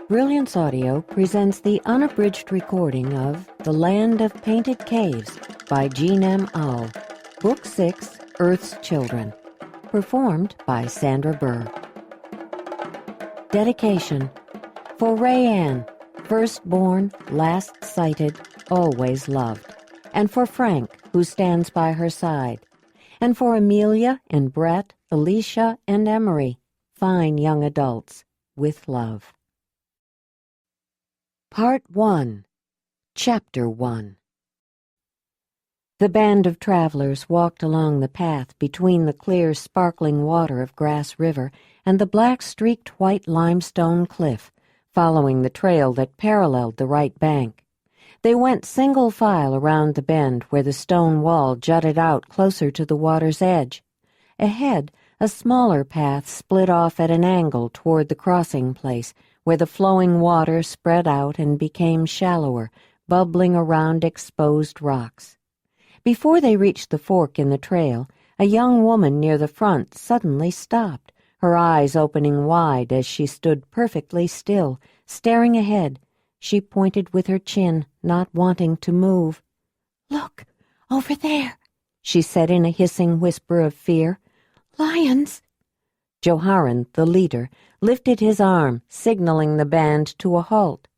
Brilliance Audio presents the unabridged recording of The Land of Painted Caves by Jean M. Auel, Book 6, Earth's Children, performed by Sandra Burr. Dedication for Rayanne, firstborn, last sighted, always loved, and for Frank, who stands by her side, and for Amelia and Brett, Alicia and Emery, fine young adults, with love. Part 1, Chapter 1. The band of travelers walked along the path between the clear, sparkling water of Grass River and the black-streaked white limestone cliff, following the trail that paralleled the right bank. They went single file around the bend where the stone wall jutted out closer to the water's edge. Ahead, a smaller path split off at an angle toward the crossing place, where the flowing water spread out and became shallower, bubbling around exposed rocks. Before they reached the fork in the trail, a young woman near the front suddenly stopped, her eyes opening wide as she stood perfectly still, staring ahead. She pointed with her chin, not wanting to move. "Look, over there," she said in a hissing whisper of fear. "Lions!" Joharan, the leader, lifted his arm, signaling the band to a halt.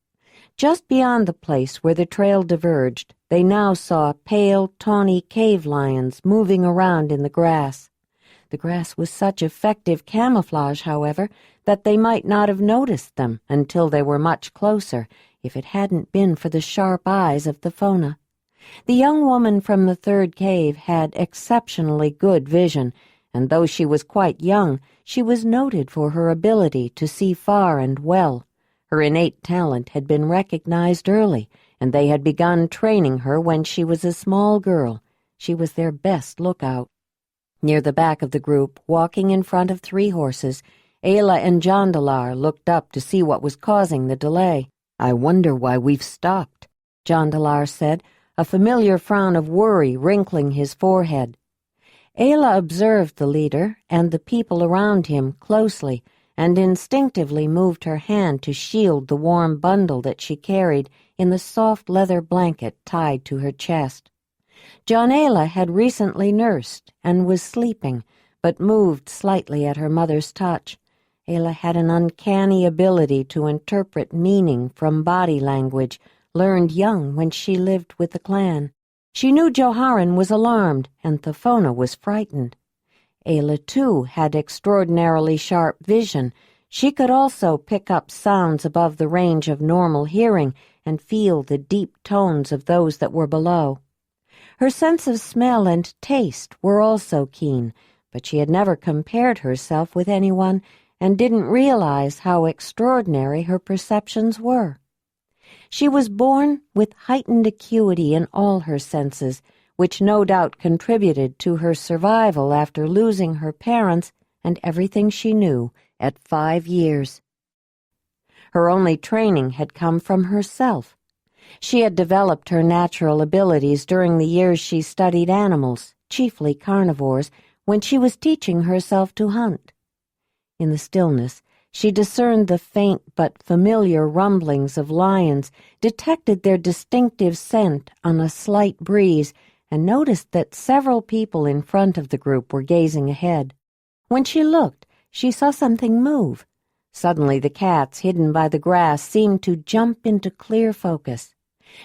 Just beyond the place where the trail diverged, they now saw pale, tawny cave lions moving around in the grass. The grass was such effective camouflage, however, that they might not have noticed them until they were much closer, if it hadn't been for the sharp eyes of the fauna. The young woman from the third cave had exceptionally good vision, and though she was quite young, she was noted for her ability to see far and well. Her innate talent had been recognized early, and they had begun training her when she was a small girl. She was their best lookout. Near the back of the group, walking in front of 3 horses, Ayla and Jondalar looked up to see what was causing the delay. "I wonder why we've stopped," Jondalar said, a familiar frown of worry wrinkling his forehead. Ayla observed the leader and the people around him closely and instinctively moved her hand to shield the warm bundle that she carried in the soft leather blanket tied to her chest. Jondalar had recently nursed and was sleeping, but moved slightly at her mother's touch. Ayla had an uncanny ability to interpret meaning from body language, learned young when she lived with the clan. She knew Joharan was alarmed, and Thafona was frightened. Ayla, too, had extraordinarily sharp vision. She could also pick up sounds above the range of normal hearing and feel the deep tones of those that were below. Her sense of smell and taste were also keen, but she had never compared herself with anyone and didn't realize how extraordinary her perceptions were. She was born with heightened acuity in all her senses, which no doubt contributed to her survival after losing her parents and everything she knew at 5 years. Her only training had come from herself. She had developed her natural abilities during the years she studied animals, chiefly carnivores, when she was teaching herself to hunt. In the stillness, she discerned the faint but familiar rumblings of lions, detected their distinctive scent on a slight breeze, and noticed that several people in front of the group were gazing ahead. When she looked, she saw something move. Suddenly the cats hidden by the grass seemed to jump into clear focus.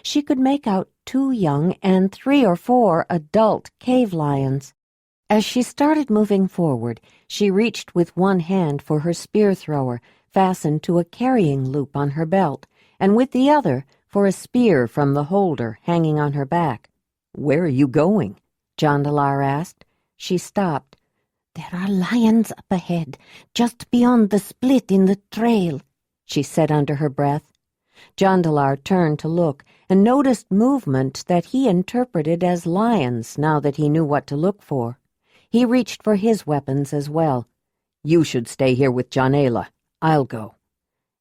She could make out 2 young and 3 or 4 adult cave lions. As she started moving forward, she reached with one hand for her spear thrower, fastened to a carrying loop on her belt, and with the other for a spear from the holder hanging on her back. "Where are you going?" Jondalar asked. She stopped. "There are lions up ahead, just beyond the split in the trail," she said under her breath. Jondalar turned to look and noticed movement that he interpreted as lions now that he knew what to look for. He reached for his weapons as well. "You should stay here with Jondalar. I'll go."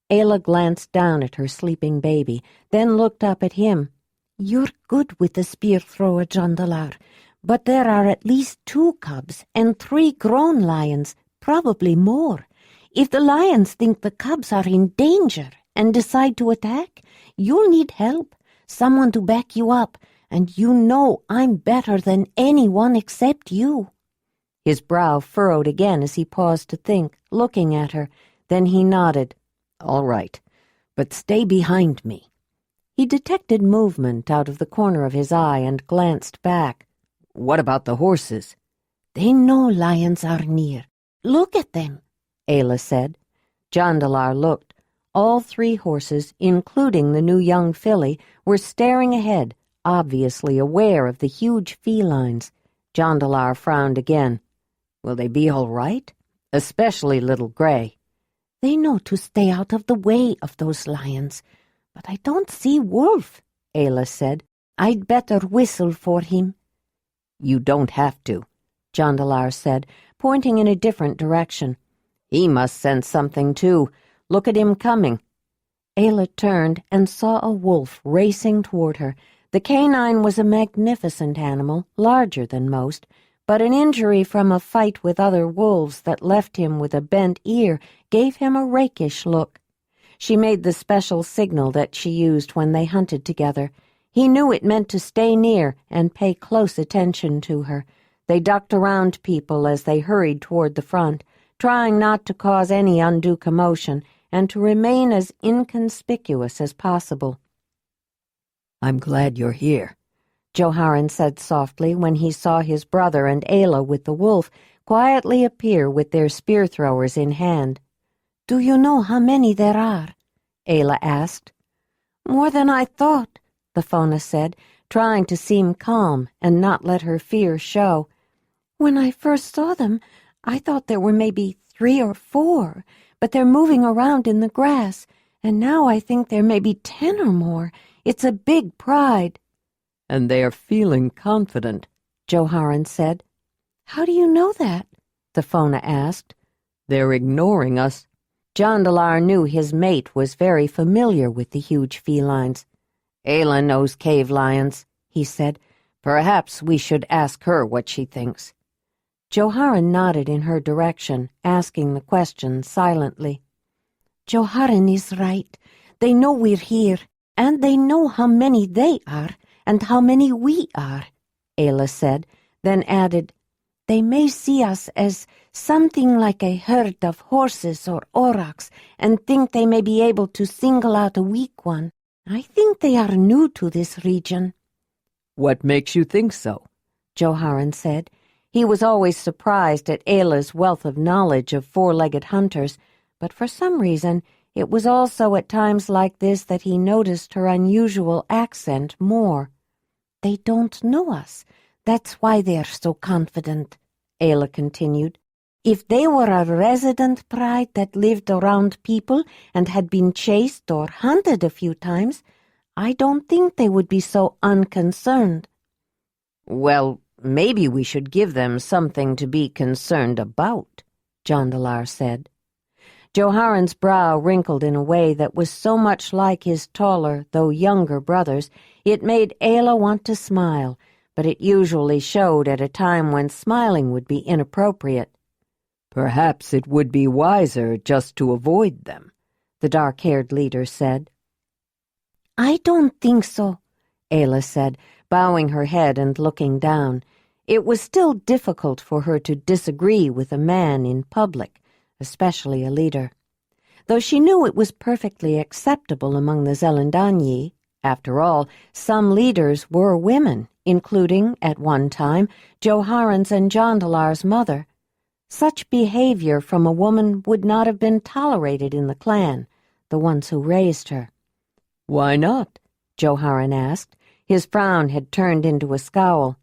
Ayla glanced down at her sleeping baby, then looked up at him. "You're good with the spear thrower, Jondalar, but there are at least 2 cubs and 3 grown lions, probably more. If the lions think the cubs are in danger, and decide to attack, you'll need help, someone to back you up, and you know I'm better than anyone except you." His brow furrowed again as he paused to think, looking at her. Then he nodded. "All right, but stay behind me." He detected movement out of the corner of his eye and glanced back. "What about the horses?" "They know lions are near. Look at them," Ayla said. Jondalar looked. All 3 horses, including the new young filly, were staring ahead, obviously aware of the huge felines. Jondalar frowned again. "Will they be all right? Especially Little Gray." "They know to stay out of the way of those lions. But I don't see Wolf," Ayla said. "I'd better whistle for him." "You don't have to," Jondalar said, pointing in a different direction. "He must sense something, too. Look at him coming." Ayla turned and saw a wolf racing toward her. The canine was a magnificent animal, larger than most, but an injury from a fight with other wolves that left him with a bent ear gave him a rakish look. She made the special signal that she used when they hunted together. He knew it meant to stay near and pay close attention to her. They ducked around people as they hurried toward the front, trying not to cause any undue commotion and to remain as inconspicuous as possible. "I'm glad you're here," Joharan said softly when he saw his brother and Ayla with the wolf quietly appear with their spear-throwers in hand. "Do you know how many there are?" Ayla asked. "More than I thought," the fauna said, trying to seem calm and not let her fear show. "When I first saw them, I thought there were maybe 3 or 4, but they're moving around in the grass, and now I think there may be 10 or more. It's a big pride." "And they are feeling confident," Joharan said. "How do you know that?" the fauna asked. "They're ignoring us." Jondalar knew his mate was very familiar with the huge felines. "Ayla knows cave lions," he said. "Perhaps we should ask her what she thinks." Joharan nodded in her direction, asking the question silently. "Joharan is right. They know we're here, and they know how many they are and how many we are," Ayla said, then added, "They may see us as something like a herd of horses or aurochs and think they may be able to single out a weak one. I think they are new to this region." "What makes you think so?" Joharan said. He was always surprised at Ayla's wealth of knowledge of 4-legged hunters, but for some reason it was also at times like this that he noticed her unusual accent more. "They don't know us. That's why they're so confident," Ayla continued. "If they were a resident pride that lived around people and had been chased or hunted a few times, I don't think they would be so unconcerned." "Well, maybe we should give them something to be concerned about," Jondalar said. Joharan's brow wrinkled in a way that was so much like his taller, though younger brother's, it made Ayla want to smile, but it usually showed at a time when smiling would be inappropriate. "Perhaps it would be wiser just to avoid them," the dark-haired leader said. "I don't think so," Ayla said, bowing her head and looking down. It was still difficult for her to disagree with a man in public, especially a leader. Though she knew it was perfectly acceptable among the Zelandonii, after all, some leaders were women, including, at one time, Joharan's and Jondalar's mother. Such behavior from a woman would not have been tolerated in the clan, the ones who raised her. "Why not?" Joharan asked. His frown had turned into a scowl.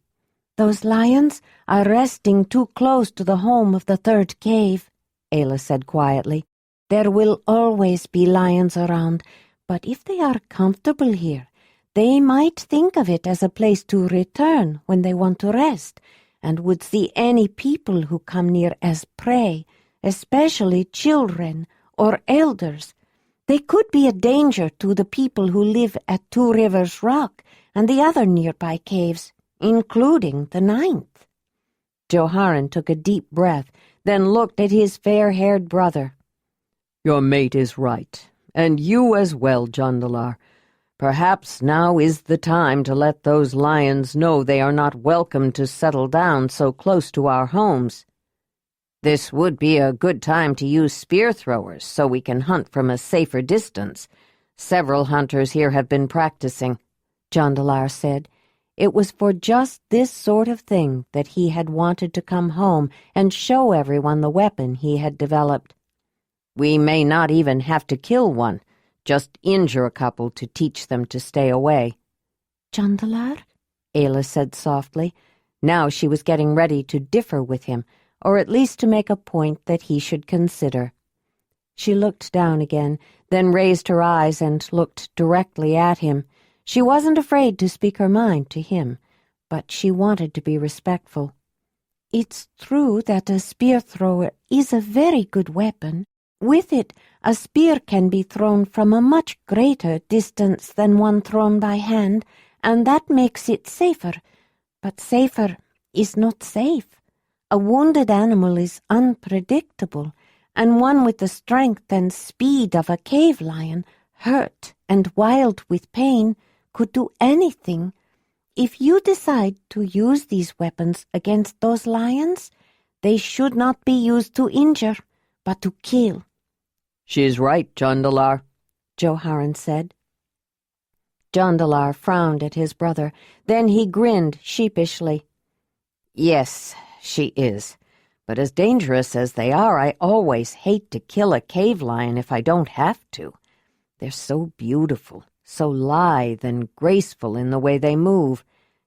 "Those lions are resting too close to the home of the third cave," Ayla said quietly. "There will always be lions around, but if they are comfortable here, they might think of it as a place to return when they want to rest, and would see any people who come near as prey, especially children or elders. They could be a danger to the people who live at 2 Rivers Rock and the other nearby caves, including the 9th. Joharan took a deep breath, then looked at his fair-haired brother. "Your mate is right, And you as well, Jondalar. Perhaps now is the time to let those lions know they are not welcome to settle down so close to our homes. This would be a good time to use spear throwers so we can hunt from a safer distance. Several hunters here have been practicing, Jondalar said. It was for just this sort of thing that he had wanted to come home and show everyone the weapon he had developed. We may not even have to kill one, just injure a couple to teach them to stay away. Jondalar? Ayla said softly. Now she was getting ready to differ with him, or at least to make a point that he should consider. She looked down again, then raised her eyes and looked directly at him. She wasn't afraid to speak her mind to him, but she wanted to be respectful. It's true that a spear thrower is a very good weapon. With it, a spear can be thrown from a much greater distance than one thrown by hand, and that makes it safer. But safer is not safe. A wounded animal is unpredictable, and one with the strength and speed of a cave lion, hurt and wild with pain, could do anything. If you decide to use these weapons against those lions, they should not be used to injure, but to kill. She's right, Jondalar, Joharen said. Jondalar frowned at his brother. Then he grinned sheepishly. Yes, she is. But as dangerous as they are, I always hate to kill a cave lion if I don't have to. They're so beautiful, so lithe and graceful in the way they move.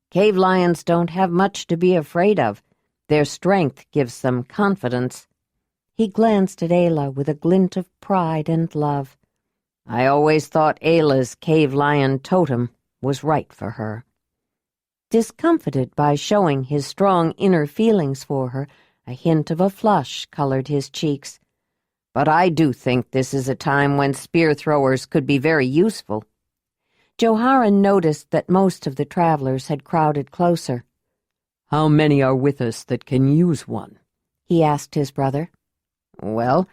Cave lions don't have much to be afraid of. Their strength gives them confidence. He glanced at Ayla with a glint of pride and love. I always thought Ayla's cave lion totem was right for her. Discomfited by showing his strong inner feelings for her, a hint of a flush colored his cheeks. But I do think this is a time when spear throwers could be very useful. Joharen noticed that most of the travelers had crowded closer. How many are with us that can use one? He asked his brother. Well,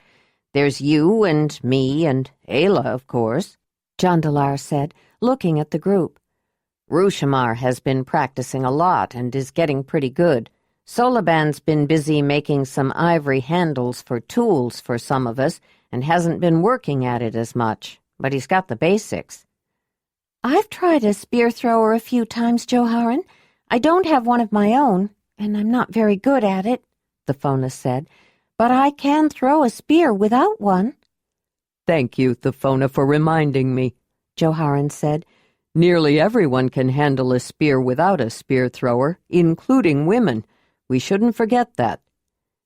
there's you and me and Ayla, of course, Jondalar said, looking at the group. Rushamar has been practicing a lot and is getting pretty good. Solaban's been busy making some ivory handles for tools for some of us and hasn't been working at it as much, but he's got the basics. I've tried a spear thrower a few times, Joharen. I don't have one of my own, and I'm not very good at it, the Thofona said, but I can throw a spear without one. Thank you, Thofona, for reminding me, Joharen said. Nearly everyone can handle a spear without a spear thrower, including women. We shouldn't forget that.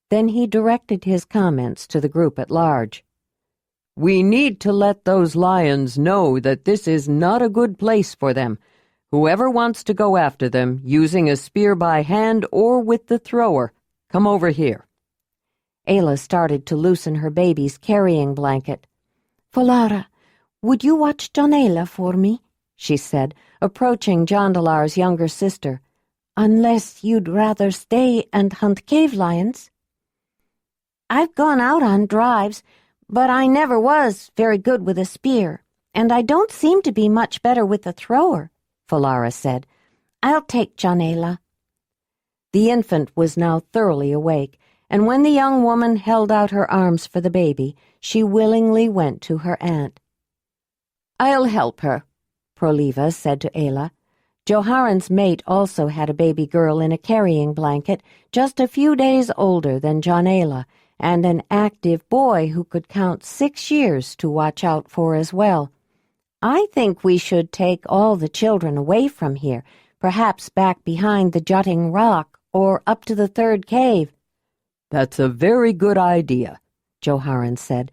Then he directed his comments to the group at large. We need to let those lions know that this is not a good place for them. Whoever wants to go after them, using a spear by hand or with the thrower, come over here. Ayla started to loosen her baby's carrying blanket. Folara, would you watch Jondalar for me? She said, approaching Jondalar's younger sister. Unless you'd rather stay and hunt cave lions. I've gone out on drives, but I never was very good with a spear, and I don't seem to be much better with a thrower, Folara said. I'll take Jondalar. The infant was now thoroughly awake, and when the young woman held out her arms for the baby, she willingly went to her aunt. I'll help her, Proliva said to Ayla. Joharan's mate also had a baby girl in a carrying blanket, just a few days older than Jondalar, and an active boy who could count 6 years to watch out for as well. I think we should take all the children away from here, perhaps back behind the jutting rock or up to the third cave. That's a very good idea, Joharan said.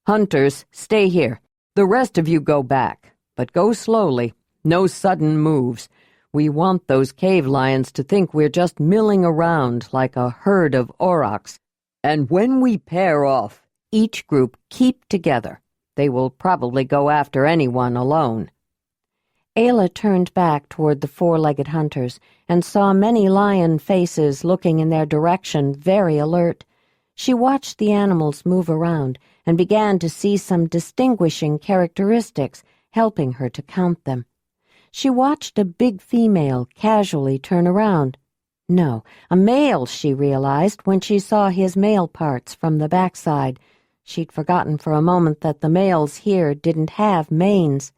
Hunters, stay here. The rest of you go back, but go slowly. No sudden moves. We want those cave lions to think we're just milling around like a herd of aurochs. And when we pair off, each group keep together. They will probably go after anyone alone. Ayla turned back toward the four-legged hunters and saw many lion faces looking in their direction, very alert. She watched the animals move around and began to see some distinguishing characteristics, helping her to count them. She watched a big female casually turn around. No, a male, she realized when she saw his male parts from the backside. She'd forgotten for a moment that the males here didn't have manes.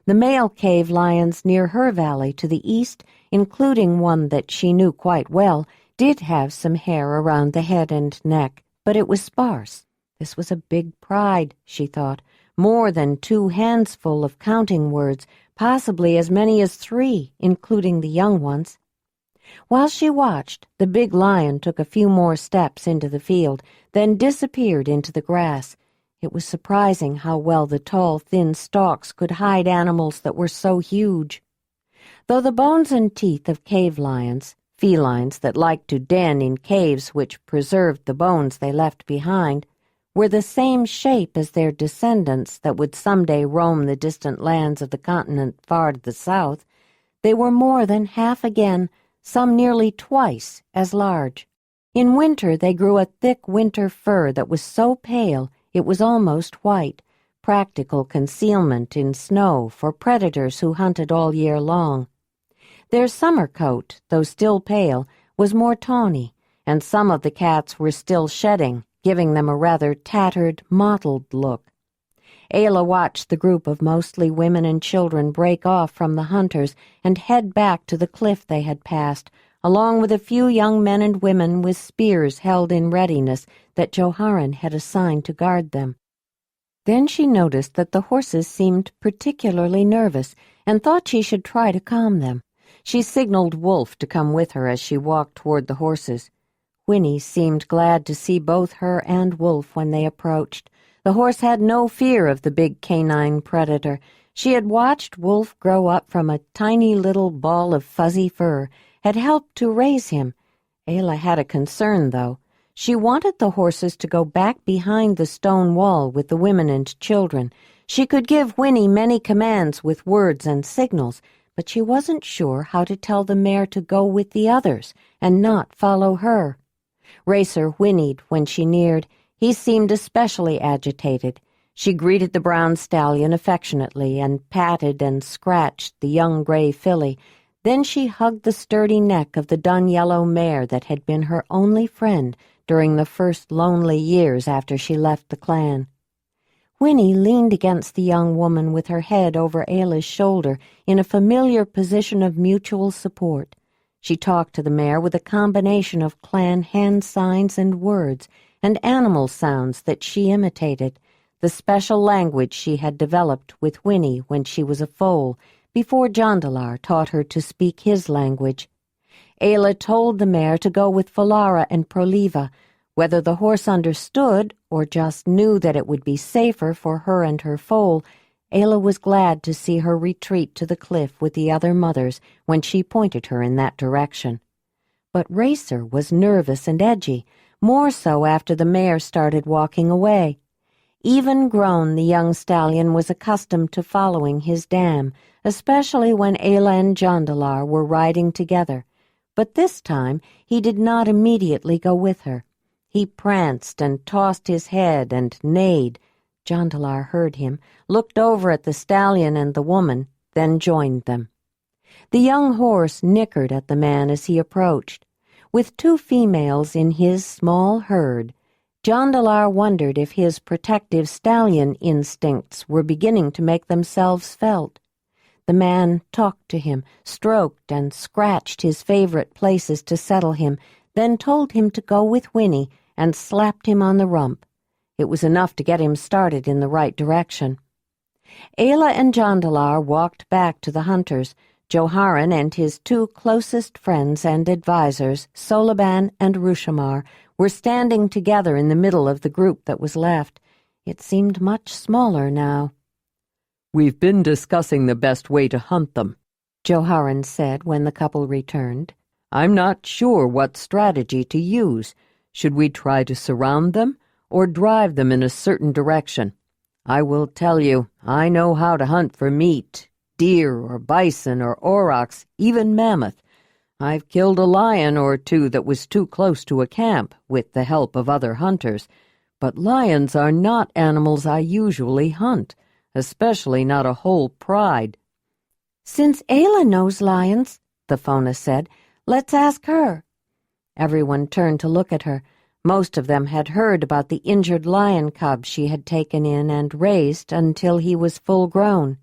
The male cave lions near her valley to the east, including one that she knew quite well, did have some hair around the head and neck, but it was sparse. This was a big pride, she thought, more than 2 handsful of counting words, possibly as many as 3, including the young ones. While she watched, the big lion took a few more steps into the field, then disappeared into the grass. It was surprising how well the tall, thin stalks could hide animals that were so huge. Though the bones and teeth of cave lions, felines that liked to den in caves which preserved the bones they left behind, were the same shape as their descendants that would someday roam the distant lands of the continent far to the south, they were more than half again, some nearly twice as large. In winter they grew a thick winter fur that was so pale it was almost white, practical concealment in snow for predators who hunted all year long. Their summer coat, though still pale, was more tawny, and some of the cats were still shedding, giving them a rather tattered, mottled look. Ayla watched the group of mostly women and children break off from the hunters and head back to the cliff they had passed, along with a few young men and women with spears held in readiness that Joharan had assigned to guard them. Then she noticed that the horses seemed particularly nervous and thought she should try to calm them. She signaled Wolf to come with her as she walked toward the horses. Winnie seemed glad to see both her and Wolf when they approached. The horse had no fear of the big canine predator. She had watched Wolf grow up from a tiny little ball of fuzzy fur, had helped to raise him. Ayla had a concern, though. She wanted the horses to go back behind the stone wall with the women and children. She could give Winnie many commands with words and signals, but she wasn't sure how to tell the mare to go with the others and not follow her. Racer whinnied when she neared. He seemed especially agitated. She greeted the brown stallion affectionately and patted and scratched the young gray filly. Then she hugged the sturdy neck of the dun-yellow mare that had been her only friend during the first lonely years after she left the clan. Winnie leaned against the young woman with her head over Ayla's shoulder in a familiar position of mutual support. She talked to the mare with a combination of clan hand signs and words, and animal sounds that she imitated, the special language she had developed with Winnie when she was a foal, before Jondalar taught her to speak his language. Ayla told the mare to go with Falara and Proliva. Whether the horse understood or just knew that it would be safer for her and her foal, Ayla was glad to see her retreat to the cliff with the other mothers when she pointed her in that direction. But Racer was nervous and edgy, more so after the mare started walking away. Even grown, the young stallion was accustomed to following his dam, especially when Ayla and Jondalar were riding together. But this time he did not immediately go with her. He pranced and tossed his head and neighed. Jondalar heard him, looked over at the stallion and the woman, then joined them. The young horse nickered at the man as he approached. With 2 females in his small herd, Jondalar wondered if his protective stallion instincts were beginning to make themselves felt. The man talked to him, stroked and scratched his favorite places to settle him, then told him to go with Winnie and slapped him on the rump. It was enough to get him started in the right direction. Ayla and Jondalar walked back to the hunters. Joharan and his 2 closest friends and advisers, Solaban and Rushamar, were standing together in the middle of the group that was left. It seemed much smaller now. "We've been discussing the best way to hunt them," Joharan said when the couple returned. "I'm not sure what strategy to use. Should we try to surround them or drive them in a certain direction? I will tell you, I know how to hunt for meat, deer or bison or aurochs, even mammoth. I've killed a lion or two that was too close to a camp with the help of other hunters, but lions are not animals I usually hunt, especially not a whole pride." "Since Ayla knows lions," the fauna said, "let's ask her." Everyone turned to look at her. Most of them had heard about the injured lion cub she had taken in and raised until he was full grown.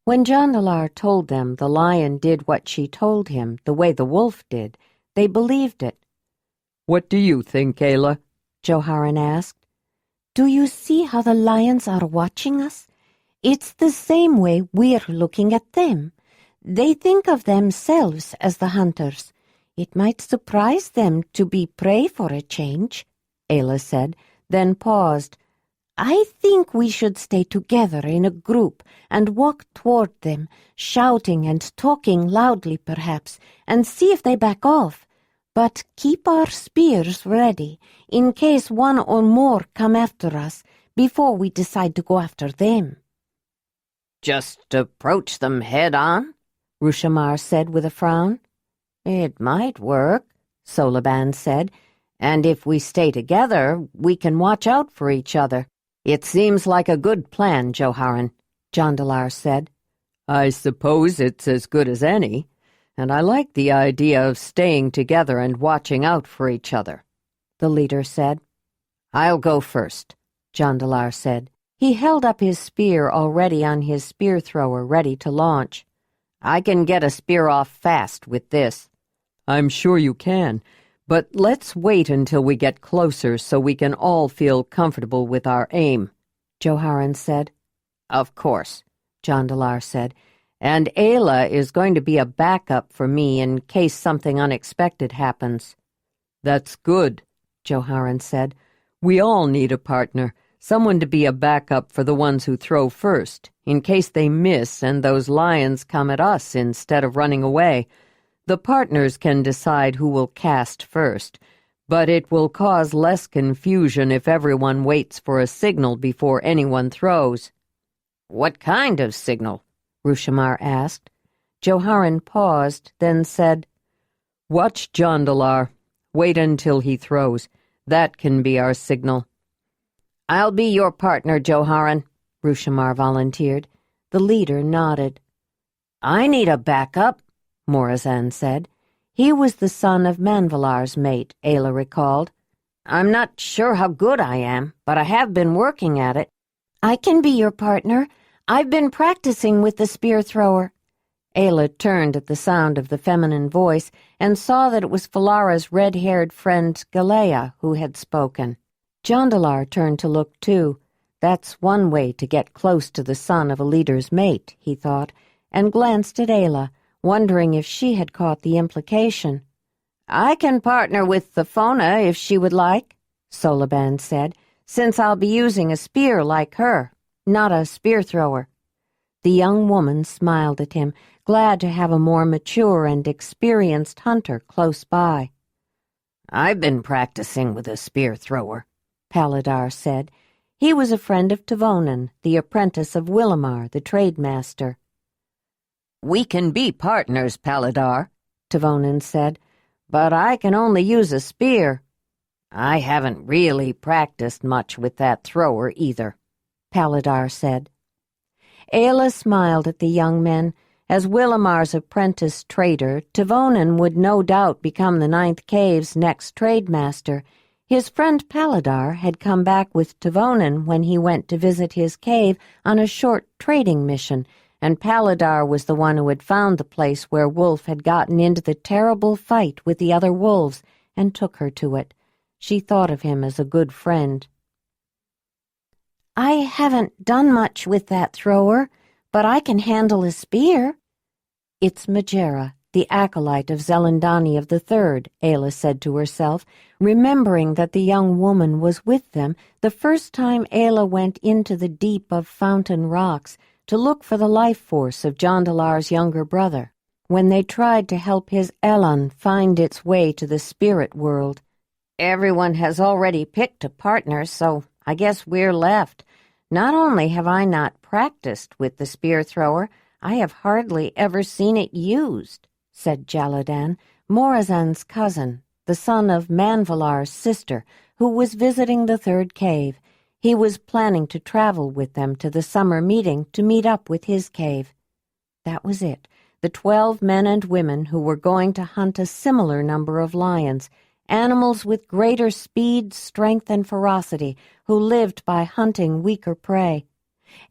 When Jondalar told them the lion did what she told him, the way the wolf did, they believed it. "What do you think, Ayla?" Joharan asked. "Do you see how the lions are watching us? It's the same way we're looking at them. They think of themselves as the hunters. It might surprise them to be prey for a change," Ayla said, then paused. "I think we should stay together in a group and walk toward them, shouting and talking loudly perhaps, and see if they back off. But keep our spears ready, in case one or more come after us, before we decide to go after them." "Just approach them head-on?" Rushamar said with a frown. "It might work," Solaban said, "and if we stay together, we can watch out for each other." "It seems like a good plan, Joharan," Jondalar said. "I suppose it's as good as any, and I like the idea of staying together and watching out for each other," the leader said. "I'll go first," Jondalar said. He held up his spear already on his spear thrower, ready to launch. "I can get a spear off fast with this." "I'm sure you can, but let's wait until we get closer so we can all feel comfortable with our aim," Joharan said. "Of course," Jondalar said, "and Ayla is going to be a backup for me in case something unexpected happens." "That's good," Joharan said. "We all need a partner, someone to be a backup for the ones who throw first, in case they miss and those lions come at us instead of running away. The partners can decide who will cast first, but it will cause less confusion if everyone waits for a signal before anyone throws." "What kind of signal?" Rushamar asked. Joharan paused, then said, "Watch Jondalar. Wait until he throws. That can be our signal." "I'll be your partner, Joharan," Rushamar volunteered. The leader nodded. "I need a backup," Morazan said. He was the son of Manvalar's mate, Ayla recalled. "I'm not sure how good I am, but I have been working at it." "I can be your partner. I've been practicing with the spear thrower." Ayla turned at the sound of the feminine voice and saw that it was Falara's red-haired friend Galea who had spoken. Jondalar turned to look too. That's one way to get close to the son of a leader's mate, he thought, and glanced at Ayla, wondering if she had caught the implication. "I can partner with the Fona if she would like," Solaban said, "since I'll be using a spear like her, not a spear thrower." The young woman smiled at him, glad to have a more mature and experienced hunter close by. "I've been practicing with a spear thrower," Paladar said. He was a friend of Tavonen, the apprentice of Willamar, the trademaster. "We can be partners, Paladar," Tavonen said, "but I can only use a spear." "I haven't really practiced much with that thrower either," Paladar said. Ayla smiled at the young men. As Willamar's apprentice trader, Tavonen would no doubt become the Ninth Cave's next trademaster. His friend Paladar had come back with Tavonen when he went to visit his cave on a short trading mission, and Paladar was the one who had found the place where Wolf had gotten into the terrible fight with the other wolves and took her to it. She thought of him as a good friend. "I haven't done much with that thrower, but I can handle a spear." "It's Majera, the acolyte of Zelandonii of the Third," Ayla said to herself, remembering that the young woman was with them the first time Ayla went into the deep of Fountain Rocks to look for the life force of Jondalar's younger brother, when they tried to help his Elan find its way to the spirit world. "Everyone has already picked a partner, so I guess we're left. Not only have I not practiced with the spear thrower, I have hardly ever seen it used." said Jaladan, Morazan's cousin, the son of Manvalar's sister, who was visiting the third cave. He was planning to travel with them to the summer meeting to meet up with his cave. That was it, the 12 men and women who were going to hunt a similar number of lions, animals with greater speed, strength, and ferocity, who lived by hunting weaker prey.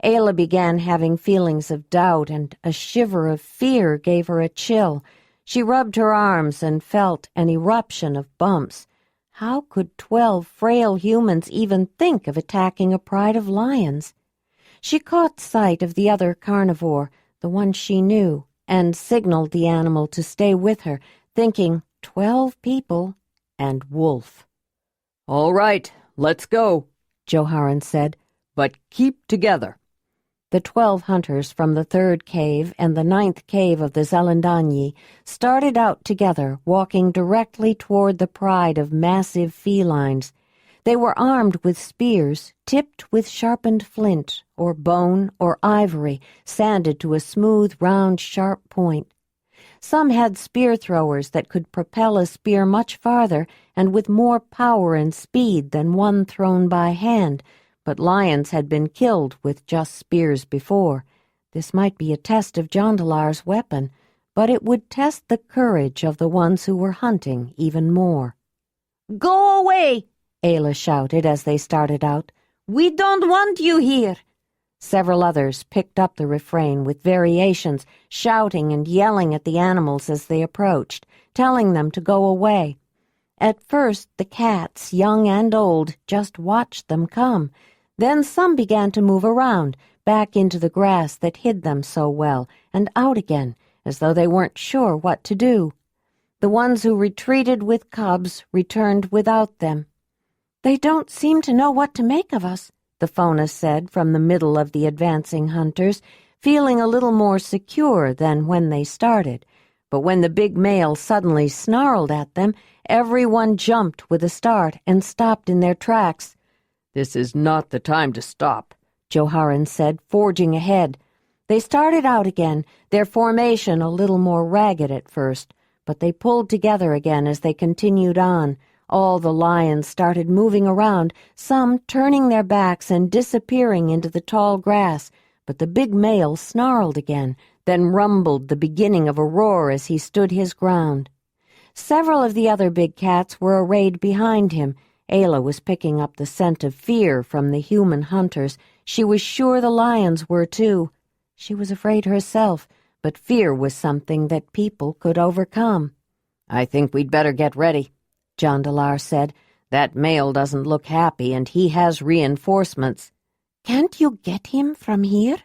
Ayla began having feelings of doubt, and a shiver of fear gave her a chill. She rubbed her arms and felt an eruption of bumps. How could 12 frail humans even think of attacking a pride of lions? She caught sight of the other carnivore, the one she knew, and signaled the animal to stay with her, thinking 12 people and wolf. "All right, let's go," Joharan said. "But keep together." The 12 hunters from the third cave and the 9th cave of the Zelandonii started out together, walking directly toward the pride of massive felines. They were armed with spears, tipped with sharpened flint, or bone, or ivory, sanded to a smooth, round, sharp point. Some had spear throwers that could propel a spear much farther and with more power and speed than one thrown by hand, but lions had been killed with just spears before. This might be a test of Jondalar's weapon, but it would test the courage of the ones who were hunting even more. "Go away!" Ayla shouted as they started out. "We don't want you here!" Several others picked up the refrain with variations, shouting and yelling at the animals as they approached, telling them to go away. At first, the cats, young and old, just watched them come. Then some began to move around, back into the grass that hid them so well, and out again, as though they weren't sure what to do. The ones who retreated with cubs returned without them. "They don't seem to know what to make of us," the fauna said from the middle of the advancing hunters, feeling a little more secure than when they started. But when the big male suddenly snarled at them, everyone jumped with a start and stopped in their tracks. "This is not the time to stop," Joharan said, forging ahead. They started out again, their formation a little more ragged at first, but they pulled together again as they continued on. All the lions started moving around, some turning their backs and disappearing into the tall grass, but the big male snarled again, then rumbled the beginning of a roar as he stood his ground. Several of the other big cats were arrayed behind him. Ayla was picking up the scent of fear from the human hunters. She was sure the lions were too. She was afraid herself, but fear was something that people could overcome. "I think we'd better get ready," Jondalar said. "That male doesn't look happy, and he has reinforcements." "Can't you get him from here?"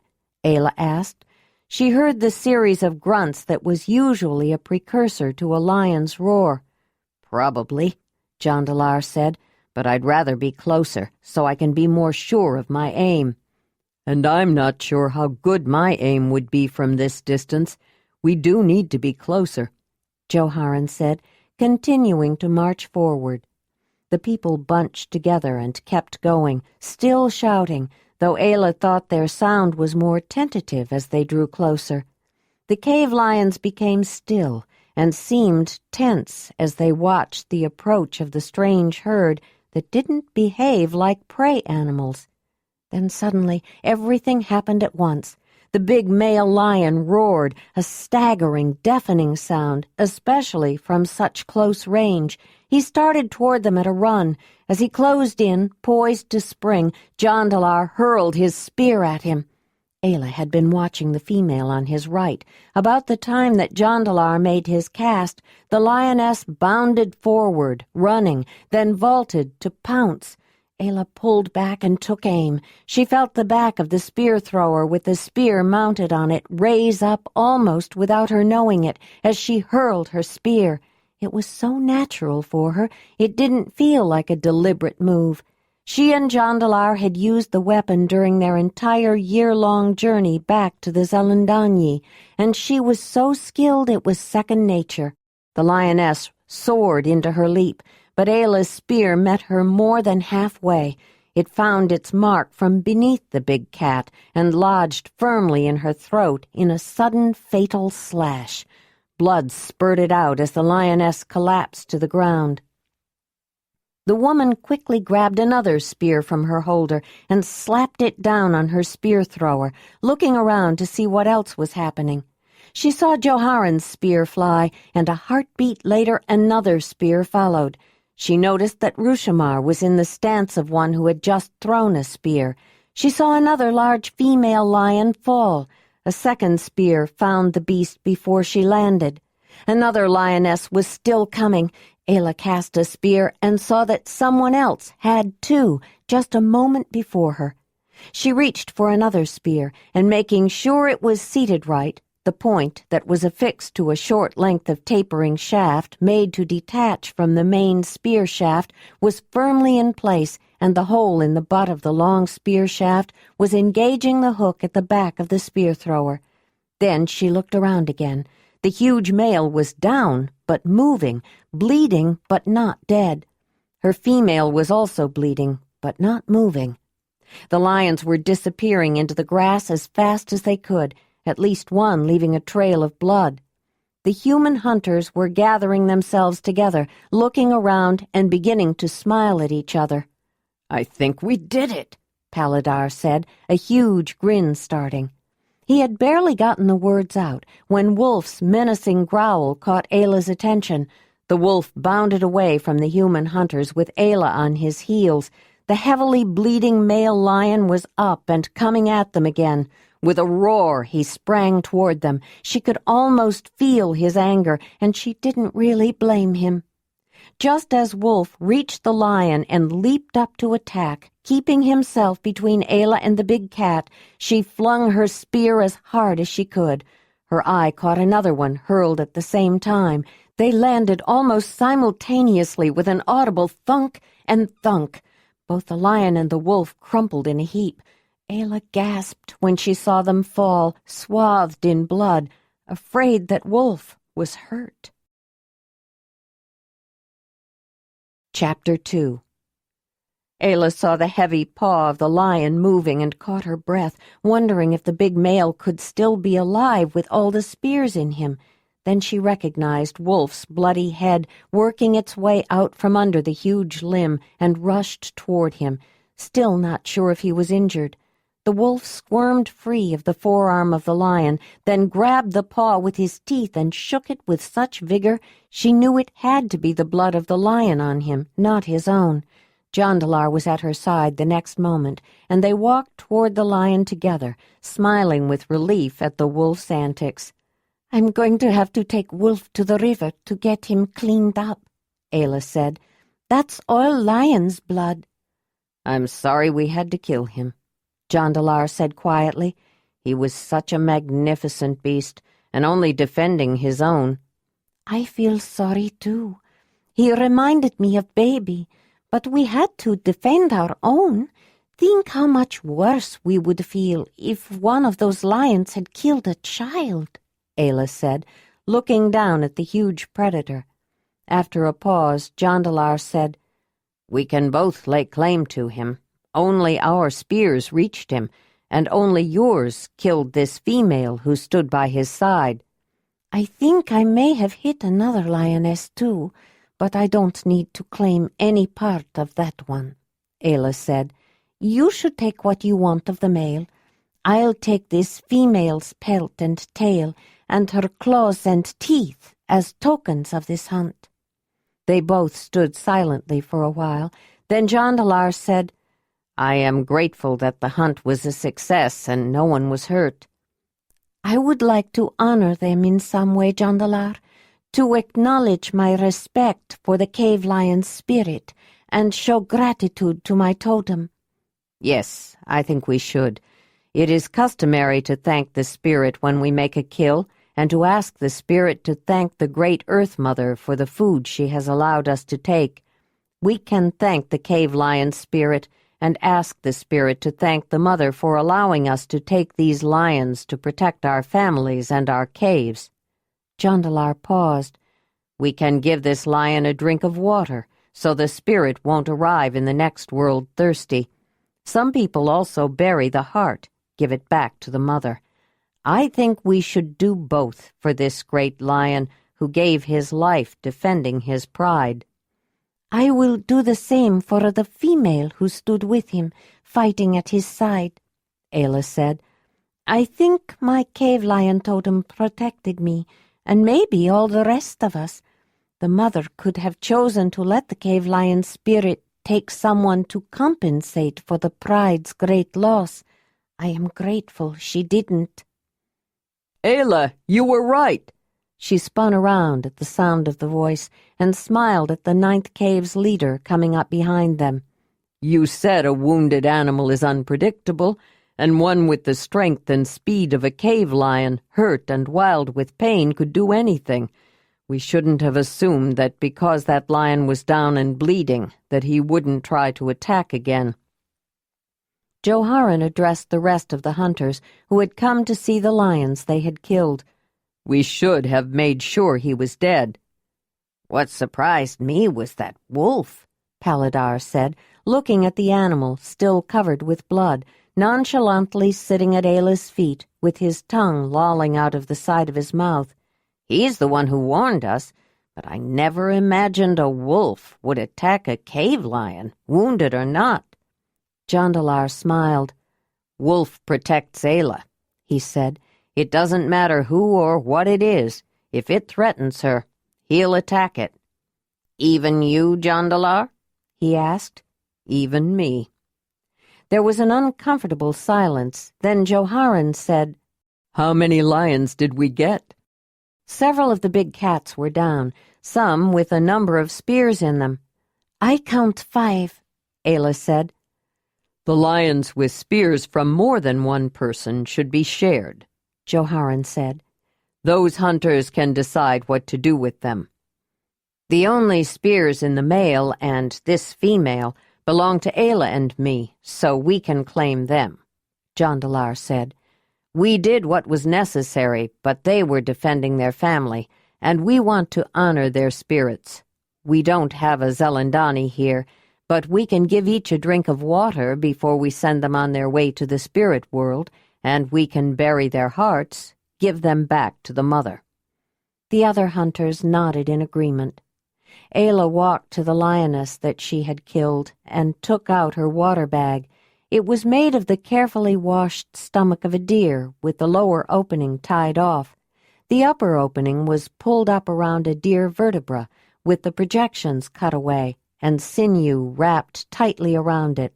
Ayla asked. She heard the series of grunts that was usually a precursor to a lion's roar. "Probably," Jondalar said, "but I'd rather be closer, so I can be more sure of my aim." "And I'm not sure how good my aim would be from this distance. We do need to be closer," Joharan said, continuing to march forward. The people bunched together and kept going, still shouting, though Ayla thought their sound was more tentative as they drew closer. The cave lions became still and seemed tense as they watched the approach of the strange herd that didn't behave like prey animals. Then suddenly everything happened at once. The big male lion roared, a staggering, deafening sound, especially from such close range. He started toward them at a run. As he closed in, poised to spring, Jondalar hurled his spear at him. Ayla had been watching the female on his right. About the time that Jondalar made his cast, the lioness bounded forward, running, then vaulted to pounce. Ayla pulled back and took aim. She felt the back of the spear thrower with the spear mounted on it raise up almost without her knowing it as she hurled her spear. It was so natural for her, it didn't feel like a deliberate move. She and Jondalar had used the weapon during their entire year-long journey back to the Zelandonii, and she was so skilled it was second nature. The lioness soared into her leap, but Ayla's spear met her more than halfway. It found its mark from beneath the big cat and lodged firmly in her throat in a sudden fatal slash. Blood spurted out as the lioness collapsed to the ground. The woman quickly grabbed another spear from her holder and slapped it down on her spear thrower, looking around to see what else was happening. She saw Joharan's spear fly, and a heartbeat later another spear followed. She noticed that Rushamar was in the stance of one who had just thrown a spear. She saw another large female lion fall. A second spear found the beast before she landed. Another lioness was still coming. Ayla cast a spear and saw that someone else had too, just a moment before her. She reached for another spear, and making sure it was seated right, the point that was affixed to a short length of tapering shaft made to detach from the main spear shaft was firmly in place, and the hole in the butt of the long spear shaft was engaging the hook at the back of the spear thrower. Then she looked around again. The huge male was down, but moving, bleeding, but not dead. Her female was also bleeding, but not moving. The lions were disappearing into the grass as fast as they could, at least one leaving a trail of blood. The human hunters were gathering themselves together, looking around and beginning to smile at each other. "I think we did it," Paladar said, a huge grin starting. He had barely gotten the words out when Wolf's menacing growl caught Ayla's attention. The wolf bounded away from the human hunters with Ayla on his heels. The heavily bleeding male lion was up and coming at them again. With a roar, he sprang toward them. She could almost feel his anger, and she didn't really blame him. Just as Wolf reached the lion and leaped up to attack, keeping himself between Ayla and the big cat, she flung her spear as hard as she could. Her eye caught another one hurled at the same time. They landed almost simultaneously with an audible thunk and thunk. Both the lion and the wolf crumpled in a heap. Ayla gasped when she saw them fall, swathed in blood, afraid that Wolf was hurt. Chapter 2. Ayla saw the heavy paw of the lion moving and caught her breath, wondering if the big male could still be alive with all the spears in him. Then she recognized Wolf's bloody head working its way out from under the huge limb and rushed toward him, still not sure if he was injured. The wolf squirmed free of the forearm of the lion, then grabbed the paw with his teeth and shook it with such vigor she knew it had to be the blood of the lion on him, not his own. Jondalar was at her side the next moment, and they walked toward the lion together, smiling with relief at the wolf's antics. "I'm going to have to take Wolf to the river to get him cleaned up," Ayla said. "That's all lion's blood." "I'm sorry we had to kill him," Jondalar said quietly. "He was such a magnificent beast, and only defending his own." "I feel sorry too. He reminded me of Baby, but we had to defend our own. Think how much worse we would feel if one of those lions had killed a child," Ayla said, looking down at the huge predator. After a pause, Jondalar said, "We can both lay claim to him. Only our spears reached him, and only yours killed this female who stood by his side." "I think I may have hit another lioness too, but I don't need to claim any part of that one," Ayla said. "You should take what you want of the male. I'll take this female's pelt and tail, and her claws and teeth as tokens of this hunt." They both stood silently for a while. Then Jondalar said, "I am grateful that the hunt was a success and no one was hurt." "I would like to honor them in some way, Jondalar, to acknowledge my respect for the cave lion's spirit and show gratitude to my totem." "Yes, I think we should. It is customary to thank the spirit when we make a kill, and to ask the spirit to thank the great Earth Mother for the food she has allowed us to take. We can thank the cave lion's spirit and ask the spirit to thank the mother for allowing us to take these lions to protect our families and our caves." Jondalar paused. "We can give this lion a drink of water, so the spirit won't arrive in the next world thirsty. Some people also bury the heart, give it back to the mother. I think we should do both for this great lion who gave his life defending his pride." "I will do the same for the female who stood with him, fighting at his side," Ayla said. "I think my cave lion totem protected me, and maybe all the rest of us. The mother could have chosen to let the cave lion's spirit take someone to compensate for the pride's great loss. I am grateful she didn't." "Ayla, you were right." She spun around at the sound of the voice and smiled at the ninth cave's leader coming up behind them. "You said a wounded animal is unpredictable, and one with the strength and speed of a cave lion, hurt and wild with pain, could do anything. We shouldn't have assumed that because that lion was down and bleeding, that he wouldn't try to attack again." Joharan addressed the rest of the hunters who had come to see the lions they had killed. "We should have made sure he was dead." "What surprised me was that wolf," Paladar said, looking at the animal still covered with blood, nonchalantly sitting at Ayla's feet with his tongue lolling out of the side of his mouth. "He's the one who warned us, but I never imagined a wolf would attack a cave lion, wounded or not." Jondalar smiled. "Wolf protects Ayla," he said. "It doesn't matter who or what it is. If it threatens her, he'll attack it." "Even you, Jondalar?" he asked. "Even me." There was an uncomfortable silence. Then Joharan said, "How many lions did we get?" Several of the big cats were down, some with a number of spears in them. "I count 5, Ayla said. "The lions with spears from more than one person should be shared," Joharan said. "Those hunters can decide what to do with them." "The only spears in the male and this female belong to Ayla and me, so we can claim them," Jondalar said. "We did what was necessary, but they were defending their family, and we want to honor their spirits. We don't have a Zelandonii here, but we can give each a drink of water before we send them on their way to the spirit world, and we can bury their hearts, give them back to the mother." The other hunters nodded in agreement. Ayla walked to the lioness that she had killed and took out her water bag. It was made of the carefully washed stomach of a deer, with the lower opening tied off. The upper opening was pulled up around a deer vertebra, with the projections cut away, and sinew wrapped tightly around it.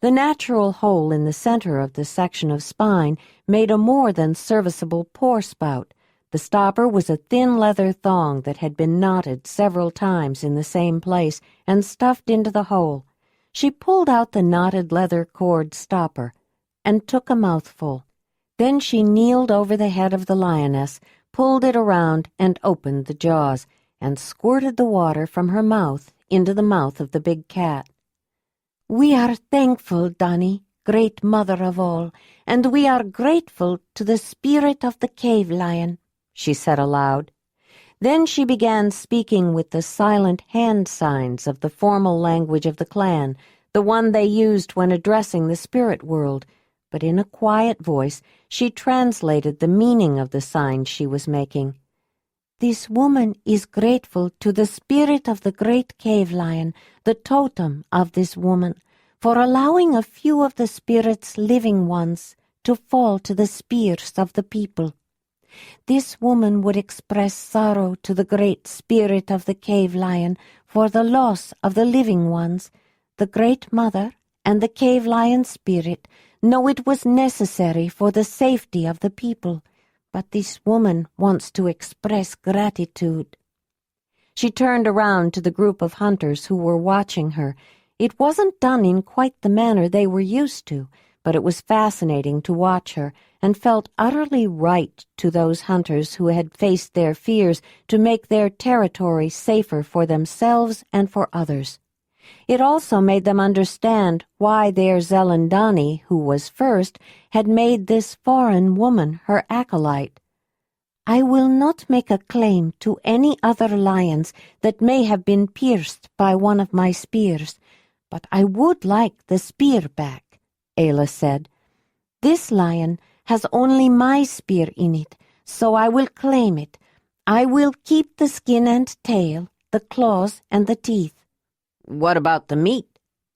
The natural hole in the center of the section of spine made a more than serviceable pour spout. The stopper was a thin leather thong that had been knotted several times in the same place and stuffed into the hole. She pulled out the knotted leather cord stopper and took a mouthful. Then she kneeled over the head of the lioness, pulled it around and opened the jaws, and squirted the water from her mouth into the mouth of the big cat. "We are thankful, Dani, great mother of all, and we are grateful to the spirit of the cave lion," she said aloud. Then she began speaking with the silent hand signs of the formal language of the clan, the one they used when addressing the spirit world, but in a quiet voice she translated the meaning of the signs she was making. "This woman is grateful to the spirit of the great cave lion, the totem of this woman, for allowing a few of the spirit's living ones to fall to the spears of the people. This woman would express sorrow to the great spirit of the cave lion for the loss of the living ones. The great mother and the cave lion spirit know it was necessary for the safety of the people, but this woman wants to express gratitude." She turned around to the group of hunters who were watching her. It wasn't done in quite the manner they were used to, but it was fascinating to watch her, and felt utterly right to those hunters who had faced their fears to make their territory safer for themselves and for others. It also made them understand why their Zelandonii, who was first, had made this foreign woman her acolyte. "I will not make a claim to any other lions that may have been pierced by one of my spears, but I would like the spear back," Ayla said. "This lion has only my spear in it, so I will claim it. I will keep the skin and tail, the claws and the teeth." "What about the meat?"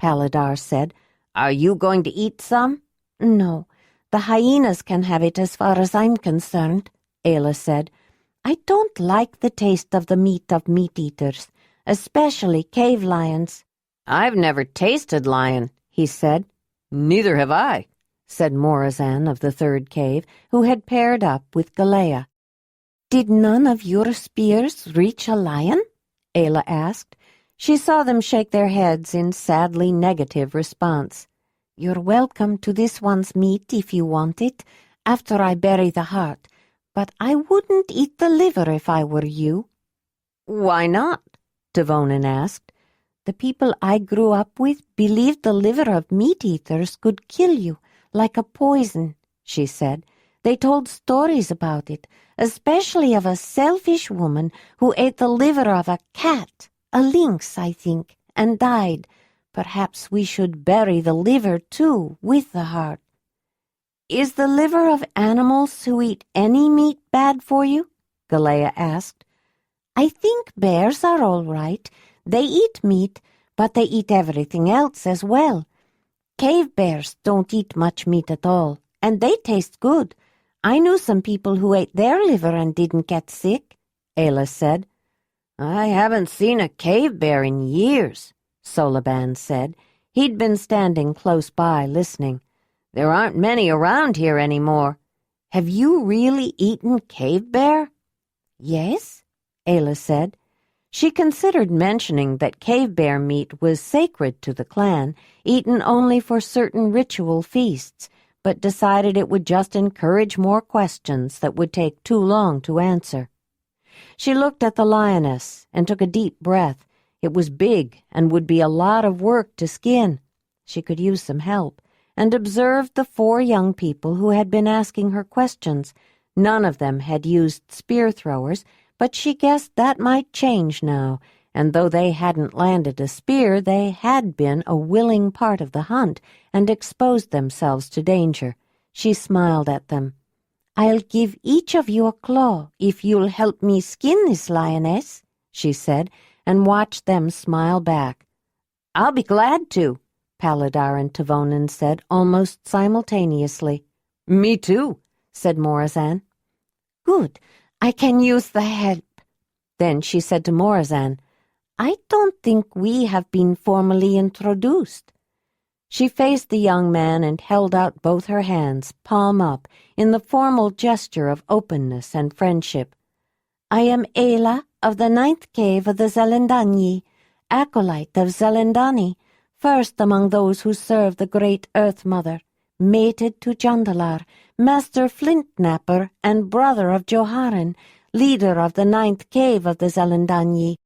Paladar said. "Are you going to eat some?" "No, the hyenas can have it as far as I'm concerned," Ayla said. "I don't like the taste of the meat of meat-eaters, especially cave lions." "I've never tasted lion," he said. "Neither have I," said Morazan of the third cave, who had paired up with Galea. "Did none of your spears reach a lion?" Ayla asked. She saw them shake their heads in sadly negative response. "You're welcome to this one's meat if you want it, after I bury the heart, but I wouldn't eat the liver if I were you." "Why not?" Devonin asked. "The people I grew up with believed the liver of meat-eaters could kill you, like a poison," she said. "They told stories about it, especially of a selfish woman who ate the liver of a cat, a lynx, I think, and died. Perhaps we should bury the liver, too, with the heart." "Is the liver of animals who eat any meat bad for you?" Galea asked. "I think bears are all right. They eat meat, but they eat everything else as well. Cave bears don't eat much meat at all, and they taste good. I knew some people who ate their liver and didn't get sick," Ayla said. "I haven't seen a cave bear in years," Solaban said. He'd been standing close by listening. "There aren't many around here anymore. Have you really eaten cave bear?" "Yes," Ayla said. She considered mentioning that cave bear meat was sacred to the clan, eaten only for certain ritual feasts, but decided it would just encourage more questions that would take too long to answer. She looked at the lioness and took a deep breath. It was big and would be a lot of work to skin. She could use some help, and observed the 4 young people who had been asking her questions. None of them had used spear throwers, but she guessed that might change now, and though they hadn't landed a spear, they had been a willing part of the hunt and exposed themselves to danger. She smiled at them. "I'll give each of you a claw if you'll help me skin this lioness," she said, and watched them smile back. "I'll be glad to," Paladar and Devonin said almost simultaneously. "Me too," said Morazan. "Good. I can use the help." Then she said to Morazan, "I don't think we have been formally introduced." She faced the young man and held out both her hands, palm up, in the formal gesture of openness and friendship. "I am Ayla of the 9th cave of the Zelandonii, acolyte of Zelandonii, first among those who serve the great Earth Mother, mated to Jondalar, master flint-knapper and brother of Joharen, leader of the 9th cave of the Zelandonii.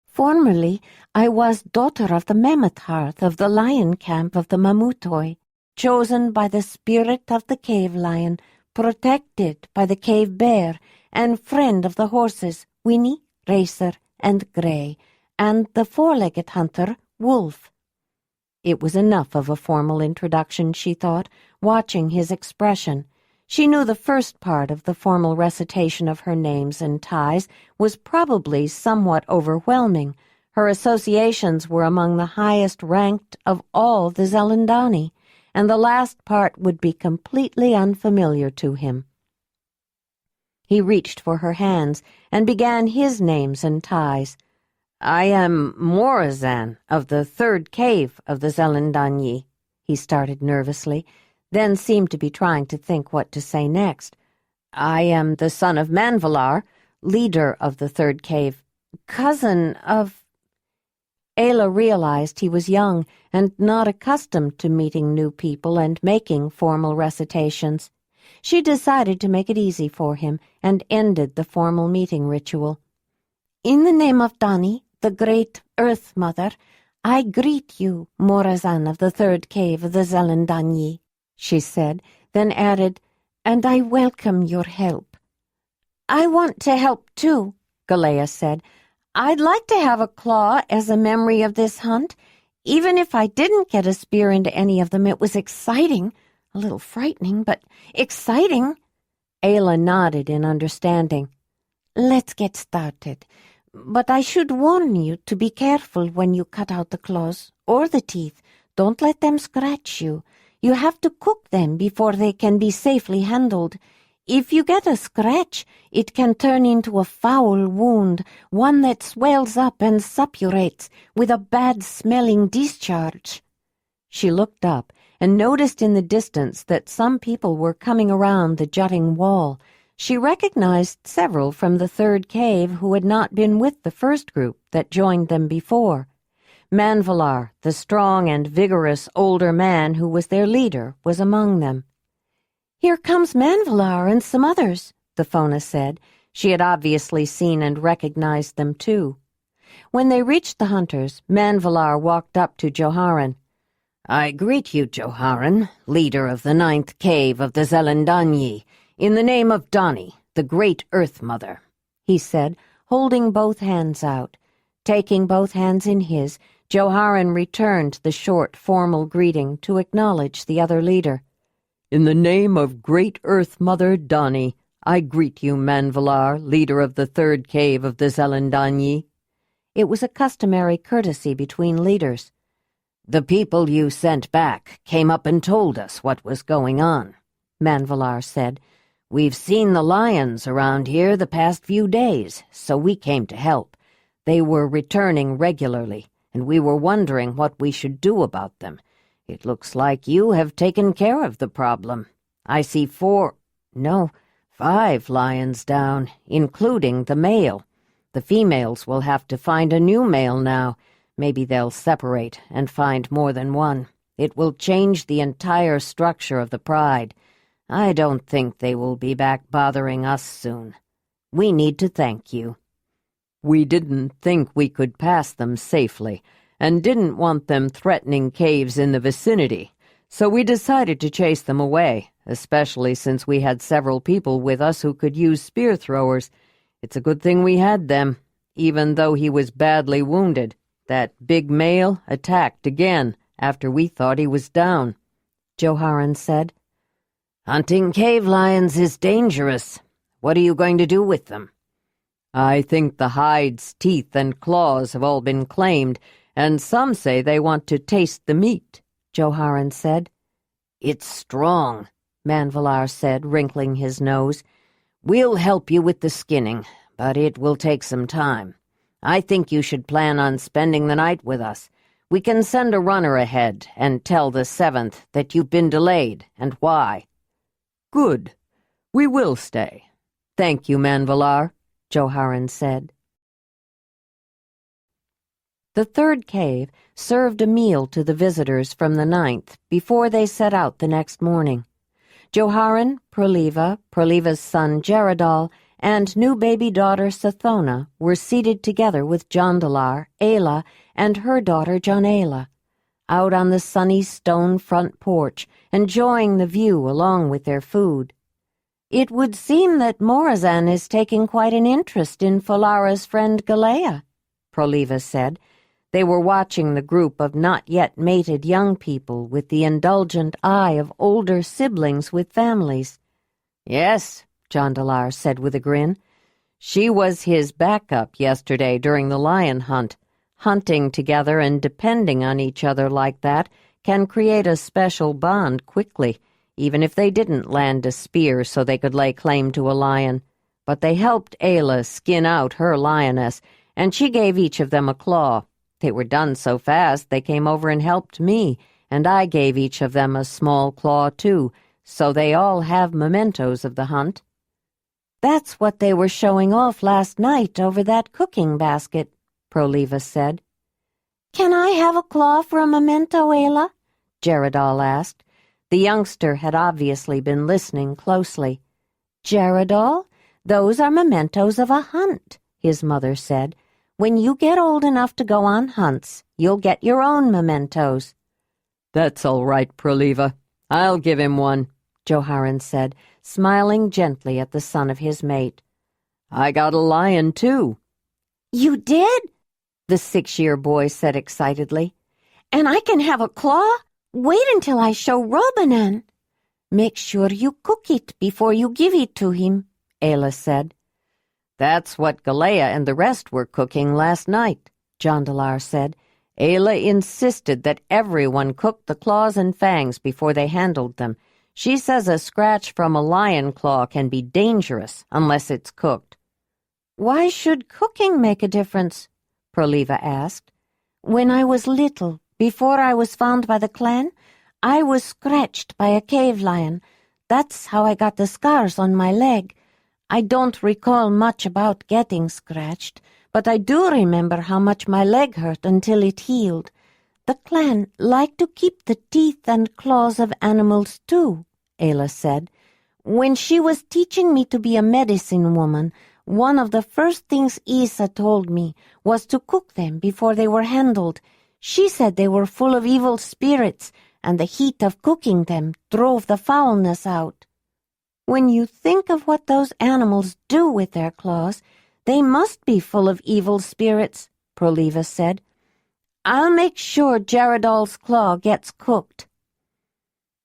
Formerly, I was daughter of the Mammoth Hearth of the lion camp of the Mamutoi, chosen by the spirit of the cave lion, protected by the cave bear, and friend of the horses, Winnie, Racer, and Grey, and the 4-legged hunter, Wolf." It was enough of a formal introduction, she thought, watching his expression. She knew the first part of the formal recitation of her names and ties was probably somewhat overwhelming. Her associations were among the highest ranked of all the Zelandonii, and the last part would be completely unfamiliar to him. He reached for her hands and began his names and ties. "I am Morazan of the 3rd cave of the Zelandonii," he started nervously, then seemed to be trying to think what to say next. "I am the son of Manvalar, leader of the 3rd cave, cousin of—" Ayla realized he was young and not accustomed to meeting new people and making formal recitations. She decided to make it easy for him and ended the formal meeting ritual. "In the name of Dani, the great Earth Mother, I greet you, Morazan of the 3rd cave of the Zelandonii," she said, then added, "and I welcome your help." "I want to help, too," Galea said. "I'd like to have a claw as a memory of this hunt. Even if I didn't get a spear into any of them, it was exciting. A little frightening, but exciting. Ayla nodded in understanding. Let's get started. But I should warn you to be careful when you cut out the claws or the teeth. Don't let them scratch you. You have to cook them before they can be safely handled. If you get a scratch, it can turn into a foul wound, one that swells up and suppurates with a bad-smelling discharge. She looked up and noticed in the distance that some people were coming around the jutting wall. She recognized several from the third cave who had not been with the first group that joined them before. Manvalar, the strong and vigorous older man who was their leader, was among them. "Here comes Manvalar and some others," the Fona said. She had obviously seen and recognized them too. When they reached the hunters, Manvalar walked up to Joharan. "I greet you, Joharan, leader of the 9th cave of the Zelandonii, in the name of Dani, the great Earth Mother," he said, holding both hands out. Taking both hands in his, Joharan returned the short, formal greeting to acknowledge the other leader. "In the name of great Earth Mother Dani, I greet you, Manvalar, leader of the 3rd cave of the Zelandonii." It was a customary courtesy between leaders. "The people you sent back came up and told us what was going on," Manvalar said. "We've seen the lions around here the past few days, so we came to help. They were returning regularly, and we were wondering what we should do about them. It looks like you have taken care of the problem. I see 5 lions down, including the male. The females will have to find a new male now. Maybe they'll separate and find more than one. It will change the entire structure of the pride. I don't think they will be back bothering us soon. We need to thank you." "We didn't think we could pass them safely, and didn't want them threatening caves in the vicinity, so we decided to chase them away, especially since we had several people with us who could use spear throwers. It's a good thing we had them, even though he was badly wounded. That big male attacked again after we thought he was down," Joharan said. "Hunting cave lions is dangerous. What are you going to do with them?" "I think the hides, teeth, and claws have all been claimed, and some say they want to taste the meat," Joharan said. "It's strong," Manvalar said, wrinkling his nose. "We'll help you with the skinning, but it will take some time. I think you should plan on spending the night with us. We can send a runner ahead and tell the 7th that you've been delayed and why." "Good. We will stay. Thank you, Manvalar," Joharan said. The third cave served a meal to the visitors from the 9th before they set out the next morning. Joharan, Proliva's son Jaredal, and new baby daughter Sathona were seated together with Jondalar, Ayla, and her daughter Jondalar, out on the sunny stone front porch, enjoying the view along with their food. "It would seem that Morazan is taking quite an interest in Folara's friend Galea," Proliva said. They were watching the group of not-yet mated young people with the indulgent eye of older siblings with families. "Yes," Jondalar said with a grin. "She was his backup yesterday during the lion hunt. Hunting together and depending on each other like that can create a special bond quickly, even if they didn't land a spear so they could lay claim to a lion. But they helped Ayla skin out her lioness, and she gave each of them a claw. They were done so fast they came over and helped me, and I gave each of them a small claw too, so they all have mementos of the hunt." "That's what they were showing off last night over that cooking basket," Proliva said. "Can I have a claw for a memento, Ayla?" Jaredal asked. The youngster had obviously been listening closely. "Jaredal, those are mementos of a hunt," his mother said. "When you get old enough to go on hunts, you'll get your own mementos." "That's all right, Proliva. I'll give him one," Joharan said, smiling gently at the son of his mate. "I got a lion, too." "You did?" the 6-year boy said excitedly. "And I can have a claw? Wait until I show Robanan." Make sure you cook it before you give it to him, Ayla said. That's what Galea and the rest were cooking last night, Jondalar said. Ayla insisted that everyone cook the claws and fangs before they handled them. She says a scratch from a lion claw can be dangerous unless it's cooked. Why should cooking make a difference? Proliva asked. When I was little, before I was found by the clan, I was scratched by a cave lion. That's how I got the scars on my leg. I don't recall much about getting scratched, but I do remember how much my leg hurt until it healed. The clan liked to keep the teeth and claws of animals too, Ayla said. When she was teaching me to be a medicine woman, one of the first things Isa told me was to cook them before they were handled. She said they were full of evil spirits, and the heat of cooking them drove the foulness out. When you think of what those animals do with their claws, they must be full of evil spirits, Proliva said. I'll make sure Jaredal's claw gets cooked.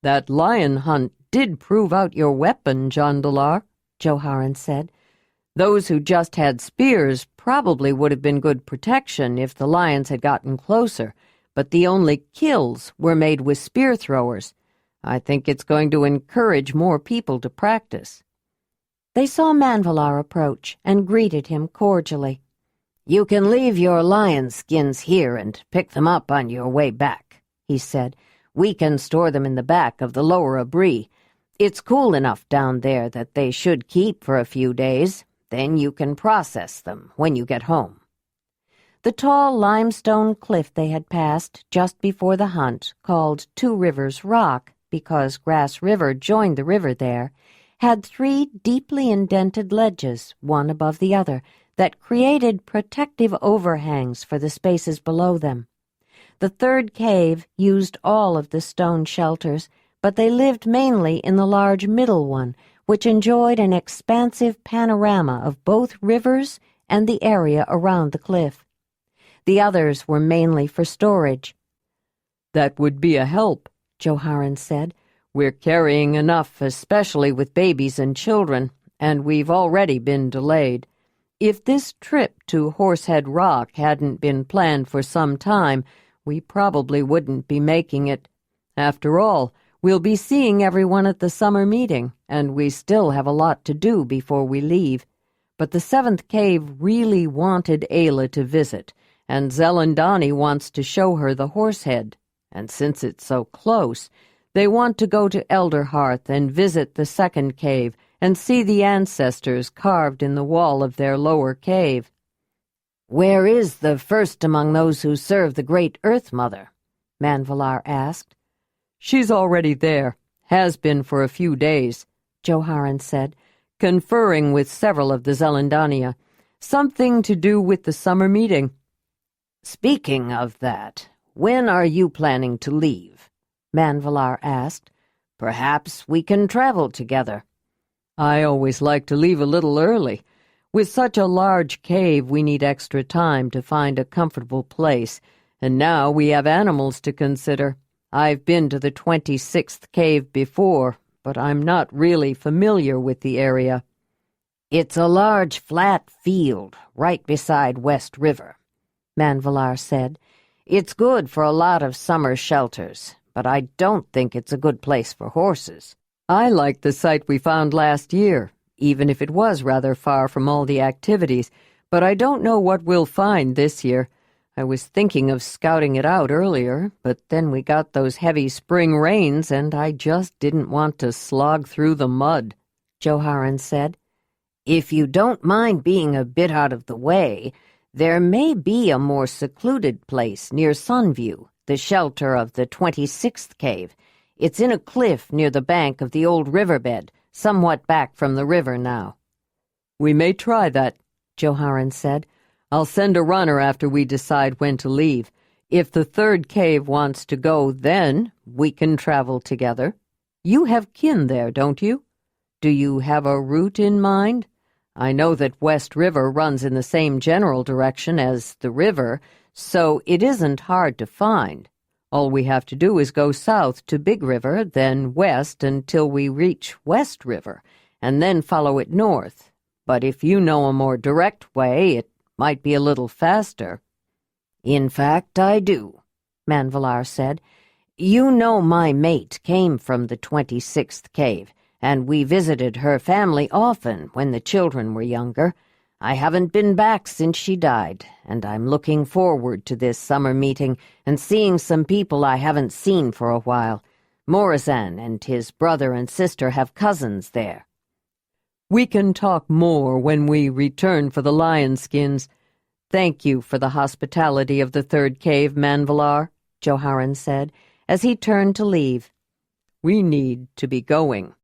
That lion hunt did prove out your weapon, Jondalar, Joharan said. Those who just had spears probably would have been good protection if the lions had gotten closer, but the only kills were made with spear throwers. I think it's going to encourage more people to practice. They saw Manvalar approach and greeted him cordially. You can leave your lion skins here and pick them up on your way back, he said. We can store them in the back of the lower abri. It's cool enough down there that they should keep for a few days. Then you can process them when you get home. The tall limestone cliff they had passed just before the hunt, called Two Rivers Rock because Grass River joined the river there, had 3 deeply indented ledges, one above the other, that created protective overhangs for the spaces below them. The third cave used all of the stone shelters, but they lived mainly in the large middle one, which enjoyed an expansive panorama of both rivers and the area around the cliff. The others were mainly for storage. That would be a help, Joharan said. We're carrying enough, especially with babies and children, and we've already been delayed. If this trip to Horsehead Rock hadn't been planned for some time, we probably wouldn't be making it. After all, we'll be seeing everyone at the summer meeting, and we still have a lot to do before we leave. But the 7th cave really wanted Ayla to visit, and Zelandonii wants to show her the Horsehead. And since it's so close, they want to go to Elderhearth and visit the 2nd cave and see the ancestors carved in the wall of their lower cave. Where is the first among those who serve the Great Earth Mother? Manvalar asked. She's already there, has been for a few days, Joharan said, conferring with several of the Zelandonii. Something to do with the summer meeting. Speaking of that, when are you planning to leave? Manvalar asked. Perhaps we can travel together. I always like to leave a little early. With such a large cave, we need extra time to find a comfortable place, and now we have animals to consider. I've been to the 26th cave before, but I'm not really familiar with the area. It's a large flat field right beside West River, Manvalar said. It's good for a lot of summer shelters, but I don't think it's a good place for horses. I like the site we found last year, even if it was rather far from all the activities, but I don't know what we'll find this year. I was thinking of scouting it out earlier, but then we got those heavy spring rains, and I just didn't want to slog through the mud, Joharan said. If you don't mind being a bit out of the way, there may be a more secluded place near Sunview, the shelter of the 26th cave. It's in a cliff near the bank of the old riverbed, somewhat back from the river now. We may try that, Joharan said. I'll send a runner after we decide when to leave. If the 3rd cave wants to go, then we can travel together. You have kin there, don't you? Do you have a route in mind? I know that West River runs in the same general direction as the river, so it isn't hard to find. All we have to do is go south to Big River, then west until we reach West River, and then follow it north. But if you know a more direct way, it might be a little faster." "In fact, I do," Manvalar said. "You know my mate came from the 26th cave, and we visited her family often when the children were younger. I haven't been back since she died, and I'm looking forward to this summer meeting and seeing some people I haven't seen for a while. Morazan and his brother and sister have cousins there." "We can talk more when we return for the lion skins. Thank you for the hospitality of the third cave, Manvalar," Joharan said, as he turned to leave. "We need to be going.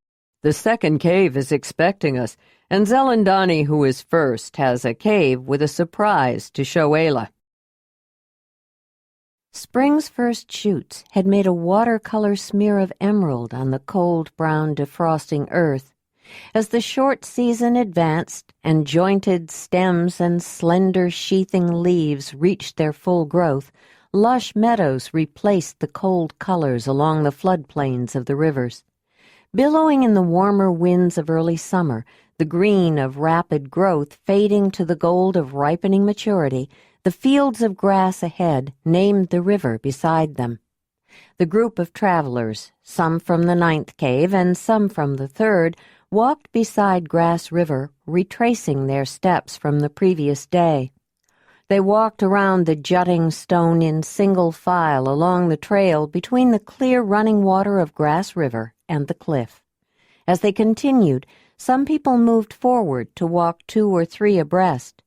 The second cave is expecting us, and Zelandonii, who is first, has a cave with a surprise to show Ayla." Spring's first shoots had made a watercolor smear of emerald on the cold brown defrosting earth. As the short season advanced and jointed stems and slender sheathing leaves reached their full growth, lush meadows replaced the cold colors along the floodplains of the rivers. Billowing in the warmer winds of early summer, the green of rapid growth fading to the gold of ripening maturity, the fields of grass ahead named the river beside them. The group of travelers, some from the 9th cave and some from the 3rd, walked beside Grass River, retracing their steps from the previous day. They walked around the jutting stone in single file along the trail between the clear running water of Grass River and the cliff. As they continued, some people moved forward to walk 2 or 3 abreast.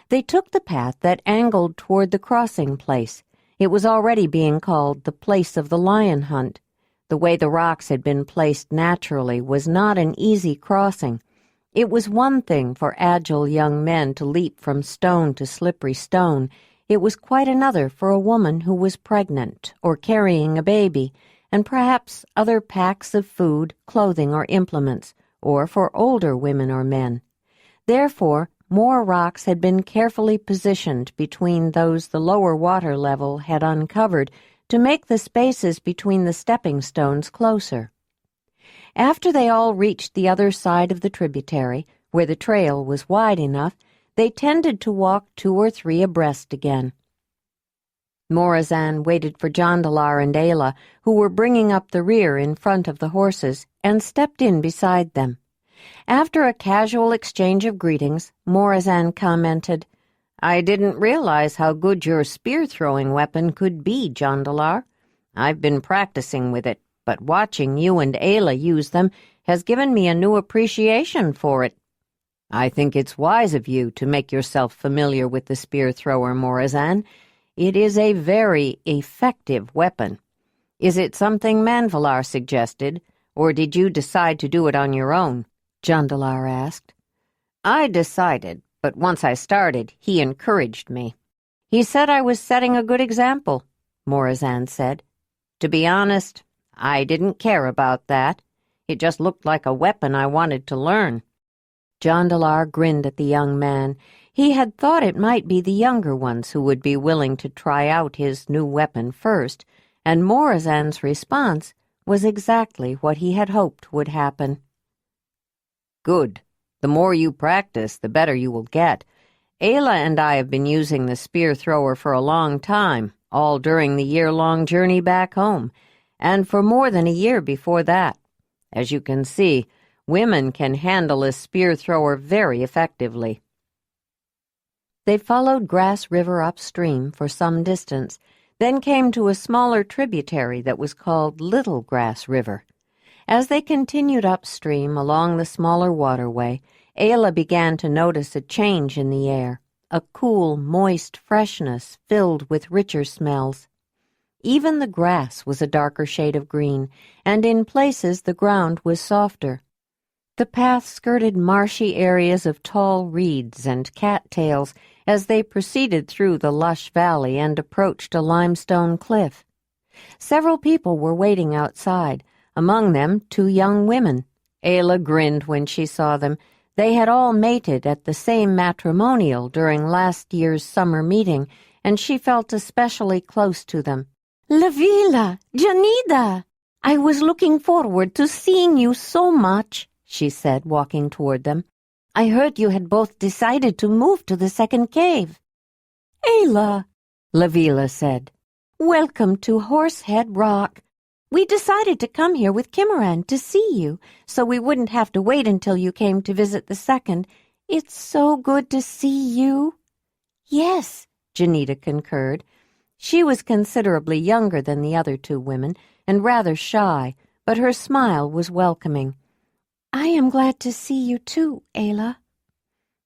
They took the path that angled toward the crossing place. It was already being called the place of the lion hunt. The way the rocks had been placed naturally was not an easy crossing. It was one thing for agile young men to leap from stone to slippery stone. It was quite another for a woman who was pregnant or carrying a baby, and perhaps other packs of food, clothing, or implements, or for older women or men. Therefore, more rocks had been carefully positioned between those the lower water level had uncovered to make the spaces between the stepping stones closer. After they all reached the other side of the tributary, where the trail was wide enough, they tended to walk 2 or 3 abreast again. Morazan waited for Jondalar and Ayla, who were bringing up the rear in front of the horses, and stepped in beside them. After a casual exchange of greetings, Morazan commented, "I didn't realize how good your spear-throwing weapon could be, Jondalar. I've been practicing with it, but watching you and Ayla use them has given me a new appreciation for it." "I think it's wise of you to make yourself familiar with the spear-thrower, Morazan. It is a very effective weapon. Is it something Manvalar suggested, or did you decide to do it on your own?" Jondalar asked. "I decided, but once I started, he encouraged me. He said I was setting a good example," Morazan said. "To be honest, I didn't care about that. It just looked like a weapon I wanted to learn." Jondalar grinned at the young man. He had thought it might be the younger ones who would be willing to try out his new weapon first, and Morazan's response was exactly what he had hoped would happen. "Good. The more you practice, the better you will get. Ayla and I have been using the spear thrower for a long time, all during the year-long journey back home, and for more than a year before that. As you can see, women can handle a spear thrower very effectively." They followed Grass River upstream for some distance, then came to a smaller tributary that was called Little Grass River. As they continued upstream along the smaller waterway, Ayla began to notice a change in the air, a cool, moist freshness filled with richer smells. Even the grass was a darker shade of green, and in places the ground was softer. The path skirted marshy areas of tall reeds and cattails as they proceeded through the lush valley and approached a limestone cliff. Several people were waiting outside, among them 2 young women. Ayla grinned when she saw them. They had all mated at the same matrimonial during last year's summer meeting, and she felt especially close to them. Lavila, Janida, I was looking forward to seeing you so much, she said, walking toward them. I heard you had both decided to move to the second cave. Ayla, Lavila said, welcome to Horsehead Rock. We decided to come here with Kimaran to see you, so we wouldn't have to wait until you came to visit the second. It's so good to see you. Yes, Janita concurred. She was considerably younger than the other two women and rather shy, but her smile was welcoming. I am glad to see you too, Ayla.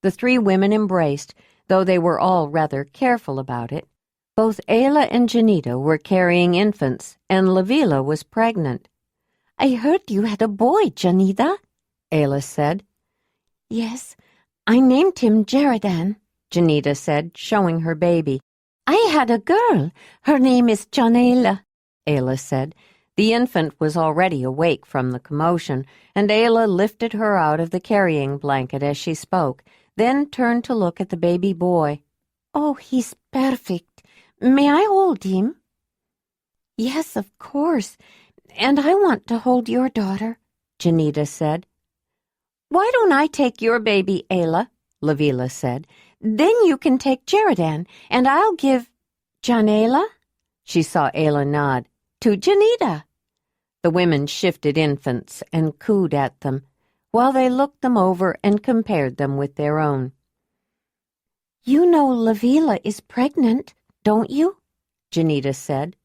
The three women embraced, though they were all rather careful about it. Both Ayla and Janita were carrying infants, and Lavila was pregnant. I heard you had a boy, Janita, Ayla said. Yes, I named him Jeridan, Janita said, showing her baby. I had a girl. Her name is Jondalar, Ayla said. The infant was already awake from the commotion, and Ayla lifted her out of the carrying blanket as she spoke, then turned to look at the baby boy. Oh, he's perfect. May I hold him? Yes, of course. And I want to hold your daughter, Janita said. Why don't I take your baby, Ayla? Lavila said. Then you can take Jeridan, and I'll give Jondalar? She saw Ayla nod. To Janita. The women shifted infants and cooed at them, while they looked them over and compared them with their own. You know Lavila is pregnant, don't you? Janita said.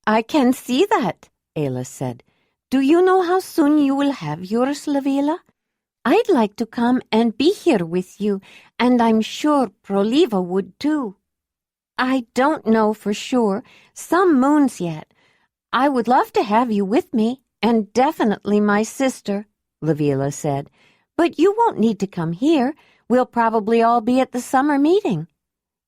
I can see that, Ayla said. Do you know how soon you will have yours, Lavila? I'd like to come and be here with you, and I'm sure Proliva would too. I don't know for sure. Some moons yet. I would love to have you with me, and definitely my sister, Lavila said. But you won't need to come here. We'll probably all be at the summer meeting.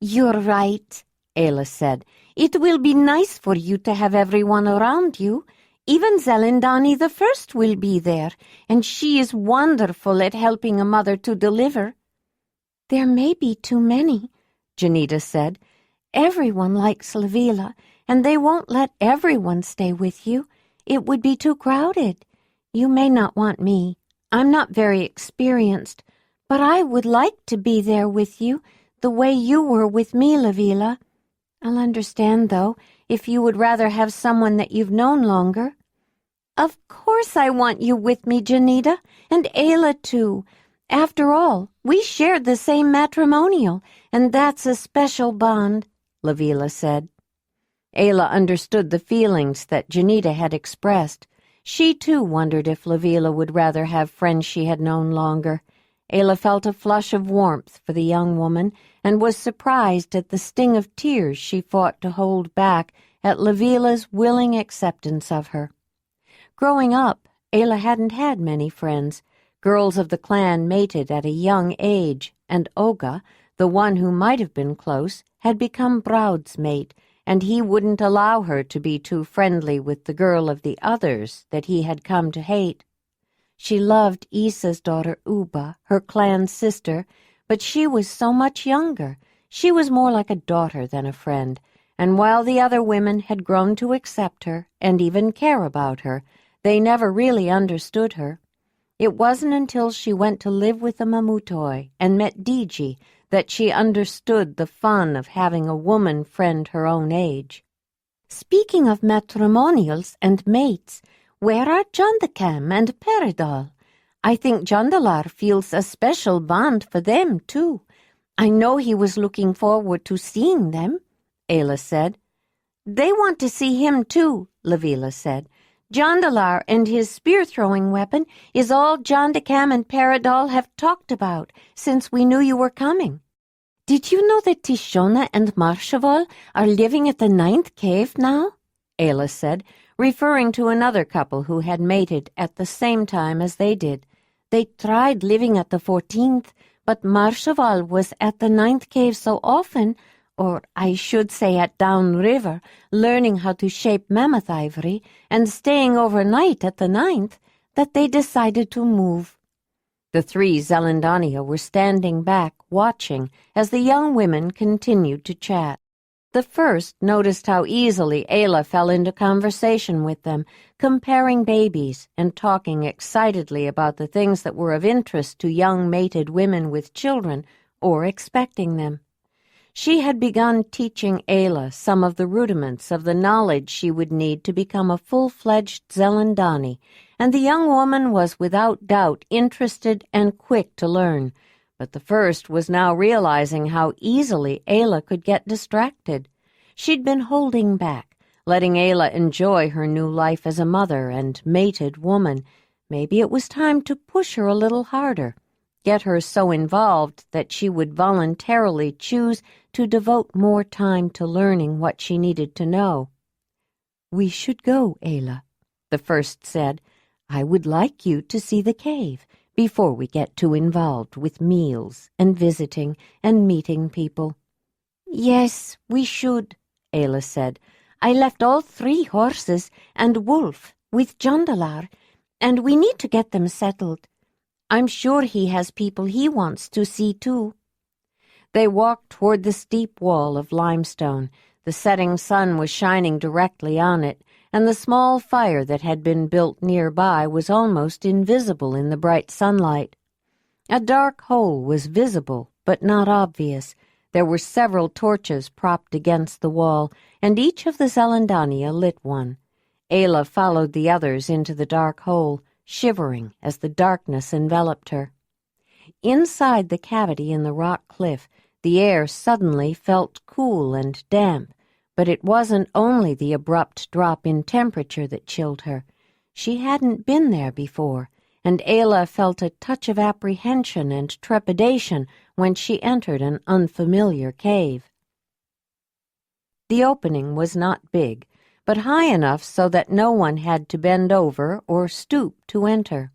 You're right, Ayla said. It will be nice for you to have everyone around you. Even Zelandonii the First will be there, and she is wonderful at helping a mother to deliver. There may be too many, Janita said. Everyone likes Lavila, and they won't let everyone stay with you. It would be too crowded. You may not want me. I'm not very experienced, but I would like to be there with you, the way you were with me, Lavila. I'll understand, though, if you would rather have someone that you've known longer. Of course I want you with me, Janita, and Ayla too. After all, we shared the same matrimonial, and that's a special bond, Lavila said. Ayla understood the feelings that Janita had expressed. She too wondered if Lavila would rather have friends she had known longer. Ayla felt a flush of warmth for the young woman and was surprised at the sting of tears she fought to hold back at Lavila's willing acceptance of her. Growing up, Ayla hadn't had many friends. Girls of the clan mated at a young age, and Oga, the one who might have been close, had become Braud's mate, and he wouldn't allow her to be too friendly with the girl of the others that he had come to hate. She loved Isa's daughter Uba, her clan sister, but she was so much younger. She was more like a daughter than a friend, and while the other women had grown to accept her and even care about her, they never really understood her. It wasn't until she went to live with the Mamutoi and met Diji that she understood the fun of having a woman friend her own age. Speaking of matrimonials and mates, where are Jondakam and Peridal? I think Jondalar feels a special bond for them, too. I know he was looking forward to seeing them, Ayla said. They want to see him, too, Lavila said. Jondalar and his spear-throwing weapon is all Jondakam and Peridal have talked about since we knew you were coming. Did you know that Tishona and Marshaval are living at the 9th cave now? Ayla said, referring to another couple who had mated at the same time as they did. They tried living at the 14th, but Marshaval was at the 9th cave so often, or I should say at downriver, learning how to shape mammoth ivory and staying overnight at the 9th, that they decided to move. The three Zelandonii were standing back, watching, as the young women continued to chat. The first noticed how easily Ayla fell into conversation with them, comparing babies and talking excitedly about the things that were of interest to young mated women with children or expecting them. She had begun teaching Ayla some of the rudiments of the knowledge she would need to become a full-fledged Zelandonii, and the young woman was without doubt interested and quick to learn. But the first was now realizing how easily Ayla could get distracted. She'd been holding back, letting Ayla enjoy her new life as a mother and mated woman. Maybe it was time to push her a little harder, get her so involved that she would voluntarily choose to devote more time to learning what she needed to know. "We should go, Ayla," the first said. "I would like you to see the cave before we get too involved with meals and visiting and meeting people." "Yes, we should," Ayla said. "I left all 3 horses and Wolf with Jondalar, and we need to get them settled. I'm sure he has people he wants to see too." They walked toward the steep wall of limestone. The setting sun was shining directly on it, and the small fire that had been built nearby was almost invisible in the bright sunlight. A dark hole was visible, but not obvious. There were several torches propped against the wall, and each of the Zelandonii lit one. Ayla followed the others into the dark hole, shivering as the darkness enveloped her. Inside the cavity in the rock cliff, the air suddenly felt cool and damp, but it wasn't only the abrupt drop in temperature that chilled her. She hadn't been there before, and Ayla felt a touch of apprehension and trepidation when she entered an unfamiliar cave. The opening was not big, but high enough so that no one had to bend over or stoop to enter.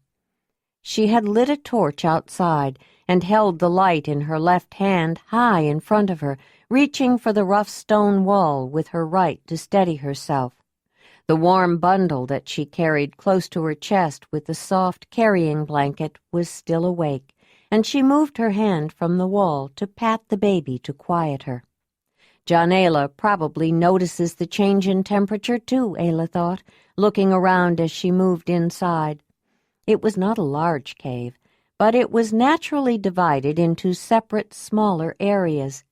She had lit a torch outside and held the light in her left hand high in front of her, reaching for the rough stone wall with her right to steady herself. The warm bundle that she carried close to her chest with the soft carrying blanket was still awake, and she moved her hand from the wall to pat the baby to quiet her. Jondalar probably notices the change in temperature too, Ayla thought, looking around as she moved inside. It was not a large cave, but it was naturally divided into separate, smaller areas.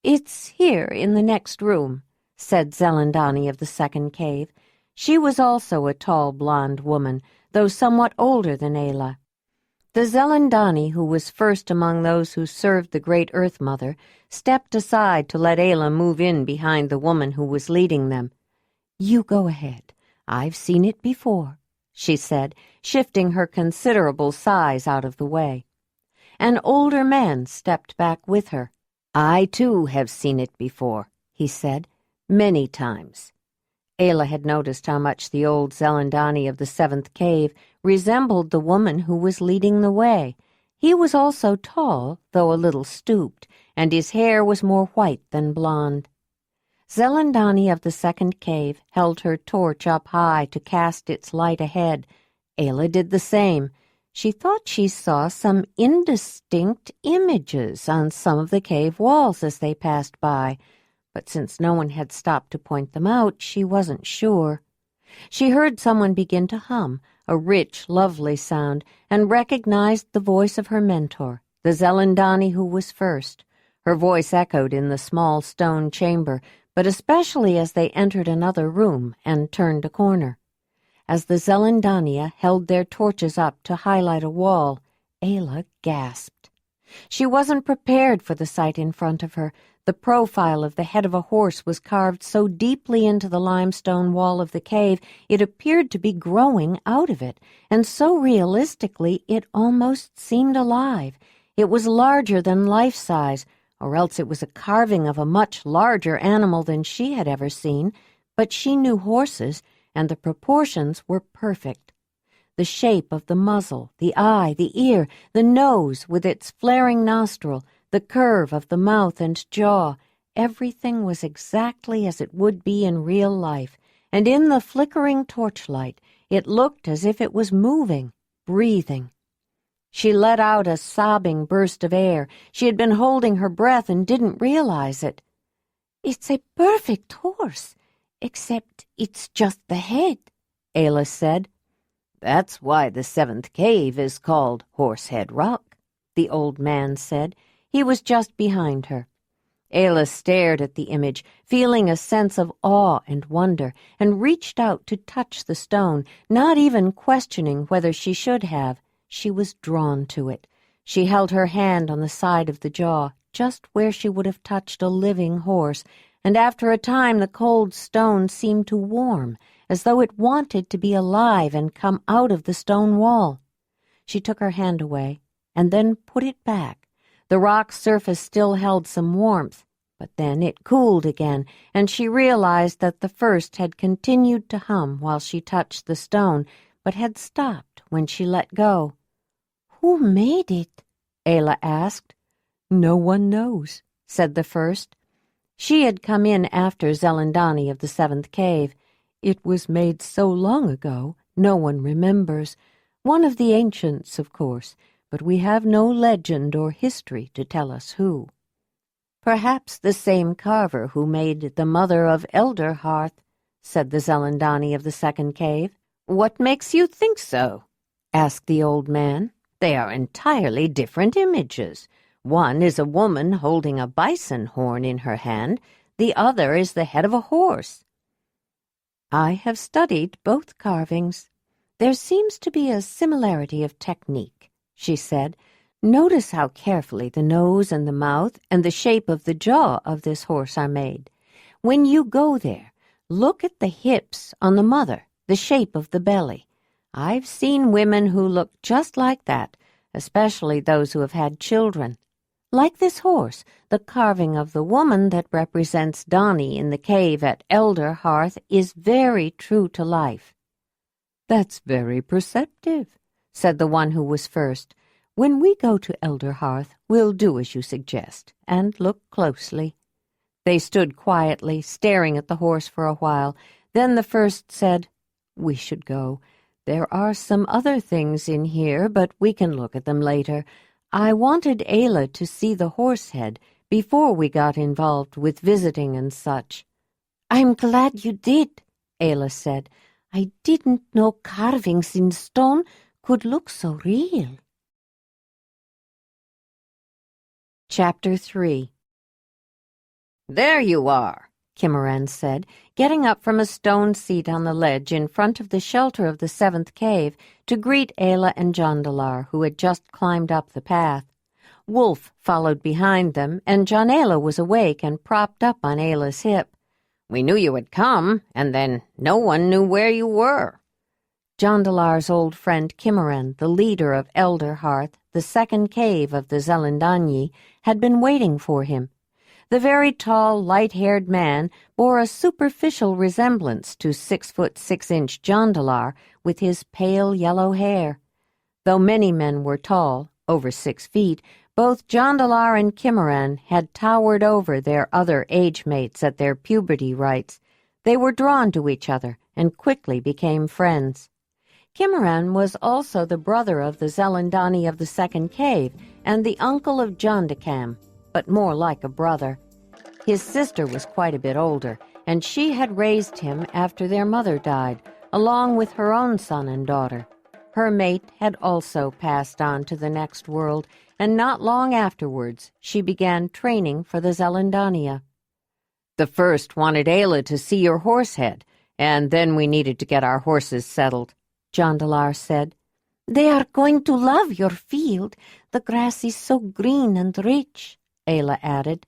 "It's here in the next room," said Zelandonii of the second cave. She was also a tall blonde woman, though somewhat older than Ayla. The Zelandonii, who was first among those who served the Great Earth Mother, stepped aside to let Ayla move in behind the woman who was leading them. "You go ahead. I've seen it before," she said, shifting her considerable size out of the way. An older man stepped back with her. "I, too, have seen it before," he said, "many times." Ayla had noticed how much the old Zelandonii of the seventh cave resembled the woman who was leading the way. He was also tall, though a little stooped, and his hair was more white than blonde. Zelandonii of the second cave held her torch up high to cast its light ahead. Ayla did the same. She thought she saw some indistinct images on some of the cave walls as they passed by, but since no one had stopped to point them out, she wasn't sure. She heard someone begin to hum, a rich, lovely sound, and recognized the voice of her mentor, the Zelandonii who was first. Her voice echoed in the small stone chamber, but especially as they entered another room and turned a corner. As the Zelandonii held their torches up to highlight a wall, Ayla gasped. She wasn't prepared for the sight in front of her. The profile of the head of a horse was carved so deeply into the limestone wall of the cave it appeared to be growing out of it, and so realistically it almost seemed alive. It was larger than life-size, or else it was a carving of a much larger animal than she had ever seen, but she knew horses, and the proportions were perfect. The shape of the muzzle, the eye, the ear, the nose with its flaring nostril, the curve of the mouth and jaw, everything was exactly as it would be in real life, and in the flickering torchlight it looked as if it was moving, breathing. She let out a sobbing burst of air. She had been holding her breath and didn't realize it. It's a perfect horse, except it's just the head, Ayla said. That's why the seventh cave is called Horsehead Rock, the old man said. He was just behind her. Ayla stared at the image, feeling a sense of awe and wonder, and reached out to touch the stone, not even questioning whether she should have. She was drawn to it. She held her hand on the side of the jaw, just where she would have touched a living horse, and after a time the cold stone seemed to warm, as though it wanted to be alive and come out of the stone wall. She took her hand away, and then put it back. The rock's surface still held some warmth, but then it cooled again, and she realized that the first had continued to hum while she touched the stone, but had stopped when she let go. "Who made it?" Ayla asked. "No one knows," said the first. She had come in after Zelandonii of the seventh cave. It was made so long ago, no one remembers. One of the ancients, of course, but we have no legend or history to tell us who. "Perhaps the same carver who made the mother of Elderhearth," said the Zelandonii of the second cave. "What makes you think so?" asked the old man. "They are entirely different images. One is a woman holding a bison horn in her hand. The other is the head of a horse." "I have studied both carvings. There seems to be a similarity of technique," she said. "Notice how carefully the nose and the mouth and the shape of the jaw of this horse are made. When you go there, look at the hips on the mother, the shape of the belly. I've seen women who look just like that, especially those who have had children. Like this horse, the carving of the woman that represents Donnie in the cave at Elderhearth is very true to life." "That's very perceptive," said the one who was first. "When we go to Elderhearth, we'll do as you suggest, and look closely." They stood quietly, staring at the horse for a while. Then the first said, "We should go. There are some other things in here, but we can look at them later. I wanted Ayla to see the horse head before we got involved with visiting and such." "I'm glad you did," Ayla said. "I didn't know carvings in stone could look so real." Chapter 3. "There you are," Kimmeran said, getting up from a stone seat on the ledge in front of the shelter of the seventh cave to greet Ayla and Jondalar, who had just climbed up the path. Wolf followed behind them, and Jondalar was awake and propped up on Ayla's hip. "We knew you had come, and then no one knew where you were." Jondalar's old friend Kimmeran, the leader of Elderhearth, the second cave of the Zelandonii, had been waiting for him. The very tall, light-haired man bore a superficial resemblance to 6'6" Jondalar with his pale yellow hair. Though many men were tall, over 6 feet, both Jondalar and Kimmeran had towered over their other age-mates at their puberty rites. They were drawn to each other and quickly became friends. Kimmeran was also the brother of the Zelandonii of the second cave and the uncle of Jondacam, but more like a brother. His sister was quite a bit older, and she had raised him after their mother died, along with her own son and daughter. Her mate had also passed on to the next world, and not long afterwards she began training for the Zelandonii. "The first wanted Ayla to see your horse head, and then we needed to get our horses settled," Jondalar said. "They are going to love your field. The grass is so green and rich," Ayla added.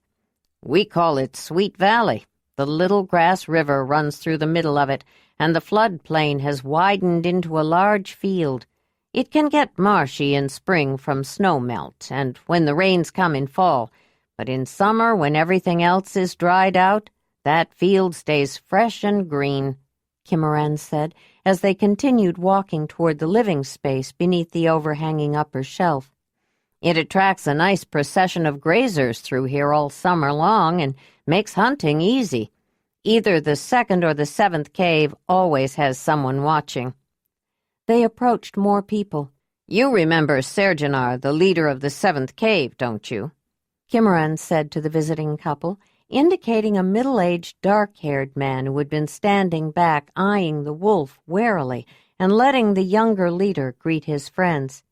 "We call it Sweet Valley. The little grass river runs through the middle of it, and the floodplain has widened into a large field. It can get marshy in spring from snow melt and when the rains come in fall, but in summer, when everything else is dried out, that field stays fresh and green," Kimmeran said, as they continued walking toward the living space beneath the overhanging upper shelf. "It attracts a nice procession of grazers through here all summer long and makes hunting easy. Either the second or the seventh cave always has someone watching." They approached more people. "You remember Sergenar, the leader of the seventh cave, don't you?" Kimmeran said to the visiting couple. indicating a middle-aged, dark-haired man who had been standing back eyeing the wolf warily and letting the younger leader greet his friends.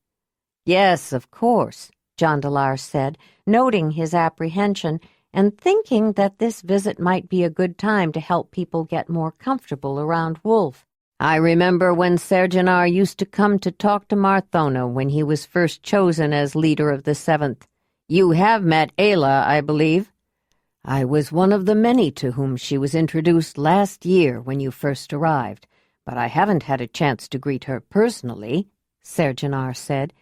"Yes, of course," Jondalar said, noting his apprehension and thinking that this visit might be a good time to help people get more comfortable around Wolf. "I remember when Sergenar used to come to talk to Marthona when he was first chosen as leader of the 7th. You have met Ayla, I believe." "I was one of the many to whom she was introduced last year when you first arrived, but I haven't had a chance to greet her personally," Sergenar said.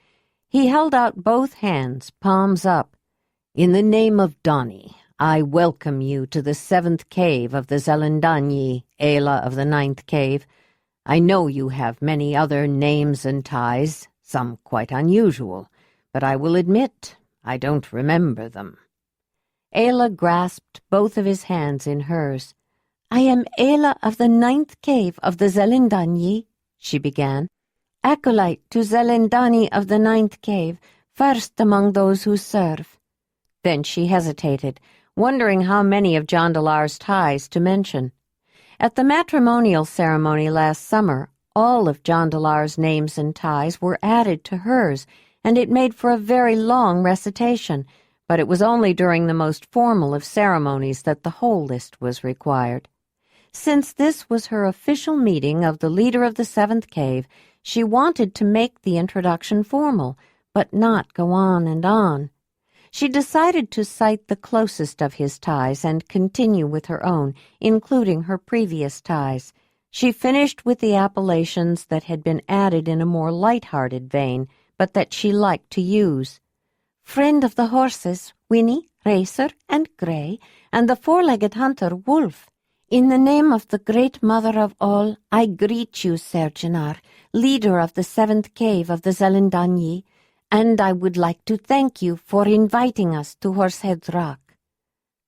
He held out both hands, palms up. "In the name of Donnie, I welcome you to the 7th cave of the Zelandonii, Ayla of the 9th cave. I know you have many other names and ties, some quite unusual, but I will admit I don't remember them." Ayla grasped both of his hands in hers. "I am Ayla of the 9th cave of the Zelandonii," she began. "Acolyte to Zelandonii of the 9th cave, first among those who serve." Then she hesitated, wondering how many of Jondalar's ties to mention. At the matrimonial ceremony last summer, all of Jondalar's names and ties were added to hers, and it made for a very long recitation, but it was only during the most formal of ceremonies that the whole list was required. Since this was her official meeting of the leader of the 7th cave, she wanted to make the introduction formal, but not go on and on. She decided to cite the closest of his ties and continue with her own, including her previous ties. She finished with the appellations that had been added in a more light-hearted vein, but that she liked to use. "Friend of the horses, Winnie, Racer, and Grey, and the four-legged hunter, Wolf. In the name of the great mother of all, I greet you, Sergenar, leader of the 7th cave of the Zelandonii, and I would like to thank you for inviting us to Horsehead Rock."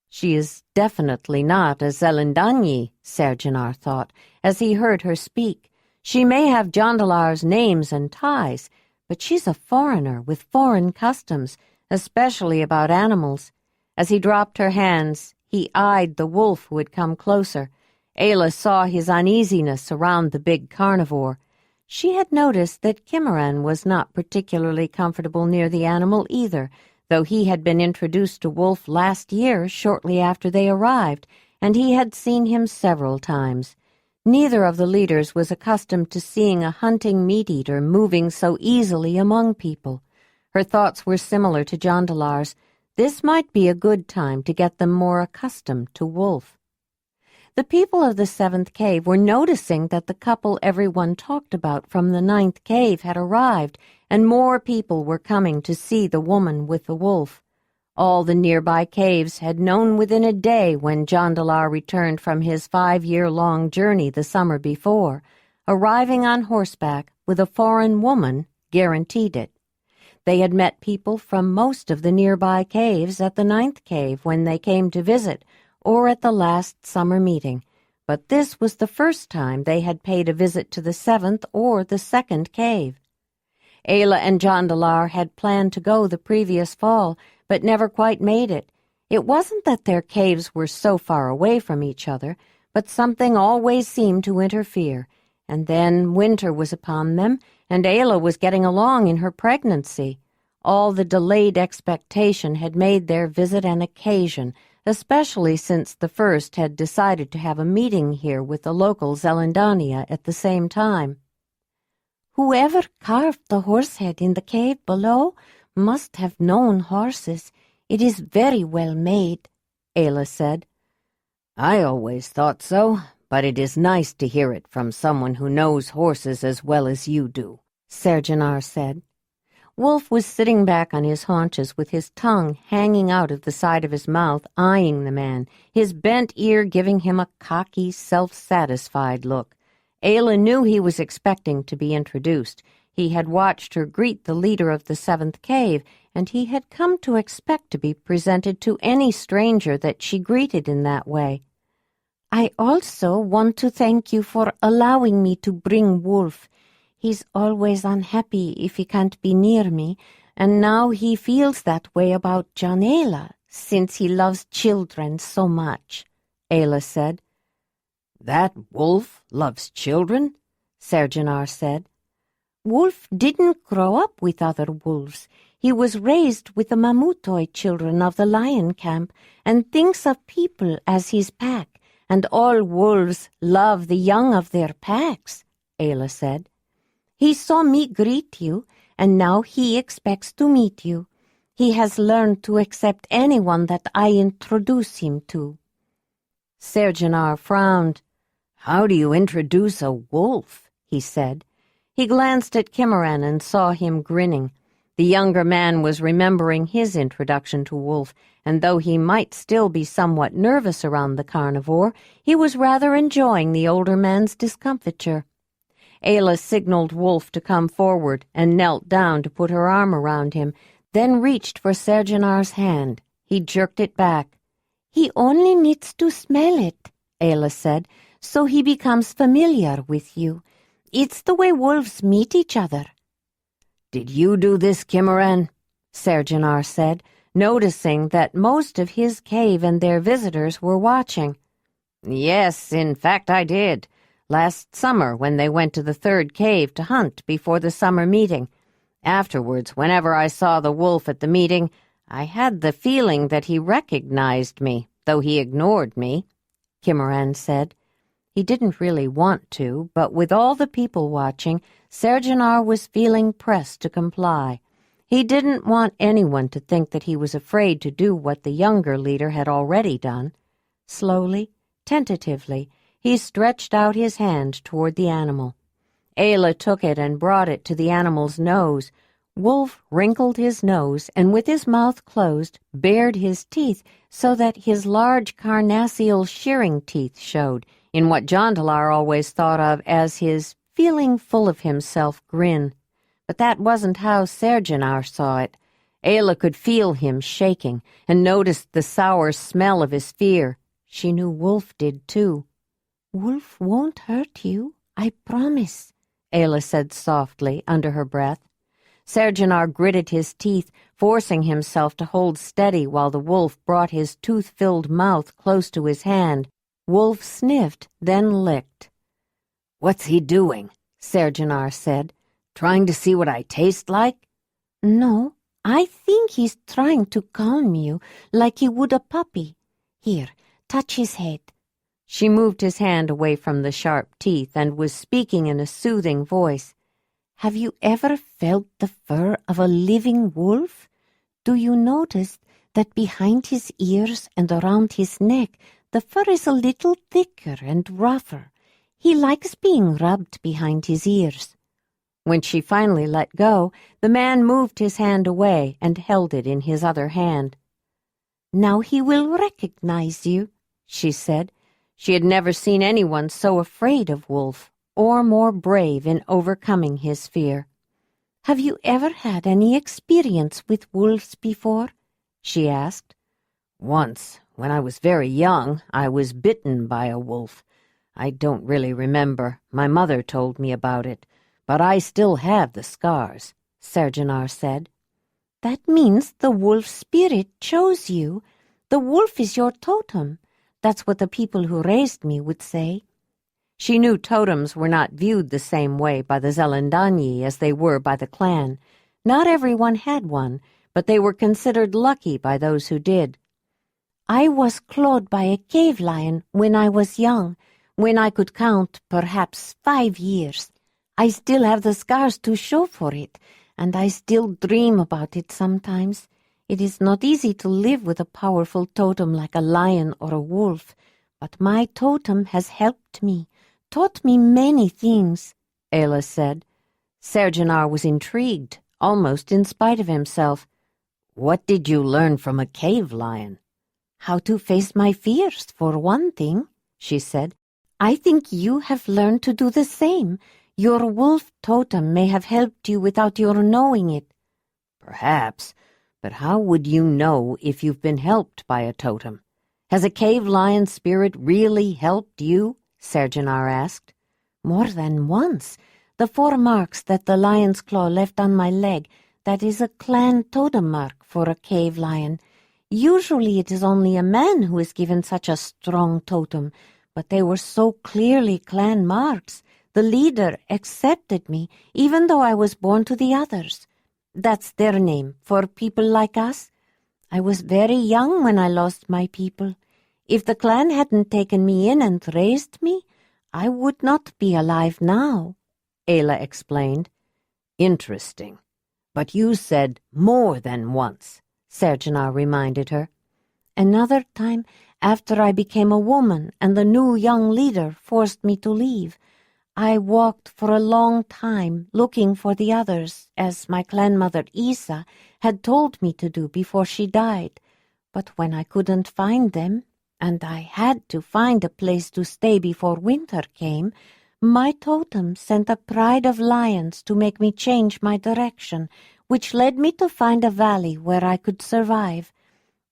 She is definitely not a Zelandonii, Sergenar thought, as he heard her speak. She may have Jondalar's names and ties, but she's a foreigner with foreign customs, especially about animals. As he dropped her hands, he eyed the wolf who had come closer. Ayla saw his uneasiness around the big carnivore. She had noticed that Kimaran was not particularly comfortable near the animal either, though he had been introduced to Wolf last year shortly after they arrived, and he had seen him several times. Neither of the leaders was accustomed to seeing a hunting meat-eater moving so easily among people. Her thoughts were similar to Jondalar's. This might be a good time to get them more accustomed to Wolf. The people of the 7th cave were noticing that the couple everyone talked about from the 9th cave had arrived, and more people were coming to see the woman with the wolf. All the nearby caves had known within a day when Jondalar returned from his 5-year-long journey the summer before. Arriving on horseback with a foreign woman guaranteed it. They had met people from most of the nearby caves at the 9th cave when they came to visit, or at the last summer meeting, but this was the first time they had paid a visit to the 7th or the 2nd cave. Ayla and Jondalar had planned to go the previous fall, but never quite made it. It wasn't that their caves were so far away from each other, but something always seemed to interfere, and then winter was upon them, and Ayla was getting along in her pregnancy. All the delayed expectation had made their visit an occasion, especially since the first had decided to have a meeting here with the local Zelandonii at the same time. "Whoever carved the horse head in the cave below must have known horses. It is very well made," Ayla said. "I always thought so, but it is nice to hear it from someone who knows horses as well as you do," Sergenar said. Wolf was sitting back on his haunches with his tongue hanging out of the side of his mouth, eyeing the man, his bent ear giving him a cocky, self-satisfied look. Ayla knew he was expecting to be introduced. He had watched her greet the leader of the 7th cave, and he had come to expect to be presented to any stranger that she greeted in that way. "I also want to thank you for allowing me to bring Wolf. He's always unhappy if he can't be near me, and now he feels that way about Jondalar," since he loves children so much," Ayla said. "That wolf loves children?" Sergenar said. "Wolf didn't grow up with other wolves. He was raised with the Mamutoi children of the lion camp and thinks of people as his pack, and all wolves love the young of their packs," Ayla said. "He saw me greet you, and now he expects to meet you. He has learned to accept anyone that I introduce him to." Sergenar frowned. "How do you introduce a wolf?" he said. He glanced at Kimmeran and saw him grinning. The younger man was remembering his introduction to Wolf, and though he might still be somewhat nervous around the carnivore, he was rather enjoying the older man's discomfiture. Ayla signaled Wolf to come forward and knelt down to put her arm around him, then reached for Sergenar's hand. He jerked it back. "He only needs to smell it," Ayla said, "so he becomes familiar with you. It's the way wolves meet each other." "Did you do this, Kimmeran?" Sergenar said, noticing that most of his cave and their visitors were watching. "Yes, in fact I did. Last summer when they went to the third cave to hunt before the summer meeting. Afterwards, whenever I saw the wolf at the meeting, I had the feeling that he recognized me, though he ignored me," Kimmeran said. He didn't really want to, but with all the people watching, Sergenar was feeling pressed to comply. He didn't want anyone to think that he was afraid to do what the younger leader had already done. Slowly, tentatively, he stretched out his hand toward the animal. Ayla took it and brought it to the animal's nose. Wolf wrinkled his nose and, with his mouth closed, bared his teeth so that his large carnassial shearing teeth showed, in what Jondalar always thought of as his feeling full of himself grin. But that wasn't how Sergenar saw it. Ayla could feel him shaking and noticed the sour smell of his fear. She knew Wolf did too. "Wolf won't hurt you, I promise," Ayla said softly under her breath. Sergenar gritted his teeth, forcing himself to hold steady while the wolf brought his tooth-filled mouth close to his hand. Wolf sniffed, then licked. "What's he doing?" Sergenar said. "Trying to see what I taste like?" "No, I think he's trying to calm you like he would a puppy. Here, touch his head." She moved his hand away from the sharp teeth and was speaking in a soothing voice. "Have you ever felt the fur of a living wolf? Do you notice that behind his ears and around his neck the fur is a little thicker and rougher? He likes being rubbed behind his ears." When she finally let go, the man moved his hand away and held it in his other hand. "Now he will recognize you," she said. She had never seen anyone so afraid of Wolf, or more brave in overcoming his fear. "Have you ever had any experience with wolves before?" she asked. "Once, when I was very young, I was bitten by a wolf. I don't really remember. My mother told me about it, but I still have the scars," Sergenar said. "That means the wolf spirit chose you. The wolf is your totem. That's what the people who raised me would say." She knew totems were not viewed the same way by the Zelandonii as they were by the clan. Not everyone had one, but they were considered lucky by those who did. "I was clawed by a cave lion when I was young, when I could count perhaps 5 years. I still have the scars to show for it, and I still dream about it sometimes. It is not easy to live with a powerful totem like a lion or a wolf, but my totem has helped me, taught me many things," Ayla said. Sergenar was intrigued, almost in spite of himself. "What did you learn from a cave lion?" "How to face my fears, for one thing," she said. "I think you have learned to do the same. Your wolf totem may have helped you without your knowing it." "Perhaps, but how would you know if you've been helped by a totem? Has a cave lion spirit really helped you?" Sergenar asked. "More than once. The 4 marks that the lion's claw left on my leg, that is a clan totem mark for a cave lion. Usually it is only a man who is given such a strong totem, but they were so clearly clan marks. The leader accepted me, even though I was born to the others. That's their name for people like us. I was very young when I lost my people. If the clan hadn't taken me in and raised me, I would not be alive now, Ayla explained. Interesting. But you said more than once, Sergenar reminded her. Another time, after I became a woman and the new young leader forced me to leave, I walked for a long time looking for the others, as my clan mother Isa had told me to do before she died. But when I couldn't find them, and I had to find a place to stay before winter came, my totem sent a pride of lions to make me change my direction, which led me to find a valley where I could survive.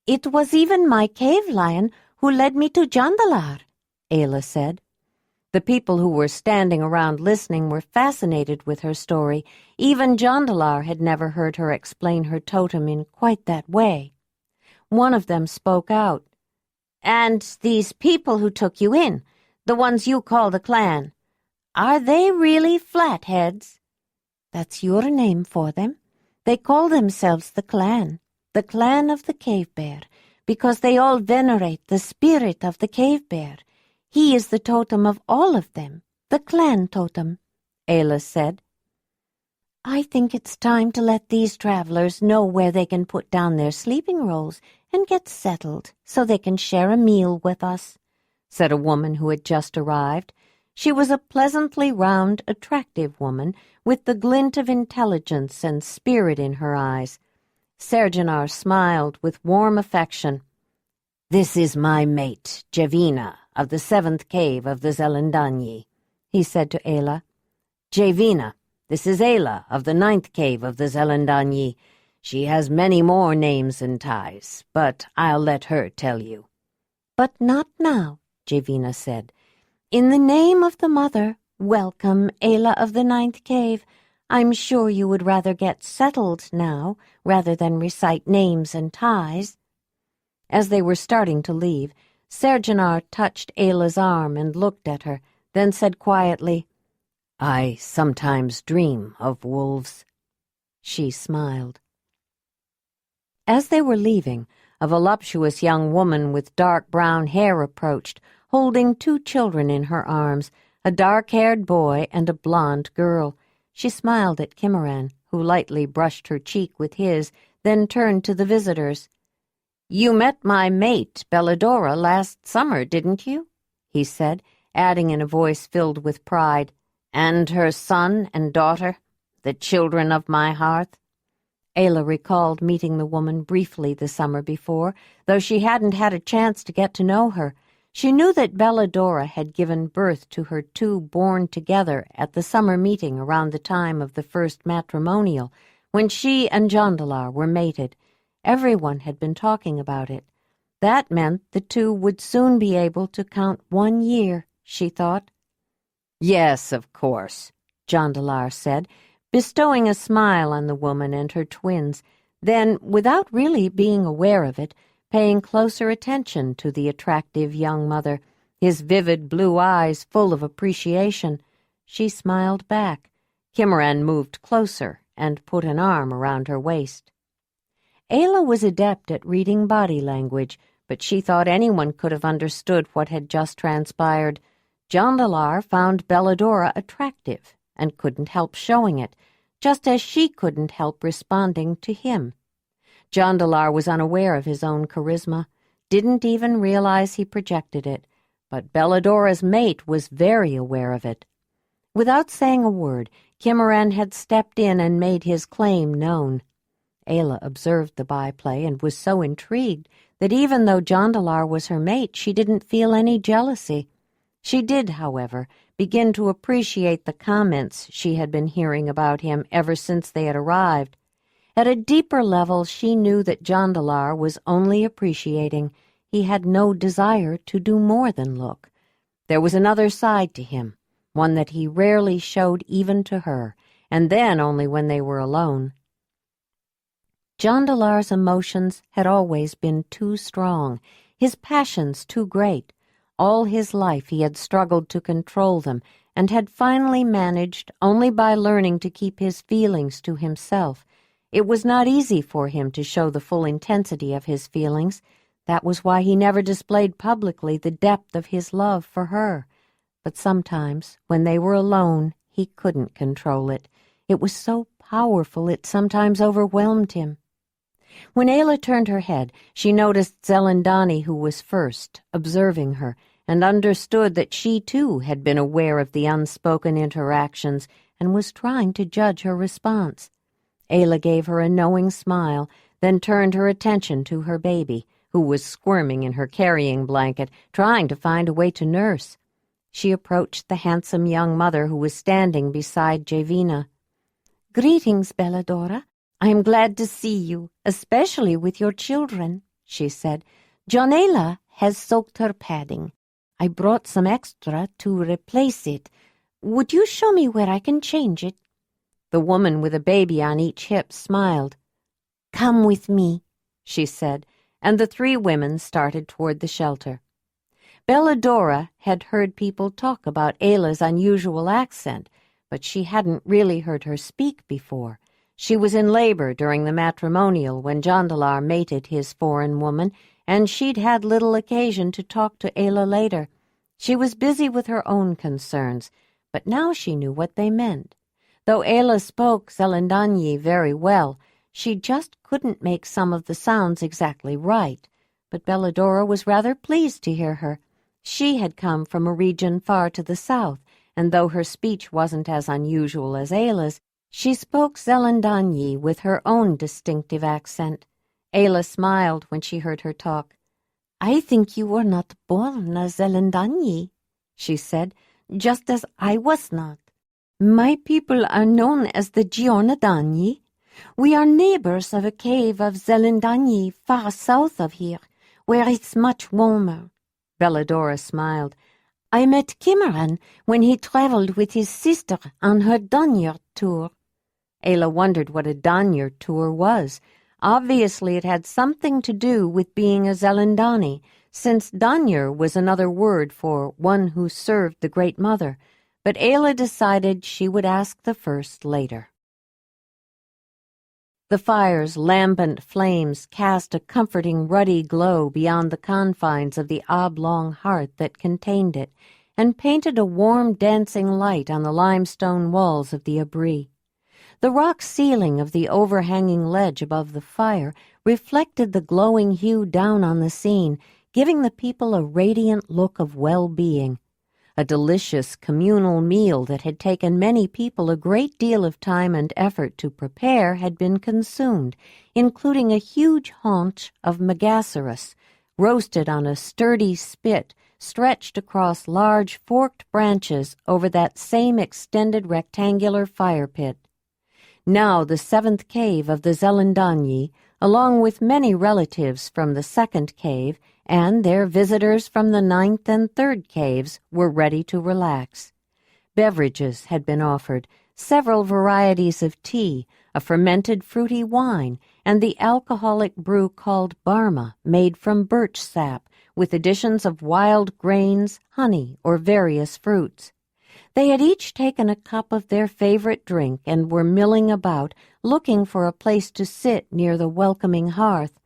It was even my cave lion who led me to Jondalar, Ayla said. The people who were standing around listening were fascinated with her story. Even Jondalar had never heard her explain her totem in quite that way. One of them spoke out. "And these people who took you in, the ones you call the clan, are they really flatheads?" "That's your name for them. They call themselves the clan of the cave bear, because they all venerate the spirit of the cave bear. He is the totem of all of them, the clan totem," Ayla said. "I think it's time to let these travelers know where they can put down their sleeping rolls and get settled so they can share a meal with us," said a woman who had just arrived. She was a pleasantly round, attractive woman with the glint of intelligence and spirit in her eyes. Sergenar smiled with warm affection. "This is my mate, Javina, of the 7th cave of the Zelandonii," he said to Ayla. "Javina, this is Ayla of the 9th cave of the Zelandonii. She has many more names and ties, but I'll let her tell you." "But not now," Javina said. "In the name of the Mother, welcome, Ayla of the 9th cave. I'm sure you would rather get settled now, rather than recite names and ties." As they were starting to leave, Sergenar touched Ayla's arm and looked at her, then said quietly, "I sometimes dream of wolves." She smiled. As they were leaving, a voluptuous young woman with dark brown hair approached, holding 2 children in her arms, a dark-haired boy and a blonde girl. She smiled at Kimaran, who lightly brushed her cheek with his, then turned to the visitors. "You met my mate, Belladora, last summer, didn't you?" he said, adding in a voice filled with pride, "And her son and daughter, the children of my hearth?" Ayla recalled meeting the woman briefly the summer before, though she hadn't had a chance to get to know her. She knew that Belladora had given birth to her 2 born together at the summer meeting around the time of the first matrimonial, when she and Jondalar were mated. Everyone had been talking about it. That meant the 2 would soon be able to count 1 year, she thought. "Yes, of course," Jondalar said, bestowing a smile on the woman and her twins, then, without really being aware of it, paying closer attention to the attractive young mother, his vivid blue eyes full of appreciation. She smiled back. Kimaran moved closer and put an arm around her waist. Ayla was adept at reading body language, but she thought anyone could have understood what had just transpired. Jondalar found Belladora attractive and couldn't help showing it, just as she couldn't help responding to him. Jondalar was unaware of his own charisma, didn't even realize he projected it, but Belladora's mate was very aware of it. Without saying a word, Kimaran had stepped in and made his claim known. Ayla observed the byplay and was so intrigued that even though Jondalar was her mate, she didn't feel any jealousy. She did, however, begin to appreciate the comments she had been hearing about him ever since they had arrived. At a deeper level, she knew that Jondalar was only appreciating. He had no desire to do more than look. There was another side to him, one that he rarely showed even to her, and then only when they were alone. Jondalar's emotions had always been too strong, his passions too great. All his life he had struggled to control them, and had finally managed only by learning to keep his feelings to himself. It was not easy for him to show the full intensity of his feelings. That was why he never displayed publicly the depth of his love for her. But sometimes, when they were alone, he couldn't control it. It was so powerful it sometimes overwhelmed him. When Ayla turned her head, she noticed Zelandonii, who was first, observing her, and understood that she too had been aware of the unspoken interactions and was trying to judge her response. Ayla gave her a knowing smile, then turned her attention to her baby, who was squirming in her carrying blanket, trying to find a way to nurse. She approached the handsome young mother who was standing beside Javina. "Greetings, Belladora. I am glad to see you, especially with your children," she said. "Jondalar has soaked her padding. I brought some extra to replace it. Would you show me where I can change it?" The woman with a baby on each hip smiled. "Come with me," she said, and the three women started toward the shelter. Belladora had heard people talk about Ayla's unusual accent, but she hadn't really heard her speak before. She was in labor during the matrimonial when Jondalar mated his foreign woman, and she'd had little occasion to talk to Ayla later. She was busy with her own concerns, but now she knew what they meant. Though Ayla spoke Zelandonii very well, she just couldn't make some of the sounds exactly right. But Belladora was rather pleased to hear her. She had come from a region far to the south, and though her speech wasn't as unusual as Ayla's, she spoke Zelandonii with her own distinctive accent. Ayla smiled when she heard her talk. "I think you were not born a Zelandonii," she said, "just as I was not. My people are known as the Jondalar. We are neighbors of a cave of Zelandonii far south of here, where it's much warmer." Belladora smiled. "I met Kimaran when he traveled with his sister on her Danyard tour." Ayla wondered what a Danyard tour was. Obviously it had something to do with being a Zelandonii, since Danyar was another word for one who served the Great Mother, but Ayla decided she would ask the first later. The fire's lambent flames cast a comforting ruddy glow beyond the confines of the oblong hearth that contained it, and painted a warm dancing light on the limestone walls of the abri. The rock ceiling of the overhanging ledge above the fire reflected the glowing hue down on the scene, giving the people a radiant look of well-being. A delicious communal meal that had taken many people a great deal of time and effort to prepare had been consumed, including a huge haunch of megaceros, roasted on a sturdy spit stretched across large forked branches over that same extended rectangular fire pit. Now the seventh cave of the Zelandonii, along with many relatives from the second cave and their visitors from the ninth and third caves, were ready to relax. Beverages had been offered, several varieties of tea, a fermented fruity wine, and the alcoholic brew called barma, made from birch sap, with additions of wild grains, honey, or various fruits. They had each taken a cup of their favorite drink and were milling about, looking for a place to sit near the welcoming hearth.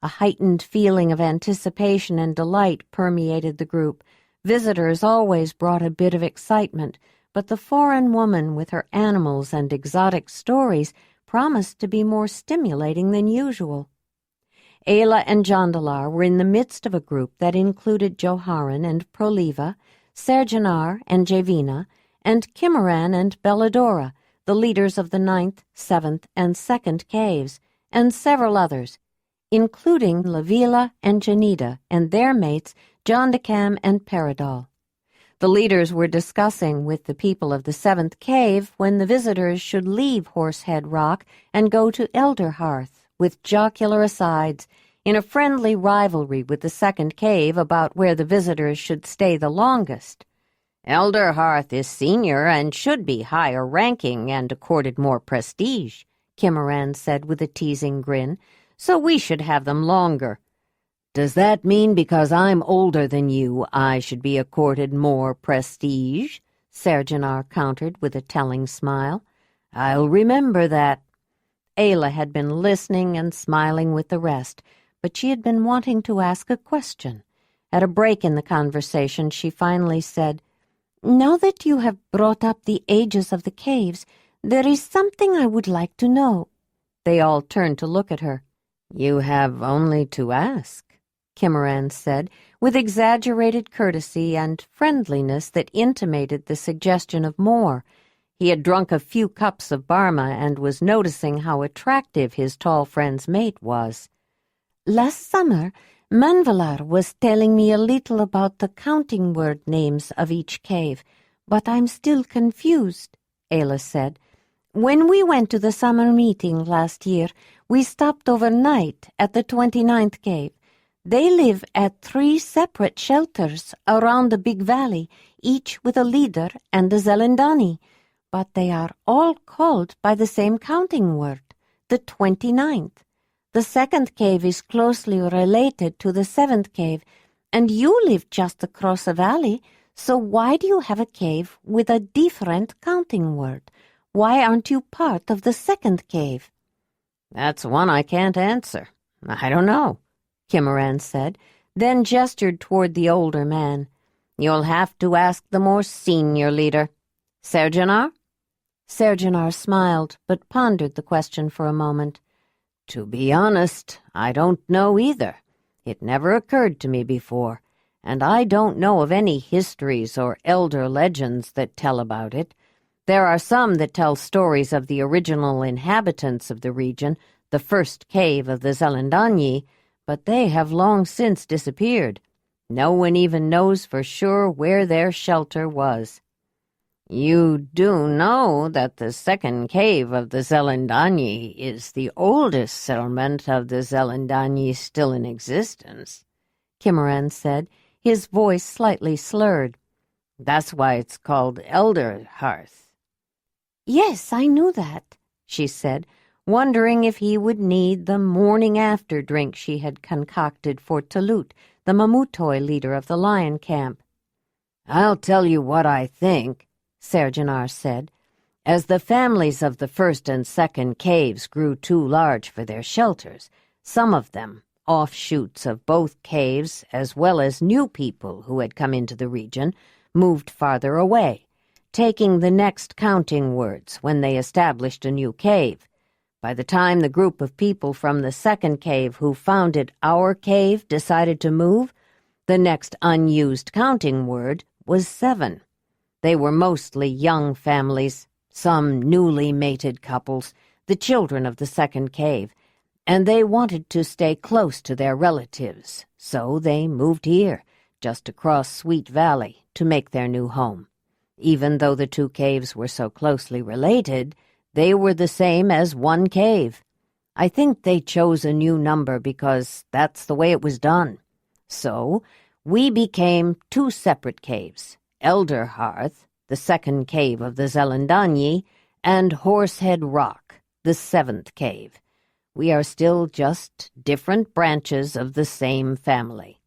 A heightened feeling of anticipation and delight permeated the group. Visitors always brought a bit of excitement, but the foreign woman with her animals and exotic stories promised to be more stimulating than usual. Ayla and Jondalar were in the midst of a group that included Joharan and Proliva, Serjanar and Javina, and Kimaran and Belladora, the leaders of the ninth, seventh, and second caves, and several others, including Lavila and Janita and their mates Jondakam and Peridal. The leaders were discussing with the people of the seventh cave when the visitors should leave Horsehead Rock and go to Elder Hearth, with jocular asides, in a friendly rivalry with the second cave about where the visitors should stay the longest. Elder Hearth is senior and should be higher ranking and accorded more prestige, Kimmeran said with a teasing grin, "so we should have them longer." "Does that mean because I'm older than you, I should be accorded more prestige?" Sergeant countered with a telling smile. "I'll remember that." Ayla had been listening and smiling with the rest, but she had been wanting to ask a question. At a break in the conversation, she finally said, "Now that you have brought up the ages of the caves, there is something I would like to know." They all turned to look at her. "You have only to ask," Kimmeran said, with exaggerated courtesy and friendliness that intimated the suggestion of more. He had drunk a few cups of Barma and was noticing how attractive his tall friend's mate was. "Last summer, Manvalar was telling me a little about the counting word names of each cave, but I'm still confused," Ayla said. "When we went to the summer meeting last year, we stopped overnight at the 29th cave. They live at 3 separate shelters around the big valley, each with a leader and a Zelandonii, but they are all called by the same counting word, the 29th. The 2nd cave is closely related to the 7th cave, and you live just across a valley, so why do you have a cave with a different counting word? Why aren't you part of the 2nd cave?" "That's one I can't answer. I don't know," Kimmeran said, then gestured toward the older man. "You'll have to ask the more senior leader. Sergeant?" Sergeant smiled, but pondered the question for a moment. "To be honest, I don't know either. It never occurred to me before, and I don't know of any histories or elder legends that tell about it. There are some that tell stories of the original inhabitants of the region, the first cave of the Zelandonii, but they have long since disappeared. No one even knows for sure where their shelter was." "You do know that the 2nd cave of the Zelandonii is the oldest settlement of the Zelandonii still in existence," Kimmeran said, his voice slightly slurred. "That's why it's called Elder Hearth." "Yes, I knew that," she said, wondering if he would need the morning-after drink she had concocted for Talut, the Mamutoi leader of the lion camp. "I'll tell you what I think," Sergeant said. "As the families of the 1st and 2nd caves grew too large for their shelters, some of them, offshoots of both caves as well as new people who had come into the region, moved farther away, taking the next counting words when they established a new cave. By the time the group of people from the 2nd cave who founded our cave decided to move, the next unused counting word was 7. They were mostly young families, some newly mated couples, the children of the 2nd cave, and they wanted to stay close to their relatives, so they moved here, just across Sweet Valley, to make their new home. Even though the 2 caves were so closely related, they were the same as one cave. I think they chose a new number because that's the way it was done. So we became 2 separate caves, Elder Hearth, the 2nd cave of the Zelandonii, and Horsehead Rock, the 7th cave. We are still just different branches of the same family."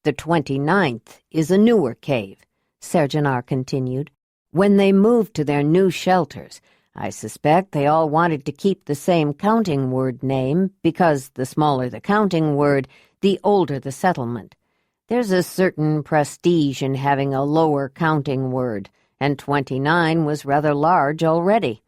"The 29th is a newer cave," Sergeant continued. "When they moved to their new shelters, I suspect they all wanted to keep the same counting word name because the smaller the counting word, the older the settlement. There's a certain prestige in having a lower counting word, and 29 was rather large already.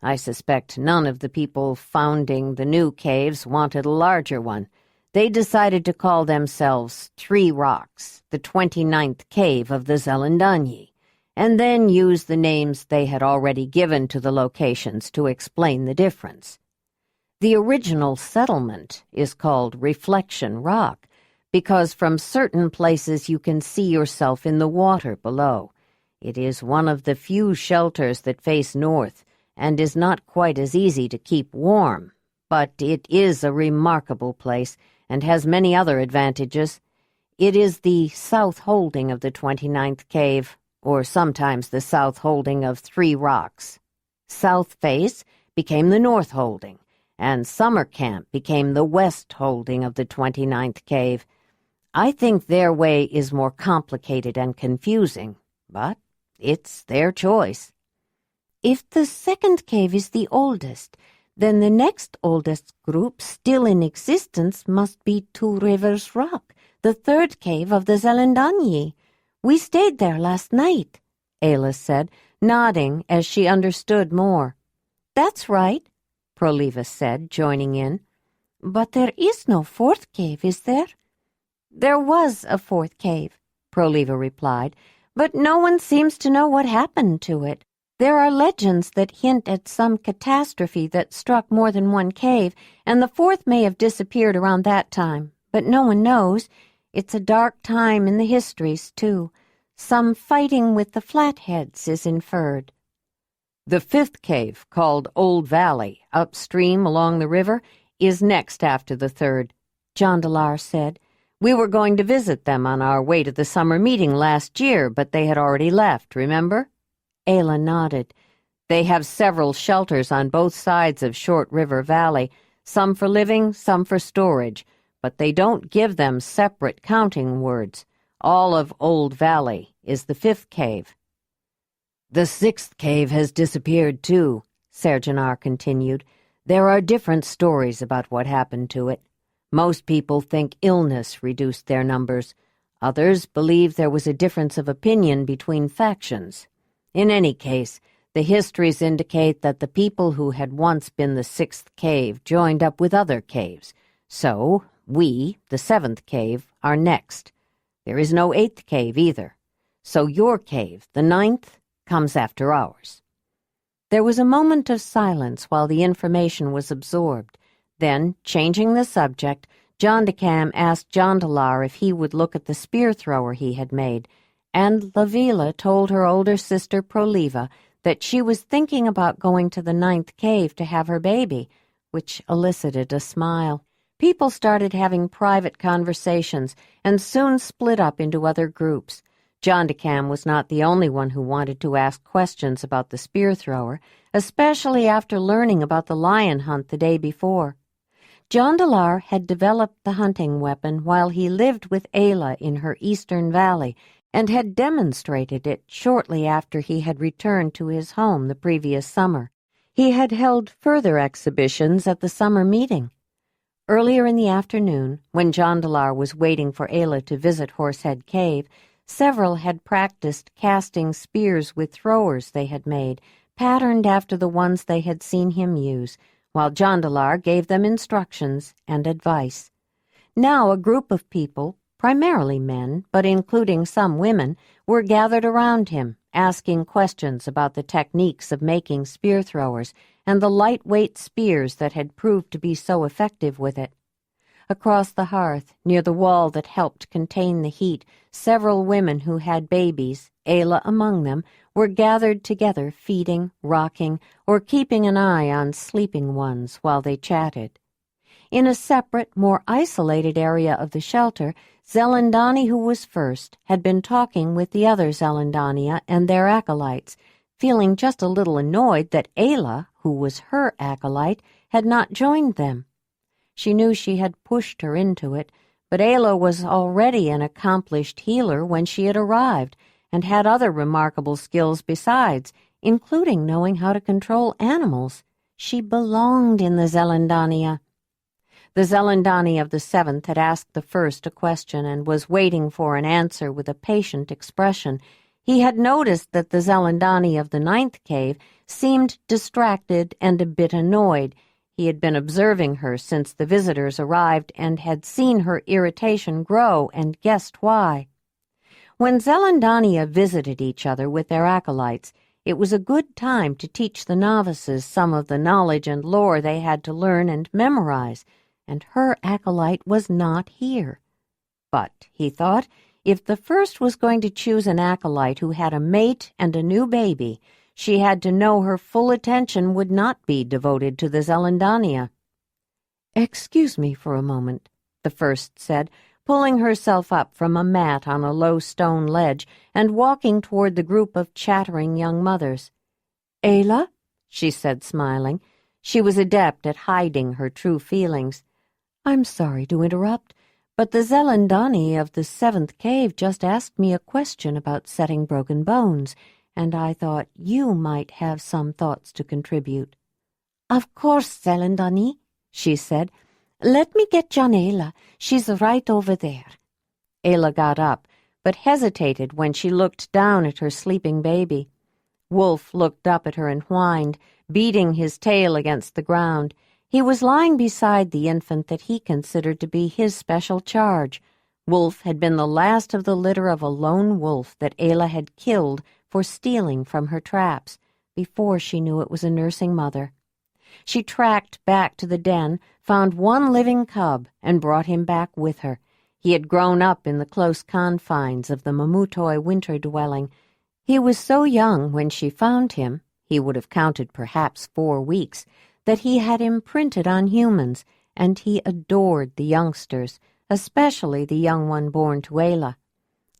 I suspect none of the people founding the new caves wanted a larger one. They decided to call themselves 3 Rocks, the 29th cave of the Zelandonii, and then use the names they had already given to the locations to explain the difference. The original settlement is called Reflection Rock, because from certain places you can see yourself in the water below. It is one of the few shelters that face north, and is not quite as easy to keep warm, but it is a remarkable place and has many other advantages. It is the south holding of the 29th cave, or sometimes the south holding of 3 Rocks. South face became the north holding, and summer camp became the west holding of the 29th cave. I think their way is more complicated and confusing, but it's their choice. If the second cave is the oldest, then the next oldest group still in existence must be Two Rivers Rock, the third cave of the Zelandonii. We stayed there last night, Ayla said, nodding as she understood more. That's right, Proleva said, joining in. But there is no fourth cave, is there? There was a fourth cave, Proleva replied, but no one seems to know what happened to it. There are legends that hint at some catastrophe that struck more than one cave, and the fourth may have disappeared around that time, but no one knows. It's a dark time in the histories, too. Some fighting with the Flatheads is inferred. The fifth cave, called Old Valley, upstream along the river, is next after the third, Jondalar said. We were going to visit them on our way to the summer meeting last year, but they had already left, remember? Ayla nodded. They have several shelters on both sides of Short River Valley, some for living, some for storage, but they don't give them separate counting words. All of Old Valley is the fifth cave. The sixth cave has disappeared, too, Sergeant continued. There are different stories about what happened to it. Most people think illness reduced their numbers. Others believe there was a difference of opinion between factions. In any case, the histories indicate that the people who had once been the sixth cave joined up with other caves. So, we, the seventh cave, are next. There is no eighth cave either. So your cave, the ninth, comes after ours. There was a moment of silence while the information was absorbed. Then, changing the subject, Jondacam asked Jondalar if he would look at the spear thrower he had made, and Lavila told her older sister Proleva that she was thinking about going to the ninth cave to have her baby, which elicited a smile. People started having private conversations and soon split up into other groups. Jondacam was not the only one who wanted to ask questions about the spear thrower, especially after learning about the lion hunt the day before. Jondalar had developed the hunting weapon while he lived with Ayla in her eastern valley, and had demonstrated it shortly after he had returned to his home the previous summer. He had held further exhibitions at the summer meeting. Earlier in the afternoon, when Jondalar was waiting for Ayla to visit Horsehead Cave, several had practiced casting spears with throwers they had made, patterned after the ones they had seen him use, while Jondalar gave them instructions and advice. Now a group of people, primarily men, but including some women, were gathered around him, asking questions about the techniques of making spear throwers and the lightweight spears that had proved to be so effective with it. Across the hearth, near the wall that helped contain the heat, several women who had babies, Ayla among them, were gathered together feeding, rocking, or keeping an eye on sleeping ones while they chatted. In a separate, more isolated area of the shelter, Zelandonii, who was first, had been talking with the other Zelandonia and their acolytes, feeling just a little annoyed that Ayla, who was her acolyte, had not joined them. She knew she had pushed her into it, but Ayla was already an accomplished healer when she had arrived, and had other remarkable skills besides, including knowing how to control animals. She belonged in the Zelandonia. The Zelandonii of the seventh had asked the first a question and was waiting for an answer with a patient expression. He had noticed that the Zelandonii of the ninth cave seemed distracted and a bit annoyed. He had been observing her since the visitors arrived and had seen her irritation grow and guessed why. When Zelandonia visited each other with their acolytes, it was a good time to teach the novices some of the knowledge and lore they had to learn and memorize, and her acolyte was not here. But, he thought, if the first was going to choose an acolyte who had a mate and a new baby, she had to know her full attention would not be devoted to the Zelandonia. "Excuse me for a moment," the first said, pulling herself up from a mat on a low stone ledge and walking toward the group of chattering young mothers. "Ayla," she said, smiling, She was adept at hiding her true feelings. "I'm sorry to interrupt, but the Zelandonii of the 7th cave just asked me a question about setting broken bones, and I thought you might have some thoughts to contribute." "Of course, Zelandonii," she said. "Let me get Jondalar. She's right over there." Ayla got up, but hesitated when she looked down at her sleeping baby. Wolf looked up at her and whined, beating his tail against the ground. He was lying beside the infant that he considered to be his special charge. Wolf had been the last of the litter of a lone wolf that Ayla had killed for stealing from her traps, before she knew it was a nursing mother. She tracked back to the den, found one living cub, and brought him back with her. He had grown up in the close confines of the Mamutoi winter dwelling. He was so young when she found him, he would have counted perhaps 4 weeks, that he had imprinted on humans, and he adored the youngsters, especially the young one born to Ayla.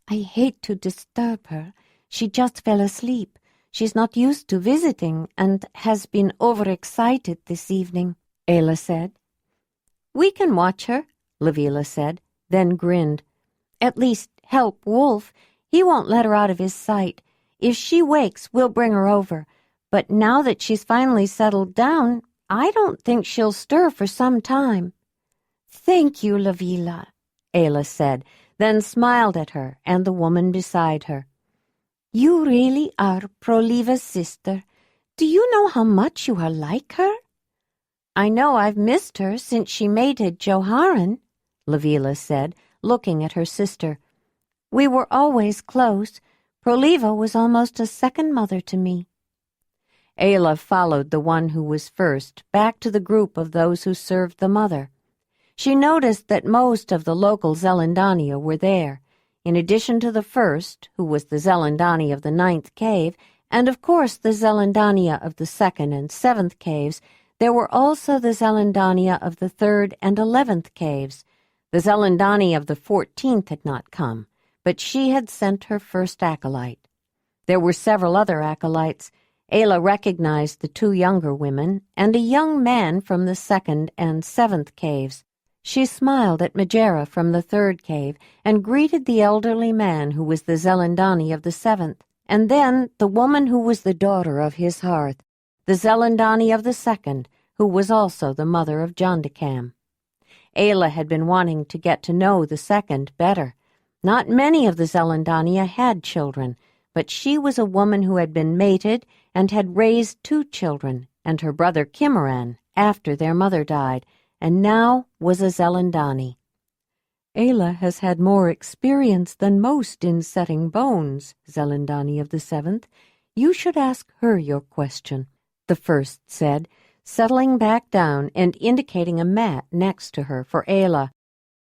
"I hate to disturb her. She just fell asleep. She's not used to visiting and has been overexcited this evening," Ayla said. "We can watch her," Lavila said, then grinned. "At least help Wolf. He won't let her out of his sight. If she wakes, we'll bring her over. But now that she's finally settled down, I don't think she'll stir for some time." "Thank you, Lavila," Ayla said, then smiled at her and the woman beside her. "You really are Proliva's sister. Do you know how much you are like her?" "I know I've missed her since she mated Joharan," Lavila said, looking at her sister. "We were always close. Proliva was almost a second mother to me." Ayla followed the one who was first back to the group of those who served the mother. She noticed that most of the local Zelandonii were there. In addition to the first, who was the Zelandonii of the 9th cave, and of course the Zelandonii of the 2nd and 7th caves, there were also the Zelandonii of the 3rd and 11th caves. The Zelandonii of the 14th had not come, but she had sent her first acolyte. There were several other acolytes. Ayla recognized the 2 younger women and a young man from the 2nd and 7th caves. She smiled at Majera from the 3rd cave and greeted the elderly man who was the Zelandonii of the 7th, and then the woman who was the daughter of his hearth, the Zelandonii of the 2nd, who was also the mother of Jondacam. Ayla had been wanting to get to know the 2nd better. Not many of the Zelandonii had children, but she was a woman who had been mated and had raised 2 children, and her brother Kimaran, after their mother died, and now was a Zelandonii. "Ayla has had more experience than most in setting bones, Zelandonii of the 7th. You should ask her your question," the first said, settling back down and indicating a mat next to her for Ayla.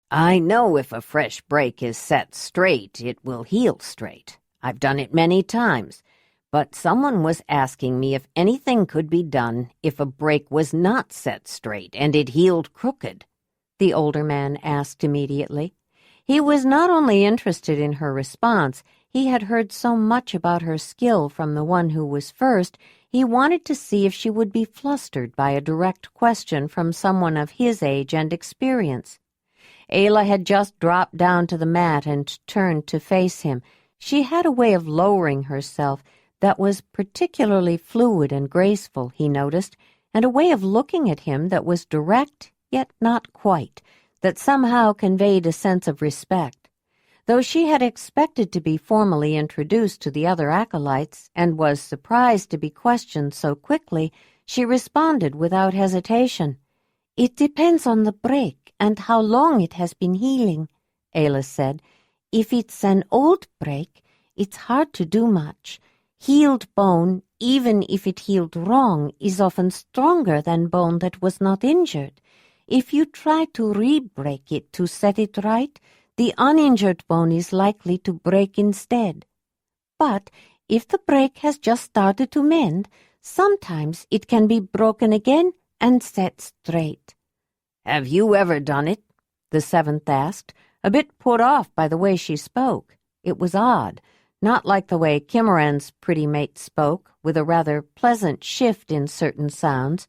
"I know if a fresh break is set straight, it will heal straight. I've done it many times. But someone was asking me if anything could be done if a break was not set straight and it healed crooked," the older man asked immediately. He was not only interested in her response, he had heard so much about her skill from the one who was first, he wanted to see if she would be flustered by a direct question from someone of his age and experience. Ayla had just dropped down to the mat and turned to face him. She had a way of lowering herself that was particularly fluid and graceful, he noticed, and a way of looking at him that was direct, yet not quite, that somehow conveyed a sense of respect. Though she had expected to be formally introduced to the other acolytes and was surprised to be questioned so quickly, she responded without hesitation. "It depends on the break and how long it has been healing," Ayla said. "If it's an old break, it's hard to do much. Healed bone, even if it healed wrong, is often stronger than bone that was not injured. If you try to re-break it to set it right, the uninjured bone is likely to break instead. But if the break has just started to mend, sometimes it can be broken again and set straight." "Have you ever done it?" the 7th asked, a bit put off by the way she spoke. It was odd. Not like the way Kimaran's pretty mate spoke, with a rather pleasant shift in certain sounds.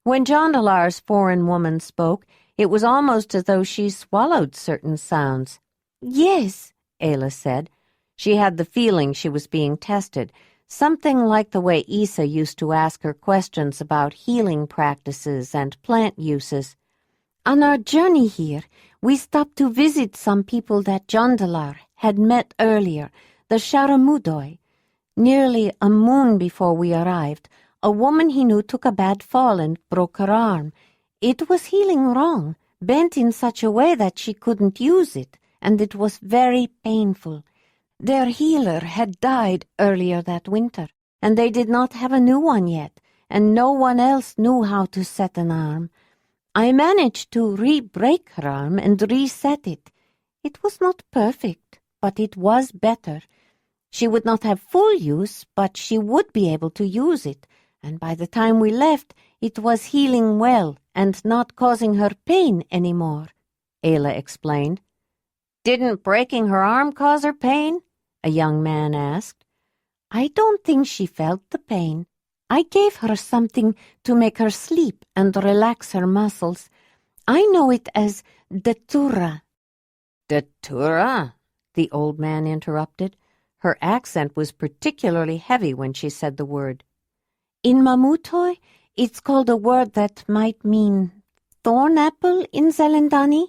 When Jondalar's foreign woman spoke, it was almost as though she swallowed certain sounds. Yes, Ayla said. She had the feeling she was being tested, something like the way Isa used to ask her questions about healing practices and plant uses. on our journey here, we stopped to visit some people that Jondalar had met earlier, the Sharamudoi. Nearly a moon before we arrived, a woman he knew took a bad fall and broke her arm. It was healing wrong, bent in such a way that she couldn't use it, and it was very painful. Their healer had died earlier that winter, and they did not have a new one yet, and no one else knew how to set an arm. I managed to re-break her arm and reset it. It was not perfect, but it was better. She would not have full use, but she would be able to use it, and by the time we left, it was healing well and not causing her pain anymore, Ayla explained. Didn't breaking her arm cause her pain? A young man asked. I don't think she felt the pain. I gave her something to make her sleep and relax her muscles. I know it as datura. Datura? The old man interrupted. Her accent was particularly heavy when she said the word. In Mamutoi, it's called a word that might mean thorn apple in Zelandonii,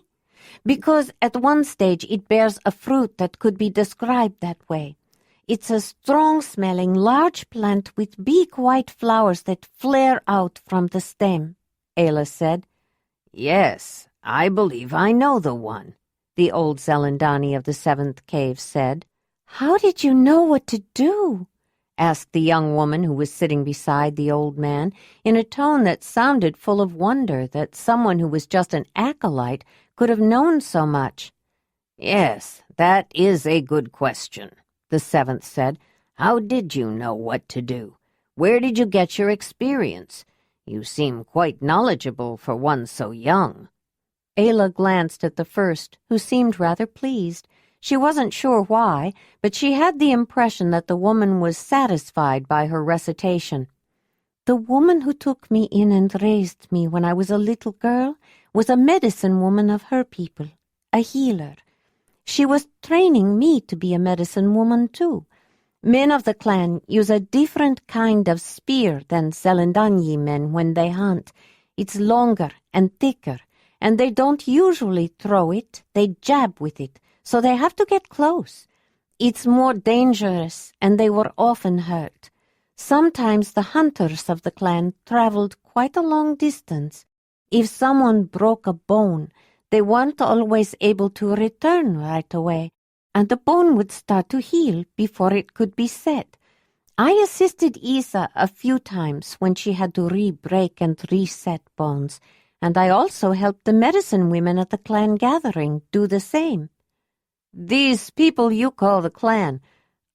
because at one stage it bears a fruit that could be described that way. It's a strong-smelling, large plant with big white flowers that flare out from the stem, Ayla said. Yes, I believe I know the one, the old Zelandonii of the seventh cave said. How did you know what to do? Asked the young woman who was sitting beside the old man, in a tone that sounded full of wonder that someone who was just an acolyte could have known so much. Yes, that is a good question, the seventh said. How did you know what to do? Where did you get your experience? You seem quite knowledgeable for one so young. Ayla glanced at the first, who seemed rather pleased. She wasn't sure why, but she had the impression that the woman was satisfied by her recitation. The woman who took me in and raised me when I was a little girl was a medicine woman of her people, a healer. She was training me to be a medicine woman, too. Men of the clan use a different kind of spear than Zelandonii men when they hunt. It's longer and thicker, and they don't usually throw it, they jab with it, so they have to get close. It's more dangerous, and they were often hurt. Sometimes the hunters of the clan traveled quite a long distance. If someone broke a bone, they weren't always able to return right away, and the bone would start to heal before it could be set. I assisted Isa a few times when she had to re-break and reset bones, and I also helped the medicine women at the clan gathering do the same. These people you call the clan,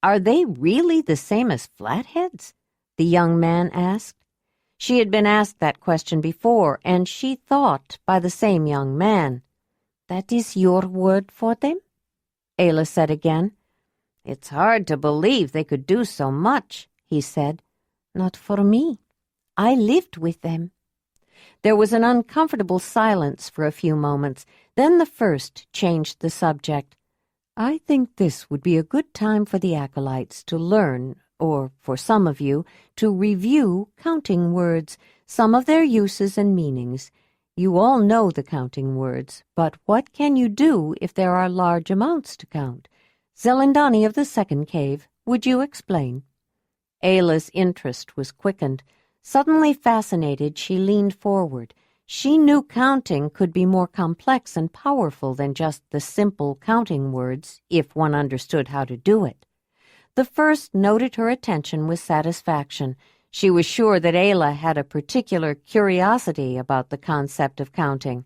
are they really the same as Flatheads? The young man asked. She had been asked that question before, and she thought by the same young man. That is your word for them? Ayla said again. It's hard to believe they could do so much, he said. Not for me. I lived with them. There was an uncomfortable silence for a few moments. Then the first changed the subject. I think this would be a good time for the acolytes to learn, or for some of you, to review counting words, some of their uses and meanings. You all know the counting words, but what can you do if there are large amounts to count? Zelandonii of the second cave, would you explain? Ayla's interest was quickened. Suddenly fascinated, she leaned forward. She knew counting could be more complex and powerful than just the simple counting words, if one understood how to do it. The first noted her attention with satisfaction. She was sure that Ayla had a particular curiosity about the concept of counting.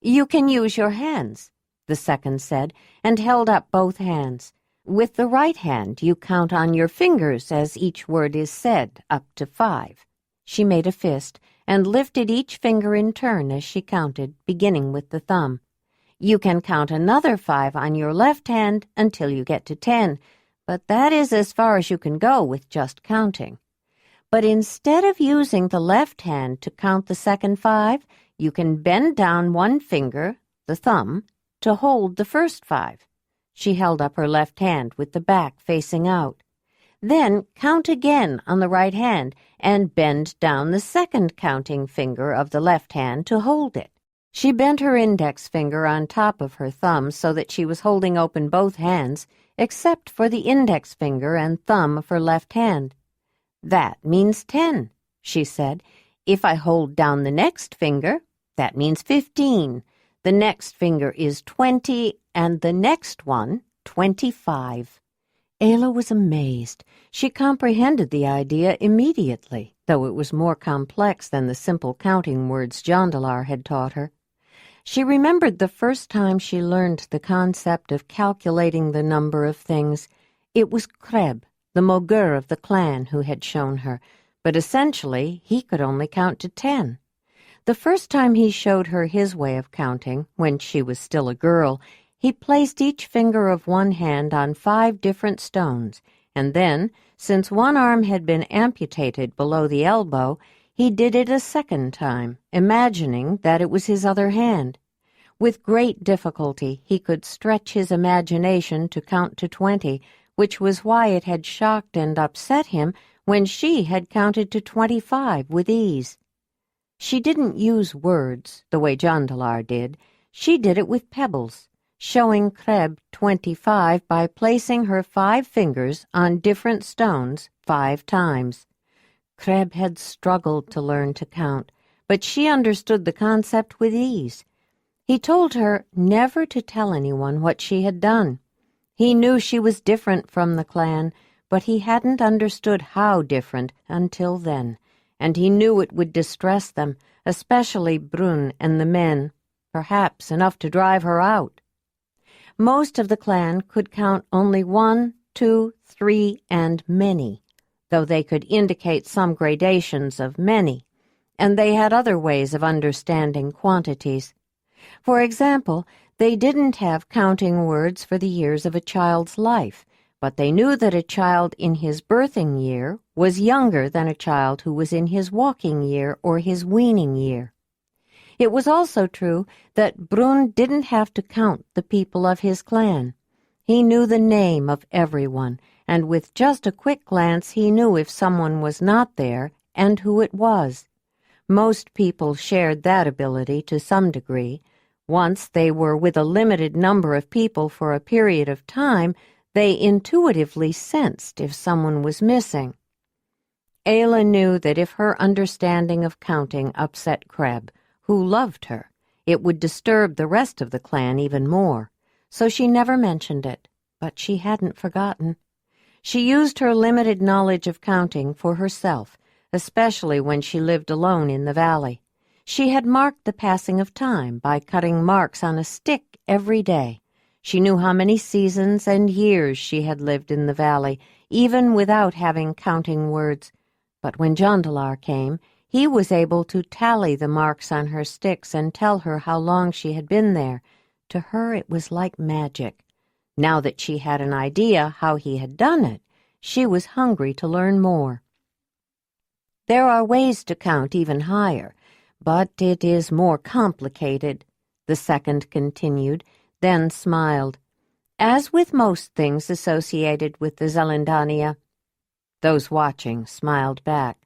You can use your hands, the second said, and held up both hands. With the right hand, you count on your fingers as each word is said, up to 5. She made a fist and lifted each finger in turn as she counted, beginning with the thumb. You can count another 5 on your left hand until you get to 10, but that is as far as you can go with just counting. But instead of using the left hand to count the second 5, you can bend down one finger, the thumb, to hold the first 5. She held up her left hand with the back facing out. Then count again on the right hand and bend down the second counting finger of the left hand to hold it. She bent her index finger on top of her thumb so that she was holding open both hands, except for the index finger and thumb of her left hand. "That means 10, she said. "If I hold down the next finger, that means 15. The next finger is 20, and the next one, 25. Ayla was amazed. She comprehended the idea immediately, though it was more complex than the simple counting words Jondalar had taught her. She remembered the first time she learned the concept of calculating the number of things. It was Kreb, the Mogur of the clan, who had shown her, but essentially he could only count to 10. The first time he showed her his way of counting, when she was still a girl, he placed each finger of one hand on 5 different stones, and then, since one arm had been amputated below the elbow, he did it a second time, imagining that it was his other hand. With great difficulty he could stretch his imagination to count to 20, which was why it had shocked and upset him when she had counted to 25 with ease. She didn't use words, the way Jondalar did. She did it with pebbles, showing Kreb 25 by placing her 5 fingers on different stones 5 times. Kreb had struggled to learn to count, but she understood the concept with ease. He told her never to tell anyone what she had done. He knew she was different from the clan, but he hadn't understood how different until then, and he knew it would distress them, especially Brun and the men, perhaps enough to drive her out. Most of the clan could count only 1, 2, 3, and many, though they could indicate some gradations of many, and they had other ways of understanding quantities. For example, they didn't have counting words for the years of a child's life, but they knew that a child in his birthing year was younger than a child who was in his walking year or his weaning year. It was also true that Brun didn't have to count the people of his clan. He knew the name of everyone, and with just a quick glance he knew if someone was not there and who it was. Most people shared that ability to some degree. Once they were with a limited number of people for a period of time, they intuitively sensed if someone was missing. Ayla knew that if her understanding of counting upset Kreb, who loved her, it would disturb the rest of the clan even more, so she never mentioned it, but she hadn't forgotten. She used her limited knowledge of counting for herself, especially when she lived alone in the valley. She had marked the passing of time by cutting marks on a stick every day. She knew how many seasons and years she had lived in the valley, even without having counting words. But when Jondalar came, he was able to tally the marks on her sticks and tell her how long she had been there. To her it was like magic. Now that she had an idea how he had done it, she was hungry to learn more. There are ways to count even higher, but it is more complicated, the second continued, then smiled. As with most things associated with the Zelandonii, those watching smiled back.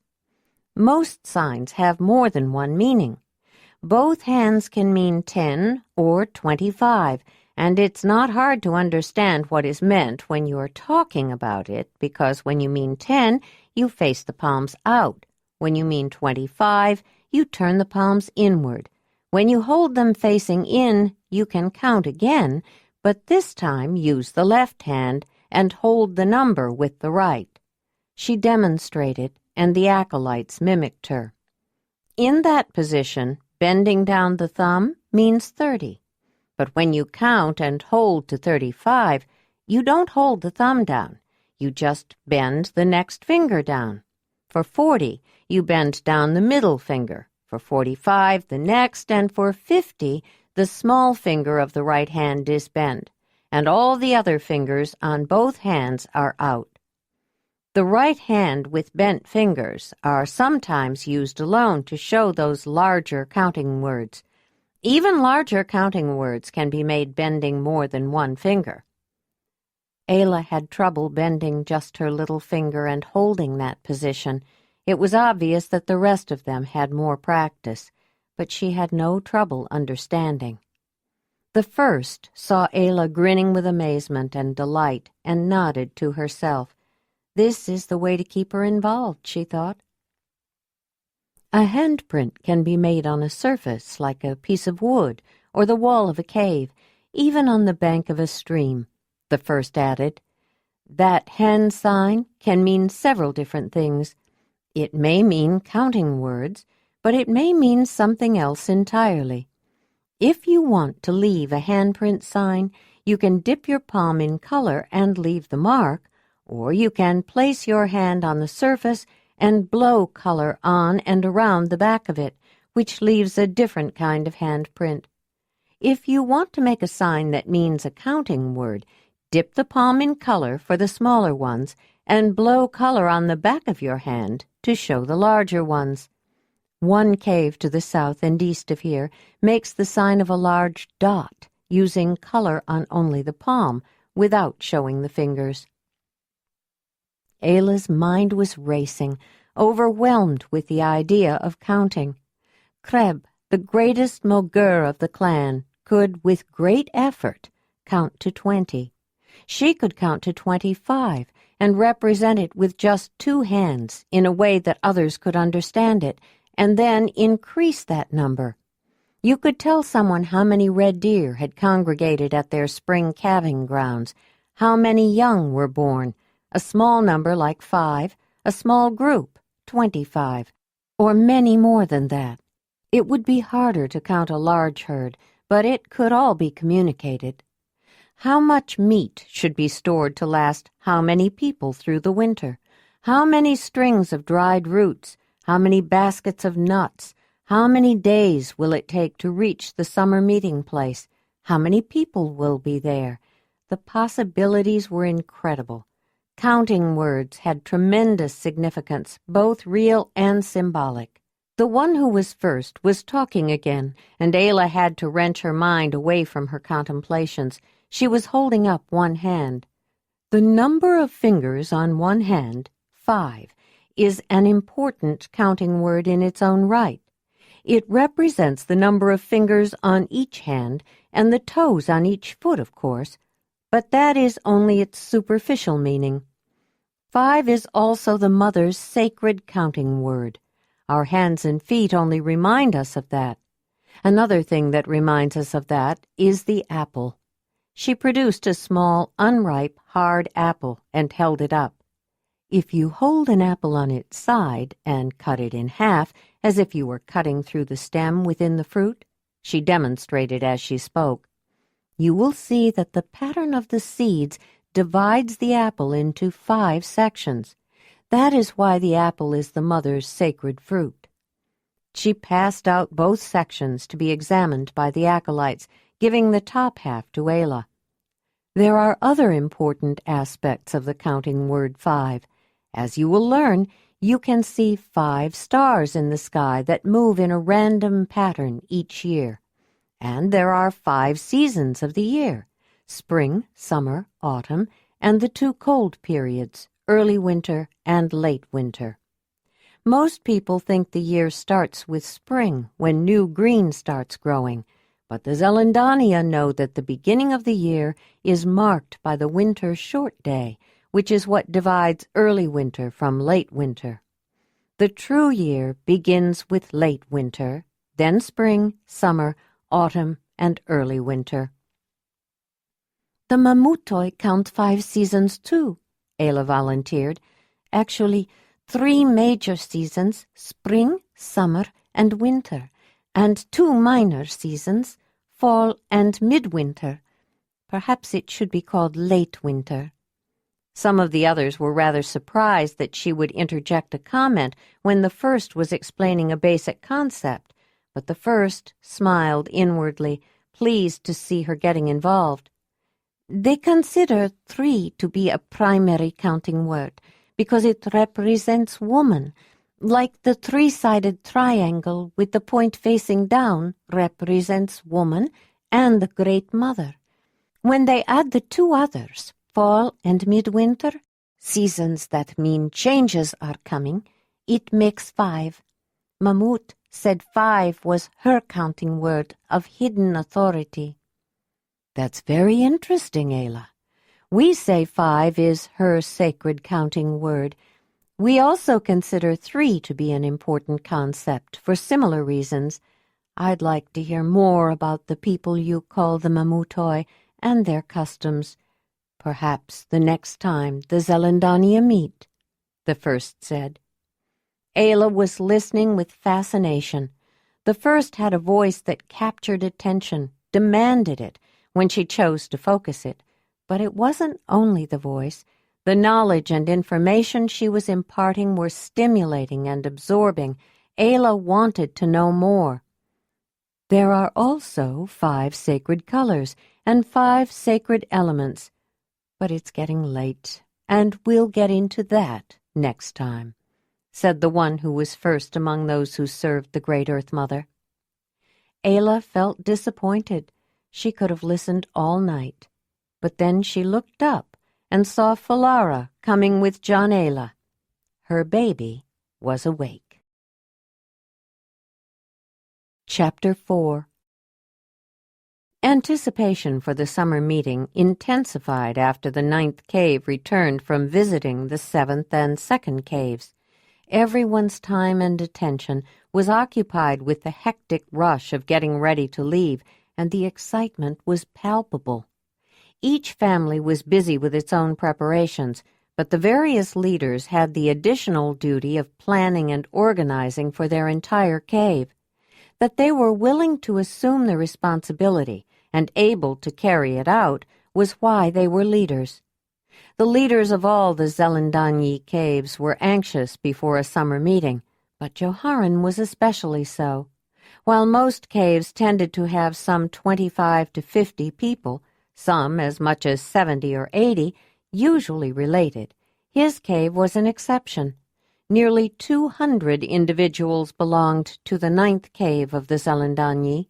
Most signs have more than one meaning. Both hands can mean 10 or 25, and it's not hard to understand what is meant when you are talking about it, because when you mean 10, you face the palms out. When you mean 25, you turn the palms inward. When you hold them facing in, you can count again, but this time use the left hand and hold the number with the right. She demonstrated, and the acolytes mimicked her. In that position, bending down the thumb means 30. But when you count and hold to 35, you don't hold the thumb down. You just bend the next finger down. For 40, you bend down the middle finger. For 45, the next, and for 50, the small finger of the right hand is bent, and all the other fingers on both hands are out. The right hand with bent fingers are sometimes used alone to show those larger counting words. Even larger counting words can be made bending more than one finger. Ayla had trouble bending just her little finger and holding that position. It was obvious that the rest of them had more practice, but she had no trouble understanding. The first saw Ayla grinning with amazement and delight and nodded to herself. This is the way to keep her involved, she thought. A handprint can be made on a surface like a piece of wood or the wall of a cave, even on the bank of a stream, the first added. That hand sign can mean several different things. It may mean counting words, but it may mean something else entirely. If you want to leave a handprint sign, you can dip your palm in color and leave the mark, or you can place your hand on the surface and blow color on and around the back of it, which leaves a different kind of handprint. If you want to make a sign that means a counting word, dip the palm in color for the smaller ones and blow color on the back of your hand to show the larger ones. One cave to the south and east of here makes the sign of a large dot, using color on only the palm, without showing the fingers. Ayla's mind was racing, overwhelmed with the idea of counting. Kreb, the greatest Mogur of the clan, could, with great effort, count to 20. She could count to 25 and represent it with just 2 hands in a way that others could understand it, and then increase that number. You could tell someone how many red deer had congregated at their spring calving grounds, how many young were born, a small number like 5, a small group, 25, or many more than that. It would be harder to count a large herd, but it could all be communicated. How much meat should be stored to last how many people through the winter? How many strings of dried roots? How many baskets of nuts? How many days will it take to reach the summer meeting place? How many people will be there? The possibilities were incredible. Counting words had tremendous significance, both real and symbolic. The one who was first was talking again, and Ayla had to wrench her mind away from her contemplations. She was holding up one hand. The number of fingers on one hand, 5, is an important counting word in its own right. It represents the number of fingers on each hand and the toes on each foot, of course, but that is only its superficial meaning. 5 is also the mother's sacred counting word. Our hands and feet only remind us of that. Another thing that reminds us of that is the apple. She produced a small, unripe, hard apple and held it up. If you hold an apple on its side and cut it in half, as if you were cutting through the stem within the fruit, she demonstrated as she spoke, you will see that the pattern of the seeds divides the apple into 5 sections. That is why the apple is the mother's sacred fruit. She passed out both sections to be examined by the acolytes, giving the top half to Ayla. There are other important aspects of the counting word 5. As you will learn, you can see 5 stars in the sky that move in a random pattern each year. And there are 5 seasons of the year: spring, summer, autumn, and the 2 cold periods, early winter and late winter. Most people think the year starts with spring, when new green starts growing, but the Zelandonii know that the beginning of the year is marked by the winter short day, which is what divides early winter from late winter. The true year begins with late winter, then spring, summer, autumn, and early winter. The Mamutoi count 5 seasons too, Ayla volunteered. Actually, 3 major seasons, spring, summer, and winter, and 2 minor seasons, fall and midwinter. Perhaps it should be called late winter. Some of the others were rather surprised that she would interject a comment when the first was explaining a basic concept, but the first smiled inwardly, pleased to see her getting involved. They consider 3 to be a primary counting word, because it represents woman, like the three-sided triangle with the point facing down represents woman and the Great Mother. When they add the two others, fall and midwinter, seasons that mean changes are coming, it makes 5. Mamut said 5 was her counting word of hidden authority. That's very interesting, Ayla. We say 5 is her sacred counting word. We also consider 3 to be an important concept for similar reasons. I'd like to hear more about the people you call the Mamutoi and their customs. Perhaps the next time the Zelandonii meet, the first said. Ayla was listening with fascination. The first had a voice that captured attention, demanded it, when she chose to focus it. But it wasn't only the voice. The knowledge and information she was imparting were stimulating and absorbing. Ayla wanted to know more. There are also 5 sacred colors and 5 sacred elements. But it's getting late, and we'll get into that next time, said the one who was first among those who served the Great Earth Mother. Ayla felt disappointed. She could have listened all night. But then she looked up and saw Falara coming with Jondalar. Her baby was awake. Chapter 4. Anticipation for the summer meeting intensified after the 9th cave returned from visiting the 7th and 2nd caves. Everyone's time and attention was occupied with the hectic rush of getting ready to leave, and the excitement was palpable. Each family was busy with its own preparations, but the various leaders had the additional duty of planning and organizing for their entire cave. That they were willing to assume the responsibility and able to carry it out was why they were leaders. The leaders of all the Zelandonii caves were anxious before a summer meeting, but Joharan was especially so. While most caves tended to have some 25 to 50 people, some as much as 70 or 80, usually related, his cave was an exception. Nearly 200 individuals belonged to the 9th cave of the Zelandonii.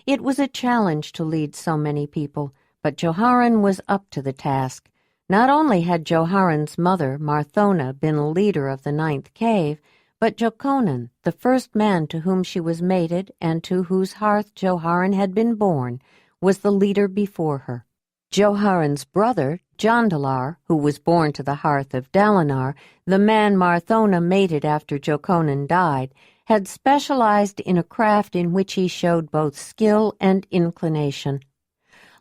It was a challenge to lead so many people, but Joharan was up to the task. Not only had Joharan's mother, Marthona, been a leader of the 9th cave, but Jokonan, the first man to whom she was mated and to whose hearth Joharan had been born, was the leader before her. Joharan's brother, Jondalar, who was born to the hearth of Dalinar, the man Marthona mated after Jokonan died, had specialized in a craft in which he showed both skill and inclination.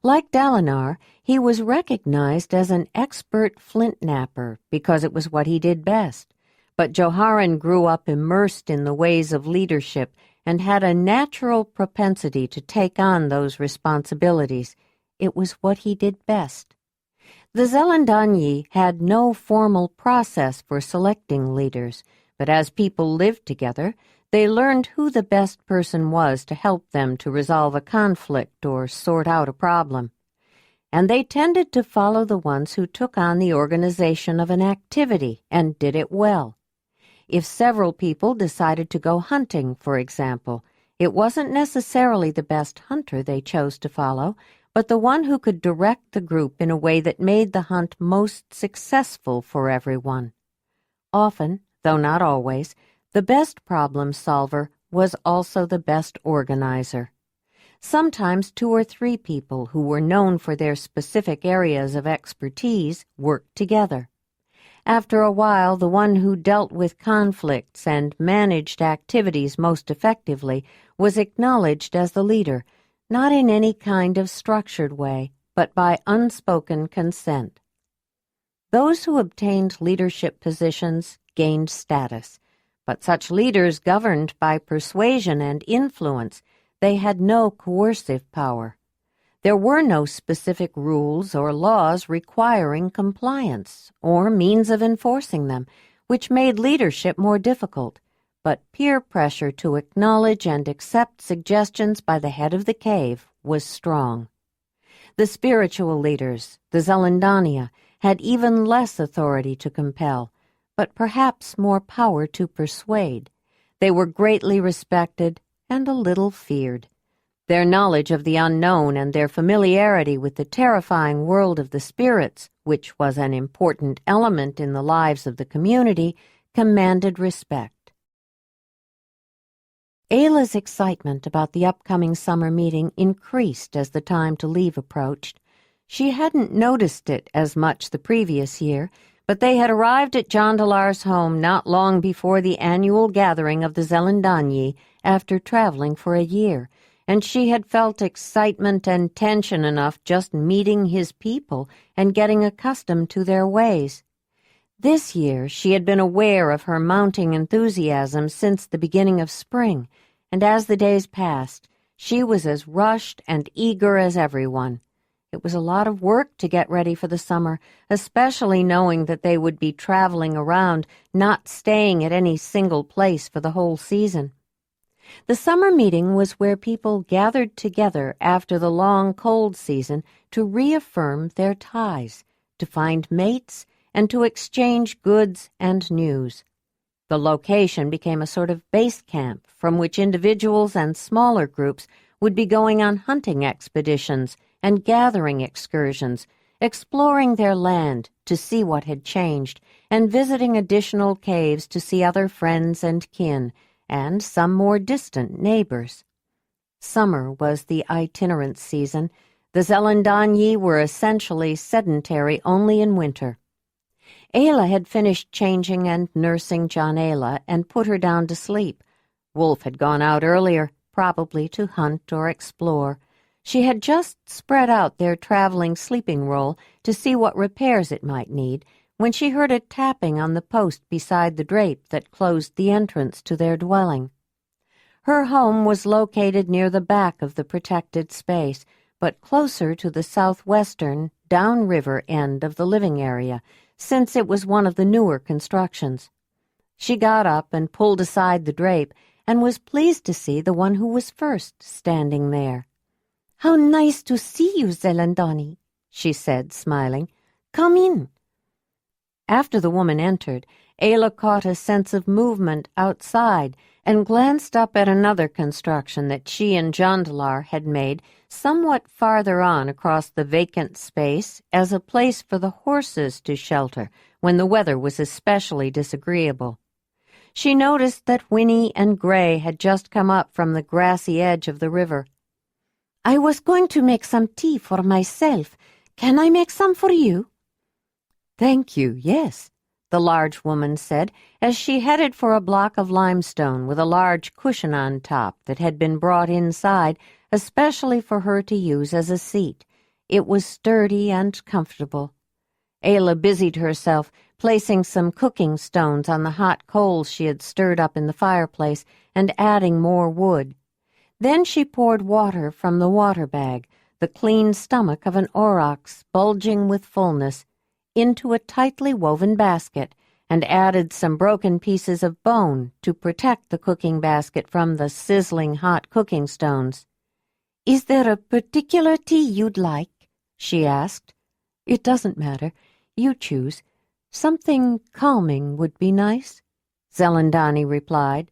Like Dalinar, he was recognized as an expert flint knapper because it was what he did best. But Joharan grew up immersed in the ways of leadership and had a natural propensity to take on those responsibilities. It was what he did best. The Zelandonii had no formal process for selecting leaders, but as people lived together, they learned who the best person was to help them to resolve a conflict or sort out a problem. And they tended to follow the ones who took on the organization of an activity and did it well. If several people decided to go hunting, for example, it wasn't necessarily the best hunter they chose to follow, but the one who could direct the group in a way that made the hunt most successful for everyone. Often, though not always, the best problem solver was also the best organizer. Sometimes 2 or 3 people who were known for their specific areas of expertise worked together. After a while, the one who dealt with conflicts and managed activities most effectively was acknowledged as the leader, not in any kind of structured way, but by unspoken consent. Those who obtained leadership positions gained status, but such leaders governed by persuasion and influence. They had no coercive power. There were no specific rules or laws requiring compliance or means of enforcing them, which made leadership more difficult. But peer pressure to acknowledge and accept suggestions by the head of the cave was strong. The spiritual leaders, the Zelandonii, had even less authority to compel, but perhaps more power to persuade. They were greatly respected and a little feared. Their knowledge of the unknown and their familiarity with the terrifying world of the spirits, which was an important element in the lives of the community, commanded respect. Ayla's excitement about the upcoming summer meeting increased as the time to leave approached. She hadn't noticed it as much the previous year, but they had arrived at Jondalar's home not long before the annual gathering of the Zelandonii after traveling for a year, and she had felt excitement and tension enough just meeting his people and getting accustomed to their ways. This year she had been aware of her mounting enthusiasm since the beginning of spring, and as the days passed, she was as rushed and eager as everyone. It was a lot of work to get ready for the summer, especially knowing that they would be traveling around, not staying at any single place for the whole season. The summer meeting was where people gathered together after the long cold season to reaffirm their ties, to find mates, and to exchange goods and news. The location became a sort of base camp from which individuals and smaller groups would be going on hunting expeditions and gathering excursions, exploring their land to see what had changed, and visiting additional caves to see other friends and kin, and some more distant neighbors. Summer was the itinerant season. The Zelandonii were essentially sedentary only in winter. Ayla had finished changing and nursing Jondalar and put her down to sleep. Wolf had gone out earlier, probably to hunt or explore. She had just spread out their traveling sleeping roll to see what repairs it might need when she heard a tapping on the post beside the drape that closed the entrance to their dwelling. Her home was located near the back of the protected space, but closer to the southwestern, downriver end of the living area, since it was one of the newer constructions. She got up and pulled aside the drape and was pleased to see the one who was first standing there. "How nice to see you, Zelandonii," she said, smiling. "Come in." After the woman entered, Ayla caught a sense of movement outside and glanced up at another construction that she and Jondalar had made somewhat farther on across the vacant space as a place for the horses to shelter when the weather was especially disagreeable. She noticed that Winnie and Gray had just come up from the grassy edge of the river. "I was going to make some tea for myself. Can I make some for you?" "Thank you, yes," the large woman said as she headed for a block of limestone with a large cushion on top that had been brought inside especially for her to use as a seat. It was sturdy and comfortable. Ayla busied herself, placing some cooking stones on the hot coals she had stirred up in the fireplace and adding more wood. Then she poured water from the water bag, the clean stomach of an aurochs bulging with fullness, into a tightly woven basket, and added some broken pieces of bone to protect the cooking basket from the sizzling hot cooking stones. "Is there a particular tea you'd like?" she asked. "It doesn't matter. You choose. Something calming would be nice," Zelandonii replied.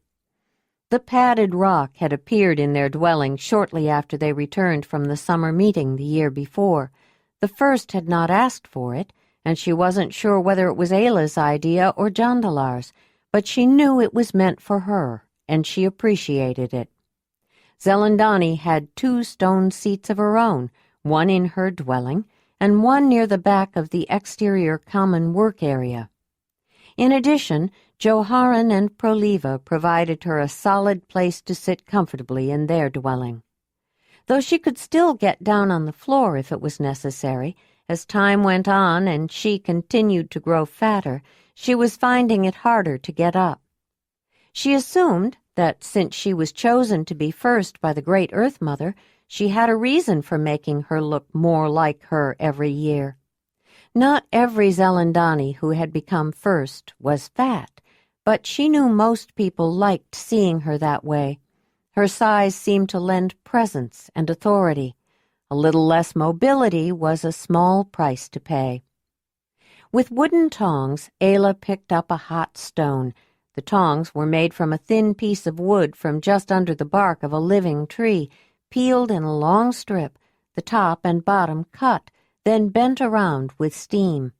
The padded rock had appeared in their dwelling shortly after they returned from the summer meeting the year before. The first had not asked for it, and she wasn't sure whether it was Ayla's idea or Jondalar's, but she knew it was meant for her, and she appreciated it. Zelandonii had 2 stone seats of her own, one in her dwelling, and one near the back of the exterior common work area. In addition, Joharan and Proliva provided her a solid place to sit comfortably in their dwelling. Though she could still get down on the floor if it was necessary, as time went on and she continued to grow fatter, she was finding it harder to get up. She assumed that since she was chosen to be first by the Great Earth Mother, she had a reason for making her look more like her every year. Not every Zelandonii who had become first was fat, but she knew most people liked seeing her that way. Her size seemed to lend presence and authority. A little less mobility was a small price to pay. With wooden tongs, Ayla picked up a hot stone. The tongs were made from a thin piece of wood from just under the bark of a living tree, peeled in a long strip, the top and bottom cut, then bent around with steam.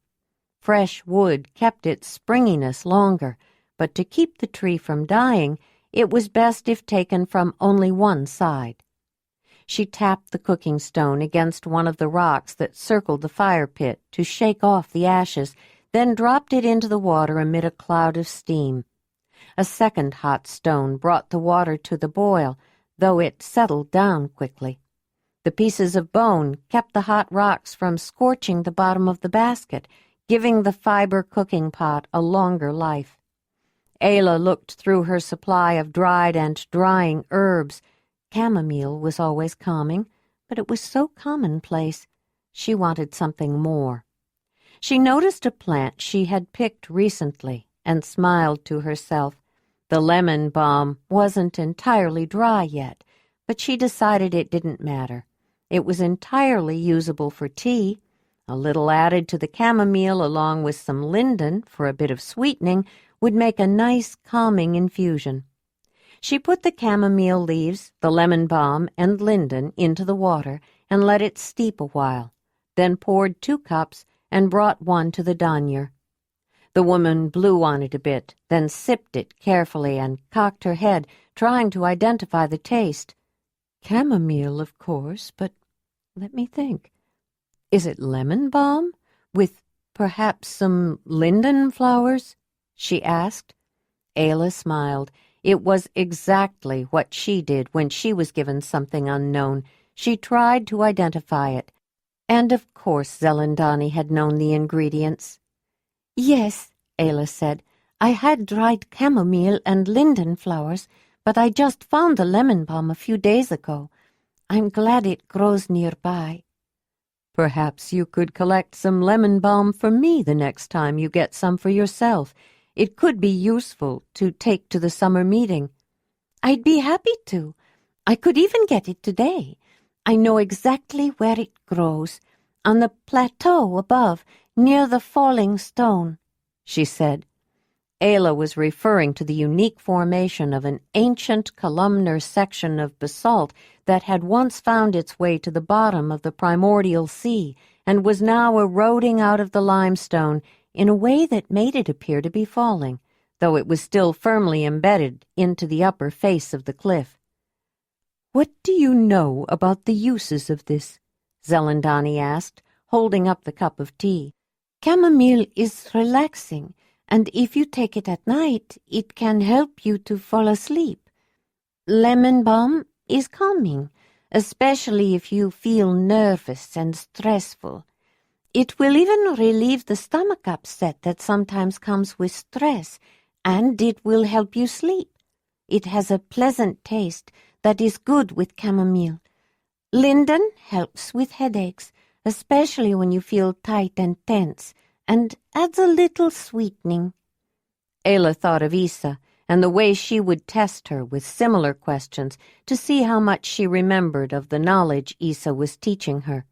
Fresh wood kept its springiness longer, but to keep the tree from dying, it was best if taken from only one side. She tapped the cooking stone against one of the rocks that circled the fire pit to shake off the ashes, then dropped it into the water amid a cloud of steam. A second hot stone brought the water to the boil, though it settled down quickly. The pieces of bone kept the hot rocks from scorching the bottom of the basket, giving the fiber cooking pot a longer life. Ayla looked through her supply of dried and drying herbs. Chamomile was always calming, but it was so commonplace. She wanted something more. She noticed a plant she had picked recently and smiled to herself. The lemon balm wasn't entirely dry yet, but she decided it didn't matter. It was entirely usable for tea. A little added to the chamomile along with some linden for a bit of sweetening would make a nice calming infusion. She put the chamomile leaves, the lemon balm, and linden into the water and let it steep a while, then poured 2 cups and brought one to the danyar. The woman blew on it a bit, then sipped it carefully and cocked her head, trying to identify the taste. Chamomile, of course, but let me think. Is it lemon balm, with perhaps some linden flowers? She asked. Ayla smiled. It was exactly what she did when she was given something unknown. She tried to identify it. And of course Zelandonii had known the ingredients. Yes, Ayla said. I had dried chamomile and linden flowers, but I just found the lemon balm a few days ago. I'm glad it grows nearby. Perhaps you could collect some lemon balm for me the next time you get some for yourself. It could be useful to take to the summer meeting. I'd be happy to. I could even get it today. I know exactly where it grows, on the plateau above, near the falling stone, she said. Ayla was referring to the unique formation of an ancient columnar section of basalt that had once found its way to the bottom of the primordial sea and was now eroding out of the limestone in a way that made it appear to be falling, though it was still firmly embedded into the upper face of the cliff. "What do you know about the uses of this?" Zelandonii asked, holding up the cup of tea. "Chamomile is relaxing, and if you take it at night, it can help you to fall asleep. Lemon balm is calming, especially if you feel nervous and stressful. It will even relieve the stomach upset that sometimes comes with stress, and it will help you sleep. It has a pleasant taste that is good with chamomile. Linden helps with headaches, especially when you feel tight and tense, and adds a little sweetening." Ayla thought of Isa and the way she would test her with similar questions to see how much she remembered of the knowledge Isa was teaching her.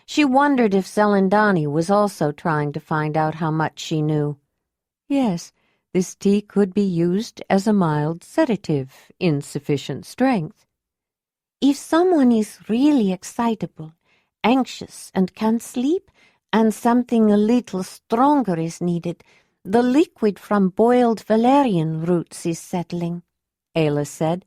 She wondered if Zelandonii was also trying to find out how much she knew. Yes, this tea could be used as a mild sedative in sufficient strength. If someone is really excitable, anxious, and can't sleep, and something a little stronger is needed, the liquid from boiled valerian roots is settling," Ayla said,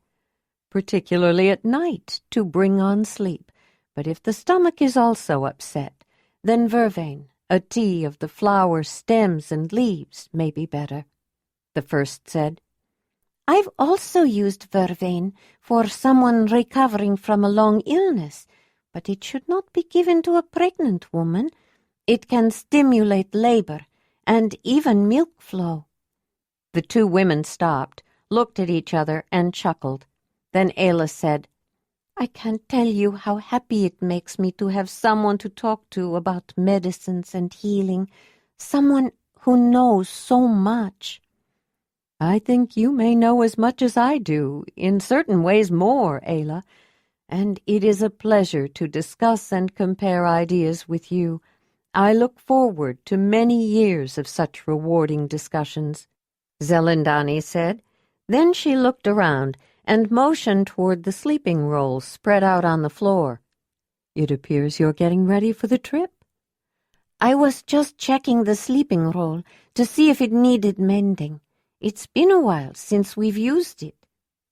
"particularly at night to bring on sleep. But if the stomach is also upset, then vervain, a tea of the flower stems and leaves, may be better," the first said. "I've also used vervain for someone recovering from a long illness, but it should not be given to a pregnant woman. It can stimulate labor and even milk flow." The 2 women stopped, looked at each other, and chuckled. Then Ayla said, "I can't tell you how happy it makes me to have someone to talk to about medicines and healing, someone who knows so much." "I think you may know as much as I do, in certain ways more, Ayla, and it is a pleasure to discuss and compare ideas with you. I look forward to many years of such rewarding discussions," Zelandonii said. Then she looked around and motioned toward the sleeping rolls spread out on the floor. "It appears you're getting ready for the trip." "I was just checking the sleeping roll to see if it needed mending. It's been a while since we've used it,"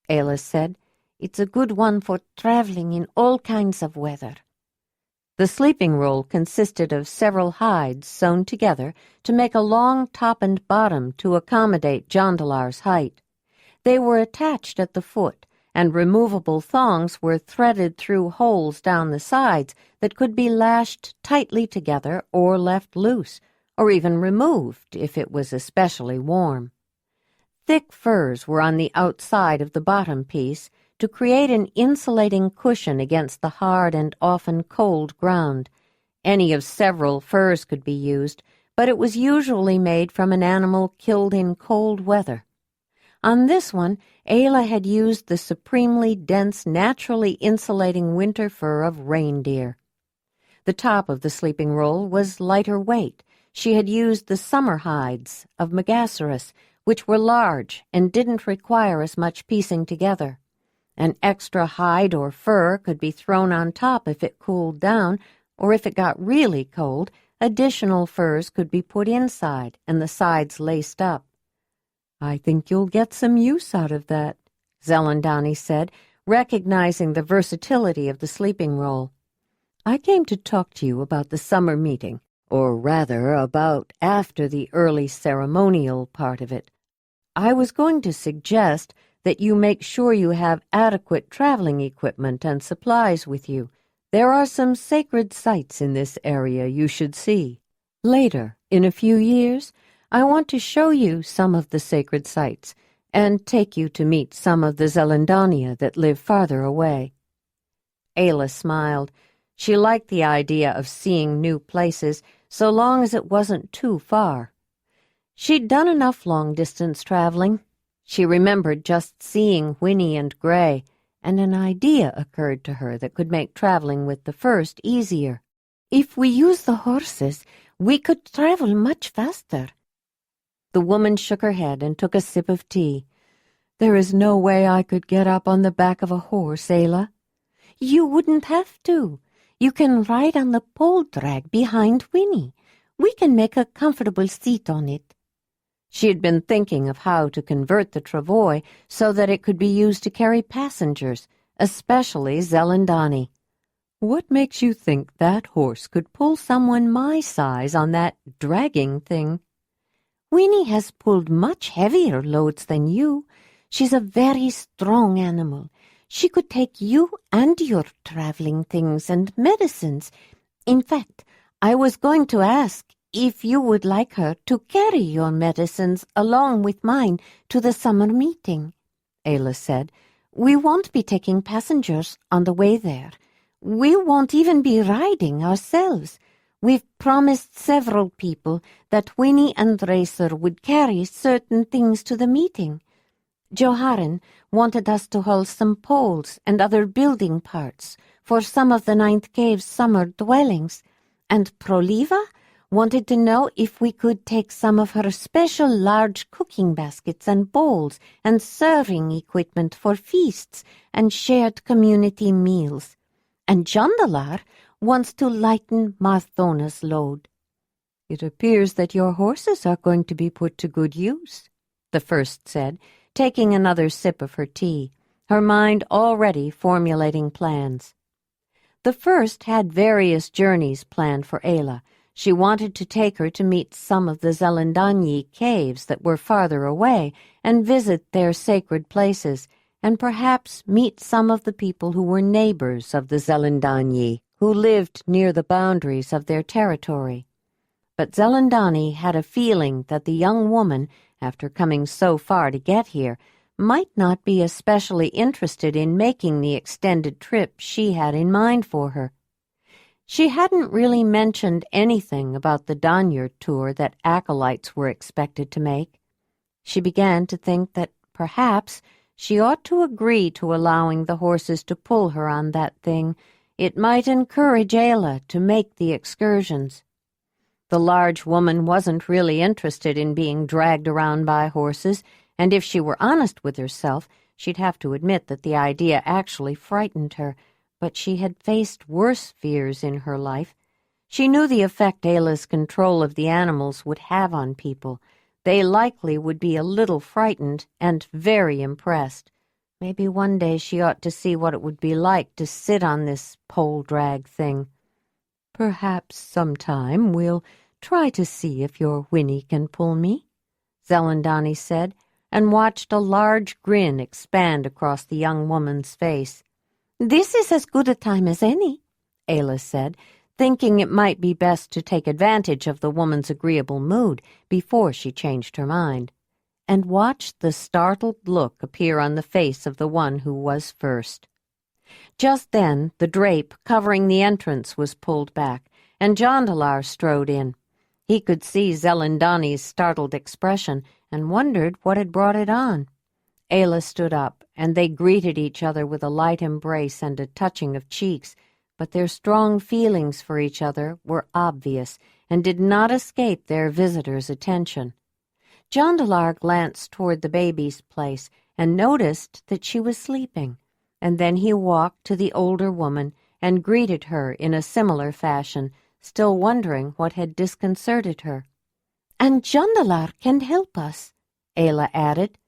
Ayla said. "It's a good one for traveling in all kinds of weather." The sleeping roll consisted of several hides sewn together to make a long top and bottom to accommodate Jondalar's height. They were attached at the foot, and removable thongs were threaded through holes down the sides that could be lashed tightly together or left loose, or even removed if it was especially warm. Thick furs were on the outside of the bottom piece to create an insulating cushion against the hard and often cold ground. Any of several furs could be used, but it was usually made from an animal killed in cold weather. On this one, Ayla had used the supremely dense, naturally insulating winter fur of reindeer. The top of the sleeping roll was lighter weight. She had used the summer hides of Megaceros, which were large and didn't require as much piecing together. An extra hide or fur could be thrown on top if it cooled down, or if it got really cold, additional furs could be put inside and the sides laced up. "I think you'll get some use out of that," Zelandonii said, recognizing the versatility of the sleeping roll. "I came to talk to you about the summer meeting, or rather about after the early ceremonial part of it. I was going to suggest that you make sure you have adequate traveling equipment and supplies with you. There are some sacred sites in this area you should see. Later, in a few years, I want to show you some of the sacred sites and take you to meet some of the Zelandonii that live farther away." Ayla smiled. She liked the idea of seeing new places, so long as it wasn't too far. She'd done enough long-distance traveling. She remembered just seeing Winnie and Gray, and an idea occurred to her that could make traveling with the first easier. "If we use the horses, we could travel much faster." The woman shook her head and took a sip of tea. "There is no way I could get up on the back of a horse, Ayla." "You wouldn't have to. You can ride on the pole drag behind Winnie. We can make a comfortable seat on it." She had been thinking of how to convert the travois so that it could be used to carry passengers, especially Zelandonii. "What makes you think that horse could pull someone my size on that dragging thing?" "Winnie has pulled much heavier loads than you. She's a very strong animal. She could take you and your traveling things and medicines. In fact, I was going to ask if you would like her to carry your medicines along with mine to the summer meeting," Ayla said. "We won't be taking passengers on the way there. We won't even be riding ourselves. We've promised several people that Winnie and Racer would carry certain things to the meeting. Joharan wanted us to haul some poles and other building parts for some of the Ninth Cave's summer dwellings, and Proliva wanted to know if we could take some of her special large cooking baskets and bowls and serving equipment for feasts and shared community meals. And Jondalar wants to lighten Marthona's load." "It appears that your horses are going to be put to good use," the first said, taking another sip of her tea, her mind already formulating plans. The first had various journeys planned for Ayla. She wanted to take her to meet some of the Zelandonii caves that were farther away and visit their sacred places, and perhaps meet some of the people who were neighbors of the Zelandonii, who lived near the boundaries of their territory. But Zelandonii had a feeling that the young woman, after coming so far to get here, might not be especially interested in making the extended trip she had in mind for her. She hadn't really mentioned anything about the Danyard tour that acolytes were expected to make. She began to think that perhaps she ought to agree to allowing the horses to pull her on that thing. It might encourage Ayla to make the excursions. The large woman wasn't really interested in being dragged around by horses, and if she were honest with herself, she'd have to admit that the idea actually frightened her. But she had faced worse fears in her life. She knew the effect Ayla's control of the animals would have on people. They likely would be a little frightened and very impressed. Maybe one day she ought to see what it would be like to sit on this pole drag thing. Perhaps sometime we'll try to see if your whinny can pull me, Zelandonii said, and watched a large grin expand across the young woman's face. This is as good a time as any, Ayla said, thinking it might be best to take advantage of the woman's agreeable mood before she changed her mind, and watched the startled look appear on the face of the one who was first. Just then the drape covering the entrance was pulled back, and Jondalar strode in. He could see Zelandonii's startled expression and wondered what had brought it on. Ayla stood up, and they greeted each other with a light embrace and a touching of cheeks, but their strong feelings for each other were obvious and did not escape their visitor's attention. Jondalar glanced toward the baby's place and noticed that she was sleeping, and then he walked to the older woman and greeted her in a similar fashion, still wondering what had disconcerted her. "And Jondalar can help us," Ayla added.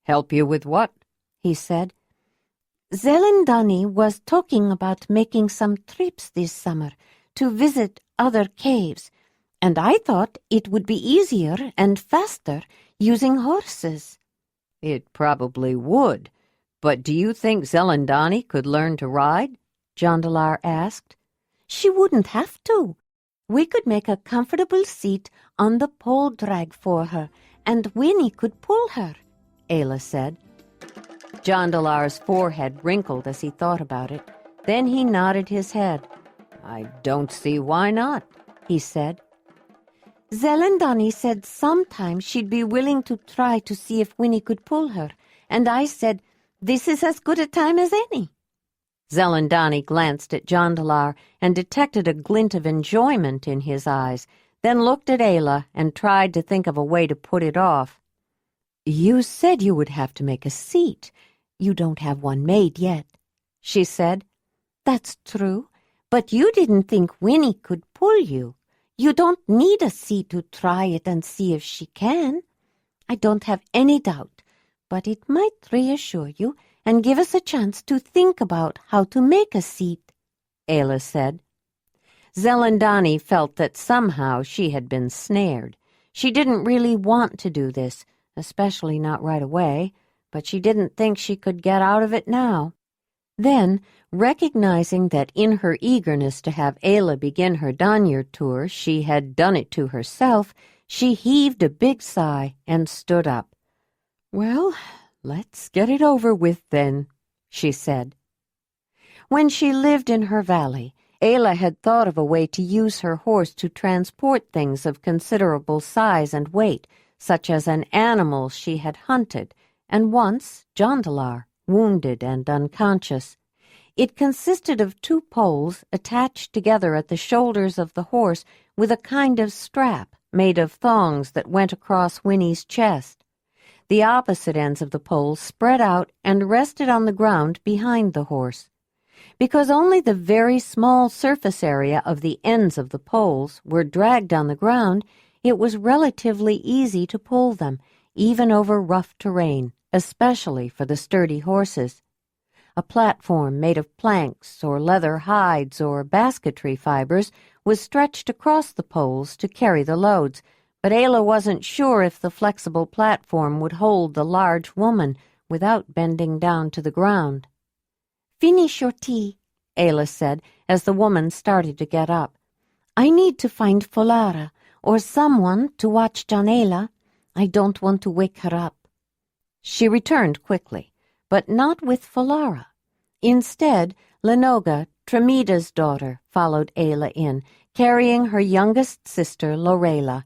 "Help you with what?" he said. "Zelandonii was talking about making some trips this summer to visit other caves, and I thought it would be easier and faster using horses." "It probably would, but do you think Zelandonii could learn to ride?" Jondalar asked. "She wouldn't have to. We could make a comfortable seat on the pole drag for her, and Winnie could pull her," Ayla said. Jondalar's forehead wrinkled as he thought about it. Then he nodded his head. "I don't see why not," he said. "Zelandonii said sometime she'd be willing to try to see if Winnie could pull her, and I said, this is as good a time as any." Zelandonii glanced at Jondalar and detected a glint of enjoyment in his eyes, then looked at Ayla and tried to think of a way to put it off. "You said you would have to make a seat. You don't have one made yet," she said. "That's true, but you didn't think Winnie could pull you. You don't need a seat to try it and see if she can. I don't have any doubt, but it might reassure you and give us a chance to think about how to make a seat," Ayla said. Zelandonii felt that somehow she had been snared. She didn't really want to do this, especially not right away, but she didn't think she could get out of it now. Then, recognizing that in her eagerness to have Ayla begin her Danyar tour she had done it to herself, she heaved a big sigh and stood up. "Well, let's get it over with then," she said. When she lived in her valley, Ayla had thought of a way to use her horse to transport things of considerable size and weight, such as an animal she had hunted, and once Jondalar, wounded and unconscious. It consisted of 2 poles attached together at the shoulders of the horse with a kind of strap made of thongs that went across Winnie's chest. The opposite ends of the poles spread out and rested on the ground behind the horse. Because only the very small surface area of the ends of the poles were dragged on the ground, it was relatively easy to pull them, even over rough terrain, especially for the sturdy horses. A platform made of planks or leather hides or basketry fibers was stretched across the poles to carry the loads, but Ayla wasn't sure if the flexible platform would hold the large woman without bending down to the ground. "Finish your tea," Ayla said as the woman started to get up. "I need to find Folara or someone to watch Jondalar. I don't want to wake her up." She returned quickly, but not with Folara. Instead, Lenoga, Tremida's daughter, followed Ayla in, carrying her youngest sister, Lorela.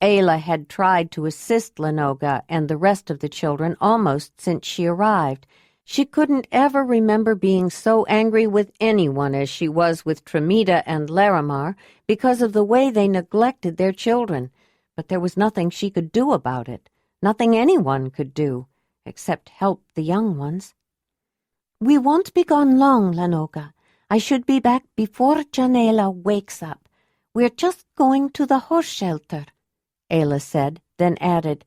Ayla had tried to assist Lenoga and the rest of the children almost since she arrived. She couldn't ever remember being so angry with anyone as she was with Tremita and Larimar because of the way they neglected their children, but there was nothing she could do about it, nothing anyone could do, except help the young ones. "We won't be gone long, Lanoga. I should be back before Janela wakes up. We're just going to the horse shelter," Ayla said, then added,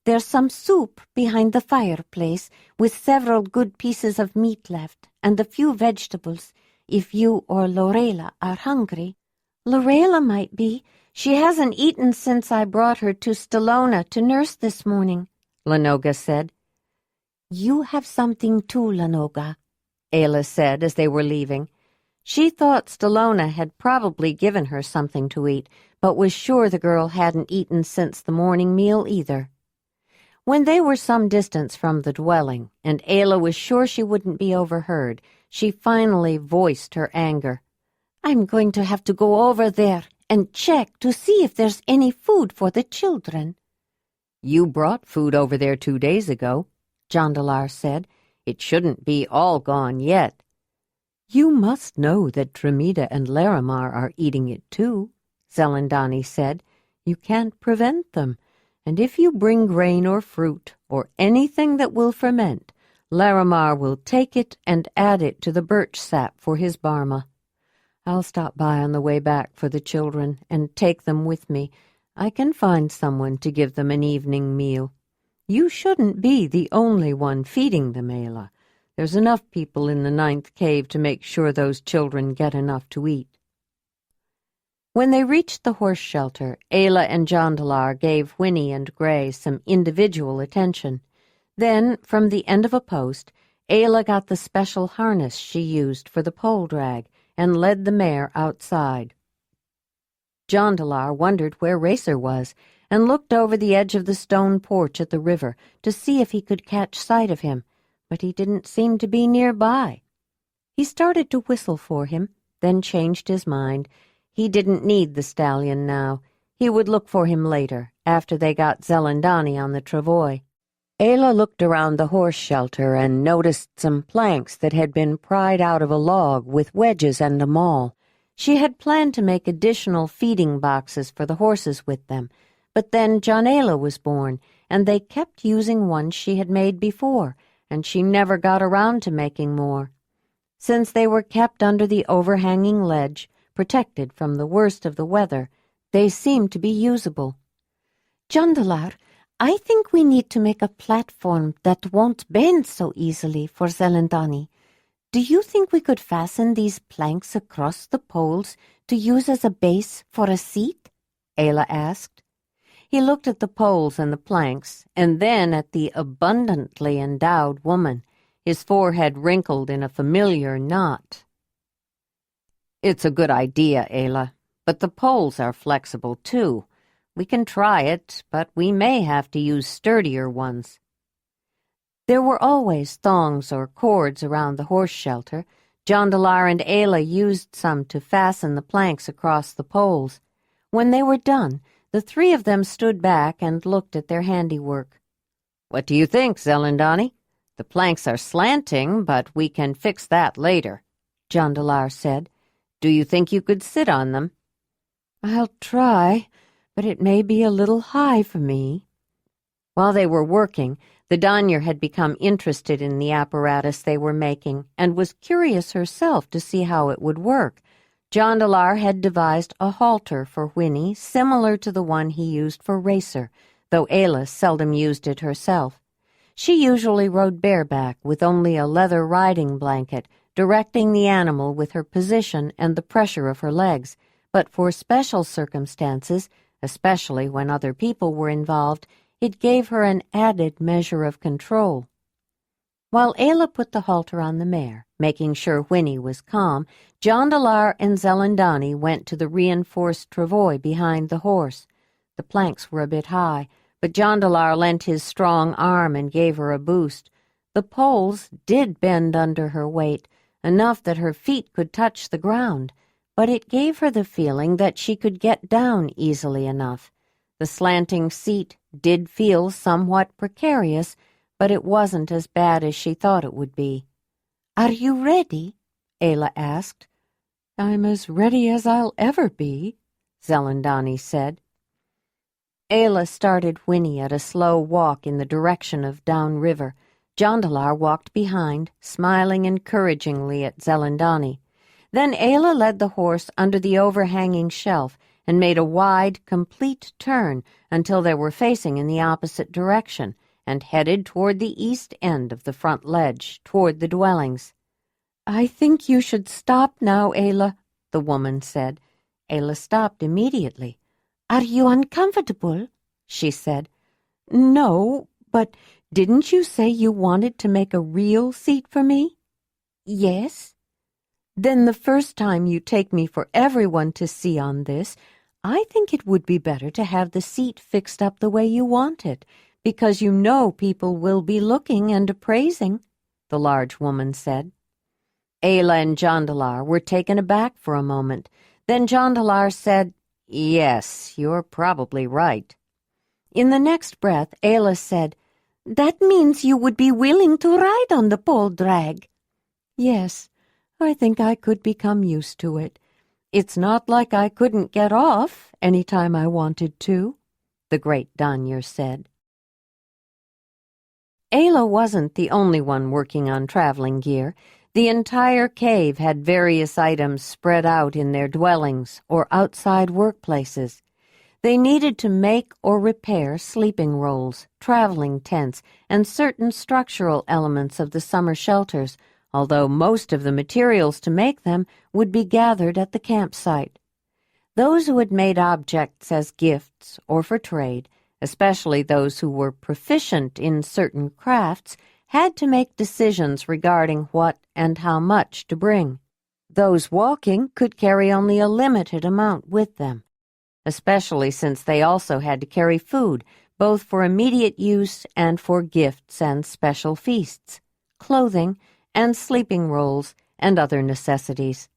"There's some soup behind the fireplace with several good pieces of meat left and a few vegetables, if you or Lorela are hungry." "Lorela might be. She hasn't eaten since I brought her to Stelona to nurse this morning," Lanoga said. "You have something too, Lanoga," Ayla said as they were leaving. She thought Stelona had probably given her something to eat, but was sure the girl hadn't eaten since the morning meal either. When they were some distance from the dwelling, and Ayla was sure she wouldn't be overheard, she finally voiced her anger. "I'm going to have to go over there and check to see if there's any food for the children." "You brought food over there 2 days ago," Jondalar said. "It shouldn't be all gone yet." "You must know that Tremita and Larimar are eating it too," Zelandonii said. "You can't prevent them, and if you bring grain or fruit or anything that will ferment, Larimar will take it and add it to the birch sap for his barma. I'll stop by on the way back for the children and take them with me. I can find someone to give them an evening meal. You shouldn't be the only one feeding them, Ayla. There's enough people in the 9th cave to make sure those children get enough to eat." When they reached the horse shelter, Ayla and Jondalar gave Winnie and Gray some individual attention. Then, from the end of a post, Ayla got the special harness she used for the pole drag and led the mare outside. Jondalar wondered where Racer was and looked over the edge of the stone porch at the river to see if he could catch sight of him, but he didn't seem to be nearby. He started to whistle for him, then changed his mind. He didn't need the stallion now. He would look for him later, after they got Zelandonii on the travois. Ayla looked around the horse shelter and noticed some planks that had been pried out of a log with wedges and a maul. She had planned to make additional feeding boxes for the horses with them, but then Jondalar was born, and they kept using ones she had made before, and she never got around to making more. Since they were kept under the overhanging ledge, protected from the worst of the weather, they seemed to be usable. "Jondalar, I think we need to make a platform that won't bend so easily for Zelandonii. Do you think we could fasten these planks across the poles to use as a base for a seat?" Ayla asked. He looked at the poles and the planks, and then at the abundantly endowed woman, his forehead wrinkled in a familiar knot. "It's a good idea, Ayla, but the poles are flexible too. We can try it, but we may have to use sturdier ones." There were always thongs or cords around the horse shelter. Jondalar and Ayla used some to fasten the planks across the poles. When they were done, the three of them stood back and looked at their handiwork. "What do you think, Zelandonii? The planks are slanting, but we can fix that later," Jondalar said. "Do you think you could sit on them?" "I'll try, but it may be a little high for me." While they were working, the Danyar had become interested in the apparatus they were making and was curious herself to see how it would work. Jondalar had devised a halter for Winnie similar to the one he used for Racer, though Ayla seldom used it herself. She usually rode bareback with only a leather riding blanket, directing the animal with her position and the pressure of her legs, but for special circumstances, especially when other people were involved, it gave her an added measure of control. While Ayla put the halter on the mare, making sure Winnie was calm, Jondalar and Zelandonii went to the reinforced travois behind the horse. The planks were a bit high, but Jondalar lent his strong arm and gave her a boost. The poles did bend under her weight, enough that her feet could touch the ground, but it gave her the feeling that she could get down easily enough. The slanting seat did feel somewhat precarious, but it wasn't as bad as she thought it would be. "Are you ready?" Ayla asked. "I'm as ready as I'll ever be," Zelandonii said. Ayla started Winnie at a slow walk in the direction of downriver. Jondalar walked behind, smiling encouragingly at Zelandonii. Then Ayla led the horse under the overhanging shelf and made a wide, complete turn until they were facing in the opposite direction and headed toward the east end of the front ledge, toward the dwellings. "I think you should stop now, Ayla," the woman said. Ayla stopped immediately. "Are you uncomfortable?" she said. "No, but didn't you say you wanted to make a real seat for me?" "Yes." "Then the first time you take me for everyone to see on this, I think it would be better to have the seat fixed up the way you want it, because you know people will be looking and appraising," the large woman said. Ayla and Jondalar were taken aback for a moment. Then Jondalar said, "Yes, you're probably right." In the next breath, Ayla said, "That means you would be willing to ride on the pole drag." "Yes, I think I could become used to it. It's not like I couldn't get off any time I wanted to," the great Danyer said. Ayla wasn't the only one working on traveling gear. The entire cave had various items spread out in their dwellings or outside workplaces. They needed to make or repair sleeping rolls, traveling tents, and certain structural elements of the summer shelters, although most of the materials to make them would be gathered at the campsite. Those who had made objects as gifts or for trade, especially those who were proficient in certain crafts, had to make decisions regarding what and how much to bring. Those walking could carry only a limited amount with them, especially since they also had to carry food, both for immediate use and for gifts and special feasts, clothing, and sleeping rolls, and other necessities.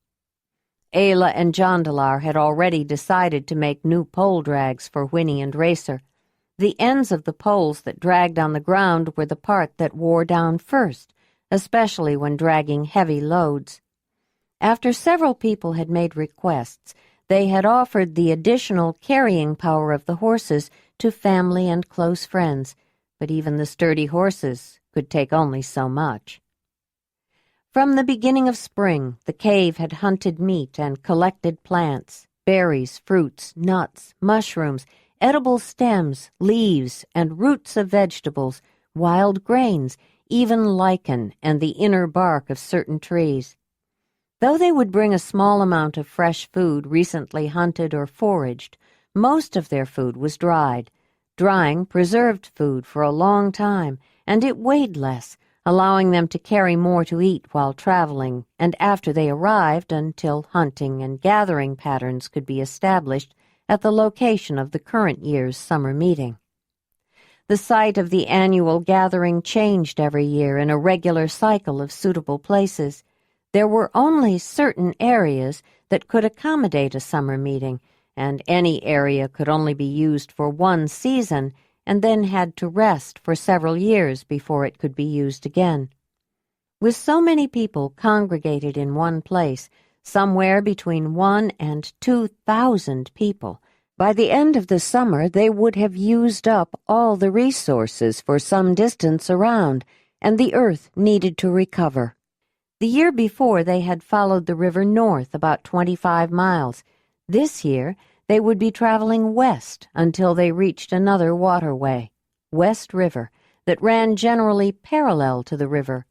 Ayla and Jondalar had already decided to make new pole drags for Winnie and Racer. The ends of the poles that dragged on the ground were the part that wore down first, especially when dragging heavy loads. After several people had made requests, they had offered the additional carrying power of the horses to family and close friends, but even the sturdy horses could take only so much. From the beginning of spring, the cave had hunted meat and collected plants, berries, fruits, nuts, mushrooms, edible stems, leaves, and roots of vegetables, wild grains, even lichen and the inner bark of certain trees. Though they would bring a small amount of fresh food recently hunted or foraged, most of their food was dried. Drying preserved food for a long time, and it weighed less, allowing them to carry more to eat while traveling and after they arrived until hunting and gathering patterns could be established at the location of the current year's summer meeting. The site of the annual gathering changed every year in a regular cycle of suitable places. There were only certain areas that could accommodate a summer meeting, and any area could only be used for one season and then had to rest for several years before it could be used again. With so many people congregated in one place, somewhere between 1,000 and 2,000 people, by the end of the summer they would have used up all the resources for some distance around, and the earth needed to recover. The year before they had followed the river north about 25 miles. This year they would be traveling west until they reached another waterway, West River, that ran generally parallel to the river.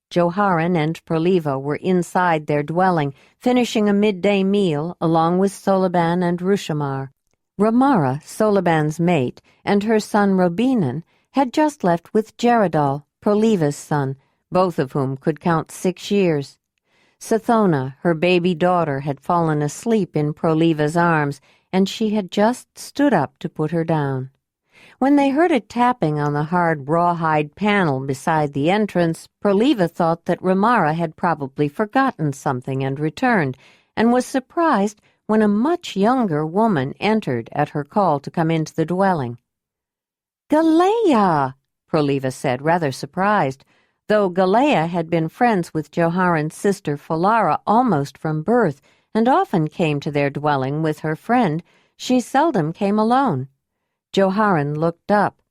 Joharan and Proliva were inside their dwelling, finishing a midday meal along with Soliban and Rushamar. Ramara, Soliban's mate, and her son Robinan had just left with Jeradal, Proliva's son, both of whom could count 6 years. Sathona, her baby daughter, had fallen asleep in Proliva's arms, and she had just stood up to put her down. When they heard a tapping on the hard rawhide panel beside the entrance, Proliva thought that Ramara had probably forgotten something and returned, and was surprised when a much younger woman entered at her call to come into the dwelling. "Galea!" Proliva said, rather surprised. Though Galea had been friends with Joharan's sister Falara almost from birth and often came to their dwelling with her friend, she seldom came alone. Joharan looked up.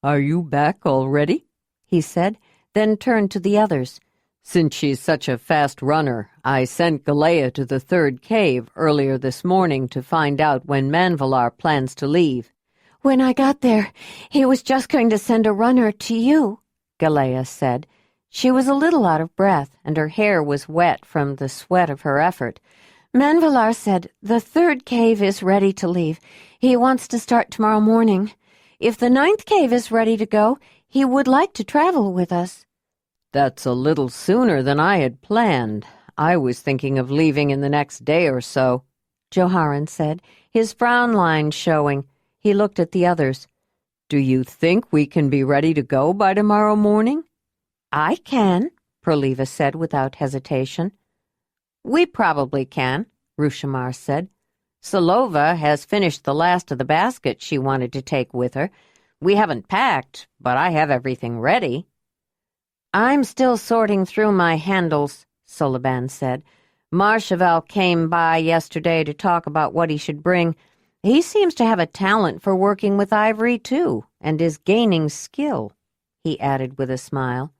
"Are you back already?" he said, then turned to the others. "Since she's such a fast runner, I sent Galea to the third cave earlier this morning to find out when Manvalar plans to leave." "When I got there, he was just going to send a runner to you," Galea said. She was a little out of breath, and her hair was wet from the sweat of her effort. "Manvalar said the third cave is ready to leave. He wants to start tomorrow morning. If the ninth cave is ready to go, he would like to travel with us." "That's a little sooner than I had planned. I was thinking of leaving in the next day or so," Joharan said, his frown lines showing. He looked at the others. "Do you think we can be ready to go by tomorrow morning?" "I can," Proliva said without hesitation. "We probably can," Rushamar said. "Solova has finished the last of the basket she wanted to take with her. We haven't packed, but I have everything ready." "I'm still sorting through my handles," Soliban said. "Marshaval came by yesterday to talk about what he should bring. He seems to have a talent for working with ivory, too, and is gaining skill," he added with a smile.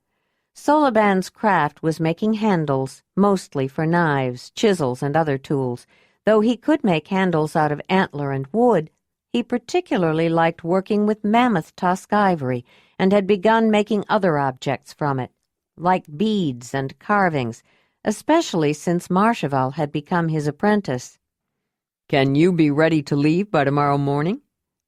Soliban's craft was making handles, mostly for knives, chisels, and other tools. Though he could make handles out of antler and wood, he particularly liked working with mammoth tusk ivory and had begun making other objects from it, like beads and carvings, especially since Marshaval had become his apprentice. "Can you be ready to leave by tomorrow morning?"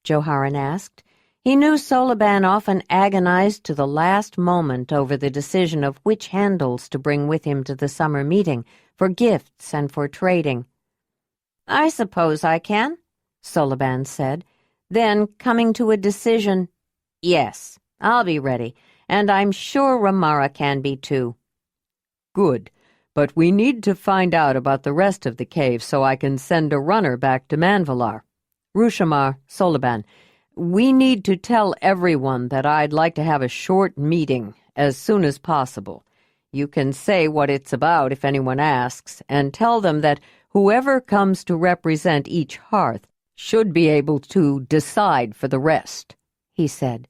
Joharan asked. He knew Soliban often agonized to the last moment over the decision of which handles to bring with him to the summer meeting, for gifts and for trading. "I suppose I can," Soliban said. Then, coming to a decision, "Yes, I'll be ready, and I'm sure Ramara can be too." "Good, but we need to find out about the rest of the cave so I can send a runner back to Manvalar. Rushamar, Soliban, we need to tell everyone that I'd like to have a short meeting as soon as possible. You can say what it's about if anyone asks, and tell them that whoever comes to represent each hearth should be able to decide for the rest," he said.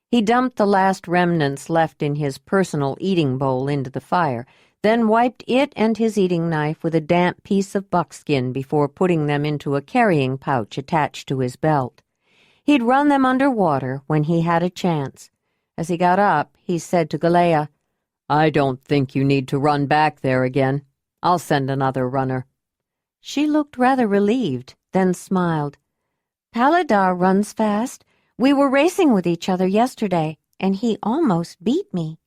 He dumped the last remnants left in his personal eating bowl into the fire, then wiped it and his eating knife with a damp piece of buckskin before putting them into a carrying pouch attached to his belt. He'd run them under water when he had a chance. As he got up, he said to Galea, "I don't think you need to run back there again. I'll send another runner." She looked rather relieved, then smiled. "Paladar runs fast. We were racing with each other yesterday, and he almost beat me."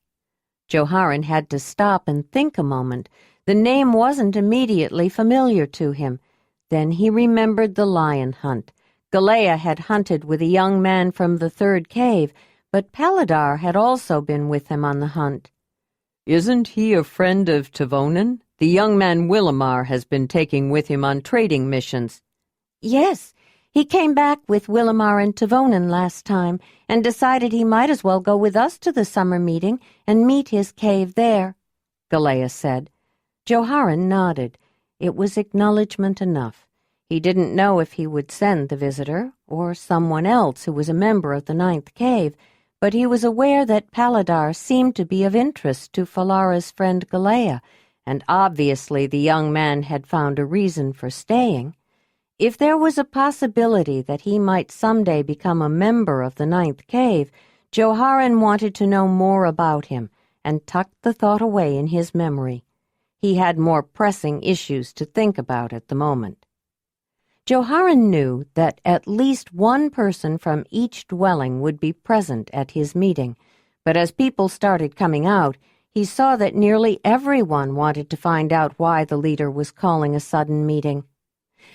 Joharan had to stop and think a moment. The name wasn't immediately familiar to him. Then he remembered the lion hunt. Galea had hunted with a young man from the third cave, but Paladar had also been with him on the hunt. "Isn't he a friend of Tavonen? The young man Willamar has been taking with him on trading missions." "Yes, he came back with Willamar and Tavonen last time and decided he might as well go with us to the summer meeting and meet his cave there," Galea said. Joharan nodded. It was acknowledgment enough. He didn't know if he would send the visitor, or someone else who was a member of the ninth cave, but he was aware that Paladar seemed to be of interest to Falara's friend Galea, and obviously the young man had found a reason for staying. If there was a possibility that he might someday become a member of the ninth cave, Joharan wanted to know more about him, and tucked the thought away in his memory. He had more pressing issues to think about at the moment. Joharan knew that at least one person from each dwelling would be present at his meeting, but as people started coming out, he saw that nearly everyone wanted to find out why the leader was calling a sudden meeting.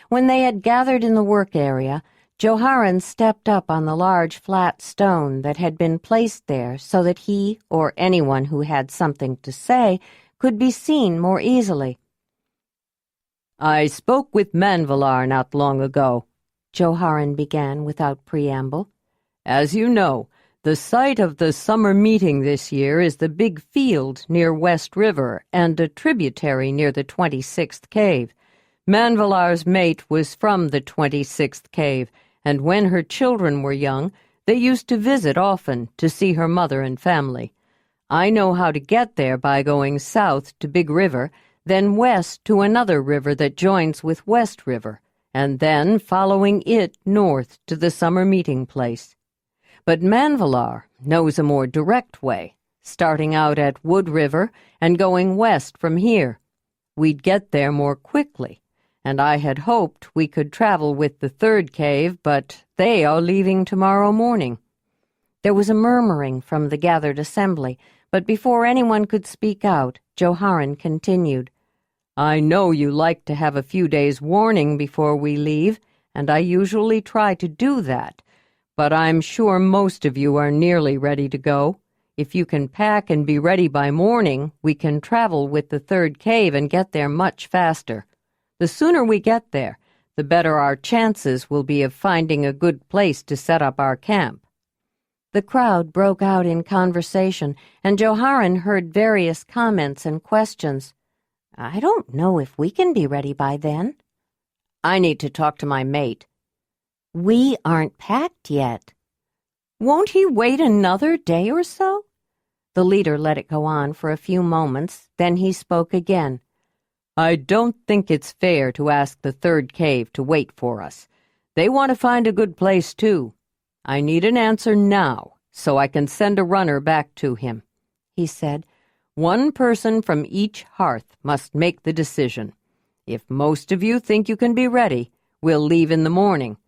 When they had gathered in the work area, Joharan stepped up on the large flat stone that had been placed there so that he, or anyone who had something to say, could be seen more easily. "I spoke with Manvalar not long ago," Joharan began without preamble. "As you know, The site of the summer meeting this year is the big field near West River and a tributary near the 26th cave. Manvalar's mate was from the 26th cave, and when her children were young, they used to visit often to see her mother and family. I know how to get there by going south to Big River, then west to another river that joins with West River, and then following it north to the summer meeting place. But Manvalar knows a more direct way, starting out at Wood River and going west from here. We'd get there more quickly, and I had hoped we could travel with the third cave, but they are leaving tomorrow morning." There was a murmuring from the gathered assembly, but before anyone could speak out, Joharan continued. "I know you like to have a few days' warning before we leave, and I usually try to do that, but I'm sure most of you are nearly ready to go. If you can pack and be ready by morning, we can travel with the third cave and get there much faster. The sooner we get there, the better our chances will be of finding a good place to set up our camp." The crowd broke out in conversation, and Joharan heard various comments and questions. "I don't know if we can be ready by then." "I need to talk to my mate." "We aren't packed yet." "Won't he wait another day or so?" The leader let it go on for a few moments, then he spoke again. "I don't think it's fair to ask the third cave to wait for us. They want to find a good place, too. I need an answer now, so I can send a runner back to him," he said. "One person from each hearth must make the decision. If most of you think you can be ready, we'll leave in the morning.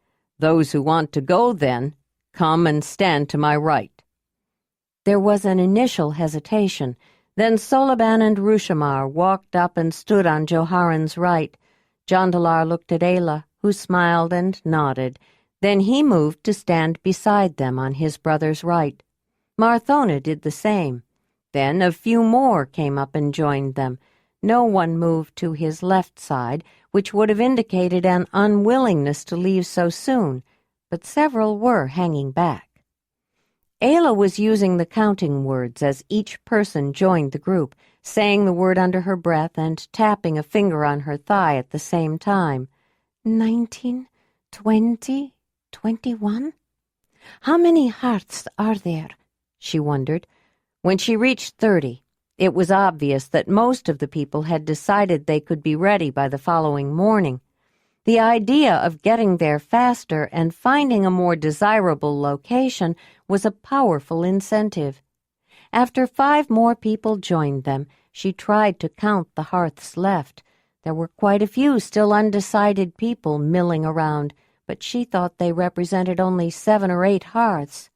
Those who want to go then, come and stand to my right." There was an initial hesitation. Then Solaban and Rushamar walked up and stood on Joharan's right. Jondalar looked at Ayla, who smiled and nodded. Then he moved to stand beside them on his brother's right. Marthona did the same. Then a few more came up and joined them. No one moved to his left side, which would have indicated an unwillingness to leave so soon, but several were hanging back. Ayla was using the counting words as each person joined the group, saying the word under her breath and tapping a finger on her thigh at the same time. 19, 20, 21? How many hearths are there? She wondered. When she reached 30, it was obvious that most of the people had decided they could be ready by the following morning. The idea of getting there faster and finding a more desirable location was a powerful incentive. After 5 more people joined them, she tried to count the hearths left. There were quite a few still undecided people milling around, but she thought they represented only 7 or 8 hearths.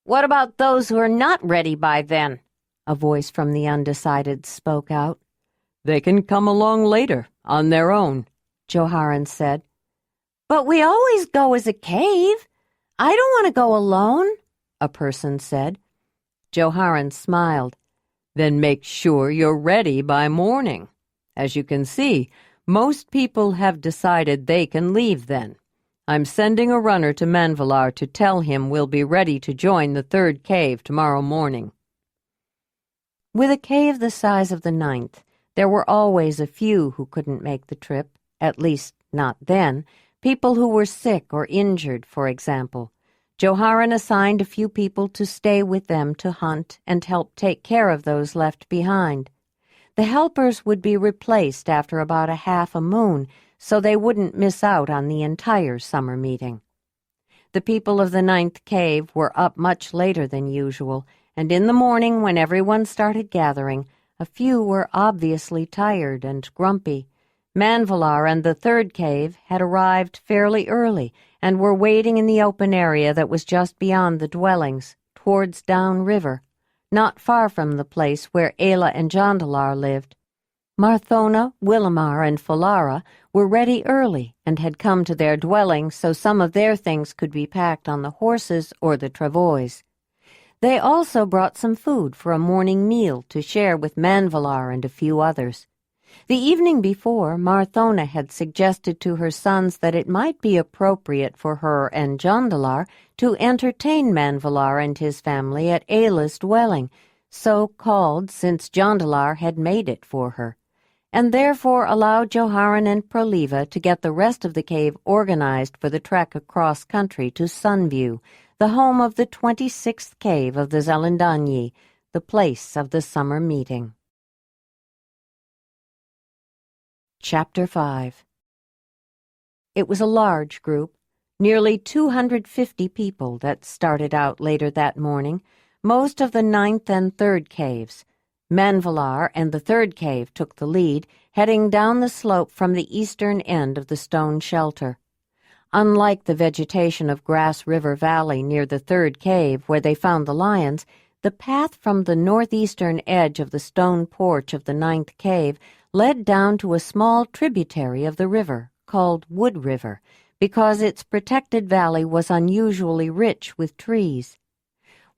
"What about those who are not ready by then?" A voice from the undecided spoke out. "They can come along later, on their own," Joharan said. "But we always go as a cave. I don't want to go alone," a person said. Joharan smiled. "Then make sure you're ready by morning. As you can see, most people have decided they can leave then. I'm sending a runner to Manvalar to tell him we'll be ready to join the third cave tomorrow morning." With a cave the size of the 9th, there were always a few who couldn't make the trip, at least not then, people who were sick or injured, for example. Joharan assigned a few people to stay with them to hunt and help take care of those left behind. The helpers would be replaced after about a half a moon, so they wouldn't miss out on the entire summer meeting. The people of the 9th cave were up much later than usual, and in the morning when everyone started gathering, a few were obviously tired and grumpy. Manvalar and the 3rd cave had arrived fairly early and were waiting in the open area that was just beyond the dwellings, towards Down River, not far from the place where Ayla and Jondalar lived. Marthona, Willamar, and Falara were ready early and had come to their dwellings so some of their things could be packed on the horses or the travois. They also brought some food for a morning meal to share with Manvalar and a few others. The evening before, Marthona had suggested to her sons that it might be appropriate for her and Jondalar to entertain Manvalar and his family at Ayla's dwelling, so called since Jondalar had made it for her, and therefore allowed Joharan and Proliva to get the rest of the cave organized for the trek across country to Sunview, the home of the 26th cave of the Zelandonii, the place of the summer meeting. Chapter 5. It was a large group, nearly 250 people that started out later that morning, most of the 9th and 3rd caves. Manvalar and the 3rd cave took the lead, heading down the slope from the eastern end of the stone shelter. Unlike the vegetation of Grass River Valley near the 3rd cave where they found the lions, the path from the northeastern edge of the stone porch of the 9th cave led down to a small tributary of the river, called Wood River, because its protected valley was unusually rich with trees.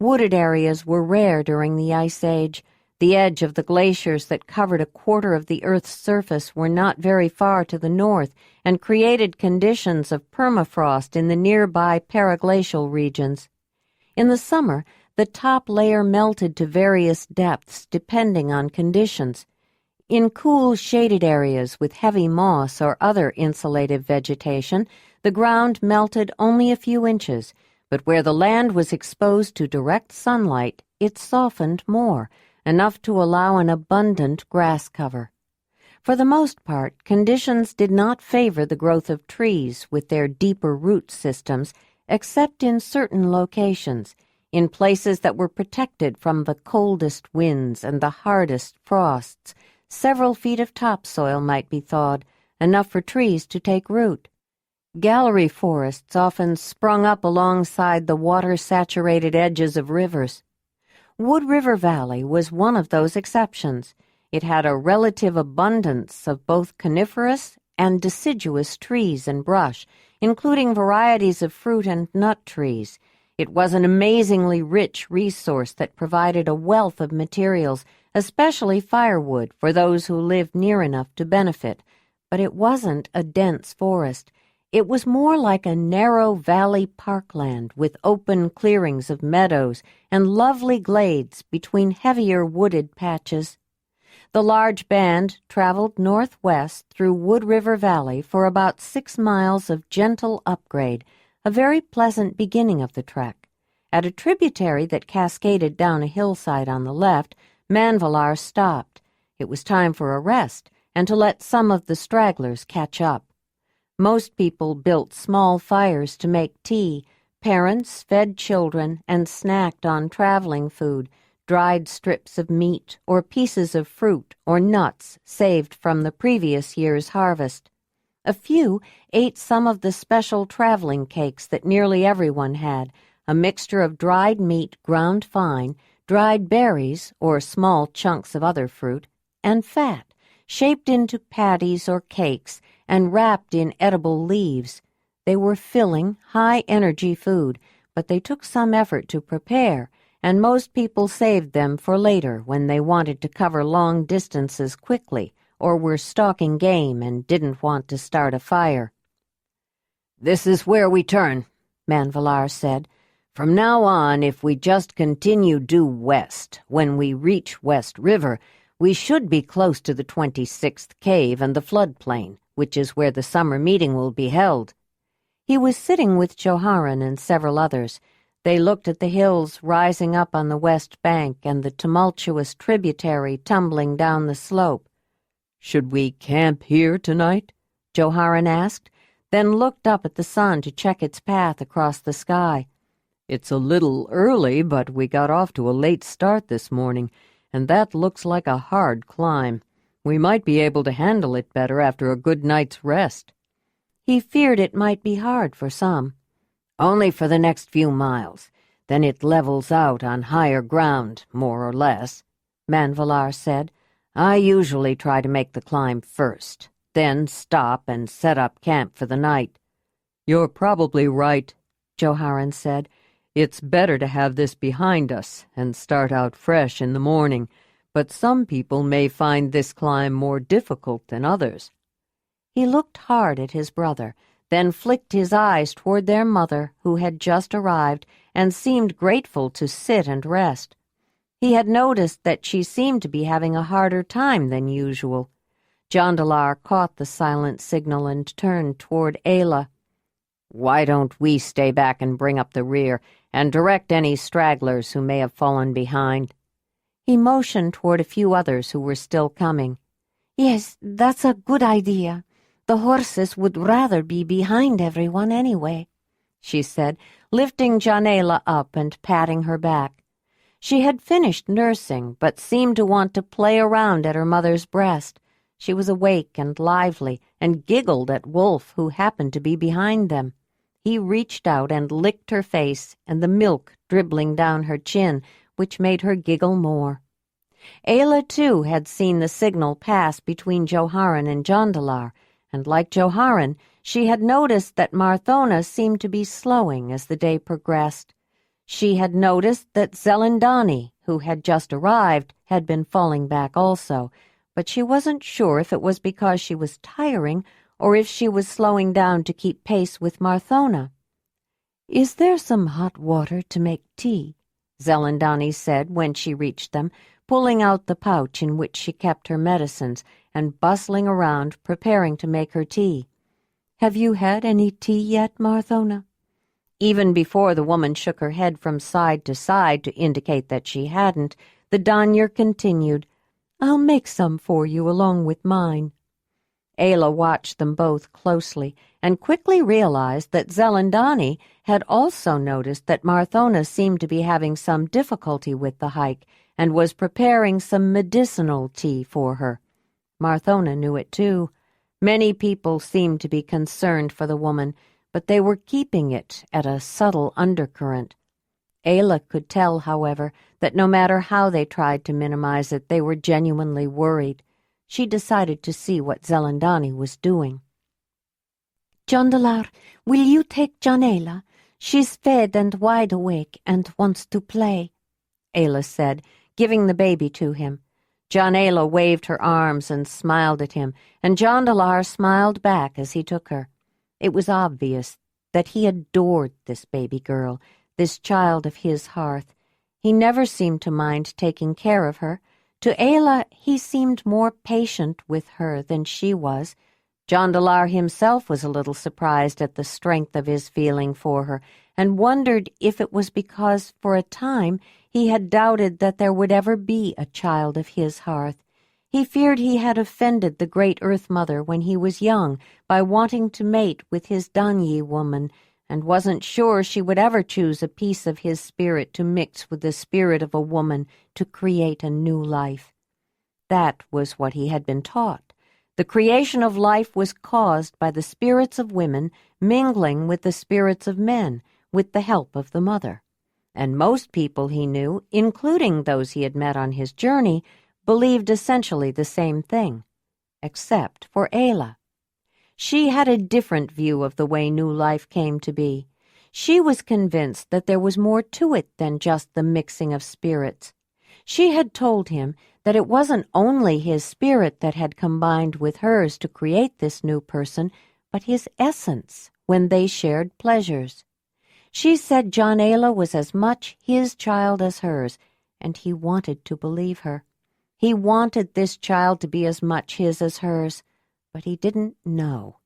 Wooded areas were rare during the Ice Age. The edge of the glaciers that covered a quarter of the Earth's surface were not very far to the north and created conditions of permafrost in the nearby paraglacial regions. In the summer, the top layer melted to various depths depending on conditions. In cool, shaded areas with heavy moss or other insulative vegetation, the ground melted only a few inches, but where the land was exposed to direct sunlight, it softened more, enough to allow an abundant grass cover. For the most part, conditions did not favor the growth of trees with their deeper root systems, except in certain locations, in places that were protected from the coldest winds and the hardest frosts. Several feet of topsoil might be thawed, enough for trees to take root. Gallery forests often sprung up alongside the water-saturated edges of rivers. Wood River Valley was one of those exceptions. It had a relative abundance of both coniferous and deciduous trees and brush, including varieties of fruit and nut trees. It was an amazingly rich resource that provided a wealth of materials, especially firewood, for those who lived near enough to benefit. But it wasn't a dense forest. It was more like a narrow valley parkland with open clearings of meadows and lovely glades between heavier wooded patches. The large band traveled northwest through Wood River Valley for about 6 miles of gentle upgrade, a very pleasant beginning of the trek. At a tributary that cascaded down a hillside on the left, Manvalar stopped. It was time for a rest and to let some of the stragglers catch up. Most people built small fires to make tea. Parents fed children and snacked on traveling food, dried strips of meat or pieces of fruit or nuts saved from the previous year's harvest. A few ate some of the special traveling cakes that nearly everyone had, a mixture of dried meat ground fine, dried berries or small chunks of other fruit, and fat, shaped into patties or cakes and wrapped in edible leaves. They were filling, high-energy food, but they took some effort to prepare, and most people saved them for later when they wanted to cover long distances quickly or were stalking game and didn't want to start a fire. "This is where we turn," Manvalar said. "From now on, if we just continue due west, when we reach West River, we should be close to the 26th cave and the floodplain, which is where the summer meeting will be held." He was sitting with Joharan and several others. They looked at the hills rising up on the west bank and the tumultuous tributary tumbling down the slope. "Should we camp here tonight?" Joharan asked, then looked up at the sun to check its path across the sky. "It's a little early, but we got off to a late start this morning, and that looks like a hard climb. We might be able to handle it better after a good night's rest." He feared it might be hard for some. "Only for the next few miles. Then it levels out on higher ground, more or less," Manvalar said. "I usually try to make the climb first, then stop and set up camp for the night." "You're probably right," Joharan said. "It's better to have this behind us and start out fresh in the morning. but some people may find this climb more difficult than others." He looked hard at his brother, then flicked his eyes toward their mother, who had just arrived, and seemed grateful to sit and rest. He had noticed that she seemed to be having a harder time than usual. Jondalar caught the silent signal and turned toward Ayla. "Why don't we stay back and bring up the rear, and direct any stragglers who may have fallen behind?" He motioned toward a few others who were still coming. "Yes, that's a good idea. The horses would rather be behind everyone anyway," she said, lifting Jondalar up and patting her back. She had finished nursing, but seemed to want to play around at her mother's breast. She was awake and lively, and giggled at Wolf, who happened to be behind them. He reached out and licked her face and the milk dribbling down her chin, which made her giggle more. Ayla, too, had seen the signal pass between Joharan and Jondalar, and like Joharan, she had noticed that Marthona seemed to be slowing as the day progressed. She had noticed that Zelandonii, who had just arrived, had been falling back also, but she wasn't sure if it was because she was tiring or if she was slowing down to keep pace with Marthona. "Is there some hot water to make tea?" Zelandonii said when she reached them, pulling out the pouch in which she kept her medicines and bustling around preparing to make her tea. "Have you had any tea yet, Marthona?" Even before the woman shook her head from side to side to indicate that she hadn't, the Danyer continued, "I'll make some for you along with mine." Ayla watched them both closely and quickly realized that Zelandonii had also noticed that Marthona seemed to be having some difficulty with the hike and was preparing some medicinal tea for her. Marthona knew it too. Many people seemed to be concerned for the woman, but they were keeping it at a subtle undercurrent. Ayla could tell, however, that no matter how they tried to minimize it, they were genuinely worried. She decided to see what Zelandonii was doing. "Jondalar, will you take Jondalar? She's fed and wide awake and wants to play," Ayla said, giving the baby to him. Jondalar waved her arms and smiled at him, and Jondalar smiled back as he took her. It was obvious that he adored this baby girl, this child of his hearth. He never seemed to mind taking care of her. To Ayla, he seemed more patient with her than she was. Jondalar himself was a little surprised at the strength of his feeling for her, and wondered if it was because, for a time, he had doubted that there would ever be a child of his hearth. He feared he had offended the great Earth Mother when he was young by wanting to mate with his Danyi woman, and wasn't sure she would ever choose a piece of his spirit to mix with the spirit of a woman to create a new life. That was what he had been taught. The creation of life was caused by the spirits of women mingling with the spirits of men, with the help of the mother. And most people he knew, including those he had met on his journey, believed essentially the same thing, except for Ayla. She had a different view of the way new life came to be. She was convinced that there was more to it than just the mixing of spirits. She had told him that it wasn't only his spirit that had combined with hers to create this new person, but his essence when they shared pleasures. She said Jondalar was as much his child as hers, and he wanted to believe her. He wanted this child to be as much his as hers, but he didn't know.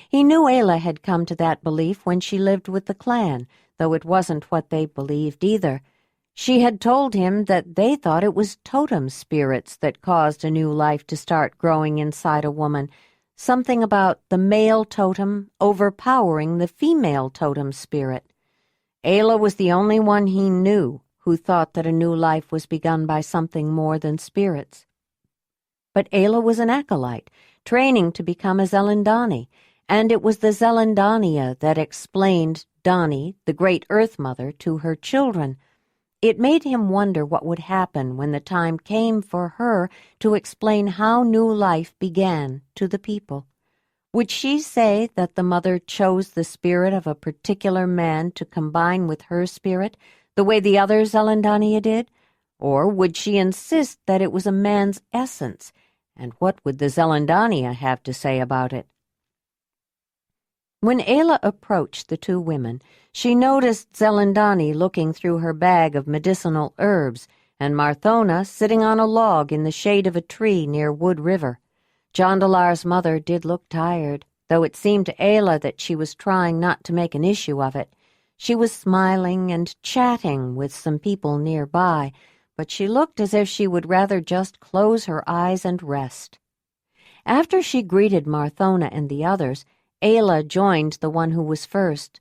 He knew Ayla had come to that belief when she lived with the clan, though it wasn't what they believed either. She had told him that they thought it was totem spirits that caused a new life to start growing inside a woman, something about the male totem overpowering the female totem spirit. Ayla was the only one he knew who thought that a new life was begun by something more than spirits. But Ayla was an acolyte, training to become a Zelandonii, and it was the Zelandonii that explained Dani, the great Earth Mother, to her children. It made him wonder what would happen when the time came for her to explain how new life began to the people. Would she say that the mother chose the spirit of a particular man to combine with her spirit, the way the other Zelandonii did? Or would she insist that it was a man's essence? And what would the Zelandonii have to say about it? When Ayla approached the two women, she noticed Zelandonii looking through her bag of medicinal herbs, and Marthona sitting on a log in the shade of a tree near Wood River. Jondalar's mother did look tired, though it seemed to Ayla that she was trying not to make an issue of it. She was smiling and chatting with some people nearby, but she looked as if she would rather just close her eyes and rest. After she greeted Marthona and the others, Ayla joined the one who was first.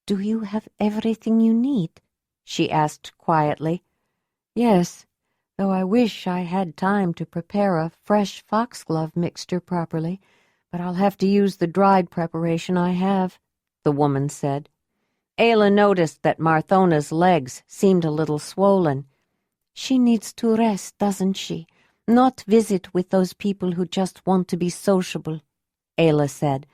"Do you have everything you need?" she asked quietly. "Yes, though I wish I had time to prepare a fresh foxglove mixture properly, but I'll have to use the dried preparation I have," the woman said. Ayla noticed that Marthona's legs seemed a little swollen. "She needs to rest, doesn't she? Not visit with those people who just want to be sociable," Ayla said.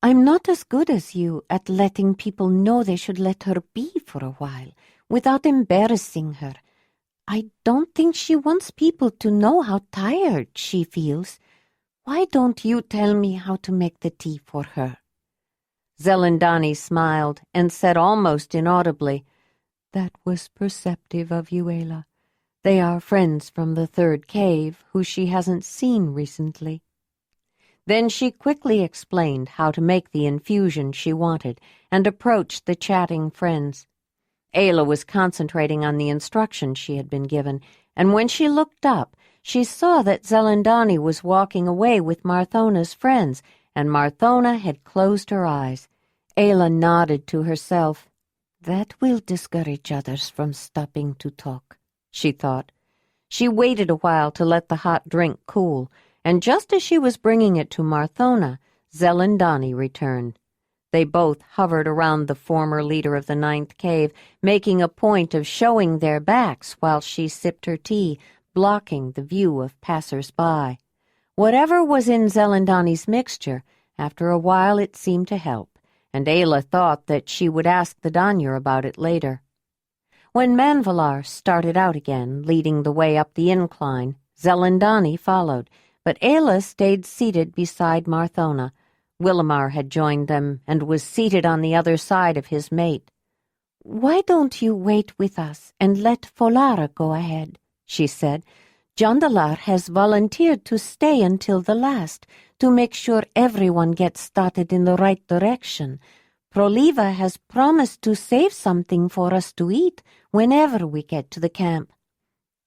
"I'm not as good as you at letting people know they should let her be for a while, without embarrassing her. I don't think she wants people to know how tired she feels. Why don't you tell me how to make the tea for her?" Zelandonii smiled and said almost inaudibly, "That was perceptive of you, Ayla. They are friends from the third cave who she hasn't seen recently." Then she quickly explained how to make the infusion she wanted and approached the chatting friends. Ayla was concentrating on the instructions she had been given, and when she looked up, she saw that Zelandonii was walking away with Marthona's friends, and Marthona had closed her eyes. Ayla nodded to herself. "That will discourage others from stopping to talk," she thought. She waited a while to let the hot drink cool, and just as she was bringing it to Marthona, Zelandonii returned. They both hovered around the former leader of the ninth cave, making a point of showing their backs while she sipped her tea, blocking the view of passers-by. Whatever was in Zelandonii's mixture, after a while it seemed to help, and Ayla thought that she would ask the Danur about it later. When Manvalar started out again, leading the way up the incline, Zelandonii followed, but Ayla stayed seated beside Marthona. Willamar had joined them and was seated on the other side of his mate. "Why don't you wait with us and let Folara go ahead?" she said. "Jondalar has volunteered to stay until the last, to make sure everyone gets started in the right direction. Proliva has promised to save something for us to eat whenever we get to the camp."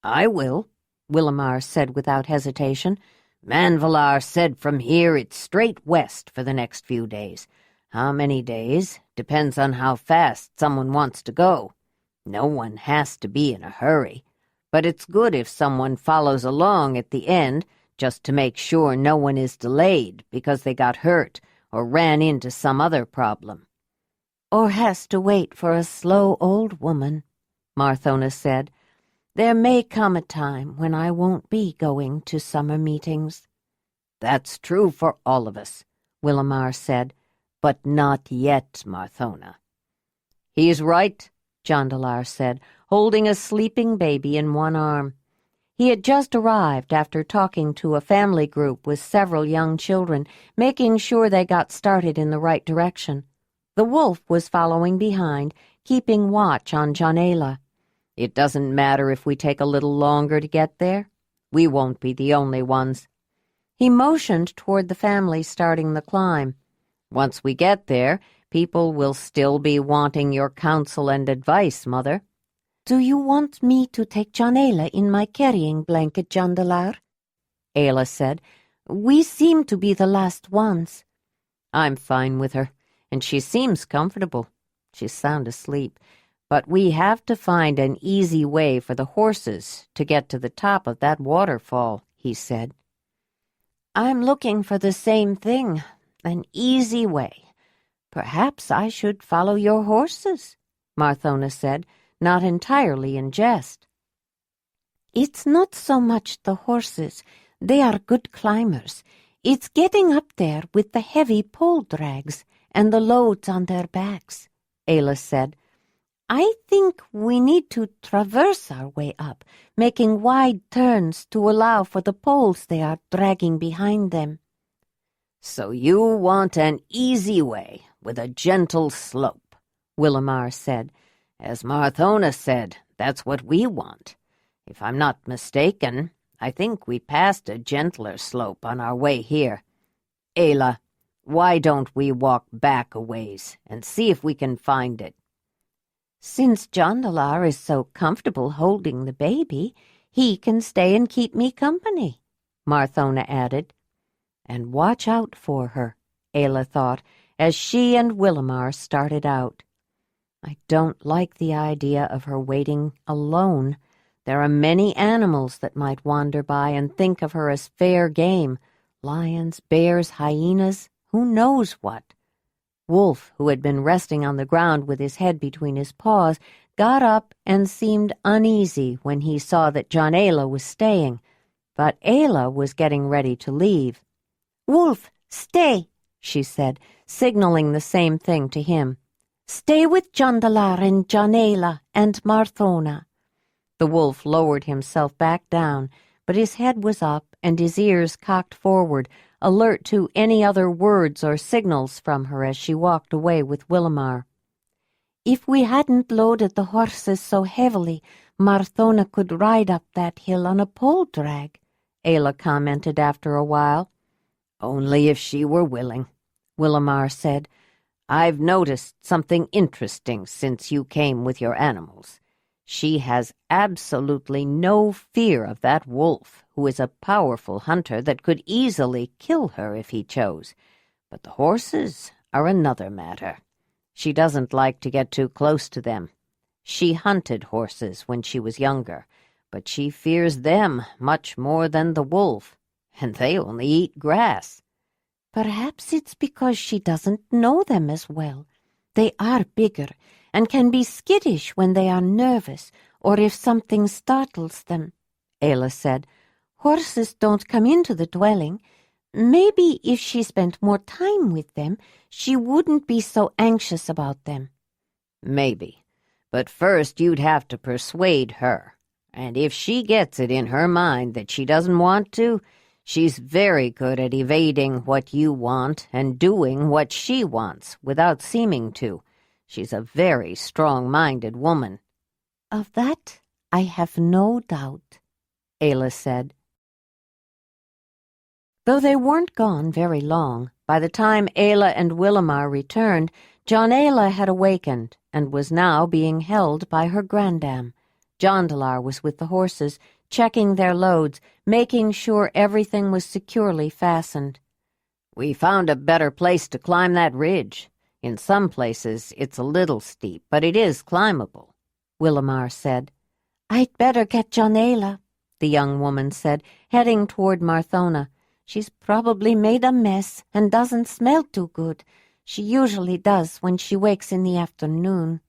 "I will," Willamar said without hesitation. "Manvalar said from here it's straight west for the next few days. How many days depends on how fast someone wants to go. No one has to be in a hurry, but it's good if someone follows along at the end just to make sure no one is delayed because they got hurt or ran into some other problem." "Or has to wait for a slow old woman," Marthona said. "There may come a time when I won't be going to summer meetings." "That's true for all of us," Willamar said, "but not yet, Marthona." "He's right," Jondalar said, holding a sleeping baby in one arm. He had just arrived after talking to a family group with several young children, making sure they got started in the right direction. The wolf was following behind, keeping watch on Jondalar. "It doesn't matter if we take a little longer to get there. We won't be the only ones." He motioned toward the family starting the climb. "Once we get there, people will still be wanting your counsel and advice, Mother." "Do you want me to take Jondalar in my carrying blanket, Jondalar?" Ayla said. "We seem to be the last ones." "I'm fine with her, and she seems comfortable. She's sound asleep. But we have to find an easy way for the horses to get to the top of that waterfall," he said. "I'm looking for the same thing, an easy way. Perhaps I should follow your horses," Marthona said, not entirely in jest. "It's not so much the horses. They are good climbers. It's getting up there with the heavy pole drags and the loads on their backs," Ayla said. I think we need to traverse our way up, making wide turns to allow for the poles they are dragging behind them." "So you want an easy way with a gentle slope," Willamar said. "As Marthona said, that's what we want. If I'm not mistaken, I think we passed a gentler slope on our way here. Ayla, why don't we walk back a ways and see if we can find it?" "Since Jondalar is so comfortable holding the baby, he can stay and keep me company," Marthona added. "And watch out for her," Ayla thought, as she and Willamar started out. "I don't like the idea of her waiting alone. There are many animals that might wander by and think of her as fair game. Lions, bears, hyenas, who knows what?" Wolf, who had been resting on the ground with his head between his paws, got up and seemed uneasy when he saw that Jondalar was staying, but Ayla was getting ready to leave. "Wolf, stay," she said, signaling the same thing to him. "Stay with Jondalar and Jondalar and Marthona." The wolf lowered himself back down, but his head was up and his ears cocked forward, alert to any other words or signals from her as she walked away with Willamar. "If we hadn't loaded the horses so heavily, Marthona could ride up that hill on a pole drag," Ayla commented after a while. "Only if she were willing," Willamar said. "I've noticed something interesting since you came with your animals. She has absolutely no fear of that wolf, who is a powerful hunter that could easily kill her if he chose. But the horses are another matter. She doesn't like to get too close to them. She hunted horses when she was younger, but she fears them much more than the wolf, and they only eat grass." "Perhaps it's because she doesn't know them as well. They are bigger and can be skittish when they are nervous or if something startles them," Ayla said. "Horses don't come into the dwelling. Maybe if she spent more time with them, she wouldn't be so anxious about them." "Maybe. But first you'd have to persuade her. And if she gets it in her mind that she doesn't want to, she's very good at evading what you want and doing what she wants without seeming to. She's a very strong-minded woman." "Of that I have no doubt," Ayla said. Though they weren't gone very long, by the time Ayla and Willamar returned, Jondalar had awakened and was now being held by her grandam. Jondalar was with the horses, checking their loads, making sure everything was securely fastened. "We found a better place to climb that ridge. In some places it's a little steep, but it is climbable," Willamar said. "I'd better get Jondalar," the young woman said, heading toward Marthona. "She's probably made a mess and doesn't smell too good. She usually does when she wakes in the afternoon."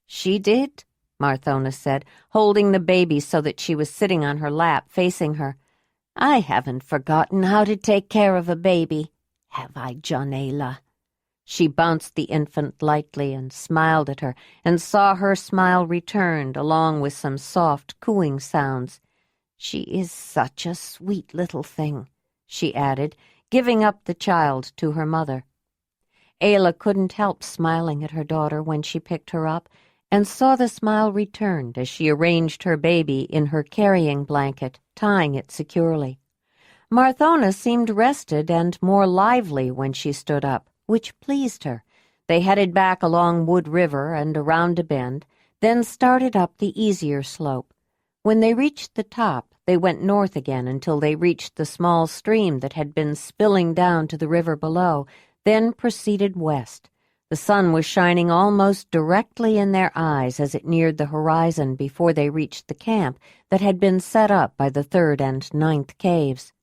"She did," Marthona said, holding the baby so that she was sitting on her lap, facing her. "I haven't forgotten how to take care of a baby, have I, Jondalar?" She bounced the infant lightly and smiled at her, and saw her smile returned along with some soft, cooing sounds. "She is such a sweet little thing," she added, giving up the child to her mother. Ayla couldn't help smiling at her daughter when she picked her up, and saw the smile returned as she arranged her baby in her carrying blanket, tying it securely. Marthona seemed rested and more lively when she stood up, which pleased her. They headed back along Wood River and around a bend, then started up the easier slope. When they reached the top, they went north again until they reached the small stream that had been spilling down to the river below, then proceeded west. The sun was shining almost directly in their eyes as it neared the horizon before they reached the camp that had been set up by the 3rd and 9th caves.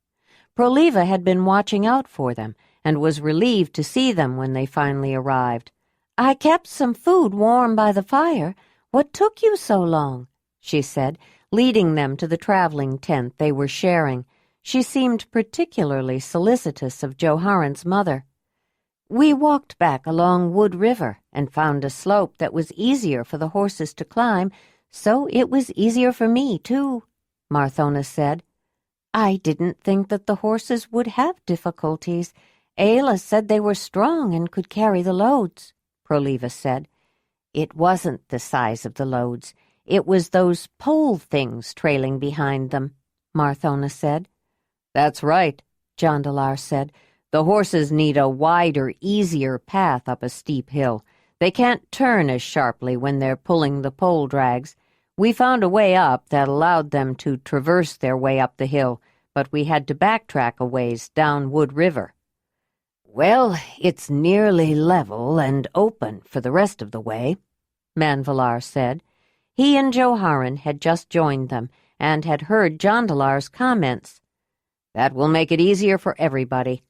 Proliva had been watching out for them, and was relieved to see them when they finally arrived. "I kept some food warm by the fire. What took you so long?" she said, leading them to the traveling tent they were sharing. She seemed particularly solicitous of Johann's mother. We walked back along Wood River and found a slope that was easier for the horses to climb, so it was easier for me, too, Marthona said. I didn't think that the horses would have difficulties. Ayla said they were strong and could carry the loads, Proliva said. It wasn't the size of the loads. It was those pole things trailing behind them, Marthona said. That's right, Jondalar said. The horses need a wider, easier path up a steep hill. They can't turn as sharply when they're pulling the pole drags. We found a way up that allowed them to traverse their way up the hill, but we had to backtrack a ways down Wood River. Well, it's nearly level and open for the rest of the way, Manvalar said. He and Joharan had just joined them and had heard Jondalar's comments. That will make it easier for everybody.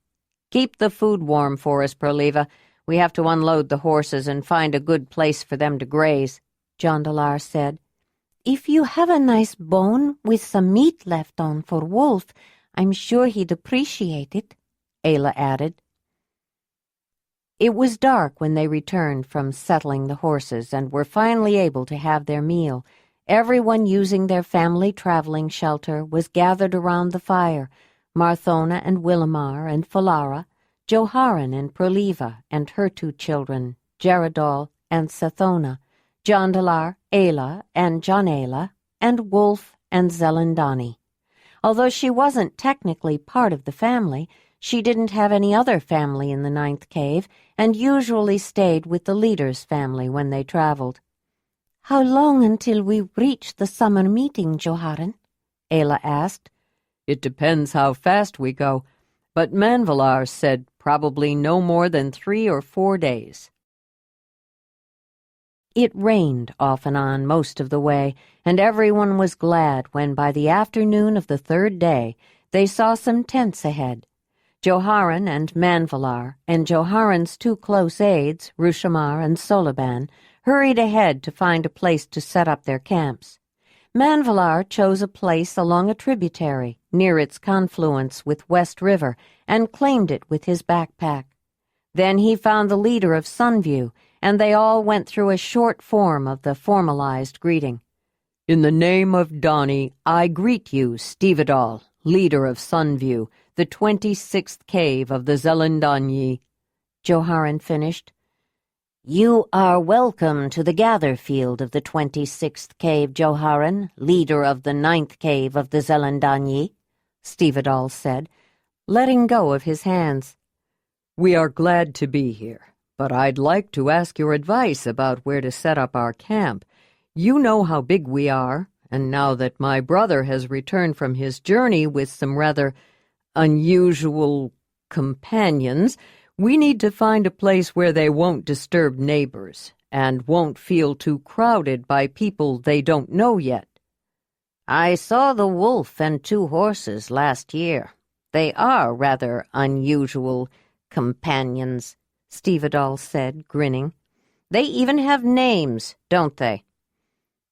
Keep the food warm for us, Proliva. We have to unload the horses and find a good place for them to graze, Jondalar said. If you have a nice bone with some meat left on for Wolf, I'm sure he'd appreciate it, Ayla added. It was dark when they returned from settling the horses and were finally able to have their meal. Everyone using their family traveling shelter was gathered around the fire. Marthona and Willamar and Falara, Joharan and Proliva and her 2 children, Geradol and Sathona, Jondalar, Ayla and Jondalar, and Wolf and Zelandonii. Although she wasn't technically part of the family, she didn't have any other family in the 9th cave and usually stayed with the leader's family when they traveled. How long until we reach the summer meeting, Joharan? Ayla asked. It depends how fast we go, but Manvalar said probably no more than 3 or 4 days. It rained off and on most of the way, and everyone was glad when by the afternoon of the 3rd day they saw some tents ahead. Joharan and Manvalar and Joharan's 2 close aides, Rushamar and Soliban, hurried ahead to find a place to set up their camps. Manvalar chose a place along a tributary near its confluence with West River and claimed it with his backpack. Then he found the leader of Sunview, and they all went through a short form of the formalized greeting. In the name of Donnie, I greet you, Stevedall, leader of Sunview, the 26th cave of the Zelandonii, Joharan finished. You are welcome to the gather field of the 26th cave, Joharan, leader of the 9th cave of the Zelandonii, Stevedall said, letting go of his hands. We are glad to be here, but I'd like to ask your advice about where to set up our camp. You know how big we are, and now that my brother has returned from his journey with some rather unusual companions, we need to find a place where they won't disturb neighbors and won't feel too crowded by people they don't know yet. I saw the wolf and 2 horses last year. They are rather unusual companions, Stevedall said, grinning. They even have names, don't they?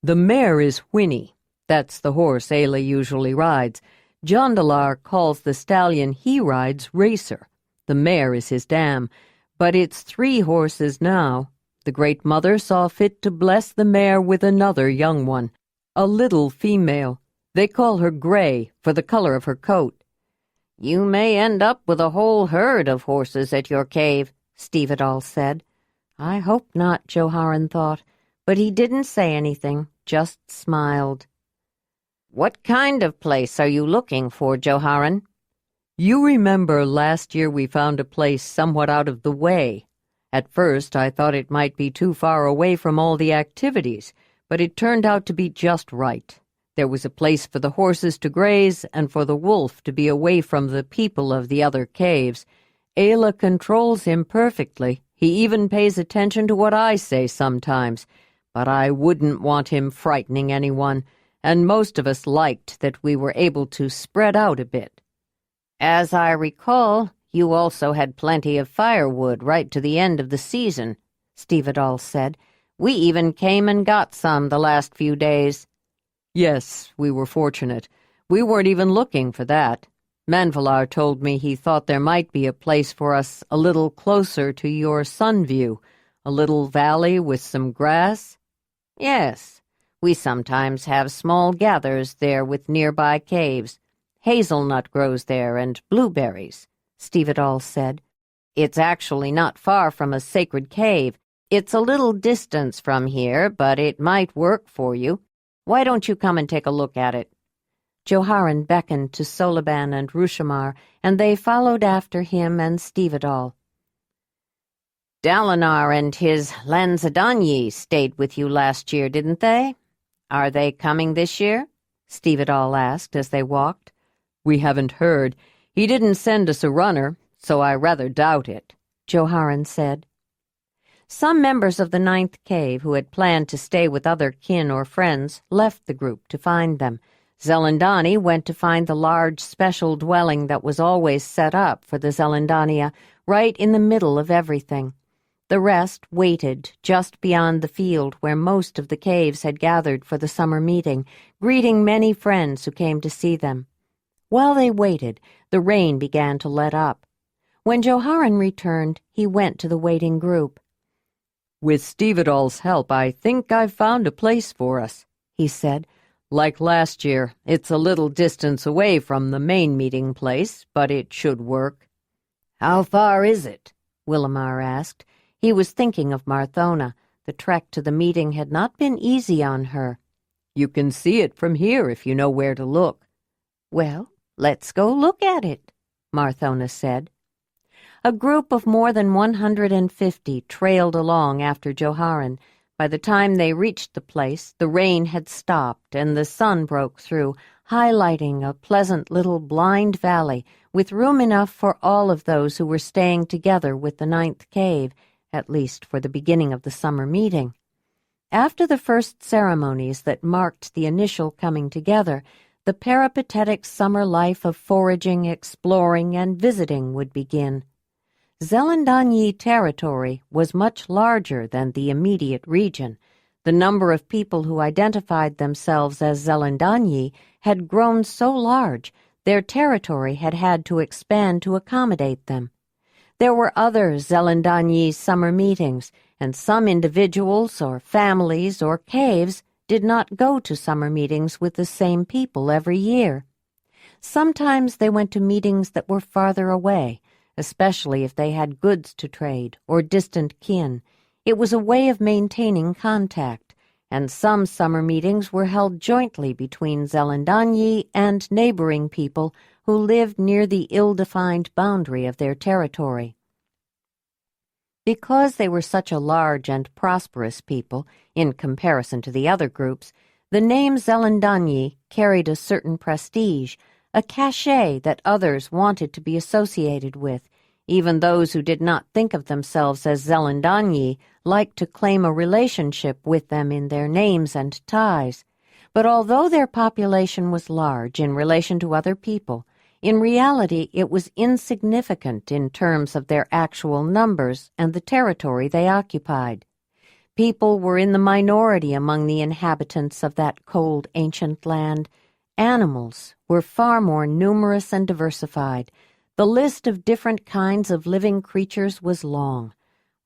The mare is Whinny. That's the horse Ayla usually rides. Jondalar calls the stallion he rides Racer. The mare is his dam, but it's 3 horses now. The Great Mother saw fit to bless the mare with another young one, a little female. They call her Gray for the color of her coat. You may end up with a whole herd of horses at your cave, Stevedall said. I hope not, Joharan thought, but he didn't say anything, just smiled. What kind of place are you looking for, Joharan? You remember last year we found a place somewhat out of the way. At first I thought it might be too far away from all the activities, but it turned out to be just right. There was a place for the horses to graze and for the wolf to be away from the people of the other caves. Ayla controls him perfectly. He even pays attention to what I say sometimes, but I wouldn't want him frightening anyone, and most of us liked that we were able to spread out a bit. As I recall, you also had plenty of firewood right to the end of the season, Stevedall said. We even came and got some the last few days. Yes, we were fortunate. We weren't even looking for that. Manvalar told me he thought there might be a place for us a little closer to your sun view, a little valley with some grass. Yes, we sometimes have small gathers there with nearby caves. Hazelnut grows there and blueberries, Stevedall said. It's actually not far from a sacred cave. It's a little distance from here, but it might work for you. Why don't you come and take a look at it? Joharan beckoned to Soliban and Rushamar, and they followed after him and Stevedall. Dalinar and his Zelandonii stayed with you last year, didn't they? Are they coming this year? Stevedall asked as they walked. We haven't heard. He didn't send us a runner, so I rather doubt it, Joharan said. Some members of the 9th cave who had planned to stay with other kin or friends left the group to find them. Zelandonii went to find the large special dwelling that was always set up for the Zelandania, right in the middle of everything. The rest waited just beyond the field where most of the caves had gathered for the summer meeting, greeting many friends who came to see them. While they waited, the rain began to let up. When Joharan returned, he went to the waiting group. With Stevedall's help, I think I've found a place for us, he said. Like last year, it's a little distance away from the main meeting place, but it should work. How far is it? Willamar asked. He was thinking of Marthona. The trek to the meeting had not been easy on her. You can see it from here if you know where to look. Well, let's go look at it, Marthona said. A group of more than 150 trailed along after Joharan. By the time they reached the place, the rain had stopped and the sun broke through, highlighting a pleasant little blind valley with room enough for all of those who were staying together with the 9th cave, at least for the beginning of the summer meeting. After the first ceremonies that marked the initial coming together, the peripatetic summer life of foraging, exploring, and visiting would begin. Zelandonii territory was much larger than the immediate region. The number of people who identified themselves as Zelandonii had grown so large, their territory had had to expand to accommodate them. There were other Zelandonii summer meetings, and some individuals or families or caves did not go to summer meetings with the same people every year. Sometimes they went to meetings that were farther away, especially if they had goods to trade or distant kin. It was a way of maintaining contact, and some summer meetings were held jointly between Zelandonii and neighboring people who lived near the ill-defined boundary of their territory. Because they were such a large and prosperous people, in comparison to the other groups, the name Zelandonii carried a certain prestige, a cachet that others wanted to be associated with. Even those who did not think of themselves as Zelandonii liked to claim a relationship with them in their names and ties. But although their population was large in relation to other people, in reality it was insignificant in terms of their actual numbers and the territory they occupied. People were in the minority among the inhabitants of that cold ancient land. Animals were far more numerous and diversified. The list of different kinds of living creatures was long.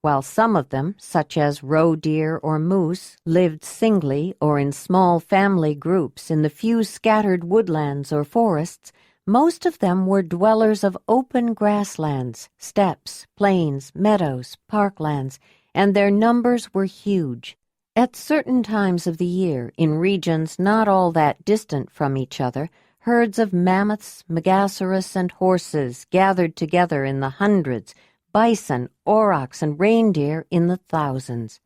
While some of them, such as roe deer or moose, lived singly or in small family groups in the few scattered woodlands or forests, most of them were dwellers of open grasslands, steppes, plains, meadows, parklands, and their numbers were huge. At certain times of the year, in regions not all that distant from each other, herds of mammoths, megasaurus, and horses gathered together in the hundreds, bison, aurochs, and reindeer in the thousands.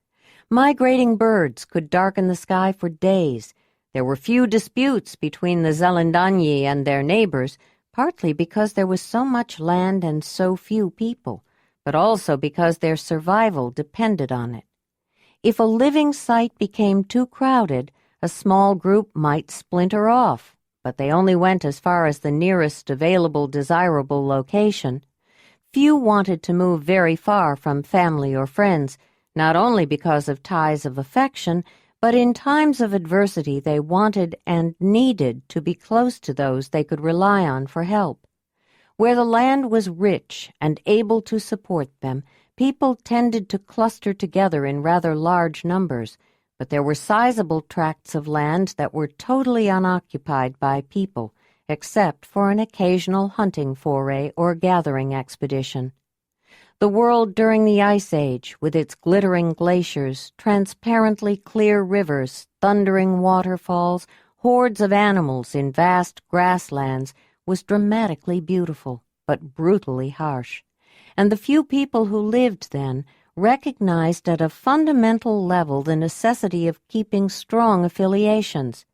Migrating birds could darken the sky for days. There were few disputes between the Zelandonii and their neighbors, partly because there was so much land and so few people, but also because their survival depended on it. If a living site became too crowded, a small group might splinter off, but they only went as far as the nearest available desirable location. Few wanted to move very far from family or friends, not only because of ties of affection, but in times of adversity they wanted and needed to be close to those they could rely on for help. Where the land was rich and able to support them, people tended to cluster together in rather large numbers, but there were sizable tracts of land that were totally unoccupied by people, except for an occasional hunting foray or gathering expedition. The world during the Ice Age, with its glittering glaciers, transparently clear rivers, thundering waterfalls, hordes of animals in vast grasslands, was dramatically beautiful, but brutally harsh. And the few people who lived then recognized at a fundamental level the necessity of keeping strong affiliations.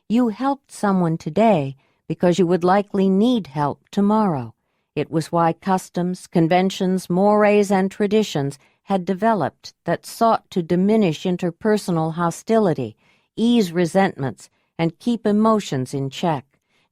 You helped someone today because you would likely need help tomorrow. It was why customs, conventions, mores, and traditions had developed that sought to diminish interpersonal hostility, ease resentments, and keep emotions in check.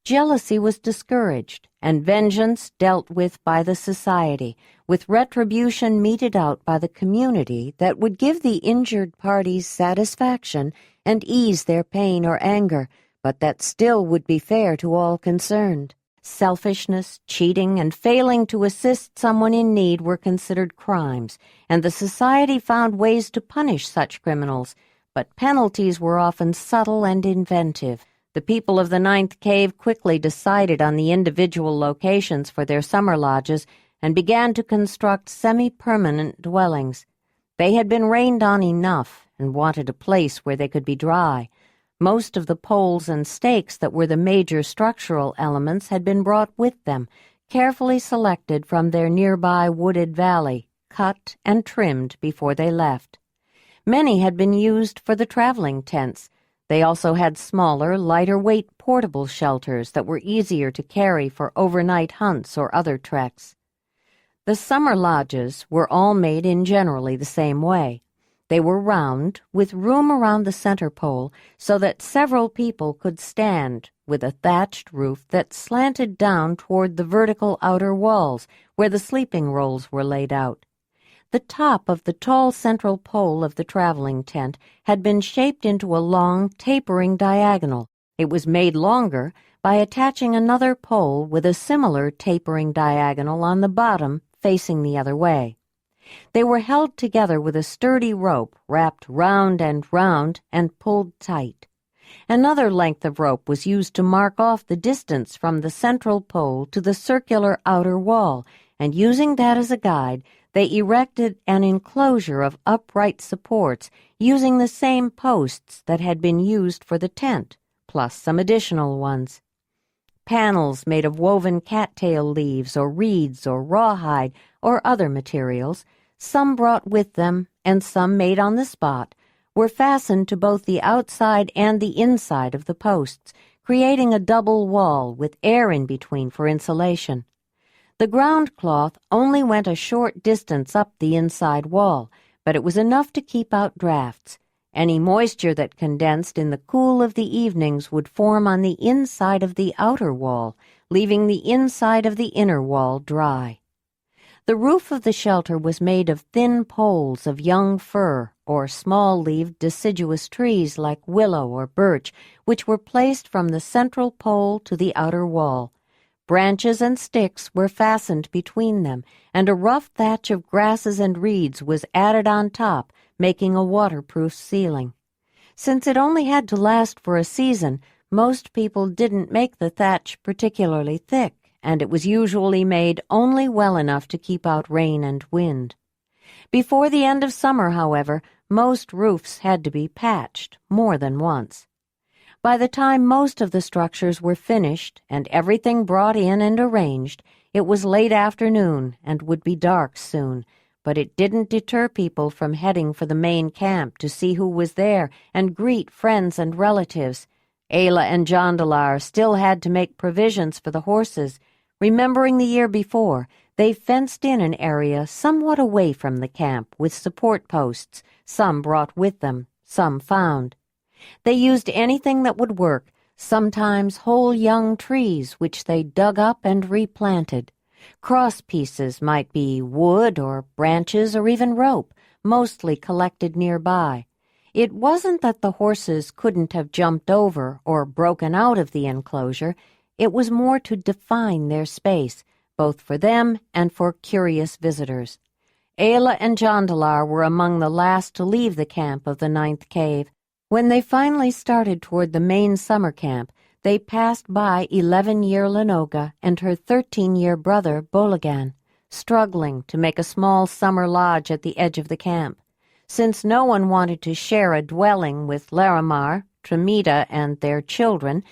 Jealousy was discouraged, and vengeance dealt with by the society, with retribution meted out by the community that would give the injured parties satisfaction and ease their pain or anger, but that still would be fair to all concerned. Selfishness, cheating, and failing to assist someone in need were considered crimes, and the society found ways to punish such criminals, but penalties were often subtle and inventive. The people of the Ninth Cave quickly decided on the individual locations for their summer lodges and began to construct semi-permanent dwellings. They had been rained on enough and wanted a place where they could be dry. Most of the poles and stakes that were the major structural elements had been brought with them, carefully selected from their nearby wooded valley, cut and trimmed before they left. Many had been used for the traveling tents. They also had smaller, lighter-weight portable shelters that were easier to carry for overnight hunts or other treks. The summer lodges were all made in generally the same way. They were round, with room around the center pole so that several people could stand, with a thatched roof that slanted down toward the vertical outer walls where the sleeping rolls were laid out. The top of the tall central pole of the traveling tent had been shaped into a long, tapering diagonal. It was made longer by attaching another pole with a similar tapering diagonal on the bottom facing the other way. They were held together with a sturdy rope wrapped round and pulled tight. Another length of rope was used to mark off the distance from the central pole to the circular outer wall, and using that as a guide, they erected an enclosure of upright supports using the same posts that had been used for the tent, plus some additional ones. Panels made of woven cattail leaves or reeds or rawhide or other materials, some brought with them and some made on the spot, were fastened to both the outside and the inside of the posts, creating a double wall with air in between for insulation. The ground cloth only went a short distance up the inside wall, but it was enough to keep out drafts. Any moisture that condensed in the cool of the evenings would form on the inside of the outer wall, leaving the inside of the inner wall dry. The roof of the shelter was made of thin poles of young fir or small-leaved deciduous trees like willow or birch, which were placed from the central pole to the outer wall. Branches and sticks were fastened between them, and a rough thatch of grasses and reeds was added on top, making a waterproof ceiling. Since it only had to last for a season, most people didn't make the thatch particularly thick, and it was usually made only well enough to keep out rain and wind. Before the end of summer, however, most roofs had to be patched more than once. By the time most of the structures were finished and everything brought in and arranged, it was late afternoon and would be dark soon, but it didn't deter people from heading for the main camp to see who was there and greet friends and relatives. Ayla and Jondalar still had to make provisions for the horses. Remembering the year before, they fenced in an area somewhat away from the camp with support posts, some brought with them, some found. They used anything that would work, sometimes whole young trees which they dug up and replanted. Cross pieces might be wood or branches or even rope, mostly collected nearby. It wasn't that the horses couldn't have jumped over or broken out of the enclosure. It was more to define their space, both for them and for curious visitors. Ayla and Jondalar were among the last to leave the camp of the 9th cave. When they finally started toward the main summer camp, they passed by 11-year Lenoga and her 13-year brother Bolagan, struggling to make a small summer lodge at the edge of the camp. Since no one wanted to share a dwelling with Larimar, Tremita, and their children,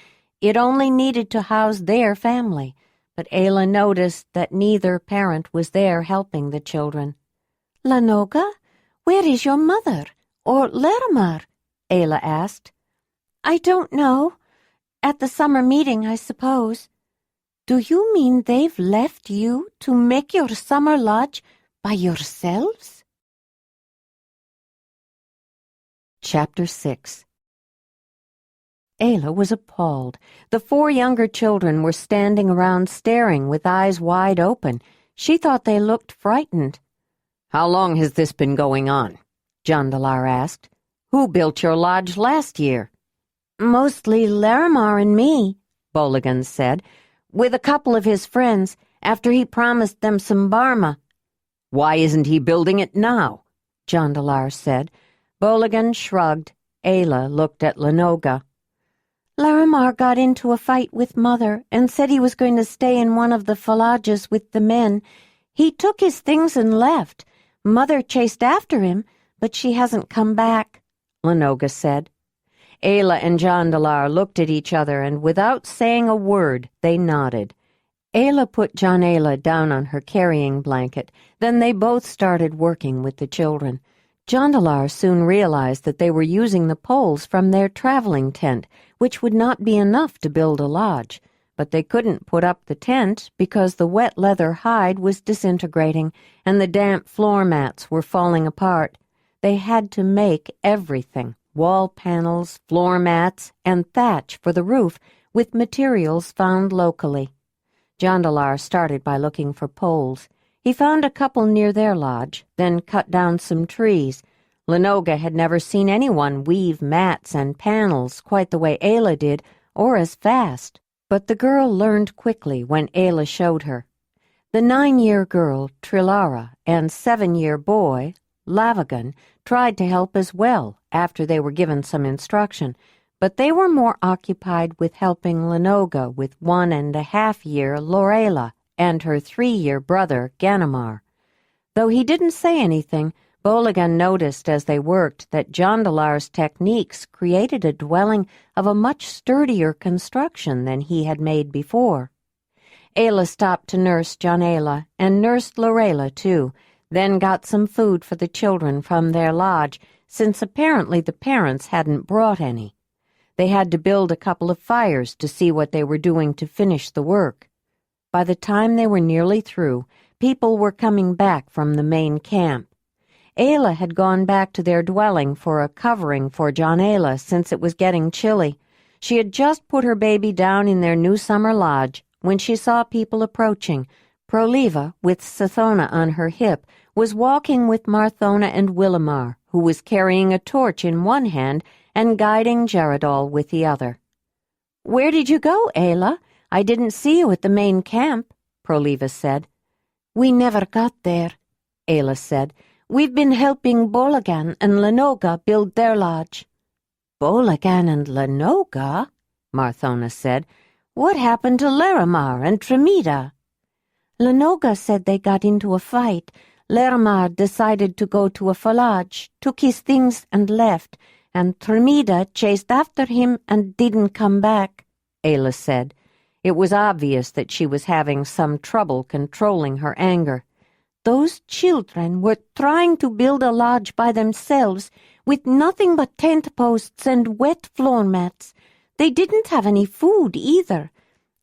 it only needed to house their family, but Ayla noticed that neither parent was there helping the children. Lenoga, where is your mother? Or Larimar? Ayla asked. I don't know. At the summer meeting, I suppose. Do you mean they've left you to make your summer lodge by yourselves? Chapter 6. Ayla was appalled. The 4 younger children were standing around staring with eyes wide open. She thought they looked frightened. How long has this been going on? Jondalar asked. Who built your lodge last year? Mostly Larimar and me, Bolagan said, with a couple of his friends, after he promised them some barma. Why isn't he building it now? Jondalar said. Bolagan shrugged. Ayla looked at Lenoga. Larimar got into a fight with Mother and said he was going to stay in one of the falages with the men. He took his things and left. Mother chased after him, but she hasn't come back, Lenoga said. Ayla and Jondalar looked at each other, and without saying a word, they nodded. Ayla put Jondalar down on her carrying blanket. Then they both started working with the children. Jondalar soon realized that they were using the poles from their traveling tent, which would not be enough to build a lodge. But they couldn't put up the tent because the wet leather hide was disintegrating and the damp floor mats were falling apart. They had to make everything, wall panels, floor mats, and thatch for the roof with materials found locally. Jondalar started by looking for poles. He found a couple near their lodge, then cut down some trees. Lenoga had never seen anyone weave mats and panels quite the way Ayla did, or as fast. But the girl learned quickly when Ayla showed her. The 9-year girl, Trilara, and 7-year boy, Lavagan, tried to help as well after they were given some instruction, but they were more occupied with helping Lenoga with 1.5-year Lorela and her 3-year brother, Ganamar. Though he didn't say anything, Bolagan noticed as they worked that Jondalar's techniques created a dwelling of a much sturdier construction than he had made before. Ayla stopped to nurse Jondalar and nursed Lorela too, then got some food for the children from their lodge, since apparently the parents hadn't brought any. They had to build a couple of fires to see what they were doing to finish the work. By the time they were nearly through, people were coming back from the main camp. Ayla had gone back to their dwelling for a covering for Jondalar since it was getting chilly. She had just put her baby down in their new summer lodge when she saw people approaching. Proliva, with Sathona on her hip, was walking with Marthona and Willimar, who was carrying a torch in one hand and guiding Geradol with the other. "Where did you go, Ayla? I didn't see you at the main camp," Proliva said. We never got there, Ayla said. We've been helping Bolagan and Lenoga build their lodge. Bolagan and Lenoga? Marthona said. What happened to Larimar and Tremita? Lenoga said they got into a fight. Larimar decided to go to a falaj, took his things and left, and Tremita chased after him and didn't come back, Ayla said. It was obvious that she was having some trouble controlling her anger. Those children were trying to build a lodge by themselves with nothing but tent posts and wet floor mats. They didn't have any food either.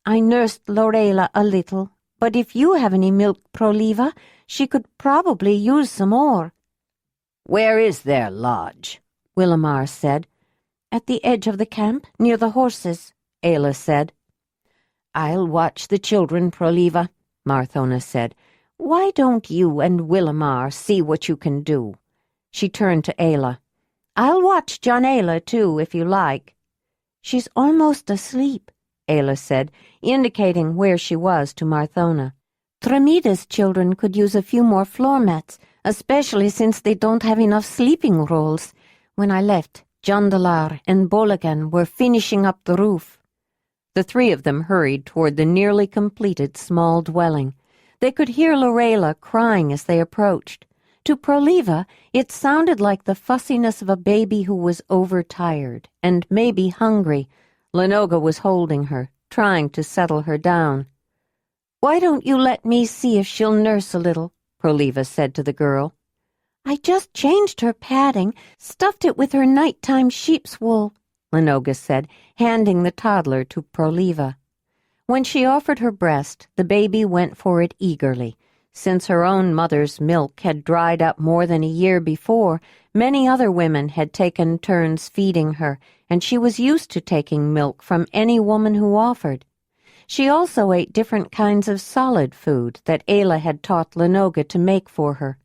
I nursed Lorela a little, but if you have any milk, Proliva, she could probably use some more. Where is their lodge? Willimar said. At the edge of the camp, near the horses, Ayla said. I'll watch the children, Proliva, Marthona said. Why don't you and Willimar see what you can do? She turned to Ayla. I'll watch Jondalar, too, if you like. She's almost asleep, Ayla said, indicating where she was to Marthona. Tremida's children could use a few more floor mats, especially since they don't have enough sleeping rolls. When I left, Jondalar and Boligan were finishing up the roof." The three of them hurried toward the nearly completed small dwelling. They could hear Lorela crying as they approached. To Proliva, it sounded like the fussiness of a baby who was overtired and maybe hungry. Lenoga was holding her, trying to settle her down. "Why don't you let me see if she'll nurse a little?" Proliva said to the girl. "I just changed her padding, stuffed it with her nighttime sheep's wool," Lenoga said, handing the toddler to Proliva. When she offered her breast, the baby went for it eagerly. Since her own mother's milk had dried up more than a year before, many other women had taken turns feeding her, and she was used to taking milk from any woman who offered. She also ate different kinds of solid food that Ayla had taught Lenoga to make for her.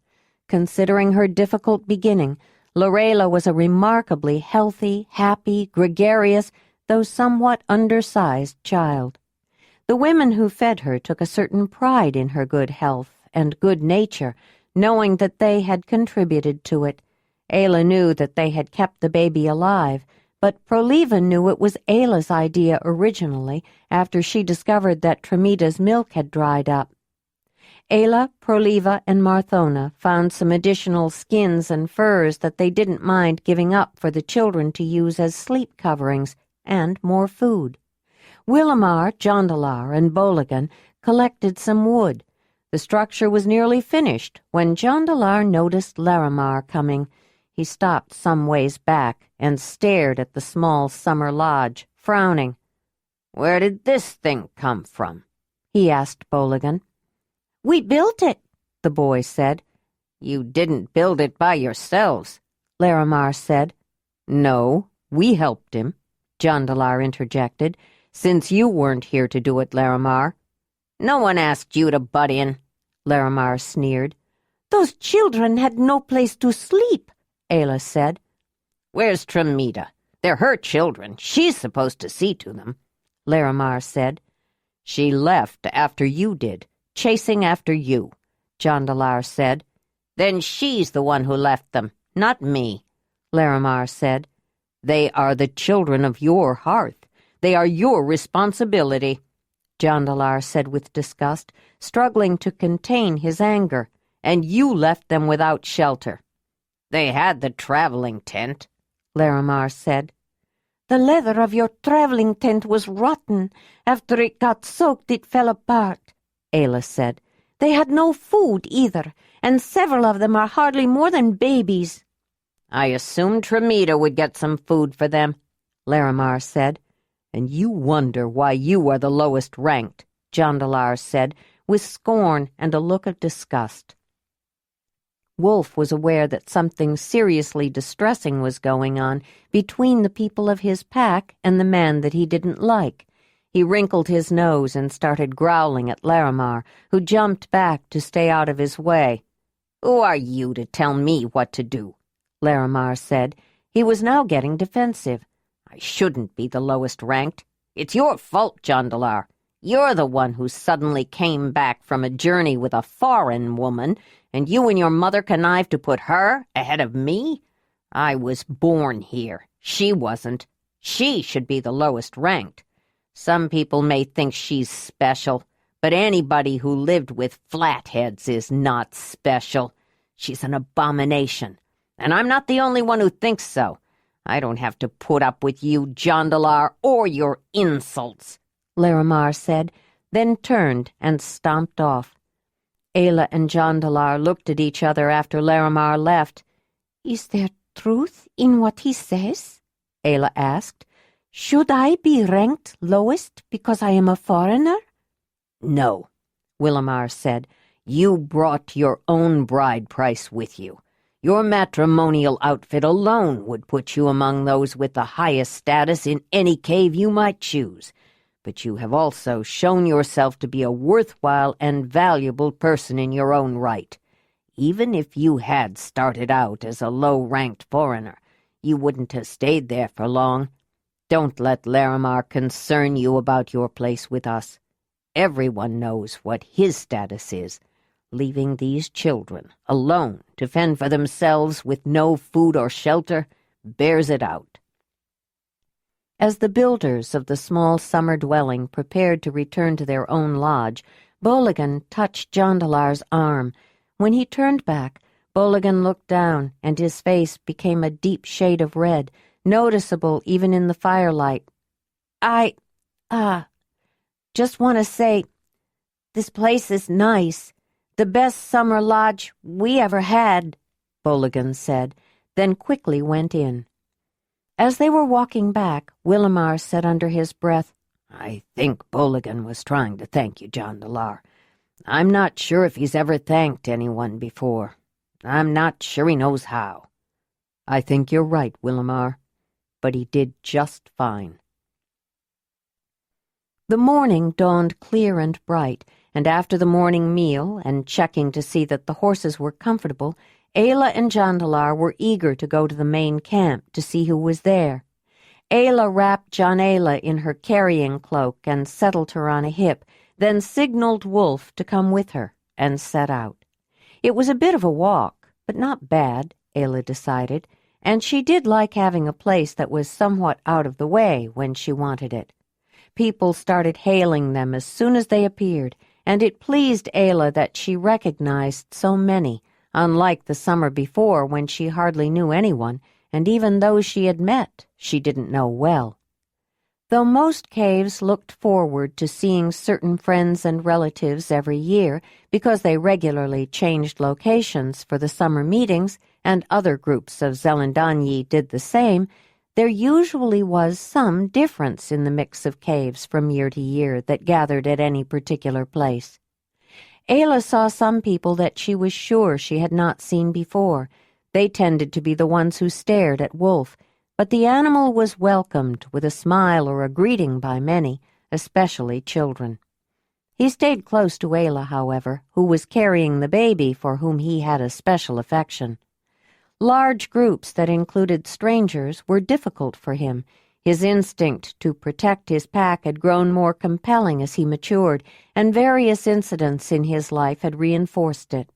Considering her difficult beginning, Lorela was a remarkably healthy, happy, gregarious, though somewhat undersized child. The women who fed her took a certain pride in her good health and good nature, knowing that they had contributed to it. Ayla knew that they had kept the baby alive, but Proliva knew it was Ayla's idea originally after she discovered that Tremida's milk had dried up. Ayla, Proliva, and Marthona found some additional skins and furs that they didn't mind giving up for the children to use as sleep coverings, and more food. Willamar, Jondalar, and Boligan collected some wood. The structure was nearly finished when Jondalar noticed Larimar coming. He stopped some ways back and stared at the small summer lodge, frowning. "Where did this thing come from?" he asked Boligan. "We built it," the boy said. "You didn't build it by yourselves," Larimar said. "No, we helped him," Jondalar interjected. "Since you weren't here to do it, Larimar." "No one asked you to butt in," Larimar sneered. "Those children had no place to sleep," Ayla said. "Where's Tremida? They're her children. She's supposed to see to them," Larimar said. "She left after you did, chasing after you," Jondalar said. "Then she's the one who left them, not me," Larimar said. "They are the children of your hearth. They are your responsibility," Jondalar said with disgust, struggling to contain his anger. "And you left them without shelter." "They had the traveling tent," Larimar said. "The leather of your traveling tent was rotten. After it got soaked, it fell apart," Ayla said. "They had no food either, and several of them are hardly more than babies." "I assumed Tremida would get some food for them," Larimar said. "And you wonder why you are the lowest ranked," Jondalar said, with scorn and a look of disgust. Wolf was aware that something seriously distressing was going on between the people of his pack and the man that he didn't like. He wrinkled his nose and started growling at Larimar, who jumped back to stay out of his way. "Who are you to tell me what to do?" Larimar said. He was now getting defensive. "I shouldn't be the lowest ranked. It's your fault, Jondalar. You're the one who suddenly came back from a journey with a foreign woman, and you and your mother connived to put her ahead of me? I was born here. She wasn't. She should be the lowest ranked. Some people may think she's special, but anybody who lived with flatheads is not special. She's an abomination, and I'm not the only one who thinks so. I don't have to put up with you, Jondalar, or your insults," Larimar said, then turned and stomped off. Ayla and Jondalar looked at each other after Larimar left. "Is there truth in what he says?" Ayla asked. "Should I be ranked lowest because I am a foreigner?" "No," Willamar said. "You brought your own bride price with you. Your matrimonial outfit alone would put you among those with the highest status in any cave you might choose. But you have also shown yourself to be a worthwhile and valuable person in your own right. Even if you had started out as a low-ranked foreigner, you wouldn't have stayed there for long. Don't let Larimar concern you about your place with us." Everyone knows what his status is. Leaving these children alone to fend for themselves with no food or shelter bears it out." As the builders of the small summer dwelling prepared to return to their own lodge, Boligan touched Jondalar's arm. When he turned back, Boligan looked down, and his face became a deep shade of red, noticeable even in the firelight. "I, just want to say, this place is nice. The best summer lodge we ever had," Boligan said, then quickly went in. As they were walking back, Willamar said under his breath, "I think Boligan was trying to thank you, Jondalar. I'm not sure if he's ever thanked anyone before. I'm not sure he knows how." "I think you're right, Willamar, but he did just fine." The morning dawned clear and bright, and after the morning meal and checking to see that the horses were comfortable, Ayla and Jondalar were eager to go to the main camp to see who was there. Ayla wrapped Jondalar in her carrying cloak and settled her on a hip, then signaled Wolf to come with her, and set out. It was a bit of a walk, but not bad, Ayla decided, and she did like having a place that was somewhat out of the way when she wanted it. People started hailing them as soon as they appeared, and it pleased Ayla that she recognized so many, unlike the summer before when she hardly knew anyone, and even those she had met, she didn't know well. Though most caves looked forward to seeing certain friends and relatives every year because they regularly changed locations for the summer meetings, and other groups of Zelandonii did the same, there usually was some difference in the mix of caves from year to year that gathered at any particular place. Ayla saw some people that she was sure she had not seen before. They tended to be the ones who stared at Wolf, but the animal was welcomed with a smile or a greeting by many, especially children. He stayed close to Ayla, however, who was carrying the baby for whom he had a special affection. Large groups that included strangers were difficult for him. His instinct to protect his pack had grown more compelling as he matured, and various incidents in his life had reinforced it.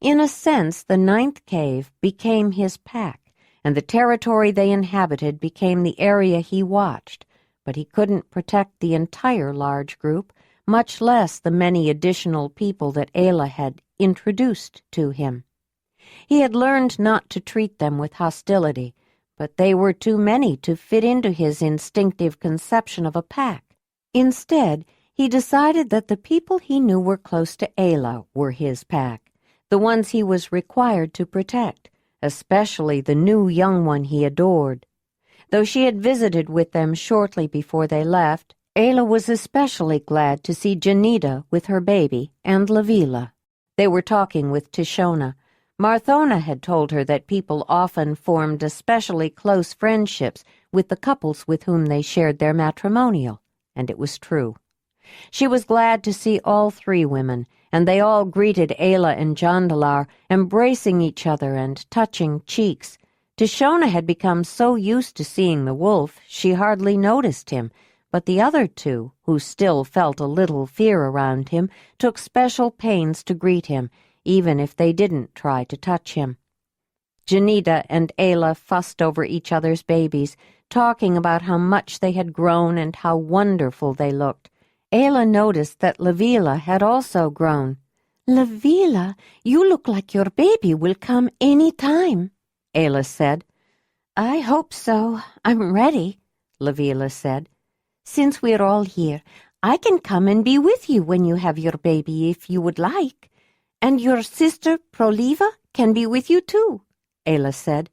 In a sense, the 9th cave became his pack, and the territory they inhabited became the area he watched, but he couldn't protect the entire large group, much less the many additional people that Ayla had introduced to him. He had learned not to treat them with hostility, but they were too many to fit into his instinctive conception of a pack. Instead, he decided that the people he knew were close to Ayla were his pack, the ones he was required to protect, especially the new young one he adored. Though she had visited with them shortly before they left, Ayla was especially glad to see Janita with her baby and Lavila. They were talking with Tishona. Marthona had told her that people often formed especially close friendships with the couples with whom they shared their matrimonial, and it was true. She was glad to see all 3 women, and they all greeted Ayla and Jondalar, embracing each other and touching cheeks. Tishona had become so used to seeing the wolf she hardly noticed him, but the other 2, who still felt a little fear around him, took special pains to greet him, even if they didn't try to touch him. Janita and Ayla fussed over each other's babies, talking about how much they had grown and how wonderful they looked. Ayla noticed that Lavila had also grown. "Lavila, you look like your baby will come any time," Ayla said. "I hope so. I'm ready," Lavila said. "Since we're all here, I can come and be with you when you have your baby if you would like. And your sister, Proliva, can be with you too," Ayla said.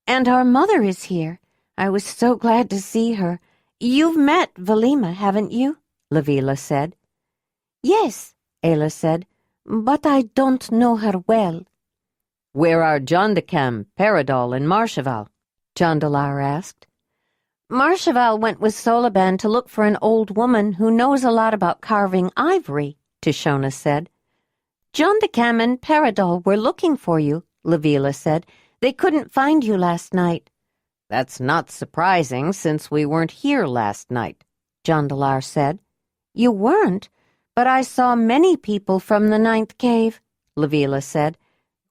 "And our mother is here. I was so glad to see her. You've met Velima, haven't you?" Lavila said. "Yes," Ayla said, "but I don't know her well." "Where are Jondacam, Paradol, and Marshaval?" Jondalar asked. "Marshaval went with Soliban to look for an old woman who knows a lot about carving ivory," Tishona said. "Jondacam and Paradol were looking for you," Lavila said. "They couldn't find you last night." "That's not surprising, since we weren't here last night," Jondalar said. "You weren't? But I saw many people from the 9th cave, Lavila said.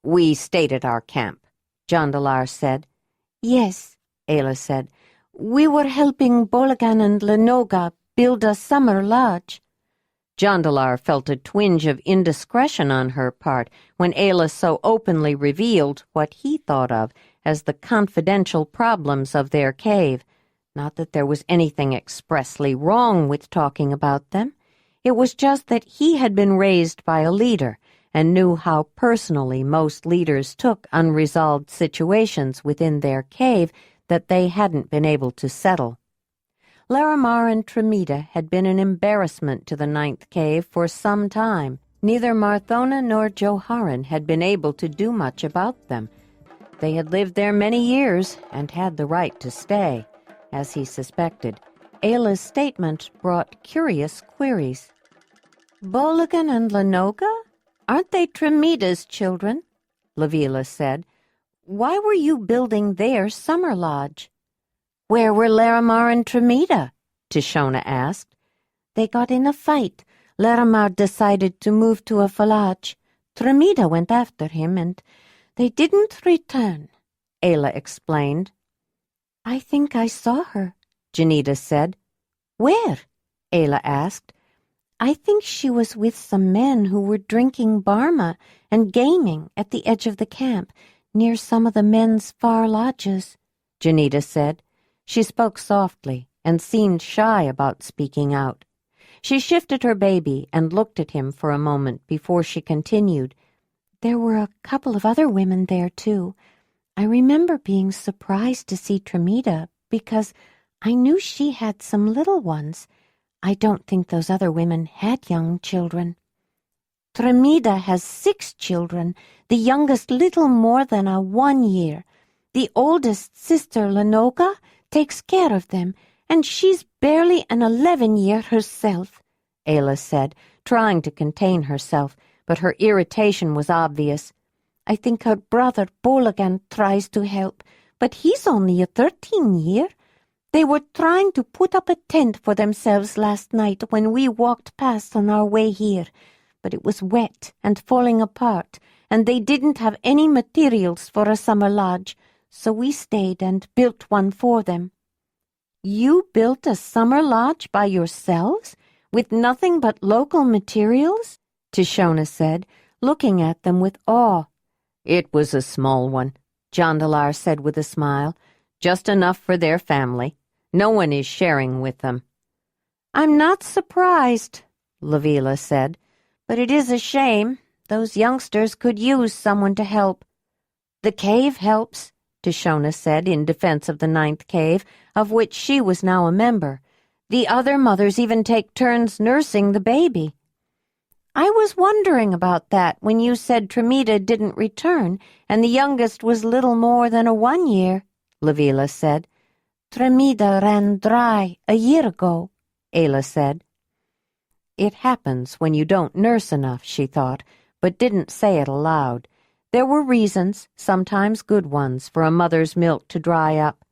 We stayed at our camp, Jondalar said. Yes, Ayla said. We were helping Bolagan and Lenoga build a summer lodge. Jondalar felt a twinge of indiscretion on her part when Ayla so openly revealed what he thought of as the confidential problems of their cave. Not that there was anything expressly wrong with talking about them. It was just that he had been raised by a leader and knew how personally most leaders took unresolved situations within their cave that they hadn't been able to settle. Larimar and Tremita had been an embarrassment to the 9th cave for some time. Neither Marthona nor Joharan had been able to do much about them. They had lived there many years and had the right to stay. As he suspected, Ayla's statement brought curious queries. Bolagan and Lenoga? Aren't they Tremita's children? Lavila said. Why were you building their summer lodge? Where were Larimar and Tremita? Tishona asked. They got in a fight. Larimar decided to move to a village. Tremita went after him and they didn't return, Ayla explained. I think I saw her, Janita said. Where? Ayla asked. I think she was with some men who were drinking Barma and gaming at the edge of the camp, near some of the men's far lodges, Janita said. She spoke softly and seemed shy about speaking out. She shifted her baby and looked at him for a moment before she continued. There were a couple of other women there, too. I remember being surprised to see Tremita because I knew she had some little ones. I don't think those other women had young children. Tremita has 6 children, the youngest little more than a 1 year. The oldest sister, Lenoga, takes care of them, and she's barely an 11-year herself, Ayla said, trying to contain herself, but her irritation was obvious. I think her brother Bolagan tries to help, but he's only a 13-year. They were trying to put up a tent for themselves last night when we walked past on our way here, but it was wet and falling apart, and they didn't have any materials for a summer lodge, so we stayed and built one for them. You built a summer lodge by yourselves, with nothing but local materials? Tishona said, looking at them with awe. It was a small one, Jondalar said with a smile. Just enough for their family. No one is sharing with them. I'm not surprised, Lavila said, but it is a shame. Those youngsters could use someone to help. The cave helps, Tishona said in defense of the 9th cave, of which she was now a member. The other mothers even take turns nursing the baby. I was wondering about that when you said Tremita didn't return, and the youngest was little more than a 1 year, Lavila said. Tremita ran dry a year ago, Ayla said. It happens when you don't nurse enough, she thought, but didn't say it aloud. There were reasons, sometimes good ones, for a mother's milk to dry up.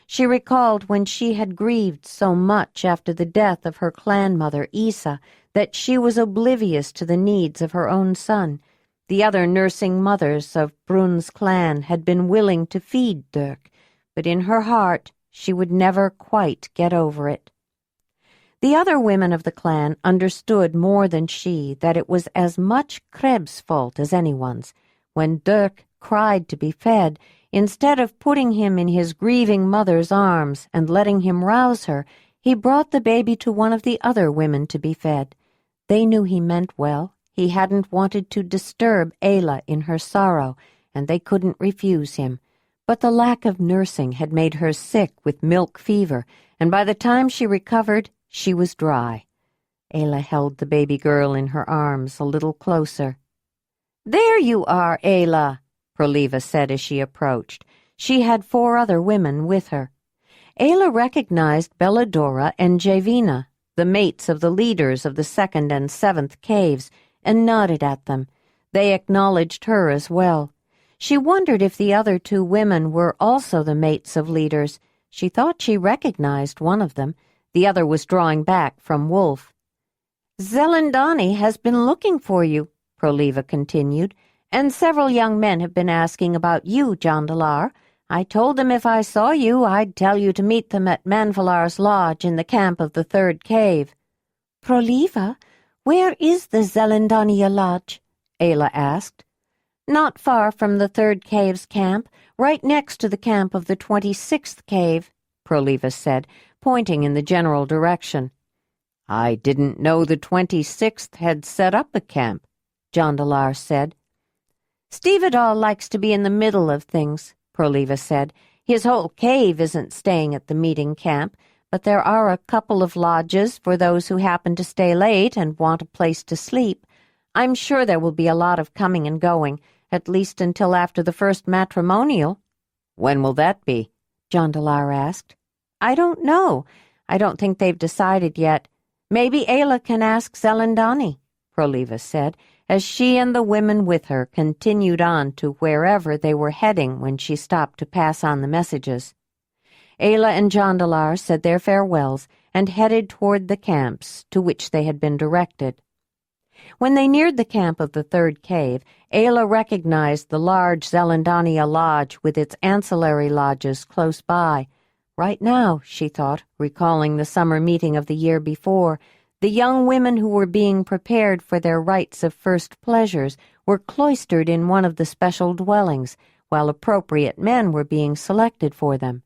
She recalled when she had grieved so much after the death of her clan mother, Isa, that she was oblivious to the needs of her own son. The other nursing mothers of Brun's clan had been willing to feed Dirk, but in her heart she would never quite get over it. The other women of the clan understood more than she that it was as much Kreb's fault as anyone's. When Dirk cried to be fed, instead of putting him in his grieving mother's arms and letting him rouse her, he brought the baby to one of the other women to be fed. They knew he meant well. He hadn't wanted to disturb Ayla in her sorrow, and they couldn't refuse him. But the lack of nursing had made her sick with milk fever, and by the time she recovered, she was dry. Ayla held the baby girl in her arms a little closer. "There you are, Ayla," Proliva said as she approached. She had 4 other women with her. Ayla recognized Belladora and Javina, the mates of the leaders of the 2nd and 7th caves, and nodded at them. They acknowledged her as well. She wondered if the other 2 women were also the mates of leaders. She thought she recognized one of them. The other was drawing back from Wolf. Zelandonii has been looking for you, Proliva continued, and several young men have been asking about you, Jondalar. I told them if I saw you, I'd tell you to meet them at Manvalar's lodge in the camp of the third cave. Proliva, where is the Zelandonii lodge? Ayla asked. Not far from the third cave's camp, right next to the camp of the 26th cave, Proliva said, pointing in the general direction. I didn't know the 26th had set up a camp, Jondalar said. Stevedall likes to be in the middle of things, Proliva said. His whole cave isn't staying at the meeting camp, but there are a couple of lodges for those who happen to stay late and want a place to sleep. I'm sure there will be a lot of coming and going, at least until after the first matrimonial. When will that be? Jondalar asked. I don't know. I don't think they've decided yet. Maybe Ayla can ask Zelandonii, Proliva said, as she and the women with her continued on to wherever they were heading when she stopped to pass on the messages. Ayla and Jondalar said their farewells and headed toward the camps to which they had been directed. When they neared the camp of the third cave, Ayla recognized the large Zelandonii lodge with its ancillary lodges close by. Right now, she thought, recalling the summer meeting of the year before, the young women who were being prepared for their rites of first pleasures were cloistered in one of the special dwellings, while appropriate men were being selected for them.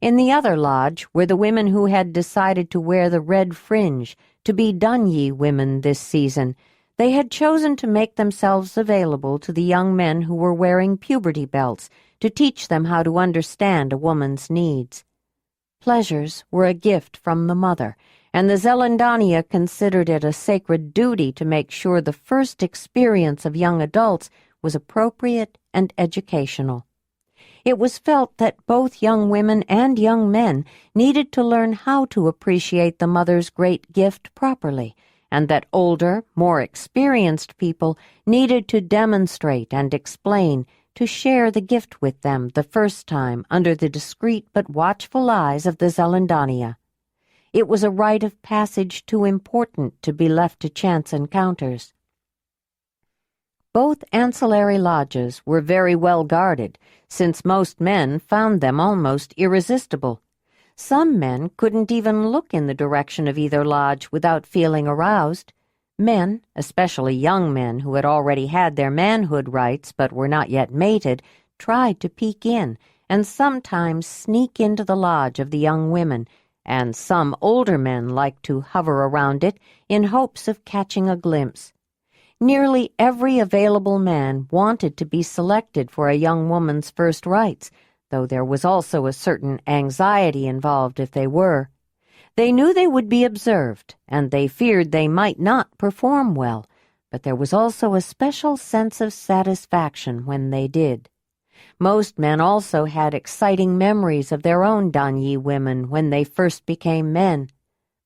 In the other lodge were the women who had decided to wear the red fringe, to be Dunyi women this season. They had chosen to make themselves available to the young men who were wearing puberty belts, to teach them how to understand a woman's needs. Pleasures were a gift from the mother, and the Zelandonii considered it a sacred duty to make sure the first experience of young adults was appropriate and educational. It was felt that both young women and young men needed to learn how to appreciate the mother's great gift properly, and that older, more experienced people needed to demonstrate and explain, to share the gift with them the first time under the discreet but watchful eyes of the Zelandonii. It was a rite of passage too important to be left to chance encounters. Both ancillary lodges were very well guarded, since most men found them almost irresistible. Some men couldn't even look in the direction of either lodge without feeling aroused. Men, especially young men who had already had their manhood rites but were not yet mated, tried to peek in and sometimes sneak into the lodge of the young women, and some older men liked to hover around it in hopes of catching a glimpse. Nearly every available man wanted to be selected for a young woman's first rites, though there was also a certain anxiety involved if they were. They knew they would be observed, and they feared they might not perform well, but there was also a special sense of satisfaction when they did. Most men also had exciting memories of their own Dunyi women when they first became men,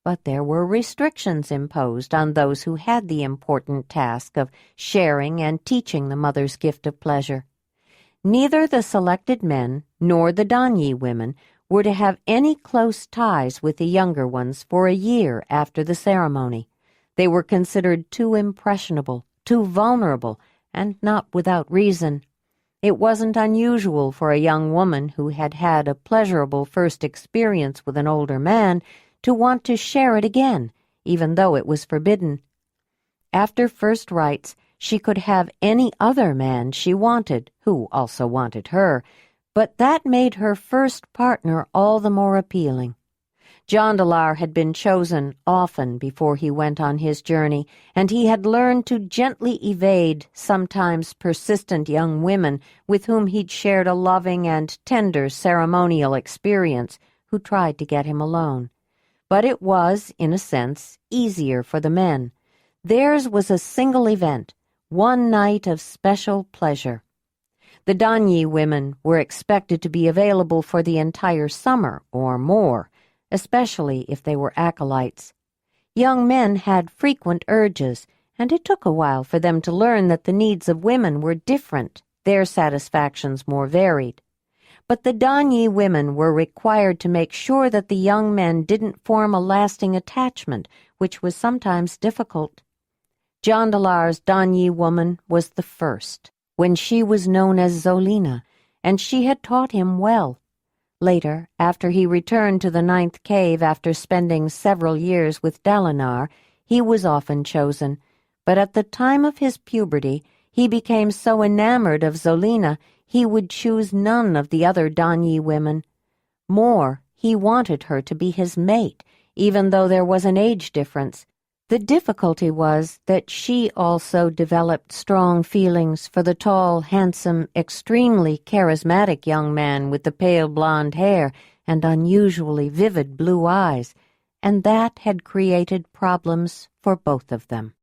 but there were restrictions imposed on those who had the important task of sharing and teaching the mother's gift of pleasure. Neither the selected men nor the Dunyi women were to have any close ties with the younger ones for a year after the ceremony. They were considered too impressionable, too vulnerable, and not without reason. It wasn't unusual for a young woman who had had a pleasurable first experience with an older man to want to share it again, even though it was forbidden. After first rites, she could have any other man she wanted, who also wanted her, but that made her first partner all the more appealing. Jondalar had been chosen often before he went on his journey, and he had learned to gently evade sometimes persistent young women with whom he'd shared a loving and tender ceremonial experience who tried to get him alone. But it was, in a sense, easier for the men. Theirs was a single event, one night of special pleasure. The Dunyi women were expected to be available for the entire summer or more, especially if they were acolytes. Young men had frequent urges, and it took a while for them to learn that the needs of women were different, their satisfactions more varied. but the Donyi women were required to make sure that the young men didn't form a lasting attachment, which was sometimes difficult. Jondalar's Donyi woman was the first, when she was known as Zolina, and she had taught him well. Later, after he returned to the 9th cave after spending several years with Dalinar, he was often chosen, but at the time of his puberty, he became so enamored of Zolina he would choose none of the other Donyi women. More, he wanted her to be his mate, even though there was an age difference. The difficulty was that she also developed strong feelings for the tall, handsome, extremely charismatic young man with the pale blonde hair and unusually vivid blue eyes, and that had created problems for both of them.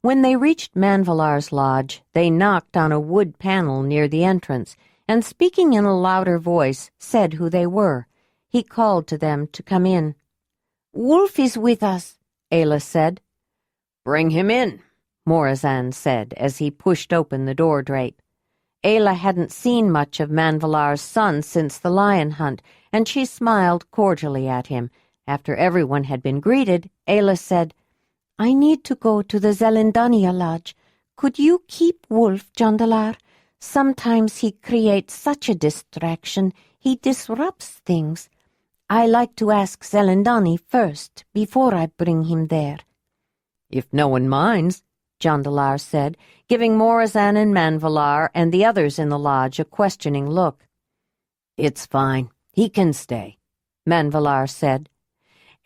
When they reached Manvalar's lodge, they knocked on a wood panel near the entrance, and speaking in a louder voice, said who they were. He called to them to come in. "Wolf is with us," Ayla said. "Bring him in," Morazan said as he pushed open the door drape. Ayla hadn't seen much of Manvalar's son since the lion hunt, and she smiled cordially at him. After everyone had been greeted, Ayla said, "I need to go to the Zelandonii lodge. Could you keep Wolf, Jondalar? Sometimes he creates such a distraction, he disrupts things. I like to ask Zelandonii first, before I bring him there." "If no one minds," Jondalar said, giving Morazan and Manvalar and the others in the lodge a questioning look. "It's fine. He can stay," Manvalar said.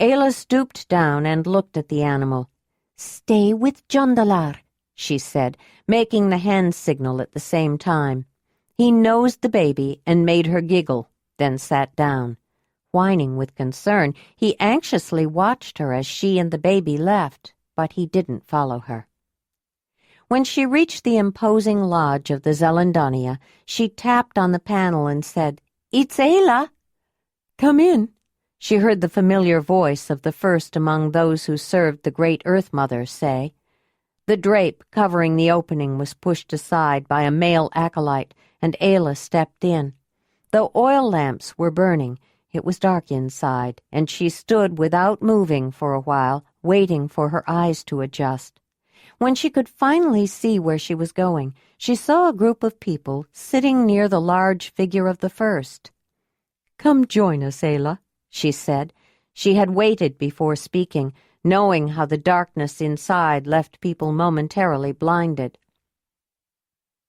Ayla stooped down and looked at the animal. "Stay with Jondalar," she said, making the hand signal at the same time. He nosed the baby and made her giggle, then sat down. Whining with concern, he anxiously watched her as she and the baby left, but he didn't follow her. When she reached the imposing lodge of the Zelandonii, she tapped on the panel and said, "It's Ayla." "Come in," she heard the familiar voice of the first among those who served the Great Earth Mother say. The drape covering the opening was pushed aside by a male acolyte, and Ayla stepped in. The oil lamps were burning. It was dark inside, and she stood without moving for a while, waiting for her eyes to adjust. When she could finally see where she was going, she saw a group of people sitting near the large figure of the first. "Come join us, Ayla," she said. She had waited before speaking, knowing how the darkness inside left people momentarily blinded.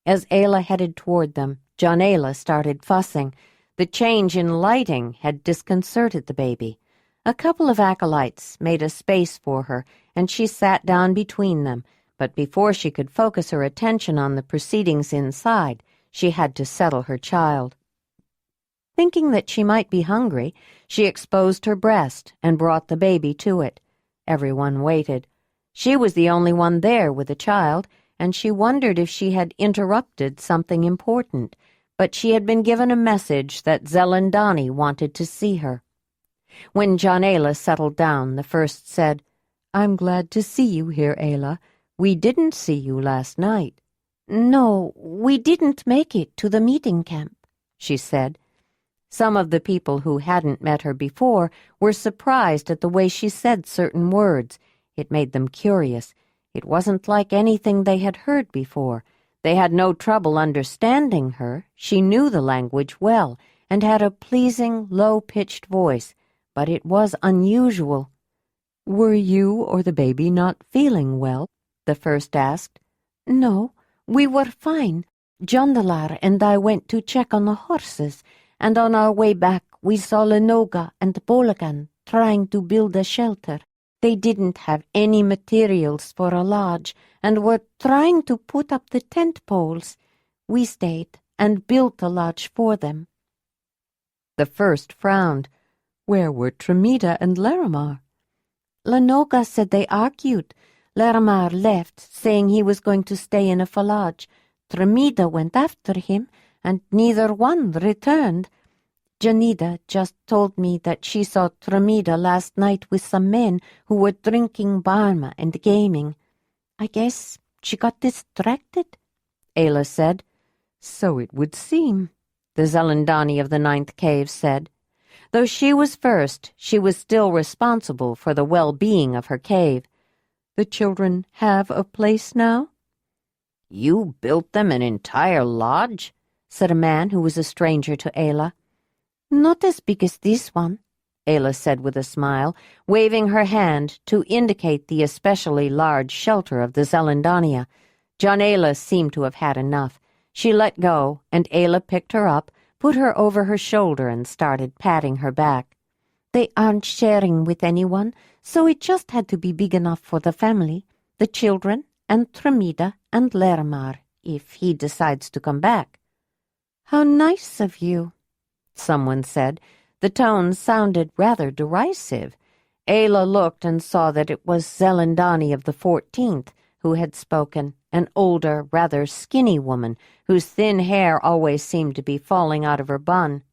As Ayla headed toward them, Jondalar started fussing. The change in lighting had disconcerted the baby. A couple of acolytes made a space for her, and she sat down between them, but before she could focus her attention on the proceedings inside, she had to settle her child. Thinking that she might be hungry, she exposed her breast and brought the baby to it. Everyone waited. She was the only one there with a child, and she wondered if she had interrupted something important, but she had been given a message that Zelandonii wanted to see her. When Jondalar settled down, the first said, "I'm glad to see you here, Ayla. We didn't see you last night." "No, we didn't make it to the meeting camp," she said. Some of the people who hadn't met her before were surprised at the way she said certain words. It made them curious. It wasn't like anything they had heard before. They had no trouble understanding her. She knew the language well and had a pleasing, low-pitched voice, but it was unusual. "Were you or the baby not feeling well?" the first asked. "No, we were fine. Jondalar and I went to check on the horses, and on our way back we saw Lenoga and Bolagan trying to build a shelter. They didn't have any materials for a lodge and were trying to put up the tent poles. We stayed and built a lodge for them." The first frowned. "Where were Tremida and Laramar?" "Lenoga said they argued. Laramar left, saying he was going to stay in a falaj. Tremida went after him, and neither one returned. Janida just told me that she saw Tremida last night with some men who were drinking Barma and gaming. I guess she got distracted," Ayla said. "So it would seem," the Zelandonii of the 9th cave said. Though she was first, she was still responsible for the well-being of her cave. The children have a place now? You built them an entire lodge? Said a man who was a stranger to Ayla. Not as big as this one, Ayla said with a smile, waving her hand to indicate the especially large shelter of the Zelandonii. Jondalar seemed to have had enough. She let go, and Ayla picked her up, put her over her shoulder, and started patting her back. They aren't sharing with anyone, so it just had to be big enough for the family, the children, and Tremida and Lermar, if he decides to come back. How nice of you, someone said. The tone sounded rather derisive. Ayla looked and saw that it was Zelandonii of the 14th who had spoken, an older, rather skinny woman whose thin hair always seemed to be falling out of her bun.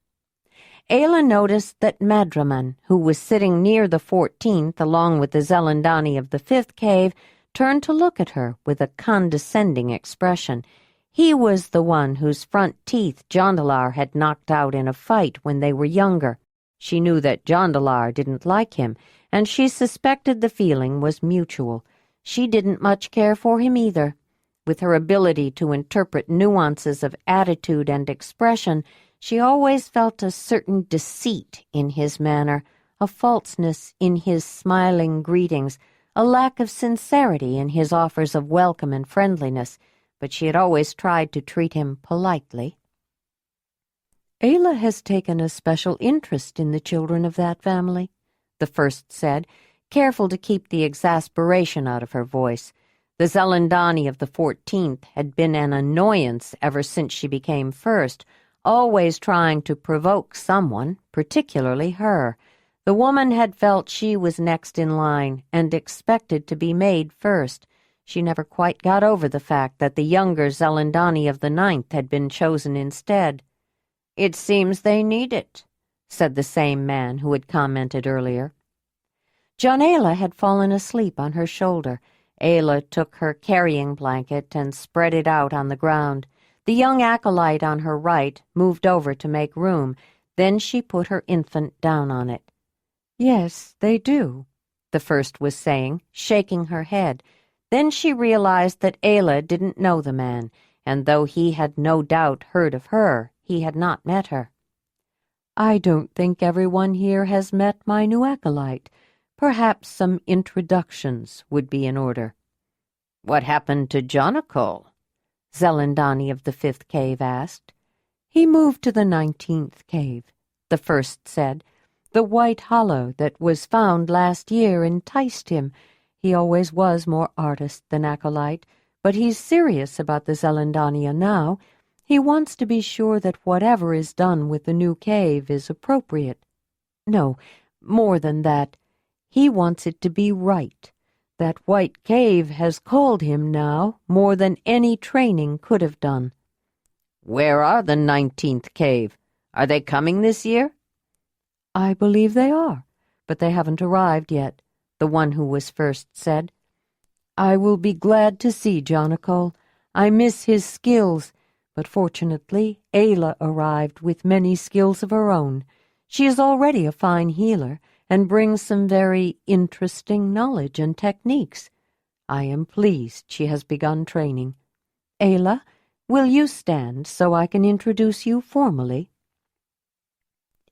Ayla noticed that Madraman, who was sitting near the 14th along with the Zelandonii of the 5th cave, turned to look at her with a condescending expression. He was the one whose front teeth Jondalar had knocked out in a fight when they were younger. She knew that Jondalar didn't like him, and she suspected the feeling was mutual. She didn't much care for him either. With her ability to interpret nuances of attitude and expression, she always felt a certain deceit in his manner, a falseness in his smiling greetings, a lack of sincerity in his offers of welcome and friendliness, but she had always tried to treat him politely. Ayla has taken a special interest in the children of that family, the first said, careful to keep the exasperation out of her voice. The Zelandonii of the 14th had been an annoyance ever since she became first, always trying to provoke someone, particularly her. The woman had felt she was next in line and expected to be made first. She never quite got over the fact that the younger Zelandonii of the 9th had been chosen instead. "It seems they need it," said the same man who had commented earlier. Jondalar had fallen asleep on her shoulder. Ayla took her carrying blanket and spread it out on the ground. The young acolyte on her right moved over to make room. Then she put her infant down on it. "Yes, they do," the first was saying, shaking her head. Then she realized that Ayla didn't know the man, and though he had no doubt heard of her, he had not met her. "I don't think everyone here has met my new acolyte. Perhaps some introductions would be in order." "What happened to Jondalar?" Zelandonii of the 5th cave asked. "He moved to the 19th cave," the first said. "The white hollow that was found last year enticed him. He always was more artist than acolyte, but he's serious about the Zelandonii now. He wants to be sure that whatever is done with the new cave is appropriate. No, more than that. He wants it to be right. That white cave has called him now more than any training could have done." "Where are the 19th cave? Are they coming this year?" "I believe they are, but they haven't arrived yet," the one who was first said. "I will be glad to see Jondalar. I miss his skills, but fortunately Ayla arrived with many skills of her own. She is already a fine healer and brings some very interesting knowledge and techniques. I am pleased she has begun training. Ayla, will you stand so I can introduce you formally?"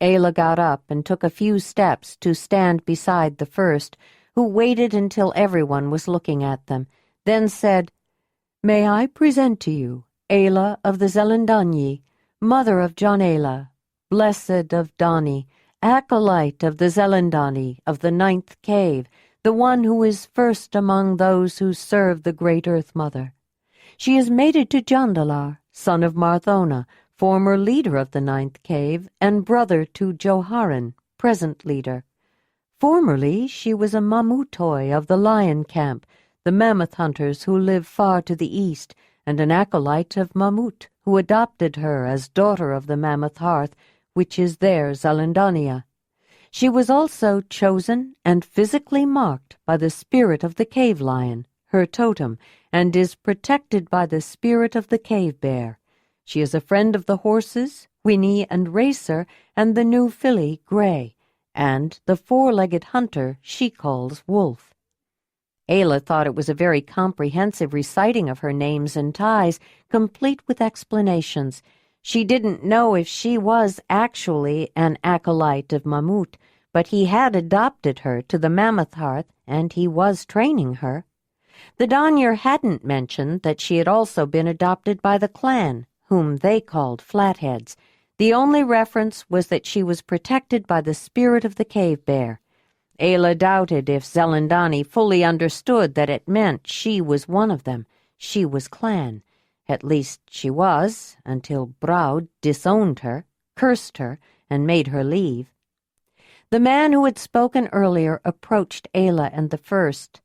Ayla got up and took a few steps to stand beside the first, who waited until everyone was looking at them, then said, "May I present to you Ayla of the Zelandonii, mother of Jondalar, blessed of Dani, acolyte of the Zelandonii of the 9th cave, the one who is first among those who serve the great Earth Mother. She is mated to Jondalar, son of Marthona, former leader of the 9th cave, and brother to Joharan, present leader. Formerly she was a mamutoi of the lion camp, the mammoth hunters who live far to the east, and an acolyte of Mamut, who adopted her as daughter of the mammoth hearth, which is their Zelandonii. She was also chosen and physically marked by the spirit of the cave lion, her totem, and is protected by the spirit of the cave bear. She is a friend of the horses, Winnie and Racer, and the new filly, Gray, and the four-legged hunter she calls Wolf. Ayla thought it was a very comprehensive reciting of her names and ties, complete with explanations. She didn't know if she was actually an acolyte of Mammut, but he had adopted her to the Mammoth Hearth, and he was training her. The Donyar hadn't mentioned that she had also been adopted by the clan, whom they called Flatheads. The only reference was that she was protected by the spirit of the cave bear. Ayla doubted if Zelandonii fully understood that it meant she was one of them. She was clan. At least she was, until Braud disowned her, cursed her, and made her leave. The man who had spoken earlier approached Ayla and the first.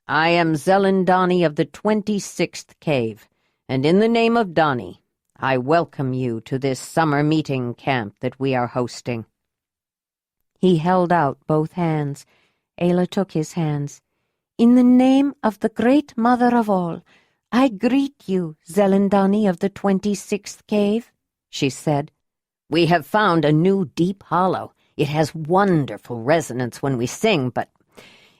I am Zelandonii of the 26th cave, and in the name of Dani, I welcome you to this summer meeting camp that we are hosting. He held out both hands. Ayla took his hands. In the name of the great mother of all, I greet you, Zelandonii of the 26th cave, she said. We have found a new deep hollow. It has wonderful resonance when we sing, but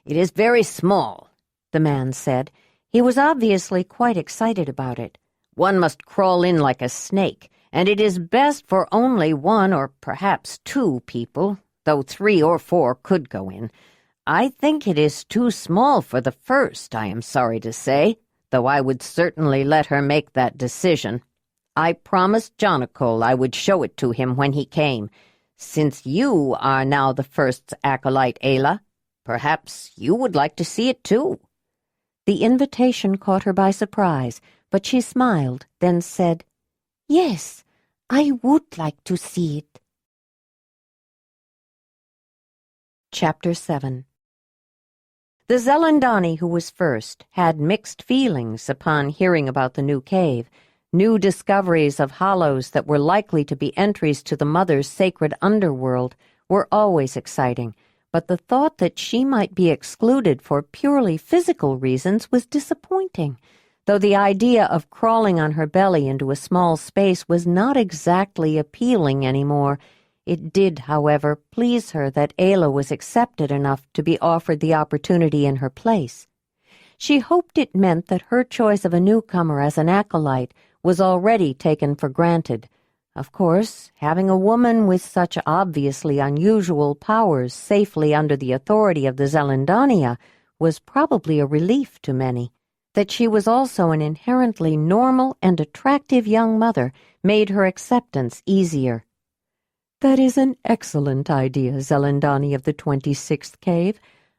it is very small, the man said. He was obviously quite excited about it. One must crawl in like a snake, and it is best for only one or perhaps two people, though 3 or 4 could go in. I think it is too small for the first, I am sorry to say, though I would certainly let her make that decision. I promised Jonacol I would show it to him when he came. Since you are now the first acolyte, Ayla, perhaps you would like to see it too. The invitation caught her by surprise, but she smiled, then said, Yes, I would like to see it. Chapter 7. The Zelandonii who was first had mixed feelings upon hearing about the new cave. New discoveries of hollows that were likely to be entries to the mother's sacred underworld were always exciting, but the thought that she might be excluded for purely physical reasons was disappointing, though the idea of crawling on her belly into a small space was not exactly appealing anymore. It did, however, please her that Ayla was accepted enough to be offered the opportunity in her place. She hoped it meant that her choice of a newcomer as an acolyte was already taken for granted. Of course, having a woman with such obviously unusual powers safely under the authority of the Zelandonii was probably a relief to many. That she was also an inherently normal and attractive young mother made her acceptance easier. That is an excellent idea, Zelandonii of the 26th cave.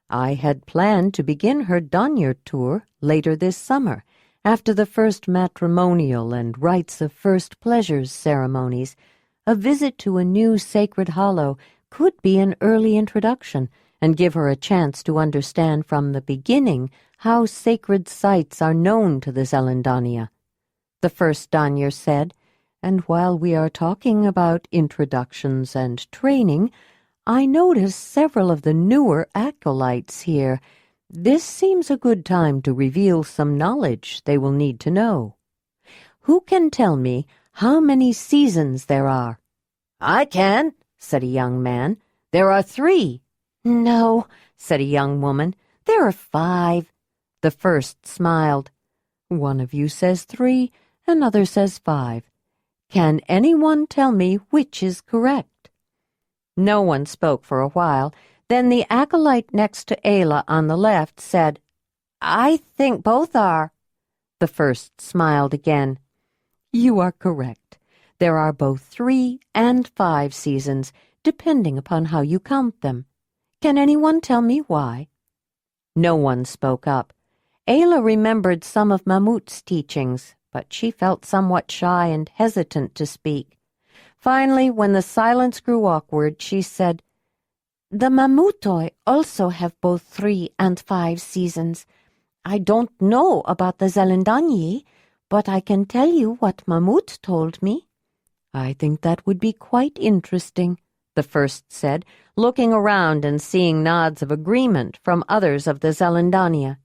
I had planned to begin her Donyar tour later this summer, after the first matrimonial and rites of first pleasures ceremonies. A visit to a new sacred hollow could be an early introduction and give her a chance to understand from the beginning how sacred sites are known to the Zelandonii. The first Donyar said, and while we are talking about introductions and training, I notice several of the newer acolytes here. This seems a good time to reveal some knowledge they will need to know. Who can tell me how many seasons there are? I can, said a young man. There are 3. No, said a young woman. There are 5. The first smiled. One of you says 3, another says 5. Can anyone tell me which is correct? No one spoke for a while. Then the acolyte next to Ayla on the left said, I think both are. The first smiled again. You are correct. There are both 3 and 5 seasons, depending upon how you count them. Can anyone tell me why? No one spoke up. Ayla remembered some of Mammut's teachings, but she felt somewhat shy and hesitant to speak. Finally, when the silence grew awkward, she said, The Mammutoi also have both 3 and 5 seasons. I don't know about the Zelandonii, but I can tell you what Mammut told me. I think that would be quite interesting, the first said, looking around and seeing nods of agreement from others of the Zelandonii.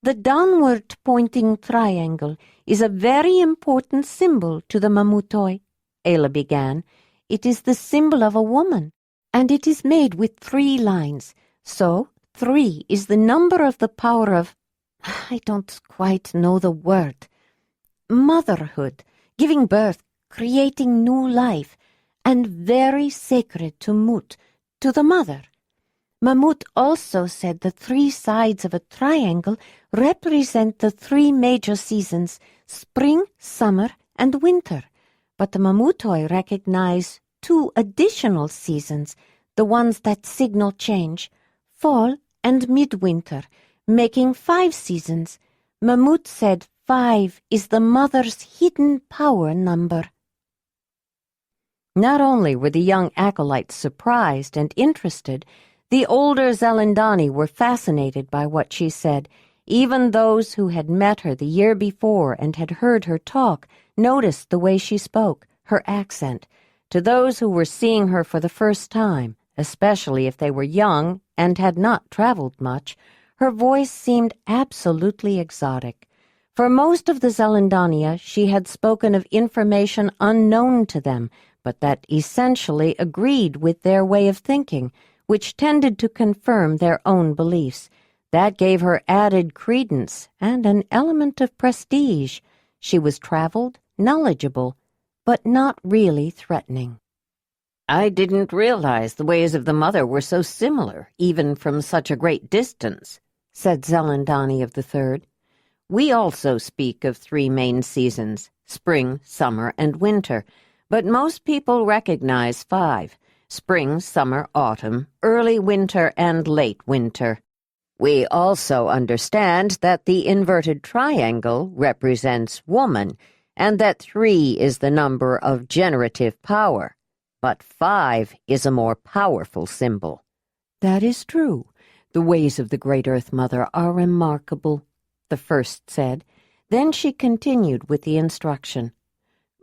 The downward-pointing triangle is a very important symbol to the Mammutoi, Ayla began. "It is the symbol of a woman, and it is made with 3 lines. So 3 is the number of the power of, I don't quite know the word, motherhood, giving birth, creating new life, and very sacred to Mut, to the mother. Mamut also said the 3 sides of a triangle represent the 3 major seasons, spring, summer, and winter. But the Mamutoi recognize 2 additional seasons, the ones that signal change, fall and midwinter, making 5 seasons. Mamut said 5 is the mother's hidden power number." Not only were the young acolytes surprised and interested, the older Zelandonii were fascinated by what she said. Even those who had met her the year before and had heard her talk noticed the way she spoke, her accent. To those who were seeing her for the first time, especially if they were young and had not traveled much, her voice seemed absolutely exotic. For most of the Zelandonii, she had spoken of information unknown to them, but that essentially agreed with their way of thinking, which tended to confirm their own beliefs. That gave her added credence and an element of prestige. She was traveled, knowledgeable, but not really threatening. "I didn't realize the ways of the mother were so similar, even from such a great distance," said Zelandonii of the Third. "We also speak of 3 main seasons, spring, summer, and winter, but most people recognize 5. Spring, summer, autumn, early winter, and late winter. We also understand that the inverted triangle represents woman, and that 3 is the number of generative power. But 5 is a more powerful symbol." "That is true. The ways of the Great Earth Mother are remarkable," the first said. Then she continued with the instruction.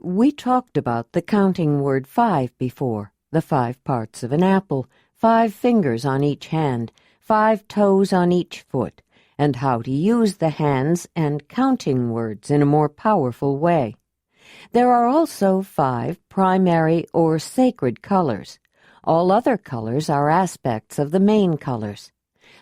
"We talked about the counting word 5 before. The 5 parts of an apple, 5 fingers on each hand, 5 toes on each foot, and how to use the hands and counting words in a more powerful way. There are also 5 primary or sacred colors. All other colors are aspects of the main colors.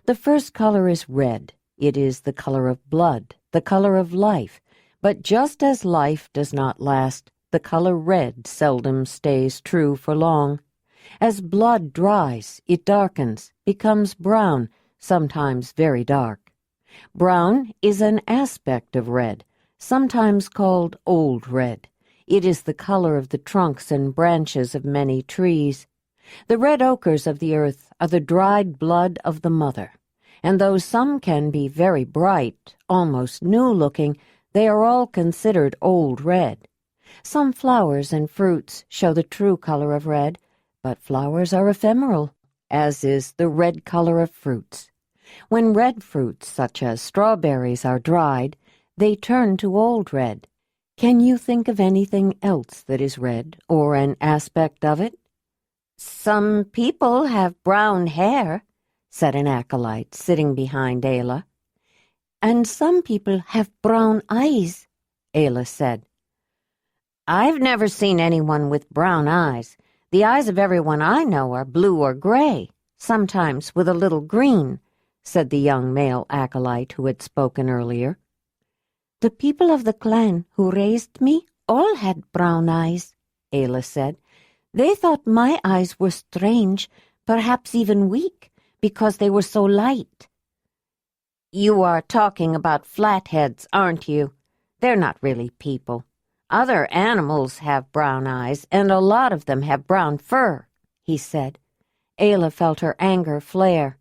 The first color is red. It is the color of blood, the color of life. But just as life does not last, the color red seldom stays true for long. As blood dries, it darkens, becomes brown, sometimes very dark. Brown is an aspect of red, sometimes called old red. It is the color of the trunks and branches of many trees. The red ochres of the earth are the dried blood of the mother, and though some can be very bright, almost new-looking, they are all considered old red. Some flowers and fruits show the true color of red, but flowers are ephemeral, as is the red color of fruits. When red fruits, such as strawberries, are dried, they turn to old red. Can you think of anything else that is red, or an aspect of it?" "Some people have brown hair," said an acolyte sitting behind Ayla. "And some people have brown eyes," Ayla said. "I've never seen anyone with brown eyes. The eyes of everyone I know are blue or gray, sometimes with a little green," said the young male acolyte who had spoken earlier. "The people of the clan who raised me all had brown eyes," Ayla said. "They thought my eyes were strange, perhaps even weak, because they were so light." "You are talking about flatheads, aren't you? They're not really people. Other animals have brown eyes, and a lot of them have brown fur," he said. Ayla felt her anger flare.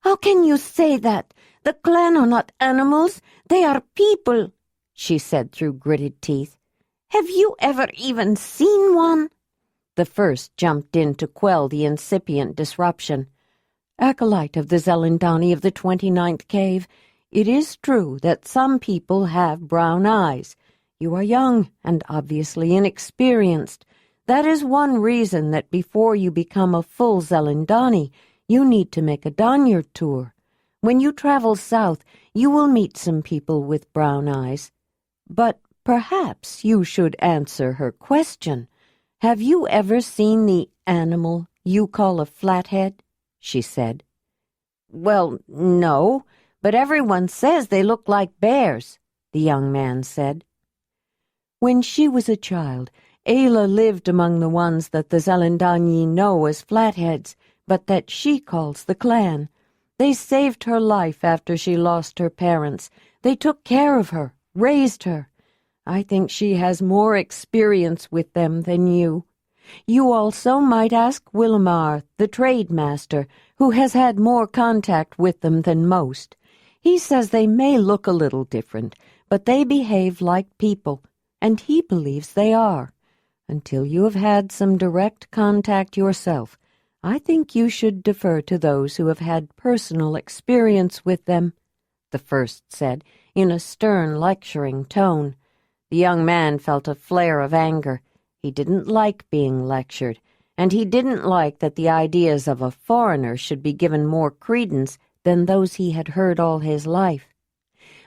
"How can you say that? The clan are not animals. They are people," she said through gritted teeth. "Have you ever even seen one?" The first jumped in to quell the incipient disruption. "Acolyte of the Zelandonii of the 29th cave, it is true that some people have brown eyes. You are young and obviously inexperienced. That is one reason that before you become a full Zelandonii, you need to make a Danyar tour. When you travel south, you will meet some people with brown eyes. But perhaps you should answer her question. "Have you ever seen the animal you call a flathead?" she said. "Well, no, but everyone says they look like bears," the young man said. "When she was a child, Ayla lived among the ones that the Zelandonii know as flatheads, but that she calls the clan. They saved her life after she lost her parents. They took care of her, raised her. I think she has more experience with them than you. You also might ask Wilmar, the trade master, who has had more contact with them than most. He says they may look a little different, but they behave like people, and he believes they are. Until you have had some direct contact yourself, I think you should defer to those who have had personal experience with them," the first said, in a stern, lecturing tone. The young man felt a flare of anger. He didn't like being lectured, and he didn't like that the ideas of a foreigner should be given more credence than those he had heard all his life.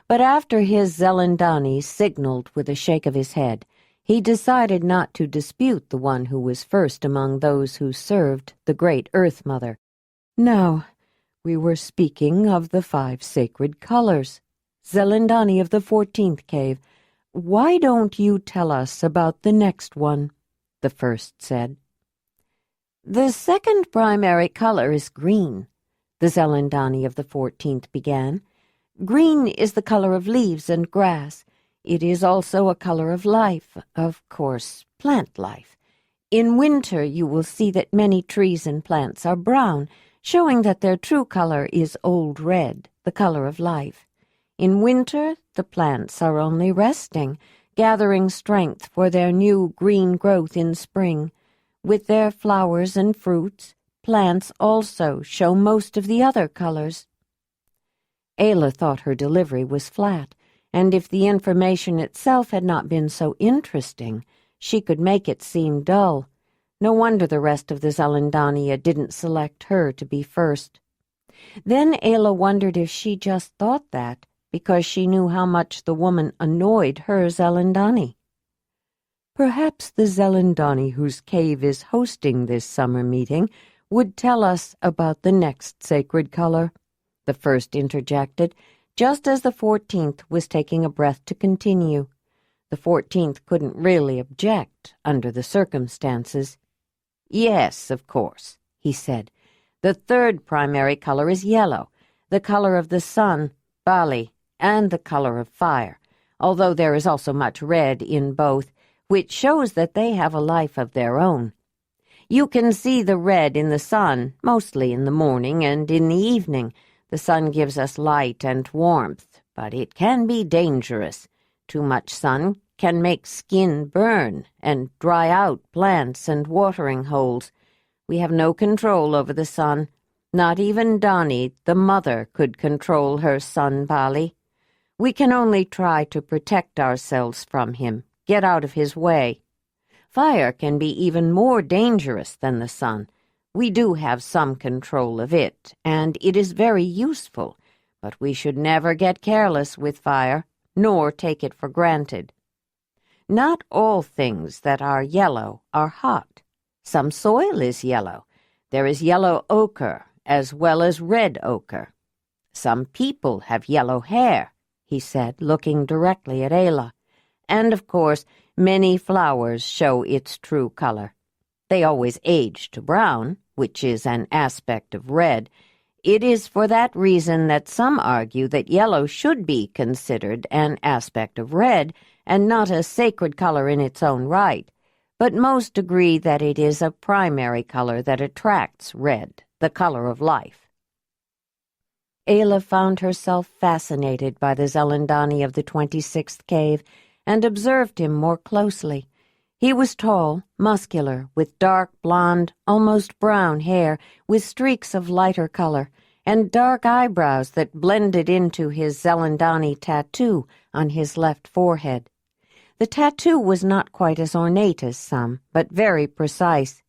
But after his Zelandonii signaled with a shake of his head, he decided not to dispute the one who was first among those who served the great Earth Mother. "Now, we were speaking of the 5 sacred colors. Zelandonii of the 14th cave, why don't you tell us about the next one?" the first said. "The second primary color is green," the Zelandonii of the 14th began. "Green is the color of leaves and grass. It is also a color of life, of course, plant life. In winter you will see that many trees and plants are brown, showing that their true color is old red, the color of life. In winter the plants are only resting, gathering strength for their new green growth in spring. With their flowers and fruits, plants also show most of the other colors." Ayla thought her delivery was flat, and if the information itself had not been so interesting, she could make it seem dull. No wonder the rest of the Zelandonii didn't select her to be first. Then Ayla wondered if she just thought that, because she knew how much the woman annoyed her Zelandonii. "Perhaps the Zelandonii whose cave is hosting this summer meeting would tell us about the next sacred color," the first interjected, just as the 14th was taking a breath to continue. The 14th couldn't really object under the circumstances. "Yes, of course," he said. "The third primary color is yellow, the color of the sun, Bali, and the color of fire, although there is also much red in both, which shows that they have a life of their own. You can see the red in the sun, mostly in the morning and in the evening. The sun gives us light and warmth, but it can be dangerous. Too much sun can make skin burn and dry out plants and watering holes. We have no control over the sun. Not even Dani, the mother, could control her son Bali. We can only try to protect ourselves from him, get out of his way. Fire can be even more dangerous than the sun. We do have some control of it, and it is very useful, but we should never get careless with fire, nor take it for granted. Not all things that are yellow are hot. Some soil is yellow. There is yellow ochre, as well as red ochre. Some people have yellow hair, he said, looking directly at Ayla. And, of course, many flowers show its true color. They always age to brown, which is an aspect of red. It is for that reason that some argue that yellow should be considered an aspect of red and not a sacred color in its own right, but most agree that it is a primary color that attracts red, the color of life. Ayla found herself fascinated by the Zelandonii of the 26th cave and observed him more closely. He was tall, muscular, with dark blonde, almost brown hair, with streaks of lighter color, and dark eyebrows that blended into his Zelandonii tattoo on his left forehead. The tattoo was not quite as ornate as some, but very precise.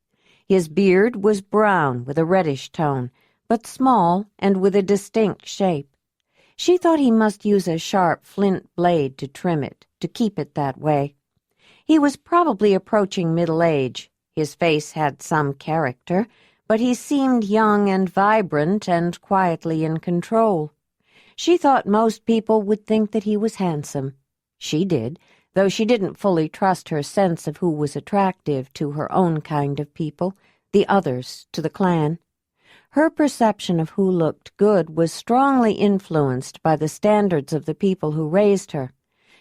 His beard was brown with a reddish tone, but small and with a distinct shape. She thought he must use a sharp flint blade to trim it, to keep it that way. He was probably approaching middle age, His face had some character, but he seemed young and vibrant and quietly in control. She thought most people would think that he was handsome. She did, though she didn't fully trust her sense of who was attractive to her own kind of people, the others to the clan. Her perception of who looked good was strongly influenced by the standards of the people who raised her.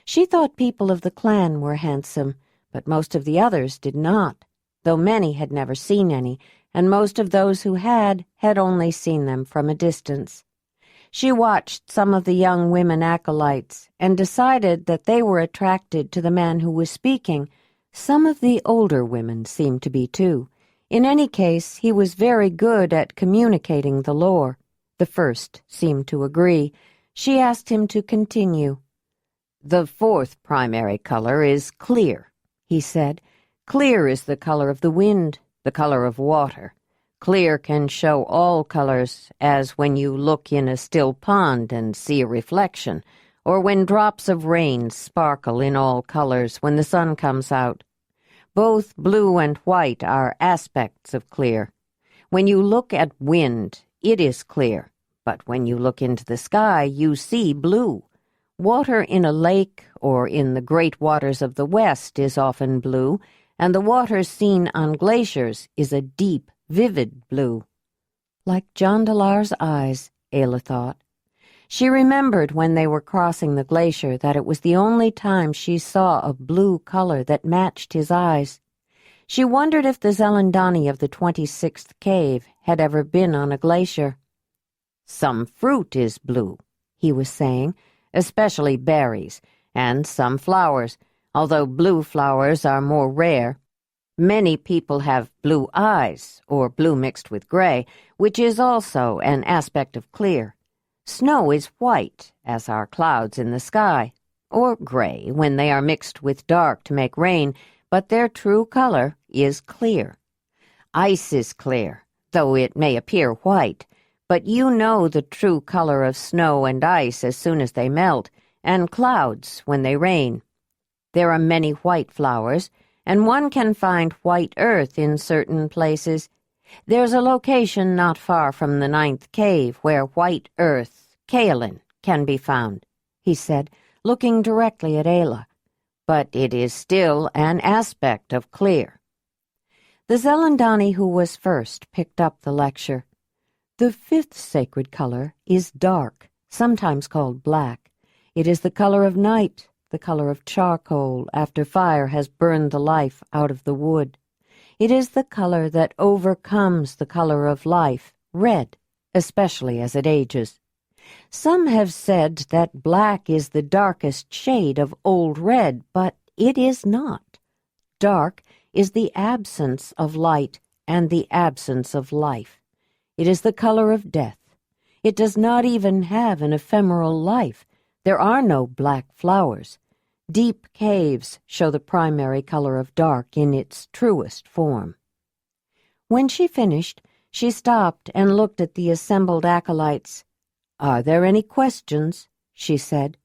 She thought people of the clan were handsome, but most of the others did not, though many had never seen any, and most of those who had only seen them from a distance. She watched some of the young women acolytes and decided that they were attracted to the man who was speaking. Some of the older women seemed to be too. In any case, he was very good at communicating the lore. The first seemed to agree. She asked him to continue. "The fourth primary color is clear," he said. "Clear is the color of the wind, the color of water. Clear can show all colors, as when you look in a still pond and see a reflection, or when drops of rain sparkle in all colors when the sun comes out. Both blue and white are aspects of clear. When you look at wind, it is clear, but when you look into the sky, you see blue. Water in a lake or in the great waters of the West is often blue, and the water seen on glaciers is a deep, vivid blue." Like Jondalar's eyes, Ayla thought. She remembered when they were crossing the glacier that it was the only time she saw a blue color that matched his eyes. She wondered if the Zelandonii of the 26th cave had ever been on a glacier. "Some fruit is blue," he was saying, "especially berries, and some flowers, although blue flowers are more rare. Many people have blue eyes, or blue mixed with gray, which is also an aspect of clear. Snow is white, as are clouds in the sky, or gray when they are mixed with dark to make rain, but their true color is clear. Ice is clear, though it may appear white, but you know the true color of snow and ice as soon as they melt, and clouds when they rain. There are many white flowers, and one can find white earth in certain places. There's a location not far from the 9th cave where white earth, kaolin, can be found," he said, looking directly at Ayla. "But it is still an aspect of clear." The Zelandonii who was first picked up the lecture. "The 5th sacred color is dark, sometimes called black. It is the color of night, the color of charcoal after fire has burned the life out of the wood. It is the color that overcomes the color of life, red, especially as it ages. Some have said that black is the darkest shade of old red, but it is not. Dark is the absence of light and the absence of life. It is the color of death. It does not even have an ephemeral life. There are no black flowers. Deep caves show the primary color of dark in its truest form." When she finished, she stopped and looked at the assembled acolytes. "Are there any questions?" she said.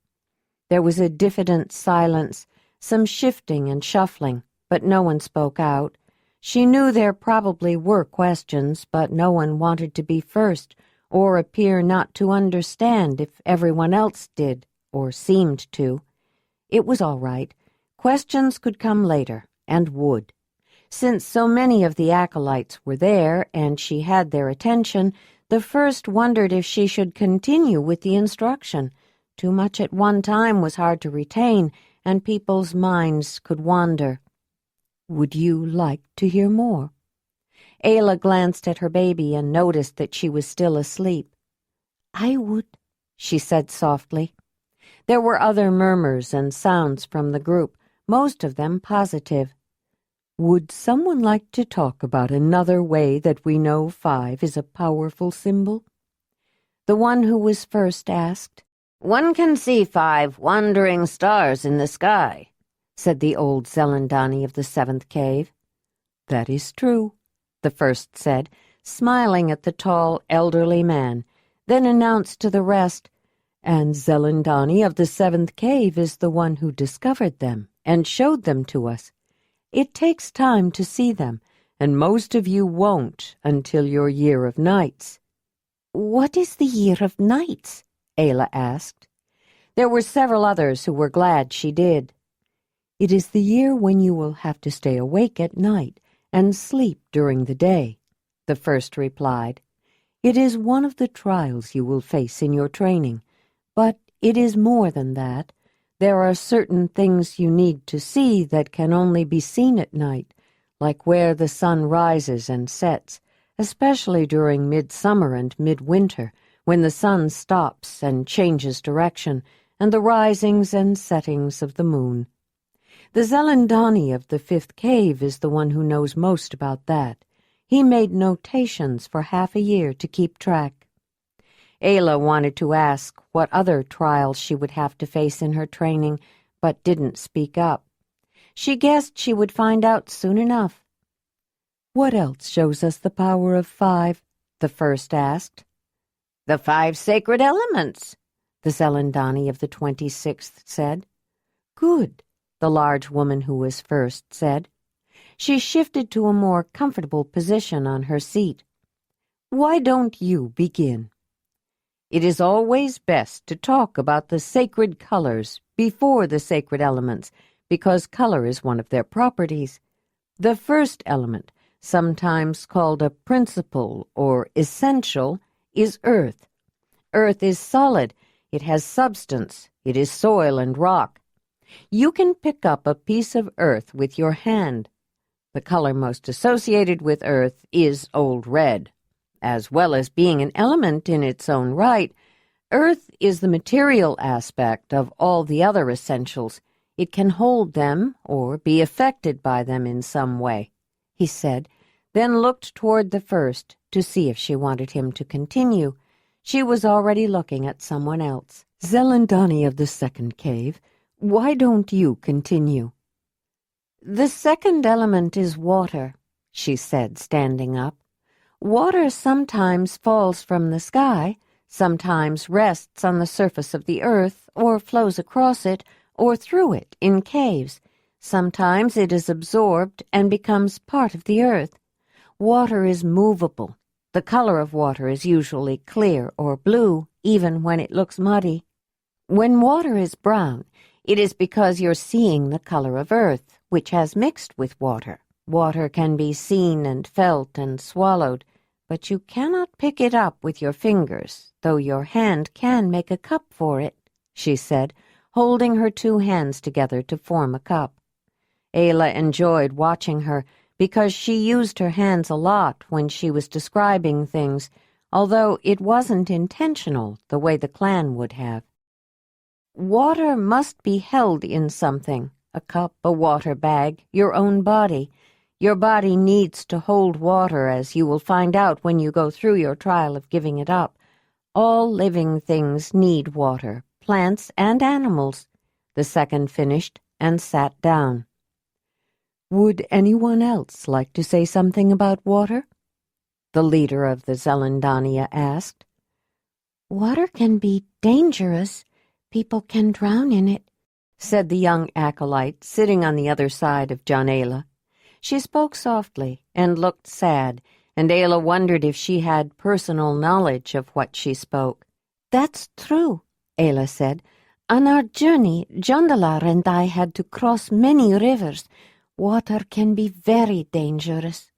There was a diffident silence, some shifting and shuffling, but no one spoke out. She knew there probably were questions, but no one wanted to be first or appear not to understand if everyone else did or seemed to. It was all right. Questions could come later, and would. Since so many of the acolytes were there and she had their attention, the first wondered if she should continue with the instruction. Too much at one time was hard to retain, and people's minds could wander. "Would you like to hear more?" Ayla glanced at her baby and noticed that she was still asleep. "I would," she said softly. There were other murmurs and sounds from the group, most of them positive. "Would someone like to talk about another way that we know 5 is a powerful symbol?" The one who was first asked. "One can see 5 wandering stars in the sky," said the old Zelandonii of the 7th cave. "That is true," the first said, smiling at the tall, elderly man, then announced to the rest, "And Zelandonii of the 7th cave is the one who discovered them and showed them to us. It takes time to see them, and most of you won't until your year of nights." "What is the year of nights?" Ayla asked. There were several others who were glad she did. "It is the year when you will have to stay awake at night and sleep during the day," the first replied. "It is one of the trials you will face in your training, but it is more than that. There are certain things you need to see that can only be seen at night, like where the sun rises and sets, especially during midsummer and midwinter, when the sun stops and changes direction, and the risings and settings of the moon. The Zelandonii of the 5th cave is the one who knows most about that. He made notations for half a year to keep track." Ayla wanted to ask what other trials she would have to face in her training, but didn't speak up. She guessed she would find out soon enough. "What else shows us the power of 5? The first asked. "The 5 sacred elements," the Zelandonii of the 26th said. "Good," the large woman who was first said. She shifted to a more comfortable position on her seat. "Why don't you begin?" It is always best to talk about the sacred colors before the sacred elements, because color is one of their properties. The first element, sometimes called a principle or essential, is earth. Earth is solid. It has substance. It is soil and rock. You can pick up a piece of earth with your hand. The color most associated with earth is old red. As well as being an element in its own right, earth is the material aspect of all the other essentials. It can hold them or be affected by them in some way, he said, then looked toward the first to see if she wanted him to continue. She was already looking at someone else. "Zelandonii of the 2nd cave, why don't you continue?" "The second element is water," she said, standing up. "Water sometimes falls from the sky, sometimes rests on the surface of the earth, or flows across it, or through it in caves. Sometimes it is absorbed and becomes part of the earth. Water is movable. The color of water is usually clear or blue, even when it looks muddy. When water is brown, it is because you're seeing the color of earth, which has mixed with water. Water can be seen and felt and swallowed, but you cannot pick it up with your fingers, though your hand can make a cup for it," she said, holding her 2 hands together to form a cup. Ayla enjoyed watching her because she used her hands a lot when she was describing things, although it wasn't intentional the way the clan would have. "Water must be held in something, a cup, a water bag, your own body. Your body needs to hold water, as you will find out when you go through your trial of giving it up. All living things need water, plants and animals," the second finished and sat down. "Would anyone else like to say something about water?" the leader of the Zelandonii asked. "Water can be dangerous. People can drown in it," said the young acolyte sitting on the other side of Jondalar. She spoke softly and looked sad, and Ayla wondered if she had personal knowledge of what she spoke. "That's true," Ayla said. "On our journey, Jondalar and I had to cross many rivers. Water can be very dangerous."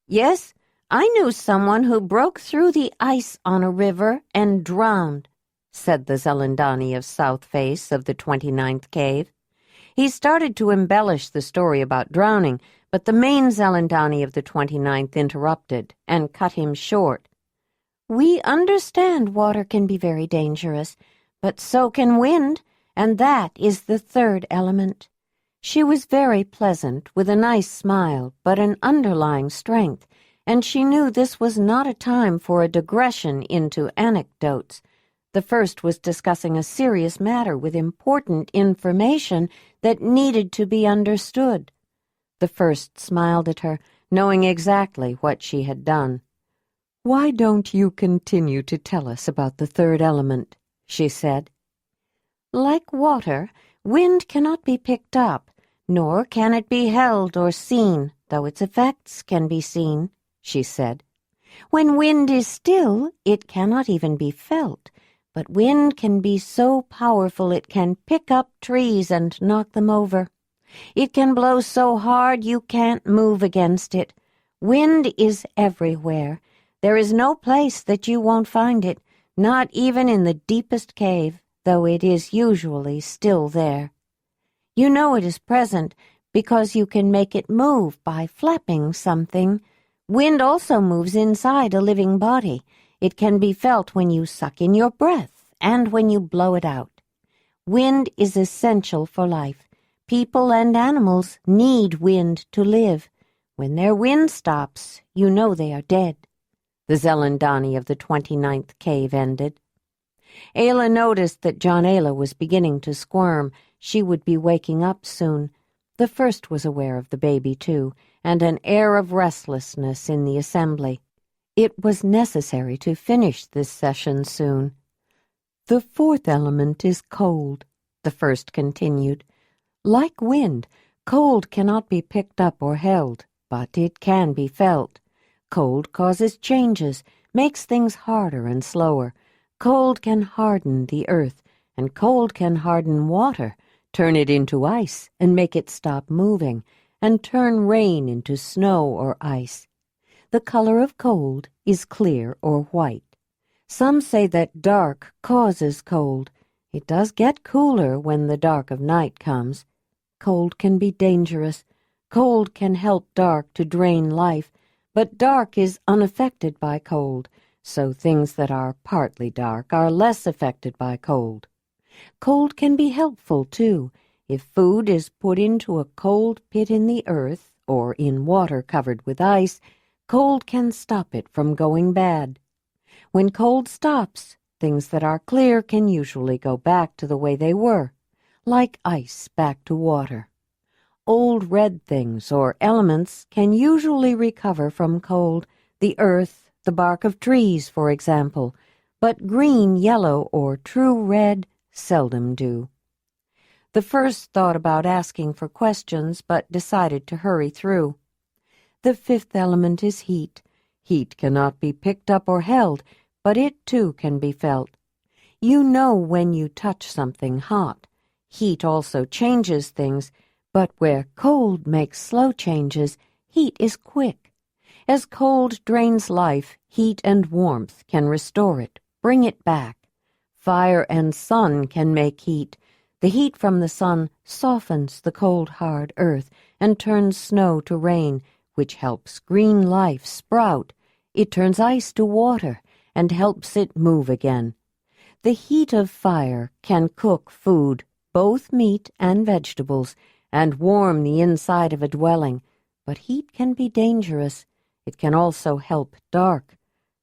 "Yes, I knew someone who broke through the ice on a river and drowned," said the Zelandonii of South Face of the 29th cave. He started to embellish the story about drowning, but the main Zelandonii of the 29th interrupted and cut him short. "We understand water can be very dangerous, but so can wind, and that is the 3rd element." She was very pleasant, with a nice smile, but an underlying strength, and she knew this was not a time for a digression into anecdotes. The first was discussing a serious matter with important information that needed to be understood. The first smiled at her, knowing exactly what she had done. "Why don't you continue to tell us about the 3rd element?" she said. "Like water, wind cannot be picked up, Nor can it be held or seen, though its effects can be seen, she said. When wind is still, it cannot even be felt, but wind can be so powerful it can pick up trees and knock them over. It can blow so hard you can't move against it. Wind is everywhere. There is no place that you won't find it, not even in the deepest cave, though it is usually still there. You know it is present because you can make it move by flapping something. Wind also moves inside a living body. It can be felt when you suck in your breath and when you blow it out. Wind is essential for life. People and animals need wind to live. When their wind stops, you know they are dead. The Zelandonii of the 29th cave ended. Ayla noticed that Jondalar was beginning to squirm. She would be waking up soon. The first was aware of the baby, too, and an air of restlessness in the assembly. It was necessary to finish this session soon. "The fourth element is cold," the first continued. "Like wind, cold cannot be picked up or held, but it can be felt. Cold causes changes, makes things harder and slower. Cold can harden the earth, and cold can harden water, turn it into ice and make it stop moving, and turn rain into snow or ice. The color of cold is clear or white. Some say that dark causes cold. It does get cooler when the dark of night comes. Cold can be dangerous. Cold can help dark to drain life, but dark is unaffected by cold, so things that are partly dark are less affected by cold. Cold can be helpful, too. If food is put into a cold pit in the earth, or in water covered with ice, cold can stop it from going bad. When cold stops, things that are clear can usually go back to the way they were, like ice back to water. Old red things or elements can usually recover from cold, the earth, the bark of trees, for example, but green, yellow, or true red seldom do. The first thought about asking for questions, but decided to hurry through. The fifth element is heat. Heat cannot be picked up or held, but it too can be felt. You know when you touch something hot. Heat also changes things, but where cold makes slow changes, heat is quick. As cold drains life, heat and warmth can restore it, bring it back. Fire and sun can make heat. The heat from the sun softens the cold, hard earth and turns snow to rain, which helps green life sprout. It turns ice to water and helps it move again. The heat of fire can cook food, both meat and vegetables, and warm the inside of a dwelling, but heat can be dangerous. It can also help dark.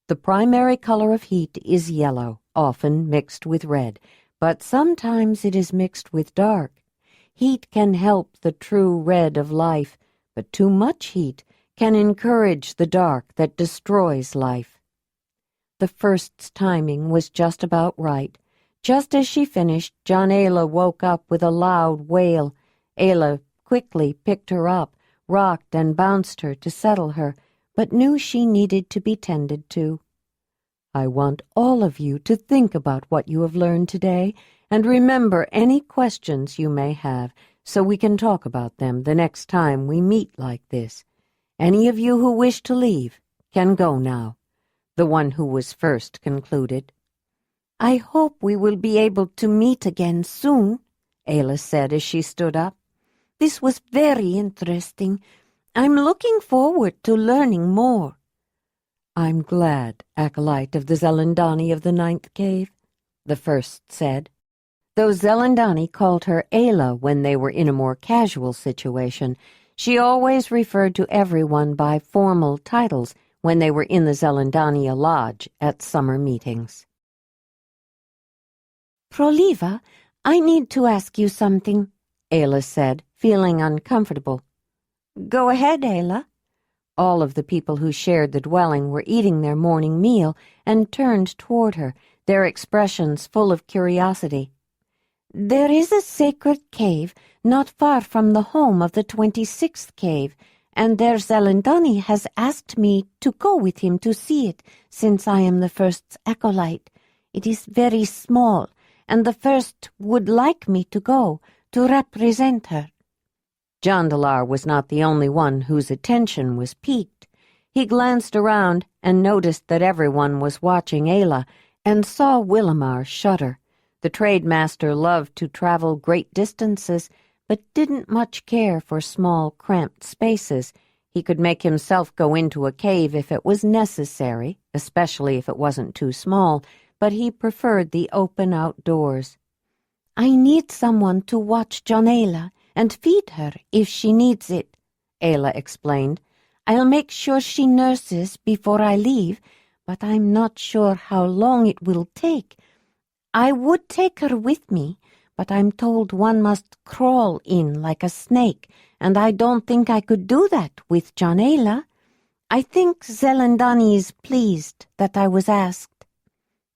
The primary color of heat is yellow, often mixed with red, but sometimes it is mixed with dark. Heat can help the true red of life, but too much heat can encourage the dark that destroys life. The first's timing was just about right. Just as she finished, Jondalar woke up with a loud wail. Ayla quickly picked her up, rocked and bounced her to settle her, but knew she needed to be tended to. "I want all of you to think about what you have learned today and remember any questions you may have so we can talk about them the next time we meet like this. Any of you who wish to leave can go now," the one who was first concluded. "I hope we will be able to meet again soon," Ayla said as she stood up. "This was very interesting. I'm looking forward to learning more." "I'm glad, acolyte of the Zelandonii of the 9th cave," the first said. Though Zelandonii called her Ayla when they were in a more casual situation, she always referred to everyone by formal titles when they were in the Zelandonii lodge at summer meetings. "Proliva, I need to ask you something," Ayla said, feeling uncomfortable. "Go ahead, Ayla." All of the people who shared the dwelling were eating their morning meal and turned toward her, their expressions full of curiosity. "There is a sacred cave not far from the home of the 26th cave, and their Zelandonii has asked me to go with him to see it, since I am the first's acolyte. It is very small, and the first would like me to go, to represent her." Jondalar was not the only one whose attention was piqued. He glanced around and noticed that everyone was watching Ayla, and saw Willamar shudder. The trademaster loved to travel great distances, but didn't much care for small, cramped spaces. He could make himself go into a cave if it was necessary, especially if it wasn't too small, but he preferred the open outdoors. "I need someone to watch Jondalar and feed her if she needs it," Ayla explained. "I'll make sure she nurses before I leave, but I'm not sure how long it will take. I would take her with me, but I'm told one must crawl in like a snake, and I don't think I could do that with Jondalar. I think Zelandonii is pleased that I was asked."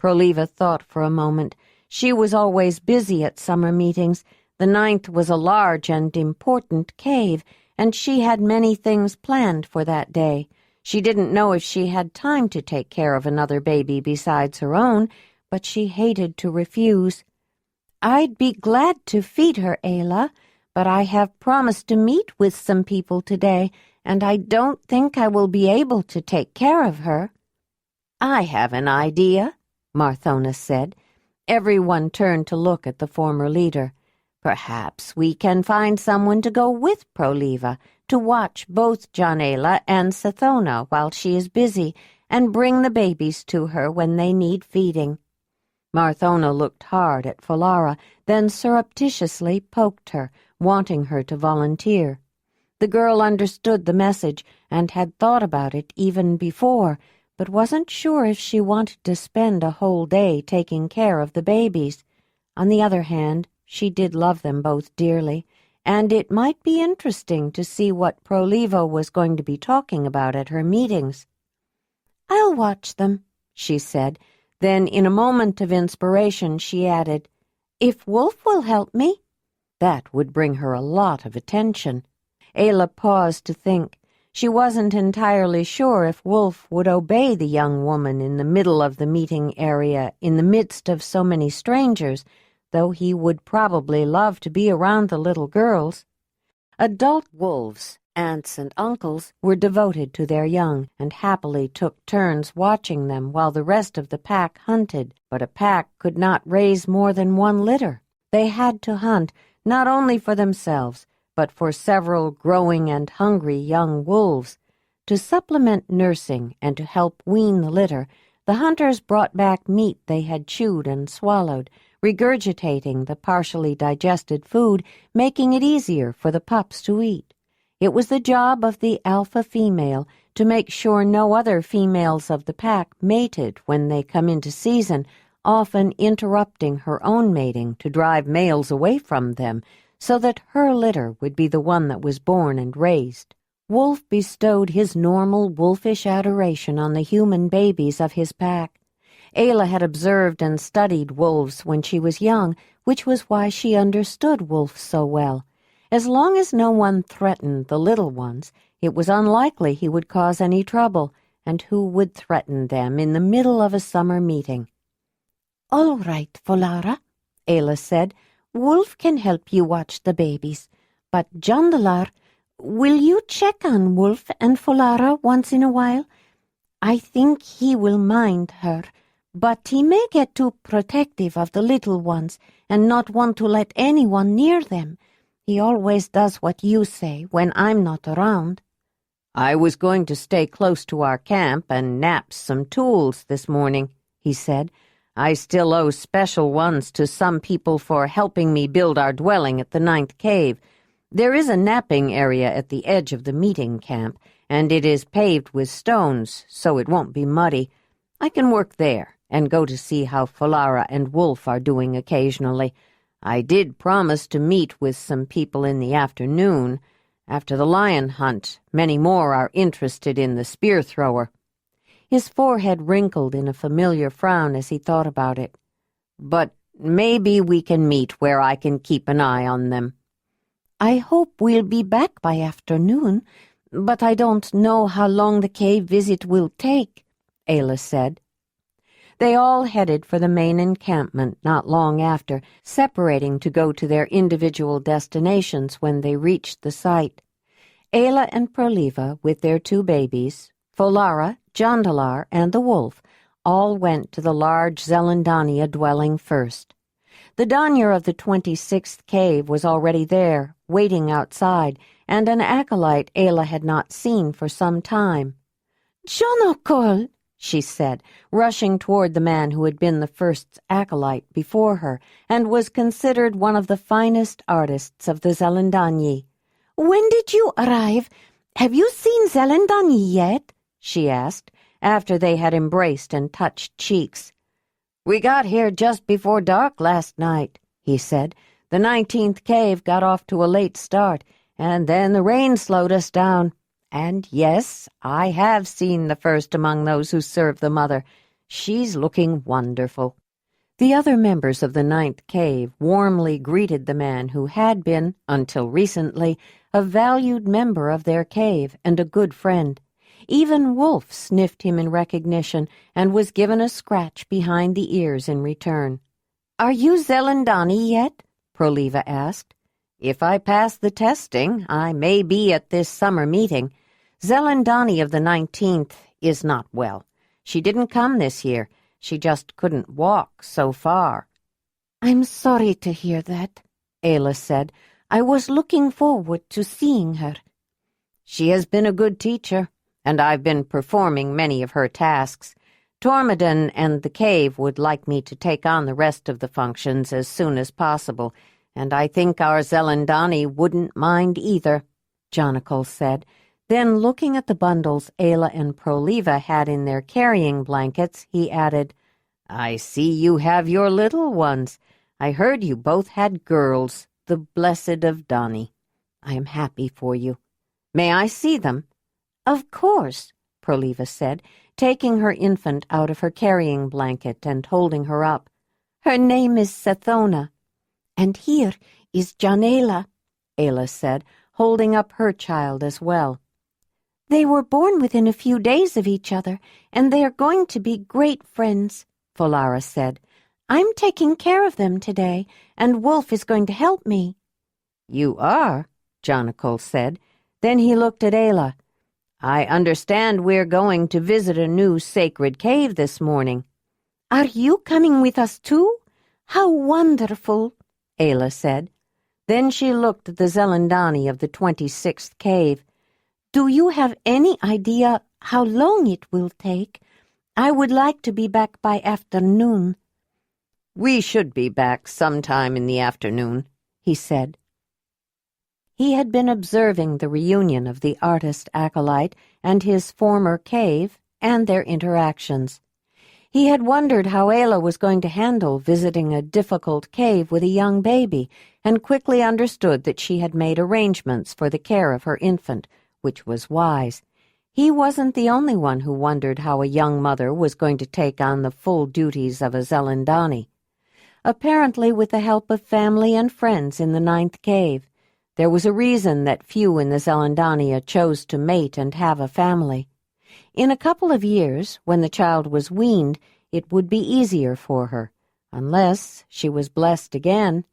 Proliva thought for a moment. She was always busy at summer meetings. The 9th was a large and important cave, and she had many things planned for that day. She didn't know if she had time to take care of another baby besides her own, but she hated to refuse. "I'd be glad to feed her, Ayla, but I have promised to meet with some people today, and I don't think I will be able to take care of her." "I have an idea," Marthona said. Everyone turned to look at the former leader. "Perhaps we can find someone to go with Proliva to watch both Jondalar and Sethona while she is busy, and bring the babies to her when they need feeding." Marthona looked hard at Folara, then surreptitiously poked her, wanting her to volunteer. The girl understood the message and had thought about it even before, but wasn't sure if she wanted to spend a whole day taking care of the babies. On the other hand, she did love them both dearly, and it might be interesting to see what Proliva was going to be talking about at her meetings. "I'll watch them," she said. Then, in a moment of inspiration, she added, "If Wolf will help me." That would bring her a lot of attention. Ayla paused to think. She wasn't entirely sure if Wolf would obey the young woman in the middle of the meeting area in the midst of so many strangers, though he would probably love to be around the little girls. Adult wolves, aunts and uncles, were devoted to their young and happily took turns watching them while the rest of the pack hunted, but a pack could not raise more than one litter. They had to hunt not only for themselves, but for several growing and hungry young wolves. To supplement nursing and to help wean the litter, the hunters brought back meat they had chewed and swallowed, regurgitating the partially digested food, making it easier for the pups to eat. It was the job of the alpha female to make sure no other females of the pack mated when they come into season, often interrupting her own mating to drive males away from them, so that her litter would be the one that was born and raised. Wolf bestowed his normal wolfish adoration on the human babies of his pack. Ayla had observed and studied wolves when she was young, which was why she understood Wolf so well. As long as no one threatened the little ones, it was unlikely he would cause any trouble, and who would threaten them in the middle of a summer meeting? "All right, Folara," Ayla said. "Wolf can help you watch the babies, but Jondalar, will you check on Wolf and Folara once in a while? I think he will mind her, but he may get too protective of the little ones and not want to let anyone near them. He always does what you say when I'm not around." "I was going to stay close to our camp and nap some tools this morning," he said. "I still owe special ones to some people for helping me build our dwelling at the 9th cave. There is a napping area at the edge of the meeting camp, and it is paved with stones, so it won't be muddy. I can work there and go to see how Folara and Wolf are doing occasionally. I did promise to meet with some people in the afternoon. After the lion hunt, many more are interested in the spear thrower." His forehead wrinkled in a familiar frown as he thought about it. "But maybe we can meet where I can keep an eye on them." I hope we'll be back by afternoon, but I don't know how long the cave visit will take," Ayla said. They all headed for the main encampment not long after, separating to go to their individual destinations when they reached the site. Ayla and Proliva, with their 2 babies, Folara, Jondalar, and the wolf, all went to the large Zelandonii dwelling first. The Danyar of the 26th cave was already there, waiting outside, and an acolyte Ayla had not seen for some time. "Jonokol," she said, rushing toward the man who had been the first acolyte before her and was considered one of the finest artists of the Zelandonii. "When did you arrive? Have you seen Zelandonii yet?" she asked, after they had embraced and touched cheeks. "We got here just before dark last night," he said. "The 19th cave got off to a late start, and then the rain slowed us down. And yes, I have seen the first among those who serve the Mother. She's looking wonderful." The other members of the 9th cave warmly greeted the man who had been, until recently, a valued member of their cave and a good friend. Even Wolf sniffed him in recognition and was given a scratch behind the ears in return. "Are you Zelandonii yet?" Proliva asked. "If I pass the testing, I may be at this summer meeting. Zelandonii of the 19th is not well. She didn't come this year. She just couldn't walk so far." "I'm sorry to hear that," Ayla said. "I was looking forward to seeing her." "She has been a good teacher, and I've been performing many of her tasks. Tormodon and the cave would like me to take on the rest of the functions as soon as possible, and I think our Zelandonii wouldn't mind either," Jonokol said. Then, looking at the bundles Ayla and Proliva had in their carrying blankets, he added, "I see you have your little ones. I heard you both had girls, the blessed of Dani. I am happy for you. May I see them?" "Of course," Proliva said, taking her infant out of her carrying blanket and holding her up. "Her name is Sethona. And here is Jondalar," Ayla said, holding up her child as well. "They were born within a few days of each other, and they are going to be great friends," Folara said. "I'm taking care of them today, and Wolf is going to help me." "You are?" Jonokol said. Then he looked at Ayla. "I understand we're going to visit a new sacred cave this morning." "Are you coming with us too? How wonderful," Ayla said. Then she looked at the Zelandonii of the 26th cave. "Do you have any idea how long it will take? I would like to be back by afternoon." "We should be back sometime in the afternoon," he said. He had been observing the reunion of the artist-acolyte and his former cave and their interactions. He had wondered how Ayla was going to handle visiting a difficult cave with a young baby, and quickly understood that she had made arrangements for the care of her infant, which was wise. He wasn't the only one who wondered how a young mother was going to take on the full duties of a Zelandonii. Apparently, with the help of family and friends in the 9th cave, there was a reason that few in the Zelandonii chose to mate and have a family. In a couple of years, when the child was weaned, it would be easier for her, unless she was blessed again.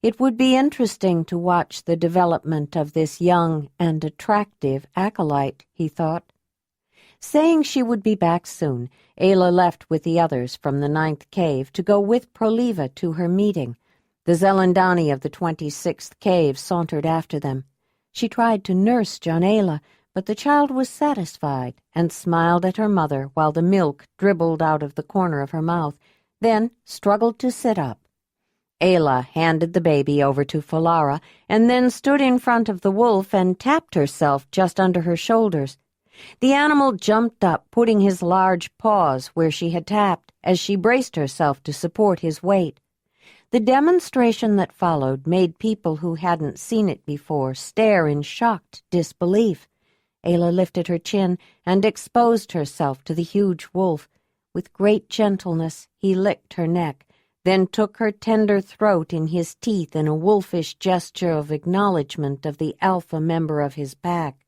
It would be interesting to watch the development of this young and attractive acolyte, he thought. Saying she would be back soon, Ayla left with the others from the 9th cave to go with Proliva to her meeting. The Zelandonii of the 26th cave sauntered after them. She tried to nurse Jondalar, but the child was satisfied and smiled at her mother while the milk dribbled out of the corner of her mouth, then struggled to sit up. Ayla handed the baby over to Folara and then stood in front of the wolf and tapped herself just under her shoulders. The animal jumped up, putting his large paws where she had tapped, as she braced herself to support his weight. The demonstration that followed made people who hadn't seen it before stare in shocked disbelief. Ayla lifted her chin and exposed herself to the huge wolf. With great gentleness, he licked her neck, then took her tender throat in his teeth in a wolfish gesture of acknowledgment of the alpha member of his pack.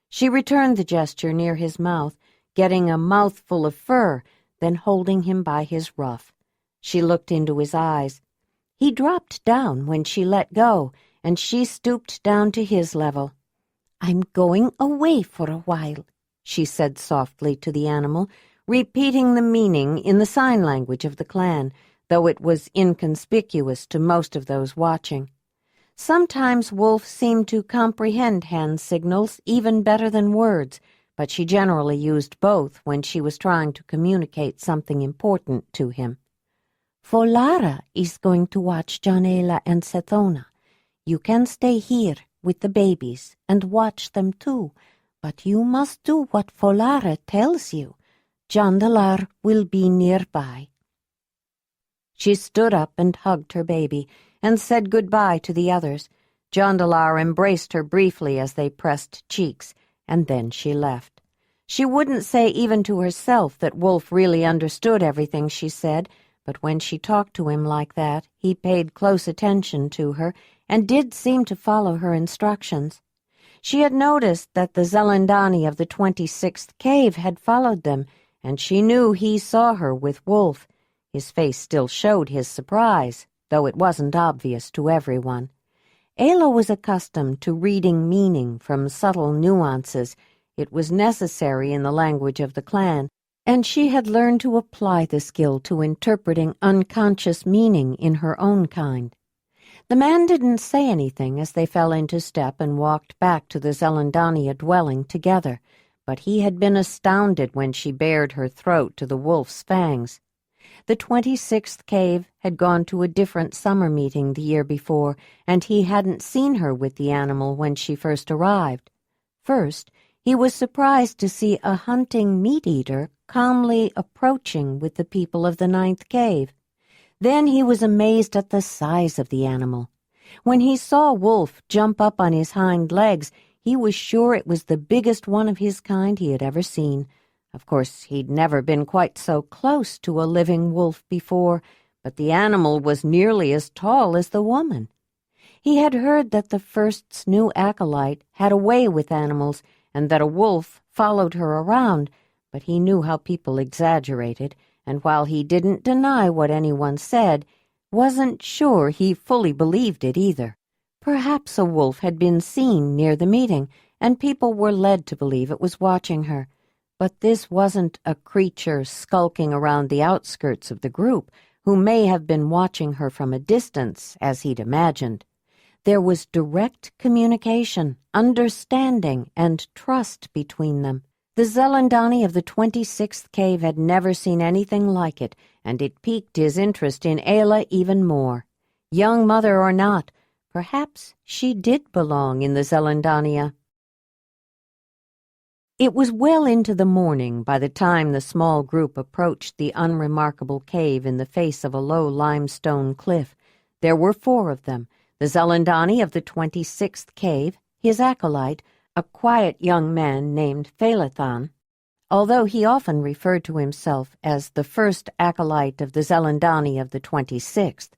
She returned the gesture near his mouth, getting a mouthful of fur, then holding him by his ruff. She looked into his eyes. He dropped down when she let go, and she stooped down to his level. "I'm going away for a while," she said softly to the animal, repeating the meaning in the sign language of the clan, though it was inconspicuous to most of those watching. Sometimes Wolf seemed to comprehend hand signals even better than words, but she generally used both when she was trying to communicate something important to him. "Folara is going to watch Jondalar and Sethona. You can stay here with the babies and watch them too, but you must do what Folara tells you. Jondalar will be nearby." She stood up and hugged her baby and said goodbye to the others. Jondalar embraced her briefly as they pressed cheeks, and then she left. She wouldn't say even to herself that Wolf really understood everything she said, but when she talked to him like that, he paid close attention to her and did seem to follow her instructions. She had noticed that the Zelandonii of the 26th cave had followed them, and she knew he saw her with Wolf. His face still showed his surprise, though it wasn't obvious to everyone. Ayla was accustomed to reading meaning from subtle nuances. It was necessary in the language of the clan, and she had learned to apply the skill to interpreting unconscious meaning in her own kind. The man didn't say anything as they fell into step and walked back to the Zelandonii dwelling together, but he had been astounded when she bared her throat to the wolf's fangs. The 26th cave had gone to a different summer meeting the year before, and he hadn't seen her with the animal when she first arrived. First, he was surprised to see a hunting meat-eater calmly approaching with the people of the 9th cave. Then he was amazed at the size of the animal. When he saw Wolf jump up on his hind legs, he was sure it was the biggest one of his kind he had ever seen. Of course, he'd never been quite so close to a living wolf before, but the animal was nearly as tall as the woman. He had heard that the first's new acolyte had a way with animals and that a wolf followed her around, but he knew how people exaggerated, and while he didn't deny what anyone said, wasn't sure he fully believed it either. Perhaps a wolf had been seen near the meeting, and people were led to believe it was watching her. But this wasn't a creature skulking around the outskirts of the group, who may have been watching her from a distance, as he'd imagined. There was direct communication, understanding, and trust between them. The Zelandonii of the 26th cave had never seen anything like it, and it piqued his interest in Ayla even more. Young mother or not, perhaps she did belong in the Zelandonii. It was well into the morning by the time the small group approached the unremarkable cave in the face of a low limestone cliff. There were 4 of them, the Zelandonii of the 26th cave, his acolyte, a quiet young man named Phalethan, although he often referred to himself as the first acolyte of the Zelandonii of the 26th.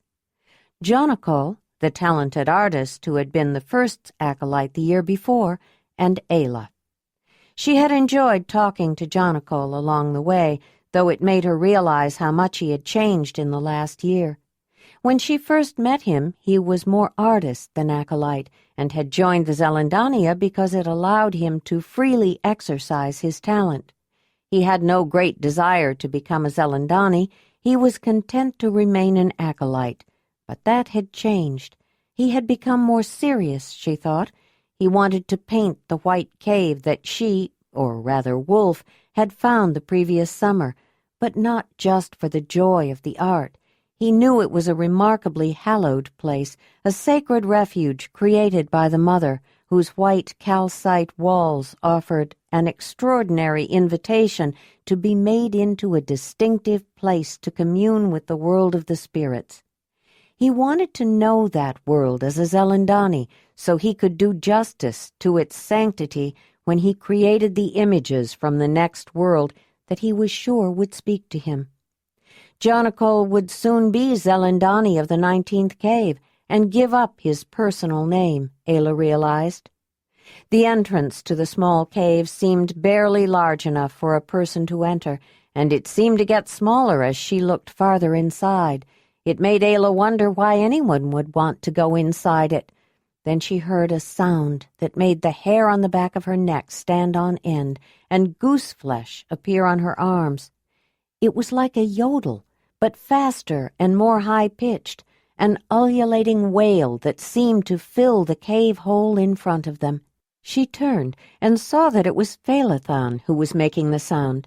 Jondalar, the talented artist who had been the first acolyte the year before, and Ayla. She had enjoyed talking to Jondalar along the way, though it made her realize how much he had changed in the last year. When she first met him, he was more artist than acolyte, and had joined the Zelandonii because it allowed him to freely exercise his talent. He had no great desire to become a Zelandonii. He was content to remain an acolyte. But that had changed. He had become more serious, she thought. He wanted to paint the white cave that she, or rather Wolf, had found the previous summer, but not just for the joy of the art. He knew it was a remarkably hallowed place, a sacred refuge created by the Mother, whose white calcite walls offered an extraordinary invitation to be made into a distinctive place to commune with the world of the spirits. He wanted to know that world as a Zelandonii, so he could do justice to its sanctity when he created the images from the next world that he was sure would speak to him. Jondalar would soon be Zelandonii of the 19th cave and give up his personal name, Ayla realized. The entrance to the small cave seemed barely large enough for a person to enter, and it seemed to get smaller as she looked farther inside. It made Ayla wonder why anyone would want to go inside it. Then she heard a sound that made the hair on the back of her neck stand on end and goose flesh appear on her arms. It was like a yodel, but faster and more high-pitched, an ululating wail that seemed to fill the cave hole in front of them. She turned and saw that it was Phaelathon who was making the sound.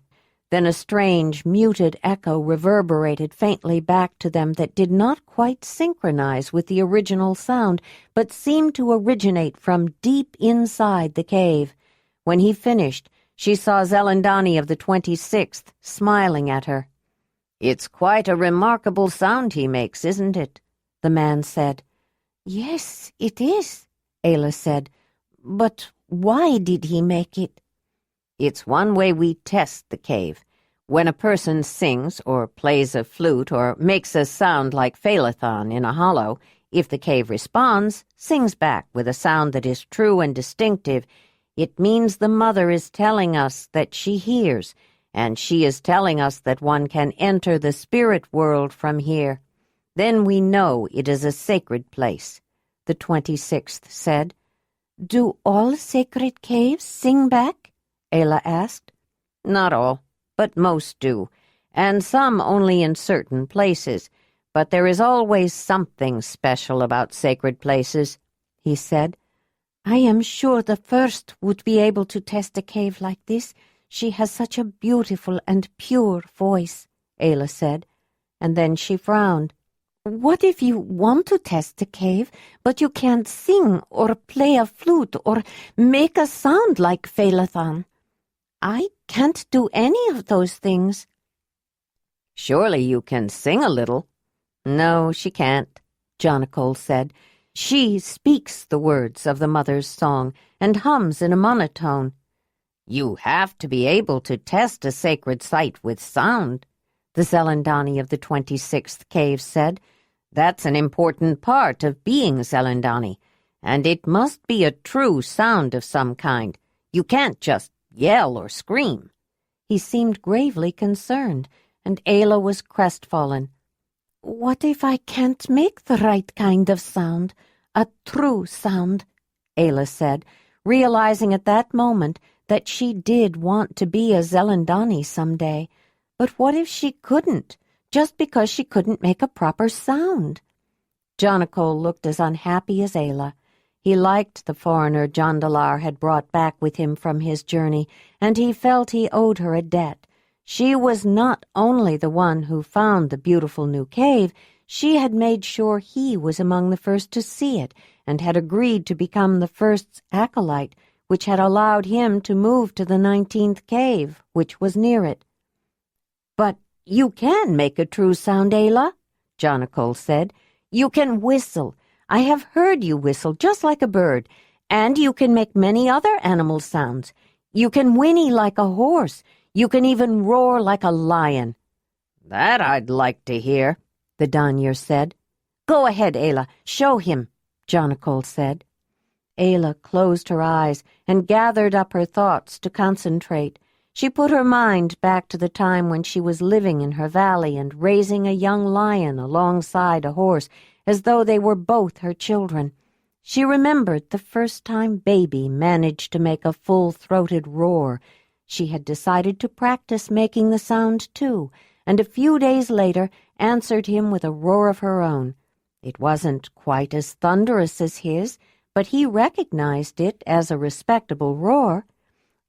Then a strange, muted echo reverberated faintly back to them that did not quite synchronize with the original sound, but seemed to originate from deep inside the cave. When he finished, she saw Zelandonii of the 26th smiling at her. "It's quite a remarkable sound he makes, isn't it?" the man said. Yes, it is, Ayla said. but why did he make it? It's one way we test the cave. When a person sings or plays a flute or makes a sound like Phaelathon in a hollow, if the cave responds, sings back with a sound that is true and distinctive, it means the mother is telling us that she hears, and she is telling us that one can enter the spirit world from here. Then we know it is a sacred place, the 26th said. Do all sacred caves sing back? Ayla asked. Not all, but most do, and some only in certain places. But there is always something special about sacred places, he said. I am sure the first would be able to test a cave like this. She has such a beautiful and pure voice, Ayla said, and then she frowned. What if you want to test a cave, but you can't sing or play a flute or make a sound like Phaelathon? I can't do any of those things. Surely you can sing a little. No, she can't, Jondalar said. She speaks the words of the mother's song and hums in a monotone. You have to be able to test a sacred site with sound, the Zelandonii of the 26th cave said. That's an important part of being Zelandonii, and it must be a true sound of some kind. You can't just yell or scream. He seemed gravely concerned, and Ayla was crestfallen. What if I can't make the right kind of sound, a true sound? Ayla said, realizing at that moment that she did want to be a Zelandonii someday. But what if she couldn't, just because she couldn't make a proper sound? Jondalar looked as unhappy as Ayla. He liked the foreigner Jondalar had brought back with him from his journey, and he felt he owed her a debt. She was not only the one who found the beautiful new cave, she had made sure he was among the first to see it, and had agreed to become the first's acolyte, which had allowed him to move to the 19th cave, which was near it. But you can make a true sound, Ayla, Jondalar said. You can whistle. I have heard you whistle just like a bird, and you can make many other animal sounds. You can whinny like a horse. You can even roar like a lion. That I'd like to hear, the Danyar said. Go ahead, Ayla. Show him, Jondalar said. Ayla closed her eyes and gathered up her thoughts to concentrate. She put her mind back to the time when she was living in her valley and raising a young lion alongside a horse as though they were both her children. She remembered the first time Baby managed to make a full-throated roar. She had decided to practice making the sound too, and a few days later answered him with a roar of her own. It wasn't quite as thunderous as his, but he recognized it as a respectable roar.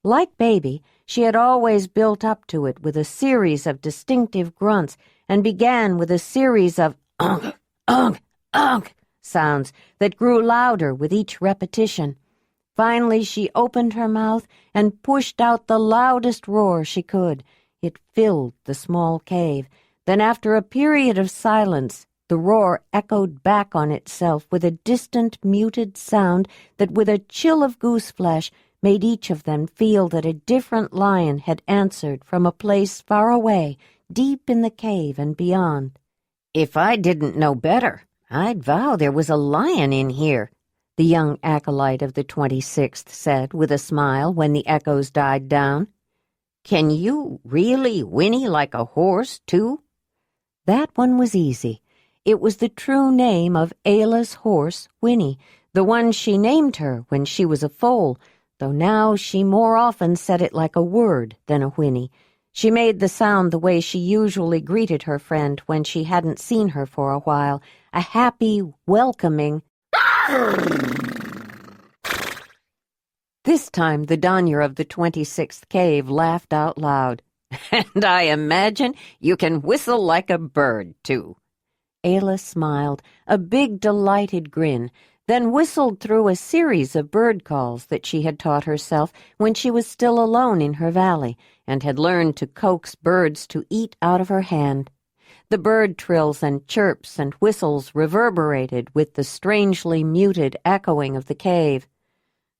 Like Baby, she had always built up to it with a series of distinctive grunts and began with a series of unk, unk, unk sounds that grew louder with each repetition. Finally, she opened her mouth and pushed out the loudest roar she could. It filled the small cave. Then, after a period of silence, the roar echoed back on itself with a distant, muted sound that, with a chill of gooseflesh, made each of them feel that a different lion had answered from a place far away, deep in the cave and beyond. "If I didn't know better, I'd vow there was a lion in here," the young acolyte of the 26th said with a smile when the echoes died down. "Can you really whinny like a horse, too?" That one was easy. It was the true name of Ayla's horse, Winnie, the one she named her when she was a foal, though now she more often said it like a word than a whinny. She made the sound the way she usually greeted her friend when she hadn't seen her for a while, a happy, welcoming. This time the Donyar of the 26th cave laughed out loud. "And I imagine you can whistle like a bird, too." Ayla smiled, a big, delighted grin, then whistled through a series of bird calls that she had taught herself when she was still alone in her valley and had learned to coax birds to eat out of her hand. The bird trills and chirps and whistles reverberated with the strangely muted echoing of the cave.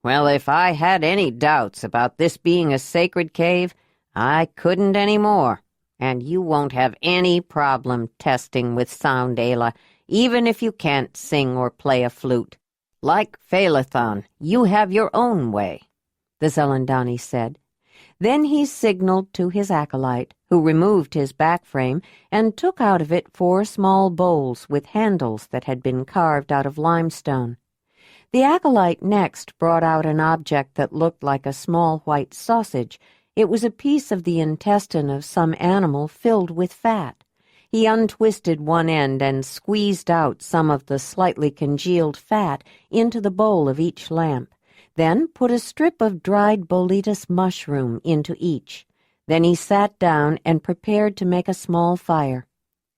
"Well, if I had any doubts about this being a sacred cave, I couldn't any more. And you won't have any problem testing with sound, Ayla, even if you can't sing or play a flute. Like Phaelathon, you have your own way," the Zelandonii said. Then he signaled to his acolyte, who removed his back frame and took out of it 4 small bowls with handles that had been carved out of limestone. The acolyte next brought out an object that looked like a small white sausage. It was a piece of the intestine of some animal filled with fat. He untwisted one end and squeezed out some of the slightly congealed fat into the bowl of each lamp, then put a strip of dried boletus mushroom into each. Then he sat down and prepared to make a small fire.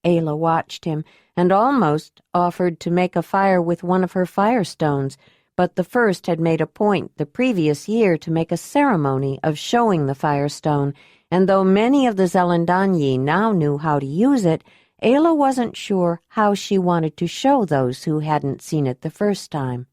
Ayla watched him and almost offered to make a fire with one of her firestones, but the first had made a point the previous year to make a ceremony of showing the firestone, and though many of the Zelandonii now knew how to use it, Ayla wasn't sure how she wanted to show those who hadn't seen it the first time.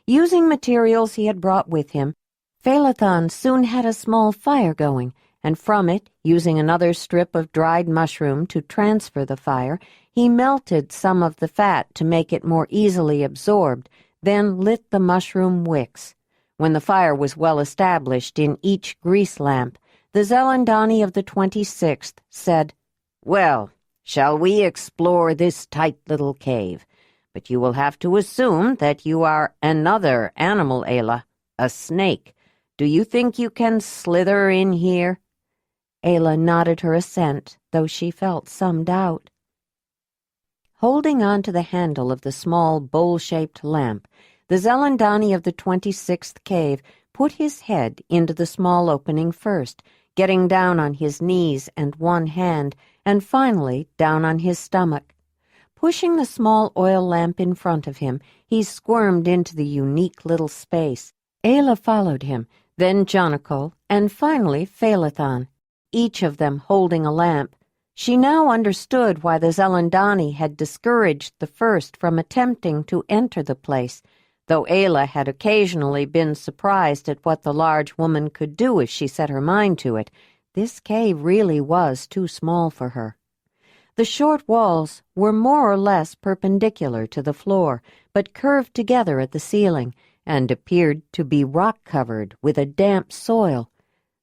Using materials he had brought with him, Phaelathon soon had a small fire going, and from it, using another strip of dried mushroom to transfer the fire, he melted some of the fat to make it more easily absorbed, then lit the mushroom wicks. When the fire was well established in each grease lamp, the Zelandonii of the 26th said, "Well, shall we explore this tight little cave? But you will have to assume that you are another animal, Ayla, a snake. Do you think you can slither in here?" Ayla nodded her assent, though she felt some doubt. Holding on to the handle of the small bowl-shaped lamp, the Zelandonii of the 26th cave put his head into the small opening first, getting down on his knees and one hand, and finally down on his stomach. Pushing the small oil lamp in front of him, he squirmed into the unique little space. Ayla followed him, then Jondalar, and finally Phaelathon, each of them holding a lamp. She now understood why the Zelandonii had discouraged the first from attempting to enter the place, though Ayla had occasionally been surprised at what the large woman could do if she set her mind to it. This cave really was too small for her. The short walls were more or less perpendicular to the floor, but curved together at the ceiling, and appeared to be rock-covered with a damp soil.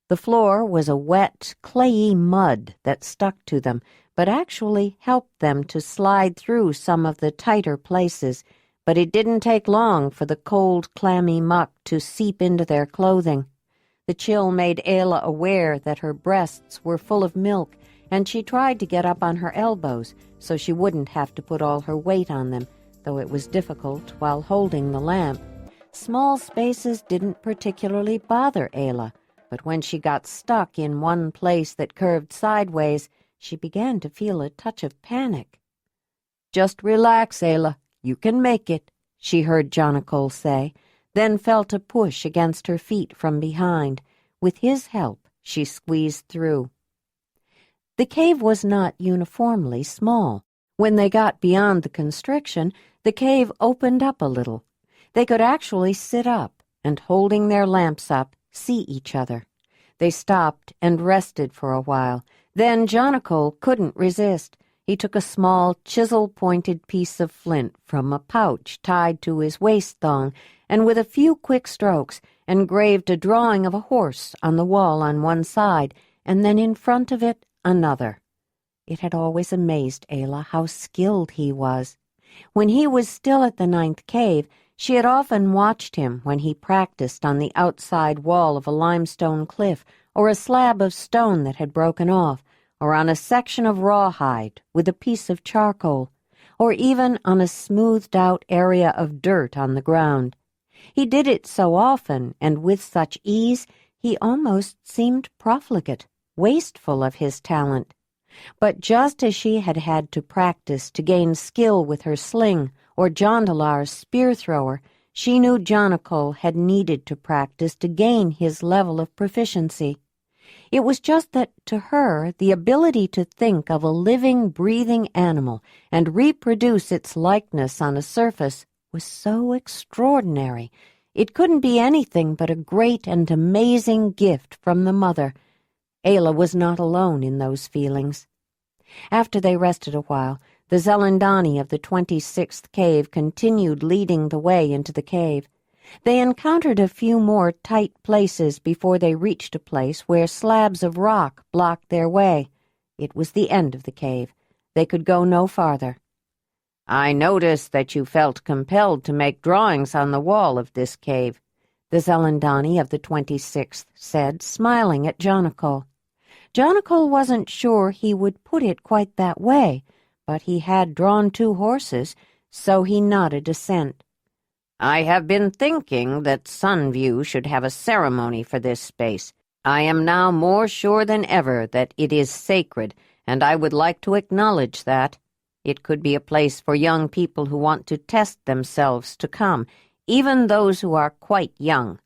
The floor was a wet, clayey mud that stuck to them, but actually helped them to slide through some of the tighter places, but it didn't take long for the cold, clammy muck to seep into their clothing. The chill made Ayla aware that her breasts were full of milk, and she tried to get up on her elbows so she wouldn't have to put all her weight on them, though it was difficult while holding the lamp. Small spaces didn't particularly bother Ayla, but when she got stuck in one place that curved sideways, she began to feel a touch of panic. "Just relax, Ayla. You can make it," she heard Jondalar say, then felt a push against her feet from behind. With his help, she squeezed through. The cave was not uniformly small. When they got beyond the constriction, the cave opened up a little. They could actually sit up and, holding their lamps up, see each other. They stopped and rested for a while. Then Jonnacal couldn't resist. He took a small, chisel-pointed piece of flint from a pouch tied to his waist thong, and with a few quick strokes, engraved a drawing of a horse on the wall on one side, and then in front of it another. It had always amazed Ayla how skilled he was. When he was still at the 9th cave, she had often watched him when he practiced on the outside wall of a limestone cliff, or a slab of stone that had broken off, or on a section of rawhide with a piece of charcoal, or even on a smoothed-out area of dirt on the ground. He did it so often and with such ease, he almost seemed profligate, wasteful of his talent. But just as she had had to practice to gain skill with her sling or Jondalar's spear-thrower, she knew Jonnacal had needed to practice to gain his level of proficiency. It was just that, to her, the ability to think of a living, breathing animal and reproduce its likeness on a surface was so extraordinary. It couldn't be anything but a great and amazing gift from the mother. Ayla was not alone in those feelings. After they rested a while, the Zelandonii of the 26th cave continued leading the way into the cave. They encountered a few more tight places before they reached a place where slabs of rock blocked their way. It was the end of the cave. They could go no farther. "I noticed that you felt compelled to make drawings on the wall of this cave," the Zelandonii of the 26th said, smiling at Jonnacal. Jonnacal wasn't sure he would put it quite that way, but he had drawn 2 horses, so he nodded assent. "I have been thinking that Sunview should have a ceremony for this space. I am now more sure than ever that it is sacred, and I would like to acknowledge that. It could be a place for young people who want to test themselves to come, even those who are quite young."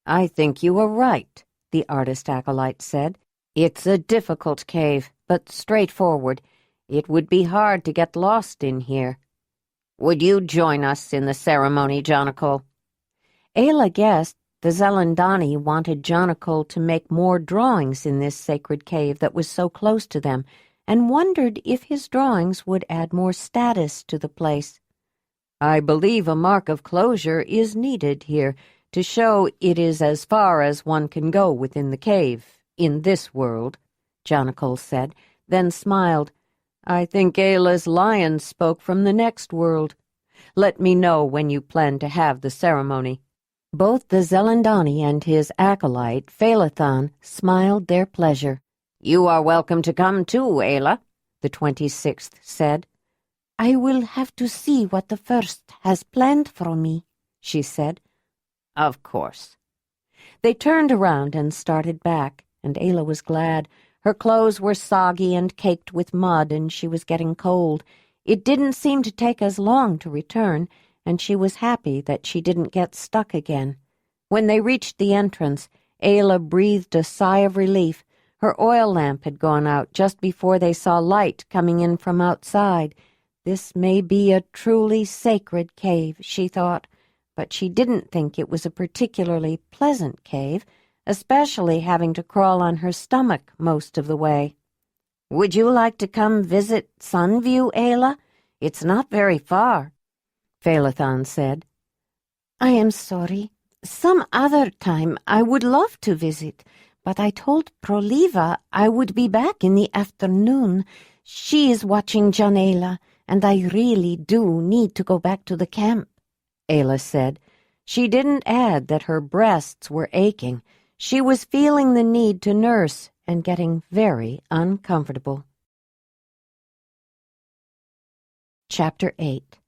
"I think you are right," the artist acolyte said. "It's a difficult cave, but straightforward. It would be hard to get lost in here." "Would you join us in the ceremony, Jonnacal?" Ayla guessed the Zelandonii wanted Jonnacal to make more drawings in this sacred cave that was so close to them, and wondered if his drawings would add more status to the place. "I believe a mark of closure is needed here to show it is as far as one can go within the cave, in this world," Jonnacal said, then smiled. "I think Ayla's lion spoke from the next world. Let me know when you plan to have the ceremony." Both the Zelandonii and his acolyte, Phaelathon, smiled their pleasure. "You are welcome to come too, Ayla," the 26th said. "I will have to see what the first has planned for me," she said. "Of course." They turned around and started back, and Ayla was glad. Her clothes were soggy and caked with mud, and she was getting cold. It didn't seem to take as long to return, and she was happy that she didn't get stuck again. When they reached the entrance, Ayla breathed a sigh of relief. Her oil lamp had gone out just before they saw light coming in from outside. This may be a truly sacred cave, she thought, but she didn't think it was a particularly pleasant cave, especially having to crawl on her stomach most of the way. "Would you like to come visit Sunview, Ayla? It's not very far," Phaelathon said. "I am sorry. Some other time I would love to visit, but I told Proliva I would be back in the afternoon. She is watching Jondalar, and I really do need to go back to the camp," Ayla said. She didn't add that her breasts were aching. She was feeling the need to nurse and getting very uncomfortable. Chapter 8.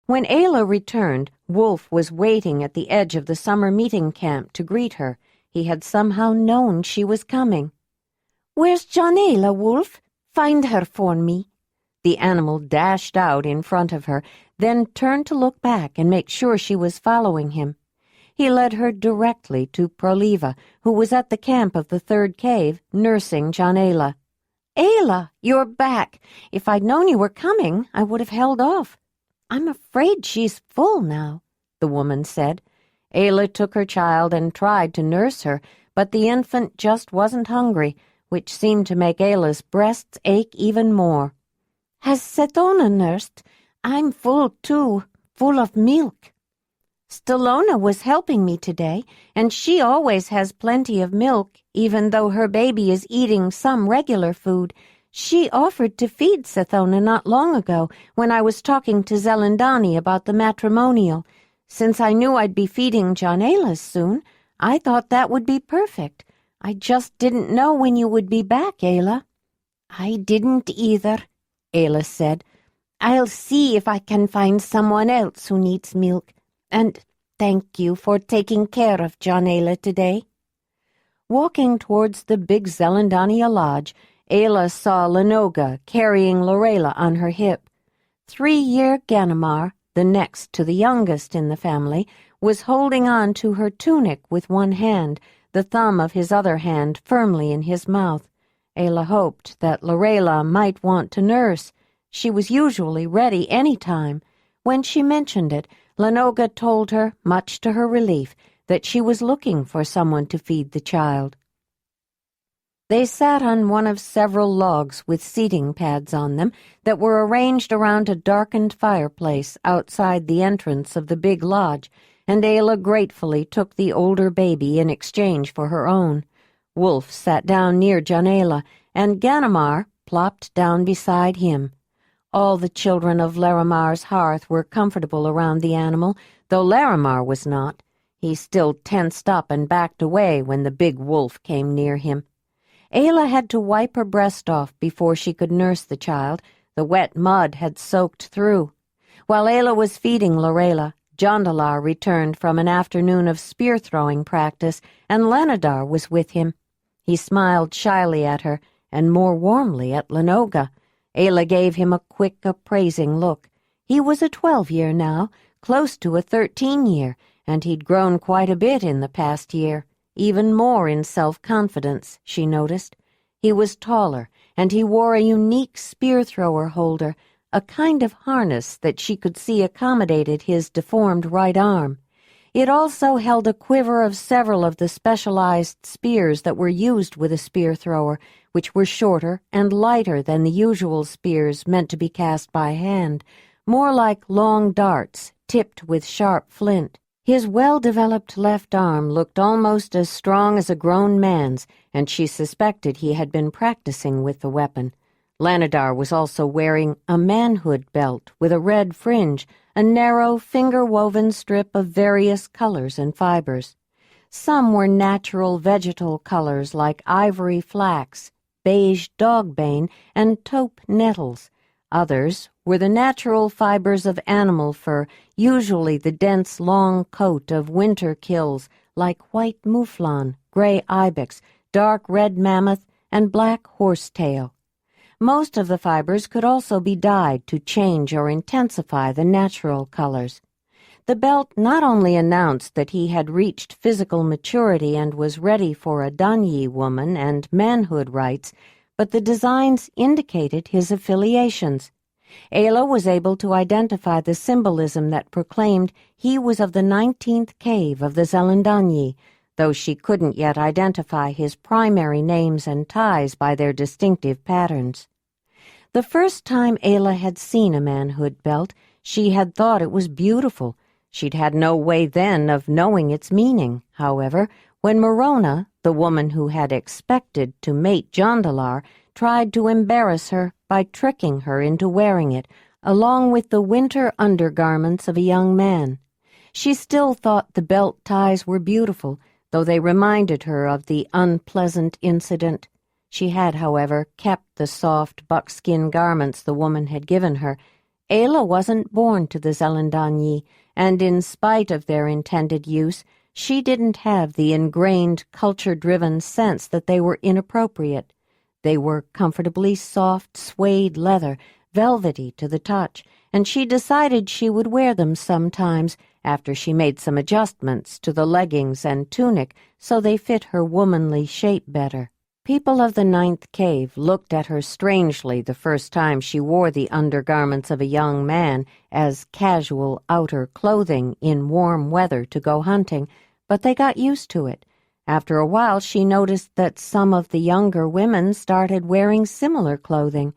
When Ayla returned, Wolf was waiting at the edge of the summer meeting camp to greet her. He had somehow known she was coming. "Where's Jondalar, Wolf? Find her for me." The animal dashed out in front of her, then turned to look back and make sure she was following him. He led her directly to Proliva, who was at the camp of the 3rd cave, nursing Jondalar. "Ayla, you're back. If I'd known you were coming, I would have held off. I'm afraid she's full now," the woman said. Ayla took her child and tried to nurse her, but the infant just wasn't hungry. which seemed to make Ayla's breasts ache even more. "Has Sethona nursed? I'm full, too, full of milk." "Stelona was helping me today, and she always has plenty of milk, even though her baby is eating some regular food. She offered to feed Sethona not long ago when I was talking to Zelandonii about the matrimonial. Since I knew I'd be feeding Jondalar soon, I thought that would be perfect. I just didn't know when you would be back, Ayla." "I didn't either," Ayla said. "I'll see if I can find someone else who needs milk. And thank you for taking care of Jondalar today." Walking towards the big Zelandonii lodge, Ayla saw Lenoga carrying Lorela on her hip. 3-year Ganamar, the next to the youngest in the family, was holding on to her tunic with one hand, the thumb of his other hand firmly in his mouth. Ayla hoped that Lorela might want to nurse. She was usually ready any time. When she mentioned it, Lenoga told her, much to her relief, that she was looking for someone to feed the child. They sat on one of several logs with seating pads on them that were arranged around a darkened fireplace outside the entrance of the big lodge, and Ayla gratefully took the older baby in exchange for her own. Wolf sat down near Jondalar, and Ganamar plopped down beside him. All the children of Larimar's hearth were comfortable around the animal, though Larimar was not. He still tensed up and backed away when the big wolf came near him. Ayla had to wipe her breast off before she could nurse the child. The wet mud had soaked through. While Ayla was feeding Lorela, Jondalar returned from an afternoon of spear-throwing practice, and Lenadar was with him. He smiled shyly at her, and more warmly at Lenoga. Ayla gave him a quick, appraising look. He was a 12-year now, close to a 13-year, and he'd grown quite a bit in the past year. Even more in self-confidence, she noticed. He was taller, and he wore a unique spear-thrower holder, a kind of harness that she could see accommodated his deformed right arm. It also held a quiver of several of the specialized spears that were used with a spear-thrower, which were shorter and lighter than the usual spears meant to be cast by hand, more like long darts tipped with sharp flint. His well-developed left arm looked almost as strong as a grown man's, and she suspected he had been practicing with the weapon. Lanadar was also wearing a manhood belt with a red fringe, a narrow, finger-woven strip of various colors and fibers. Some were natural vegetal colors like ivory flax, beige dogbane, and taupe nettles. Others were the natural fibers of animal fur, usually the dense long coat of winter kills like white mouflon, gray ibex, dark red mammoth, and black horsetail. Most of the fibers could also be dyed to change or intensify the natural colors. The belt not only announced that he had reached physical maturity and was ready for a Danyi woman and manhood rights, but the designs indicated his affiliations. Ayla was able to identify the symbolism that proclaimed he was of the 19th cave of the Zelandonii, though she couldn't yet identify his primary names and ties by their distinctive patterns. The first time Ayla had seen a manhood belt, she had thought it was beautiful. She'd had no way then of knowing its meaning, however, when Morona, the woman who had expected to mate Jondalar, tried to embarrass her by tricking her into wearing it, along with the winter undergarments of a young man. She still thought the belt ties were beautiful, though they reminded her of the unpleasant incident. She had, however, kept the soft buckskin garments the woman had given her. Ayla wasn't born to the Zelandonii, and in spite of their intended use, she didn't have the ingrained, culture-driven sense that they were inappropriate. They were comfortably soft suede leather, velvety to the touch, and she decided she would wear them sometimes after she made some adjustments to the leggings and tunic so they fit her womanly shape better. People of the 9th cave looked at her strangely the first time she wore the undergarments of a young man as casual outer clothing in warm weather to go hunting, but they got used to it. After a while, she noticed that some of the younger women started wearing similar clothing,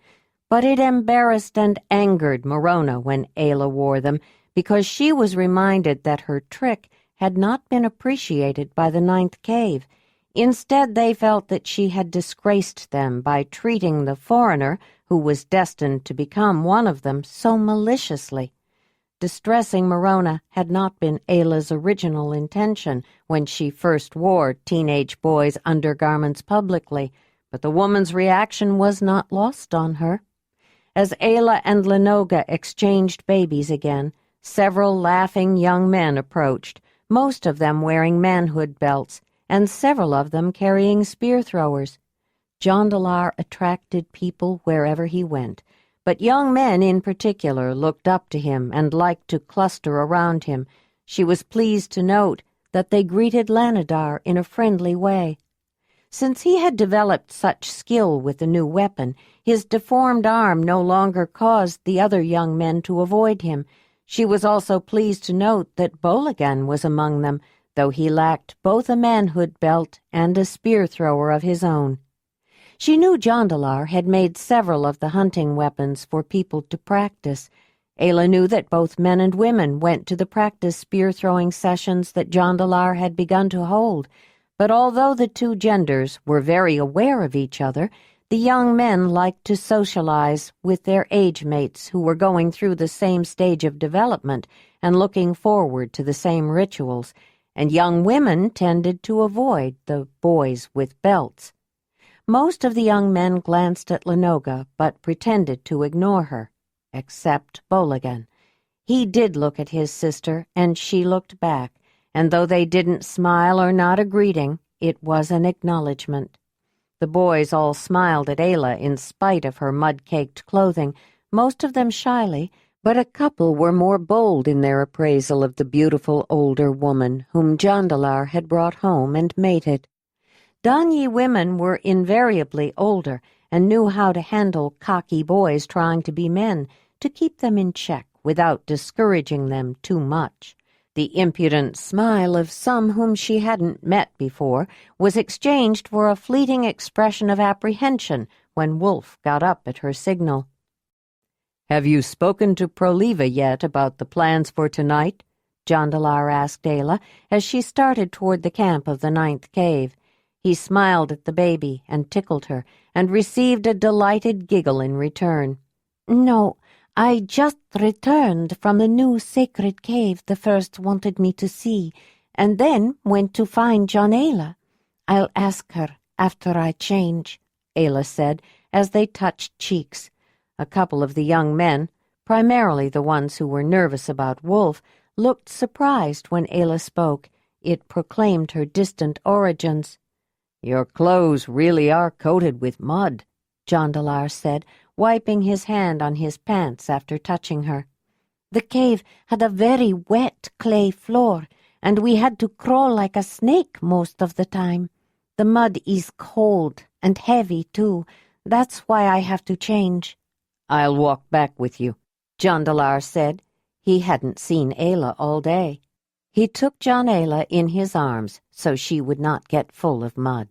but it embarrassed and angered Morona when Ayla wore them, because she was reminded that her trick had not been appreciated by the ninth cave. Instead, they felt that she had disgraced them by treating the foreigner, who was destined to become one of them, so maliciously. Distressing Morona had not been Ayla's original intention when she first wore teenage boys' undergarments publicly, but the woman's reaction was not lost on her. As Ayla and Lenoga exchanged babies again, several laughing young men approached, most of them wearing manhood belts, and several of them carrying spear throwers. Jondalar attracted people wherever he went, but young men in particular looked up to him and liked to cluster around him. She was pleased to note that they greeted Lanadar in a friendly way. Since he had developed such skill with the new weapon, his deformed arm no longer caused the other young men to avoid him. She was also pleased to note that Bolagan was among them, though he lacked both a manhood belt and a spear thrower of his own. She knew Jondalar had made several of the hunting weapons for people to practice. Ayla knew that both men and women went to the practice spear-throwing sessions that Jondalar had begun to hold, but although the two genders were very aware of each other, the young men liked to socialize with their age mates who were going through the same stage of development and looking forward to the same rituals, and young women tended to avoid the boys with belts. Most of the young men glanced at Lenoga, but pretended to ignore her, except Bolagan. He did look at his sister, and she looked back, and though they didn't smile or nod a greeting, it was an acknowledgment. The boys all smiled at Ayla in spite of her mud-caked clothing, most of them shyly, but a couple were more bold in their appraisal of the beautiful older woman whom Jondalar had brought home and mated. Danyi women were invariably older and knew how to handle cocky boys trying to be men, to keep them in check without discouraging them too much. The impudent smile of some whom she hadn't met before was exchanged for a fleeting expression of apprehension when Wolf got up at her signal. "Have you spoken to Proliva yet about the plans for tonight?" Jondalar asked Ayla as she started toward the camp of the ninth cave. He smiled at the baby and tickled her, and received a delighted giggle in return. No, I just returned from the new sacred cave the first wanted me to see, and then went to find Jondalar. I'll ask her after I change, Ayla said, as they touched cheeks. A couple of the young men, primarily the ones who were nervous about Wolf, looked surprised when Ayla spoke. It proclaimed her distant origins. "Your clothes really are coated with mud," Jondalar said, wiping his hand on his pants after touching her. The cave had a very wet clay floor, and we had to crawl like a snake most of the time. The mud is cold and heavy, too. That's why I have to change. "I'll walk back with you," Jondalar said. He hadn't seen Ayla all day. He took Jondalar in his arms so she would not get full of mud.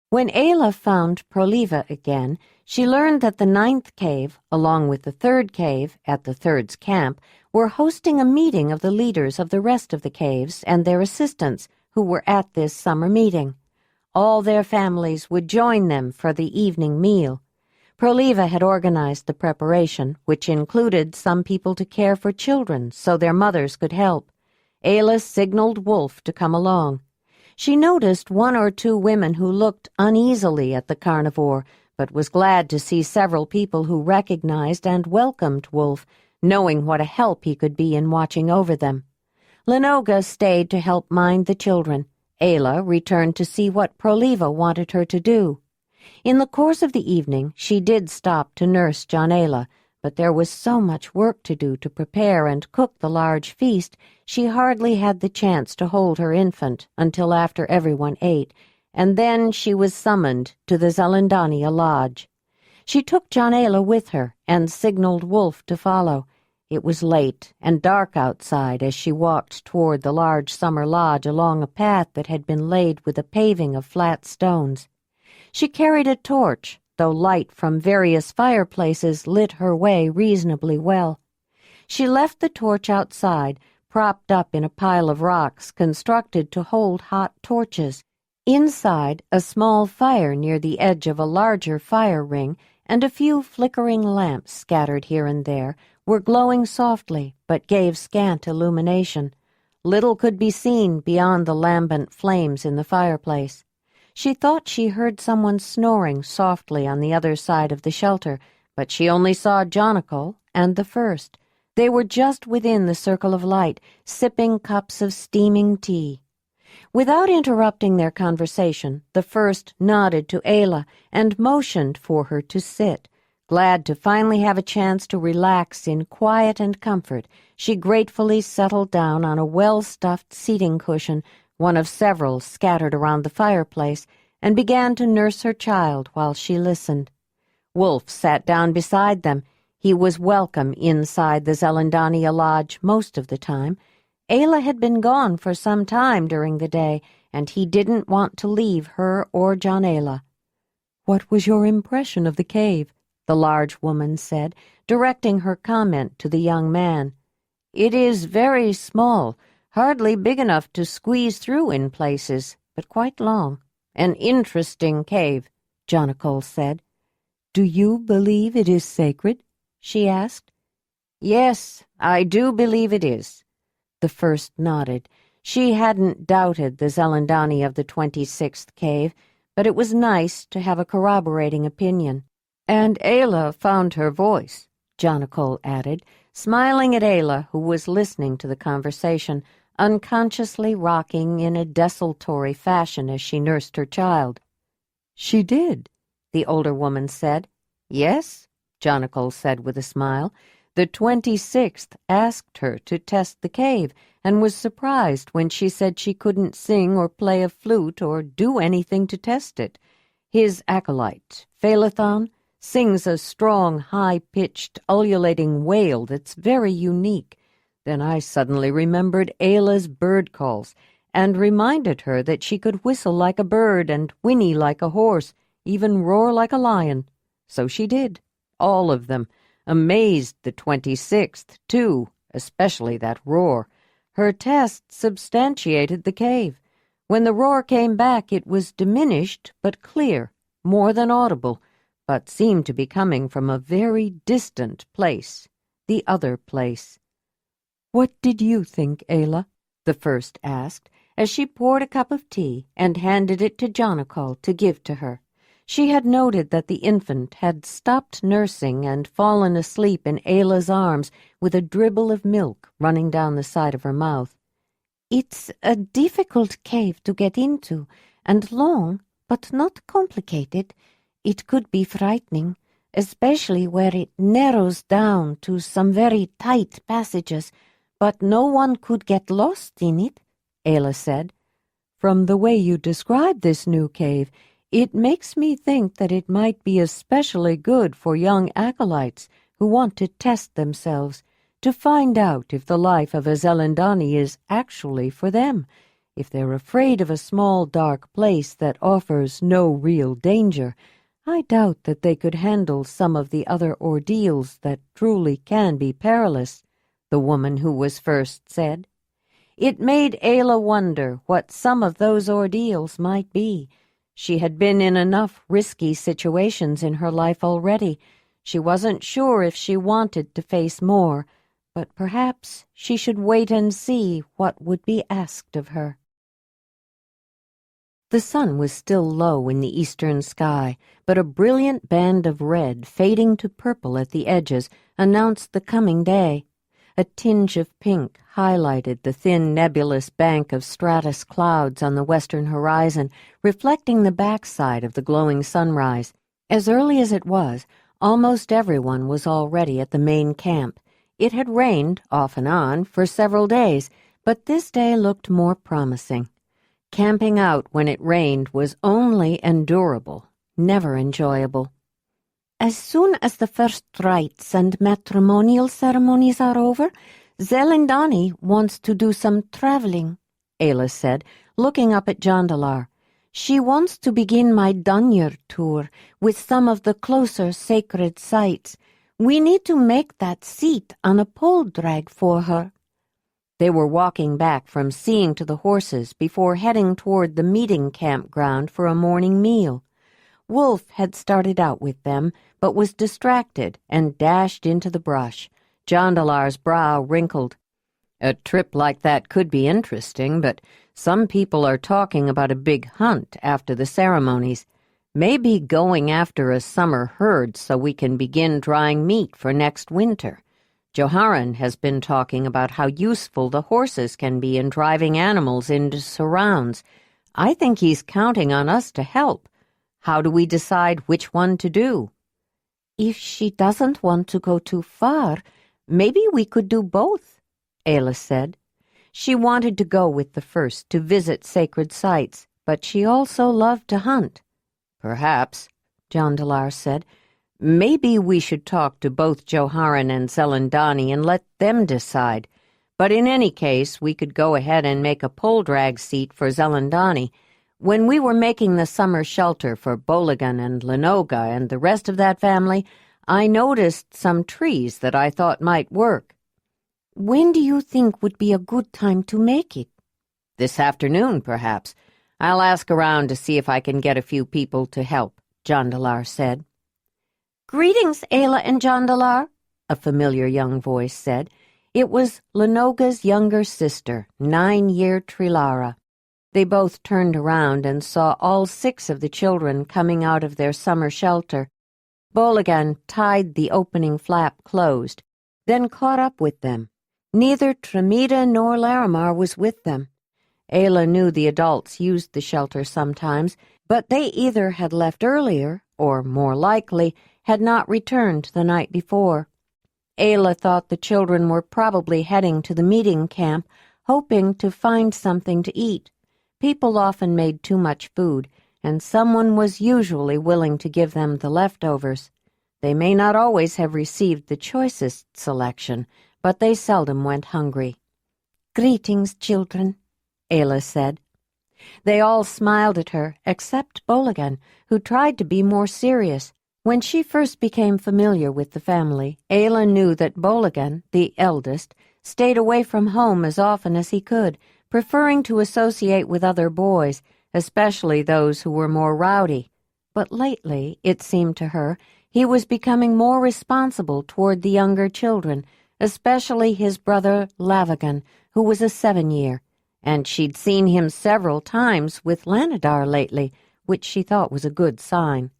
When Ayla found Proliva again, she learned that the ninth cave, along with the third cave at the third's camp, were hosting a meeting of the leaders of the rest of the caves and their assistants who were at this summer meeting. All their families would join them for the evening meal. Proliva had organized the preparation, which included some people to care for children so their mothers could help. Ayla signaled Wolf to come along. She noticed one or two women who looked uneasily at the carnivore, but was glad to see several people who recognized and welcomed Wolf, knowing what a help he could be in watching over them. Lenoga stayed to help mind the children. Ayla returned to see what Proliva wanted her to do. In the course of the evening, she did stop to nurse Jondalar, but there was so much work to do to prepare and cook the large feast, she hardly had the chance to hold her infant until after everyone ate, and then she was summoned to the Zelandonii lodge. She took Jondalar with her and signaled Wolf to follow. It was late and dark outside as she walked toward the large summer lodge along a path that had been laid with a paving of flat stones. She carried a torch, though light from various fireplaces lit her way reasonably well. She left the torch outside, propped up in a pile of rocks constructed to hold hot torches. Inside, a small fire near the edge of a larger fire ring and a few flickering lamps scattered here and there were glowing softly but gave scant illumination. Little could be seen beyond the lambent flames in the fireplace. She thought she heard someone snoring softly on the other side of the shelter, but she only saw Jondalar and the first. They were just within the circle of light, sipping cups of steaming tea. Without interrupting their conversation, the first nodded to Ayla and motioned for her to sit. Glad to finally have a chance to relax in quiet and comfort, she gratefully settled down on a well-stuffed seating cushion, one of several scattered around the fireplace, and began to nurse her child while she listened. Wolf sat down beside them. He was welcome inside the Zelandonii lodge most of the time. Ayla had been gone for some time during the day, and he didn't want to leave her or Jondalar. "What was your impression of the cave?" the large woman said, directing her comment to the young man. "It is very small, hardly big enough to squeeze through in places, but quite long. An interesting cave," Jondalar said. "Do you believe it is sacred?" she asked. "Yes, I do believe it is." The first nodded. She hadn't doubted the Zelandonii of the 26th cave, but it was nice to have a corroborating opinion. "And Ayla found her voice," Jondalar added, smiling at Ayla, who was listening to the conversation, unconsciously rocking in a desultory fashion as she nursed her child. "She did," the older woman said. "Yes," Jondalar said with a smile. "The 26th asked her to test the cave and was surprised when she said she couldn't sing or play a flute or do anything to test it. His acolyte, Phaelathon, sings a strong, high-pitched, ululating wail that's very unique. Then I suddenly remembered Ayla's bird calls and reminded her that she could whistle like a bird and whinny like a horse, even roar like a lion. So she did, all of them. Amazed the 26th, too, especially that roar. Her test substantiated the cave. When the roar came back, it was diminished but clear, more than audible, but seemed to be coming from a very distant place, the other place. "What did you think, Ayla?" the first asked, as she poured a cup of tea and handed it to Jondalar to give to her. She had noted that the infant had stopped nursing and fallen asleep in Ayla's arms with a dribble of milk running down the side of her mouth. "It's a difficult cave to get into, and long, but not complicated. It could be frightening, especially where it narrows down to some very tight passages, but no one could get lost in it," Ayla said. "From the way you describe this new cave, it makes me think that it might be especially good for young acolytes who want to test themselves, to find out if the life of a Zelandonii is actually for them, if they're afraid of a small dark place that offers no real danger. I doubt that they could handle some of the other ordeals that truly can be perilous," the woman who was first said. It made Ayla wonder what some of those ordeals might be. She had been in enough risky situations in her life already. She wasn't sure if she wanted to face more, but perhaps she should wait and see what would be asked of her. The sun was still low in the eastern sky, but a brilliant band of red fading to purple at the edges announced the coming day. A tinge of pink highlighted the thin nebulous bank of stratus clouds on the western horizon, reflecting the backside of the glowing sunrise. As early as it was, almost everyone was already at the main camp. It had rained, off and on, for several days, but this day looked more promising. Camping out when it rained was only endurable, never enjoyable. As soon as the first rites and matrimonial ceremonies are over, Zelandonii wants to do some traveling, Ayla said, looking up at Jondalar. She wants to begin my Dunyer tour with some of the closer sacred sites. We need to make that seat on a pole drag for her. They were walking back from seeing to the horses before heading toward the meeting campground for a morning meal. Wolf had started out with them, but was distracted and dashed into the brush. Jondalar's brow wrinkled. A trip like that could be interesting, but some people are talking about a big hunt after the ceremonies. Maybe going after a summer herd so we can begin drying meat for next winter. Joharan has been talking about how useful the horses can be in driving animals into surrounds. I think he's counting on us to help. How do we decide which one to do? If she doesn't want to go too far, maybe we could do both, Ayla said. She wanted to go with the first to visit sacred sites, but she also loved to hunt. Perhaps, Jondalar said. Maybe we should talk to both Joharan and Zelandonii and let them decide. But in any case, we could go ahead and make a pole drag seat for Zelandonii. When we were making the summer shelter for Boligan and Lenoga and the rest of that family, I noticed some trees that I thought might work. When do you think would be a good time to make it? This afternoon, perhaps. I'll ask around to see if I can get a few people to help, Jondalar said. Greetings, Ayla and Jondalar, a familiar young voice said. It was Lenoga's younger sister, 9-year Trilara. They both turned around and saw all 6 of the children coming out of their summer shelter. Boligan tied the opening flap closed, then caught up with them. Neither Tremita nor Larimar was with them. Ayla knew the adults used the shelter sometimes, but they either had left earlier, or, more likely, had not returned the night before. Ayla thought the children were probably heading to the meeting camp, hoping to find something to eat. People often made too much food, and someone was usually willing to give them the leftovers. They may not always have received the choicest selection, but they seldom went hungry. Greetings, children, Ayla said. They all smiled at her, except Boligan, who tried to be more serious. When she first became familiar with the family, Ayla knew that Boligan, the eldest, stayed away from home as often as he could, preferring to associate with other boys, especially those who were more rowdy. But lately, it seemed to her, he was becoming more responsible toward the younger children, especially his brother Lavagan, who was a 7-year, and she'd seen him several times with Lanadar lately, which she thought was a good sign.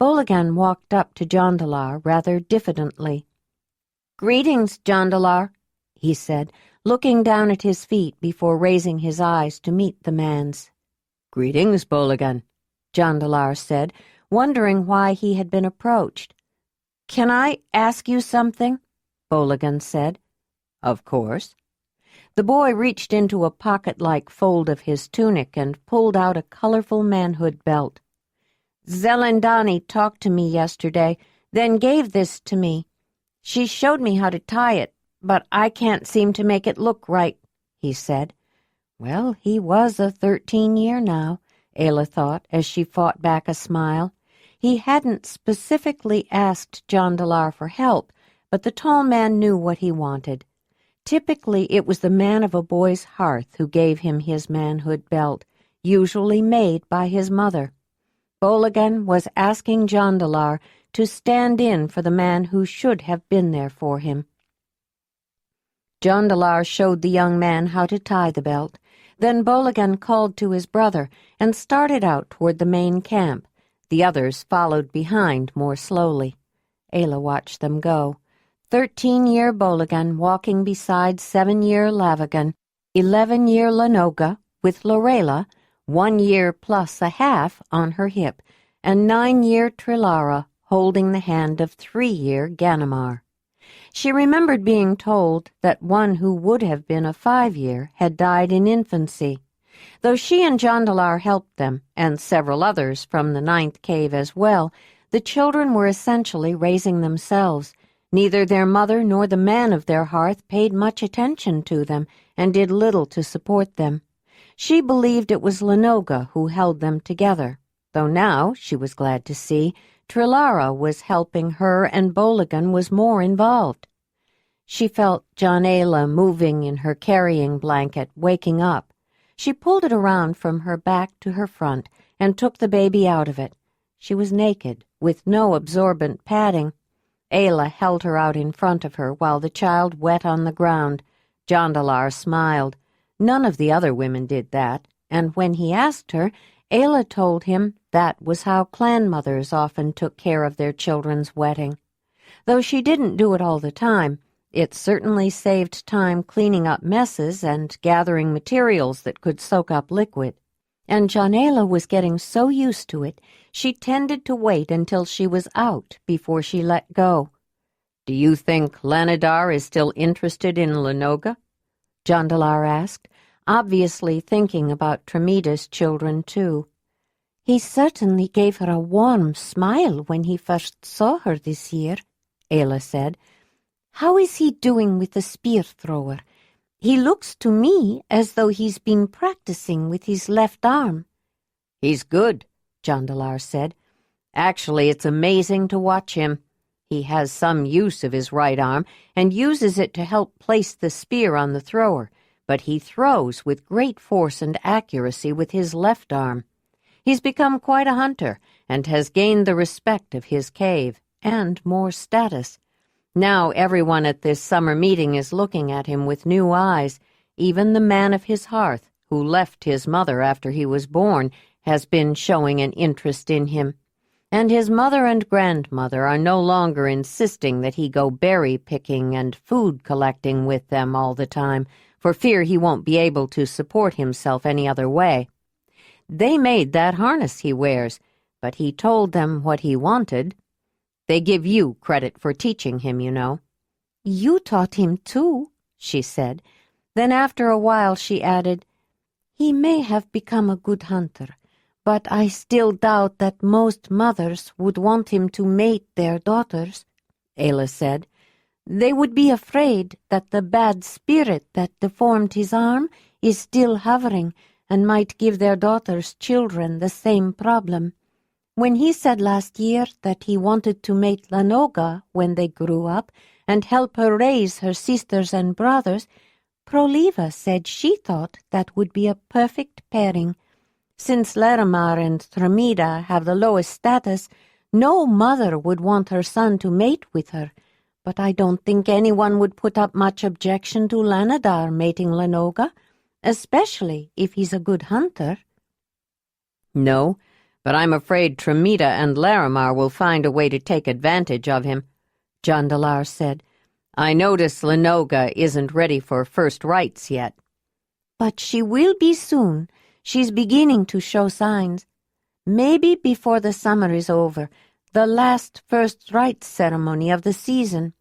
Boligan walked up to Jondalar rather diffidently. Greetings, Jondalar, he said, looking down at his feet before raising his eyes to meet the man's. Greetings, Boligan, Jondalar said, wondering why he had been approached. Can I ask you something? Boligan said. Of course. The boy reached into a pocket-like fold of his tunic and pulled out a colorful manhood belt. Zelandonii talked to me yesterday, then gave this to me. She showed me how to tie it, but I can't seem to make it look right, he said. Well, he was a 13-year now, Ayla thought, as she fought back a smile. He hadn't specifically asked Jondalar for help, but the tall man knew what he wanted. Typically, it was the man of a boy's hearth who gave him his manhood belt, usually made by his mother. Boligan was asking Jondalar to stand in for the man who should have been there for him. Jondalar showed the young man how to tie the belt. Then Boligan called to his brother and started out toward the main camp. The others followed behind more slowly. Ayla watched them go. 13-year Boligan walking beside 7-year Lavagan, 11-year Lenoga with Lorela, 1 year plus a half on her hip, and 9-year Trilara holding the hand of 3-year Ganimar. She remembered being told that one who would have been a 5-year had died in infancy. Though she and Jondalar helped them, and several others from the 9th cave as well, The children were essentially raising themselves. Neither their mother nor the man of their hearth paid much attention to them and did little to support them. She believed it was Lenoga who held them together, though now, she was glad to see, Trilara was helping her and Boligan was more involved. She felt Jondalar moving in her carrying blanket, waking up. She pulled it around from her back to her front and took the baby out of it. She was naked, with no absorbent padding. Ayla held her out in front of her while the child wet on the ground. Jondalar smiled. None of the other women did that, and when he asked her, Ayla told him that was how clan mothers often took care of their children's wetting. Though she didn't do it all the time, it certainly saved time cleaning up messes and gathering materials that could soak up liquid. And Jondalar was getting so used to it, she tended to wait until she was out before she let go. "Do you think Lanadar is still interested in Lenoga?" Jondalar asked, obviously thinking about Tramida's children too. He certainly gave her a warm smile when he first saw her this year, Ayla said. How is he doing with the spear thrower? He looks to me as though he's been practicing with his left arm. "He's good," Jondalar said. "Actually, it's amazing to watch him. He has some use of his right arm and uses it to help place the spear on the thrower, but he throws with great force and accuracy with his left arm. He's become quite a hunter and has gained the respect of his cave and more status. Now everyone at this summer meeting is looking at him with new eyes. Even the man of his hearth, who left his mother after he was born, has been showing an interest in him. And his mother and grandmother are no longer insisting that he go berry-picking and food-collecting with them all the time, for fear he won't be able to support himself any other way. They made that harness he wears, but he told them what he wanted. They give you credit for teaching him, you know." You taught him too, she said. Then after a while she added, He may have become a good hunter, but I still doubt that most mothers would want him to mate their daughters, Ayla said. They would be afraid that the bad spirit that deformed his arm is still hovering and might give their daughters' children the same problem. When he said last year that he wanted to mate Lenoga when they grew up and help her raise her sisters and brothers, Proliva said she thought that would be a perfect pairing. Since Laramar and Tramida have the lowest status, no mother would want her son to mate with her, but I don't think anyone would put up much objection to Lanadar mating Lenoga, especially if he's a good hunter. "No, but I'm afraid Tramida and Laramar will find a way to take advantage of him," Jondalar said. "I notice Lenoga isn't ready for first rites yet." But she will be soon. She's beginning to show signs. Maybe before the summer is over, the last first rites ceremony of the season.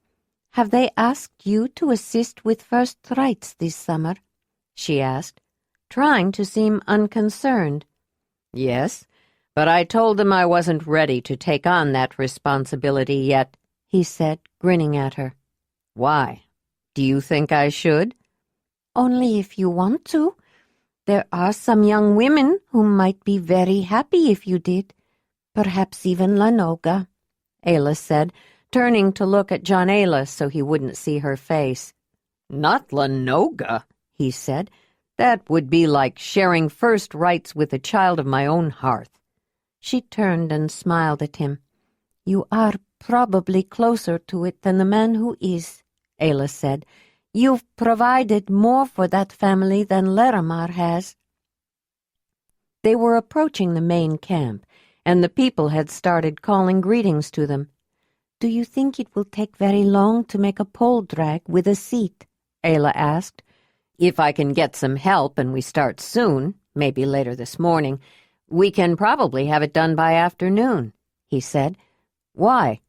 Have they asked you to assist with first rites this summer? She asked, trying to seem unconcerned. "Yes, but I told them I wasn't ready to take on that responsibility yet," he said, grinning at her. "Why? Do you think I should?" Only if you want to. There are some young women who might be very happy if you did. Perhaps even Lenoga," Ayla said, turning to look at Jondalar so he wouldn't see her face. "Not Lenoga," he said. "That would be like sharing first rites with a child of my own hearth." She turned and smiled at him. "You are probably closer to it than the man who is," Ayla said. "You've provided more for that family than Laramar has." They were approaching the main camp, and the people had started calling greetings to them. "Do you think it will take very long to make a pole drag with a seat?" Ayla asked. "If I can get some help and we start soon, maybe later this morning, we can probably have it done by afternoon," he said. "Why?"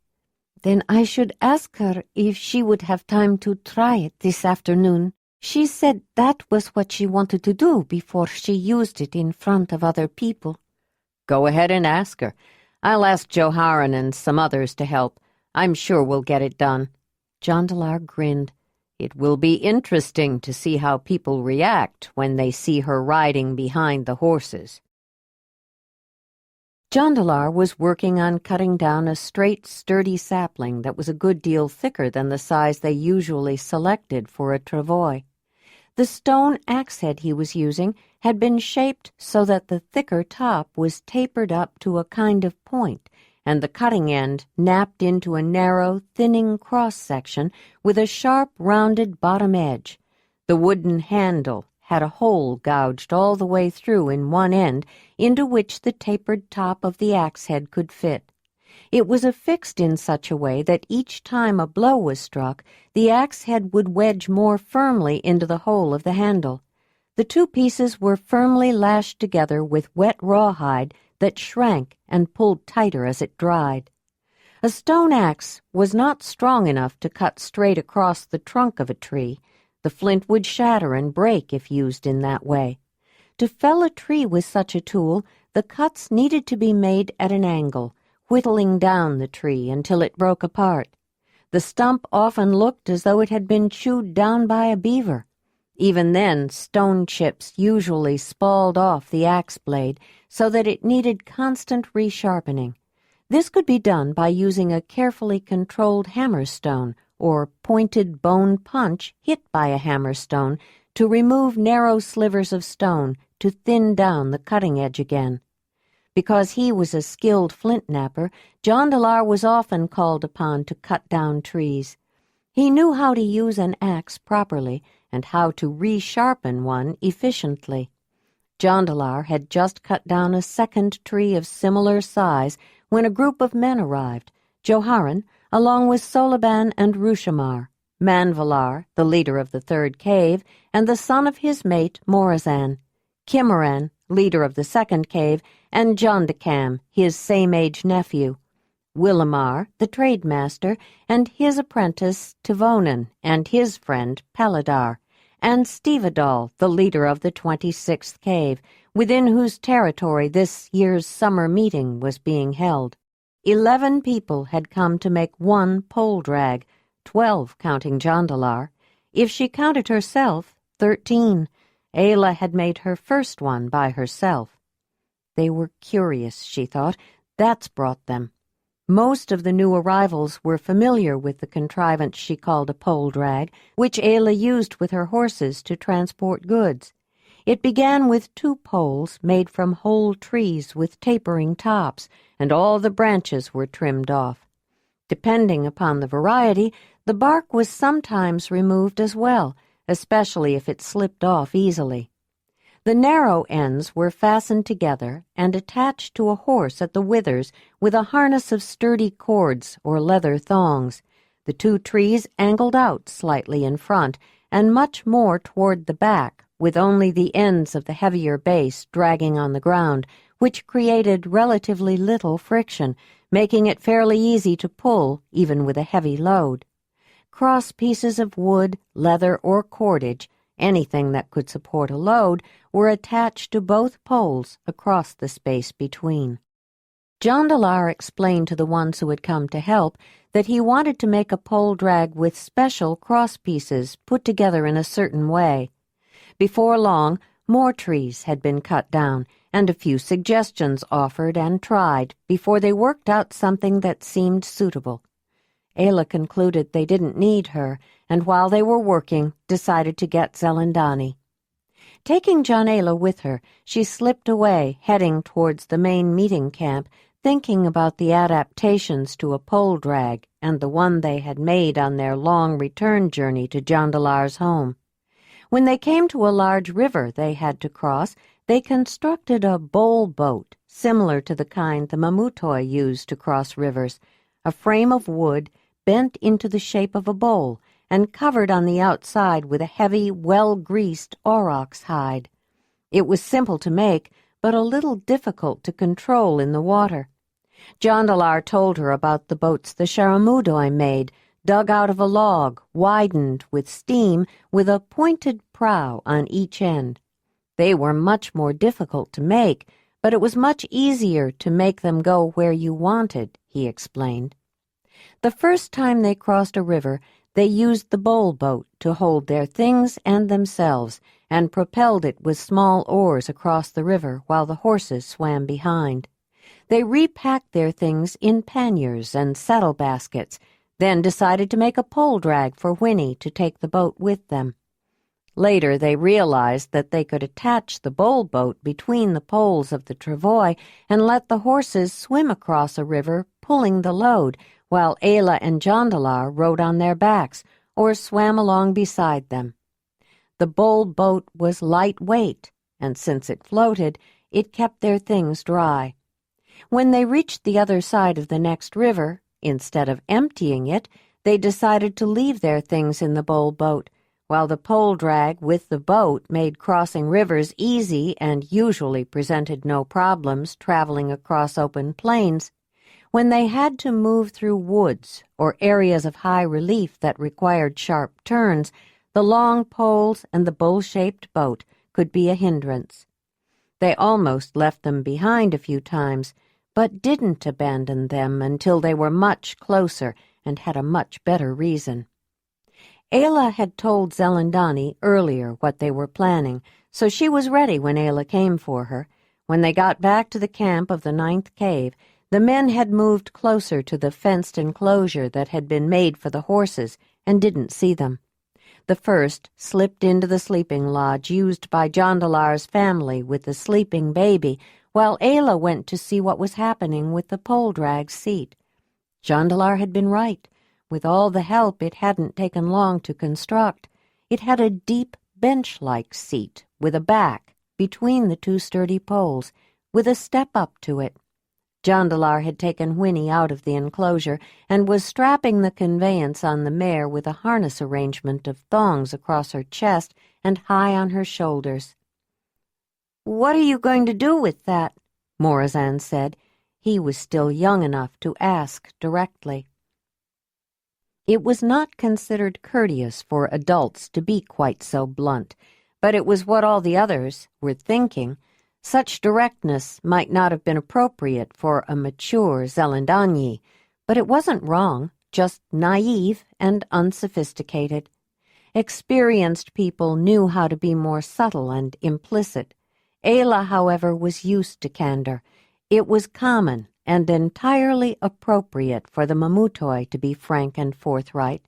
"Then I should ask her if she would have time to try it this afternoon. She said that was what she wanted to do before she used it in front of other people." "Go ahead and ask her. I'll ask Joharan and some others to help. I'm sure we'll get it done." Jondalar grinned. "It will be interesting to see how people react when they see her riding behind the horses." Jondalar was working on cutting down a straight, sturdy sapling that was a good deal thicker than the size they usually selected for a travois. The stone axe-head he was using had been shaped so that the thicker top was tapered up to a kind of point, and the cutting end napped into a narrow, thinning cross-section with a sharp, rounded bottom edge. The wooden handle had a hole gouged all the way through in one end into which the tapered top of the axe-head could fit. It was affixed in such a way that each time a blow was struck, the axe-head would wedge more firmly into the hole of the handle. The two pieces were firmly lashed together with wet rawhide that shrank and pulled tighter as it dried. A stone axe was not strong enough to cut straight across the trunk of a tree. The flint would shatter and break if used in that way. To fell a tree with such a tool, the cuts needed to be made at an angle, whittling down the tree until it broke apart. The stump often looked as though it had been chewed down by a beaver. Even then, stone chips usually spalled off the axe blade so that it needed constant resharpening. This could be done by using a carefully controlled hammerstone or pointed bone punch hit by a hammerstone to remove narrow slivers of stone to thin down the cutting edge again. Because he was a skilled flint knapper, Jondalar was often called upon to cut down trees. He knew how to use an axe properly and how to resharpen one efficiently. Jondalar had just cut down a second tree of similar size when a group of men arrived, Joharan, along with Soliban and Rushamar, Manvalar, the leader of the third cave, and the son of his mate, Morazan, Kimaran, leader of the second cave, and Jondakam, his same-age nephew, Willamar, the trademaster, and his apprentice Tivonin, and his friend Paladar, and Stevadal, the leader of the 26th cave, within whose territory this year's summer meeting was being held. 11 people had come to make one pole drag, 12 counting Jondalar. If she counted herself, 13. Ayla had made her first one by herself. They were curious, she thought. That's brought them. Most of the new arrivals were familiar with the contrivance she called a pole drag, which Ayla used with her horses to transport goods. It began with 2 poles made from whole trees with tapering tops, and all the branches were trimmed off. Depending upon the variety, the bark was sometimes removed as well, especially if it slipped off easily. The narrow ends were fastened together and attached to a horse at the withers with a harness of sturdy cords or leather thongs. The 2 trees angled out slightly in front and much more toward the back, with only the ends of the heavier base dragging on the ground, which created relatively little friction, making it fairly easy to pull even with a heavy load. Cross pieces of wood, leather, or cordage, anything that could support a load, were attached to both poles across the space between. Jondalar explained to the ones who had come to help that he wanted to make a pole drag with special cross pieces put together in a certain way. Before long, more trees had been cut down, and a few suggestions offered and tried before they worked out something that seemed suitable. Ayla concluded they didn't need her, and while they were working, decided to get Zelandonii. Taking Jondalar with her, she slipped away, heading towards the main meeting camp, thinking about the adaptations to a pole drag and the one they had made on their long return journey to Jondalar's home. When they came to a large river they had to cross, they constructed a bowl boat, similar to the kind the Mamutoi used to cross rivers, a frame of wood bent into the shape of a bowl and covered on the outside with a heavy, well-greased aurochs hide. It was simple to make, but a little difficult to control in the water. Jondalar told her about the boats the Sharamudoi made, dug out of a log, widened with steam, with a pointed prow on each end. They were much more difficult to make, but it was much easier to make them go where you wanted, he explained. The first time they crossed a river, they used the bowl boat to hold their things and themselves, and propelled it with small oars across the river while the horses swam behind. They repacked their things in panniers and saddle baskets, then decided to make a pole drag for Winnie to take the boat with them. Later they realized that they could attach the bowl boat between the poles of the travois and let the horses swim across a river pulling the load, while Ayla and Jondalar rode on their backs or swam along beside them. The bowl boat was lightweight, and since it floated, it kept their things dry. When they reached the other side of the next river, instead of emptying it, they decided to leave their things in the bowl boat, while the pole drag with the boat made crossing rivers easy and usually presented no problems traveling across open plains. When they had to move through woods or areas of high relief that required sharp turns, the long poles and the bowl-shaped boat could be a hindrance. They almost left them behind a few times, but didn't abandon them until they were much closer and had a much better reason. Ayla had told Zelandonii earlier what they were planning, so she was ready when Ayla came for her. When they got back to the camp of the 9th cave, the men had moved closer to the fenced enclosure that had been made for the horses and didn't see them. The first slipped into the sleeping lodge used by Jondalar's family with the sleeping baby, while Ayla went to see what was happening with the pole drag seat. Jondalar had been right. With all the help, it hadn't taken long to construct. It had a deep bench-like seat with a back between the two sturdy poles, with a step up to it. Jondalar had taken Winnie out of the enclosure and was strapping the conveyance on the mare with a harness arrangement of thongs across her chest and high on her shoulders. "What are you going to do with that?" Morazan said. He was still young enough to ask directly. It was not considered courteous for adults to be quite so blunt, but it was what all the others were thinking. Such directness might not have been appropriate for a mature Zelandonii, but it wasn't wrong, just naive and unsophisticated. Experienced people knew how to be more subtle and implicit. Ayla, however, was used to candor. It was common and entirely appropriate for the Mamutoi to be frank and forthright.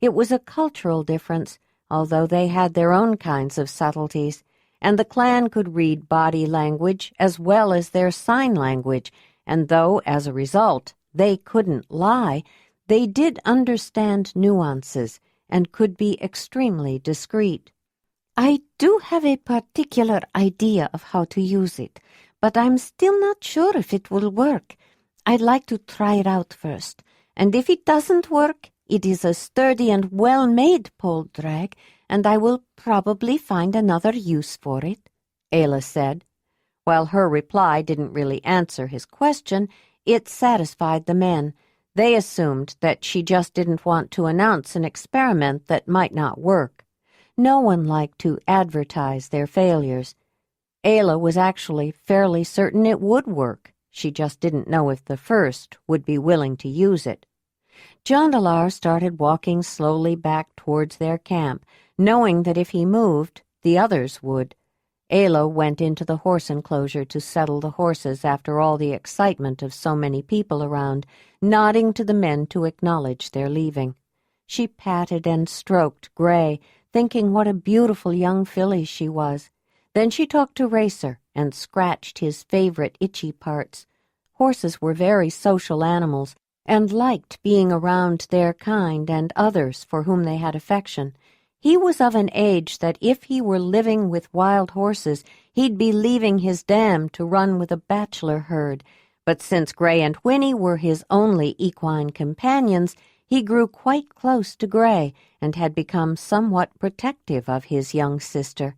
It was a cultural difference, although they had their own kinds of subtleties, and the clan could read body language as well as their sign language, and though, as a result, they couldn't lie, they did understand nuances and could be extremely discreet. "I do have a particular idea of how to use it, but I'm still not sure if it will work. I'd like to try it out first, and if it doesn't work, it is a sturdy and well-made pole drag, and I will probably find another use for it," Ayla said. While her reply didn't really answer his question, it satisfied the men. They assumed that she just didn't want to announce an experiment that might not work. No one liked to advertise their failures. Ayla was actually fairly certain it would work. She just didn't know if the first would be willing to use it. Jondalar started walking slowly back towards their camp, knowing that if he moved, the others would. Ayla went into the horse enclosure to settle the horses after all the excitement of so many people around, nodding to the men to acknowledge their leaving. She patted and stroked Gray, thinking what a beautiful young filly she was. Then she talked to Racer and scratched his favorite itchy parts. Horses were very social animals and liked being around their kind and others for whom they had affection. He was of an age that if he were living with wild horses, he'd be leaving his dam to run with a bachelor herd. But since Gray and Winnie were his only equine companions, he grew quite close to Gray and had become somewhat protective of his young sister.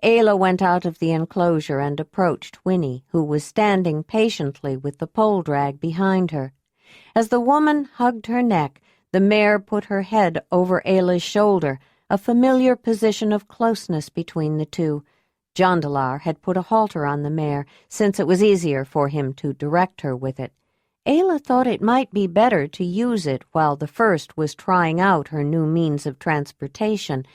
Ayla went out of the enclosure and approached Winnie, who was standing patiently with the pole drag behind her. As the woman hugged her neck, the mare put her head over Ayla's shoulder, a familiar position of closeness between the two. Jondalar had put a halter on the mare, since it was easier for him to direct her with it. Ayla thought it might be better to use it while the first was trying out her new means of transportation.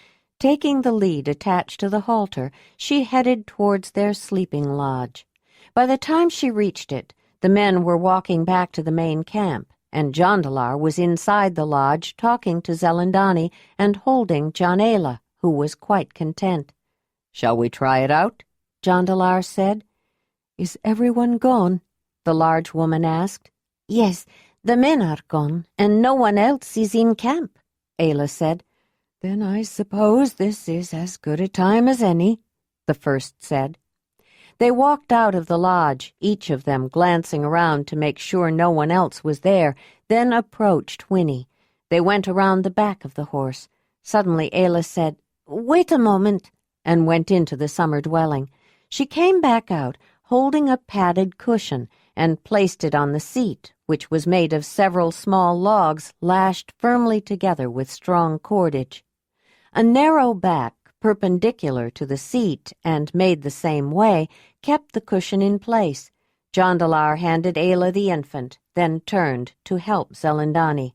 Taking the lead attached to the halter, she headed towards their sleeping lodge. By the time she reached it, the men were walking back to the main camp, and Jondalar was inside the lodge talking to Zelandonii and holding Ayla, who was quite content. "Shall we try it out?" Jondalar said. "Is everyone gone?" the large woman asked. "Yes, the men are gone, and no one else is in camp," Ayla said. "Then I suppose this is as good a time as any," the first said. They walked out of the lodge, each of them glancing around to make sure no one else was there, then approached Winnie. They went around the back of the horse. Suddenly Ayla said, "Wait a moment," and went into the summer dwelling. She came back out, holding a padded cushion, and placed it on the seat, which was made of several small logs lashed firmly together with strong cordage. A narrow back, perpendicular to the seat and made the same way, kept the cushion in place. Jondalar handed Ayla the infant, then turned to help Zelandonii.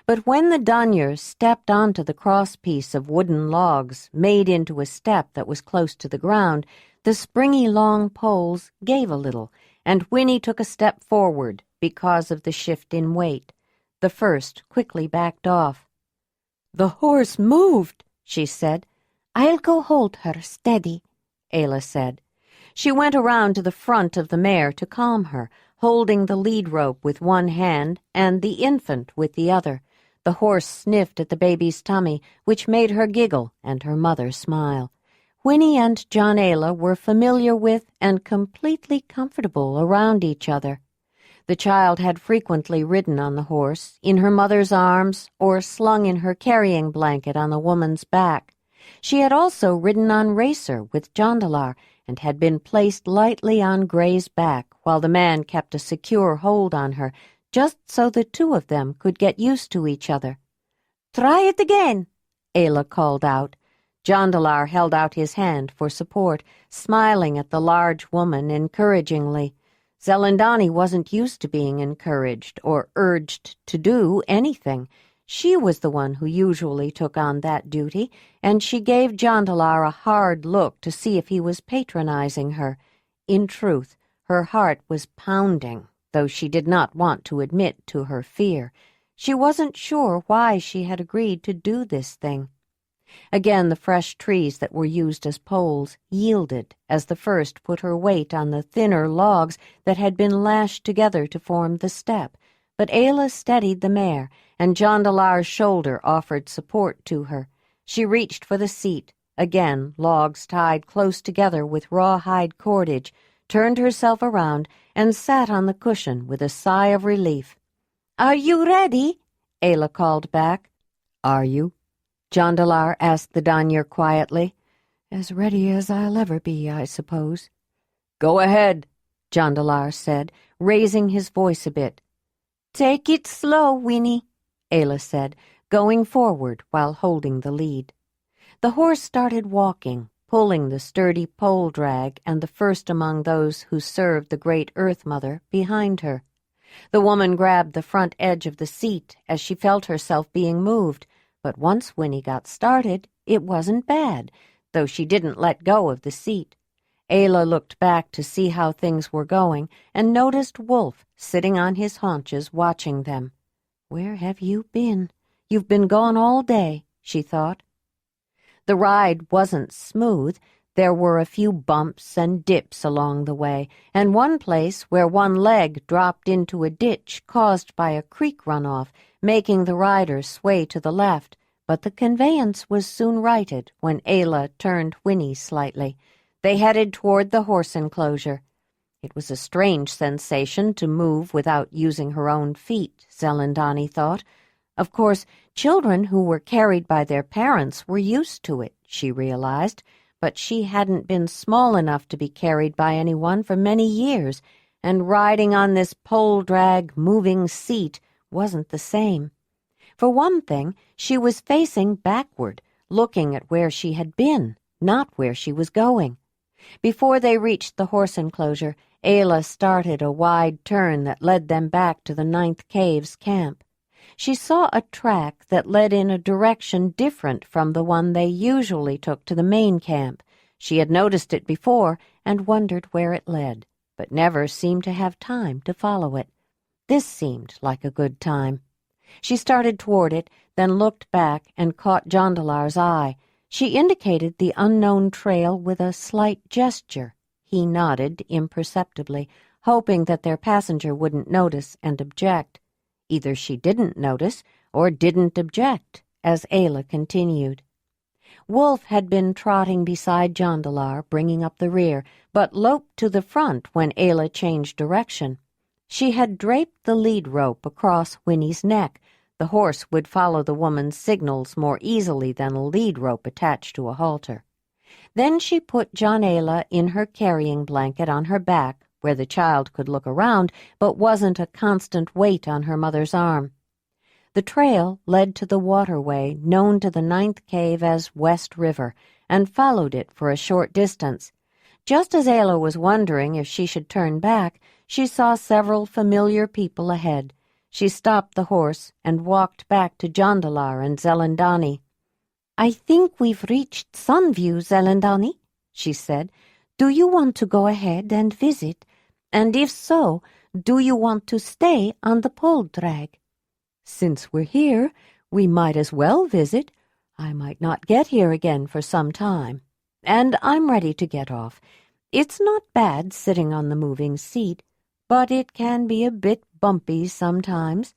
But when the Danyar stepped onto the crosspiece of wooden logs made into a step that was close to the ground, the springy long poles gave a little, and Winnie took a step forward because of the shift in weight. The first quickly backed off. "The horse moved," she said. "I'll go hold her steady," Ayla said. She went around to the front of the mare to calm her, holding the lead rope with one hand and the infant with the other. The horse sniffed at the baby's tummy, which made her giggle and her mother smile. Winnie and Ayla were familiar with and completely comfortable around each other. The child had frequently ridden on the horse, in her mother's arms, or slung in her carrying blanket on the woman's back. She had also ridden on Racer with Jondalar, and had been placed lightly on Gray's back while the man kept a secure hold on her, just so the two of them could get used to each other. "Try it again," Ayla called out. Jondalar held out his hand for support, smiling at the large woman encouragingly. Zelandonii wasn't used to being encouraged or urged to do anything. She was the one who usually took on that duty, and she gave Jondalar a hard look to see if he was patronizing her. In truth, her heart was pounding, though she did not want to admit to her fear. She wasn't sure why she had agreed to do this thing. Again the fresh trees that were used as poles yielded as the first put her weight on the thinner logs that had been lashed together to form the step, but Ayla steadied the mare, and Jondalar's shoulder offered support to her. She reached for the seat, again logs tied close together with rawhide cordage, turned herself around, and sat on the cushion with a sigh of relief. "Are you ready?" Ayla called back. "Are you?" Jondalar asked the Danyar quietly. "As ready as I'll ever be, I suppose." "Go ahead," Jondalar said, raising his voice a bit. "Take it slow, Winnie," Ayla said, going forward while holding the lead. The horse started walking, pulling the sturdy pole drag and the first among those who served the great Earth Mother behind her. The woman grabbed the front edge of the seat as she felt herself being moved, but once Winnie got started, it wasn't bad, though she didn't let go of the seat. Ayla looked back to see how things were going and noticed Wolf sitting on his haunches watching them. "Where have you been? You've been gone all day," she thought. The ride wasn't smooth. There were a few bumps and dips along the way, and one place where one leg dropped into a ditch caused by a creek runoff, making the rider sway to the left, but the conveyance was soon righted when Ayla turned Winnie slightly. They headed toward the horse enclosure. It was a strange sensation to move without using her own feet, Zelandonii thought. Of course, children who were carried by their parents were used to it, she realized, but she hadn't been small enough to be carried by anyone for many years, and riding on this pole-drag, moving seat wasn't the same. For one thing, she was facing backward, looking at where she had been, not where she was going. Before they reached the horse enclosure, Ayla started a wide turn that led them back to the Ninth Cave's camp. She saw a track that led in a direction different from the one they usually took to the main camp. She had noticed it before and wondered where it led, but never seemed to have time to follow it. This seemed like a good time. She started toward it, then looked back and caught Jondalar's eye. She indicated the unknown trail with a slight gesture. He nodded imperceptibly, hoping that their passenger wouldn't notice and object. Either she didn't notice or didn't object, as Ayla continued. Wolf had been trotting beside Jondalar, bringing up the rear, but loped to the front when Ayla changed direction. She had draped the lead rope across Winnie's neck. The horse would follow the woman's signals more easily than a lead rope attached to a halter. Then she put Ayla in her carrying blanket on her back, where the child could look around but wasn't a constant weight on her mother's arm. The trail led to the waterway known to the Ninth Cave as West River, and followed it for a short distance. Just as Ayla was wondering if she should turn back, she saw several familiar people ahead. She stopped the horse and walked back to Jondalar and Zelandonii. "I think we've reached Sunview, Zelandonii," she said. "Do you want to go ahead and visit? And if so, do you want to stay on the pole drag?" "Since we're here, we might as well visit. I might not get here again for some time. And I'm ready to get off. It's not bad sitting on the moving seat, but it can be a bit bumpy sometimes."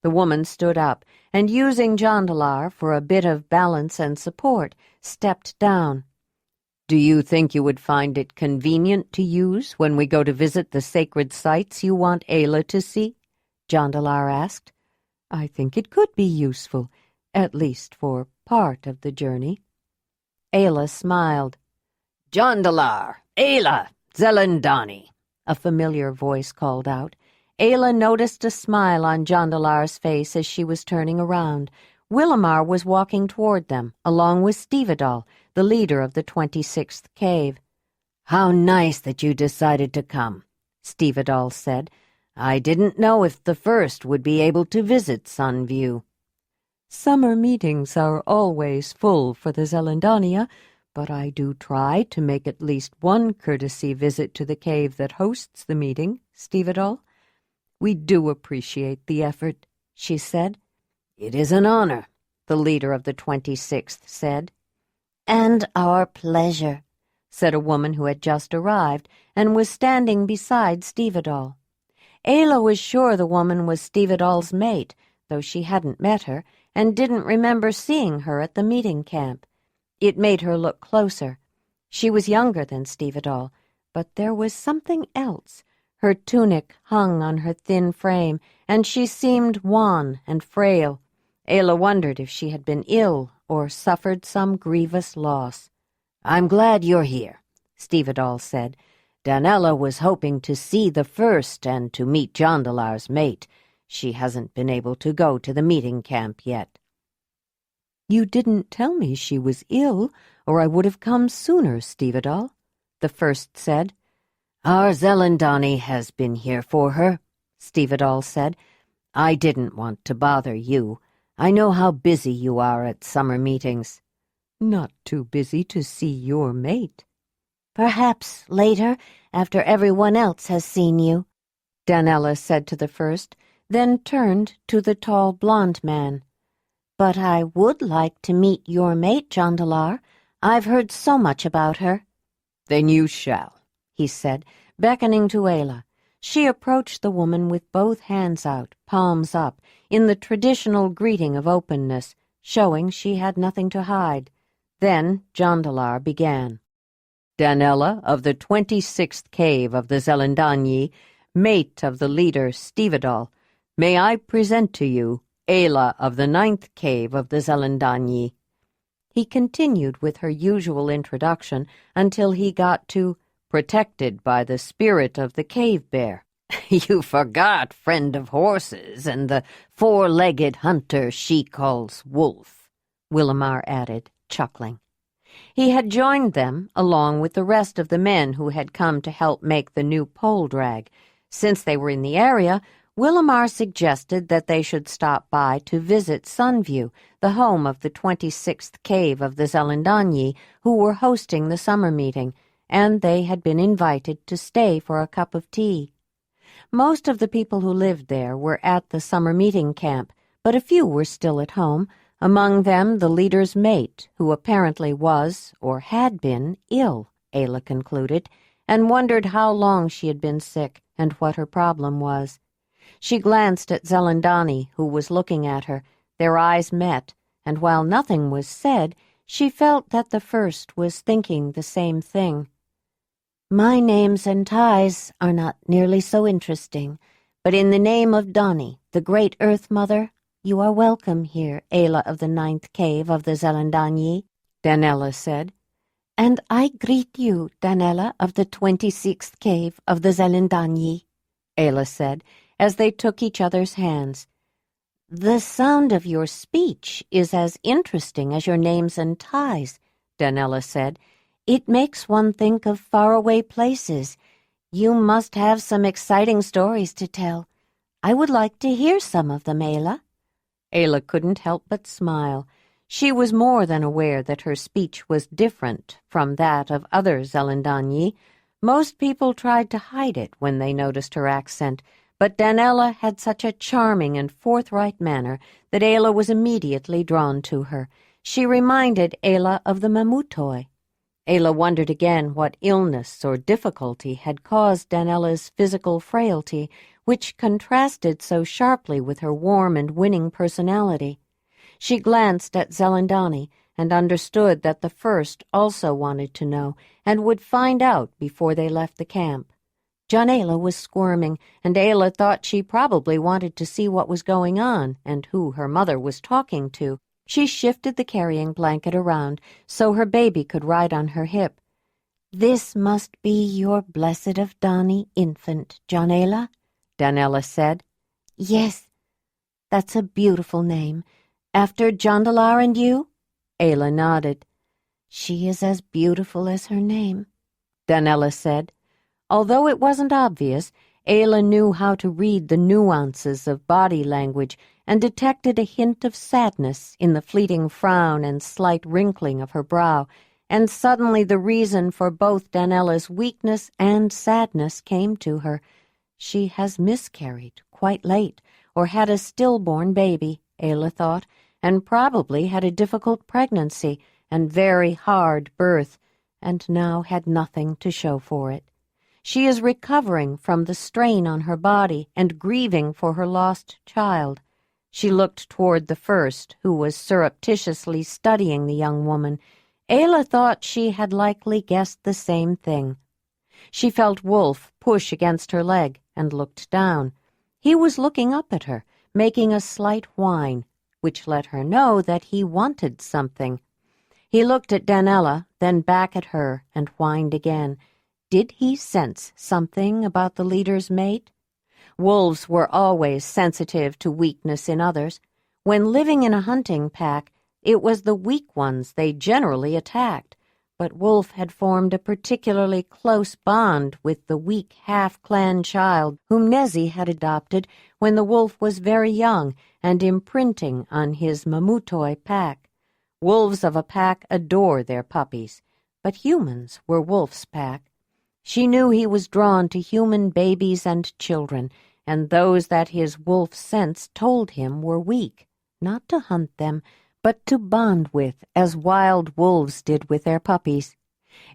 The woman stood up, and using Jondalar for a bit of balance and support, stepped down. "Do you think you would find it convenient to use when we go to visit the sacred sites you want Ayla to see?" Jondalar asked. "I think it could be useful, at least for part of the journey." Ayla smiled. "Jondalar, Ayla, Zelandonii," a familiar voice called out. Ayla noticed a smile on Jondalar's face as she was turning around. Willamar was walking toward them, along with Stevedal, the leader of the 26th Cave. "How nice that you decided to come," Stevedal said. "I didn't know if the first would be able to visit Sunview." "Summer meetings are always full for the Zelandonii, but I do try to make at least one courtesy visit to the cave that hosts the meeting, Stevedal. We do appreciate the effort," she said. "It is an honor," the leader of the 26th said. "And our pleasure," said a woman who had just arrived and was standing beside Stevedal. Ayla was sure the woman was Stevedal's mate, though she hadn't met her and didn't remember seeing her at the meeting camp. It made her look closer. She was younger than Stevedal, but there was something else. Her tunic hung on her thin frame, and she seemed wan and frail. Ayla wondered if she had been ill or suffered some grievous loss. "I'm glad you're here," Stevedal said. "Danella was hoping to see the first and to meet Jondalar's mate. She hasn't been able to go to the meeting camp yet." "You didn't tell me she was ill, or I would have come sooner, Stevedal," the first said. "Our Zelandonii has been here for her," Stevedal said. "I didn't want to bother you. I know how busy you are at summer meetings." "Not too busy to see your mate." "Perhaps later, after everyone else has seen you," Danella said to the first, then turned to the tall blond man. "But I would like to meet your mate, Jondalar. I've heard so much about her." "Then you shall," he said, beckoning to Ayla. She approached the woman with both hands out, palms up, in the traditional greeting of openness, showing she had nothing to hide. Then Jondalar began. "Danella of the 26th Cave of the Zelandonii, mate of the leader Stevedal, may I present to you Ayla of the 9th Cave of the Zelandonii." He continued with her usual introduction until he got to "protected by the spirit of the cave bear." "You forgot friend of horses and the four-legged hunter she calls Wolf," Willamar added, chuckling. He had joined them, along with the rest of the men who had come to help make the new pole drag. Since they were in the area, Willamar suggested that they should stop by to visit Sunview, the home of the 26th cave of the Zelandonii, who were hosting the summer meeting, and they had been invited to stay for a cup of tea. Most of the people who lived there were at the summer meeting camp, but a few were still at home, among them the leader's mate, who apparently was, or had been, ill, Ayla concluded, and wondered how long she had been sick and what her problem was. She glanced at Zelandonii, who was looking at her. Their eyes met, and while nothing was said, she felt that the first was thinking the same thing. My names and ties are not nearly so interesting, but in the name of Dani, the great Earth Mother, you are welcome here, Ayla of the 9th cave of the Zelandonii, Danella said. and I greet you, Danella of the 26th cave of the Zelandonii, Ayla said, as they took each other's hands. The sound of your speech is as interesting as your names and ties, Danella said. It makes one think of faraway places. You must have some exciting stories to tell. I would like to hear some of them, Ayla. Ayla couldn't help but smile. She was more than aware that her speech was different from that of other Zelandonii. Most people tried to hide it when they noticed her accent, but Danella had such a charming and forthright manner that Ayla was immediately drawn to her. She reminded Ayla of the Mamutoi. Ayla wondered again what illness or difficulty had caused Danella's physical frailty, which contrasted so sharply with her warm and winning personality. She glanced at Zelandonii and understood that the first also wanted to know and would find out before they left the camp. Jondalar was squirming, and Ayla thought she probably wanted to see what was going on and who her mother was talking to. She shifted the carrying blanket around so her baby could ride on her hip. This must be your blessed of Dani infant, Jondalar, Danella said. Yes, that's a beautiful name. After Jondalar and you? Ayla nodded. She is as beautiful as her name, Danella said. Although it wasn't obvious, Ayla knew how to read the nuances of body language and detected a hint of sadness in the fleeting frown and slight wrinkling of her brow, and suddenly the reason for both Danella's weakness and sadness came to her. She has miscarried quite late, or had a stillborn baby, Ayla thought, and probably had a difficult pregnancy and very hard birth, and now had nothing to show for it. She is recovering from the strain on her body and grieving for her lost child. She looked toward the first, who was surreptitiously studying the young woman. Ayla thought she had likely guessed the same thing. She felt Wolf push against her leg and looked down. He was looking up at her, making a slight whine, which let her know that he wanted something. He looked at Danella, then back at her, and whined again. Did he sense something about the leader's mate? Wolves were always sensitive to weakness in others. When living in a hunting pack, it was the weak ones they generally attacked, but Wolf had formed a particularly close bond with the weak half-clan child whom Nezzy had adopted when the wolf was very young and imprinting on his Mamutoi pack. Wolves of a pack adore their puppies, but humans were Wolf's pack. She knew he was drawn to human babies and children, and those that his wolf sense told him were weak, not to hunt them, but to bond with, as wild wolves did with their puppies.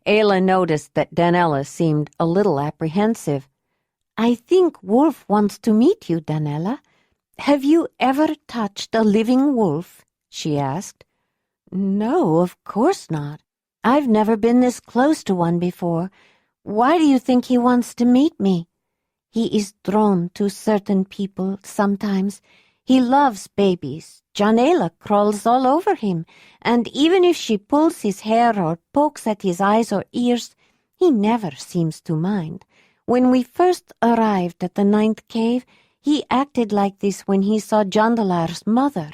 Ayla noticed that Danella seemed a little apprehensive. I think Wolf wants to meet you, Danella. Have you ever touched a living wolf? She asked. No, of course not. I've never been this close to one before. Why do you think he wants to meet me? He is drawn to certain people sometimes. He loves babies. Jondalar crawls all over him, and even if she pulls his hair or pokes at his eyes or ears, he never seems to mind. When we first arrived at the 9th cave, he acted like this when he saw Jondalar's mother.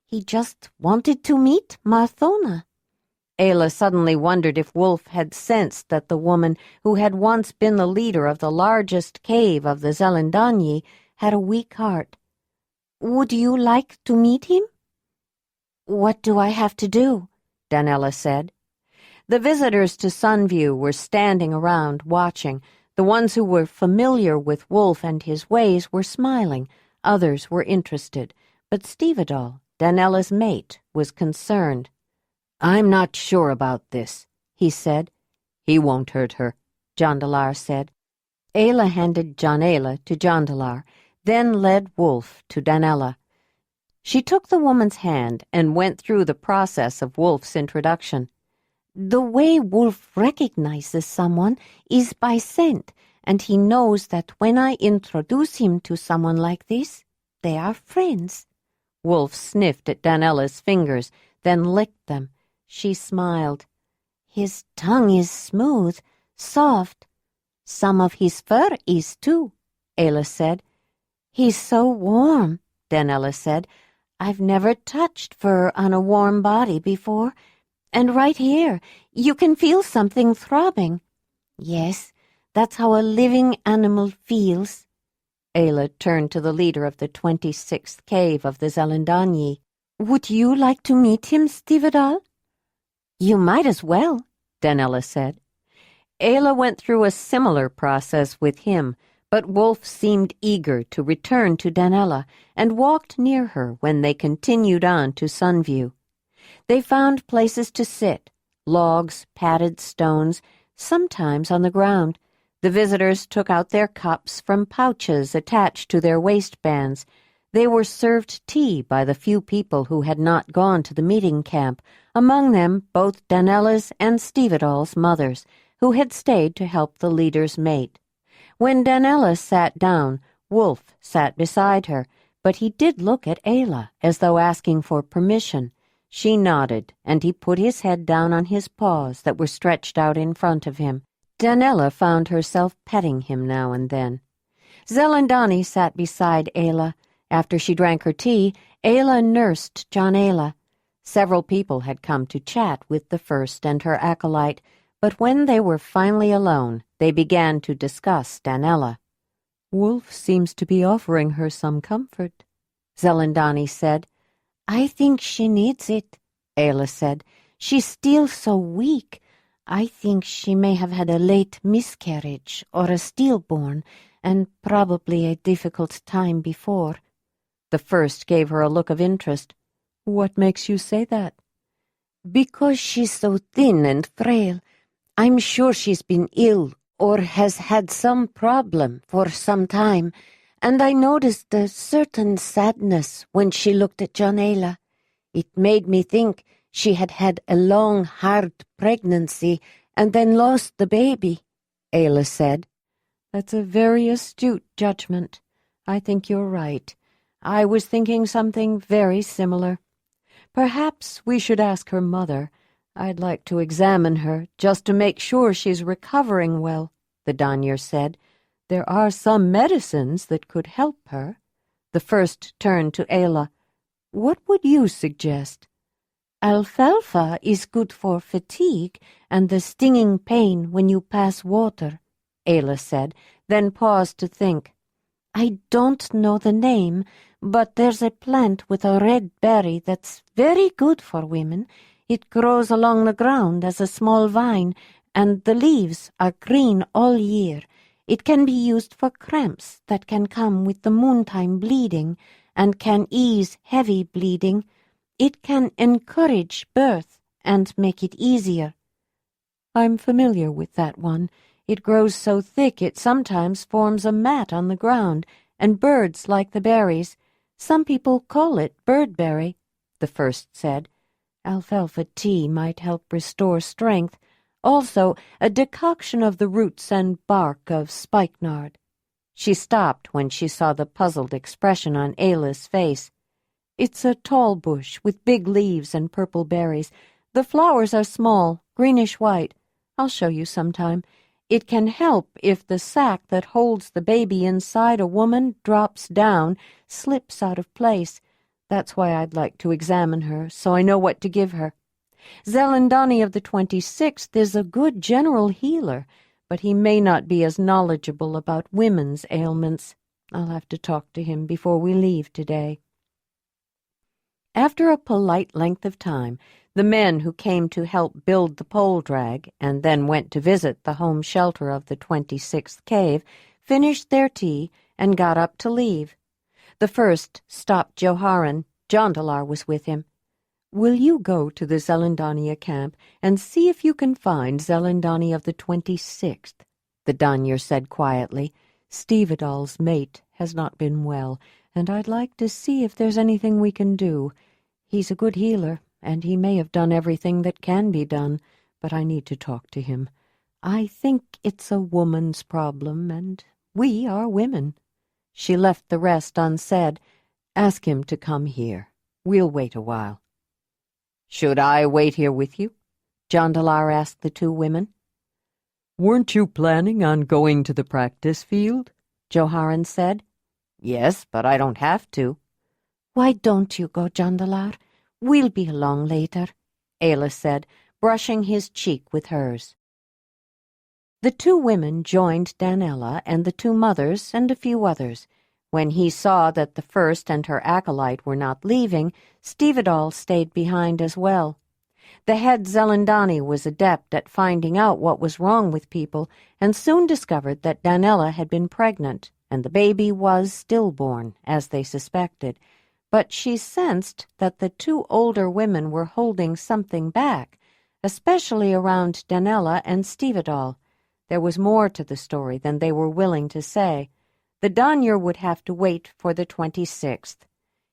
He just wanted to meet Marthona. Ayla suddenly wondered if Wolf had sensed that the woman who had once been the leader of the largest cave of the Zelandonii had a weak heart. "Would you like to meet him?" "What do I have to do?" Donella said. The visitors to Sunview were standing around, watching. The ones who were familiar with Wolf and his ways were smiling. Others were interested. But Stevedall, Danella's mate, was concerned. "I'm not sure about this," he said. "He won't hurt her," Jondalar said. Ayla handed Jondalar to Jondalar, then led Wolf to Danella. She took the woman's hand and went through the process of Wolf's introduction. "The way Wolf recognizes someone is by scent, and he knows that when I introduce him to someone like this, they are friends." Wolf sniffed at Danella's fingers, then licked them. She smiled. "His tongue is smooth, soft. Some of his fur is, too," Ayla said. "He's so warm," Danella said. "I've never touched fur on a warm body before. And right here, you can feel something throbbing. Yes, that's how a living animal feels." Ayla turned to the leader of the 26th cave of the Zelandonii. "Would you like to meet him, Stevedall?" "You might as well," Danella said. Ayla went through a similar process with him, but Wolf seemed eager to return to Danella and walked near her when they continued on to Sunview. They found places to sit, logs, padded stones, sometimes on the ground. The visitors took out their cups from pouches attached to their waistbands. They were served tea by the few people who had not gone to the meeting camp, among them both Danella's and Stevedall's mothers, who had stayed to help the leader's mate. When Danella sat down, Wolf sat beside her, but he did look at Ayla, as though asking for permission. She nodded, and he put his head down on his paws that were stretched out in front of him. Danella found herself petting him now and then. Zelandonii sat beside Ayla. After she drank her tea, Ayla nursed Jondalar. Several people had come to chat with the first and her acolyte, but when they were finally alone, they began to discuss Danella. "Wolf seems to be offering her some comfort," Zelandonii said. "I think she needs it," Ayla said. "She's still so weak. I think she may have had a late miscarriage or a stillborn, and probably a difficult time before." The first gave her a look of interest. "What makes you say that?" "Because she's so thin and frail. I'm sure she's been ill or has had some problem for some time, and I noticed a certain sadness when she looked at Jondalar. It made me think she had had a long, hard pregnancy and then lost the baby," Ayla said. "That's a very astute judgment. I think you're right. I was thinking something very similar. Perhaps we should ask her mother. I'd like to examine her, just to make sure she's recovering well," the Danyer said. "There are some medicines that could help her." The first turned to Ayla. "What would you suggest?" "Alfalfa is good for fatigue and the stinging pain when you pass water," Ayla said, then paused to think. "I don't know the name, but there's a plant with a red berry that's very good for women. It grows along the ground as a small vine, and the leaves are green all year. It can be used for cramps that can come with the moontime bleeding and can ease heavy bleeding. It can encourage birth and make it easier." "I'm familiar with that one. It grows so thick it sometimes forms a mat on the ground, and birds like the berries. Some people call it birdberry," the first said. "Alfalfa tea might help restore strength. Also, a decoction of the roots and bark of spikenard." She stopped when she saw the puzzled expression on Ayla's face. "It's a tall bush with big leaves and purple berries. The flowers are small, greenish-white. I'll show you sometime. It can help if the sack that holds the baby inside a woman drops down, slips out of place. That's why I'd like to examine her, so I know what to give her." Zelandonii of the 26th is a good general healer, but he may not be as knowledgeable about women's ailments. I'll have to talk to him before we leave today." After a polite length of time, the men who came to help build the pole drag and then went to visit the home shelter of the 26th cave finished their tea and got up to leave. The first stopped Joharan. Jondalar was with him. "Will you go to the Zelandonii camp and see if you can find Zelandonii of the 26th? The Danyer said quietly. "Stevedal's mate has not been well, and I'd like to see if there's anything we can do. He's a good healer, and he may have done everything that can be done, but I need to talk to him. I think it's a woman's problem, and we are women." She left the rest unsaid. "Ask him to come here. We'll wait a while." "Should I wait here with you?" Jondalar asked the two women. "Weren't you planning on going to the practice field?" Joharan said. "Yes, but I don't have to." "Why don't you go, Jondalar? We'll be along later," Ayla said, brushing his cheek with hers. The two women joined Danella and the two mothers and a few others. When he saw that the first and her acolyte were not leaving, Stevedal stayed behind as well. The head Zelandonii was adept at finding out what was wrong with people and soon discovered that Danella had been pregnant, and the baby was stillborn, as they suspected. But she sensed that the two older women were holding something back, especially around Danella and Stevedal. There was more to the story than they were willing to say. The Danyer would have to wait for the 26th.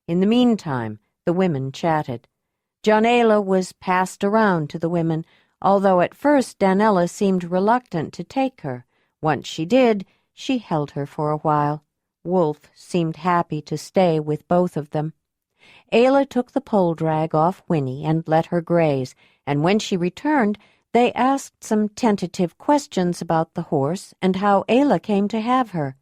In the meantime, the women chatted. Jondalar was passed around to the women, although at first Danella seemed reluctant to take her. Once she did, she held her for a while. Wolf seemed happy to stay with both of them. Ayla took the pole drag off Winnie and let her graze, and when she returned, they asked some tentative questions about the horse and how Ayla came to have her.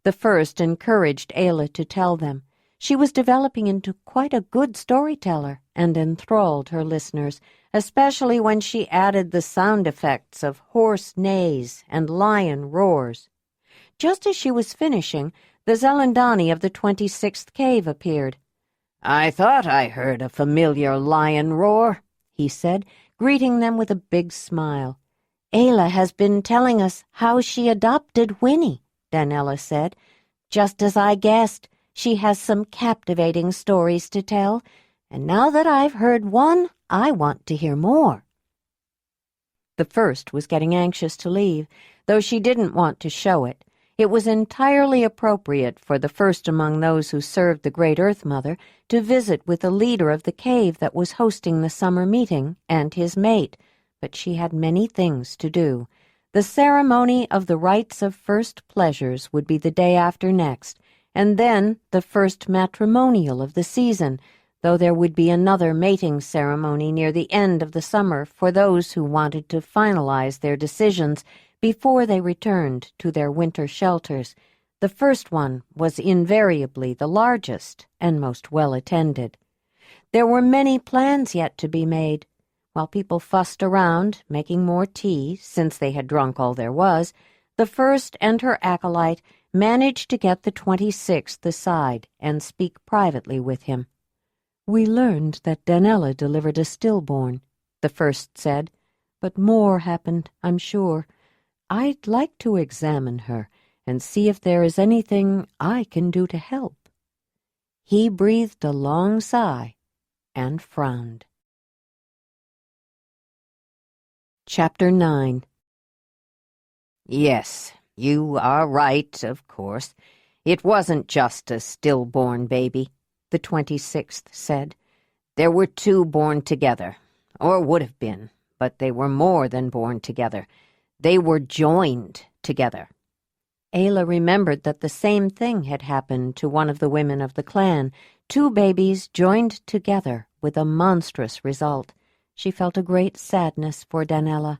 The first encouraged Ayla to tell them. She was developing into quite a good storyteller and enthralled her listeners, especially when she added the sound effects of horse neighs and lion roars. Just as she was finishing, the Zelandonii of the 26th cave appeared. "I thought I heard a familiar lion roar," he said, greeting them with a big smile. "Ayla has been telling us how she adopted Winnie," Danella said. "Just as I guessed, she has some captivating stories to tell, and now that I've heard one, I want to hear more." The first was getting anxious to leave, though she didn't want to show it. It was entirely appropriate for the first among those who served the Great Earth Mother to visit with the leader of the cave that was hosting the summer meeting and his mate, but she had many things to do. The ceremony of the rites of first pleasures would be the day after next, and then the first matrimonial of the season, though there would be another mating ceremony near the end of the summer for those who wanted to finalize their decisions before they returned to their winter shelters. The first one was invariably the largest and most well-attended. There were many plans yet to be made. While people fussed around, making more tea, since they had drunk all there was, the first and her acolyte managed to get the 26th aside and speak privately with him. "We learned that Danella delivered a stillborn," the first said, "but more happened, I'm sure. I'd like to examine her and see if there is anything I can do to help." He breathed a long sigh and frowned. Chapter 9. "Yes, you are right, of course. It wasn't just a stillborn baby," the 26th said. "There were two born together, or would have been, but they were more than born together. They were joined together." Ayla remembered that the same thing had happened to one of the women of the clan, two babies joined together with a monstrous result. She felt a great sadness for Danella.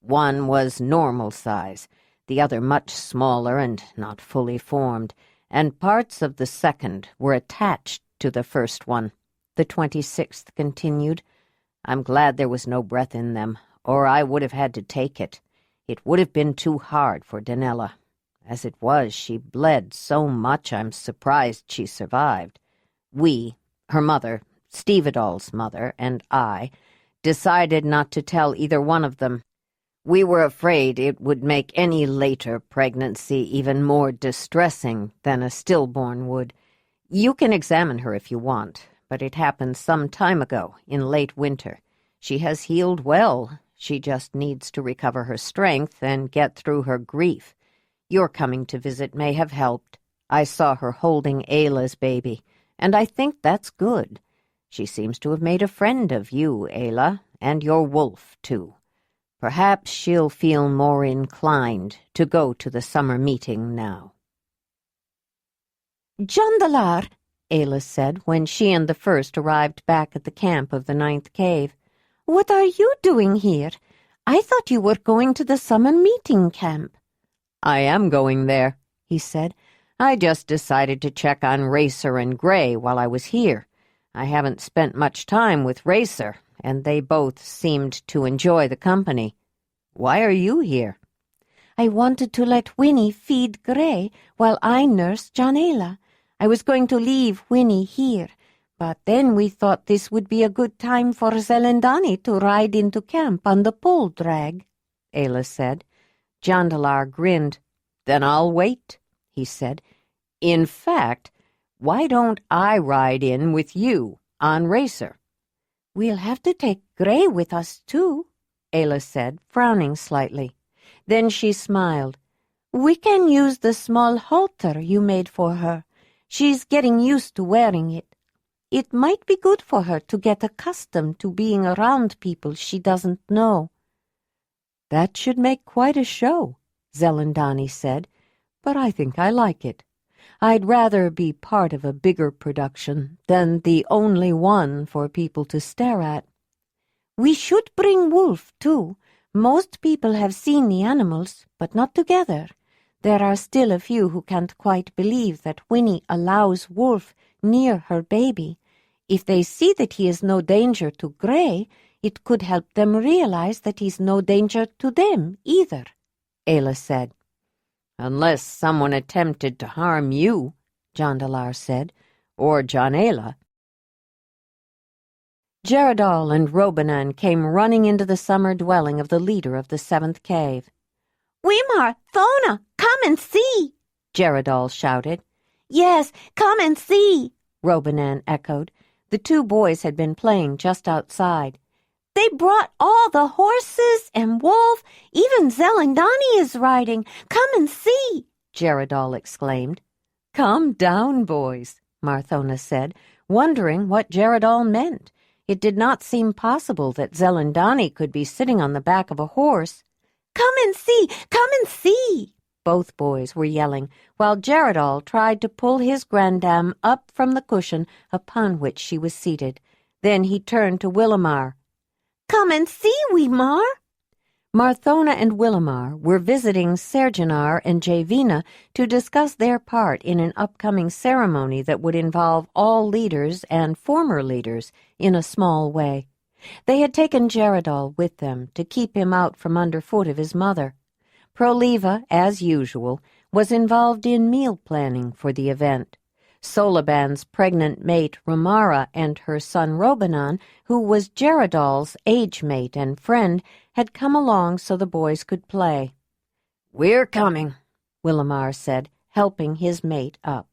One was normal size, the other much smaller and not fully formed, and parts of the second were attached to the first one, the 26th continued. I'm glad there was no breath in them, or I would have had to take it. It would have been too hard for Donella. As it was, she bled so much I'm surprised she survived. We, her mother, Stevedall's mother, and I, decided not to tell either one of them. We were afraid it would make any later pregnancy even more distressing than a stillborn would. You can examine her if you want, but it happened some time ago, in late winter. She has healed well. She just needs to recover her strength and get through her grief. Your coming to visit may have helped. I saw her holding Ayla's baby, and I think that's good. She seems to have made a friend of you, Ayla, and your wolf, too. Perhaps she'll feel more inclined to go to the summer meeting now. Jondalar, Ayla said when she and the first arrived back at the camp of the 9th cave. What are you doing here? I thought you were going to the summer meeting camp. I am going there, he said. I just decided to check on Racer and Gray while I was here. I haven't spent much time with Racer, and they both seemed to enjoy the company. Why are you here? I wanted to let Winnie feed Gray while I nursed Jondalar. I was going to leave Winnie here, but then we thought this would be a good time for Zelandonii to ride into camp on the pole drag, Ayla said. Jondalar grinned. Then I'll wait, he said. In fact, why don't I ride in with you on Racer? We'll have to take Gray with us, too, Ayla said, frowning slightly. Then she smiled. We can use the small halter you made for her. She's getting used to wearing it. It might be good for her to get accustomed to being around people she doesn't know. That should make quite a show, Zelandonii said, but I think I like it. I'd rather be part of a bigger production than the only one for people to stare at. We should bring Wolf, too. Most people have seen the animals, but not together. There are still a few who can't quite believe that Winnie allows Wolf near her baby. If they see that he is no danger to Gray, it could help them realize that he's no danger to them either, Ayla said. Unless someone attempted to harm you, Jondalar said, or Jondalar. Jaredal and Robanan came running into the summer dwelling of the leader of the 7th cave. Wimar, Thona, come and see, Jaredal shouted. Yes, come and see, Robanan echoed. The two boys had been playing just outside. They brought all the horses and Wolf. Even Zelandonii is riding. Come and see, Jaredal exclaimed. Come down, boys, Marthona said, wondering what Jaredal meant. It did not seem possible that Zelandonii could be sitting on the back of a horse. Come and see! Come and see! Both boys were yelling, while Jaredal tried to pull his grandam up from the cushion upon which she was seated. Then he turned to Willamar. Come and see, Wimar! Marthona and Willamar were visiting Sergenar and Javina to discuss their part in an upcoming ceremony that would involve all leaders and former leaders in a small way. They had taken Jaredal with them to keep him out from underfoot of his mother. Proliva, as usual, was involved in meal planning for the event. Solaban's pregnant mate Romara and her son Robanan, who was Jaredal's age mate and friend, had come along so the boys could play. We're coming, Willamar said, helping his mate up.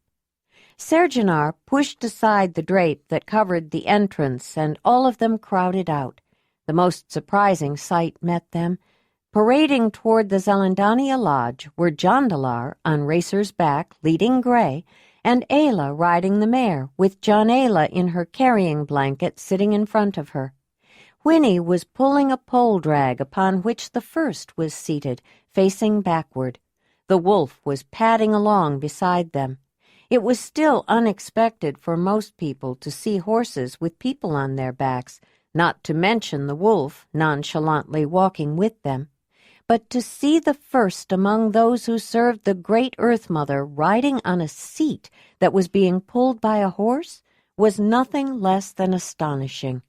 Sergenar pushed aside the drape that covered the entrance, and all of them crowded out. The most surprising sight met them. Parading toward the Zelandonii lodge were Jondalar on Racer's back, leading Gray, and Ayla riding the mare, with Jondalar in her carrying blanket sitting in front of her. Winnie was pulling a pole drag upon which the first was seated, facing backward. The wolf was padding along beside them. It was still unexpected for most people to see horses with people on their backs, not to mention the wolf nonchalantly walking with them. But to see the first among those who served the great Earth Mother riding on a seat that was being pulled by a horse was nothing less than astonishing.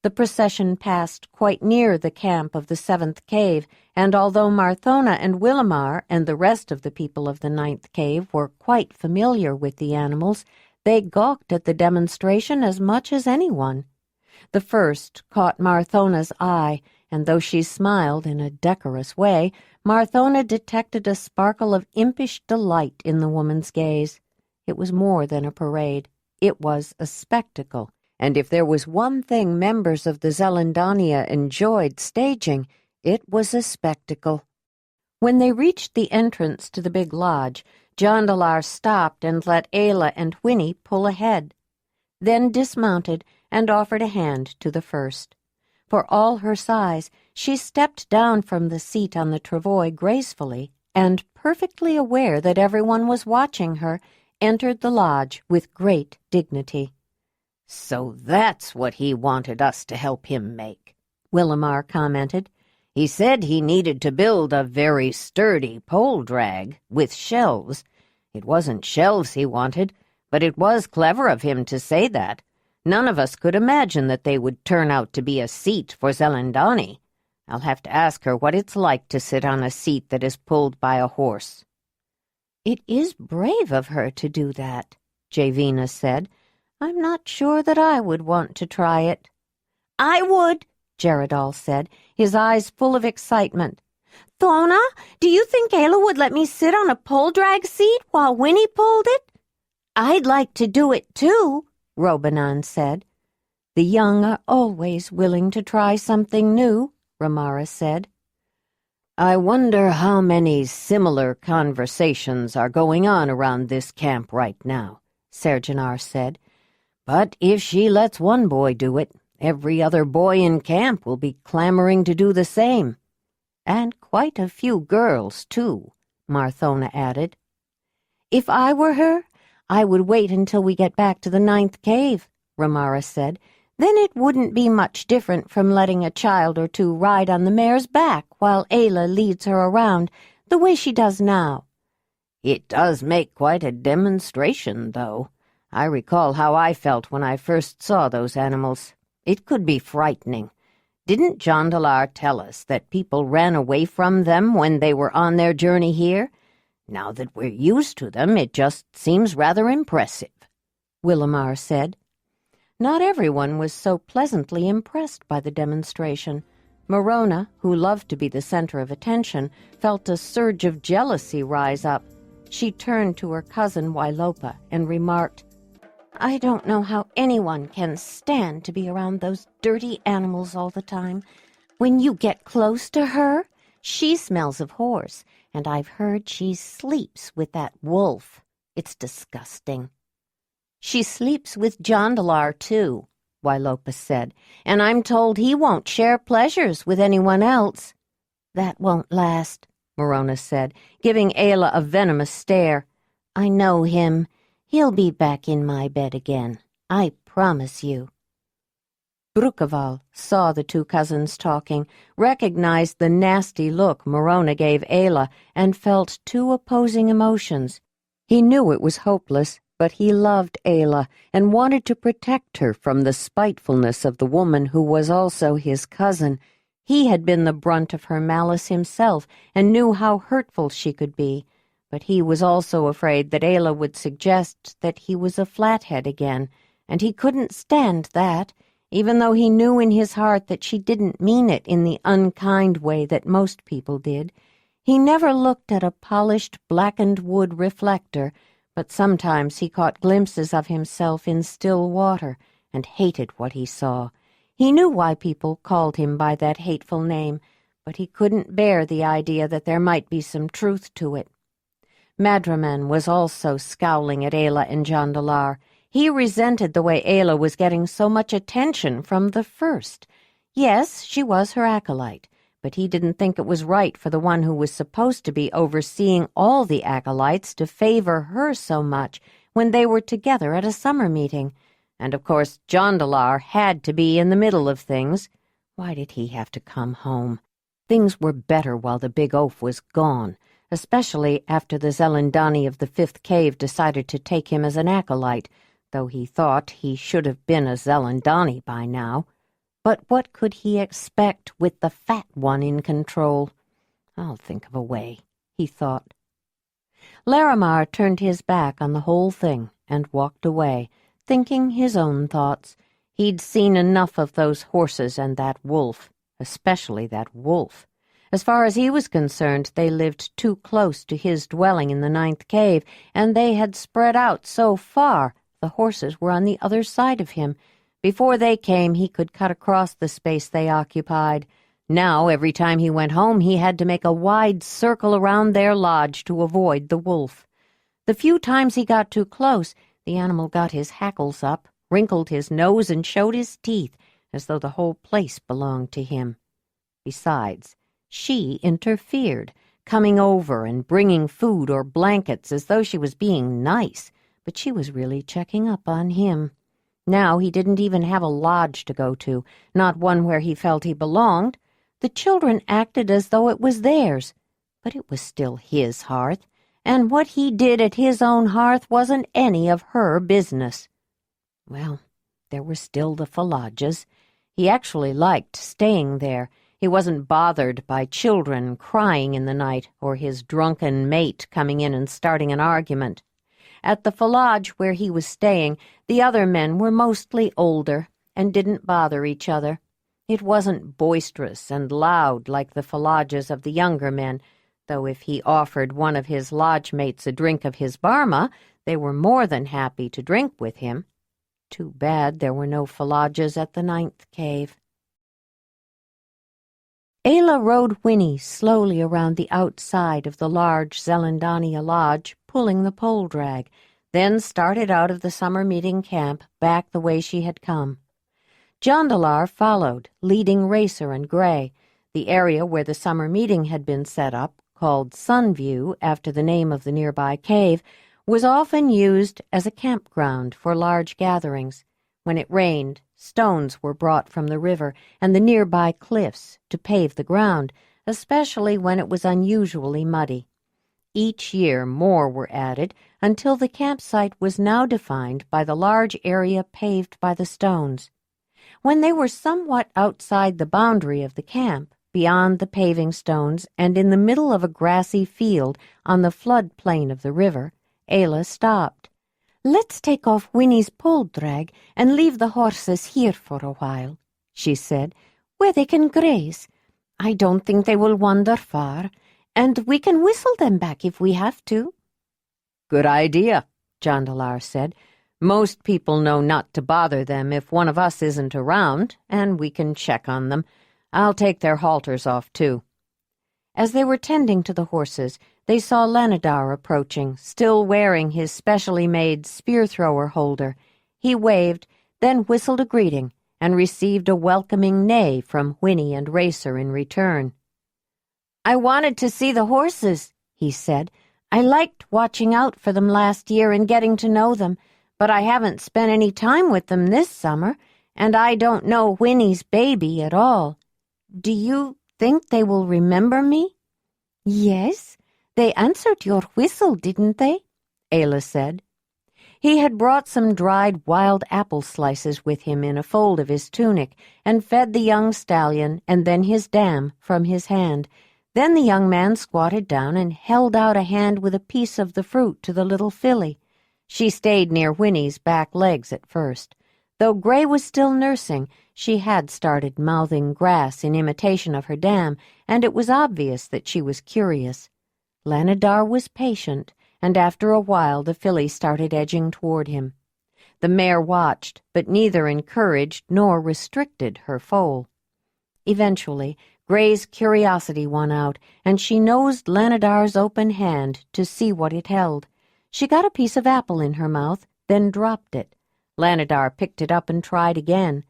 The procession passed quite near the camp of the 7th cave, and although Marthona and Willamar and the rest of the people of the 9th cave were quite familiar with the animals, they gawked at the demonstration as much as anyone. The first caught Marthona's eye, and though she smiled in a decorous way, Marthona detected a sparkle of impish delight in the woman's gaze. It was more than a parade. It was a spectacle. And if there was one thing members of the Zelandonii enjoyed staging, it was a spectacle. When they reached the entrance to the big lodge, Jondalar stopped and let Ayla and Winnie pull ahead, then dismounted and offered a hand to the first. For all her size, she stepped down from the seat on the travois gracefully, and, perfectly aware that everyone was watching her, entered the lodge with great dignity. "So that's what he wanted us to help him make," Willamar commented. "He said he needed to build a very sturdy pole drag with shelves. It wasn't shelves he wanted, but it was clever of him to say that. None of us could imagine that they would turn out to be a seat for Zelandonii. I'll have to ask her what it's like to sit on a seat that is pulled by a horse." "It is brave of her to do that," Javina said. "I'm not sure that I would want to try it." "I would," Jaredal said, his eyes full of excitement. "Thona, do you think Ayla would let me sit on a pole drag seat while Winnie pulled it?" "I'd like to do it too," Robanan said. "The young are always willing to try something new," Ramara said. "I wonder how many similar conversations are going on around this camp right now," Sergenar said. "But if she lets one boy do it, every other boy in camp will be clamoring to do the same. And quite a few girls, too," Marthona added. "If I were her, I would wait until we get back to the 9th cave," Ramara said. "Then it wouldn't be much different from letting a child or two ride on the mare's back while Ayla leads her around, the way she does now." "It does make quite a demonstration, though. I recall how I felt when I first saw those animals. It could be frightening. Didn't Jondalar tell us that people ran away from them when they were on their journey here? Now that we're used to them, it just seems rather impressive," Willamar said. Not everyone was so pleasantly impressed by the demonstration. Morona, who loved to be the center of attention, felt a surge of jealousy rise up. She turned to her cousin Wailopa and remarked, "I don't know how anyone can stand to be around those dirty animals all the time. When you get close to her, she smells of horse, and I've heard she sleeps with that wolf. It's disgusting." "She sleeps with Jondalar, too," Wailopa said, "and I'm told he won't share pleasures with anyone else." "That won't last," Morona said, giving Ayla a venomous stare. "I know him. He'll be back in my bed again. I promise you." Brukaval saw the two cousins talking, recognized the nasty look Morona gave Ayla, and felt two opposing emotions. He knew it was hopeless, but he loved Ayla and wanted to protect her from the spitefulness of the woman who was also his cousin. He had been the brunt of her malice himself and knew how hurtful she could be, but he was also afraid that Ayla would suggest that he was a flathead again, and he couldn't stand that, even though he knew in his heart that she didn't mean it in the unkind way that most people did. He never looked at a polished blackened wood reflector, but sometimes he caught glimpses of himself in still water and hated what he saw. He knew why people called him by that hateful name, but he couldn't bear the idea that there might be some truth to it. Madraman was also scowling at Ayla and Jondalar. He resented the way Ayla was getting so much attention from the first. Yes, she was her acolyte, but he didn't think it was right for the one who was supposed to be overseeing all the acolytes to favor her so much when they were together at a summer meeting. And of course Jondalar had to be in the middle of things. Why did he have to come home? Things were better while the big oaf was gone, especially after the Zelandonii of the 5th cave decided to take him as an acolyte, though he thought he should have been a Zelandonii by now. But what could he expect with the fat one in control? I'll think of a way, he thought. Larimar turned his back on the whole thing and walked away, thinking his own thoughts. He'd seen enough of those horses and that wolf, especially that wolf. As far as he was concerned, they lived too close to his dwelling in the 9th cave, and they had spread out so far the horses were on the other side of him. Before they came, he could cut across the space they occupied. Now, every time he went home, he had to make a wide circle around their lodge to avoid the wolf. The few times he got too close, the animal got his hackles up, wrinkled his nose, and showed his teeth, as though the whole place belonged to him. Besides, she interfered, coming over and bringing food or blankets as though she was being nice, but she was really checking up on him. Now he didn't even have a lodge to go to, not one where he felt he belonged. The children acted as though it was theirs, but it was still his hearth, and what he did at his own hearth wasn't any of her business. Well, there were still the Falajas. He actually liked staying there. He wasn't bothered by children crying in the night or his drunken mate coming in and starting an argument. At the Falaj where he was staying, the other men were mostly older and didn't bother each other. It wasn't boisterous and loud like the Falajas of the younger men, though if he offered one of his lodge mates a drink of his Barma, they were more than happy to drink with him. Too bad there were no Falajas at the 9th cave. Ayla rode Winnie slowly around the outside of the large Zelandonii lodge, pulling the pole drag, then started out of the summer meeting camp back the way she had come. Jondalar followed, leading Racer and Gray. The area where the summer meeting had been set up, called Sunview after the name of the nearby cave, was often used as a campground for large gatherings. When it rained, stones were brought from the river and the nearby cliffs to pave the ground, especially when it was unusually muddy. Each year more were added until the campsite was now defined by the large area paved by the stones. When they were somewhat outside the boundary of the camp, beyond the paving stones and in the middle of a grassy field on the flood plain of the river, Ayla stopped. "Let's take off Winnie's pole drag and leave the horses here for a while," she said, "where they can graze. I don't think they will wander far, and we can whistle them back if we have to." "Good idea," Jondalar said. "Most people know not to bother them if one of us isn't around, and we can check on them. I'll take their halters off, too." As they were tending to the horses, they saw Lanadar approaching, still wearing his specially made spear-thrower holder. He waved, then whistled a greeting, and received a welcoming neigh from Winnie and Racer in return. "I wanted to see the horses," he said. "I liked watching out for them last year and getting to know them, but I haven't spent any time with them this summer, and I don't know Winnie's baby at all. Do you think they will remember me?" "Yes, they answered your whistle, didn't they?" Ayla said. He had brought some dried wild apple slices with him in a fold of his tunic and fed the young stallion and then his dam from his hand. Then the young man squatted down and held out a hand with a piece of the fruit to the little filly. She stayed near Winnie's back legs at first. Though Gray was still nursing, she had started mouthing grass in imitation of her dam, and it was obvious that she was curious. Lanadar was patient, and after a while the filly started edging toward him. The mare watched, but neither encouraged nor restricted her foal. Eventually, Gray's curiosity won out, and she nosed Lanadar's open hand to see what it held. She got a piece of apple in her mouth, then dropped it. Lanadar picked it up and tried again.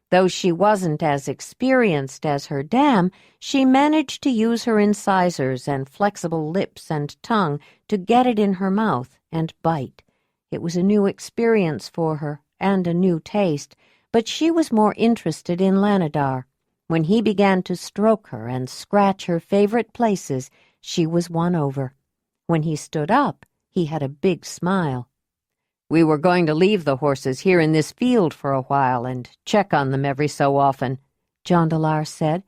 Though she wasn't as experienced as her dam, she managed to use her incisors and flexible lips and tongue to get it in her mouth and bite. It was a new experience for her and a new taste, but she was more interested in Lanadar. When he began to stroke her and scratch her favorite places, she was won over. When he stood up, he had a big smile. We were going to leave the horses here in this field for a while and check on them every so often," Jondalar said.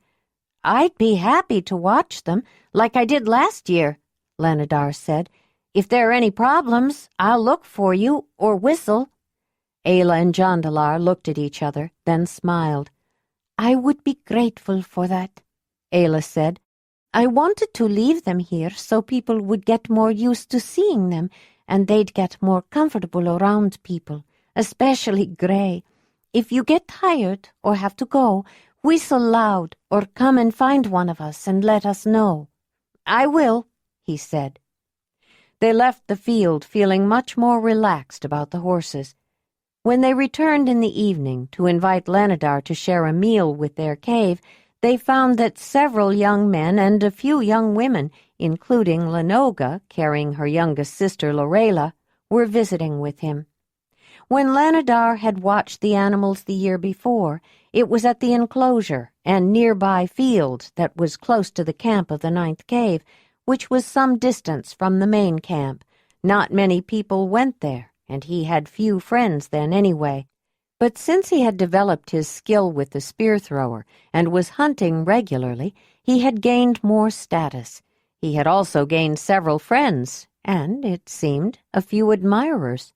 "I'd be happy to watch them, like I did last year," Lanadar said. "If there are any problems, I'll look for you or whistle." Ayla and Jondalar looked at each other, then smiled. "I would be grateful for that," Ayla said. "I wanted to leave them here so people would get more used to seeing them, and they'd get more comfortable around people, especially Gray. If you get tired or have to go, whistle loud or come and find one of us and let us know." "I will," he said. They left the field feeling much more relaxed about the horses. When they returned in the evening to invite Lanadar to share a meal with their cave, they found that several young men and a few young women, including Lenoga, carrying her youngest sister Lorela, were visiting with him. When Lanadar had watched the animals the year before, it was at the enclosure and nearby field that was close to the camp of the ninth cave, which was some distance from the main camp. Not many people went there, and he had few friends then anyway. But since he had developed his skill with the spear thrower and was hunting regularly, he had gained more status. He had also gained several friends, and, it seemed, a few admirers.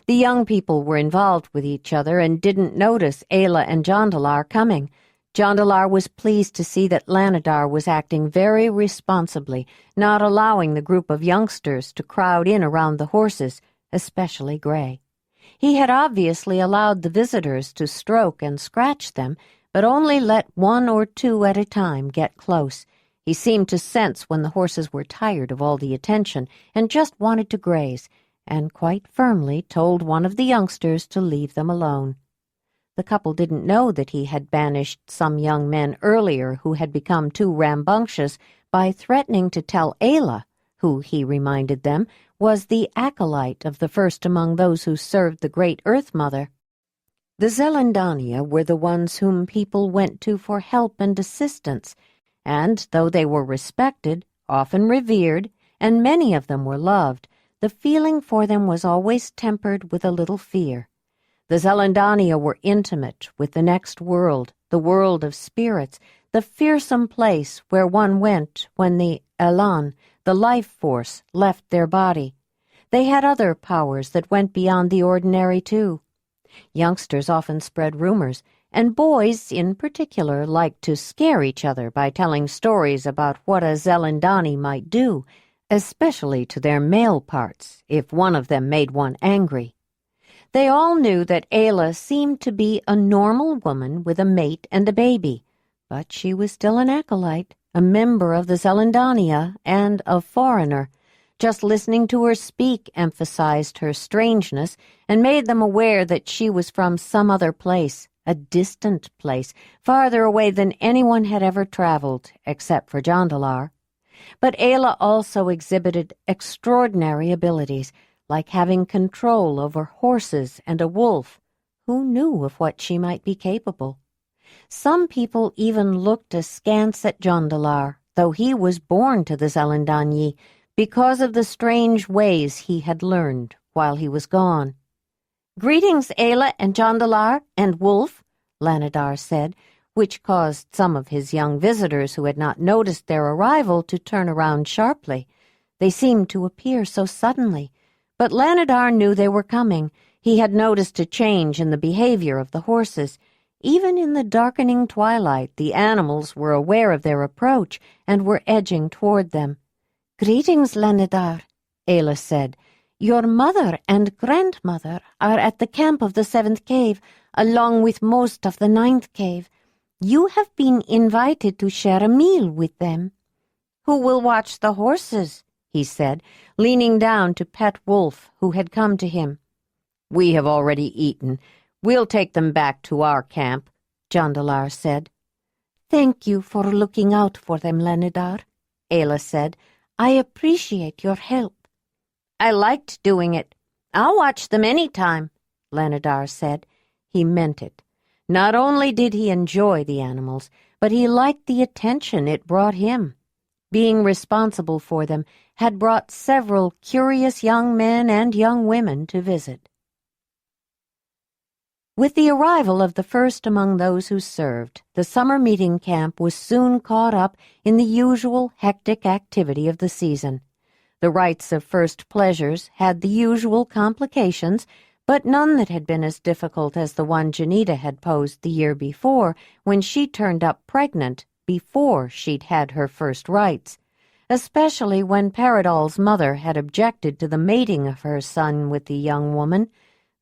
The young people were involved with each other and didn't notice Ayla and Jondalar coming. Jondalar was pleased to see that Lanadar was acting very responsibly, not allowing the group of youngsters to crowd in around the horses, especially Gray. He had obviously allowed the visitors to stroke and scratch them, but only let one or two at a time get close. He seemed to sense when the horses were tired of all the attention and just wanted to graze, and quite firmly told one of the youngsters to leave them alone. The couple didn't know that he had banished some young men earlier who had become too rambunctious by threatening to tell Ayla, who, he reminded them, was the acolyte of the first among those who served the great Earth Mother. The Zelandonii were the ones whom people went to for help and assistance, and though they were respected, often revered, and many of them were loved, the feeling for them was always tempered with a little fear. The Zelandonii were intimate with the next world, the world of spirits, the fearsome place where one went when the Elan, the life force, left their body. They had other powers that went beyond the ordinary, too. Youngsters often spread rumors, and boys, in particular, liked to scare each other by telling stories about what a Zelandonii might do, especially to their male parts, if one of them made one angry. They all knew that Ayla seemed to be a normal woman with a mate and a baby, but she was still an acolyte, a member of the Zelandonii, and a foreigner. Just listening to her speak emphasized her strangeness and made them aware that she was from some other place, a distant place, farther away than anyone had ever traveled, except for Jondalar. But Ayla also exhibited extraordinary abilities, like having control over horses and a wolf. Who knew of what she might be capable? Some people even looked askance at Jondalar, though he was born to the Zelandonii, because of the strange ways he had learned while he was gone. "Greetings, Ayla and Jondalar and Wolf," Lanadar said, which caused some of his young visitors who had not noticed their arrival to turn around sharply. They seemed to appear so suddenly, but Lanadar knew they were coming. He had noticed a change in the behavior of the horses. Even in the darkening twilight, the animals were aware of their approach and were edging toward them. "Greetings, Lanadar," Ayla said. "Your mother and grandmother are at the camp of the 7th cave, along with most of the 9th cave. You have been invited to share a meal with them." "Who will watch the horses?" he said, leaning down to pet Wolf, who had come to him. "We have already eaten. We'll take them back to our camp," Jondalar said. "Thank you for looking out for them, Lanadar," Ayla said. "I appreciate your help." "I liked doing it. I'll watch them any time," Lanadar said. He meant it. Not only did he enjoy the animals, but he liked the attention it brought him. Being responsible for them had brought several curious young men and young women to visit. With the arrival of the first among those who served, the summer meeting camp was soon caught up in the usual hectic activity of the season. The rites of first pleasures had the usual complications, but none that had been as difficult as the one Janita had posed the year before, when she turned up pregnant before she'd had her first rites, especially when Paradol's mother had objected to the mating of her son with the young woman.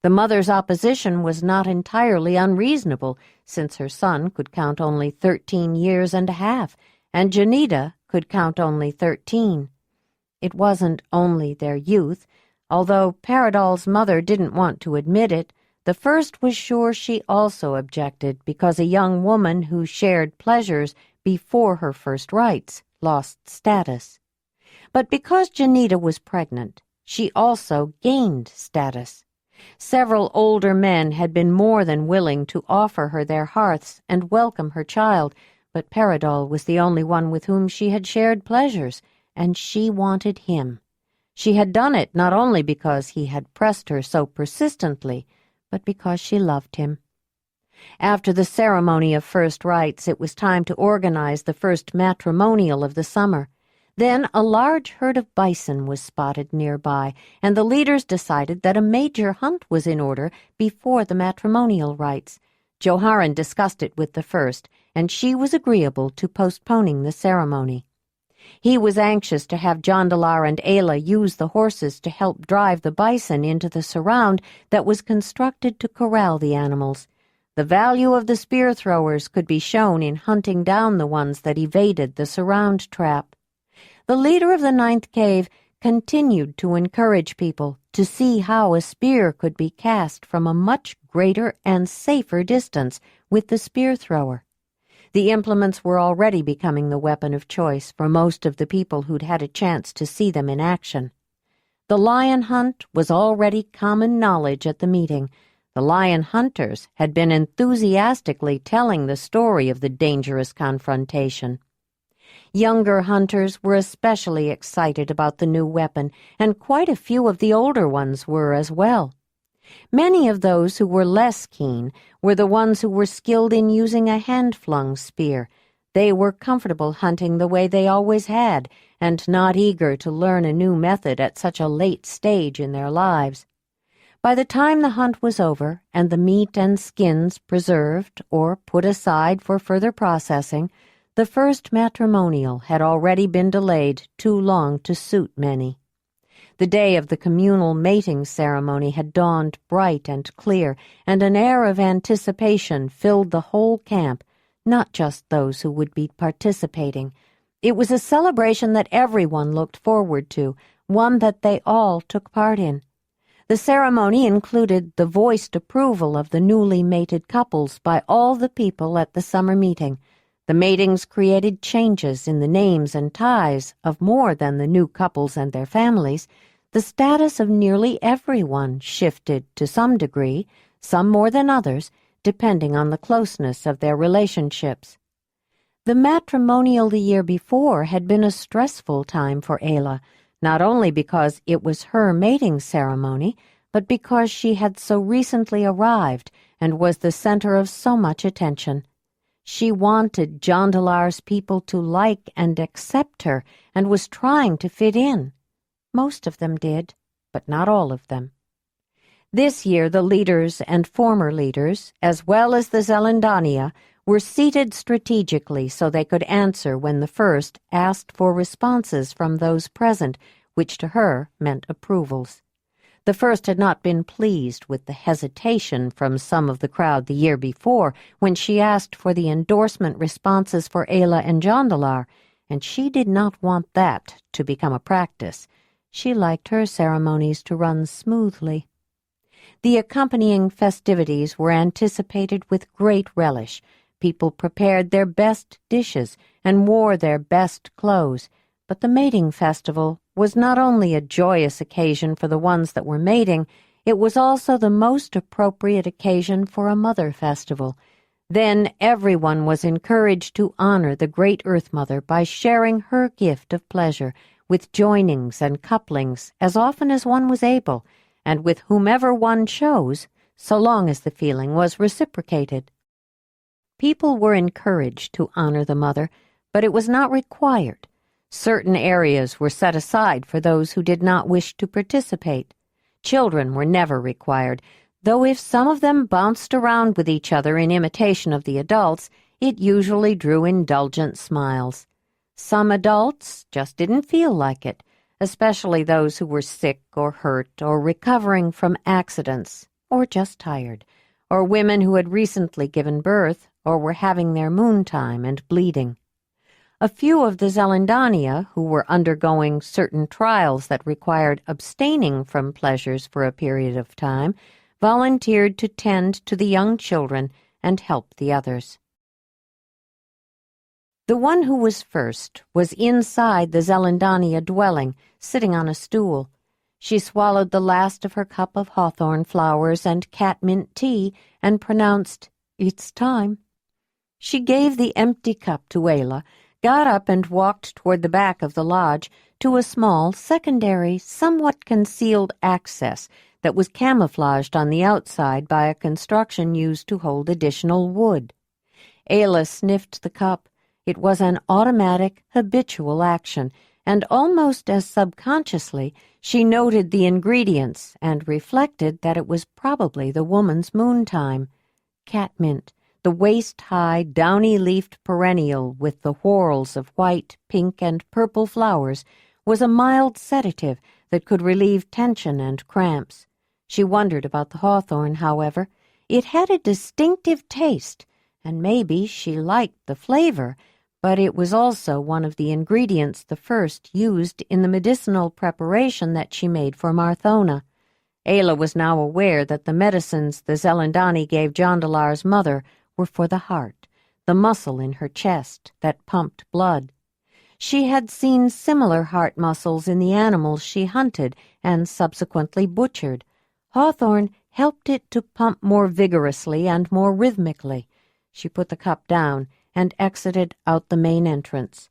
The mother's opposition was not entirely unreasonable, since her son could count only 13 years and a half, and Janita could count only 13. It wasn't only their youth. Although Paradol's mother didn't want to admit it, the first was sure she also objected because a young woman who shared pleasures before her first rites lost status. But because Janita was pregnant, she also gained status. Several older men had been more than willing to offer her their hearths and welcome her child, but Paradol was the only one with whom she had shared pleasures, and she wanted him. She had done it not only because he had pressed her so persistently, but because she loved him. After the ceremony of first rites, it was time to organize the first matrimonial of the summer. Then a large herd of bison was spotted nearby, and the leaders decided that a major hunt was in order before the matrimonial rites. Joharan discussed it with the first, and she was agreeable to postponing the ceremony. He was anxious to have Jondalar and Ayla use the horses to help drive the bison into the surround that was constructed to corral the animals. The value of the spear throwers could be shown in hunting down the ones that evaded the surround trap. The leader of the 9th cave continued to encourage people to see how a spear could be cast from a much greater and safer distance with the spear thrower. The implements were already becoming the weapon of choice for most of the people who'd had a chance to see them in action. The lion hunt was already common knowledge at the meeting. The lion hunters had been enthusiastically telling the story of the dangerous confrontation. Younger hunters were especially excited about the new weapon, and quite a few of the older ones were as well. Many of those who were less keen were the ones who were skilled in using a hand-flung spear. They were comfortable hunting the way they always had, and not eager to learn a new method at such a late stage in their lives. By the time the hunt was over, and the meat and skins preserved or put aside for further processing, the first matrimonial had already been delayed too long to suit many. The day of the communal mating ceremony had dawned bright and clear, and an air of anticipation filled the whole camp, not just those who would be participating. It was a celebration that everyone looked forward to, one that they all took part in. The ceremony included the voiced approval of the newly mated couples by all the people at the summer meeting. The matings created changes in the names and ties of more than the new couples and their families. The status of nearly everyone shifted to some degree, some more than others, depending on the closeness of their relationships. The matrimonial the year before had been a stressful time for Ayla, not only because it was her mating ceremony, but because she had so recently arrived and was the center of so much attention. She wanted Jondalar's people to like and accept her and was trying to fit in. Most of them did, but not all of them. This year the leaders and former leaders, as well as the Zelandonii, were seated strategically so they could answer when the first asked for responses from those present, which to her meant approvals. The first had not been pleased with the hesitation from some of the crowd the year before when she asked for the endorsement responses for Ayla and Jondalar, and she did not want that to become a practice. She liked her ceremonies to run smoothly. The accompanying festivities were anticipated with great relish. People prepared their best dishes and wore their best clothes, but the mating festival was not only a joyous occasion for the ones that were mating, it was also the most appropriate occasion for a mother festival. Then everyone was encouraged to honor the great Earth Mother by sharing her gift of pleasure with joinings and couplings as often as one was able, and with whomever one chose, so long as the feeling was reciprocated. People were encouraged to honor the mother, but it was not required. Certain areas were set aside for those who did not wish to participate. Children were never required, though if some of them bounced around with each other in imitation of the adults, it usually drew indulgent smiles. Some adults just didn't feel like it, especially those who were sick or hurt or recovering from accidents, or just tired, or women who had recently given birth or were having their moon time and bleeding. A few of the Zelandonii, who were undergoing certain trials that required abstaining from pleasures for a period of time, volunteered to tend to the young children and help the others. The one who was first was inside the Zelandonii dwelling, sitting on a stool. She swallowed the last of her cup of hawthorn flowers and catmint tea and pronounced, "It's time." She gave the empty cup to Ayla, got up and walked toward the back of the lodge to a small, secondary, somewhat concealed access that was camouflaged on the outside by a construction used to hold additional wood. Ayla sniffed the cup. It was an automatic, habitual action, and almost as subconsciously she noted the ingredients and reflected that it was probably the woman's moontime. Catmint, the waist-high, downy-leafed perennial with the whorls of white, pink, and purple flowers, was a mild sedative that could relieve tension and cramps. She wondered about the hawthorn, however. It had a distinctive taste, and maybe she liked the flavor, but it was also one of the ingredients the first used in the medicinal preparation that she made for Marthona. Ayla was now aware that the medicines the Zelandonii gave Jondalar's mother were for the heart, the muscle in her chest that pumped blood. She had seen similar heart muscles in the animals she hunted and subsequently butchered. Hawthorn helped it to pump more vigorously and more rhythmically. She put the cup down and exited out the main entrance.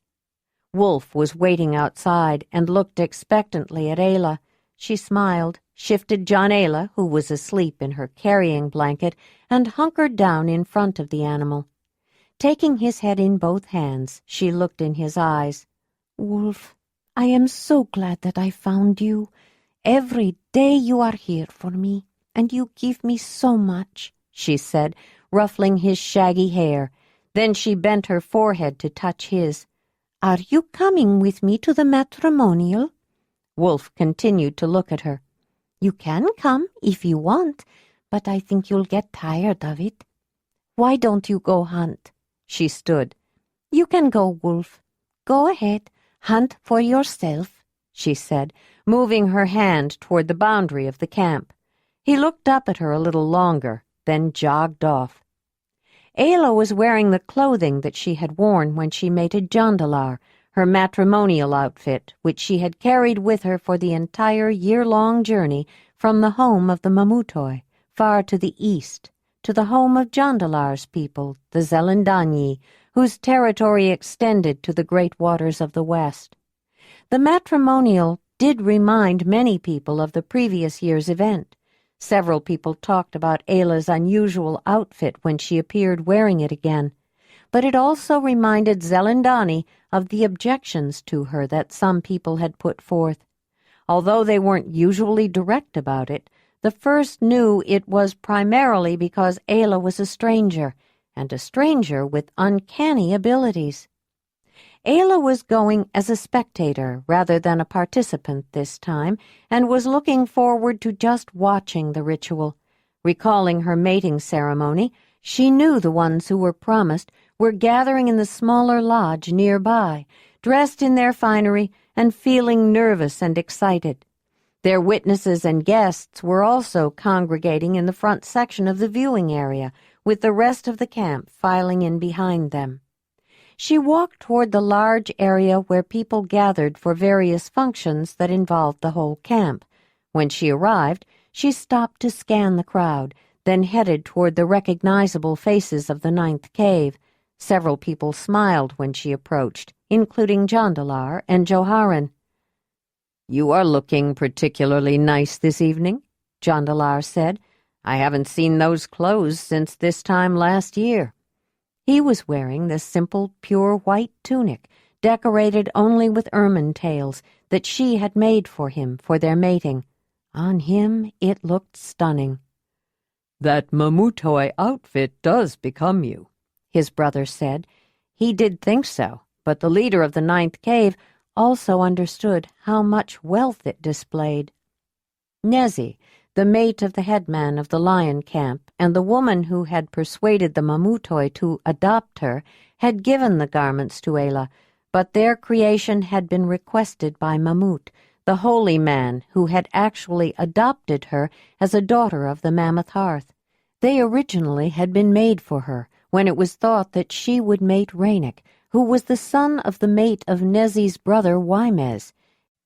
Wolf was waiting outside and looked expectantly at Ayla. She smiled, shifted John Ayla, who was asleep in her carrying blanket, and hunkered down in front of the animal. Taking his head in both hands, she looked in his eyes. "Wolf, I am so glad that I found you. Every day you are here for me, and you give me so much," she said, ruffling his shaggy hair. Then she bent her forehead to touch his. "Are you coming with me to the matrimonial?" Wolf continued to look at her. "You can come if you want, but I think you'll get tired of it. Why don't you go hunt?" She stood. "You can go, Wolf. Go ahead, hunt for yourself," she said, moving her hand toward the boundary of the camp. He looked up at her a little longer, then jogged off. Ayla was wearing the clothing that she had worn when she mated Jondalar, her matrimonial outfit, which she had carried with her for the entire year-long journey from the home of the Mamutoi, far to the east, to the home of Jondalar's people, the Zelandonii, whose territory extended to the great waters of the west. The matrimonial did remind many people of the previous year's event. Several people talked about Ayla's unusual outfit when she appeared wearing it again, but it also reminded Zelandonii of the objections to her that some people had put forth. Although they weren't usually direct about it, the first knew it was primarily because Ayla was a stranger, and a stranger with uncanny abilities. Ayla was going as a spectator rather than a participant this time, and was looking forward to just watching the ritual. Recalling her mating ceremony, she knew the ones who were promised were gathering in the smaller lodge nearby, dressed in their finery and feeling nervous and excited. Their witnesses and guests were also congregating in the front section of the viewing area, with the rest of the camp filing in behind them. She walked toward the large area where people gathered for various functions that involved the whole camp. When she arrived, she stopped to scan the crowd, then headed toward the recognizable faces of the 9th cave. Several people smiled when she approached, including Jondalar and Joharan. "You are looking particularly nice this evening," Jondalar said. I haven't seen those clothes since this time last year." He was wearing the simple, pure white tunic, decorated only with ermine tails, that she had made for him for their mating. On him it looked stunning. "That mamutoi outfit does become you," his brother said. He did think so, but the leader of the 9th cave also understood how much wealth it displayed. Nezi, the mate of the headman of the lion camp, and the woman who had persuaded the mamutoi to adopt her, had given the garments to Ayla, but their creation had been requested by Mamut, the holy man who had actually adopted her as a daughter of the Mammoth Hearth. They originally had been made for her, when it was thought that she would mate Rainik, who was the son of the mate of Nezi's brother Wymez.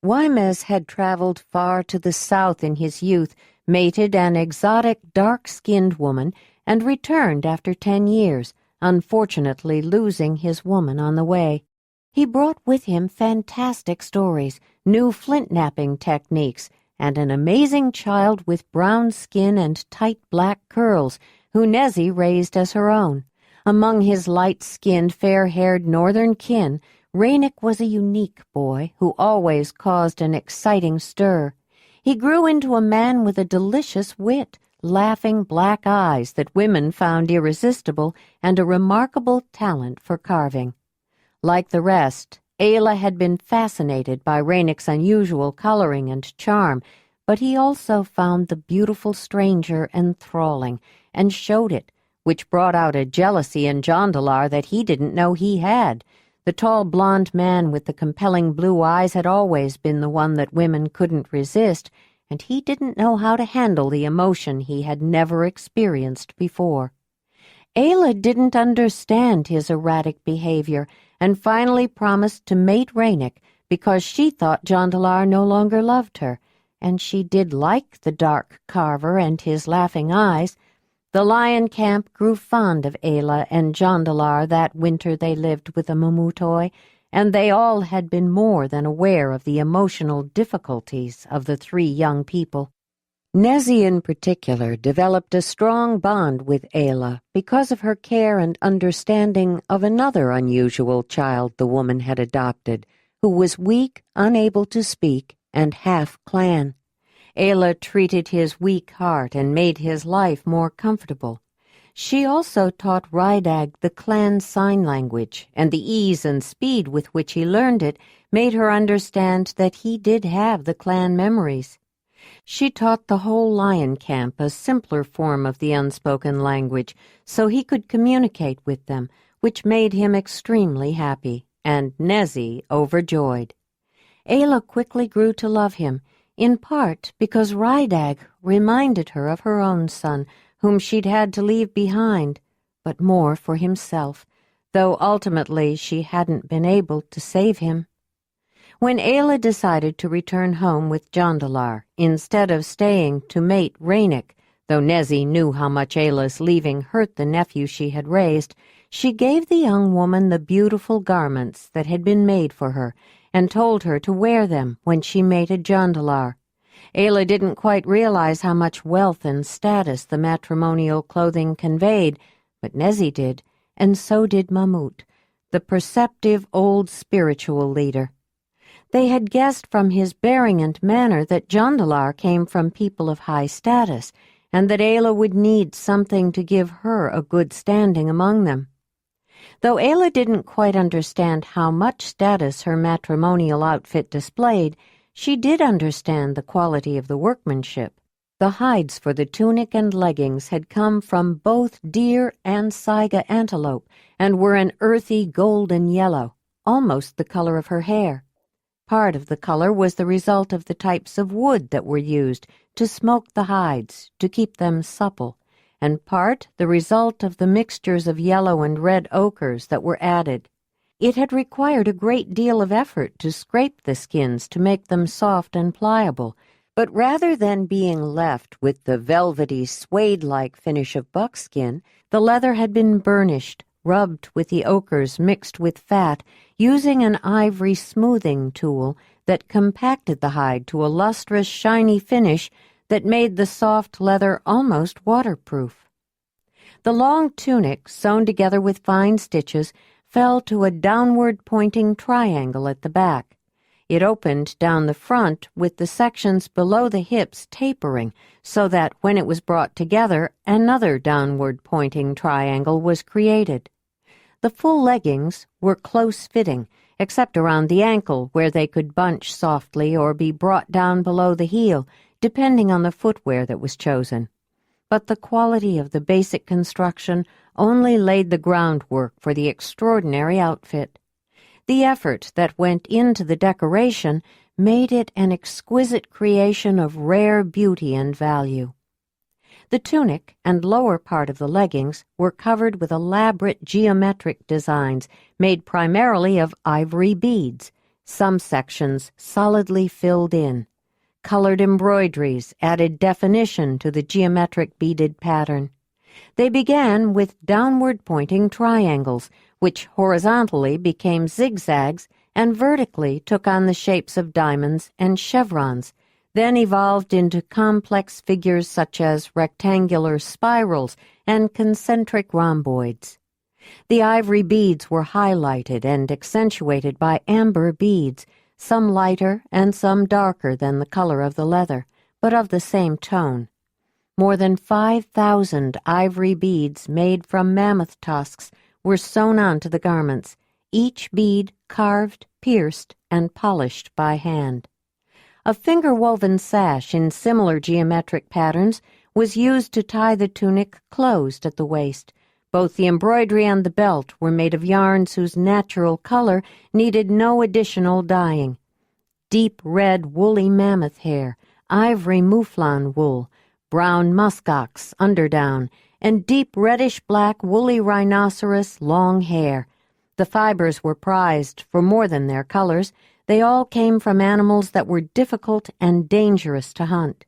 Wymez had traveled far to the south in his youth, mated an exotic dark-skinned woman, and returned after 10 years, unfortunately losing his woman on the way. He brought with him fantastic stories, new flint-knapping techniques, and an amazing child with brown skin and tight black curls, who Nezi raised as her own. Among his light-skinned, fair-haired northern kin, Rainik was a unique boy who always caused an exciting stir. He grew into a man with a delicious wit, laughing black eyes that women found irresistible, and a remarkable talent for carving. Like the rest, Ayla had been fascinated by Rainik's unusual coloring and charm, but he also found the beautiful stranger enthralling, and showed it, which brought out a jealousy in Jondalar that he didn't know he had. The tall blond man with the compelling blue eyes had always been the one that women couldn't resist, and he didn't know how to handle the emotion he had never experienced before. Ayla didn't understand his erratic behavior, and finally promised to mate Rainik because she thought Jondalar no longer loved her, and she did like the dark carver and his laughing eyes. The lion camp grew fond of Ayla and Jondalar that winter they lived with the mamutoi, and they all had been more than aware of the emotional difficulties of the 3 young people. Nezi in particular developed a strong bond with Ayla because of her care and understanding of another unusual child the woman had adopted, who was weak, unable to speak, and half-clan. Ayla treated his weak heart and made his life more comfortable. She also taught Rydag the clan sign language, and the ease and speed with which he learned it made her understand that he did have the clan memories. She taught the whole lion camp a simpler form of the unspoken language, so he could communicate with them, which made him extremely happy, and Nezi overjoyed. Ayla quickly grew to love him, in part because Rydag reminded her of her own son, whom she'd had to leave behind, but more for himself, though ultimately she hadn't been able to save him. When Ayla decided to return home with Jondalar, instead of staying to mate Rainik, though Nezi knew how much Ayla's leaving hurt the nephew she had raised, she gave the young woman the beautiful garments that had been made for her, and told her to wear them when she mated Jondalar. Ayla didn't quite realize how much wealth and status the matrimonial clothing conveyed, but Nezi did, and so did Mamut, the perceptive old spiritual leader. They had guessed from his bearing and manner that Jondalar came from people of high status, and that Ayla would need something to give her a good standing among them. Though Ayla didn't quite understand how much status her matrimonial outfit displayed, she did understand the quality of the workmanship. The hides for the tunic and leggings had come from both deer and saiga antelope, and were an earthy golden yellow, almost the color of her hair. Part of the color was the result of the types of wood that were used to smoke the hides, to keep them supple, and part the result of the mixtures of yellow and red ochres that were added. It had required a great deal of effort to scrape the skins to make them soft and pliable, but rather than being left with the velvety, suede-like finish of buckskin, the leather had been burnished, rubbed with the ochres mixed with fat, using an ivory smoothing tool that compacted the hide to a lustrous, shiny finish that made the soft leather almost waterproof. The long tunic, sewn together with fine stitches, fell to a downward-pointing triangle at the back. It opened down the front with the sections below the hips tapering so that when it was brought together, another downward-pointing triangle was created. The full leggings were close-fitting, except around the ankle where they could bunch softly or be brought down below the heel, depending on the footwear that was chosen. But the quality of the basic construction only laid the groundwork for the extraordinary outfit. The effort that went into the decoration made it an exquisite creation of rare beauty and value. The tunic and lower part of the leggings were covered with elaborate geometric designs made primarily of ivory beads, some sections solidly filled in. Colored embroideries added definition to the geometric beaded pattern. They began with downward-pointing triangles, which horizontally became zigzags and vertically took on the shapes of diamonds and chevrons, then evolved into complex figures such as rectangular spirals and concentric rhomboids. The ivory beads were highlighted and accentuated by amber beads, some lighter and some darker than the color of the leather, but of the same tone. More than 5,000 ivory beads made from mammoth tusks were sewn onto the garments, each bead carved, pierced, and polished by hand. A finger-woven sash in similar geometric patterns was used to tie the tunic closed at the waist. Both the embroidery and the belt were made of yarns whose natural color needed no additional dyeing. Deep red woolly mammoth hair, ivory mouflon wool, brown muskox underdown, and deep reddish-black woolly rhinoceros long hair. The fibers were prized for more than their colors. They all came from animals that were difficult and dangerous to hunt.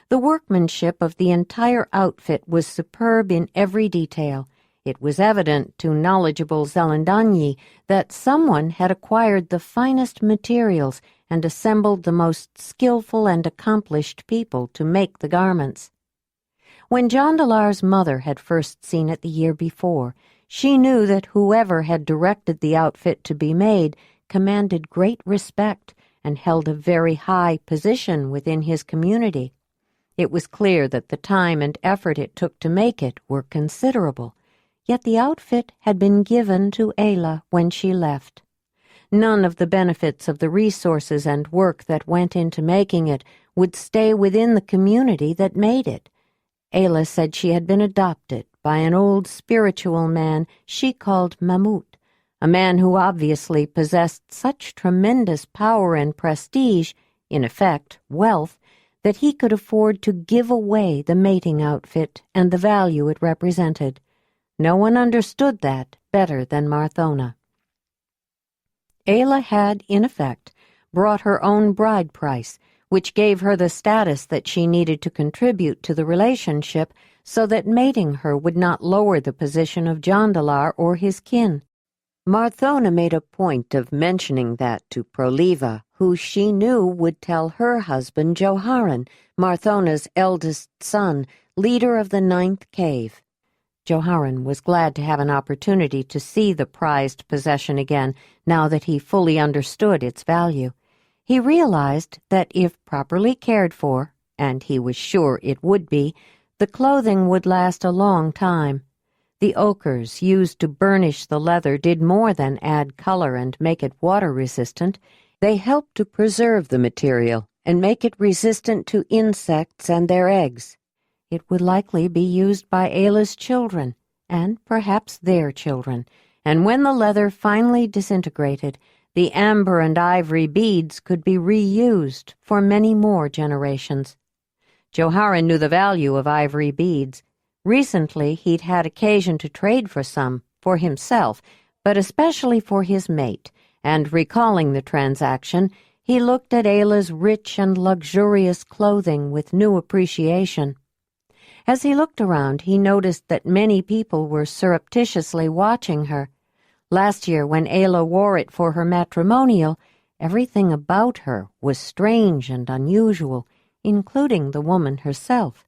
The workmanship of the entire outfit was superb in every detail. It was evident to knowledgeable Zelandonii that someone had acquired the finest materials and assembled the most skillful and accomplished people to make the garments. When Jondalar's mother had first seen it the year before, she knew that whoever had directed the outfit to be made commanded great respect and held a very high position within his community. It was clear that the time and effort it took to make it were considerable, yet the outfit had been given to Ayla when she left. None of the benefits of the resources and work that went into making it would stay within the community that made it. Ayla said she had been adopted by an old spiritual man she called Mamut, a man who obviously possessed such tremendous power and prestige, in effect, wealth, that he could afford to give away the mating outfit and the value it represented. No one understood that better than Marthona. Ayla had, in effect, brought her own bride price, which gave her the status that she needed to contribute to the relationship so that mating her would not lower the position of Jondalar or his kin. Marthona made a point of mentioning that to Proliva, who she knew would tell her husband Joharan, Marthona's eldest son, leader of the 9th cave. Joharan was glad to have an opportunity to see the prized possession again now that he fully understood its value. He realized that if properly cared for, and he was sure it would be, the clothing would last a long time. The ochres used to burnish the leather did more than add color and make it water-resistant. They helped to preserve the material and make it resistant to insects and their eggs. It would likely be used by Ayla's children, and perhaps their children, and when the leather finally disintegrated, the amber and ivory beads could be reused for many more generations. Joharan knew the value of ivory beads. Recently, he'd had occasion to trade for some, for himself, but especially for his mate, and recalling the transaction, he looked at Ayla's rich and luxurious clothing with new appreciation. As he looked around, he noticed that many people were surreptitiously watching her. Last year, when Ayla wore it for her matrimonial, everything about her was strange and unusual, including the woman herself.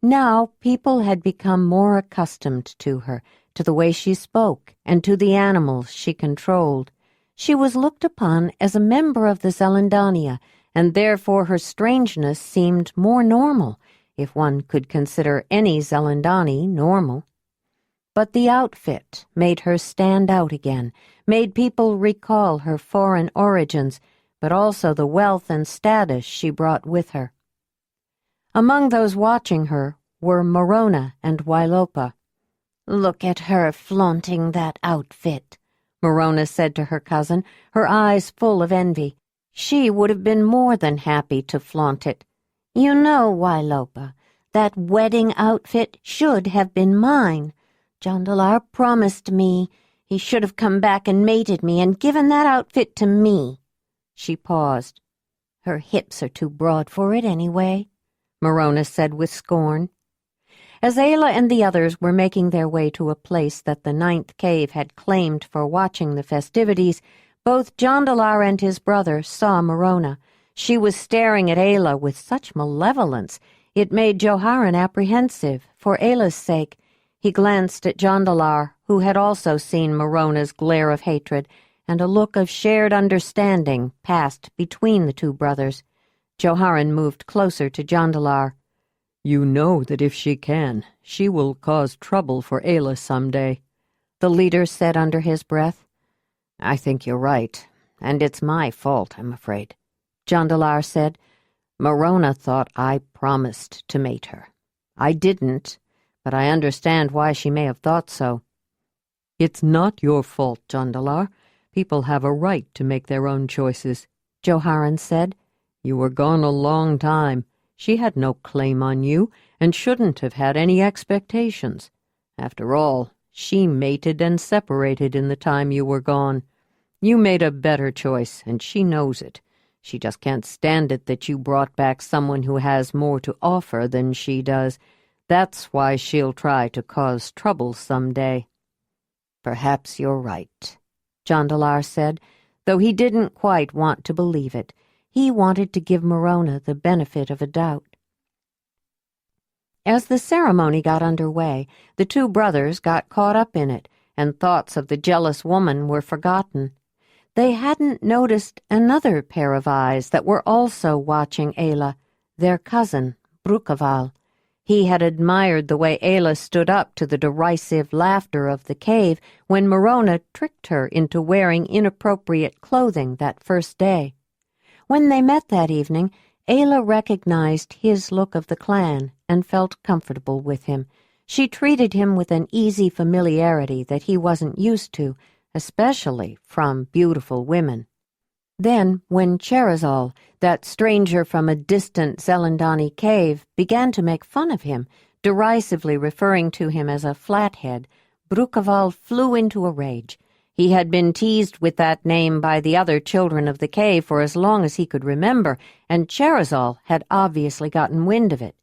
Now people had become more accustomed to her, to the way she spoke, and to the animals she controlled. She was looked upon as a member of the Zelandonii, and therefore her strangeness seemed more normal, if one could consider any Zelandonii normal. But the outfit made her stand out again, made people recall her foreign origins, but also the wealth and status she brought with her. Among those watching her were Morona and Wailopa. "Look at her flaunting that outfit," Morona said to her cousin, her eyes full of envy. She would have been more than happy to flaunt it. "You know, Wailopa, that wedding outfit should have been mine. Jondalar promised me. He should have come back and mated me and given that outfit to me." She paused. "Her hips are too broad for it anyway," Morona said with scorn. As Ayla and the others were making their way to a place that the 9th cave had claimed for watching the festivities, both Jondalar and his brother saw Morona. She was staring at Ayla with such malevolence it made Joharan apprehensive, for Ayla's sake. He glanced at Jondalar, who had also seen Morona's glare of hatred, and a look of shared understanding passed between the two brothers. Joharan moved closer to Jondalar. "You know that if she can, she will cause trouble for Ayla someday," the leader said under his breath. "I think you're right, and it's my fault, I'm afraid," Jondalar said. "Morona thought I promised to mate her. I didn't, but I understand why she may have thought so." "It's not your fault, Jondalar. People have a right to make their own choices," Joharan said. "You were gone a long time. She had no claim on you, and shouldn't have had any expectations. After all, she mated and separated in the time you were gone. You made a better choice, and she knows it. She just can't stand it that you brought back someone who has more to offer than she does. That's why she'll try to cause trouble someday." "Perhaps you're right," Jondalar said, though he didn't quite want to believe it. He wanted to give Morona the benefit of a doubt. As the ceremony got underway, the two brothers got caught up in it, and thoughts of the jealous woman were forgotten. They hadn't noticed another pair of eyes that were also watching Ayla, their cousin, Brukaval. He had admired the way Ayla stood up to the derisive laughter of the cave when Morona tricked her into wearing inappropriate clothing that first day. When they met that evening, Ayla recognized his look of the clan and felt comfortable with him. She treated him with an easy familiarity that he wasn't used to, especially from beautiful women. Then, when Cherazal, that stranger from a distant Zelandonii cave, began to make fun of him, derisively referring to him as a flathead, Brukaval flew into a rage. He had been teased with that name by the other children of the cave for as long as he could remember, and Cherazal had obviously gotten wind of it.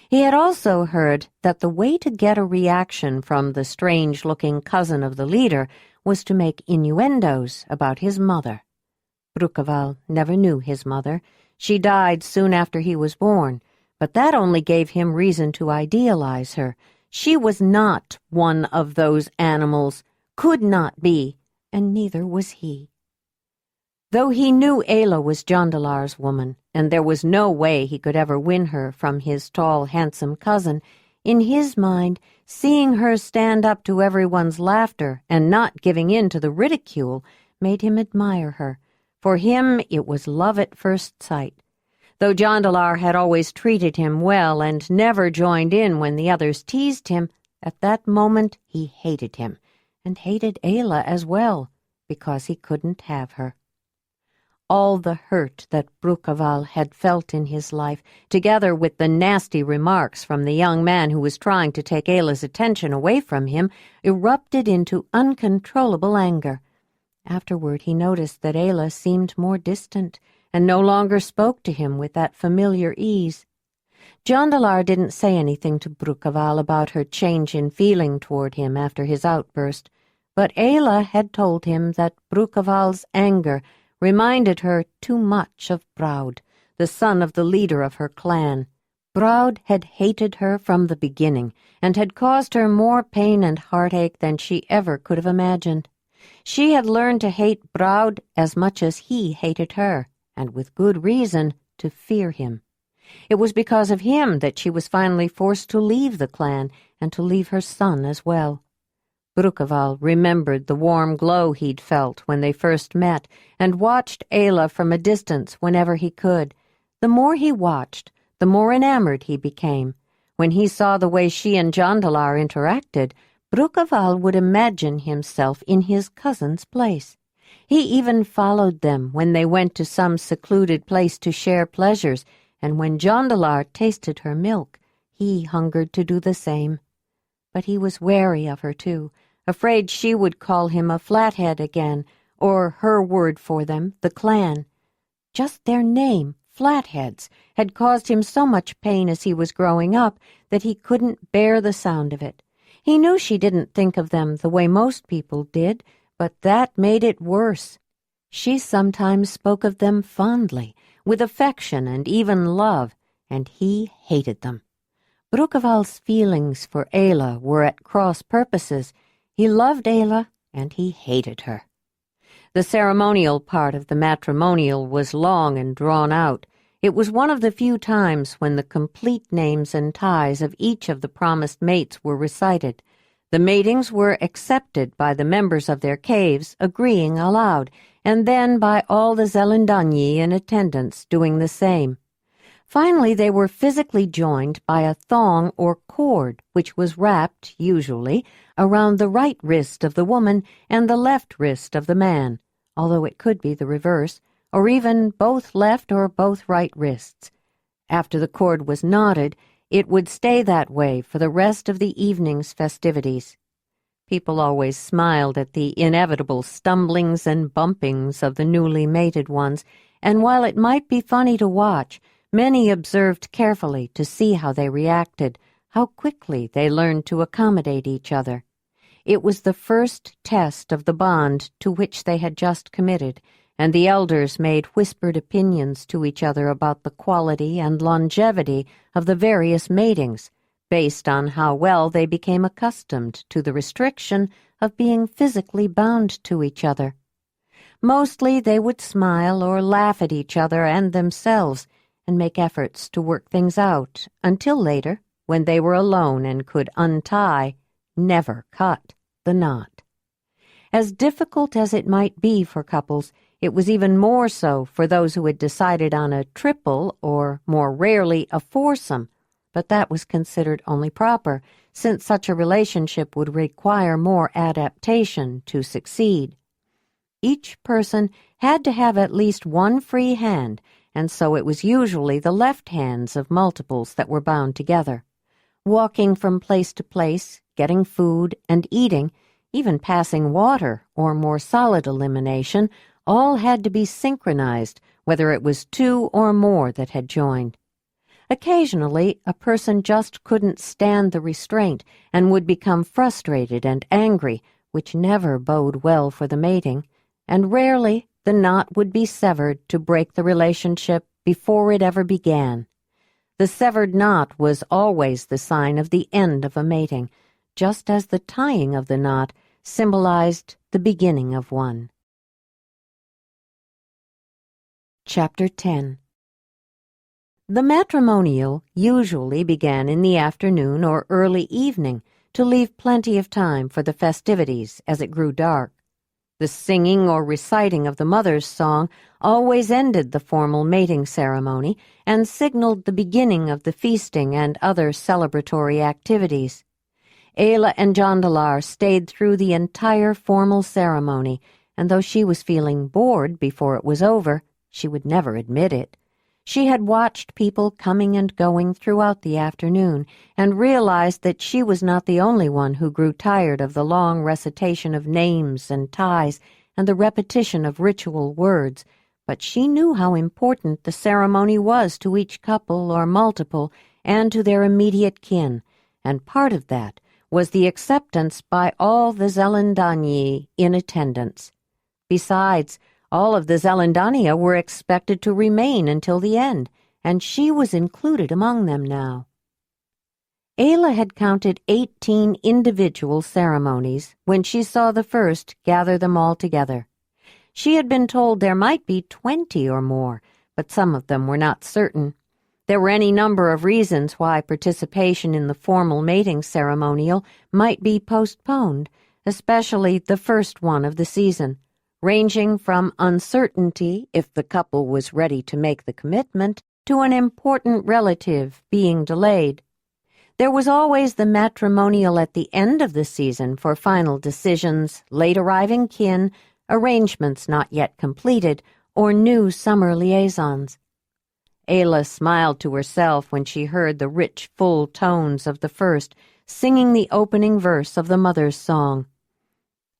He had also heard that the way to get a reaction from the strange-looking cousin of the leader was to make innuendos about his mother. Brukaval never knew his mother. She died soon after he was born, but that only gave him reason to idealize her. She was not one of those animals, could not be, and neither was he. Though he knew Ayla was Jondalar's woman, and there was no way he could ever win her from his tall, handsome cousin, in his mind, seeing her stand up to everyone's laughter and not giving in to the ridicule made him admire her. For him, it was love at first sight. Though Jondalar had always treated him well and never joined in when the others teased him, at that moment he hated him, and hated Ayla as well, because he couldn't have her. All the hurt that Brukaval had felt in his life, together with the nasty remarks from the young man who was trying to take Ayla's attention away from him, erupted into uncontrollable anger. Afterward he noticed that Ayla seemed more distant, and no longer spoke to him with that familiar ease. Jondalar didn't say anything to Brukaval about her change in feeling toward him after his outburst, but Ayla had told him that Brukaval's anger reminded her too much of Braud, the son of the leader of her clan. Braud had hated her from the beginning, and had caused her more pain and heartache than she ever could have imagined. She had learned to hate Braud as much as he hated her, and with good reason to fear him. It was because of him that she was finally forced to leave the clan, and to leave her son as well. Brukeval remembered the warm glow he'd felt when they first met, and watched Ayla from a distance whenever he could. The more he watched, the more enamored he became. When he saw the way she and Jondalar interacted, Brukeval would imagine himself in his cousin's place. He even followed them when they went to some secluded place to share pleasures, and when Jondalar tasted her milk, he hungered to do the same. But he was wary of her, too, afraid she would call him a flathead again, or her word for them, the clan. Just their name, Flatheads, had caused him so much pain as he was growing up that he couldn't bear the sound of it. He knew she didn't think of them the way most people did, but that made it worse. She sometimes spoke of them fondly, with affection and even love, and he hated them. Brukeval's feelings for Ayla were at cross purposes. He loved Ayla, and he hated her. The ceremonial part of the matrimonial was long and drawn out. It was one of the few times when the complete names and ties of each of the promised mates were recited. The matings were accepted by the members of their caves, agreeing aloud, and then by all the Zelandonii in attendance doing the same. Finally, they were physically joined by a thong or cord, which was wrapped, usually, around the right wrist of the woman and the left wrist of the man, although it could be the reverse, or even both left or both right wrists. After the cord was knotted, it would stay that way for the rest of the evening's festivities. People always smiled at the inevitable stumblings and bumpings of the newly mated ones, and while it might be funny to watch, many observed carefully to see how they reacted, how quickly they learned to accommodate each other. It was the first test of the bond to which they had just committed, and the elders made whispered opinions to each other about the quality and longevity of the various matings, based on how well they became accustomed to the restriction of being physically bound to each other. Mostly they would smile or laugh at each other and themselves, and make efforts to work things out, until later, when they were alone and could untie, never cut, the knot. As difficult as it might be for couples, it was even more so for those who had decided on a triple, or more rarely a foursome, but that was considered only proper, since such a relationship would require more adaptation to succeed. Each person had to have at least one free hand, and so it was usually the left hands of multiples that were bound together. Walking from place to place, getting food and eating, even passing water or more solid elimination, all had to be synchronized, whether it was two or more that had joined. Occasionally, a person just couldn't stand the restraint and would become frustrated and angry, which never bode well for the mating, and rarely the knot would be severed to break the relationship before it ever began. The severed knot was always the sign of the end of a mating, just as the tying of the knot symbolized the beginning of one. Chapter 10. The matrimonial usually began in the afternoon or early evening to leave plenty of time for the festivities as it grew dark. The singing or reciting of the mother's song always ended the formal mating ceremony and signaled the beginning of the feasting and other celebratory activities. Ayla and Jondalar stayed through the entire formal ceremony, and though she was feeling bored before it was over, she would never admit it. She had watched people coming and going throughout the afternoon and realized that she was not the only one who grew tired of the long recitation of names and ties and the repetition of ritual words, but she knew how important the ceremony was to each couple or multiple and to their immediate kin, and part of that was the acceptance by all the Zelandonii in attendance. Besides, All of the Zelandonii were expected to remain until the end, and she was included among them now. Ayla had counted 18 individual ceremonies when she saw the first gather them all together. She had been told there might be 20 or more, but some of them were not certain. There were any number of reasons why participation in the formal mating ceremonial might be postponed, especially the first one of the season, ranging from uncertainty if the couple was ready to make the commitment to an important relative being delayed. There was always the matrimonial at the end of the season for final decisions, late-arriving kin, arrangements not yet completed, or new summer liaisons. Ayla smiled to herself when she heard the rich, full tones of the first singing the opening verse of the mother's song.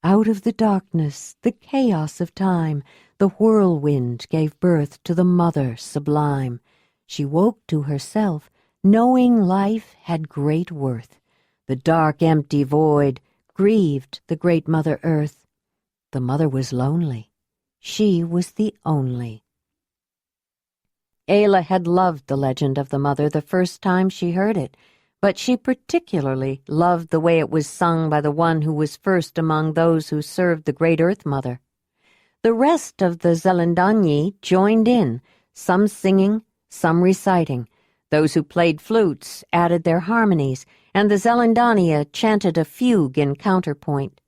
Out of the darkness, the chaos of time, the whirlwind gave birth to the mother sublime. She woke to herself, knowing life had great worth. The dark, empty void grieved the great Mother Earth. The mother was lonely. She was the only. Ayla had loved the legend of the mother the first time she heard it, but she particularly loved the way it was sung by the one who was first among those who served the great Earth Mother. The rest of the Zelandonii joined in, some singing, some reciting. Those who played flutes added their harmonies, and the Zelandonii chanted a fugue in counterpoint.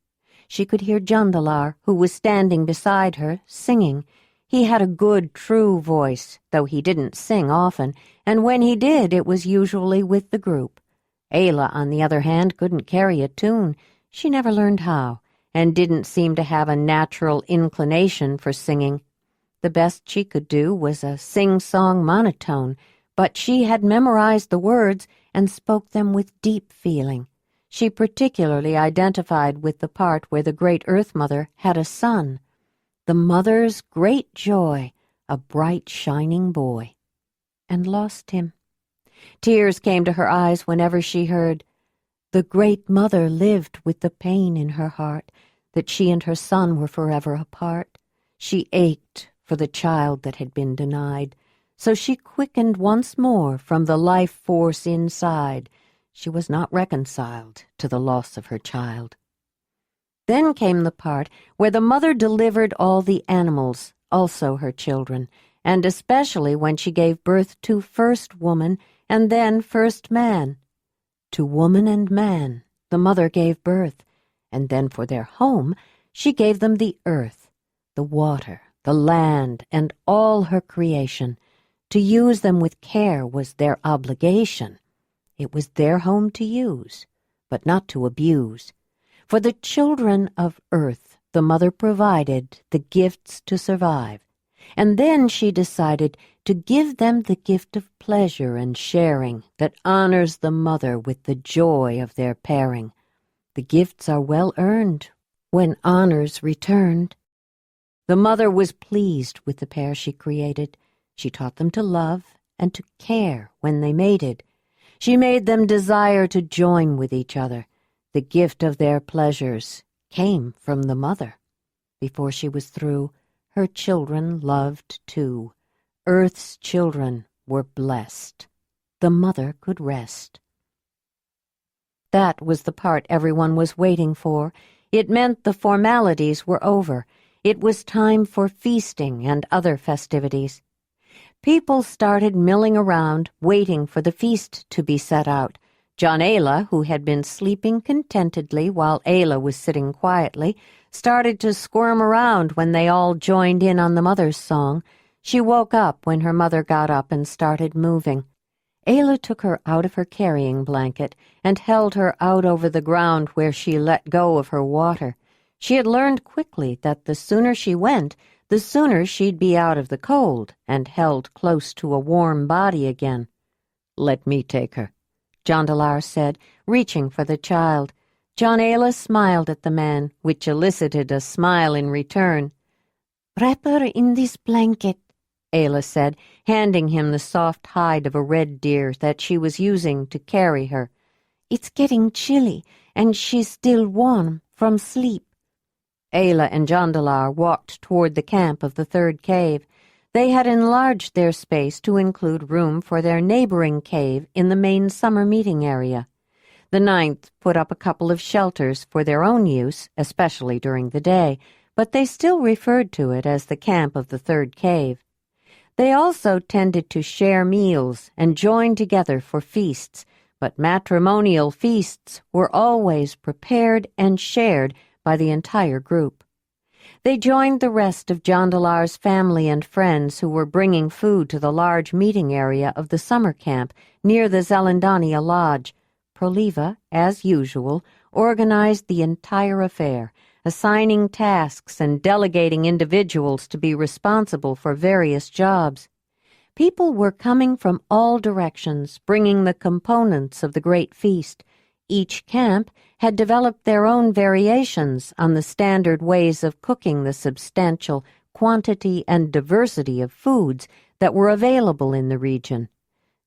She could hear Jondalar, who was standing beside her, singing. He had a good, true voice, though he didn't sing often, and when he did, it was usually with the group. Ayla, on the other hand, couldn't carry a tune. She never learned how, and didn't seem to have a natural inclination for singing. The best she could do was a sing-song monotone, but she had memorized the words and spoke them with deep feeling. She particularly identified with the part where the great Earth Mother had a son. The mother's great joy, a bright, shining boy, and lost him. Tears came to her eyes whenever she heard, "The great mother lived with the pain in her heart that she and her son were forever apart. She ached for the child that had been denied, so she quickened once more from the life force inside. She was not reconciled to the loss of her child." Then came the part where the mother delivered all the animals, also her children, and especially when she gave birth to first woman and then first man. To woman and man the mother gave birth, and then for their home she gave them the earth, the water, the land, and all her creation. To use them with care was their obligation. It was their home to use, but not to abuse. For the children of earth, the mother provided the gifts to survive, and then she decided to give them the gift of pleasure and sharing that honors the mother with the joy of their pairing. The gifts are well earned when honors returned. The mother was pleased with the pair she created. She taught them to love and to care when they mated. She made them desire to join with each other. The gift of their pleasures came from the mother. Before she was through, her children loved too. Earth's children were blessed. The mother could rest. That was the part everyone was waiting for. It meant the formalities were over. It was time for feasting and other festivities. People started milling around, waiting for the feast to be set out. Jondalar, who had been sleeping contentedly while Ayla was sitting quietly, started to squirm around when they all joined in on the mother's song. She woke up when her mother got up and started moving. Ayla took her out of her carrying blanket and held her out over the ground where she let go of her water. She had learned quickly that the sooner she went, the sooner she'd be out of the cold and held close to a warm body again. "Let me take her," Jondalar said, reaching for the child. Jondalar smiled at the man, which elicited a smile in return. "Wrap her in this blanket," Ayla said, handing him the soft hide of a red deer that she was using to carry her. "It's getting chilly, and she's still warm from sleep." Ayla and Jondalar walked toward the camp of the third cave. They had enlarged their space to include room for their neighboring cave in the main summer meeting area. The ninth put up a couple of shelters for their own use, especially during the day, but they still referred to it as the camp of the third cave. They also tended to share meals and join together for feasts, but matrimonial feasts were always prepared and shared by the entire group. They joined the rest of Jondalar's family and friends who were bringing food to the large meeting area of the summer camp near the Zelandonii lodge. Proliva, as usual, organized the entire affair, assigning tasks and delegating individuals to be responsible for various jobs. People were coming from all directions, bringing the components of the great feast. Each camp had developed their own variations on the standard ways of cooking the substantial quantity and diversity of foods that were available in the region.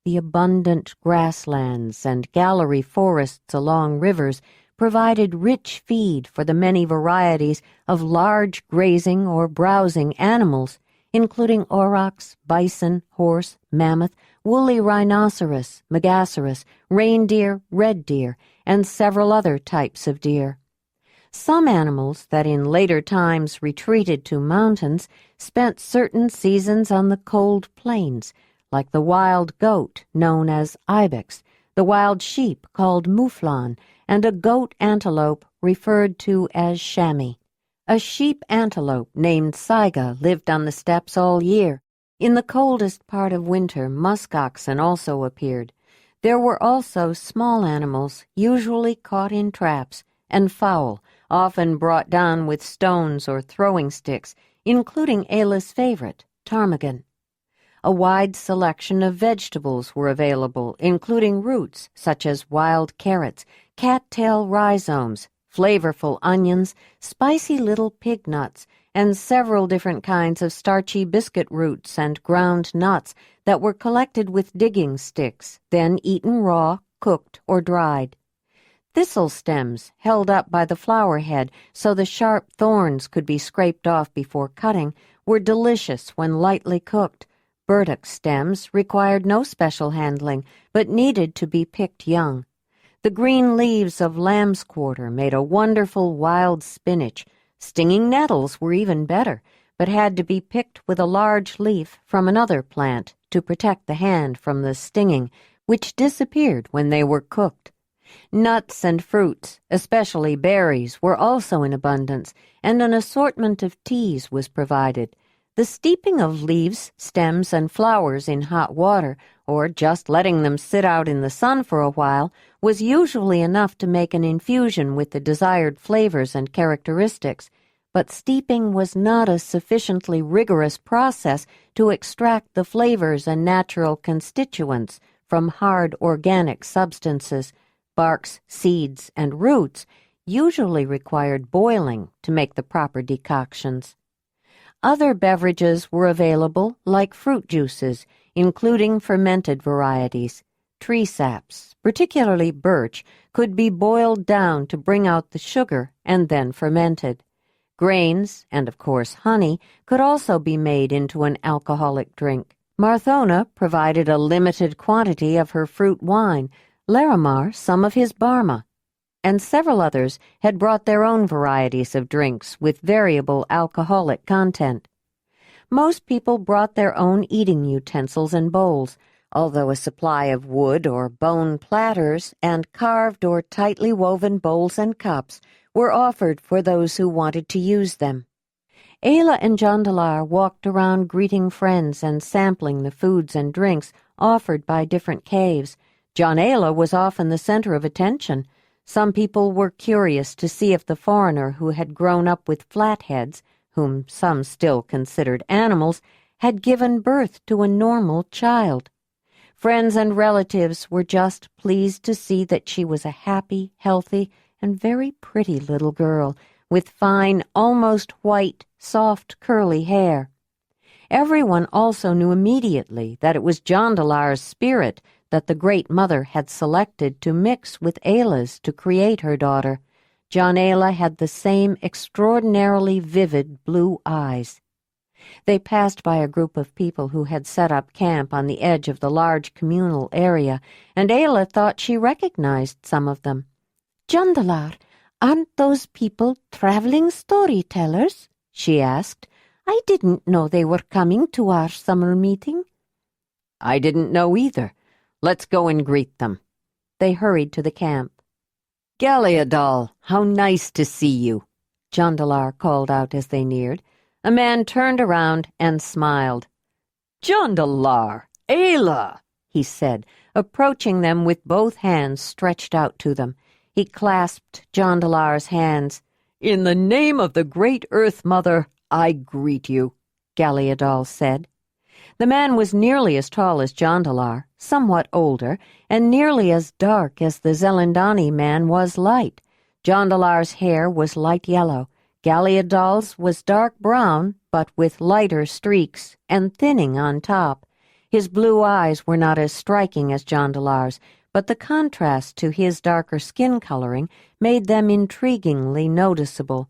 The abundant grasslands and gallery forests along rivers provided rich feed for the many varieties of large grazing or browsing animals, including aurochs, bison, horse, mammoth, woolly rhinoceros, megaceros, reindeer, red deer, and several other types of deer. Some animals that in later times retreated to mountains spent certain seasons on the cold plains, like the wild goat known as ibex, the wild sheep called mouflon, and a goat antelope referred to as chamois. A sheep antelope named Saiga lived on the steppes all year. In the coldest part of winter, musk oxen also appeared. There were also small animals, usually caught in traps, and fowl, often brought down with stones or throwing sticks, including Ayla's favorite, ptarmigan. A wide selection of vegetables were available, including roots such as wild carrots, cattail rhizomes, flavorful onions, spicy little pig nuts, and several different kinds of starchy biscuit roots and ground nuts that were collected with digging sticks, then eaten raw, cooked, or dried. Thistle stems, held up by the flower head so the sharp thorns could be scraped off before cutting, were delicious when lightly cooked. Burdock stems required no special handling, but needed to be picked young. The green leaves of lamb's quarter made a wonderful wild spinach. Stinging nettles were even better, but had to be picked with a large leaf from another plant to protect the hand from the stinging, which disappeared when they were cooked. Nuts and fruits, especially berries, were also in abundance, and an assortment of teas was provided. The steeping of leaves, stems, and flowers in hot water, or just letting them sit out in the sun for a while, was usually enough to make an infusion with the desired flavors and characteristics, but steeping was not a sufficiently rigorous process to extract the flavors and natural constituents from hard organic substances. Barks, seeds, and roots usually required boiling to make the proper decoctions. Other beverages were available, like fruit juices, including fermented varieties. Tree saps, particularly birch, could be boiled down to bring out the sugar and then fermented. Grains, and of course honey, could also be made into an alcoholic drink. Marthona provided a limited quantity of her fruit wine, Larimar some of his barma, and several others had brought their own varieties of drinks with variable alcoholic content. Most people brought their own eating utensils and bowls, although a supply of wood or bone platters and carved or tightly woven bowls and cups were offered for those who wanted to use them. Ayla and Jondalar walked around greeting friends and sampling the foods and drinks offered by different caves. John Ayla was often the center of attention. Some people were curious to see if the foreigner who had grown up with flatheads, whom some still considered animals, had given birth to a normal child. Friends and relatives were just pleased to see that she was a happy, healthy, and very pretty little girl, with fine, almost white, soft, curly hair. Everyone also knew immediately that it was Jondalar's spirit that the Great Mother had selected to mix with Ayla's to create her daughter. Jondalar had the same extraordinarily vivid blue eyes. They passed by a group of people who had set up camp on the edge of the large communal area, and Ayla thought she recognized some of them. Jondalar, aren't those people traveling storytellers? She asked. I didn't know they were coming to our summer meeting. I didn't know either. Let's go and greet them. They hurried to the camp. Galeadal, how nice to see you, Jondalar called out as they neared. A man turned around and smiled. Jondalar, Ayla, he said, approaching them with both hands stretched out to them. He clasped Jondalar's hands. In the name of the great Earth Mother, I greet you, Galeadal said. The man was nearly as tall as Jondalar, somewhat older, and nearly as dark as the Zelandonii man was light. Jondalar's hair was light yellow. Galeadal's was dark brown, but with lighter streaks and thinning on top. His blue eyes were not as striking as Jondalar's, but the contrast to his darker skin coloring made them intriguingly noticeable.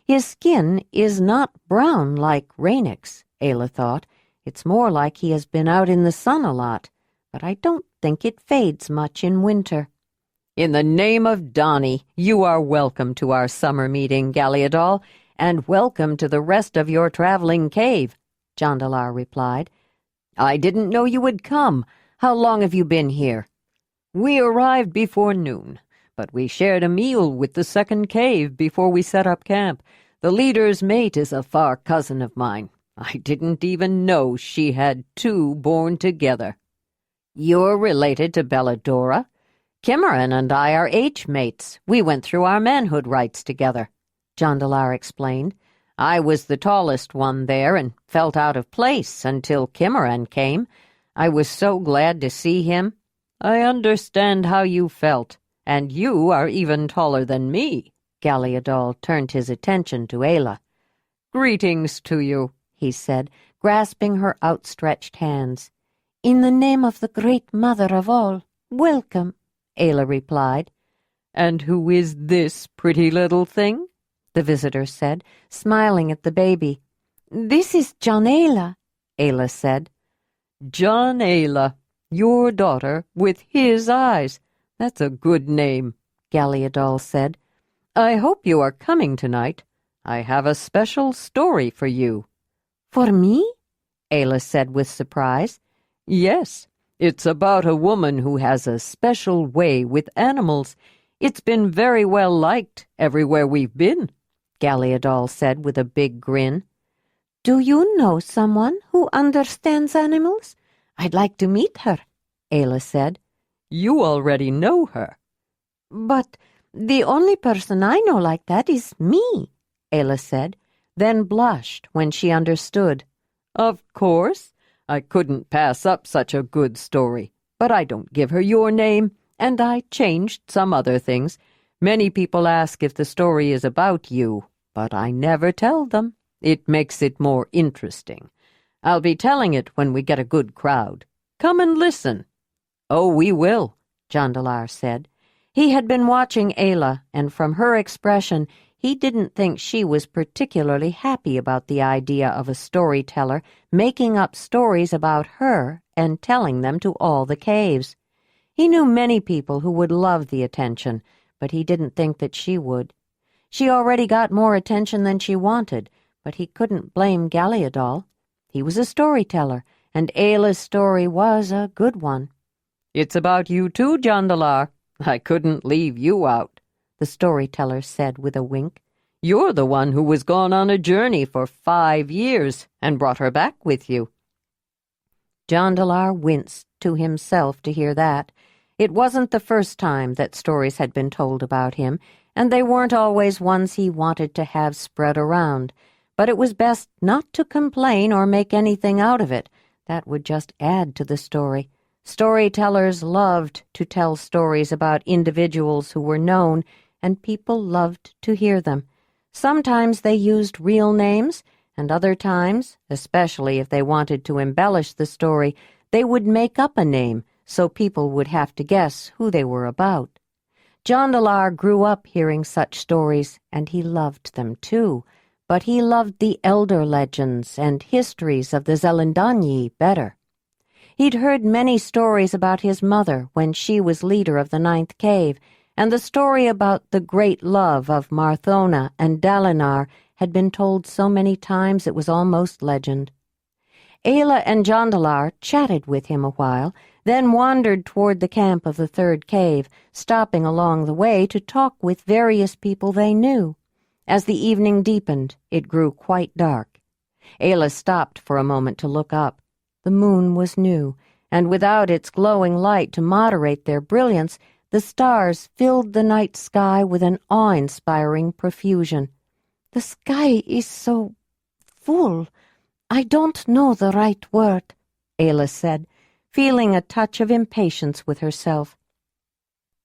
His skin is not brown like Rainik's, Ayla thought. It's more like he has been out in the sun a lot, but I don't think it fades much in winter. In the name of Donnie, you are welcome to our summer meeting, Galeadal, and welcome to the rest of your traveling cave, Jondalar replied. I didn't know you would come. How long have you been here? We arrived before noon, but we shared a meal with the second cave before we set up camp. The leader's mate is a far cousin of mine. I didn't even know she had two born together. You're related to Belladora? Kimmeran and I are age-mates. We went through our manhood rites together, Jondalar explained. I was the tallest one there and felt out of place until Kimmeran came. I was so glad to see him. I understand how you felt, and you are even taller than me. Galeadal turned his attention to Ayla. Greetings to you, he said, grasping her outstretched hands. In the name of the great mother of all, welcome, Ayla replied. And who is this pretty little thing? The visitor said, smiling at the baby. This is Jondalar, Ayla said. Jondalar, your daughter with his eyes. That's a good name, Galeadal said. I hope you are coming tonight. I have a special story for you. For me? Ayla said with surprise. Yes, it's about a woman who has a special way with animals. It's been very well liked everywhere we've been, Galeadal said with a big grin. Do you know someone who understands animals? I'd like to meet her, Ayla said. You already know her. But the only person I know like that is me, Ayla said, then blushed when she understood. Of course, I couldn't pass up such a good story, but I don't give her your name, and I changed some other things. Many people ask if the story is about you, but I never tell them. It makes it more interesting. I'll be telling it when we get a good crowd. Come and listen. Oh, we will, Jondalar said. He had been watching Ayla, and from her expression, he didn't think she was particularly happy about the idea of a storyteller making up stories about her and telling them to all the caves. He knew many people who would love the attention, but he didn't think that she would. She already got more attention than she wanted, but he couldn't blame Galeadal. He was a storyteller, and Ayla's story was a good one. It's about you too, Jondalar. I couldn't leave you out, the storyteller said with a wink. You're the one who was gone on a journey for 5 years and brought her back with you. Jondalar winced to himself to hear that. It wasn't the first time that stories had been told about him, and they weren't always ones he wanted to have spread around. But it was best not to complain or make anything out of it. That would just add to the story. Storytellers loved to tell stories about individuals who were known, and people loved to hear them. Sometimes they used real names, and other times, especially if they wanted to embellish the story, they would make up a name so people would have to guess who they were about. Jondalar grew up hearing such stories, and he loved them too, but he loved the elder legends and histories of the Zelandonii better. He'd heard many stories about his mother when she was leader of the 9th cave, and the story about the great love of Marthona and Dalinar had been told so many times it was almost legend. Ayla and Jondalar chatted with him a while, then wandered toward the camp of the 3rd cave, stopping along the way to talk with various people they knew. As the evening deepened, it grew quite dark. Ayla stopped for a moment to look up. The moon was new, and without its glowing light to moderate their brilliance, the stars filled the night sky with an awe-inspiring profusion. The sky is so full. I don't know the right word, Ayla said, feeling a touch of impatience with herself.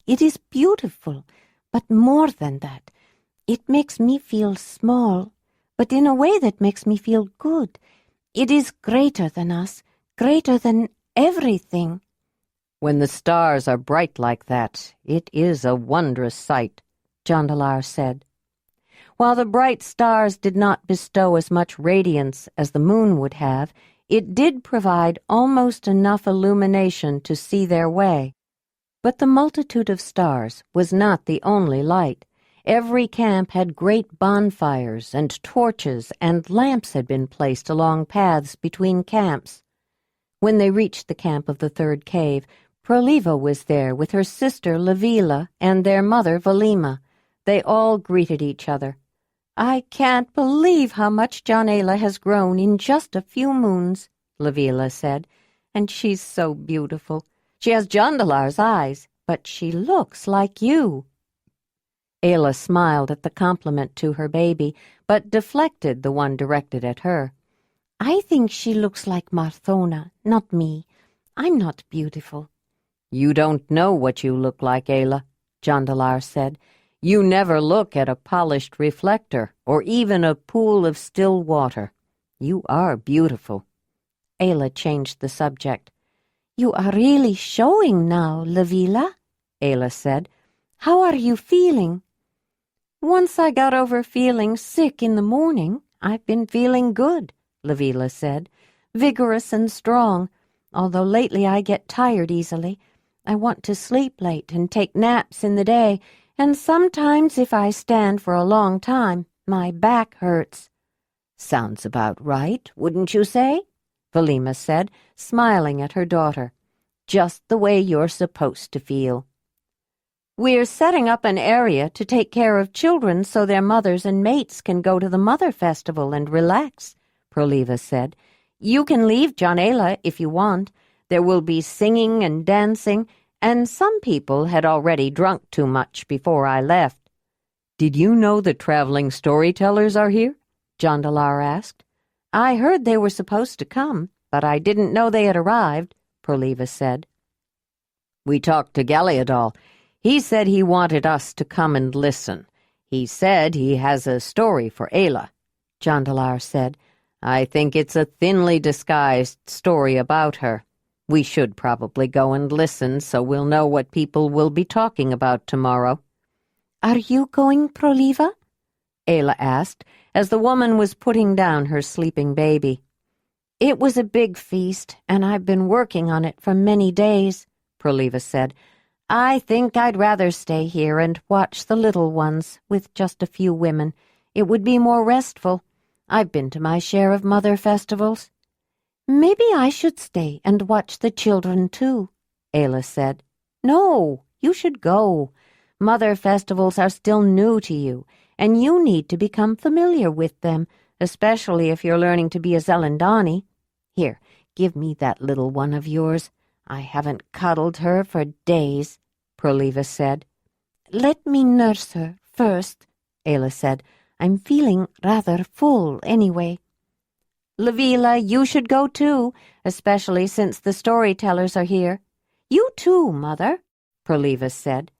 It is beautiful, but more than that. It makes me feel small, but in a way that makes me feel good. It is greater than us, greater than everything. When the stars are bright like that, it is a wondrous sight, Jondalar said. While the bright stars did not bestow as much radiance as the moon would have, it did provide almost enough illumination to see their way. But the multitude of stars was not the only light. Every camp had great bonfires and torches, and lamps had been placed along paths between camps. When they reached the camp of the 3rd cave, Proliva was there with her sister Lavila and their mother Valima. They all greeted each other. I can't believe how much Jondalar has grown in just a few moons, Lavila said. And she's so beautiful. She has Jondalar's eyes, but she looks like you. Ayla smiled at the compliment to her baby, but deflected the one directed at her. I think she looks like Marthona, not me. I'm not beautiful. You don't know what you look like, Ayla, Jondalar said. You never look at a polished reflector or even a pool of still water. You are beautiful. Ayla changed the subject. You are really showing now, Lavila, Ayla said. How are you feeling? Once I got over feeling sick in the morning, I've been feeling good, Lavila said, vigorous and strong, although lately I get tired easily. I want to sleep late and take naps in the day, and sometimes if I stand for a long time, my back hurts. Sounds about right, wouldn't you say? Valima said, smiling at her daughter. Just the way you're supposed to feel. We're setting up an area to take care of children so their mothers and mates can go to the Mother Festival and relax, Proliva said. You can leave Jondalar if you want. There will be singing and dancing, and some people had already drunk too much before I left. Did you know the traveling storytellers are here? Jondalar asked. I heard they were supposed to come, but I didn't know they had arrived, Proliva said. We talked to Galeadal. He said he wanted us to come and listen. He said he has a story for Ayla, Jondalar said. I think it's a thinly disguised story about her. We should probably go and listen so we'll know what people will be talking about tomorrow. Are you going, Proliva? Ayla asked, as the woman was putting down her sleeping baby. It was a big feast, and I've been working on it for many days, Proliva said. I think I'd rather stay here and watch the little ones with just a few women. It would be more restful. I've been to my share of mother festivals. Maybe I should stay and watch the children too, Ayla said. No, you should go. Mother festivals are still new to you, and you need to become familiar with them, especially if you're learning to be a Zelandonii. Here, give me that little one of yours. I haven't cuddled her for days, Proliva said. Let me nurse her first, Ayla said. I'm feeling rather full anyway. Lavila, you should go too, especially since the storytellers are here. You too, Mother, Proliva said.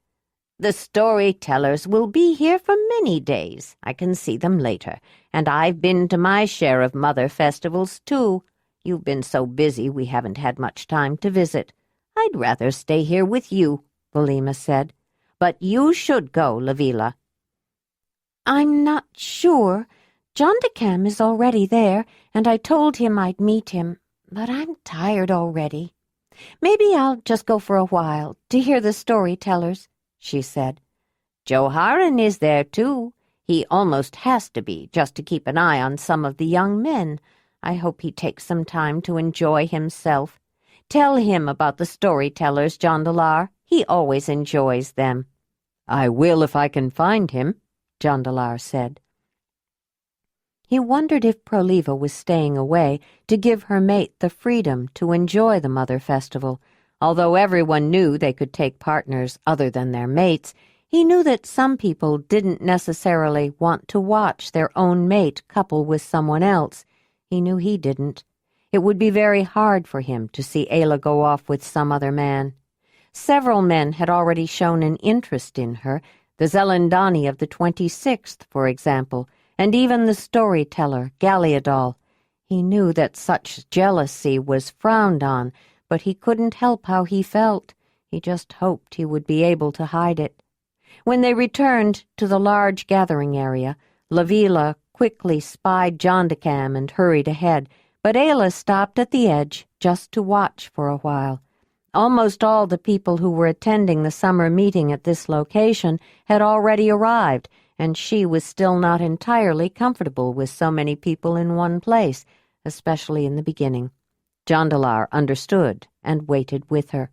The storytellers will be here for many days. I can see them later, and I've been to my share of mother festivals too. You've been so busy we haven't had much time to visit. I'd rather stay here with you, Valima said. But you should go, Lavila." "I'm not sure. Jondacam is already there, and I told him I'd meet him, but I'm tired already. Maybe I'll just go for a while to hear the storytellers," she said. "Joharan is there, too. He almost has to be, just to keep an eye on some of the young men. I hope he takes some time to enjoy himself. Tell him about the storytellers, Jondalar. He always enjoys them." "I will if I can find him," Jondalar said. He wondered if Proliva was staying away to give her mate the freedom to enjoy the Mother Festival. Although everyone knew they could take partners other than their mates, he knew that some people didn't necessarily want to watch their own mate couple with someone else. He knew he didn't. It would be very hard for him to see Ayla go off with some other man. Several men had already shown an interest in her, the Zelandonii of the 26th, for example, and even the storyteller, Galeadal. He knew that such jealousy was frowned on, but he couldn't help how he felt. He just hoped he would be able to hide it. When they returned to the large gathering area, Lavila quickly spied Jondacam and hurried ahead, but Ayla stopped at the edge just to watch for a while. Almost all the people who were attending the summer meeting at this location had already arrived, and she was still not entirely comfortable with so many people in one place, especially in the beginning. Jondalar understood and waited with her.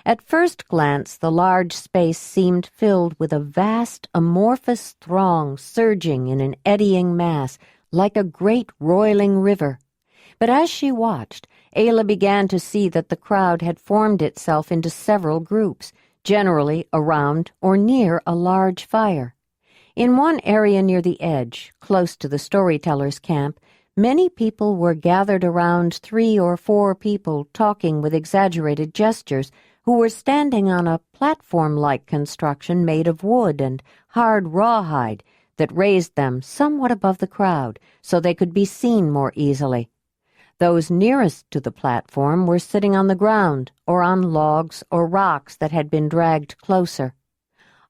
At first glance, the large space seemed filled with a vast, amorphous throng surging in an eddying mass, like a great roiling river. But as she watched, Ayla began to see that the crowd had formed itself into several groups, generally around or near a large fire. In one area near the edge, close to the storyteller's camp, many people were gathered around 3 or 4 people talking with exaggerated gestures, who were standing on a platform-like construction made of wood and hard rawhide that raised them somewhat above the crowd so they could be seen more easily. Those nearest to the platform were sitting on the ground or on logs or rocks that had been dragged closer.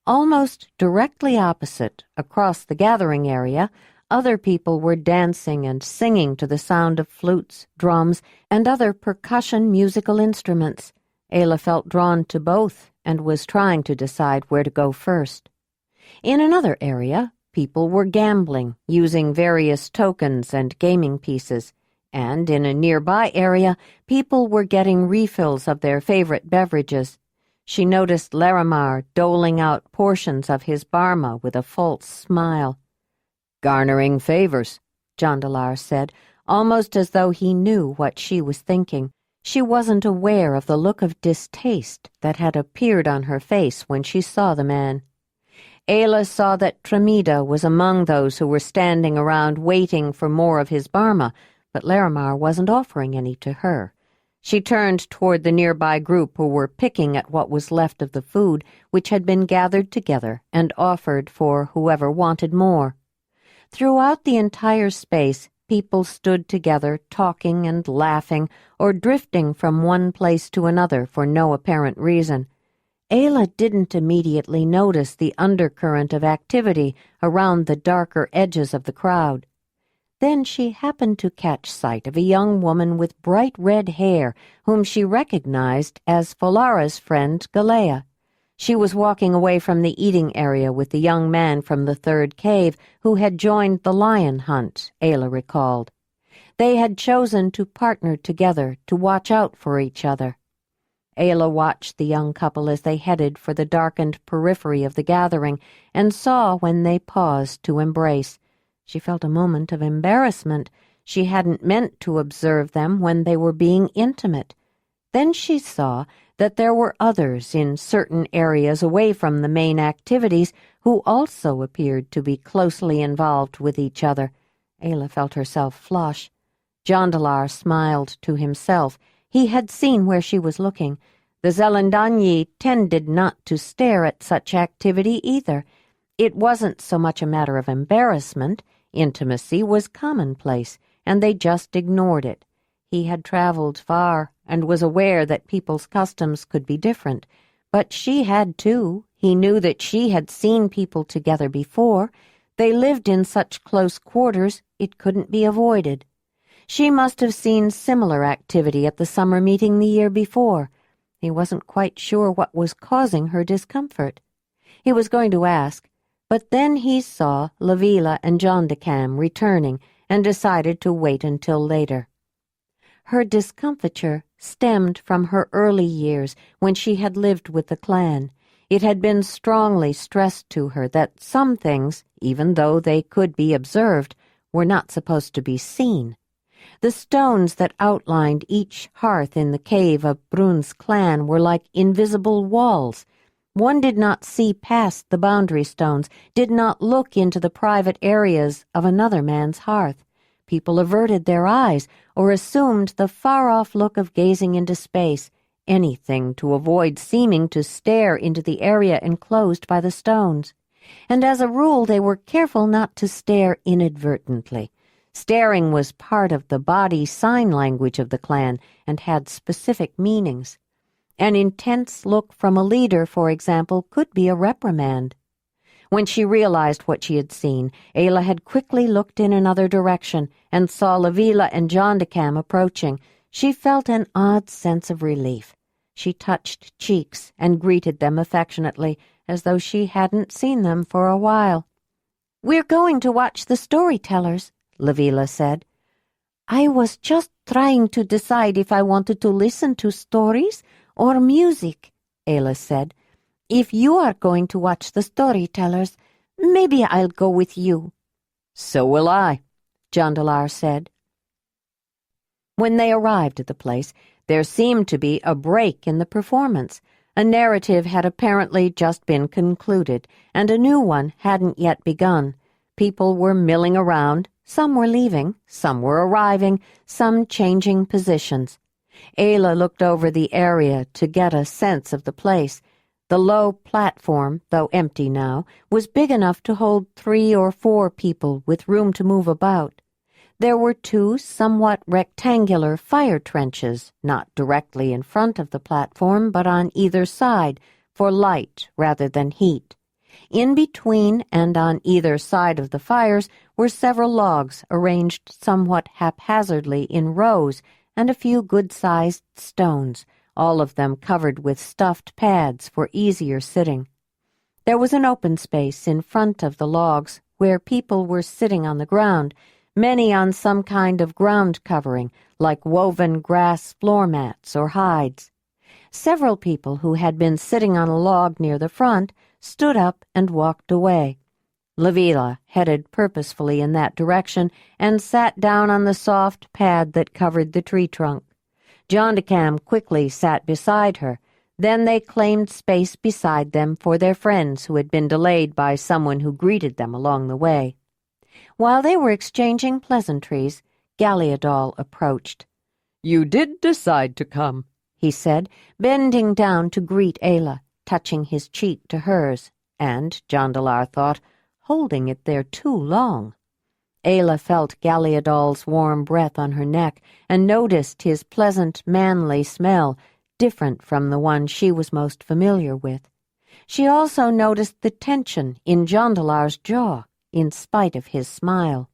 Almost directly opposite, across the gathering area, other people were dancing and singing to the sound of flutes, drums, and other percussion musical instruments. Ayla felt drawn to both and was trying to decide where to go first. In another area, people were gambling, using various tokens and gaming pieces, and in a nearby area, people were getting refills of their favorite beverages. She noticed Larimar doling out portions of his barma with a false smile. "Garnering favors," Jondalar said, almost as though he knew what she was thinking. She wasn't aware of the look of distaste that had appeared on her face when she saw the man. Ayla saw that Tramida was among those who were standing around waiting for more of his barma, but Larimar wasn't offering any to her. She turned toward the nearby group who were picking at what was left of the food which had been gathered together and offered for whoever wanted more. Throughout the entire space, people stood together talking and laughing or drifting from one place to another for no apparent reason. Ayla didn't immediately notice the undercurrent of activity around the darker edges of the crowd. Then she happened to catch sight of a young woman with bright red hair whom she recognized as Folara's friend Galea. She was walking away from the eating area with the young man from the 3rd cave who had joined the lion hunt, Ayla recalled. They had chosen to partner together to watch out for each other. Ayla watched the young couple as they headed for the darkened periphery of the gathering and saw when they paused to embrace. She felt a moment of embarrassment. She hadn't meant to observe them when they were being intimate. Then she saw that there were others in certain areas away from the main activities who also appeared to be closely involved with each other. Ayla felt herself flush. Jondalar smiled to himself. He had seen where she was looking. The Zelandonii tended not to stare at such activity either. It wasn't so much a matter of embarrassment. Intimacy was commonplace, and they just ignored it. He had traveled far and was aware that people's customs could be different, but she had too, He knew that she had seen people together before. They lived in such close quarters it couldn't be avoided. She must have seen similar activity at the summer meeting the year before. He wasn't quite sure what was causing her discomfort. He was going to ask, but then he saw Ayla and Jondalar returning and decided to wait until later. Her discomfiture stemmed from her early years when she had lived with the clan. It had been strongly stressed to her that some things, even though they could be observed, were not supposed to be seen. The stones that outlined each hearth in the cave of Brun's clan were like invisible walls. One did not see past the boundary stones, did not look into the private areas of another man's hearth. People averted their eyes or assumed the far-off look of gazing into space, anything to avoid seeming to stare into the area enclosed by the stones. And as a rule, they were careful not to stare inadvertently. Staring was part of the body sign language of the clan and had specific meanings. An intense look from a leader, for example, could be a reprimand. When she realized what she had seen, Ayla had quickly looked in another direction and saw Ayla and Jondalar approaching. She felt an odd sense of relief. She touched cheeks and greeted them affectionately, as though she hadn't seen them for a while. "We're going to watch the storytellers," Ayla said. I was just trying to decide if I wanted to listen to stories or music, Ayla said. "If you are going to watch the storytellers, maybe I'll go with you." "So will I," Jondalar said. When they arrived at the place, there seemed to be a break in the performance. A narrative had apparently just been concluded, and a new one hadn't yet begun. People were milling around. Some were leaving, some were arriving, some changing positions. Ayla looked over the area to get a sense of the place. The low platform, though empty now, was big enough to hold 3 or 4 people with room to move about. There were 2 somewhat rectangular fire trenches, not directly in front of the platform, but on either side, for light rather than heat. In between and on either side of the fires were several logs arranged somewhat haphazardly in rows and a few good-sized stones, all of them covered with stuffed pads for easier sitting. There was an open space in front of the logs where people were sitting on the ground, many on some kind of ground covering, like woven grass floor mats or hides. Several people who had been sitting on a log near the front stood up and walked away. Ayla headed purposefully in that direction and sat down on the soft pad that covered the tree trunk. Jondalar quickly sat beside her. Then they claimed space beside them for their friends who had been delayed by someone who greeted them along the way. While they were exchanging pleasantries, Galeadal approached. "You did decide to come," he said, bending down to greet Ayla, touching his cheek to hers, and, Jondalar thought, holding it there too long. Ayla felt Galeadal's warm breath on her neck and noticed his pleasant, manly smell, different from the one she was most familiar with. She also noticed the tension in Jondalar's jaw, in spite of his smile.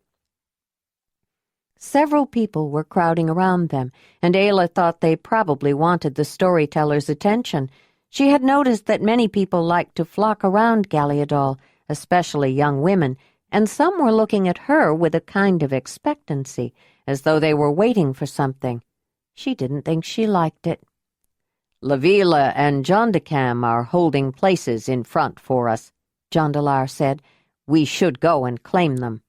Several people were crowding around them, and Ayla thought they probably wanted the storyteller's attention. She had noticed that many people liked to flock around Galeadal, especially young women, and some were looking at her with a kind of expectancy, as though they were waiting for something. She didn't think she liked it. "Ayla and Jondalar are holding places in front for us," Jondalar said. "We should go and claim them."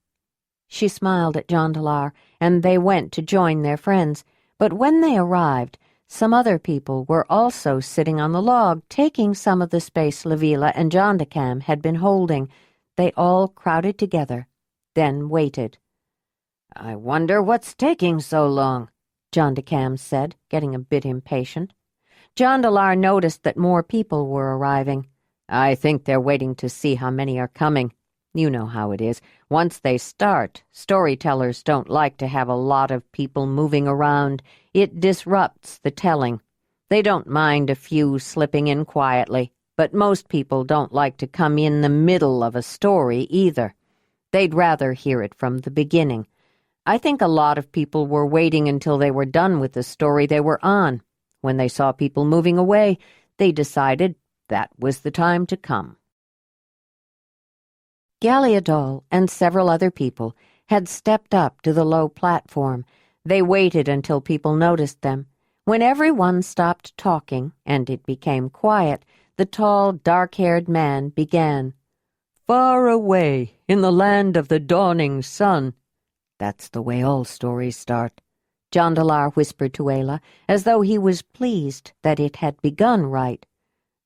She smiled at Jondalar, and they went to join their friends. But when they arrived, some other people were also sitting on the log, taking some of the space Ayla and Jondalar had been holding. They all crowded together, then waited. "I wonder what's taking so long," Jondalar said, getting a bit impatient. Jondalar noticed that more people were arriving. "I think they're waiting to see how many are coming. You know how it is. Once they start, storytellers don't like to have a lot of people moving around. It disrupts the telling. They don't mind a few slipping in quietly. but most people don't like to come in the middle of a story either. They'd rather hear it from the beginning. I think a lot of people were waiting until they were done with the story they were on. When they saw people moving away, they decided that was the time to come. Galeadol and several other people had stepped up to the low platform. They waited until people noticed them. When everyone stopped talking and it became quiet, the tall, dark-haired man began. Far away, in the land of the dawning sun. That's the way all stories start. Jondalar whispered to Ayla, as though he was pleased that it had begun right.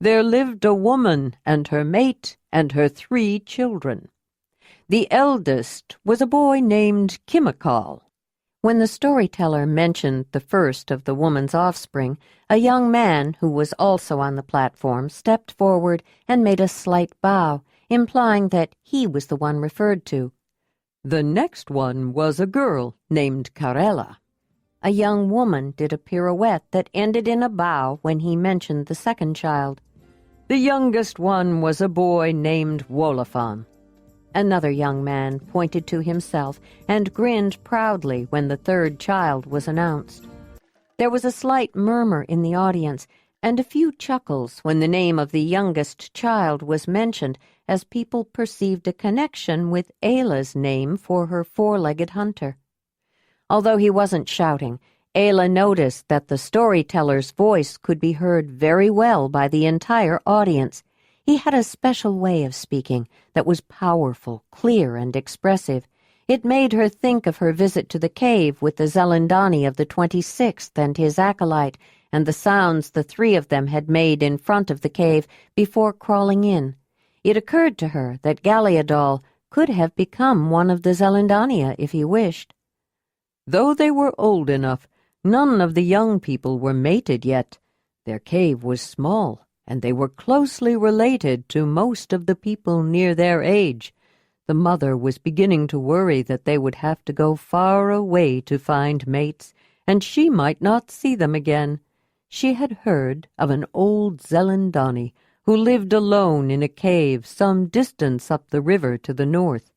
There lived a woman and her mate and her 3 children. The eldest was a boy named Kimikal. When the storyteller mentioned the first of the woman's offspring, a young man who was also on the platform stepped forward and made a slight bow, implying that he was the one referred to. The next one was a girl named Karela. A young woman did a pirouette that ended in a bow when he mentioned the second child. The youngest one was a boy named Wolofan. Another young man pointed to himself and grinned proudly when the third child was announced. There was a slight murmur in the audience and a few chuckles when the name of the youngest child was mentioned, as people perceived a connection with Ayla's name for her 4-legged hunter. Although he wasn't shouting, Ayla noticed that the storyteller's voice could be heard very well by the entire audience. He had a special way of speaking that was powerful, clear, and expressive. It made her think of her visit to the cave with the Zelandonii of the 26th and his acolyte, and the sounds the 3 of them had made in front of the cave before crawling in. It occurred to her that Galeadol could have become one of the Zelandonii if he wished. Though they were old enough, none of the young people were mated yet. Their cave was small, and they were closely related to most of the people near their age. The mother was beginning to worry that they would have to go far away to find mates, and she might not see them again. She had heard of an old Zelandonii who lived alone in a cave some distance up the river to the north.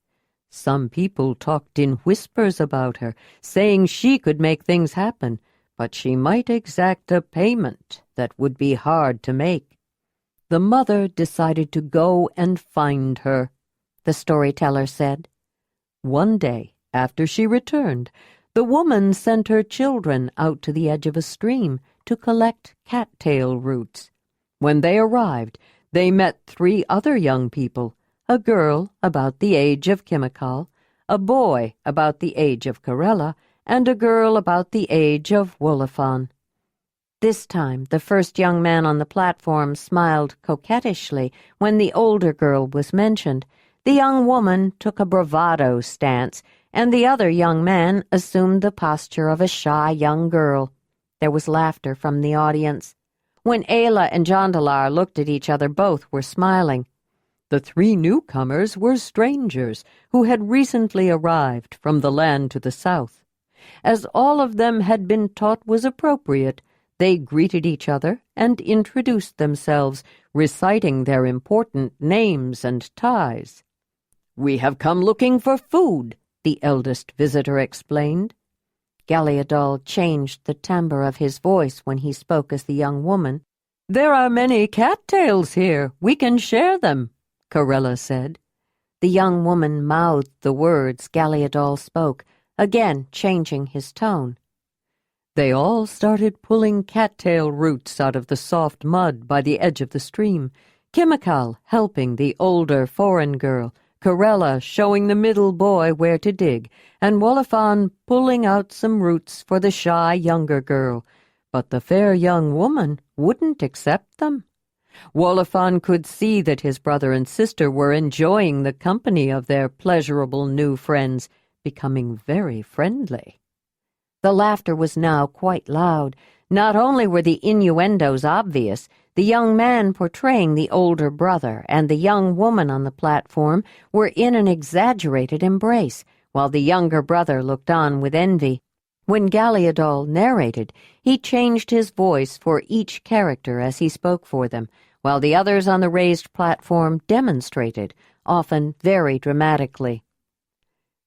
Some people talked in whispers about her, saying she could make things happen, but she might exact a payment that would be hard to make. The mother decided to go and find her, the storyteller said. One day, after she returned, the woman sent her children out to the edge of a stream to collect cattail roots. When they arrived, they met 3 other young people, a girl about the age of Kimikal, a boy about the age of Karela, and a girl about the age of Wolofan. This time, the first young man on the platform smiled coquettishly when the older girl was mentioned. The young woman took a bravado stance, and the other young man assumed the posture of a shy young girl. There was laughter from the audience. When Ayla and Jondalar looked at each other, both were smiling. The 3 newcomers were strangers who had recently arrived from the land to the south. As all of them had been taught was appropriate, they greeted each other and introduced themselves, reciting their important names and ties. "We have come looking for food," the eldest visitor explained. Galeadol changed the timbre of his voice when he spoke as the young woman. "There are many cattails here. We can share them," Karela said. The young woman mouthed the words Galeadol spoke, again changing his tone. They all started pulling cattail roots out of the soft mud by the edge of the stream, Kimikal helping the older foreign girl, Karela showing the middle boy where to dig, and Wolofan pulling out some roots for the shy younger girl. But the fair young woman wouldn't accept them. Wolofan could see that his brother and sister were enjoying the company of their pleasurable new friends, becoming very friendly. The laughter was now quite loud. Not only were the innuendos obvious, the young man portraying the older brother and the young woman on the platform were in an exaggerated embrace, while the younger brother looked on with envy. When Galeadol narrated, he changed his voice for each character as he spoke for them, while the others on the raised platform demonstrated, often very dramatically.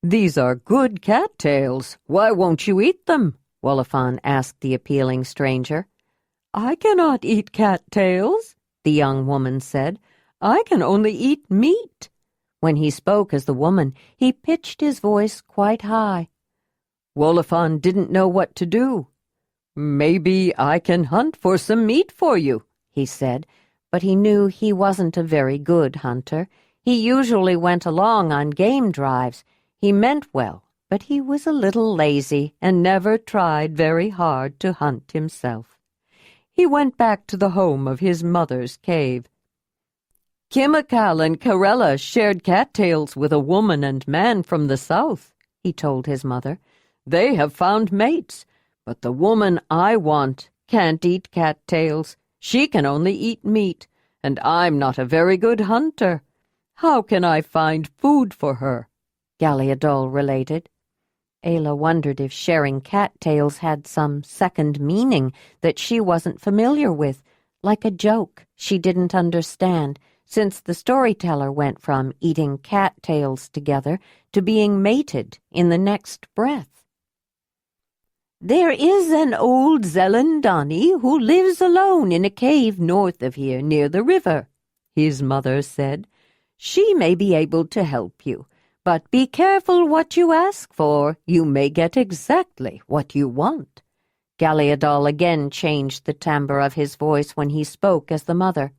"These are good cattails. Why won't you eat them?" Wolofan asked the appealing stranger. "I cannot eat cattails," the young woman said. "I can only eat meat." When he spoke as the woman, he pitched his voice quite high. Wolofan didn't know what to do. "Maybe I can hunt for some meat for you," he said, but he knew he wasn't a very good hunter. He usually went along on game drives. He meant well, but he was a little lazy and never tried very hard to hunt himself. He went back to the home of his mother's cave. "Kimikal and Karela shared cattails with a woman and man from the south," he told his mother. "They have found mates, but the woman I want can't eat cattails. She can only eat meat, and I'm not a very good hunter. How can I find food for her?" Galeadol related. Ayla wondered if sharing cattails had some second meaning that she wasn't familiar with, like a joke she didn't understand, since the storyteller went from eating cattails together to being mated in the next breath. "There is an old Zelandonii who lives alone in a cave north of here near the river," his mother said. "She may be able to help you, but be careful what you ask for. You may get exactly what you want." Galeadol again changed the timbre of his voice when he spoke as the mother.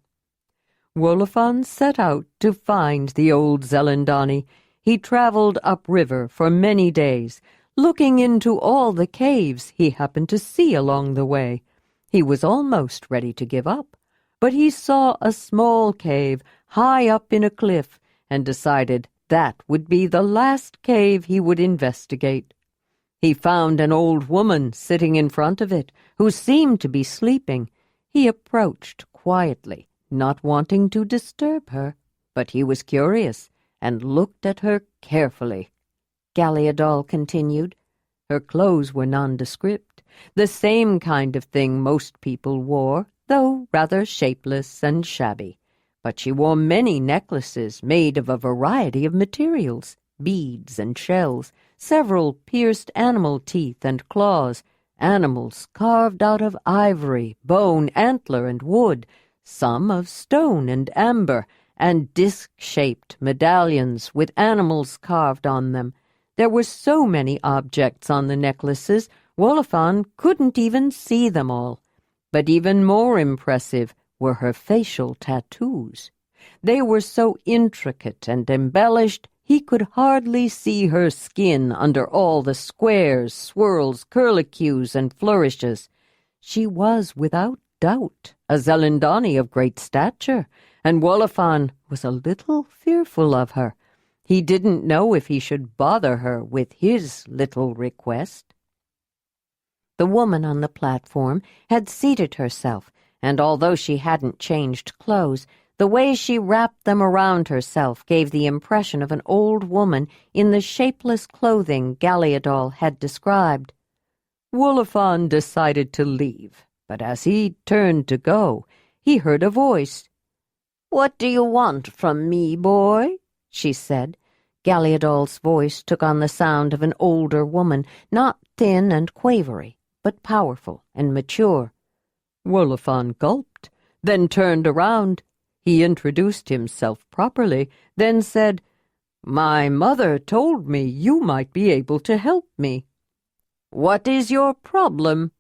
Wolofan set out to find the old Zelandonii. He traveled upriver for many days, looking into all the caves he happened to see along the way. He was almost ready to give up, but he saw a small cave high up in a cliff and decided that would be the last cave he would investigate. He found an old woman sitting in front of it, who seemed to be sleeping. He approached quietly, not wanting to disturb her, but he was curious and looked at her carefully. Galeadol continued. Her clothes were nondescript, the same kind of thing most people wore, though rather shapeless and shabby. But she wore many necklaces made of a variety of materials, beads and shells, several pierced animal teeth and claws, animals carved out of ivory, bone, antler, and wood, some of stone and amber, and disc-shaped medallions with animals carved on them. There were so many objects on the necklaces, Wolofan couldn't even see them all. But even more impressive were her facial tattoos. They were so intricate and embellished, he could hardly see her skin under all the squares, swirls, curlicues, and flourishes. She was, without doubt, a Zelandonii of great stature, and Wolofan was a little fearful of her. He didn't know if he should bother her with his little request. The woman on the platform had seated herself, and although she hadn't changed clothes, the way she wrapped them around herself gave the impression of an old woman in the shapeless clothing Galeadol had described. Wolofan decided to leave, but as he turned to go, he heard a voice. "What do you want from me, boy?" she said. Galeadol's voice took on the sound of an older woman, not thin and quavery, but powerful and mature. Wolofan gulped, then turned around. He introduced himself properly, then said, "My mother told me you might be able to help me." "What is your problem?"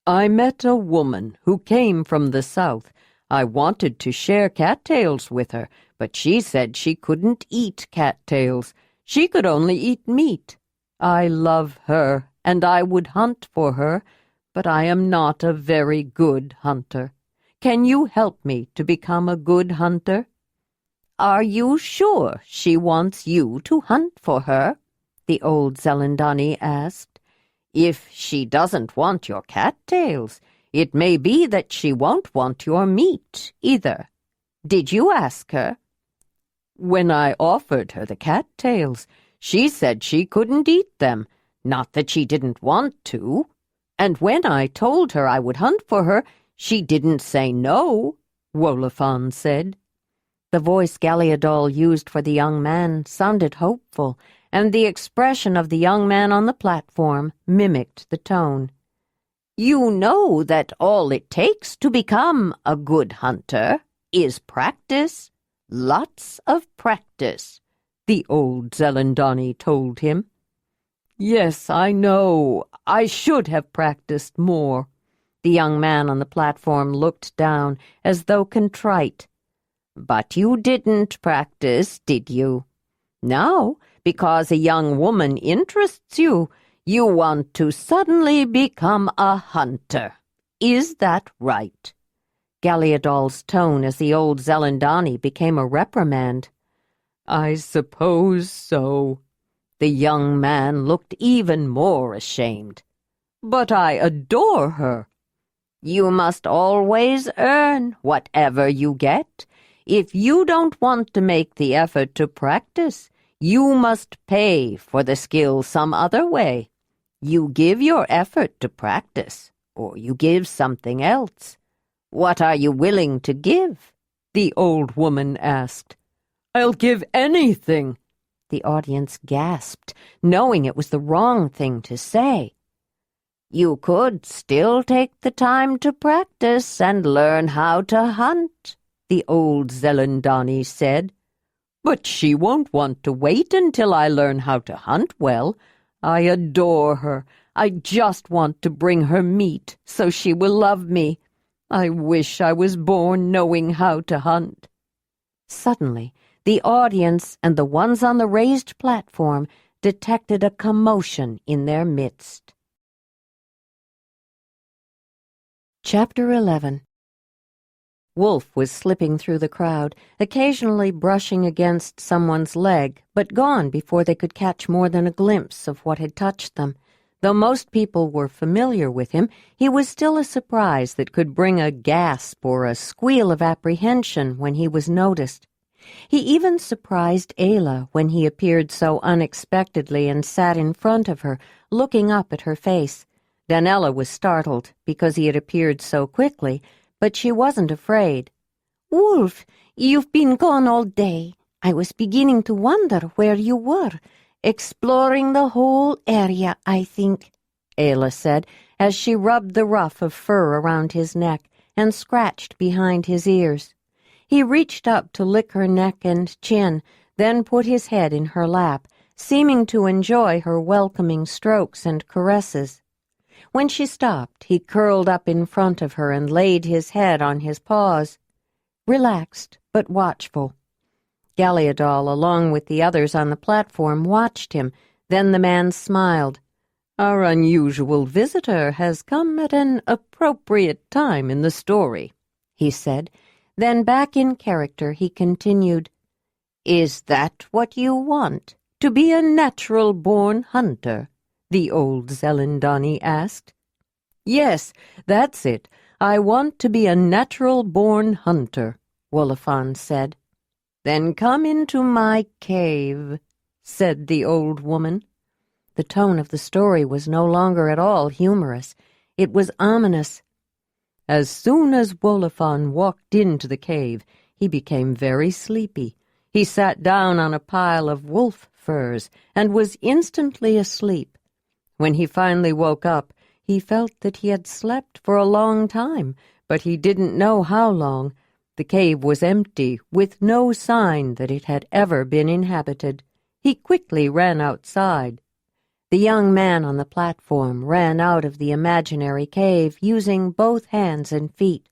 "I met a woman who came from the south. I wanted to share cattails with her, but she said she couldn't eat cattails. She could only eat meat. I love her, and I would hunt for her, but I am not a very good hunter. Can you help me to become a good hunter?" "Are you sure she wants you to hunt for her?" the old Zelandonii asked. "If she doesn't want your cattails, it may be that she won't want your meat either. Did you ask her?" "When I offered her the cattails, she said she couldn't eat them, not that she didn't want to. And when I told her I would hunt for her, she didn't say no. Wolofan said. The voice Galiadol used for the young man sounded hopeful, and the expression of the young man on the platform mimicked the tone. You know that all it takes to become a good hunter is practice. Lots of practice, the old Zelandonii told him. Yes, I know. I should have practiced more. The young man on the platform looked down as though contrite. But you didn't practice, did you? Now, because a young woman interests you, you want to suddenly become a hunter. Is that right? Galiadol's tone as the old Zelandonii became a reprimand. I suppose so. The young man looked even more ashamed. But I adore her. You must always earn whatever you get. If you don't want to make the effort to practice, you must pay for the skill some other way. You give your effort to practice, or you give something else. What are you willing to give? The old woman asked. I'll give anything. The audience gasped, knowing it was the wrong thing to say. You could still take the time to practice and learn how to hunt, the old Zelandonii said. But she won't want to wait until I learn how to hunt well. I adore her. I just want to bring her meat so she will love me. I wish I was born knowing how to hunt. Suddenly, the audience and the ones on the raised platform detected a commotion in their midst. Chapter 11. Wolf was slipping through the crowd, occasionally brushing against someone's leg, but gone before they could catch more than a glimpse of what had touched them. Though most people were familiar with him, he was still a surprise that could bring a gasp or a squeal of apprehension when he was noticed. He even surprised Ayla when he appeared so unexpectedly and sat in front of her, looking up at her face. Danella was startled because he had appeared so quickly, but she wasn't afraid. Wolf, you've been gone all day. I was beginning to wonder where you were. Exploring the whole area, I think, Ayla said, as she rubbed the ruff of fur around his neck and scratched behind his ears. He reached up to lick her neck and chin, then put his head in her lap, seeming to enjoy her welcoming strokes and caresses. When she stopped, he curled up in front of her and laid his head on his paws, relaxed but watchful. Galiadol, along with the others on the platform, watched him. Then the man smiled. Our unusual visitor has come at an appropriate time in the story, he said. Then back in character he continued, Is that what you want, to be a natural-born hunter? The old Zelandonii asked. Yes, that's it. I want to be a natural-born hunter, Wolofan said. Then come into my cave, said the old woman. The tone of the story was no longer at all humorous. It was ominous. As soon as Wolofan walked into the cave, he became very sleepy. He sat down on a pile of wolf furs and was instantly asleep. When he finally woke up, he felt that he had slept for a long time, but he didn't know how long. The cave was empty, with no sign that it had ever been inhabited. He quickly ran outside. The young man on the platform ran out of the imaginary cave using both hands and feet.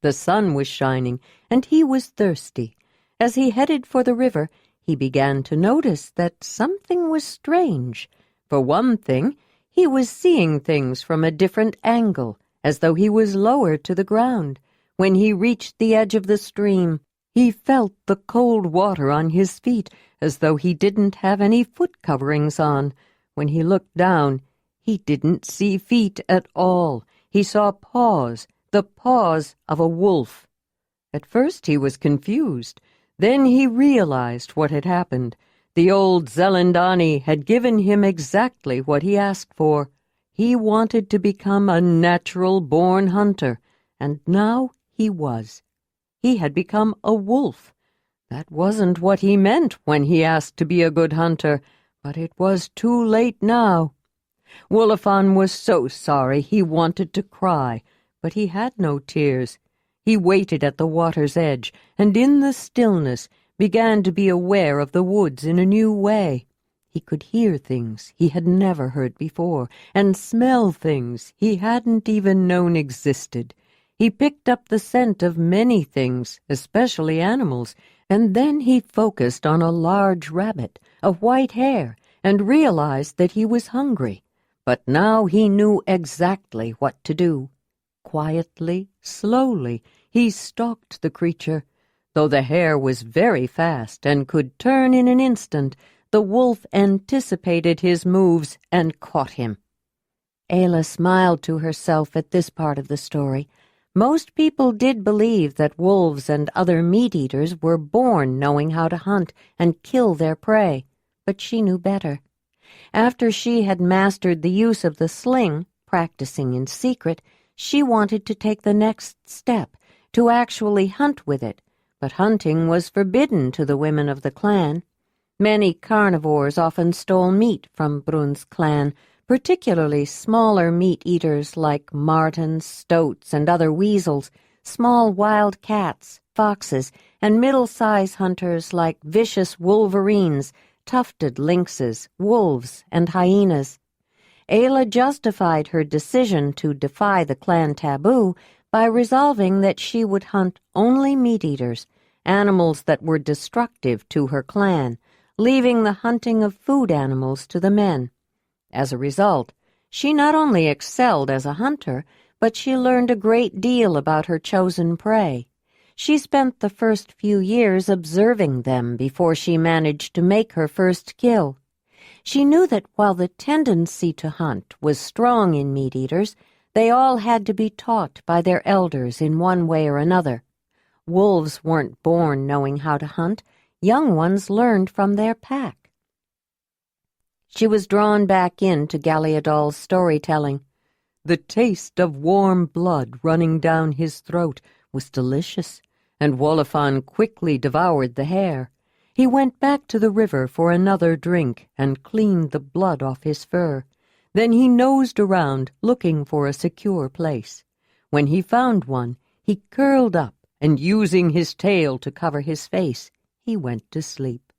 The sun was shining, and he was thirsty. As he headed for the river, he began to notice that something was strange. For one thing, he was seeing things from a different angle, as though he was lower to the ground. When he reached the edge of the stream, he felt the cold water on his feet, as though he didn't have any foot coverings on. When he looked down, he didn't see feet at all. He saw paws, the paws of a wolf. At first he was confused. Then he realized what had happened. The old Zelandonii had given him exactly what he asked for. He wanted to become a natural-born hunter, and now he was. He had become a wolf. That wasn't what he meant when he asked to be a good hunter, but it was too late now. Wolofan was so sorry he wanted to cry, but he had no tears. He waited at the water's edge, and in the stillness began to be aware of the woods in a new way. He could hear things he had never heard before, and smell things he hadn't even known existed. He picked up the scent of many things, especially animals, and then he focused on a large rabbit, of white hair, and realized that he was hungry. But now he knew exactly what to do. Quietly, slowly, he stalked the creature. Though the hare was very fast and could turn in an instant, the wolf anticipated his moves and caught him. Ayla smiled to herself at this part of the story. Most people did believe that wolves and other meat-eaters were born knowing how to hunt and kill their prey, but she knew better. After she had mastered the use of the sling, practicing in secret, she wanted to take the next step, to actually hunt with it, but hunting was forbidden to the women of the clan. Many carnivores often stole meat from Brun's clan, particularly smaller meat-eaters like martens, stoats, and other weasels, small wild cats, foxes, and middle-sized hunters like vicious wolverines, tufted lynxes, wolves, and hyenas. Ayla justified her decision to defy the clan taboo by resolving that she would hunt only meat-eaters, animals that were destructive to her clan, leaving the hunting of food animals to the men. As a result, she not only excelled as a hunter, but she learned a great deal about her chosen prey. She spent the first few years observing them before she managed to make her first kill. She knew that while the tendency to hunt was strong in meat-eaters, they all had to be taught by their elders in one way or another. Wolves weren't born knowing how to hunt. Young ones learned from their pack. She was drawn back into Galliadol's storytelling. The taste of warm blood running down his throat was delicious, and Wolofan quickly devoured the hare. He went back to the river for another drink and cleaned the blood off his fur. Then he nosed around, looking for a secure place. When he found one, he curled up, and using his tail to cover his face, he went to sleep.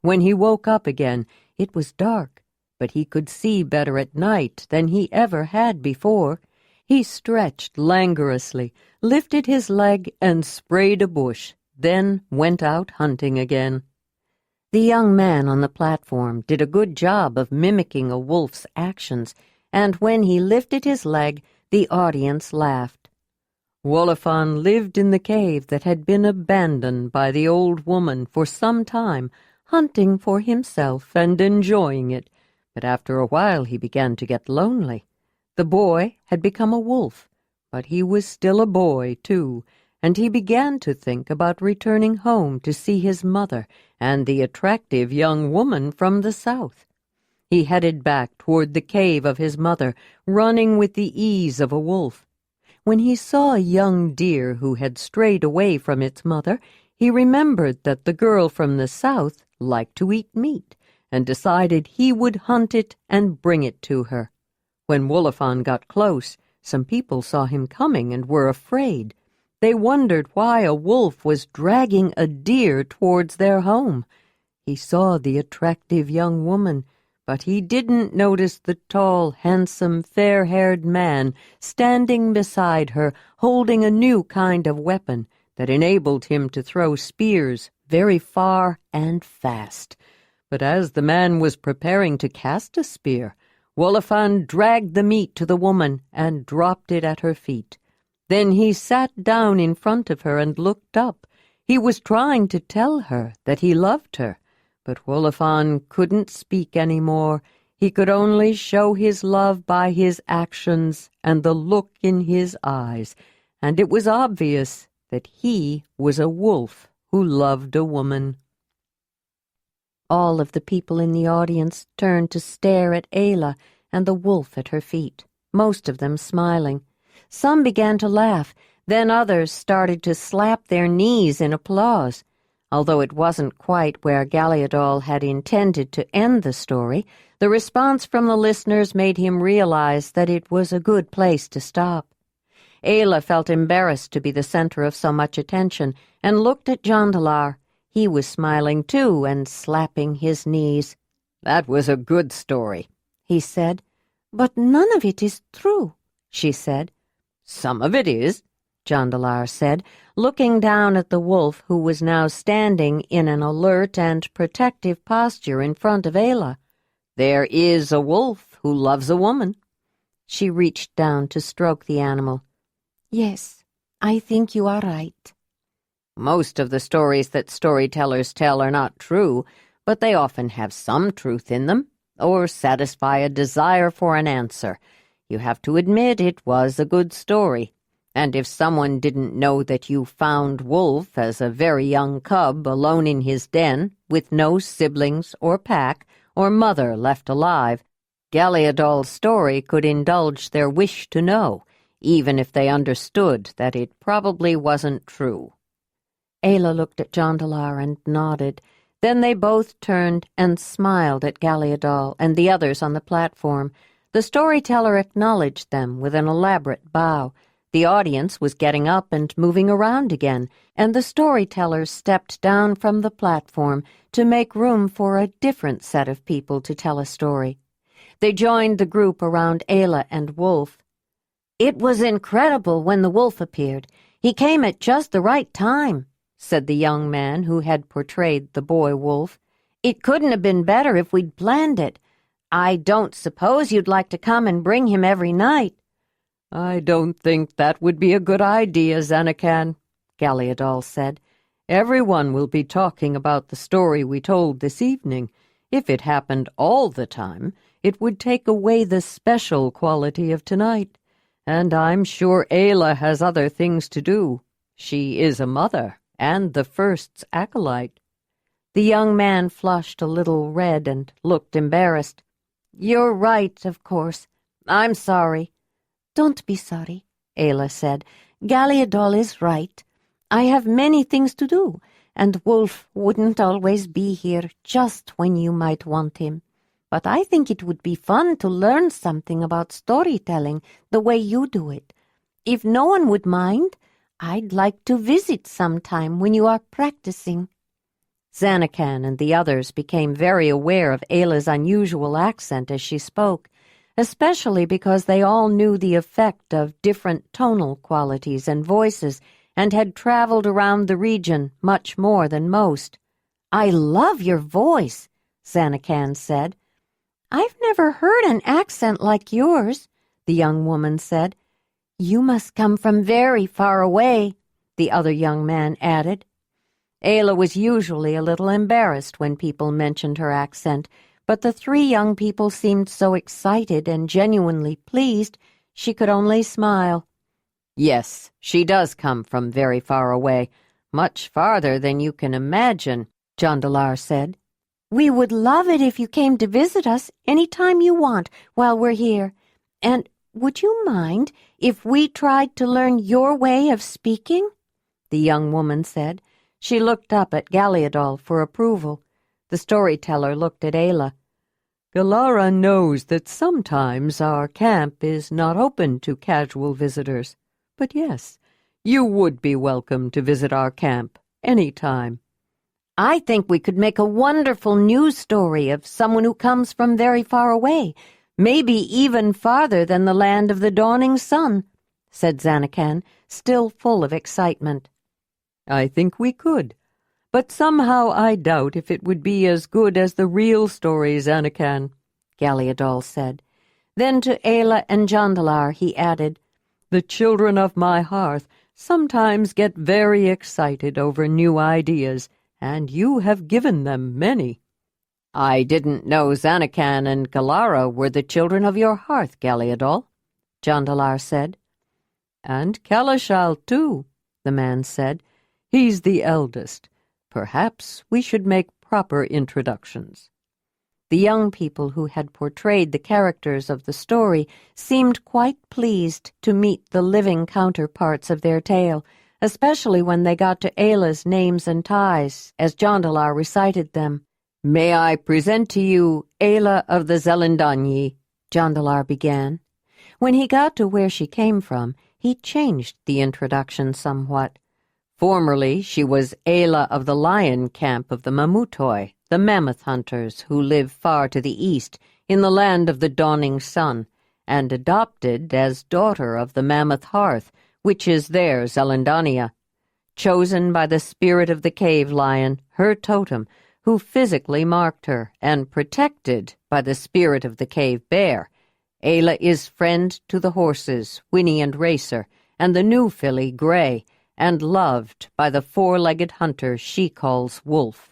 When he woke up again, it was dark, but he could see better at night than he ever had before. He stretched languorously, lifted his leg, and sprayed a bush, then went out hunting again. The young man on the platform did a good job of mimicking a wolf's actions, and when he lifted his leg, the audience laughed. Wolofan lived in the cave that had been abandoned by the old woman for some time, hunting for himself and enjoying it, but after a while he began to get lonely. The boy had become a wolf, but he was still a boy, too, and he began to think about returning home to see his mother and the attractive young woman from the south. He headed back toward the cave of his mother, running with the ease of a wolf. When he saw a young deer who had strayed away from its mother, he remembered that the girl from the south liked to eat meat, and decided he would hunt it and bring it to her. When Wolofan got close, some people saw him coming and were afraid. They wondered why a wolf was dragging a deer towards their home. He saw the attractive young woman, but he didn't notice the tall, handsome, fair-haired man standing beside her, holding a new kind of weapon that enabled him to throw spears very far and fast. But as the man was preparing to cast a spear, Wolofan dragged the meat to the woman and dropped it at her feet. Then he sat down in front of her and looked up. He was trying to tell her that he loved her, but Wolofan couldn't speak any more. He could only show his love by his actions and the look in his eyes, and it was obvious that he was a wolf who loved a woman. All of the people in the audience turned to stare at Ayla and the wolf at her feet, most of them smiling. Some began to laugh. Then others started to slap their knees in applause. Although it wasn't quite where Galeadol had intended to end the story, the response from the listeners made him realize that it was a good place to stop. Ayla felt embarrassed to be the center of so much attention and looked at Jondalar. He was smiling too and slapping his knees. "That was a good story," he said. "But none of it is true," she said. "Some of it is," Jondalar said, looking down at the wolf who was now standing in an alert and protective posture in front of Ayla. "There is a wolf who loves a woman." She reached down to stroke the animal. "Yes, I think you are right." Most of the stories that storytellers tell are not true, but they often have some truth in them, or satisfy a desire for an answer. You have to admit it was a good story. And if someone didn't know that you found Wolf as a very young cub alone in his den, with no siblings or pack or mother left alive, Galeadol's story could indulge their wish to know, even if they understood that it probably wasn't true. Ayla looked at Jondalar and nodded. Then they both turned and smiled at Galeadol and the others on the platform. The storyteller acknowledged them with an elaborate bow. The audience was getting up and moving around again, and the storyteller stepped down from the platform to make room for a different set of people to tell a story. They joined the group around Ayla and Wolf. "It was incredible when the wolf appeared. He came at just the right time," said the young man who had portrayed the boy wolf. "It couldn't have been better if we'd planned it. I don't suppose you'd like to come and bring him every night." "I don't think that would be a good idea, Zanakan," Galeadol said. "Everyone will be talking about the story we told this evening. If it happened all the time, it would take away the special quality of tonight. And I'm sure Ayla has other things to do. She is a mother, and the first's acolyte." The young man flushed a little red and looked embarrassed. "You're right, of course. I'm sorry." "Don't be sorry," Ayla said. "Galeadol is right. I have many things to do, and Wolf wouldn't always be here just when you might want him. But I think it would be fun to learn something about storytelling the way you do it. If no one would mind, I'd like to visit sometime when you are practicing." Zanakan and the others became very aware of Ayla's unusual accent as she spoke, especially because they all knew the effect of different tonal qualities and voices and had traveled around the region much more than most. "I love your voice," Zanakan said. "I've never heard an accent like yours," the young woman said. "You must come from very far away," the other young man added. Ayla was usually a little embarrassed when people mentioned her accent, but the three young people seemed so excited and genuinely pleased, she could only smile. "Yes, she does come from very far away, much farther than you can imagine," Jondalar said. "We would love it if you came to visit us any time you want while we're here. And would you mind if we tried to learn your way of speaking?" the young woman said. She looked up at Galeadol for approval. The storyteller looked at Ayla. "Galara knows that sometimes our camp is not open to casual visitors. But yes, you would be welcome to visit our camp any time." "I think we could make a wonderful news story of someone who comes from very far away, maybe even farther than the land of the dawning sun," said Zanakan, still full of excitement. "I think we could. But somehow I doubt if it would be as good as the real story, Zanakan," Galeadol said. Then to Ayla and Jondalar he added, "The children of my hearth sometimes get very excited over new ideas, and you have given them many." "I didn't know Zanakan and Galara were the children of your hearth, Galeadol," Jondalar said. "And Kalashal, too," the man said. "He's the eldest. Perhaps we should make proper introductions." The young people who had portrayed the characters of the story seemed quite pleased to meet the living counterparts of their tale, especially when they got to Ayla's names and ties, as Jondalar recited them. "May I present to you Ayla of the Zelandonii," Jondalar began. When he got to where she came from, he changed the introduction somewhat. "Formerly she was Ayla of the lion camp of the Mamutoi, the mammoth hunters who live far to the east, in the land of the dawning sun, and adopted as daughter of the mammoth hearth, which is their Zelandonii, chosen by the spirit of the cave lion, her totem, who physically marked her, and protected by the spirit of the cave bear. Ayla is friend to the horses, Winnie and Racer, and the new filly, Gray, and loved by the four-legged hunter she calls Wolf."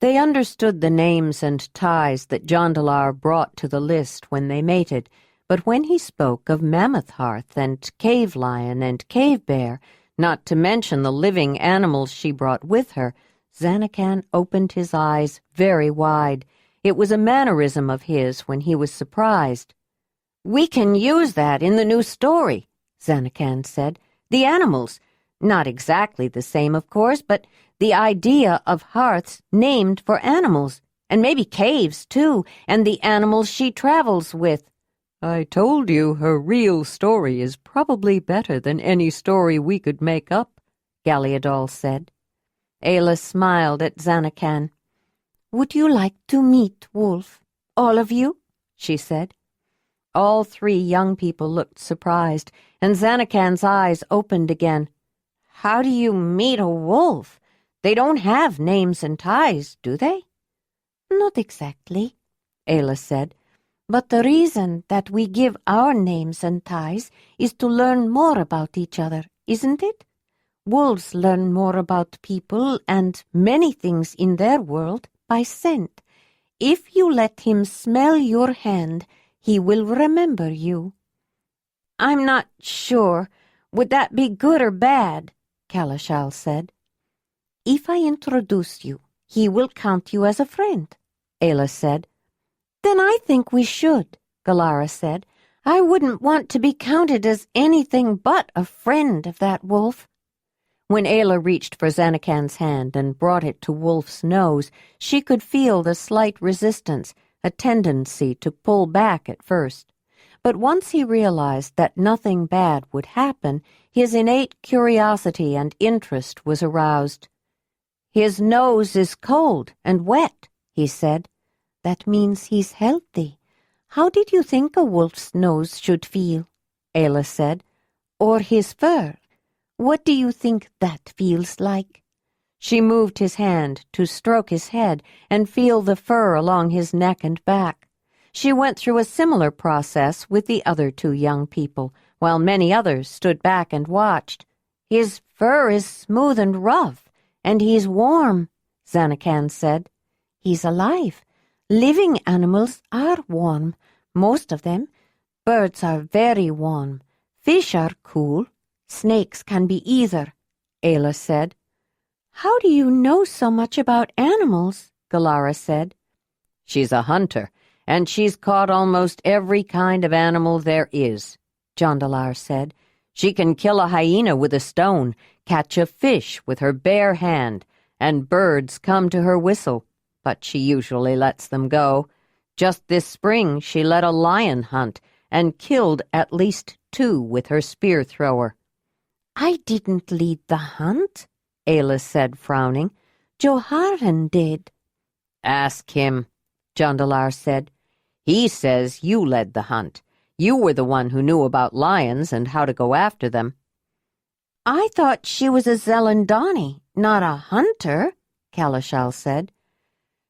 They understood the names and ties that Jondalar brought to the list when they mated, but when he spoke of mammoth hearth and cave lion and cave bear, not to mention the living animals she brought with her, Zanakan opened his eyes very wide. It was a mannerism of his when he was surprised. "We can use that in the new story," Zanakan said. "The animals. Not exactly the same, of course, but the idea of hearths named for animals, and maybe caves, too, and the animals she travels with." "I told you her real story is probably better than any story we could make up," Galliadol said. Ayla smiled at Zanakan. "Would you like to meet Wolf? All of you?" she said. All three young people looked surprised, and Zanakan's eyes opened again. "How do you meet a wolf? They don't have names and ties, do they?" "Not exactly," Ayla said. "But the reason that we give our names and ties is to learn more about each other, isn't it? Wolves learn more about people and many things in their world by scent. If you let him smell your hand, he will remember you." "I'm not sure. Would that be good or bad?" Kalashal said. "If I introduce you, he will count you as a friend," Ayla said. "Then I think we should," Galara said. "I wouldn't want to be counted as anything but a friend of that wolf." When Ayla reached for Zanakan's hand and brought it to Wolf's nose, she could feel the slight resistance, a tendency to pull back at first. But once he realized that nothing bad would happen, his innate curiosity and interest was aroused. "His nose is cold and wet," he said. "That means he's healthy. How did you think a wolf's nose should feel?" Ayla said. "Or his fur? What do you think that feels like?" She moved his hand to stroke his head and feel the fur along his neck and back. She went through a similar process with the other two young people, while many others stood back and watched. "His fur is smooth and rough, and he's warm," Zanakan said. "He's alive. Living animals are warm, most of them. Birds are very warm. Fish are cool. Snakes can be either," Ayla said. "How do you know so much about animals?" Galara said. "She's a hunter, and she's caught almost every kind of animal there is," Jondalar said. "She can kill a hyena with a stone, catch a fish with her bare hand, and birds come to her whistle, but she usually lets them go. Just this spring she led a lion hunt and killed at least 2 with her spear thrower." "I didn't lead the hunt," Ayla said, frowning. "Joharan did." "Ask him," Jondalar said. "He says you led the hunt. You were the one who knew about lions and how to go after them." "I thought she was a Zelandonii, not a hunter," Kalashal said.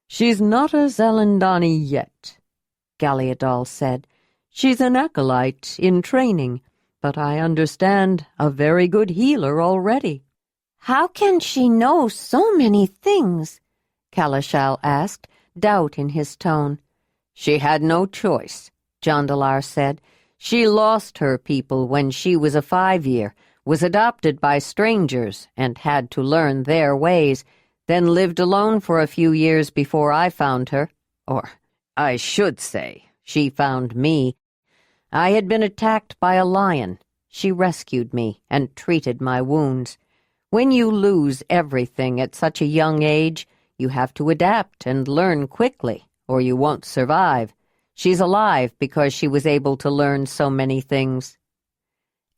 "She's not a Zelandonii yet," Galliadol said. "She's an acolyte in training, but I understand a very good healer already." "How can she know so many things?" Kalashal asked, doubt in his tone. "She had no choice," Jondalar said. "She lost her people when she was a 5-year, was adopted by strangers, and had to learn their ways, then lived alone for a few years before I found her." Or, I should say, she found me. I had been attacked by a lion. She rescued me and treated my wounds. When you lose everything at such a young age, you have to adapt and learn quickly, or you won't survive. She's alive because she was able to learn so many things.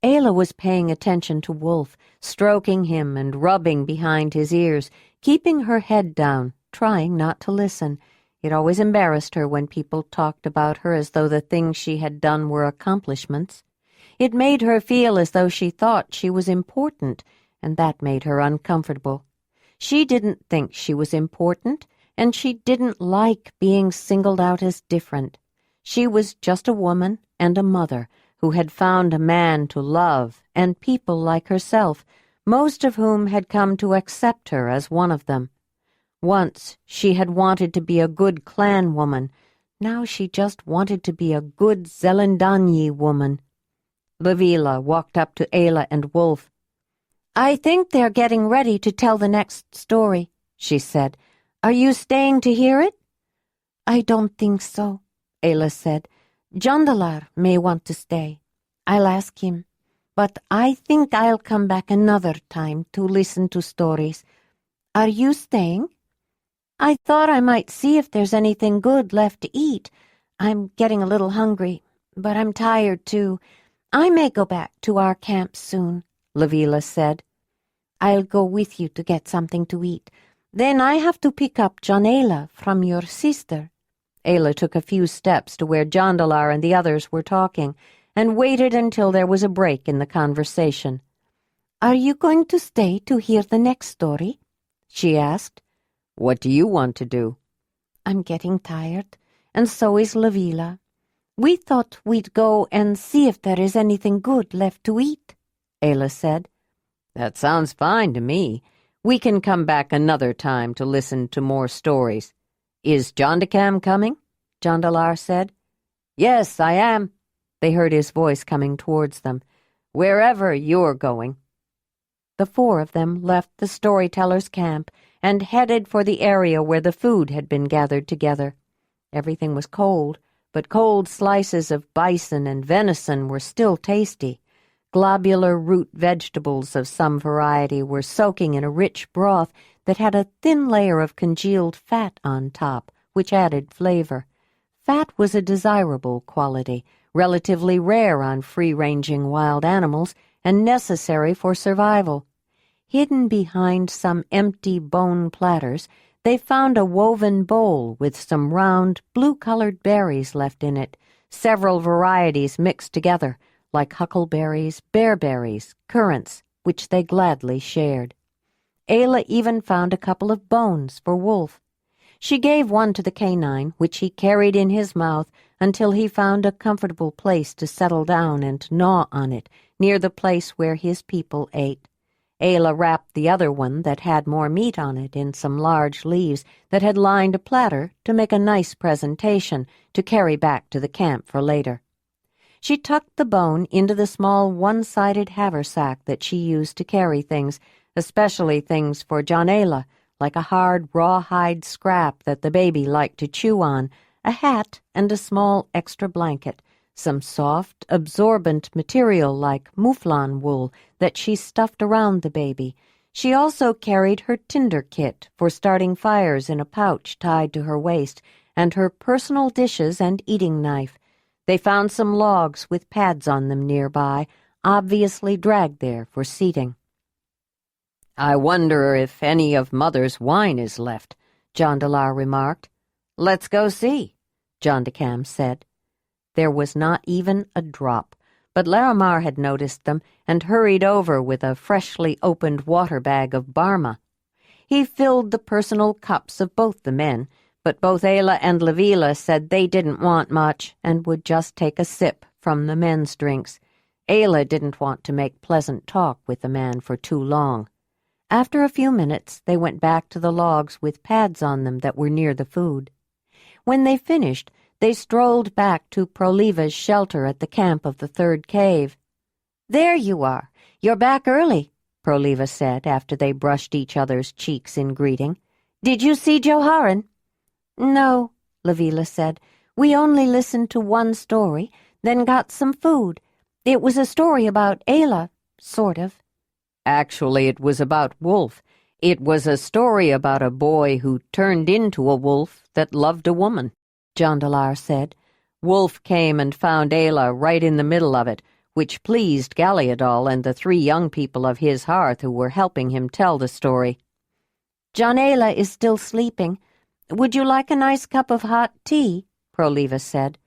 Ayla was paying attention to Wolf, stroking him and rubbing behind his ears, keeping her head down, trying not to listen. It always embarrassed her when people talked about her as though the things she had done were accomplishments. It made her feel as though she thought she was important, and that made her uncomfortable. She didn't think she was important, and she didn't like being singled out as different. She was just a woman and a mother who had found a man to love and people like herself, most of whom had come to accept her as one of them. Once she had wanted to be a good clan woman. Now she just wanted to be a good Zelandonii woman. Livila walked up to Ayla and Wolf. "I think they're getting ready to tell the next story," she said. "Are you staying to hear it?" "I don't think so," Ayla said. "Jondalar may want to stay. I'll ask him. But I think I'll come back another time to listen to stories. Are you staying?" "I thought I might see if there's anything good left to eat. I'm getting a little hungry, but I'm tired too. I may go back to our camp soon," Livila said. "I'll go with you to get something to eat. Then I have to pick up Jondalar from your sister." Ayla took a few steps to where Jondalar and the others were talking, and waited until there was a break in the conversation. "Are you going to stay to hear the next story?" she asked. "What do you want to do?" "I'm getting tired, and so is Livila. We thought we'd go and see if there is anything good left to eat," Ayla said. "That sounds fine to me. We can come back another time to listen to more stories. Is Jondacam coming?" Jondalar said. "Yes, I am." They heard his voice coming towards them. "Wherever you're going." The four of them left the storyteller's camp and headed for the area where the food had been gathered together. Everything was cold, but cold slices of bison and venison were still tasty. Globular root vegetables of some variety were soaking in a rich broth that had a thin layer of congealed fat on top, which added flavor. Fat was a desirable quality, relatively rare on free-ranging wild animals and necessary for survival. Hidden behind some empty bone platters, they found a woven bowl with some round, blue-colored berries left in it, several varieties mixed together, like huckleberries, bearberries, currants, which they gladly shared. Ayla even found a couple of bones for Wolf. She gave one to the canine, which he carried in his mouth until he found a comfortable place to settle down and gnaw on it, near the place where his people ate. Ayla wrapped the other one that had more meat on it in some large leaves that had lined a platter to make a nice presentation to carry back to the camp for later. She tucked the bone into the small one-sided haversack that she used to carry things, especially things for Jondalar, like a hard rawhide scrap that the baby liked to chew on, a hat and a small extra blanket, some soft, absorbent material like mouflon wool that she stuffed around the baby. She also carried her tinder kit for starting fires in a pouch tied to her waist, and her personal dishes and eating knife. They found some logs with pads on them nearby, obviously dragged there for seating. "I wonder if any of Mother's wine is left," Jondalar remarked. "Let's go see," Jondacam said. There was not even a drop, but Larimar had noticed them and hurried over with a freshly opened water bag of Barma. He filled the personal cups of both the men, but both Ayla and Livila said they didn't want much and would just take a sip from the men's drinks. Ayla didn't want to make pleasant talk with the man for too long. After a few minutes, they went back to the logs with pads on them that were near the food. When they finished, they strolled back to Proliva's shelter at the camp of the third cave. "There you are. You're back early," Proliva said after they brushed each other's cheeks in greeting. "Did you see Joharan?" "No," Lavila said. "We only listened to one story, then got some food. It was a story about Ayla, sort of." Actually, it was about Wolf. It was a story about a boy who turned into a wolf that loved a woman, Jondalar said. Wolf came and found Ayla right in the middle of it, which pleased Galliadal and the 3 young people of his hearth who were helping him tell the story. "Jondalar is still sleeping. Would you like a nice cup of hot tea?" Proliva said.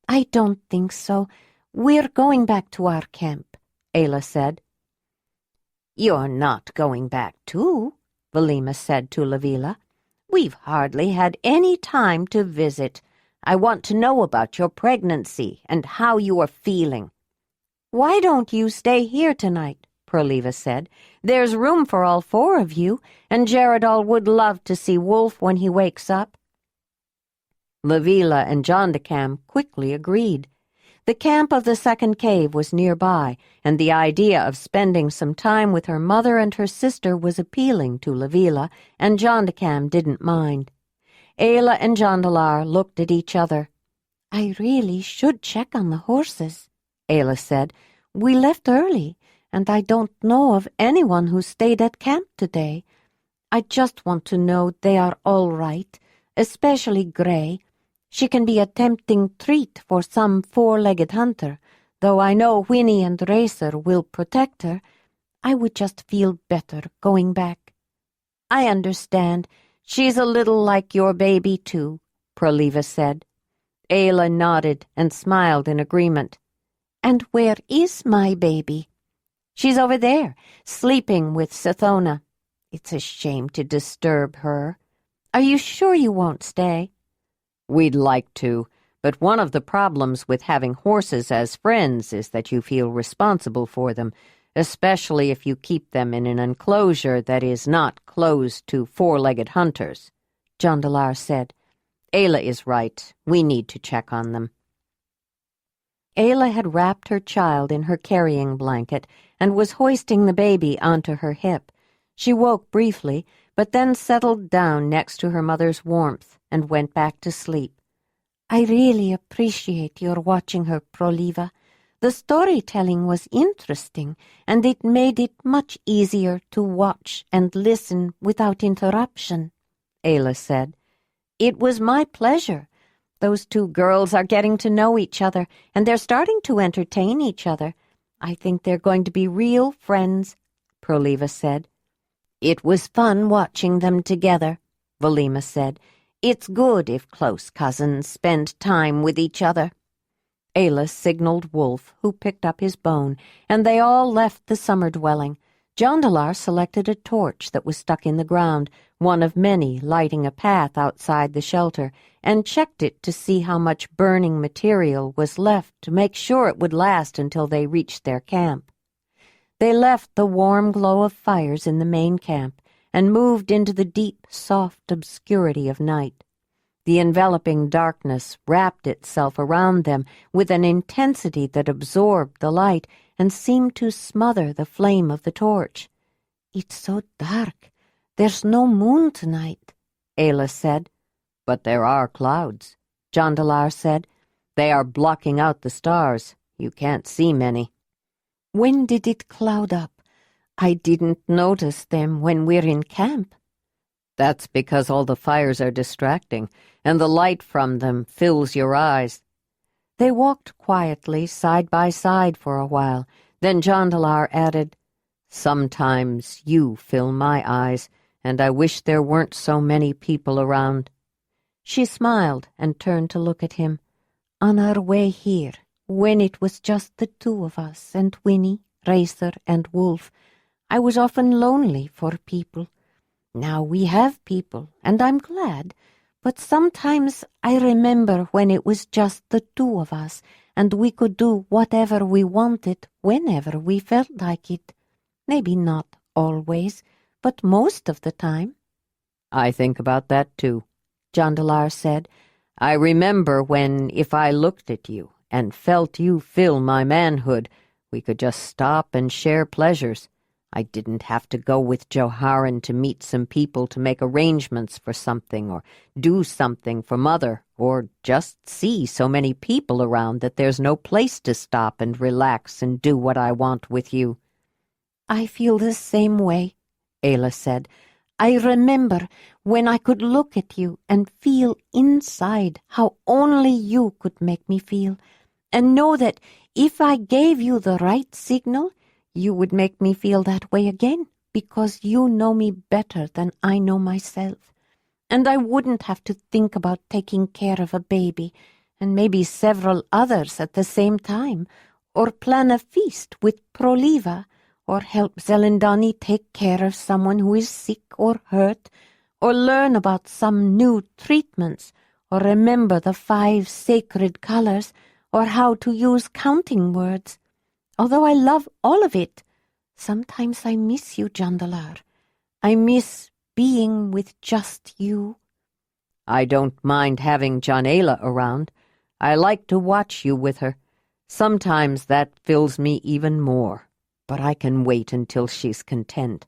"I don't think so. We're going back to our camp," Ayla said. "You're not going back too," Velima said to Lavila. "We've hardly had any time to visit. I want to know about your pregnancy and how you are feeling." "Why don't you stay here tonight?" Proliva said. "There's room for all 4 of you, and Jaredal would love to see Wolf when he wakes up." Lavila and Jondacam quickly agreed. The camp of the second cave was nearby, and the idea of spending some time with her mother and her sister was appealing to Lavila, and Jondacam didn't mind. Ayla and Jondalar looked at each other. "I really should check on the horses," Ayla said. "We left early, and I don't know of anyone who stayed at camp today. I just want to know they are all right, especially Gray. She can be a tempting treat for some 4-legged hunter, though I know Winnie and Racer will protect her. I would just feel better going back." "I understand. She's a little like your baby, too," Proliva said. Ayla nodded and smiled in agreement. "And where is my baby?" "She's over there, sleeping with Sithona. It's a shame to disturb her. Are you sure you won't stay?" "We'd like to, but one of the problems with having horses as friends is that you feel responsible for them, especially if you keep them in an enclosure that is not closed to 4-legged hunters," Jondalar said. "Ayla is right. We need to check on them." Ayla had wrapped her child in her carrying blanket and was hoisting the baby onto her hip. She woke briefly, but then settled down next to her mother's warmth and went back to sleep. "I really appreciate your watching her, Proliva. The storytelling was interesting, and it made it much easier to watch and listen without interruption," Ayla said. "It was my pleasure. Those 2 girls are getting to know each other, and they're starting to entertain each other. I think they're going to be real friends," Proliva said. "It was fun watching them together," Velima said. "It's good if close cousins spend time with each other." Ayla signaled Wolf, who picked up his bone, and they all left the summer dwelling. Jondalar selected a torch that was stuck in the ground, one of many lighting a path outside the shelter, and checked it to see how much burning material was left to make sure it would last until they reached their camp. They left the warm glow of fires in the main camp and moved into the deep, soft obscurity of night. The enveloping darkness wrapped itself around them with an intensity that absorbed the light and seemed to smother the flame of the torch. "It's so dark. There's no moon tonight," Ayla said. "But there are clouds," Jondalar said. "They are blocking out the stars. You can't see many." "When did it cloud up? I didn't notice them when we're in camp." That's because all the fires are distracting, and the light from them fills your eyes. They walked quietly side by side for a while. Then Jondalar added, "Sometimes you fill my eyes, and I wish there weren't so many people around." She smiled and turned to look at him. "On our way here, when it was just the 2 of us and Winnie, Racer, and Wolf, I was often lonely for people. Now we have people, and I'm glad, but sometimes I remember when it was just the 2 of us, and we could do whatever we wanted whenever we felt like it. Maybe not always, but most of the time." "I think about that too," Jondalar said. "I remember when, if I looked at you and felt you fill my manhood, we could just stop and share pleasures. I didn't have to go with Joharan to meet some people to make arrangements for something or do something for Mother or just see so many people around that there's no place to stop and relax and do what I want with you." "I feel the same way," Ayla said. "I remember when I could look at you and feel inside how only you could make me feel, and know that if I gave you the right signal, you would make me feel that way again, because you know me better than I know myself. And I wouldn't have to think about taking care of a baby, and maybe several others at the same time, or plan a feast with Proliva, or help Zelandonii take care of someone who is sick or hurt, or learn about some new treatments, or remember the 5 sacred colors, or how to use counting words. Although I love all of it, sometimes I miss you, Jondalar. I miss being with just you." "I don't mind having Jondalar around. I like to watch you with her. Sometimes that fills me even more. But I can wait until she's content.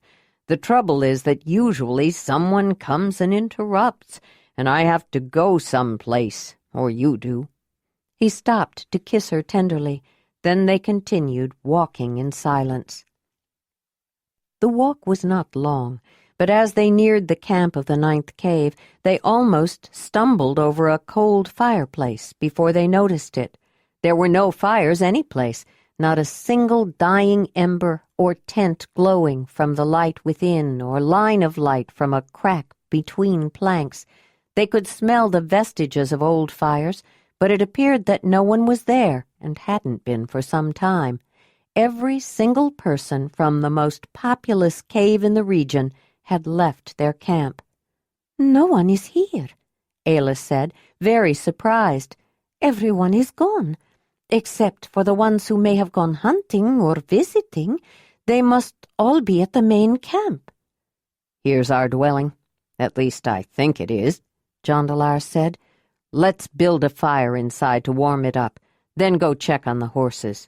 The trouble is that usually someone comes and interrupts, and I have to go someplace, or you do." He stopped to kiss her tenderly. Then they continued walking in silence. The walk was not long, but as they neared the camp of the 9th cave, they almost stumbled over a cold fireplace before they noticed it. There were no fires any place, not a single dying ember or tent glowing from the light within or line of light from a crack between planks. They could smell the vestiges of old fires, but it appeared that no one was there and hadn't been for some time. Every single person from the most populous cave in the region had left their camp. "No one is here," Ayla said, very surprised. "Everyone is gone. Except for the ones who may have gone hunting or visiting. They must all be at the main camp." "Here's our dwelling. At least I think it is," Jondalar said. "Let's build a fire inside to warm it up, then go check on the horses."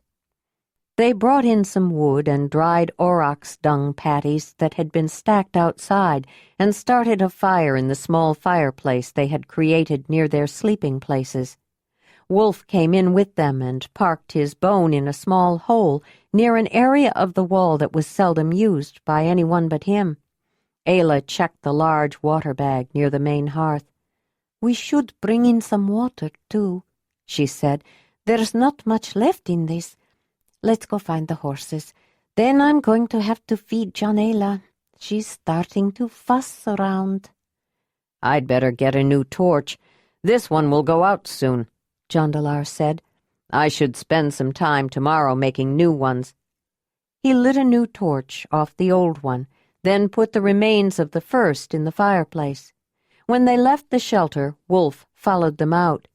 They brought in some wood and dried aurochs dung patties that had been stacked outside and started a fire in the small fireplace they had created near their sleeping places. Wolf came in with them and parked his bone in a small hole near an area of the wall that was seldom used by anyone but him. Ayla checked the large water bag near the main hearth. "We should bring in some water, too," she said. "There's not much left in this. Let's go find the horses. Then I'm going to have to feed Jondalar. She's starting to fuss around." "I'd better get a new torch. This one will go out soon," Jondalar said. "I should spend some time tomorrow making new ones." He lit a new torch off the old one, then put the remains of the first in the fireplace. When they left the shelter, Wolf followed them out.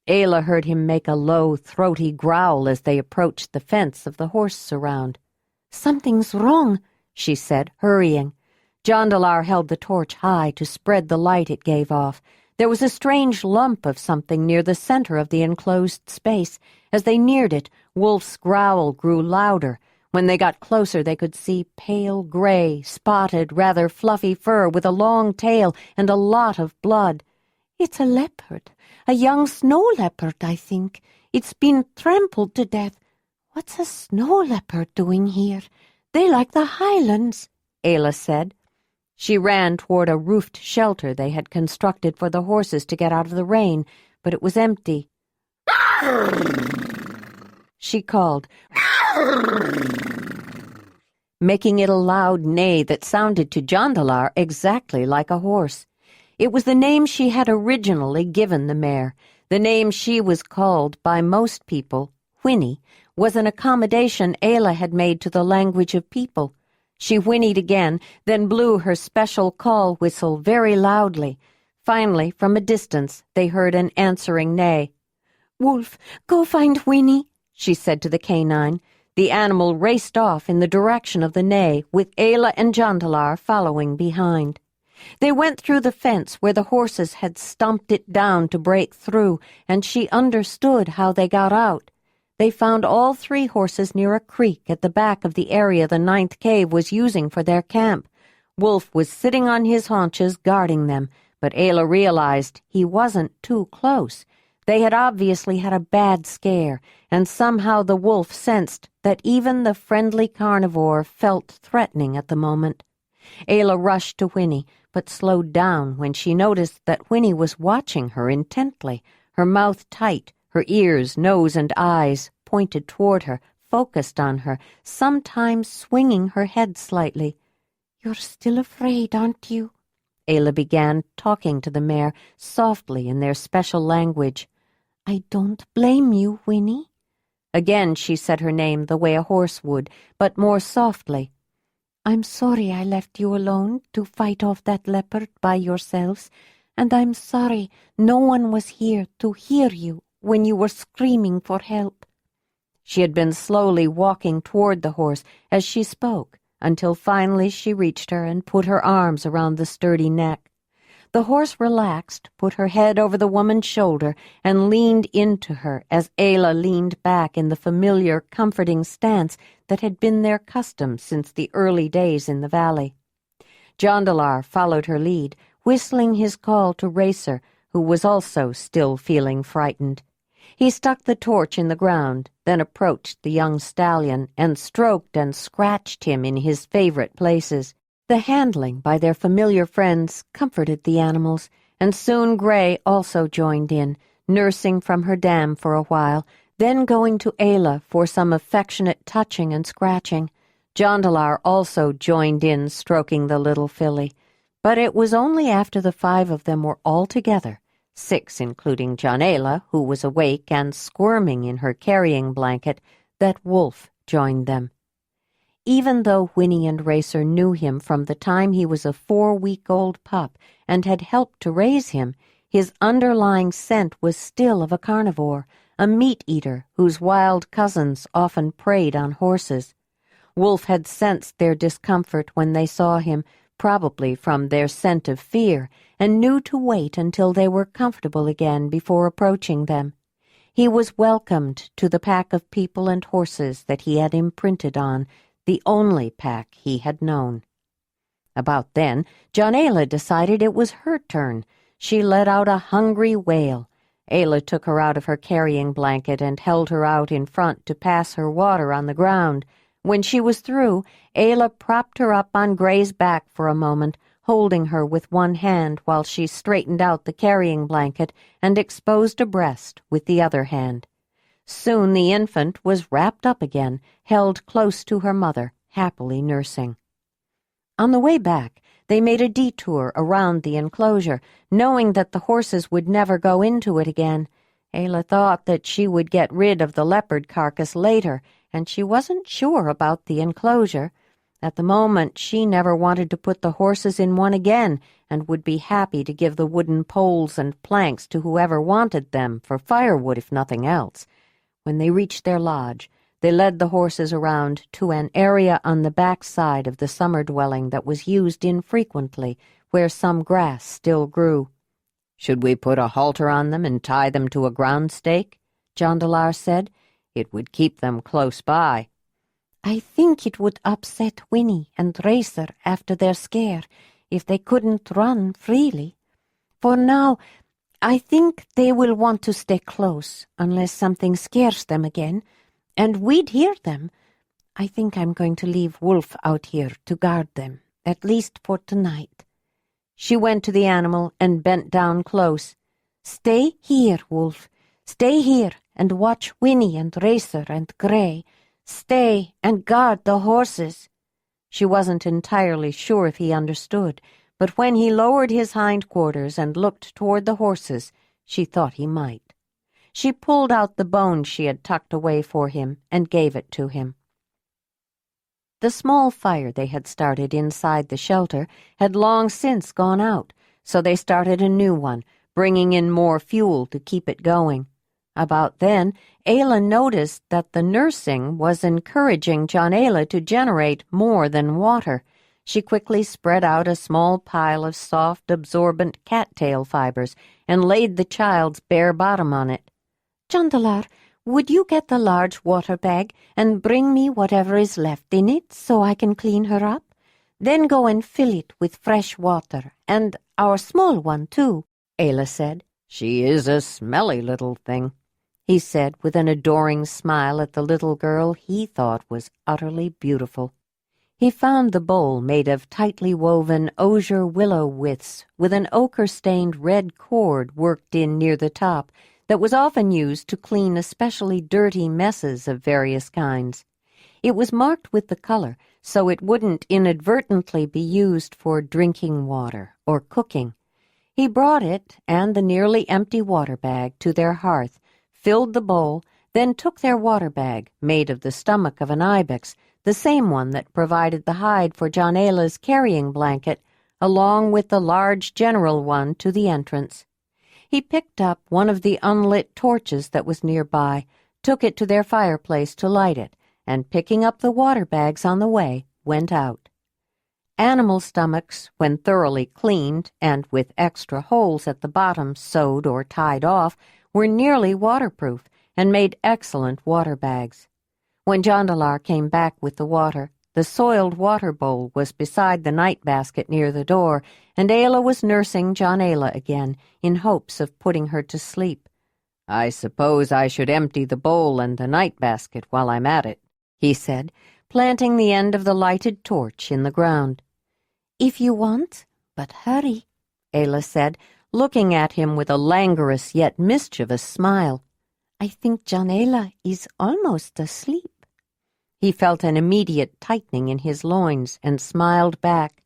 Ayla heard him make a low, throaty growl as they approached the fence of the horse surround. "Something's wrong," she said, hurrying. Jondalar held the torch high to spread the light it gave off. There was a strange lump of something near the center of the enclosed space. As they neared it, Wolf's growl grew louder. When they got closer, they could see pale gray, spotted, rather fluffy fur with a long tail and a lot of blood. "It's a leopard, a young snow leopard, I think. It's been trampled to death. What's a snow leopard doing here? They like the highlands," Ayla said. She ran toward a roofed shelter they had constructed for the horses to get out of the rain, but it was empty. She called, making it a loud neigh that sounded to Jondalar exactly like a horse. It was the name she had originally given the mare. The name she was called by most people, Whinny, was an accommodation Ayla had made to the language of people. She whinnied again, then blew her special call whistle very loudly. Finally, from a distance, they heard an answering neigh. "Wolf, go find Whinny," she said to the canine. The animal raced off in the direction of the neigh, with Ayla and Jondalar following behind. They went through the fence where the horses had stumped it down to break through, and she understood how they got out. They found all 3 horses near a creek at the back of the area the 9th cave was using for their camp. Wolf was sitting on his haunches guarding them, but Ayla realized he wasn't too close. They had obviously had a bad scare, and somehow the wolf sensed that even the friendly carnivore felt threatening at the moment. Ayla rushed to Winnie, but slowed down when she noticed that Winnie was watching her intently, her mouth tight, her ears, nose, and eyes pointed toward her, focused on her, sometimes swinging her head slightly. "You're still afraid, aren't you?" Ayla began, talking to the mare, softly in their special language. "I don't blame you, Winnie." Again she said her name the way a horse would, but more softly. "I'm sorry I left you alone to fight off that leopard by yourselves, and I'm sorry no one was here to hear you when you were screaming for help." She had been slowly walking toward the horse as she spoke, until finally she reached her and put her arms around the sturdy neck. The horse relaxed, put her head over the woman's shoulder, and leaned into her as Ayla leaned back in the familiar, comforting stance that had been their custom since the early days in the valley. Jondalar followed her lead, whistling his call to Racer, who was also still feeling frightened. He stuck the torch in the ground, then approached the young stallion and stroked and scratched him in his favorite places. The handling by their familiar friends comforted the animals, and soon Gray also joined in, nursing from her dam for a while, then going to Ayla for some affectionate touching and scratching. Jondalar also joined in stroking the little filly, but it was only after the 5 of them were all together, 6 including Ayla, who was awake and squirming in her carrying blanket, that Wolf joined them. Even though Winnie and Racer knew him from the time he was a 4-week-old pup and had helped to raise him, his underlying scent was still of a carnivore, a meat-eater whose wild cousins often preyed on horses. Wolf had sensed their discomfort when they saw him, probably from their scent of fear, and knew to wait until they were comfortable again before approaching them. He was welcomed to the pack of people and horses that he had imprinted on, the only pack he had known. About then, Ayla decided it was her turn. She let out a hungry wail. Ayla took her out of her carrying blanket and held her out in front to pass her water on the ground. When she was through, Ayla propped her up on Gray's back for a moment, holding her with one hand while she straightened out the carrying blanket and exposed a breast with the other hand. Soon the infant was wrapped up again, held close to her mother, happily nursing. On the way back, they made a detour around the enclosure, knowing that the horses would never go into it again. Ayla thought that she would get rid of the leopard carcass later, and she wasn't sure about the enclosure. At the moment, she never wanted to put the horses in one again, and would be happy to give the wooden poles and planks to whoever wanted them, for firewood if nothing else. When they reached their lodge, they led the horses around to an area on the back side of the summer dwelling that was used infrequently, where some grass still grew. "Should we put a halter on them and tie them to a ground stake?" Jondalar said. "It would keep them close by." "I think it would upset Winnie and Racer after their scare if they couldn't run freely. For now, I think they will want to stay close unless something scares them again, and we'd hear them. I think I'm going to leave Wolf out here to guard them, at least for tonight." She went to the animal and bent down close. "Stay here, Wolf. Stay here and watch Winnie and Racer and Gray. Stay and guard the horses." She wasn't entirely sure if he understood, but when he lowered his hindquarters and looked toward the horses, she thought he might. She pulled out the bone she had tucked away for him and gave it to him. The small fire they had started inside the shelter had long since gone out, so they started a new one, bringing in more fuel to keep it going. About then, Ayla noticed that the nursing was encouraging Ayla to generate more than water. She quickly spread out a small pile of soft, absorbent cattail fibers and laid the child's bare bottom on it. "Jondalar, Would you get the large water bag and bring me whatever is left in it so I can clean her up? Then go and fill it with fresh water, and our small one, too," Ayla said. "She is a smelly little thing," he said with an adoring smile at the little girl he thought was utterly beautiful. He found the bowl made of tightly woven osier willow withes with an ochre-stained red cord worked in near the top that was often used to clean especially dirty messes of various kinds. It was marked with the color so it wouldn't inadvertently be used for drinking water or cooking. He brought it and the nearly empty water bag to their hearth, filled the bowl, then took their water bag, made of the stomach of an ibex, the same one that provided the hide for Jondalar's carrying blanket, along with the large general one to the entrance. He picked up one of the unlit torches that was nearby, took it to their fireplace to light it, and picking up the water bags on the way, went out. Animal stomachs, when thoroughly cleaned and with extra holes at the bottom sewed or tied off, were nearly waterproof and made excellent water bags. When Jondalar came back with the water, the soiled water bowl was beside the night basket near the door, and Ayla was nursing Jondalar again in hopes of putting her to sleep. "I suppose I should empty the bowl and the night basket while I'm at it," he said, planting the end of the lighted torch in the ground. "If you want, but hurry," Ayla said, looking at him with a languorous yet mischievous smile. "I think Jondalar is almost asleep." He felt an immediate tightening in his loins and smiled back.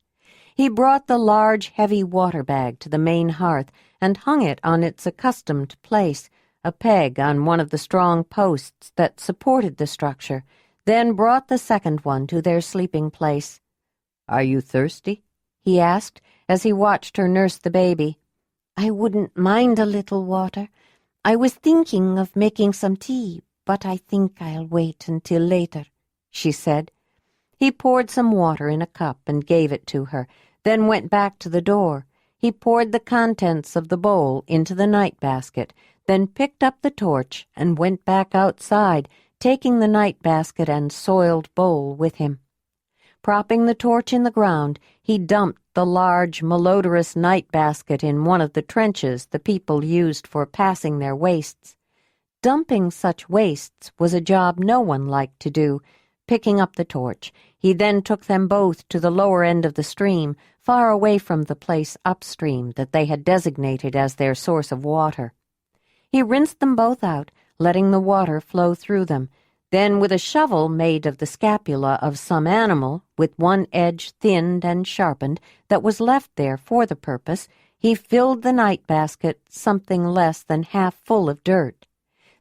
He brought the large, heavy water bag to the main hearth and hung it on its accustomed place, a peg on one of the strong posts that supported the structure, then brought the second one to their sleeping place. "Are you thirsty?" he asked as he watched her nurse the baby. "I wouldn't mind a little water. I was thinking of making some tea, but I think I'll wait until later," she said. He poured some water in a cup and gave it to her, then went back to the door. He poured the contents of the bowl into the night basket, then picked up the torch and went back outside, taking the night basket and soiled bowl with him. Propping the torch in the ground, he dumped the large, malodorous night basket in one of the trenches the people used for passing their wastes. Dumping such wastes was a job no one liked to do. Picking up the torch, he then took them both to the lower end of the stream, far away from the place upstream that they had designated as their source of water. He rinsed them both out, letting the water flow through them. Then, with a shovel made of the scapula of some animal, with one edge thinned and sharpened, that was left there for the purpose, he filled the night basket something less than half full of dirt.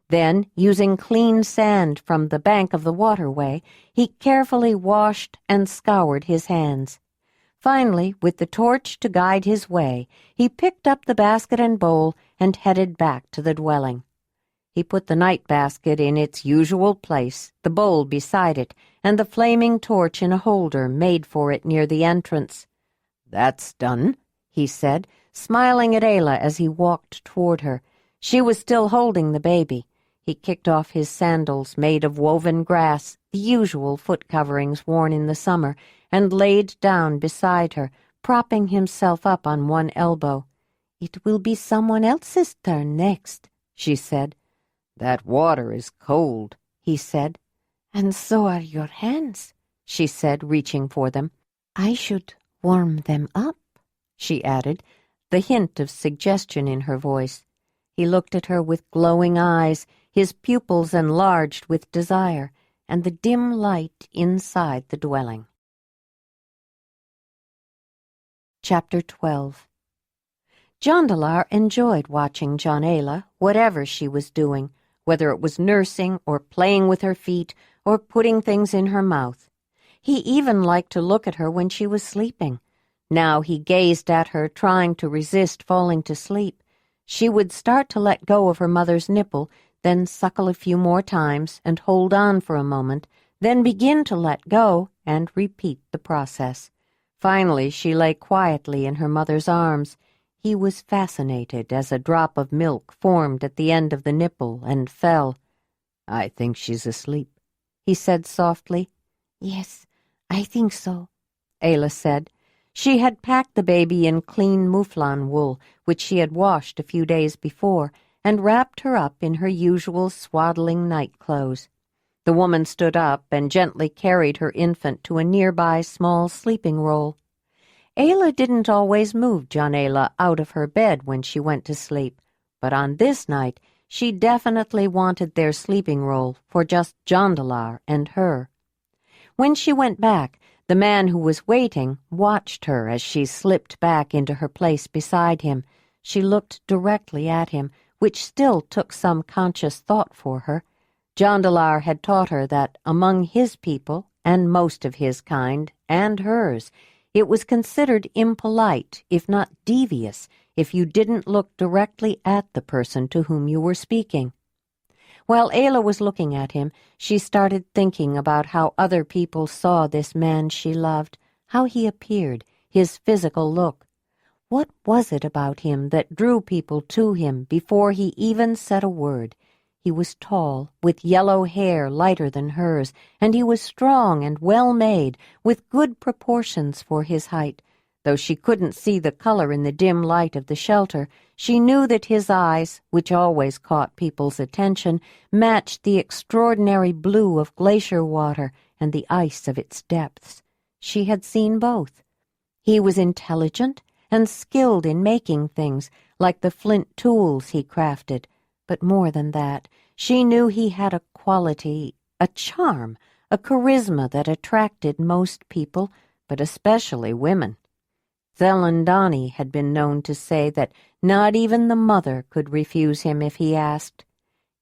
Then, using clean sand from the bank of the waterway, he carefully washed and scoured his hands. Finally, with the torch to guide his way, he picked up the basket and bowl and headed back to the dwelling. He put the night basket in its usual place, the bowl beside it, and the flaming torch in a holder made for it near the entrance. "That's done," he said, smiling at Ayla as he walked toward her. She was still holding the baby. He kicked off his sandals made of woven grass, the usual foot coverings worn in the summer, and laid down beside her, propping himself up on one elbow. "It will be someone else's turn next," she said. "That water is cold," he said. "And so are your hands," she said, reaching for them. "I should warm them up," she added, the hint of suggestion in her voice. He looked at her with glowing eyes, his pupils enlarged with desire, and the dim light inside the dwelling. Chapter 12. Jondalar enjoyed watching Jondalar, whatever she was doing, whether it was nursing or playing with her feet or putting things in her mouth. He even liked to look at her when she was sleeping. Now he gazed at her, trying to resist falling to sleep. She would start to let go of her mother's nipple, then suckle a few more times and hold on for a moment, then begin to let go and repeat the process. Finally, she lay quietly in her mother's arms. He was fascinated as a drop of milk formed at the end of the nipple and fell. "I think she's asleep," he said softly. "Yes, I think so," Ayla said. She had packed the baby in clean mouflon wool, which she had washed a few days before, and wrapped her up in her usual swaddling night clothes. The woman stood up and gently carried her infant to a nearby small sleeping roll. Ayla didn't always move Jondalar out of her bed when she went to sleep, but on this night she definitely wanted their sleeping roll for just Jondalar and her. When she went back, the man who was waiting watched her as she slipped back into her place beside him. She looked directly at him, which still took some conscious thought for her. Jondalar had taught her that among his people, and most of his kind, and hers, it was considered impolite, if not devious, if you didn't look directly at the person to whom you were speaking. While Ayla was looking at him, she started thinking about how other people saw this man she loved, how he appeared, his physical look. What was it about him that drew people to him before he even said a word? He was tall, with yellow hair lighter than hers, and he was strong and well-made, with good proportions for his height. Though she couldn't see the color in the dim light of the shelter, she knew that his eyes, which always caught people's attention, matched the extraordinary blue of glacier water and the ice of its depths. She had seen both. He was intelligent and skilled in making things, like the flint tools he crafted. But more than that, she knew he had a quality, a charm, a charisma that attracted most people, but especially women. Zelandonii had been known to say that not even the mother could refuse him if he asked.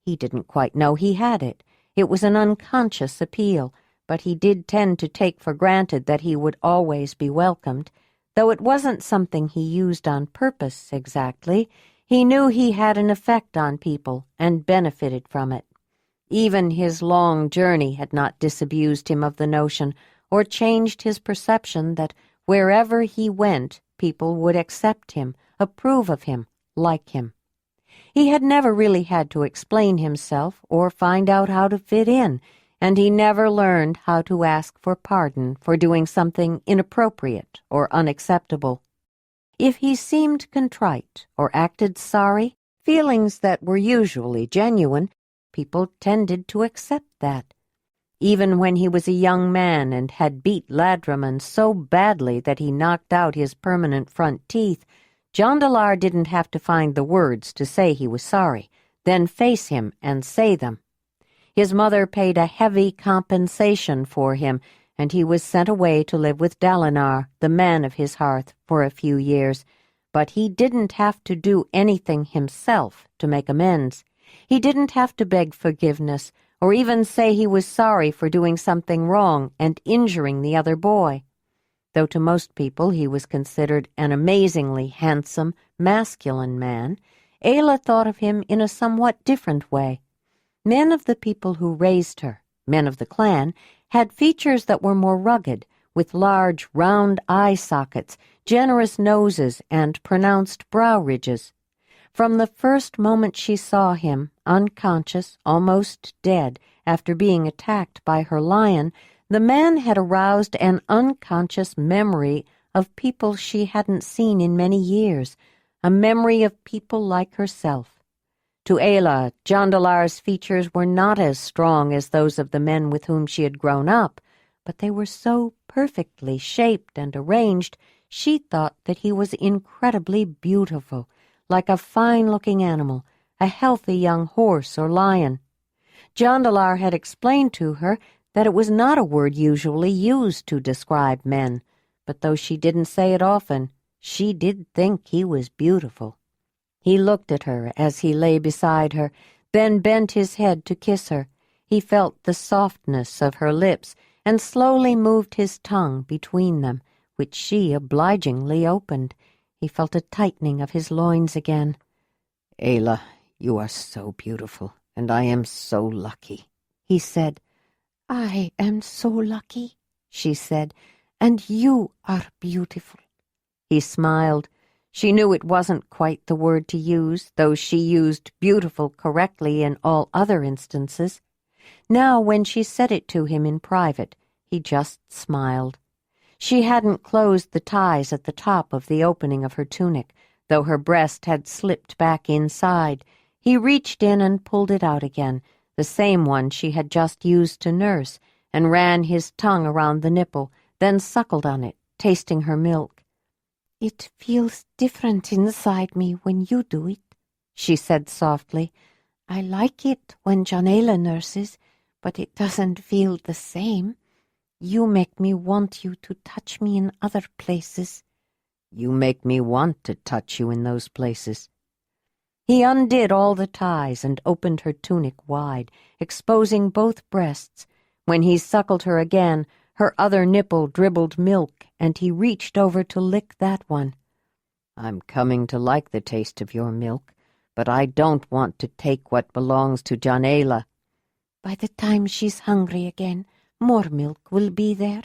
He didn't quite know he had it. It was an unconscious appeal, but he did tend to take for granted that he would always be welcomed. Though it wasn't something he used on purpose exactly, he knew he had an effect on people and benefited from it. Even his long journey had not disabused him of the notion or changed his perception that wherever he went, people would accept him, approve of him, like him. He had never really had to explain himself or find out how to fit in, and he never learned how to ask for pardon for doing something inappropriate or unacceptable. If he seemed contrite or acted sorry, feelings that were usually genuine, people tended to accept that. Even when he was a young man and had beat Ladraman so badly that he knocked out his permanent front teeth, Jondalar didn't have to find the words to say he was sorry, then face him and say them. His mother paid a heavy compensation for him, and he was sent away to live with Dalinar, the man of his hearth, for a few years. But he didn't have to do anything himself to make amends. He didn't have to beg forgiveness, or even say he was sorry for doing something wrong and injuring the other boy. Though to most people he was considered an amazingly handsome, masculine man, Ayla thought of him in a somewhat different way. Men of the people who raised her, men of the clan, had features that were more rugged, with large, round eye sockets, generous noses, and pronounced brow ridges. From the first moment she saw him, unconscious, almost dead, after being attacked by her lion, the man had aroused an unconscious memory of people she hadn't seen in many years, a memory of people like herself. To Ayla, Jondalar's features were not as strong as those of the men with whom she had grown up, but they were so perfectly shaped and arranged, she thought that he was incredibly beautiful, like a fine-looking animal, a healthy young horse or lion. Jondalar had explained to her that it was not a word usually used to describe men, but though she didn't say it often, she did think he was beautiful. He looked at her as he lay beside her, then bent his head to kiss her. He felt the softness of her lips and slowly moved his tongue between them, which she obligingly opened. He felt a tightening of his loins again. "Ayla, you are so beautiful, and I am so lucky," he said. "I am so lucky," she said, "and you are beautiful." He smiled. She knew it wasn't quite the word to use, though she used beautiful correctly in all other instances. Now, when she said it to him in private, he just smiled. She hadn't closed the ties at the top of the opening of her tunic, though her breast had slipped back inside. He reached in and pulled it out again, the same one she had just used to nurse, and ran his tongue around the nipple, then suckled on it, tasting her milk. "It feels different inside me when you do it," she said softly. "I like it when Jondalar nurses, but it doesn't feel the same. You make me want you to touch me in other places." You make me want to touch you in those places. He undid all the ties and opened her tunic wide, exposing both breasts. When he suckled her again, her other nipple dribbled milk, and he reached over to lick that one. I'm coming to like the taste of your milk, but I don't want to take what belongs to Jondalar. "By the time she's hungry again, more milk will be there."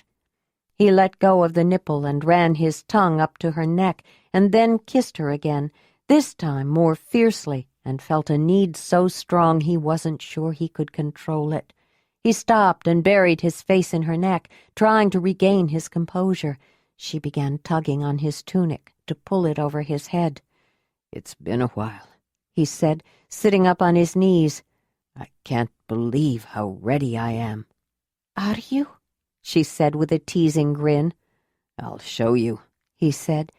He let go of the nipple and ran his tongue up to her neck, and then kissed her again, this time more fiercely, and felt a need so strong he wasn't sure he could control it. He stopped and buried his face in her neck, trying to regain his composure. She began tugging on his tunic to pull it over his head. It's been a while, he said, sitting up on his knees. I can't believe how ready I am. "Are you?" she said with a teasing grin. I'll show you, he said.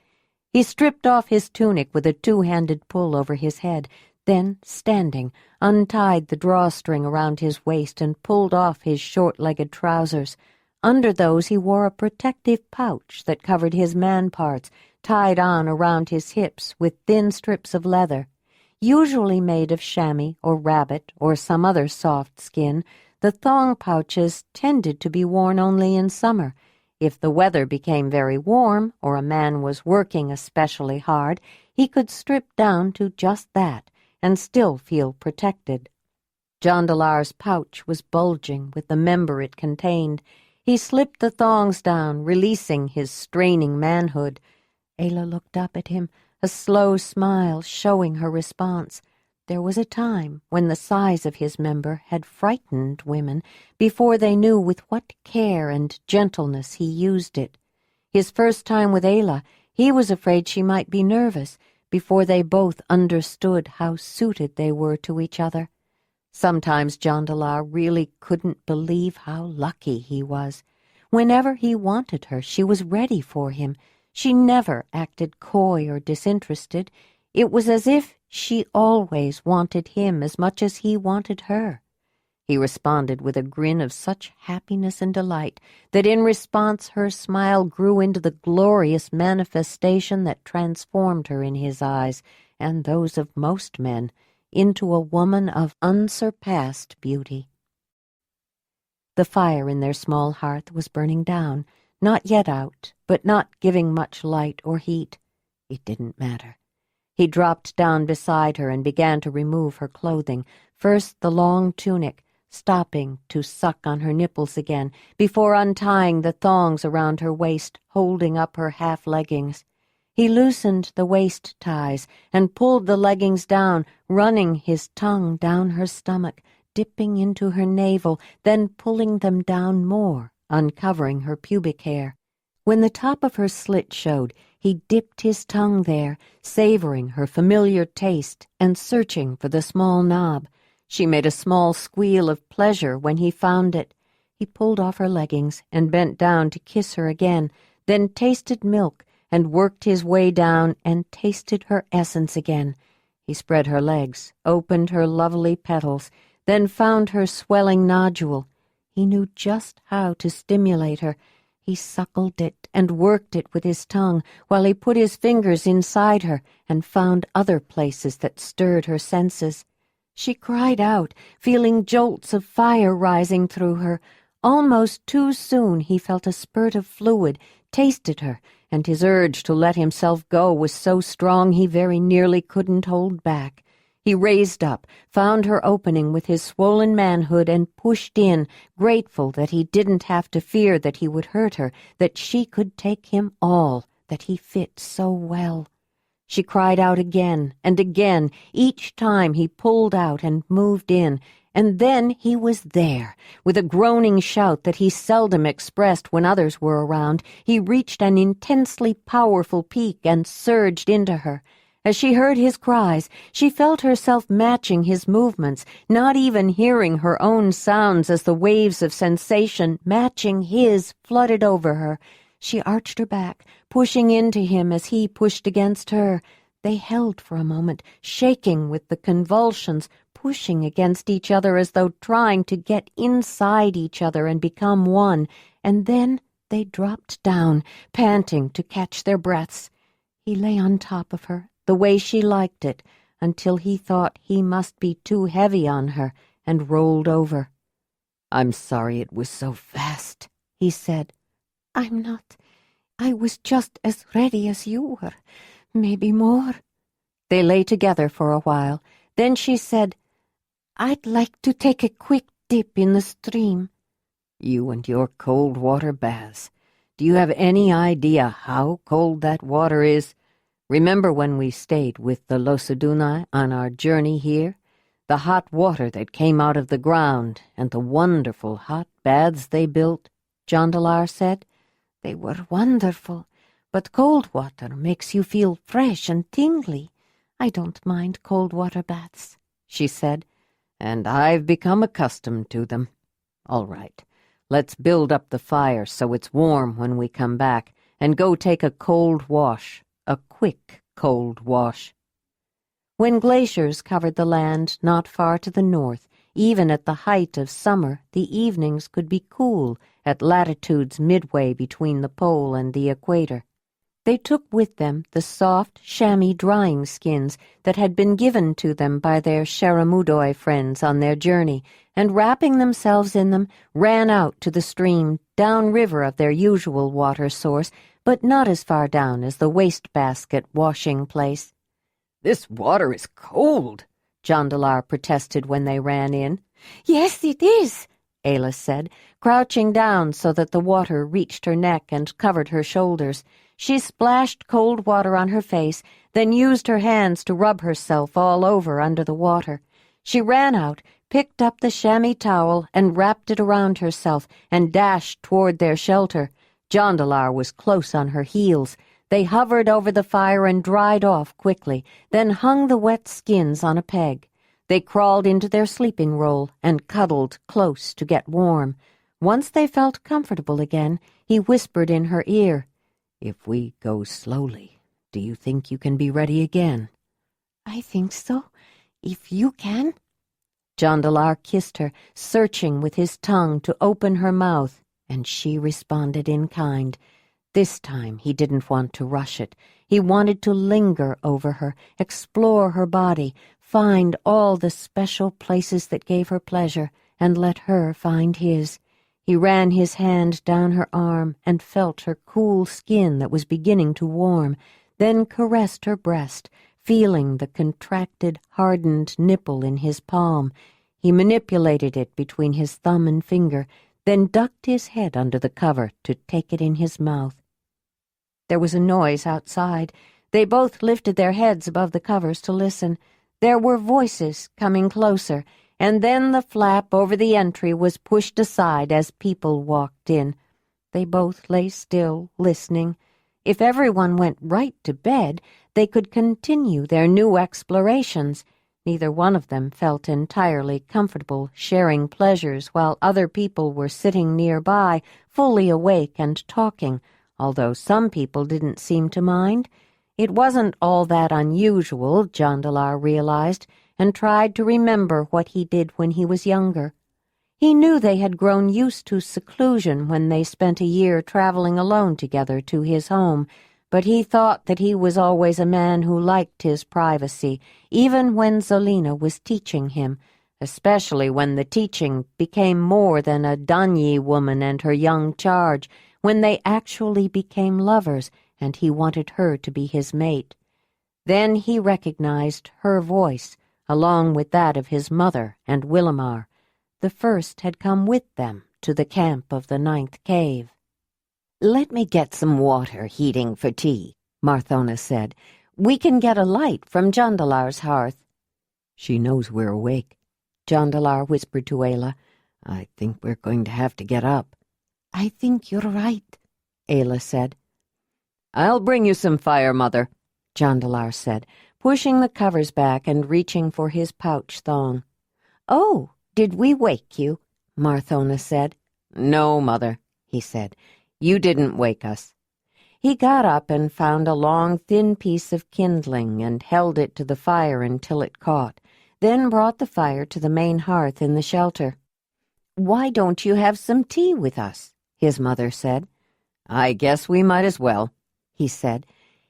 He stripped off his tunic with a two-handed pull over his head, then, standing, untied the drawstring around his waist and pulled off his short-legged trousers. Under those he wore a protective pouch that covered his man parts, tied on around his hips with thin strips of leather. Usually made of chamois or rabbit or some other soft skin, the thong pouches tended to be worn only in summer. If the weather became very warm or a man was working especially hard, he could strip down to just that and still feel protected. Jondalar's pouch was bulging with the member it contained. He slipped the thongs down, releasing his straining manhood. Ayla looked up at him, a slow smile showing her response. There was a time when the size of his member had frightened women before they knew with what care and gentleness he used it. His first time with Ayla, he was afraid she might be nervous before they both understood how suited they were to each other. Sometimes Jondalar really couldn't believe how lucky he was. Whenever he wanted her, she was ready for him. She never acted coy or disinterested. It was as if she always wanted him as much as he wanted her. He responded with a grin of such happiness and delight that in response her smile grew into the glorious manifestation that transformed her in his eyes, and those of most men, into a woman of unsurpassed beauty. The fire in their small hearth was burning down, not yet out, but not giving much light or heat. It didn't matter. He dropped down beside her and began to remove her clothing, first the long tunic, stopping to suck on her nipples again, before untying the thongs around her waist, holding up her half-leggings. He loosened the waist ties and pulled the leggings down, running his tongue down her stomach, dipping into her navel, then pulling them down more, uncovering her pubic hair. When the top of her slit showed, he dipped his tongue there, savoring her familiar taste and searching for the small knob. She made a small squeal of pleasure when he found it. He pulled off her leggings and bent down to kiss her again, then tasted milk and worked his way down and tasted her essence again. He spread her legs, opened her lovely petals, then found her swelling nodule. He knew just how to stimulate her. He suckled it and worked it with his tongue while he put his fingers inside her and found other places that stirred her senses. She cried out, feeling jolts of fire rising through her. Almost too soon he felt a spurt of fluid, tasted her, and his urge to let himself go was so strong he very nearly couldn't hold back. He raised up, found her opening with his swollen manhood, and pushed in, grateful that he didn't have to fear that he would hurt her, that she could take him all, that he fit so well. She cried out again and again, each time he pulled out and moved in, and then he was there. With a groaning shout that he seldom expressed when others were around, he reached an intensely powerful peak and surged into her. As she heard his cries, she felt herself matching his movements, not even hearing her own sounds as the waves of sensation matching his flooded over her. She arched her back, pushing into him as he pushed against her. They held for a moment, shaking with the convulsions, pushing against each other as though trying to get inside each other and become one, and then they dropped down, panting to catch their breaths. He lay on top of her, the way she liked it, until he thought he must be too heavy on her, and rolled over. "I'm sorry it was so fast," he said. "I'm not. I was just as ready as you were, maybe more." They lay together for a while. Then she said, "I'd like to take a quick dip in the stream." "You and your cold water baths. Do you have any idea how cold that water is? Remember when we stayed with the Zelandonii on our journey here? The hot water that came out of the ground and the wonderful hot baths they built," Jondalar said. "They were wonderful, but cold water makes you feel fresh and tingly. I don't mind cold water baths," she said. "And I've become accustomed to them. All right, let's build up the fire so it's warm when we come back, and go take a cold wash, a quick cold wash." When glaciers covered the land not far to the north, even at the height of summer, the evenings could be cool at latitudes midway between the pole and the equator. They took with them the soft, chamois drying skins that had been given to them by their Sharamudoi friends on their journey, and wrapping themselves in them, ran out to the stream downriver of their usual water source, but not as far down as the wastebasket washing place. "This water is cold," Jondalar protested when they ran in. "Yes, it is," Ayla said, crouching down so that the water reached her neck and covered her shoulders. She splashed cold water on her face, then used her hands to rub herself all over under the water. She ran out, picked up the chamois towel, and wrapped it around herself, and dashed toward their shelter. Jondalar was close on her heels. They hovered over the fire and dried off quickly, then hung the wet skins on a peg. They crawled into their sleeping roll and cuddled close to get warm. Once they felt comfortable again, he whispered in her ear, "If we go slowly, do you think you can be ready again?" "I think so, if you can." Jondalar kissed her, searching with his tongue to open her mouth, and she responded in kind. This time he didn't want to rush it. He wanted to linger over her, explore her body, find all the special places that gave her pleasure, and let her find his. He ran his hand down her arm and felt her cool skin that was beginning to warm, then caressed her breast, feeling the contracted, hardened nipple in his palm. He manipulated it between his thumb and finger, then ducked his head under the cover to take it in his mouth. There was a noise outside. They both lifted their heads above the covers to listen. There were voices coming closer, and then the flap over the entry was pushed aside as people walked in. They both lay still, listening. If everyone went right to bed, they could continue their new explorations. Neither one of them felt entirely comfortable sharing pleasures while other people were sitting nearby, fully awake and talking, although some people didn't seem to mind. It wasn't all that unusual, Jondalar realized, and tried to remember what he did when he was younger. He knew they had grown used to seclusion when they spent a year traveling alone together to his home, but he thought that he was always a man who liked his privacy, even when Zelina was teaching him, especially when the teaching became more than a Danyi woman and her young charge, when they actually became lovers and he wanted her to be his mate. Then he recognized her voice, along with that of his mother and Willamar. The first had come with them to the camp of the 9th cave. "Let me get some water heating for tea," Marthona said. "We can get a light from Jondalar's hearth." "She knows we're awake." Jondalar whispered to Ayla. I think we're going to have to get up. I think you're right, Ayla said. I'll bring you some fire, Mother, Jondalar said, pushing the covers back and reaching for his pouch thong. Oh, did we wake you? Marthona said. No, Mother, he said. You didn't wake us. He got up and found a long, thin piece of kindling and held it to the fire until it caught, then brought the fire to the main hearth in the shelter. Why don't you have some tea with us? His mother said. I guess we might as well, he said.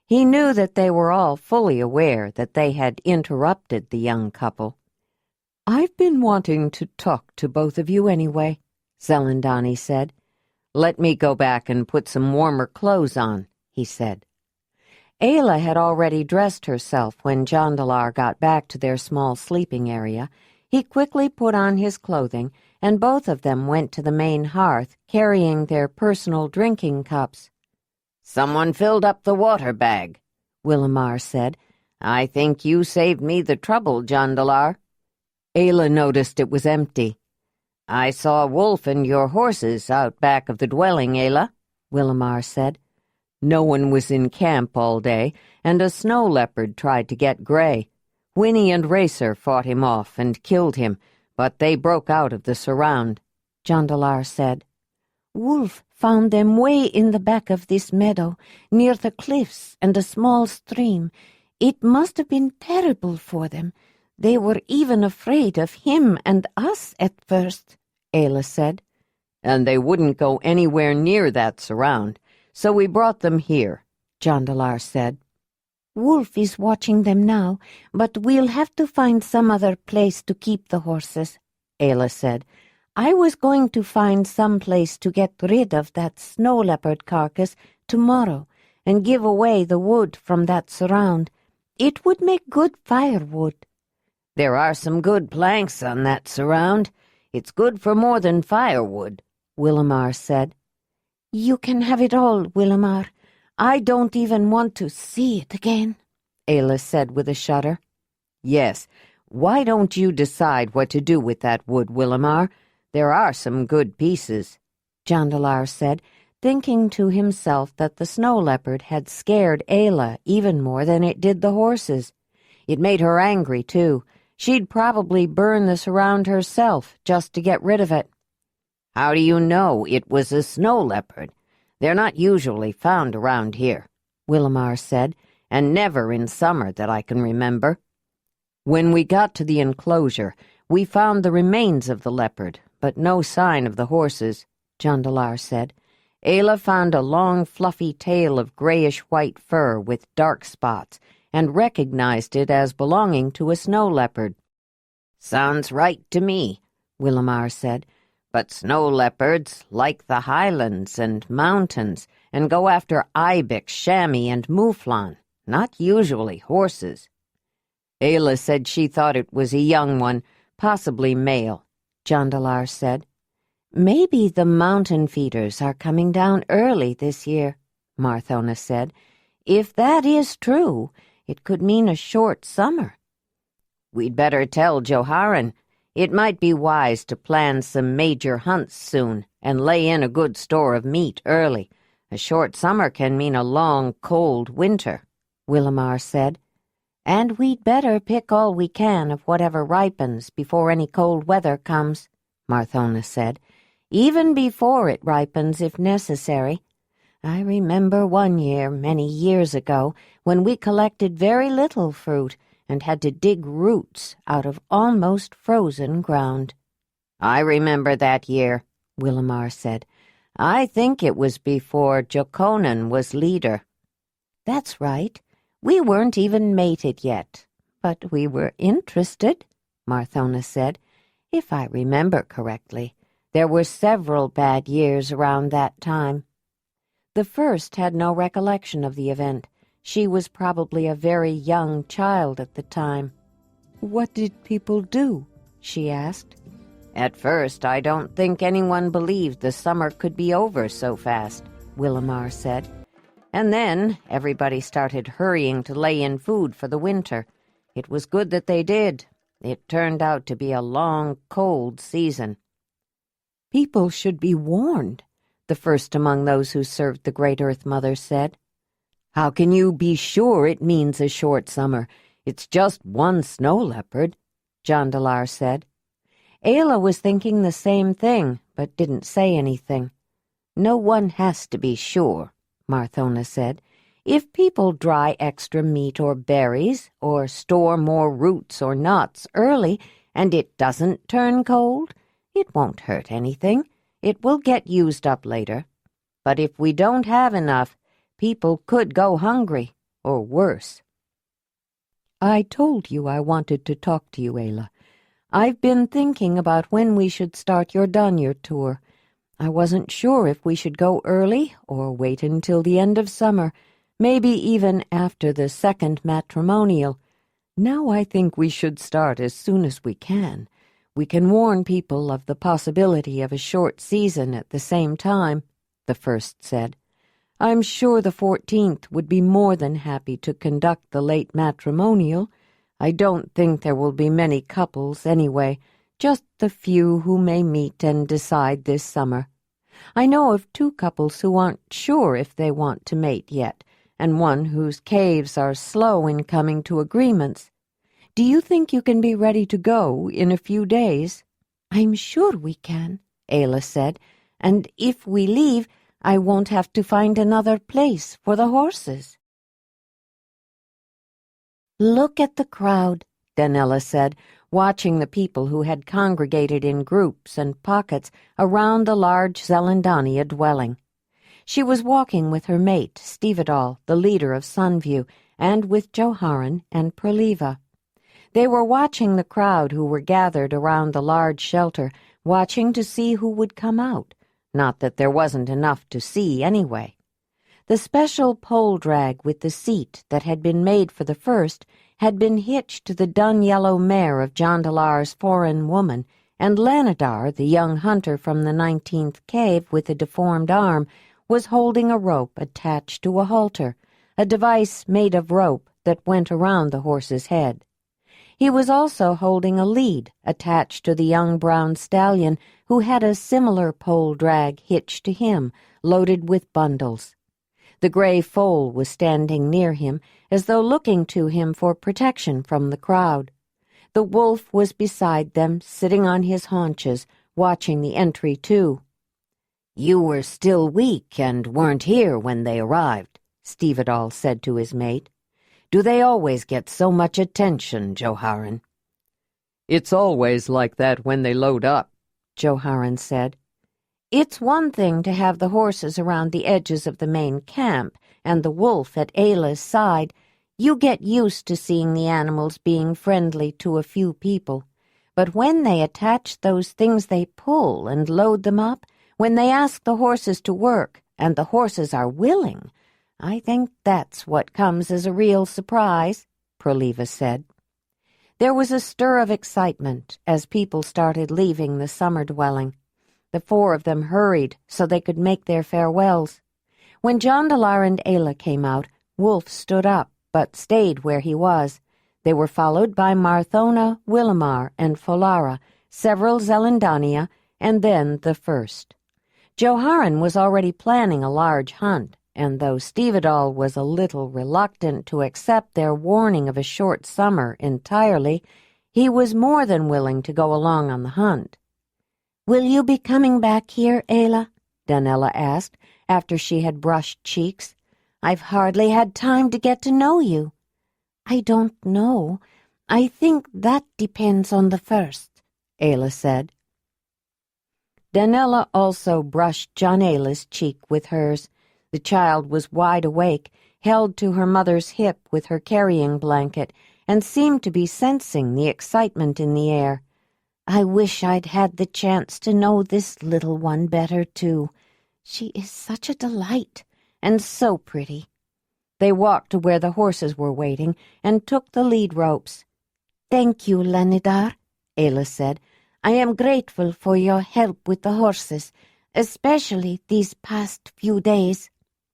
He knew that they were all fully aware that they had interrupted the young couple. I've been wanting to talk to both of you anyway, Zelandonii said. Let me go back and put some warmer clothes on, he said. Ayla had already dressed herself when Jondalar got back to their small sleeping area. He quickly put on his clothing, and both of them went to the main hearth, carrying their personal drinking cups. Someone filled up the water bag, Willamar said. I think you saved me the trouble, Jondalar. Ayla noticed it was empty. I saw Wolf and your horses out back of the dwelling, Ayla, Willamar said. No one was in camp all day, and a snow leopard tried to get Gray. Winnie and Racer fought him off and killed him, but they broke out of the surround, Jondalar said. Wolf found them way in the back of this meadow, near the cliffs and a small stream. It must have been terrible for them. They were even afraid of him and us at first, Ayla said. And they wouldn't go anywhere near that surround, so we brought them here, Jondalar said. Wolf is watching them now, but we'll have to find some other place to keep the horses, Ayla said. I was going to find some place to get rid of that snow leopard carcass tomorrow and give away the wood from that surround. It would make good firewood. There are some good planks on that surround. It's good for more than firewood, Willamar said. You can have it all, Willamar. I don't even want to see it again, Ayla said with a shudder. Yes, why don't you decide what to do with that wood, Willamar? There are some good pieces, Jondalar said, thinking to himself that the snow leopard had scared Ayla even more than it did the horses. It made her angry, too. She'd probably burn the surround herself just to get rid of it. How do you know it was a snow leopard? They're not usually found around here, Willamar said, and never in summer that I can remember. When we got to the enclosure, we found the remains of the leopard, but no sign of the horses, Jondalar said. Ayla found a long, fluffy tail of grayish-white fur with dark spots, and recognized it as belonging to a snow leopard. Sounds right to me, Willamar said. But snow leopards like the highlands and mountains and go after ibex, chamois, and mouflon, not usually horses. Ayla said she thought it was a young one, possibly male, Jondalar said. Maybe the mountain feeders are coming down early this year, Marthona said. If that is true, it could mean a short summer. We'd better tell Joharan. It might be wise to plan some major hunts soon and lay in a good store of meat early. A short summer can mean a long, cold winter, Willamar said. And we'd better pick all we can of whatever ripens before any cold weather comes, Marthona said. Even before it ripens, if necessary. I remember one year, many years ago, when we collected very little fruit and had to dig roots out of almost frozen ground. I remember that year, Willamar said. I think it was before Jokonan was leader. That's right. We weren't even mated yet, but we were interested, Marthona said. If I remember correctly, there were several bad years around that time. The first had no recollection of the event. She was probably a very young child at the time. What did people do? She asked. At first, I don't think anyone believed the summer could be over so fast, Willamar said. And then everybody started hurrying to lay in food for the winter. It was good that they did. It turned out to be a long, cold season. People should be warned, the first among those who served the Great Earth Mother said. How can you be sure it means a short summer? It's just one snow leopard, Jondalar said. Ayla was thinking the same thing, but didn't say anything. No one has to be sure, Marthona said. If people dry extra meat or berries, or store more roots or nuts early, and it doesn't turn cold, it won't hurt anything. It will get used up later. But if we don't have enough, people could go hungry, or worse. I told you I wanted to talk to you, Ayla. I've been thinking about when we should start your Danyar tour. I wasn't sure if we should go early or wait until the end of summer, maybe even after the second matrimonial. Now I think we should start as soon as we can. We can warn people of the possibility of a short season at the same time, the first said. I'm sure the 14th would be more than happy to conduct the late matrimonial. I don't think there will be many couples anyway, just the few who may meet and decide this summer. I know of 2 couples who aren't sure if they want to mate yet, and one whose caves are slow in coming to agreements. Do you think you can be ready to go in a few days? I'm sure we can, Ayla said, and if we leave, I won't have to find another place for the horses. Look at the crowd, Donella said, watching the people who had congregated in groups and pockets around the large Zelandonii dwelling. She was walking with her mate, Stevedall, the leader of Sunview, and with Joharan and Perliva. They were watching the crowd who were gathered around the large shelter, watching to see who would come out. Not that there wasn't enough to see anyway. The special pole drag with the seat that had been made for the first had been hitched to the dun-yellow mare of Jondalar's foreign woman, and Lanadar, the young hunter from the 19th cave with a deformed arm, was holding a rope attached to a halter, a device made of rope that went around the horse's head. He was also holding a lead attached to the young brown stallion who had a similar pole drag hitched to him, loaded with bundles. The gray foal was standing near him, as though looking to him for protection from the crowd. The wolf was beside them, sitting on his haunches, watching the entry too. "You were still weak and weren't here when they arrived," Stevedall said to his mate. "Do they always get so much attention, Joharan?" "It's always like that when they load up," Joharan said. It's one thing to have the horses around the edges of the main camp and the wolf at Ayla's side. You get used to seeing the animals being friendly to a few people. But when they attach those things they pull and load them up, when they ask the horses to work, and the horses are willing, I think that's what comes as a real surprise, Perliva said. There was a stir of excitement as people started leaving the summer dwelling. The 4 of them hurried so they could make their farewells. When Jondalar and Ayla came out, Wolf stood up, but stayed where he was. They were followed by Marthona, Willamar, and Folara, several Zelandonii, and then the first. Joharan was already planning a large hunt, and though Stevedall was a little reluctant to accept their warning of a short summer entirely, he was more than willing to go along on the hunt. "Will you be coming back here, Ayla?" Donella asked, after she had brushed cheeks. "I've hardly had time to get to know you." "I don't know. I think that depends on the first," Ayla said. Donella also brushed John Ayla's cheek with hers. The child was wide awake, held to her mother's hip with her carrying blanket, and seemed to be sensing the excitement in the air. "I wish I'd had the chance to know this little one better, too. She is such a delight, and so pretty." They walked to where the horses were waiting and took the lead ropes. "Thank you, Lanidar," Ayla said. "I am grateful for your help with the horses, especially these past few days.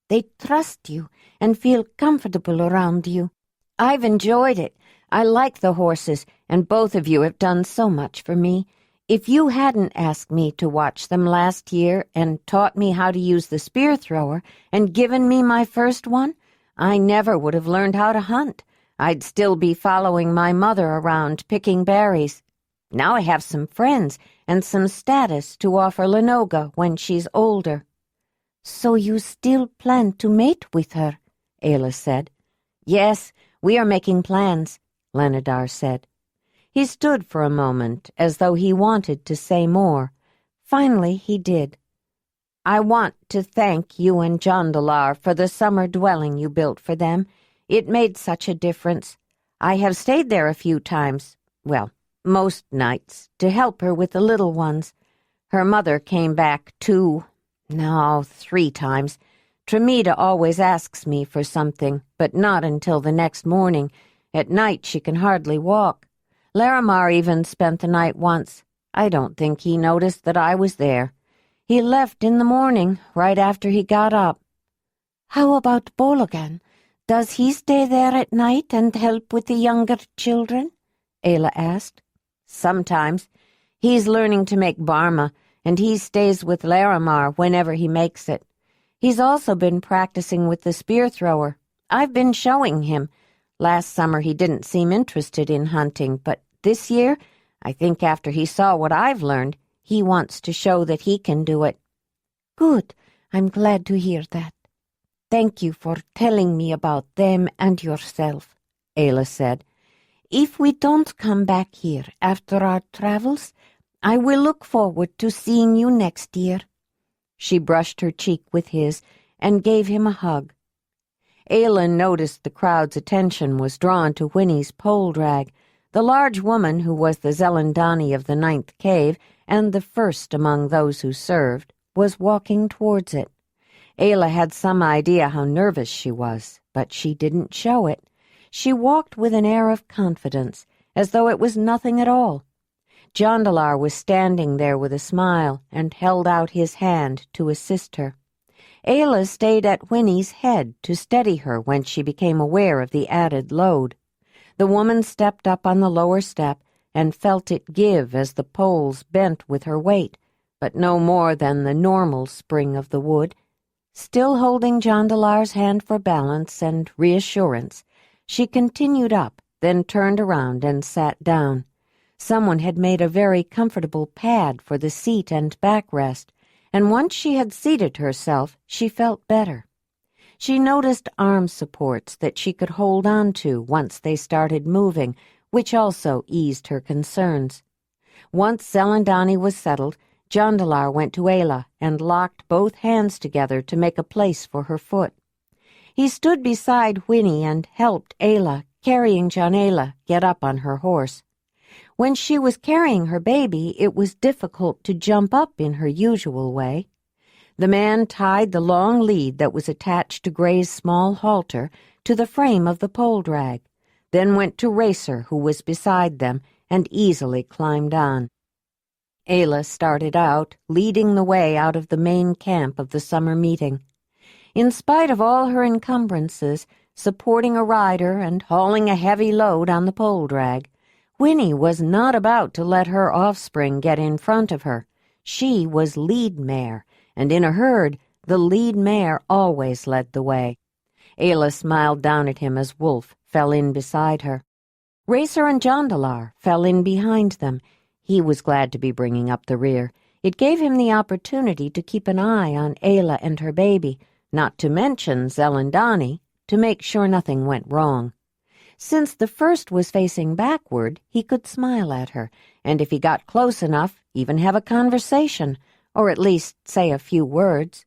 They trust you and feel comfortable around you. I've enjoyed it. I like the horses, and both of you have done so much for me. If you hadn't asked me to watch them last year and taught me how to use the spear thrower and given me my first one, I never would have learned how to hunt. I'd still be following my mother around picking berries. Now I have some friends and some status to offer Lenoga when she's older." "So you still plan to mate with her?" Ayla said. "Yes, we are making plans," Lenadar said. He stood for a moment, as though he wanted to say more. Finally he did. "I want to thank you and Jondalar for the summer dwelling you built for them. It made such a difference. I have stayed there a few times, well, most nights, to help her with the little ones. Her mother came back 3 times. Tremita always asks me for something, but not until the next morning. At night she can hardly walk. Larimar even spent the night once. I don't think he noticed that I was there. He left in the morning, right after he got up." "How about Bologan? Does he stay there at night and help with the younger children?" Ayla asked. "Sometimes. He's learning to make barma, and he stays with Larimar whenever he makes it. He's also been practicing with the spear thrower. I've been showing him. Last summer he didn't seem interested in hunting, but this year, I think after he saw what I've learned, he wants to show that he can do it." "Good. I'm glad to hear that. Thank you for telling me about them and yourself," Ayla said. "If we don't come back here after our travels, I will look forward to seeing you next year." She brushed her cheek with his and gave him a hug. Ayla noticed the crowd's attention was drawn to Winnie's pole drag. The large woman who was the Zelandonii of the 9th cave and the first among those who served was walking towards it. Ayla had some idea how nervous she was, but she didn't show it. She walked with an air of confidence, as though it was nothing at all. Jondalar was standing there with a smile and held out his hand to assist her. Ayla stayed at Winnie's head to steady her when she became aware of the added load. The woman stepped up on the lower step and felt it give as the poles bent with her weight, but no more than the normal spring of the wood. Still holding Jondalar's hand for balance and reassurance, she continued up, then turned around and sat down. Someone had made a very comfortable pad for the seat and backrest, and once she had seated herself, she felt better. She noticed arm supports that she could hold on to once they started moving, which also eased her concerns. Once Zelandonii was settled, Jondalar went to Ayla and locked both hands together to make a place for her foot. He stood beside Winnie and helped Ayla, carrying Jondalar, get up on her horse. When she was carrying her baby, it was difficult to jump up in her usual way. The man tied the long lead that was attached to Gray's small halter to the frame of the pole drag, then went to Racer, who was beside them, and easily climbed on. Ayla started out, leading the way out of the main camp of the summer meeting. In spite of all her encumbrances, supporting a rider and hauling a heavy load on the pole drag, Winnie was not about to let her offspring get in front of her. She was lead mare, and in a herd, the lead mare always led the way. Ayla smiled down at him as Wolf fell in beside her. Racer and Jondalar fell in behind them. He was glad to be bringing up the rear. It gave him the opportunity to keep an eye on Ayla and her baby, not to mention Zelandonii, to make sure nothing went wrong. Since the first was facing backward, he could smile at her, and if he got close enough, even have a conversation, or at least say a few words.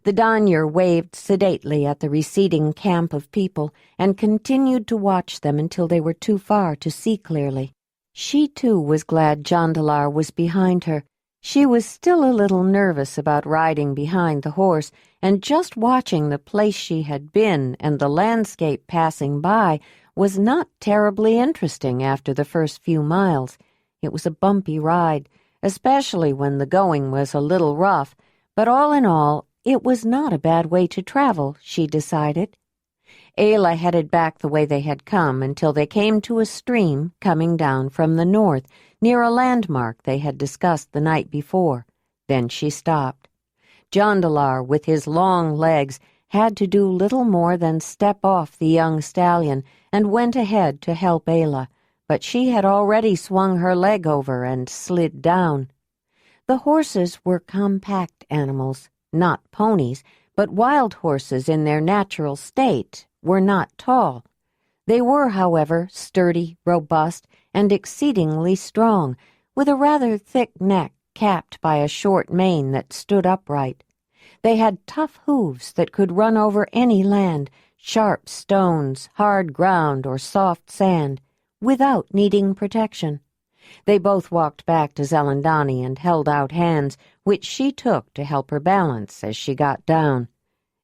The Danyer waved sedately at the receding camp of people and continued to watch them until they were too far to see clearly. She, too, was glad Jondalar was behind her. She was still a little nervous about riding behind the horse, and just watching the place she had been and the landscape passing by was not terribly interesting after the first few miles. It was a bumpy ride, especially when the going was a little rough, but all in all, it was not a bad way to travel, she decided. Ayla headed back the way they had come until they came to a stream coming down from the north, near a landmark they had discussed the night before. Then she stopped. Jondalar, with his long legs, had to do little more than step off the young stallion and went ahead to help Ayla, but she had already swung her leg over and slid down. The horses were compact animals, not ponies, but wild horses in their natural state were not tall. They were, however, sturdy, robust, and exceedingly strong, with a rather thick neck capped by a short mane that stood upright. They had tough hooves that could run over any land, sharp stones, hard ground, or soft sand, without needing protection. They both walked back to Zelandonii and held out hands, which she took to help her balance as she got down.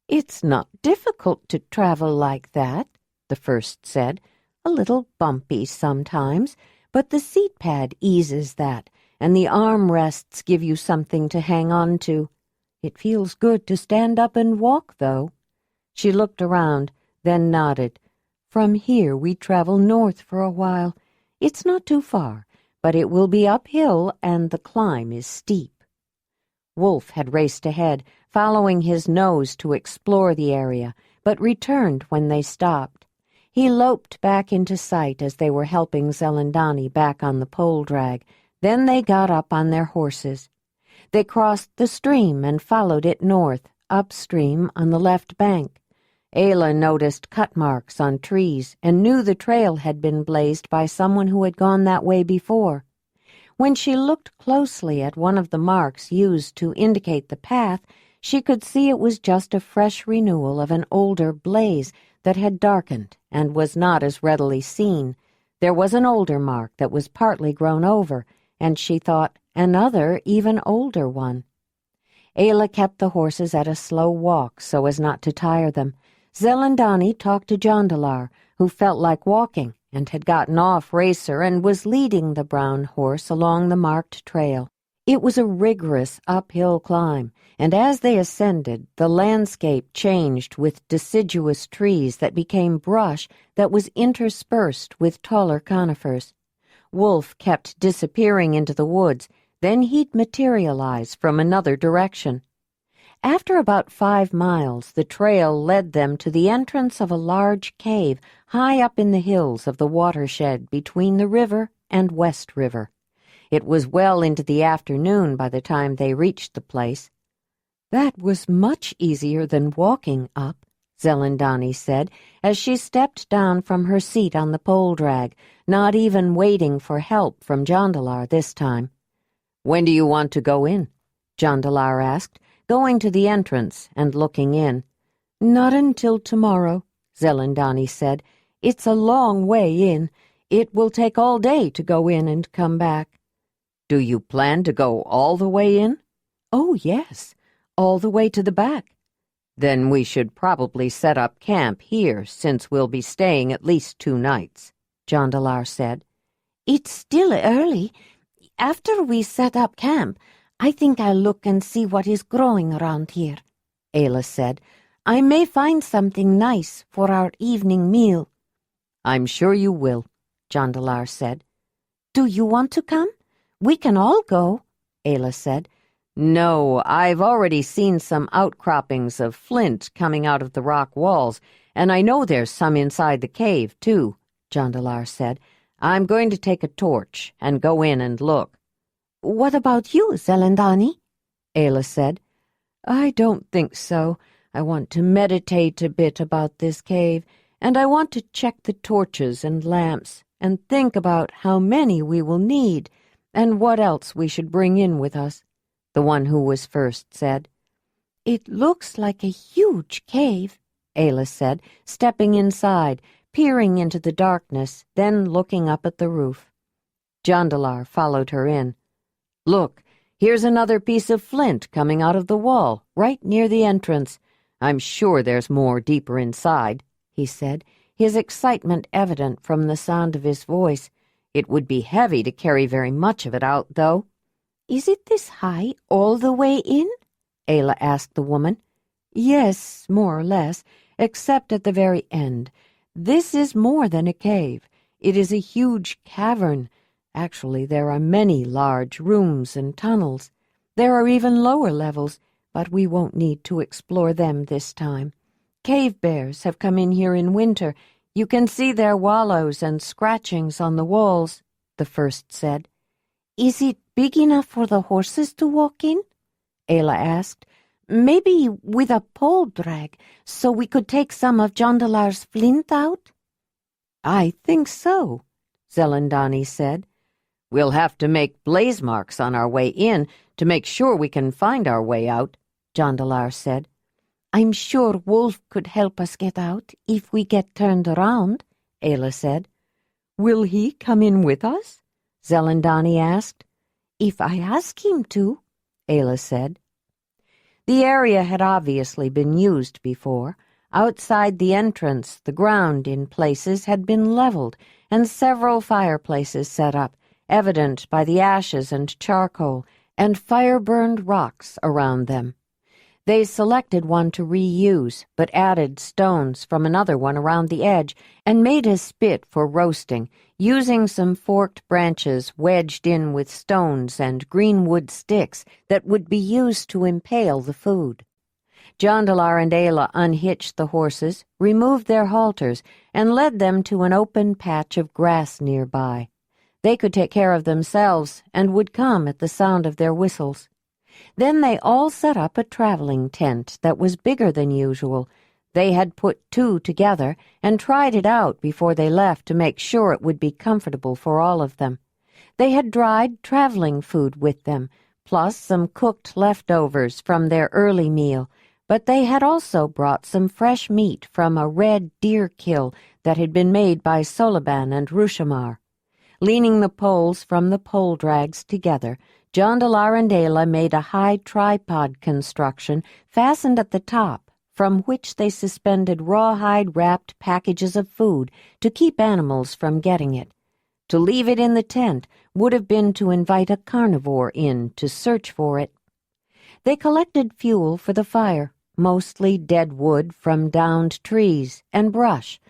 "It's not difficult to travel like that," the first said. "A little bumpy sometimes, but the seat pad eases that, and the arm rests give you something to hang on to. It feels good to stand up and walk, though." She looked around, then nodded. "From here we travel north for a while. It's not too far, but it will be uphill and the climb is steep." Wolf had raced ahead, following his nose to explore the area, but returned when they stopped. He loped back into sight as they were helping Zelandonii back on the pole drag. Then they got up on their horses. They crossed the stream and followed it north, upstream on the left bank. Ayla noticed cut marks on trees and knew the trail had been blazed by someone who had gone that way before. When she looked closely at one of the marks used to indicate the path, she could see it was just a fresh renewal of an older blaze that had darkened and was not as readily seen. There was an older mark that was partly grown over, and she thought another, even older one. Ayla kept the horses at a slow walk so as not to tire them. Zelandonii talked to Jondalar, who felt like walking and had gotten off Racer and was leading the brown horse along the marked trail. It was a rigorous uphill climb, and as they ascended, the landscape changed with deciduous trees that became brush that was interspersed with taller conifers. Wolf kept disappearing into the woods, then he'd materialize from another direction. After about 5 miles, the trail led them to the entrance of a large cave high up in the hills of the watershed between the river and West River. It was well into the afternoon by the time they reached the place. "That was much easier than walking up," Zelandonii said, as she stepped down from her seat on the pole drag, not even waiting for help from Jondalar this time. "When do you want to go in?" Jondalar asked, going to the entrance and looking in. "Not until tomorrow," Zelandonii said. "It's a long way in. It will take all day to go in and come back." "Do you plan to go all the way in?" "Oh, yes, all the way to the back." "Then we should probably set up camp here, since we'll be staying at least 2 nights, Jondalar said. "It's still early. After we set up camp, I think I'll look and see what is growing around here," Ayla said. "I may find something nice for our evening meal." "I'm sure you will," Jondalar said. "Do you want to come? We can all go," Ayla said. "No, I've already seen some outcroppings of flint coming out of the rock walls, and I know there's some inside the cave, too," Jondalar said. "I'm going to take a torch and go in and look." "What about you, Zelandonii?" Ayla said. "I don't think so. I want to meditate a bit about this cave, and I want to check the torches and lamps, and think about how many we will need, and what else we should bring in with us," the one who was first said. "It looks like a huge cave," Ayla said, stepping inside, peering into the darkness, then looking up at the roof. Jondalar followed her in. "Look, here's another piece of flint coming out of the wall, right near the entrance. I'm sure there's more deeper inside," he said, his excitement evident from the sound of his voice. "It would be heavy to carry very much of it out, though." "Is it this high all the way in?" Ayla asked the woman. "Yes, more or less, except at the very end. This is more than a cave. It is a huge cavern. Actually, there are many large rooms and tunnels. There are even lower levels, but we won't need to explore them this time. Cave bears have come in here in winter. You can see their wallows and scratchings on the walls, the first said. Is it big enough for the horses to walk in? Ayla asked. Maybe with a pole drag, so we could take some of Jondalar's flint out? I think so, Zelandonii said. We'll have to make blaze marks on our way in to make sure we can find our way out, Jondalar said. I'm sure Wolf could help us get out if we get turned around, Ayla said. Will he come in with us? Zelandonii asked. If I ask him to, Ayla said. The area had obviously been used before. Outside the entrance, the ground in places had been leveled and several fireplaces set up, evident by the ashes and charcoal and fire-burned rocks around them. They selected one to reuse, but added stones from another one around the edge and made a spit for roasting, using some forked branches wedged in with stones and green wood sticks that would be used to impale the food. Jondalar and Ayla unhitched the horses, removed their halters, and led them to an open patch of grass nearby. They could take care of themselves and would come at the sound of their whistles. Then they all set up a traveling tent that was bigger than usual. They had put two together and tried it out before they left to make sure it would be comfortable for all of them. They had dried traveling food with them, plus some cooked leftovers from their early meal, but they had also brought some fresh meat from a red deer kill that had been made by Soliban and Rushamar. Leaning the poles from the pole drags together, Jondalar and Ayla made a high tripod construction fastened at the top, from which they suspended rawhide-wrapped packages of food to keep animals from getting it. To leave it in the tent would have been to invite a carnivore in to search for it. They collected fuel for the fire, mostly dead wood from downed trees and brush,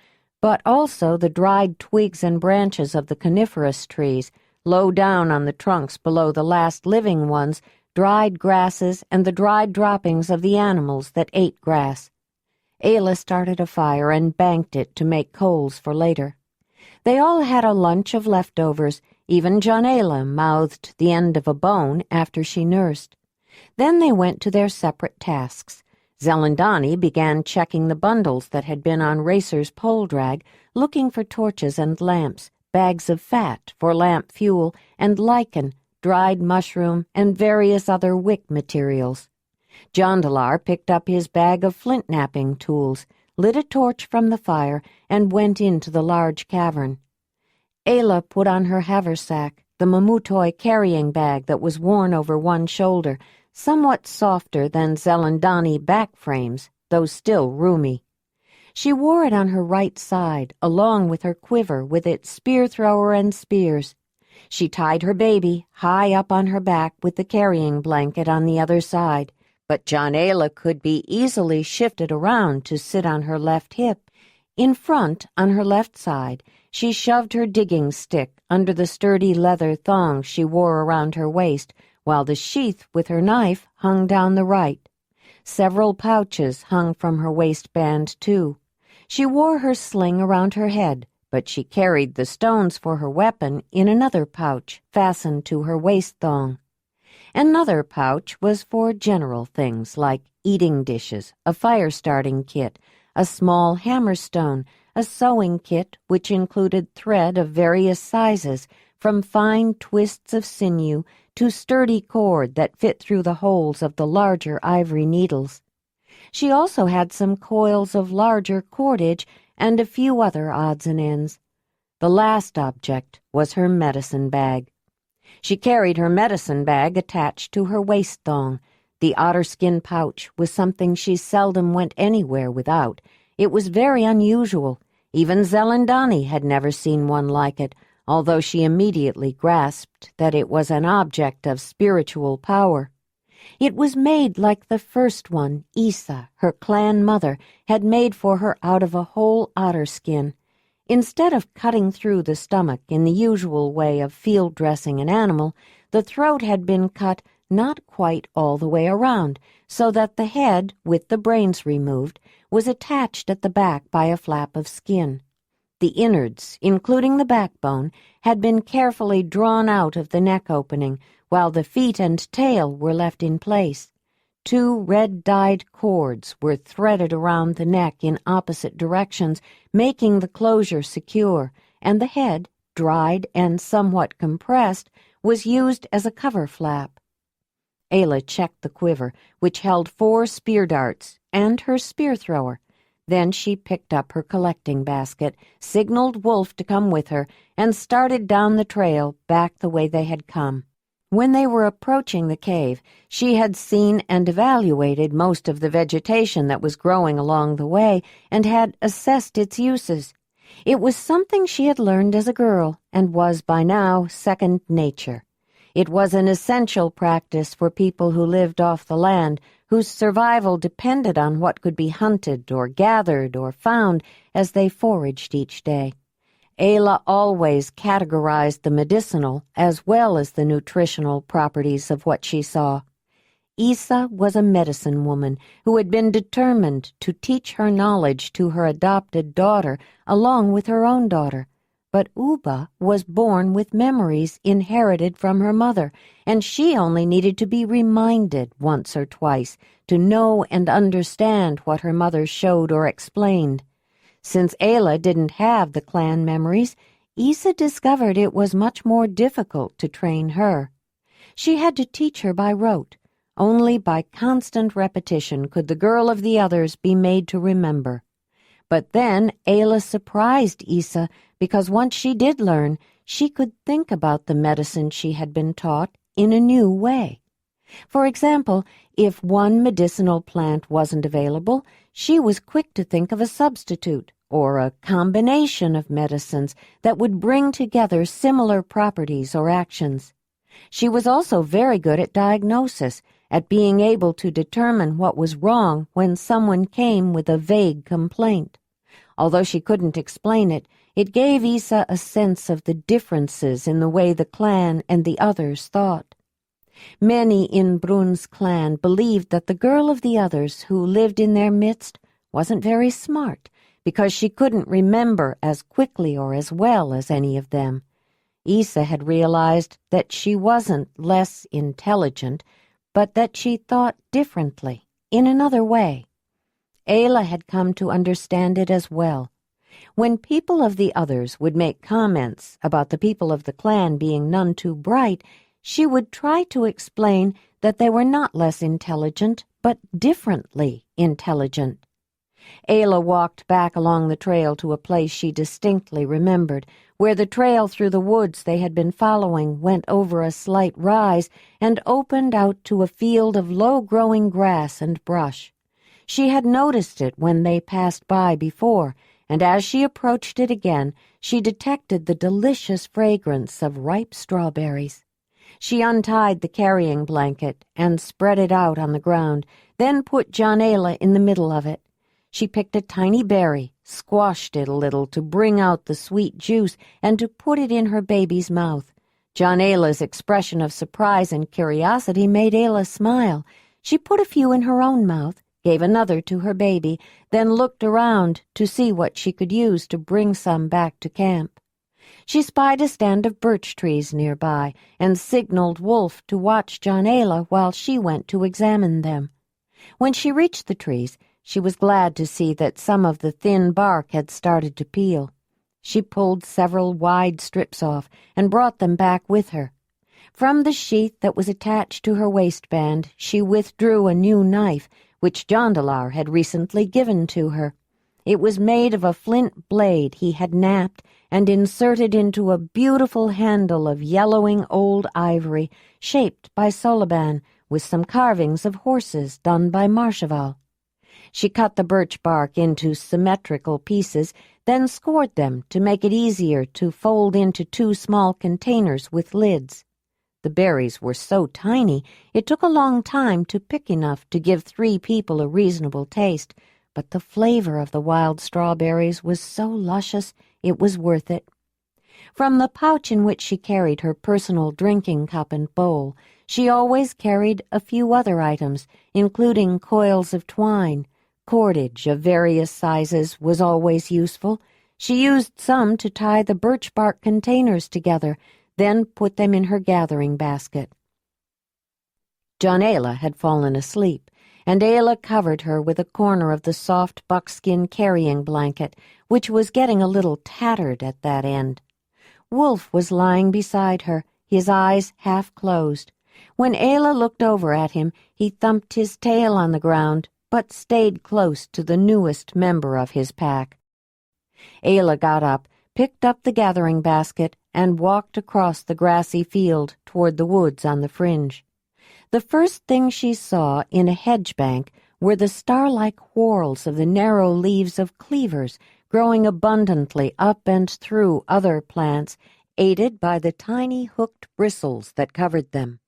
but also the dried twigs and branches of the coniferous trees, low down on the trunks below the last living ones, dried grasses and the dried droppings of the animals that ate grass. Ayla started a fire and banked it to make coals for later. They all had a lunch of leftovers. Even Jondalar mouthed the end of a bone after she nursed. Then they went to their separate tasks. Zelandonii began checking the bundles that had been on Racer's pole drag, looking for torches and lamps, bags of fat for lamp fuel, and lichen, dried mushroom, and various other wick materials. Jondalar picked up his bag of flint-knapping tools, lit a torch from the fire, and went into the large cavern. Ayla put on her haversack, the mamutoi carrying bag that was worn over one shoulder, somewhat softer than Zelandonii back frames, though still roomy. She wore it on her right side, along with her quiver with its spear-thrower and spears. She tied her baby high up on her back with the carrying blanket on the other side, but Jondalar could be easily shifted around to sit on her left hip. In front, on her left side, she shoved her digging stick under the sturdy leather thong she wore around her waist, while the sheath with her knife hung down the right. Several pouches hung from her waistband, too. She wore her sling around her head, but she carried the stones for her weapon in another pouch fastened to her waist thong. Another pouch was for general things like eating dishes, a fire-starting kit, a small hammerstone, a sewing kit which included thread of various sizes, from fine twists of sinew to sturdy cord that fit through the holes of the larger ivory needles. She also had some coils of larger cordage and a few other odds and ends. The last object was her medicine bag. She carried her medicine bag attached to her waist thong. The otterskin pouch was something she seldom went anywhere without. It was very unusual. Even Zelandonii had never seen one like it, although she immediately grasped that it was an object of spiritual power. It was made like the first one Isa, her clan mother, had made for her out of a whole otter skin. Instead of cutting through the stomach in the usual way of field dressing an animal, the throat had been cut not quite all the way around, so that the head, with the brains removed, was attached at the back by a flap of skin. The innards, including the backbone, had been carefully drawn out of the neck opening, while the feet and tail were left in place. 2 red-dyed cords were threaded around the neck in opposite directions, making the closure secure, and the head, dried and somewhat compressed, was used as a cover flap. Ayla checked the quiver, which held 4 spear darts, and her spear thrower. Then she picked up her collecting basket, signaled Wolf to come with her, and started down the trail back the way they had come. When they were approaching the cave, she had seen and evaluated most of the vegetation that was growing along the way and had assessed its uses. It was something she had learned as a girl and was by now second nature. It was an essential practice for people who lived off the land, whose survival depended on what could be hunted or gathered or found as they foraged each day. Ayla always categorized the medicinal as well as the nutritional properties of what she saw. Isa was a medicine woman who had been determined to teach her knowledge to her adopted daughter along with her own daughter. But Uba was born with memories inherited from her mother, and she only needed to be reminded once or twice to know and understand what her mother showed or explained. Since Ayla didn't have the clan memories, Isa discovered it was much more difficult to train her. She had to teach her by rote. Only by constant repetition could the girl of the others be made to remember. But then Ayla surprised Isa because once she did learn, she could think about the medicine she had been taught in a new way. For example, if one medicinal plant wasn't available, she was quick to think of a substitute or a combination of medicines that would bring together similar properties or actions. She was also very good at diagnosis, at being able to determine what was wrong when someone came with a vague complaint. Although she couldn't explain it, it gave Isa a sense of the differences in the way the clan and the others thought. Many in Brun's clan believed that the girl of the others who lived in their midst wasn't very smart because she couldn't remember as quickly or as well as any of them. Isa had realized that she wasn't less intelligent, but that she thought differently, in another way. Ayla had come to understand it as well. When people of the others would make comments about the people of the clan being none too bright, she would try to explain that they were not less intelligent, but differently intelligent. Ayla walked back along the trail to a place she distinctly remembered, where the trail through the woods they had been following went over a slight rise and opened out to a field of low-growing grass and brush. She had noticed it when they passed by before, and as she approached it again, she detected the delicious fragrance of ripe strawberries. She untied the carrying blanket and spread it out on the ground, then put Jondalar in the middle of it. She picked a tiny berry, squashed it a little to bring out the sweet juice, and to put it in her baby's mouth. Jondalar's expression of surprise and curiosity made Ayla smile. She put a few in her own mouth, gave another to her baby, then looked around to see what she could use to bring some back to camp. She spied a stand of birch trees nearby and signaled Wolf to watch Jondalar while she went to examine them. When she reached the trees, she was glad to see that some of the thin bark had started to peel. She pulled several wide strips off and brought them back with her. From the sheath that was attached to her waistband, she withdrew a new knife, which Jondalar had recently given to her. It was made of a flint blade he had knapped and inserted into a beautiful handle of yellowing old ivory, shaped by Solaban, with some carvings of horses done by Marshaval. She cut the birch bark into symmetrical pieces, then scored them to make it easier to fold into 2 small containers with lids. The berries were so tiny, it took a long time to pick enough to give 3 people a reasonable taste, but the flavor of the wild strawberries was so luscious it was worth it. From the pouch in which she carried her personal drinking cup and bowl, she always carried a few other items, including coils of twine. Cordage of various sizes was always useful. She used some to tie the birch bark containers together, then put them in her gathering basket. Jondalar had fallen asleep, and Ayla covered her with a corner of the soft buckskin carrying blanket, which was getting a little tattered at that end. Wolf was lying beside her, his eyes half closed. When Ayla looked over at him, he thumped his tail on the ground, but stayed close to the newest member of his pack. Ayla got up, picked up the gathering basket, and walked across the grassy field toward the woods on the fringe. The first thing she saw in a hedge bank were the star-like whorls of the narrow leaves of cleavers growing abundantly up and through other plants, aided by the tiny hooked bristles that covered them.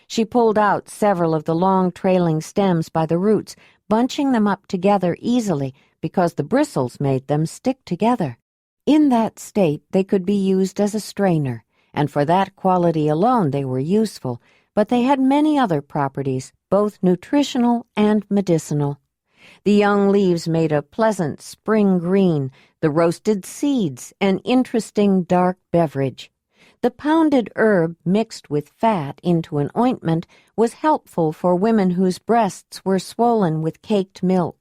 She pulled out several of the long trailing stems by the roots, bunching them up together easily because the bristles made them stick together. In that state they could be used as a strainer, and for that quality alone they were useful, but they had many other properties, both nutritional and medicinal. The young leaves made a pleasant spring green, the roasted seeds an interesting dark beverage. The pounded herb mixed with fat into an ointment was helpful for women whose breasts were swollen with caked milk.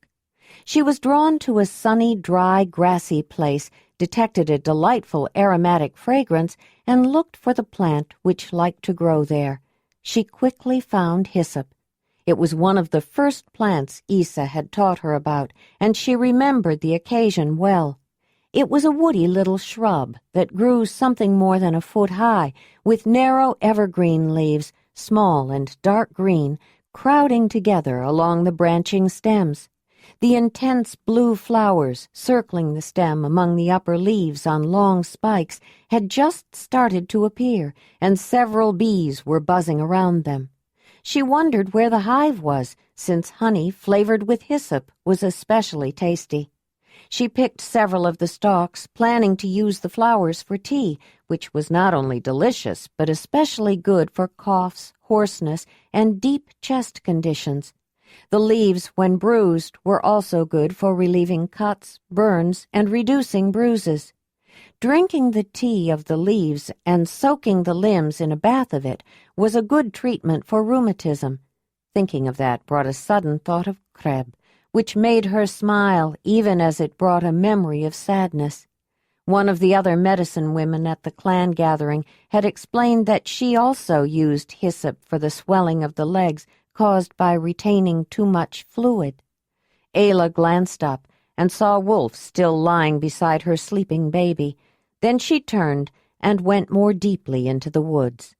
She was drawn to a sunny, dry, grassy place, detected a delightful aromatic fragrance, and looked for the plant which liked to grow there. She quickly found hyssop. It was one of the first plants Isa had taught her about, and she remembered the occasion well. It was a woody little shrub that grew something more than a foot high, with narrow evergreen leaves, small and dark green, crowding together along the branching stems. The intense blue flowers, circling the stem among the upper leaves on long spikes, had just started to appear, and several bees were buzzing around them. She wondered where the hive was, since honey flavored with hyssop was especially tasty. She picked several of the stalks, planning to use the flowers for tea, which was not only delicious, but especially good for coughs, hoarseness, and deep chest conditions. The leaves, when bruised, were also good for relieving cuts, burns, and reducing bruises. Drinking the tea of the leaves and soaking the limbs in a bath of it was a good treatment for rheumatism. Thinking of that brought a sudden thought of Kreb, which made her smile even as it brought a memory of sadness. One of the other medicine women at the clan gathering had explained that she also used hyssop for the swelling of the legs caused by retaining too much fluid. Ayla glanced up and saw Wolf still lying beside her sleeping baby. Then she turned and went more deeply into the woods.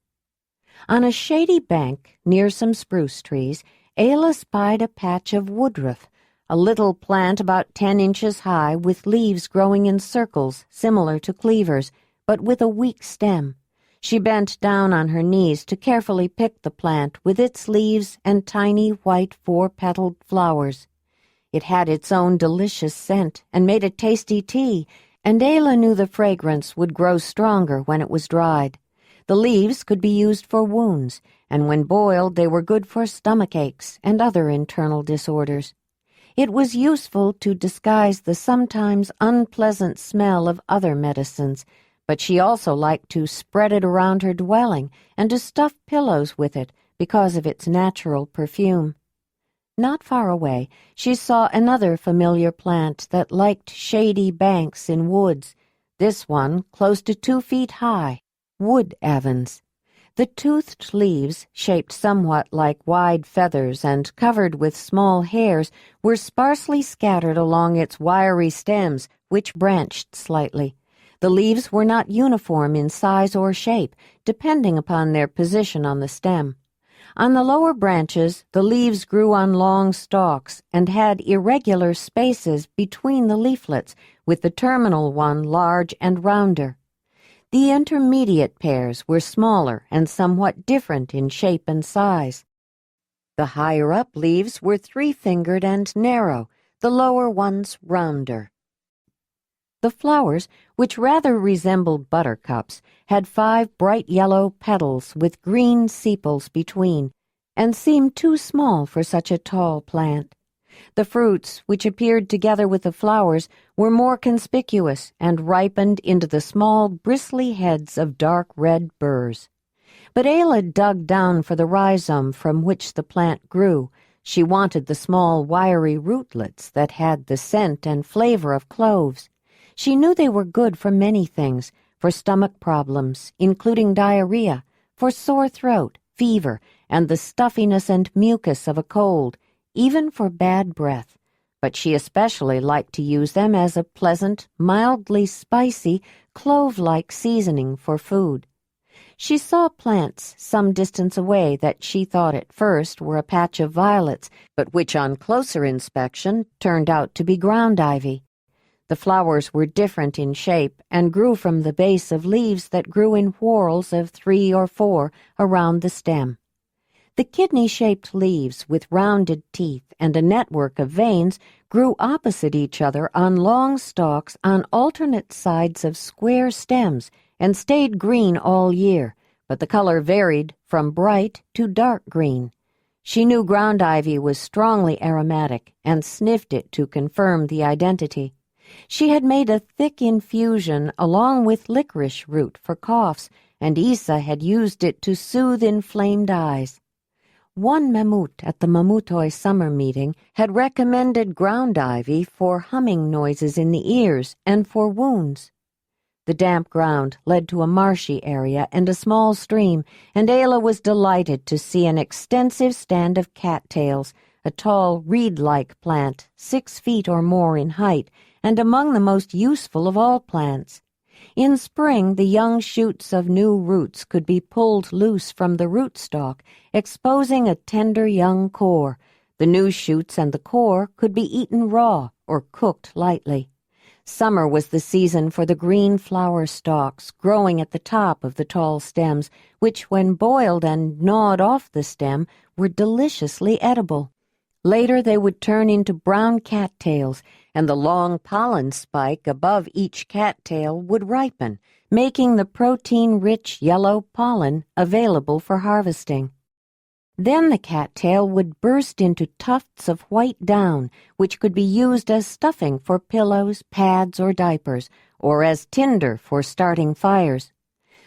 On a shady bank near some spruce trees, Ayla spied a patch of woodruff, a little plant about 10 inches high with leaves growing in circles similar to cleavers, but with a weak stem. She bent down on her knees to carefully pick the plant with its leaves and tiny white 4-petaled flowers. It had its own delicious scent and made a tasty tea, and Ayla knew the fragrance would grow stronger when it was dried. The leaves could be used for wounds, and when boiled they were good for stomach aches and other internal disorders. It was useful to disguise the sometimes unpleasant smell of other medicines, but she also liked to spread it around her dwelling and to stuff pillows with it because of its natural perfume. Not far away, she saw another familiar plant that liked shady banks in woods, this one close to 2 feet high, wood avens. The toothed leaves, shaped somewhat like wide feathers and covered with small hairs, were sparsely scattered along its wiry stems, which branched slightly. The leaves were not uniform in size or shape, depending upon their position on the stem. On the lower branches, the leaves grew on long stalks and had irregular spaces between the leaflets, with the terminal one large and rounder. The intermediate pairs were smaller and somewhat different in shape and size. The higher-up leaves were three-fingered and narrow, the lower ones rounder. The flowers, which rather resembled buttercups, had 5 bright yellow petals with green sepals between, and seemed too small for such a tall plant. The fruits, which appeared together with the flowers, were more conspicuous and ripened into the small, bristly heads of dark red burrs. But Ayla dug down for the rhizome from which the plant grew. She wanted the small, wiry rootlets that had the scent and flavor of cloves. She knew they were good for many things, for stomach problems, including diarrhea, for sore throat, fever, and the stuffiness and mucus of a cold, even for bad breath. But she especially liked to use them as a pleasant, mildly spicy, clove-like seasoning for food. She saw plants some distance away that she thought at first were a patch of violets, but which on closer inspection turned out to be ground ivy. The flowers were different in shape and grew from the base of leaves that grew in whorls of 3 or 4 around the stem. The kidney-shaped leaves with rounded teeth and a network of veins grew opposite each other on long stalks on alternate sides of square stems and stayed green all year, but the color varied from bright to dark green. She knew ground ivy was strongly aromatic and sniffed it to confirm the identity. She had made a thick infusion along with licorice root for coughs, and Isa had used it to soothe inflamed eyes. One mammut at the Mamutoi summer meeting had recommended ground ivy for humming noises in the ears and for wounds. The damp ground led to a marshy area and a small stream, and Ayla was delighted to see an extensive stand of cattails, a tall reed-like plant, 6 feet or more in height, and among the most useful of all plants. In spring, the young shoots of new roots could be pulled loose from the rootstock, exposing a tender young core. The new shoots and the core could be eaten raw or cooked lightly. Summer was the season for the green flower stalks growing at the top of the tall stems, which, when boiled and gnawed off the stem, were deliciously edible. Later they would turn into brown cattails, and the long pollen spike above each cattail would ripen, making the protein-rich yellow pollen available for harvesting. Then the cattail would burst into tufts of white down, which could be used as stuffing for pillows, pads, or diapers, or as tinder for starting fires.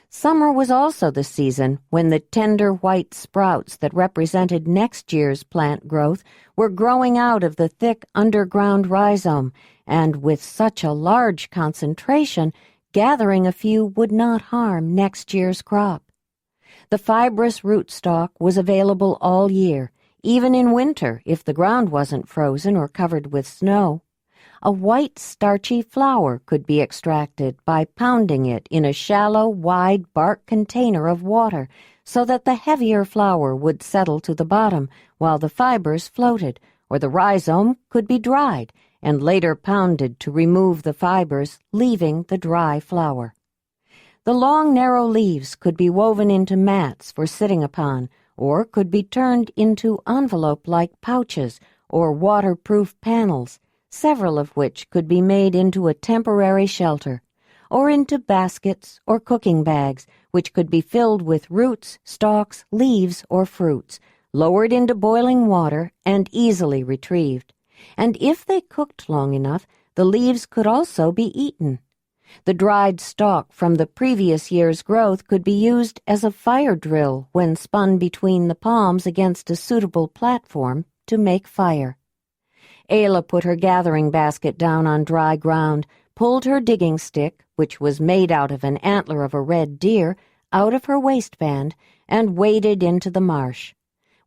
Summer was also the season when the tender white sprouts that represented next year's plant growth were growing out of the thick underground rhizome, and with such a large concentration, gathering a few would not harm next year's crop. The fibrous rootstock was available all year, even in winter if the ground wasn't frozen or covered with snow. A white, starchy flour could be extracted by pounding it in a shallow, wide bark container of water so that the heavier flour would settle to the bottom while the fibers floated, or the rhizome could be dried and later pounded to remove the fibers, leaving the dry flour. The long, narrow leaves could be woven into mats for sitting upon, or could be turned into envelope-like pouches or waterproof panels, several of which could be made into a temporary shelter, or into baskets or cooking bags, which could be filled with roots, stalks, leaves, or fruits, lowered into boiling water and easily retrieved. And if they cooked long enough, the leaves could also be eaten. The dried stalk from the previous year's growth could be used as a fire drill when spun between the palms against a suitable platform to make fire. Ayla put her gathering basket down on dry ground, pulled her digging stick, which was made out of an antler of a red deer, out of her waistband, and waded into the marsh.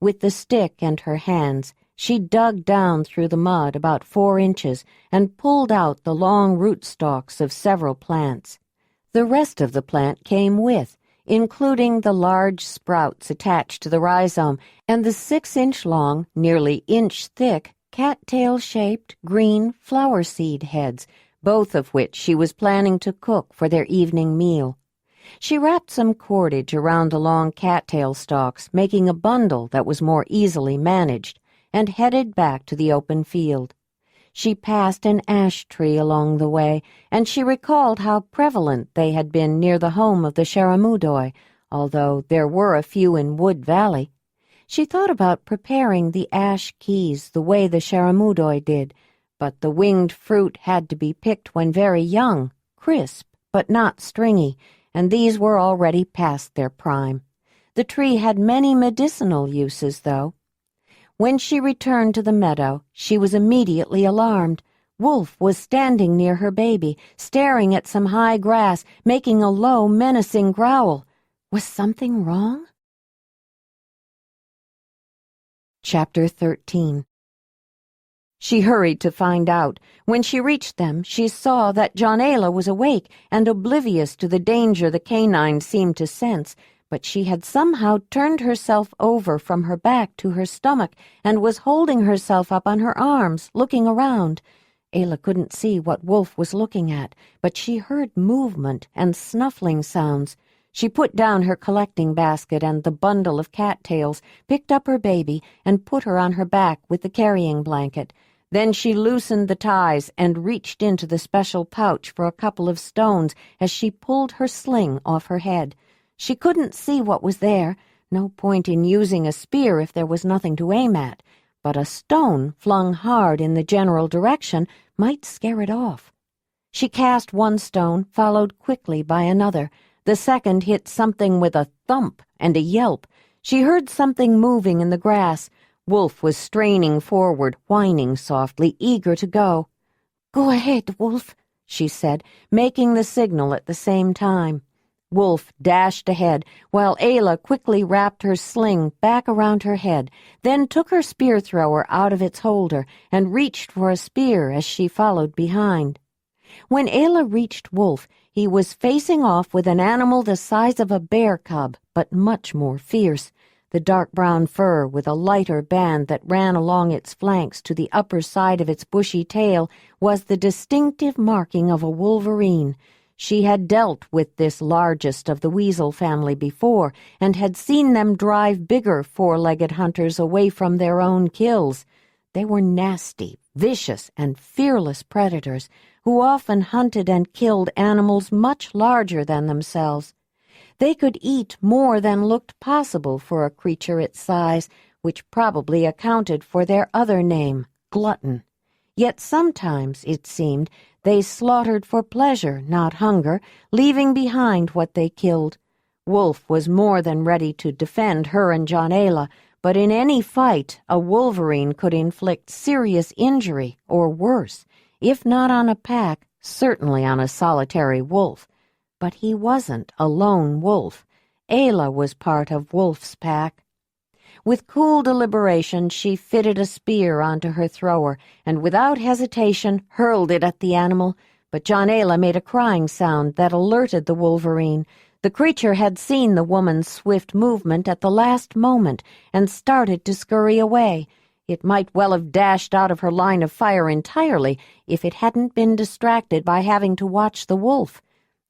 With the stick and her hands, she dug down through the mud about 4 inches and pulled out the long rootstocks of several plants. The rest of the plant came with, including the large sprouts attached to the rhizome and the 6-inch-long, nearly inch-thick, cattail-shaped green flower seed heads, both of which she was planning to cook for their evening meal. She wrapped some cordage around the long cattail stalks, making a bundle that was more easily managed, and headed back to the open field. She passed an ash tree along the way, and she recalled how prevalent they had been near the home of the Sharamudoi, although there were a few in Wood Valley. She thought about preparing the ash keys the way the Sharamudoi did, but the winged fruit had to be picked when very young, crisp, but not stringy, and these were already past their prime. The tree had many medicinal uses, though. When she returned to the meadow, she was immediately alarmed. Wolf was standing near her baby, staring at some high grass, making a low, menacing growl. Was something wrong? Chapter 13. She hurried to find out. When she reached them, she saw that Jondalar was awake and oblivious to the danger the canine seemed to sense, but she had somehow turned herself over from her back to her stomach and was holding herself up on her arms, looking around. Ayla couldn't see what Wolf was looking at, but she heard movement and snuffling sounds. She put down her collecting basket and the bundle of cattails, picked up her baby, and put her on her back with the carrying blanket. Then she loosened the ties and reached into the special pouch for a couple of stones as she pulled her sling off her head. She couldn't see what was there. No point in using a spear if there was nothing to aim at. But a stone flung hard in the general direction might scare it off. She cast one stone, followed quickly by another. The second hit something with a thump and a yelp. She heard something moving in the grass. Wolf was straining forward, whining softly, eager to go. "Go ahead, Wolf," she said, making the signal at the same time. Wolf dashed ahead, while Ayla quickly wrapped her sling back around her head, then took her spear thrower out of its holder and reached for a spear as she followed behind. When Ayla reached Wolf, he was facing off with an animal the size of a bear cub, but much more fierce. The dark brown fur with a lighter band that ran along its flanks to the upper side of its bushy tail was the distinctive marking of a wolverine. She had dealt with this largest of the weasel family before and had seen them drive bigger four-legged hunters away from their own kills. They were nasty, vicious, and fearless predators who often hunted and killed animals much larger than themselves. They could eat more than looked possible for a creature its size, which probably accounted for their other name, glutton. Yet sometimes, it seemed, they slaughtered for pleasure, not hunger, leaving behind what they killed. Wolf was more than ready to defend her and Jondalar, but in any fight, a wolverine could inflict serious injury, or worse, if not on a pack, certainly on a solitary wolf. But he wasn't a lone wolf. Ayla was part of Wolf's pack. With cool deliberation, she fitted a spear onto her thrower and without hesitation hurled it at the animal, but Jondalar made a crying sound that alerted the wolverine. The creature had seen the woman's swift movement at the last moment and started to scurry away. It might well have dashed out of her line of fire entirely if it hadn't been distracted by having to watch the wolf.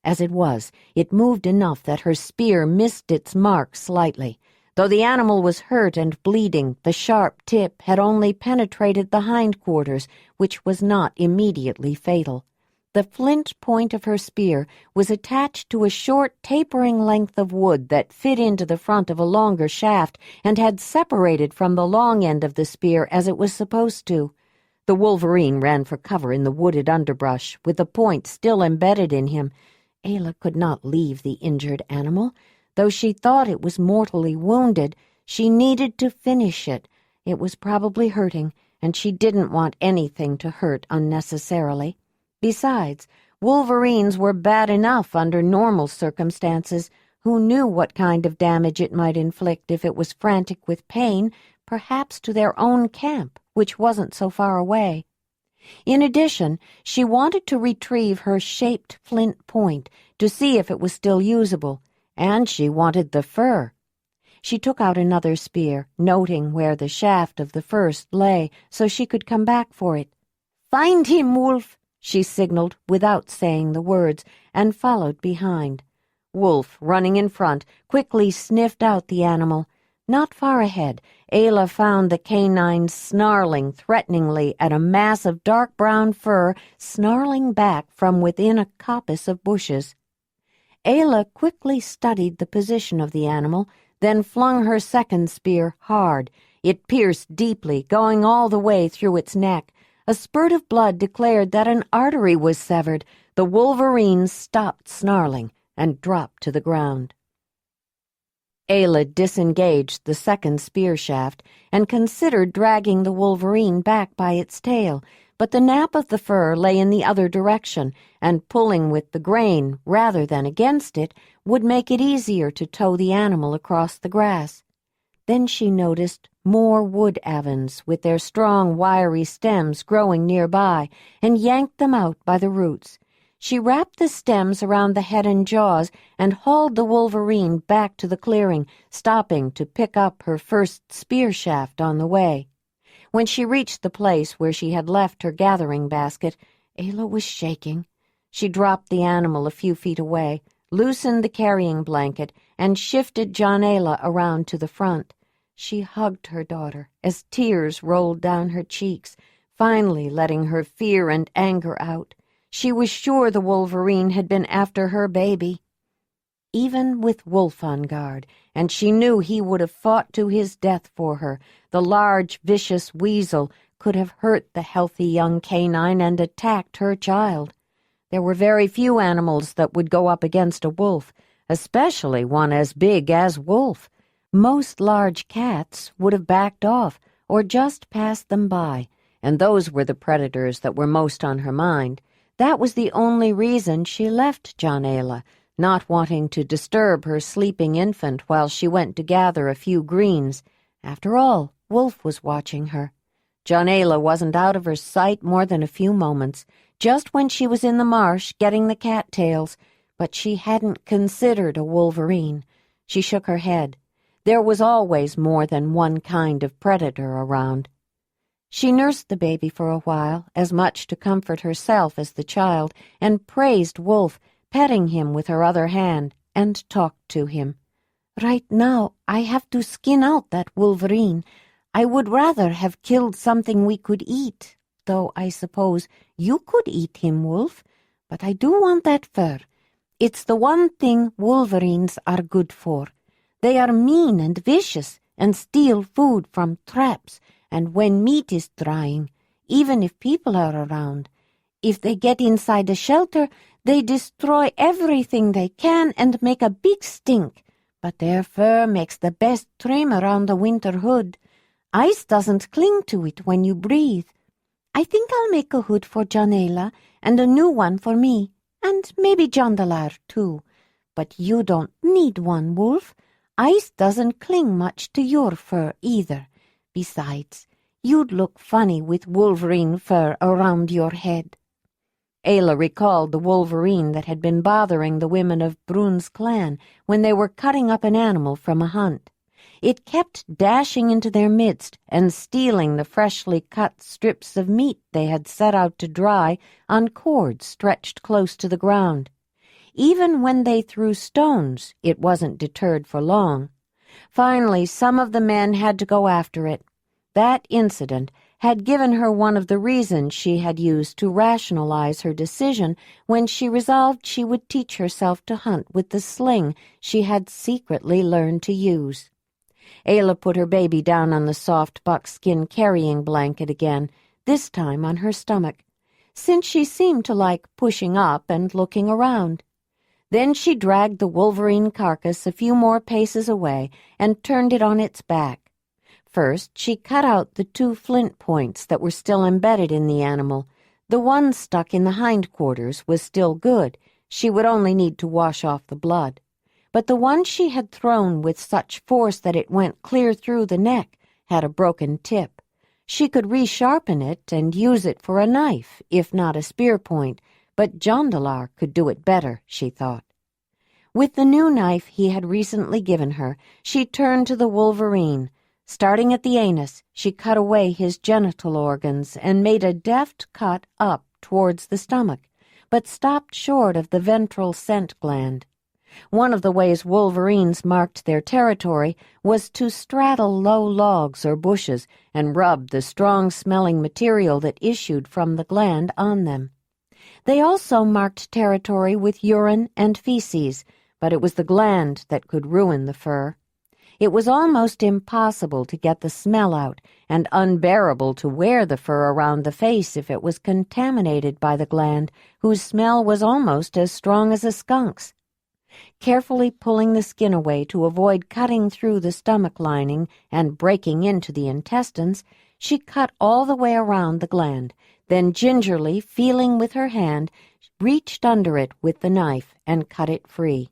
As it was, it moved enough that her spear missed its mark slightly. Though the animal was hurt and bleeding, the sharp tip had only penetrated the hindquarters, which was not immediately fatal. The flint point of her spear was attached to a short, tapering length of wood that fit into the front of a longer shaft and had separated from the long end of the spear as it was supposed to. The wolverine ran for cover in the wooded underbrush, with the point still embedded in him. Ayla could not leave the injured animal. Though she thought it was mortally wounded, she needed to finish it. It was probably hurting, and she didn't want anything to hurt unnecessarily. Besides, wolverines were bad enough under normal circumstances. Who knew what kind of damage it might inflict if it was frantic with pain, perhaps to their own camp, which wasn't so far away. In addition, she wanted to retrieve her shaped flint point to see if it was still usable, and she wanted the fur. She took out another spear, noting where the shaft of the first lay, so she could come back for it. "Find him, Wolf!" she signaled without saying the words, and followed behind. Wolf, running in front, quickly sniffed out the animal. Not far ahead, Ayla found the canine snarling threateningly at a mass of dark brown fur snarling back from within a coppice of bushes. Ayla quickly studied the position of the animal, then flung her second spear hard. It pierced deeply, going all the way through its neck. A spurt of blood declared that an artery was severed. The wolverine stopped snarling and dropped to the ground. Ayla disengaged the second spear shaft and considered dragging the wolverine back by its tail, but the nap of the fur lay in the other direction, and pulling with the grain rather than against it would make it easier to tow the animal across the grass. Then she noticed more wood avens with their strong, wiry stems growing nearby and yanked them out by the roots. She wrapped the stems around the head and jaws and hauled the wolverine back to the clearing, stopping to pick up her first spear shaft on the way. When she reached the place where she had left her gathering basket, Ayla was shaking. She dropped the animal a few feet away, loosened the carrying blanket, and shifted Jondalar around to the front. She hugged her daughter as tears rolled down her cheeks, finally letting her fear and anger out. She was sure the wolverine had been after her baby. Even with Wolf on guard, and she knew he would have fought to his death for her, the large, vicious weasel could have hurt the healthy young canine and attacked her child. There were very few animals that would go up against a wolf, especially one as big as Wolf. Most large cats would have backed off or just passed them by, and those were the predators that were most on her mind. That was the only reason she left Jondalar, not wanting to disturb her sleeping infant while she went to gather a few greens. After all, Wolf was watching her. Jondalar wasn't out of her sight more than a few moments, just when she was in the marsh getting the cattails, but she hadn't considered a wolverine. She shook her head. There was always more than one kind of predator around. She nursed the baby for a while, as much to comfort herself as the child, and praised Wolf, petting him with her other hand, and talked to him. "Right now, I have to skin out that wolverine. I would rather have killed something we could eat, though I suppose you could eat him, Wolf, but I do want that fur. It's the one thing wolverines are good for. They are mean and vicious and steal food from traps, and when meat is drying, even if people are around. If they get inside a shelter, they destroy everything they can and make a big stink, but their fur makes the best trim around the winter hood. Ice doesn't cling to it when you breathe. I think I'll make a hood for Jondalar and a new one for me, and maybe Jondalar too. But you don't need one, Wolf. Ice doesn't cling much to your fur either. Besides, you'd look funny with wolverine fur around your head." Ayla recalled the wolverine that had been bothering the women of Brun's clan when they were cutting up an animal from a hunt. It kept dashing into their midst and stealing the freshly cut strips of meat they had set out to dry on cords stretched close to the ground. Even when they threw stones, it wasn't deterred for long. Finally, some of the men had to go after it. That incident had given her one of the reasons she had used to rationalize her decision when she resolved she would teach herself to hunt with the sling she had secretly learned to use. Ayla put her baby down on the soft buckskin carrying blanket again, this time on her stomach, since she seemed to like pushing up and looking around. Then she dragged the wolverine carcass a few more paces away and turned it on its back. First, she cut out the 2 flint points that were still embedded in the animal. The one stuck in the hindquarters was still good. She would only need to wash off the blood. But the one she had thrown with such force that it went clear through the neck had a broken tip. She could resharpen it and use it for a knife, if not a spear point, but Jondalar could do it better, she thought. With the new knife he had recently given her, she turned to the wolverine. Starting at the anus, she cut away his genital organs and made a deft cut up towards the stomach, but stopped short of the ventral scent gland. One of the ways wolverines marked their territory was to straddle low logs or bushes and rub the strong-smelling material that issued from the gland on them. They also marked territory with urine and feces, but it was the gland that could ruin the fur. It was almost impossible to get the smell out, and unbearable to wear the fur around the face if it was contaminated by the gland, whose smell was almost as strong as a skunk's. Carefully pulling the skin away to avoid cutting through the stomach lining and breaking into the intestines, she cut all the way around the gland, then gingerly, feeling with her hand, reached under it with the knife and cut it free.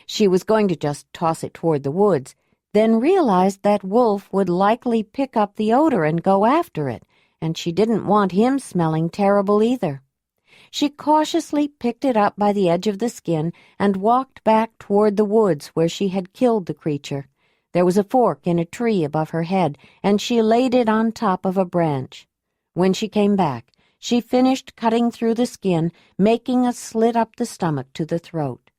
She was going to just toss it toward the woods, then realized that Wolf would likely pick up the odor and go after it, and she didn't want him smelling terrible either. She cautiously picked it up by the edge of the skin and walked back toward the woods where she had killed the creature. There was a fork in a tree above her head, and she laid it on top of a branch. When she came back, she finished cutting through the skin, making a slit up the stomach to the throat.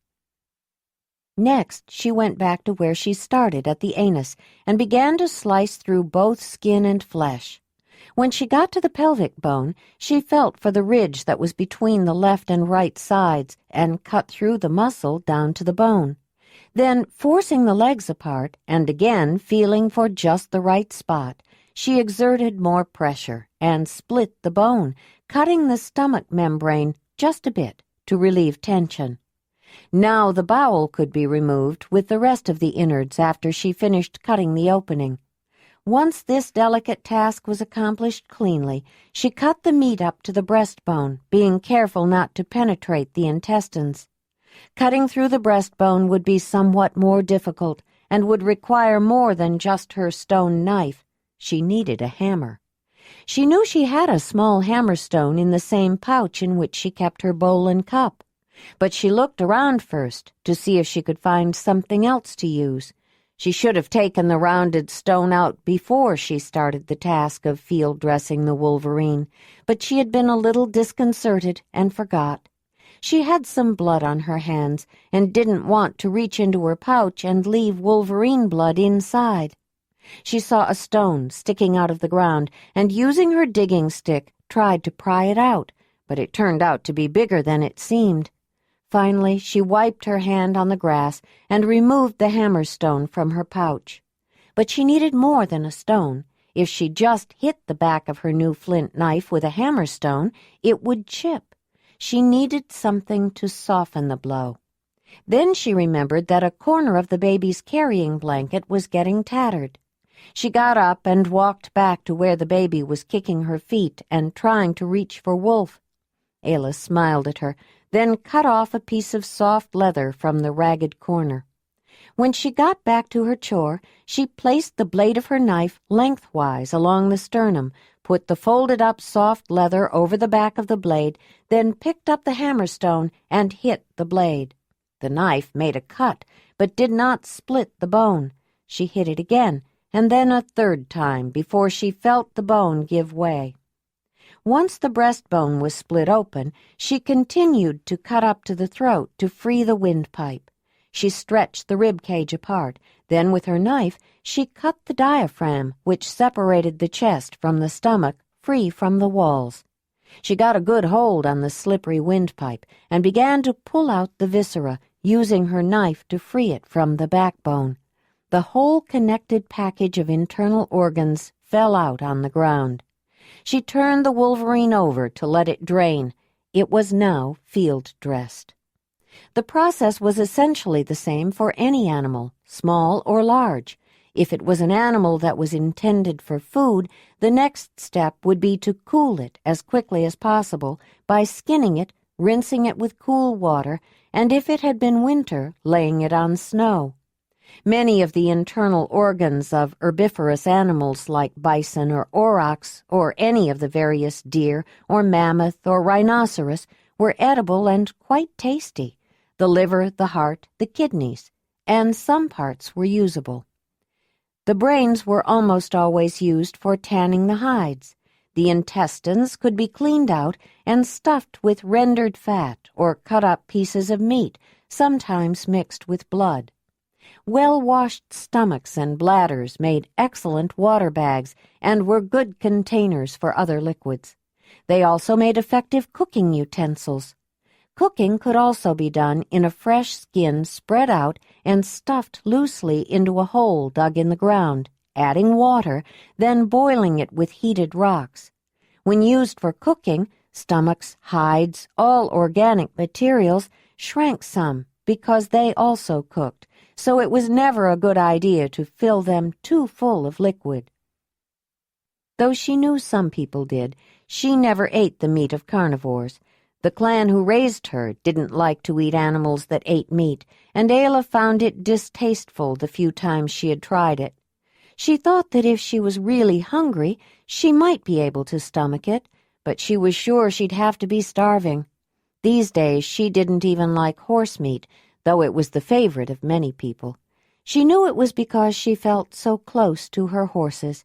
Next, she went back to where she started at the anus and began to slice through both skin and flesh. When she got to the pelvic bone, she felt for the ridge that was between the left and right sides and cut through the muscle down to the bone. Then, forcing the legs apart and again feeling for just the right spot, she exerted more pressure and split the bone, cutting the stomach membrane just a bit to relieve tension. Now the bowel could be removed with the rest of the innards after she finished cutting the opening. Once this delicate task was accomplished cleanly, she cut the meat up to the breastbone, being careful not to penetrate the intestines. Cutting through the breastbone would be somewhat more difficult and would require more than just her stone knife. She needed a hammer. She knew she had a small hammerstone in the same pouch in which she kept her bowl and cup. But she looked around first to see if she could find something else to use. She should have taken the rounded stone out before she started the task of field dressing the wolverine, but she had been a little disconcerted and forgot. She had some blood on her hands and didn't want to reach into her pouch and leave wolverine blood inside. She saw a stone sticking out of the ground and, using her digging stick, tried to pry it out, but it turned out to be bigger than it seemed. Finally, she wiped her hand on the grass and removed the hammerstone from her pouch. But she needed more than a stone. If she just hit the back of her new flint knife with a hammerstone, it would chip. She needed something to soften the blow. Then she remembered that a corner of the baby's carrying blanket was getting tattered. She got up and walked back to where the baby was kicking her feet and trying to reach for Wolf. Ayla smiled at her, then cut off a piece of soft leather from the ragged corner. When she got back to her chore, she placed the blade of her knife lengthwise along the sternum, put the folded-up soft leather over the back of the blade, then picked up the hammerstone and hit the blade. The knife made a cut, but did not split the bone. She hit it again, and then a third time before she felt the bone give way. Once the breastbone was split open, she continued to cut up to the throat to free the windpipe. She stretched the rib cage apart. Then with her knife, she cut the diaphragm, which separated the chest from the stomach, free from the walls. She got a good hold on the slippery windpipe and began to pull out the viscera, using her knife to free it from the backbone. The whole connected package of internal organs fell out on the ground. She turned the wolverine over to let it drain. It was now field-dressed. The process was essentially the same for any animal, small or large. If it was an animal that was intended for food, the next step would be to cool it as quickly as possible by skinning it, rinsing it with cool water, and if it had been winter, laying it on snow. Many of the internal organs of herbivorous animals like bison or aurochs, or any of the various deer or mammoth or rhinoceros, were edible and quite tasty. The liver, the heart, the kidneys, and some parts were usable. The brains were almost always used for tanning the hides. The intestines could be cleaned out and stuffed with rendered fat or cut up pieces of meat, sometimes mixed with blood. Well-washed stomachs and bladders made excellent water bags and were good containers for other liquids. They also made effective cooking utensils. Cooking could also be done in a fresh skin spread out and stuffed loosely into a hole dug in the ground, adding water, then boiling it with heated rocks. When used for cooking, stomachs, hides, all organic materials shrank some because they also cooked, so it was never a good idea to fill them too full of liquid. Though she knew some people did, she never ate the meat of carnivores. The clan who raised her didn't like to eat animals that ate meat, and Ayla found it distasteful the few times she had tried it. She thought that if she was really hungry, she might be able to stomach it, but she was sure she'd have to be starving. These days she didn't even like horse meat, though it was the favorite of many people. She knew it was because she felt so close to her horses.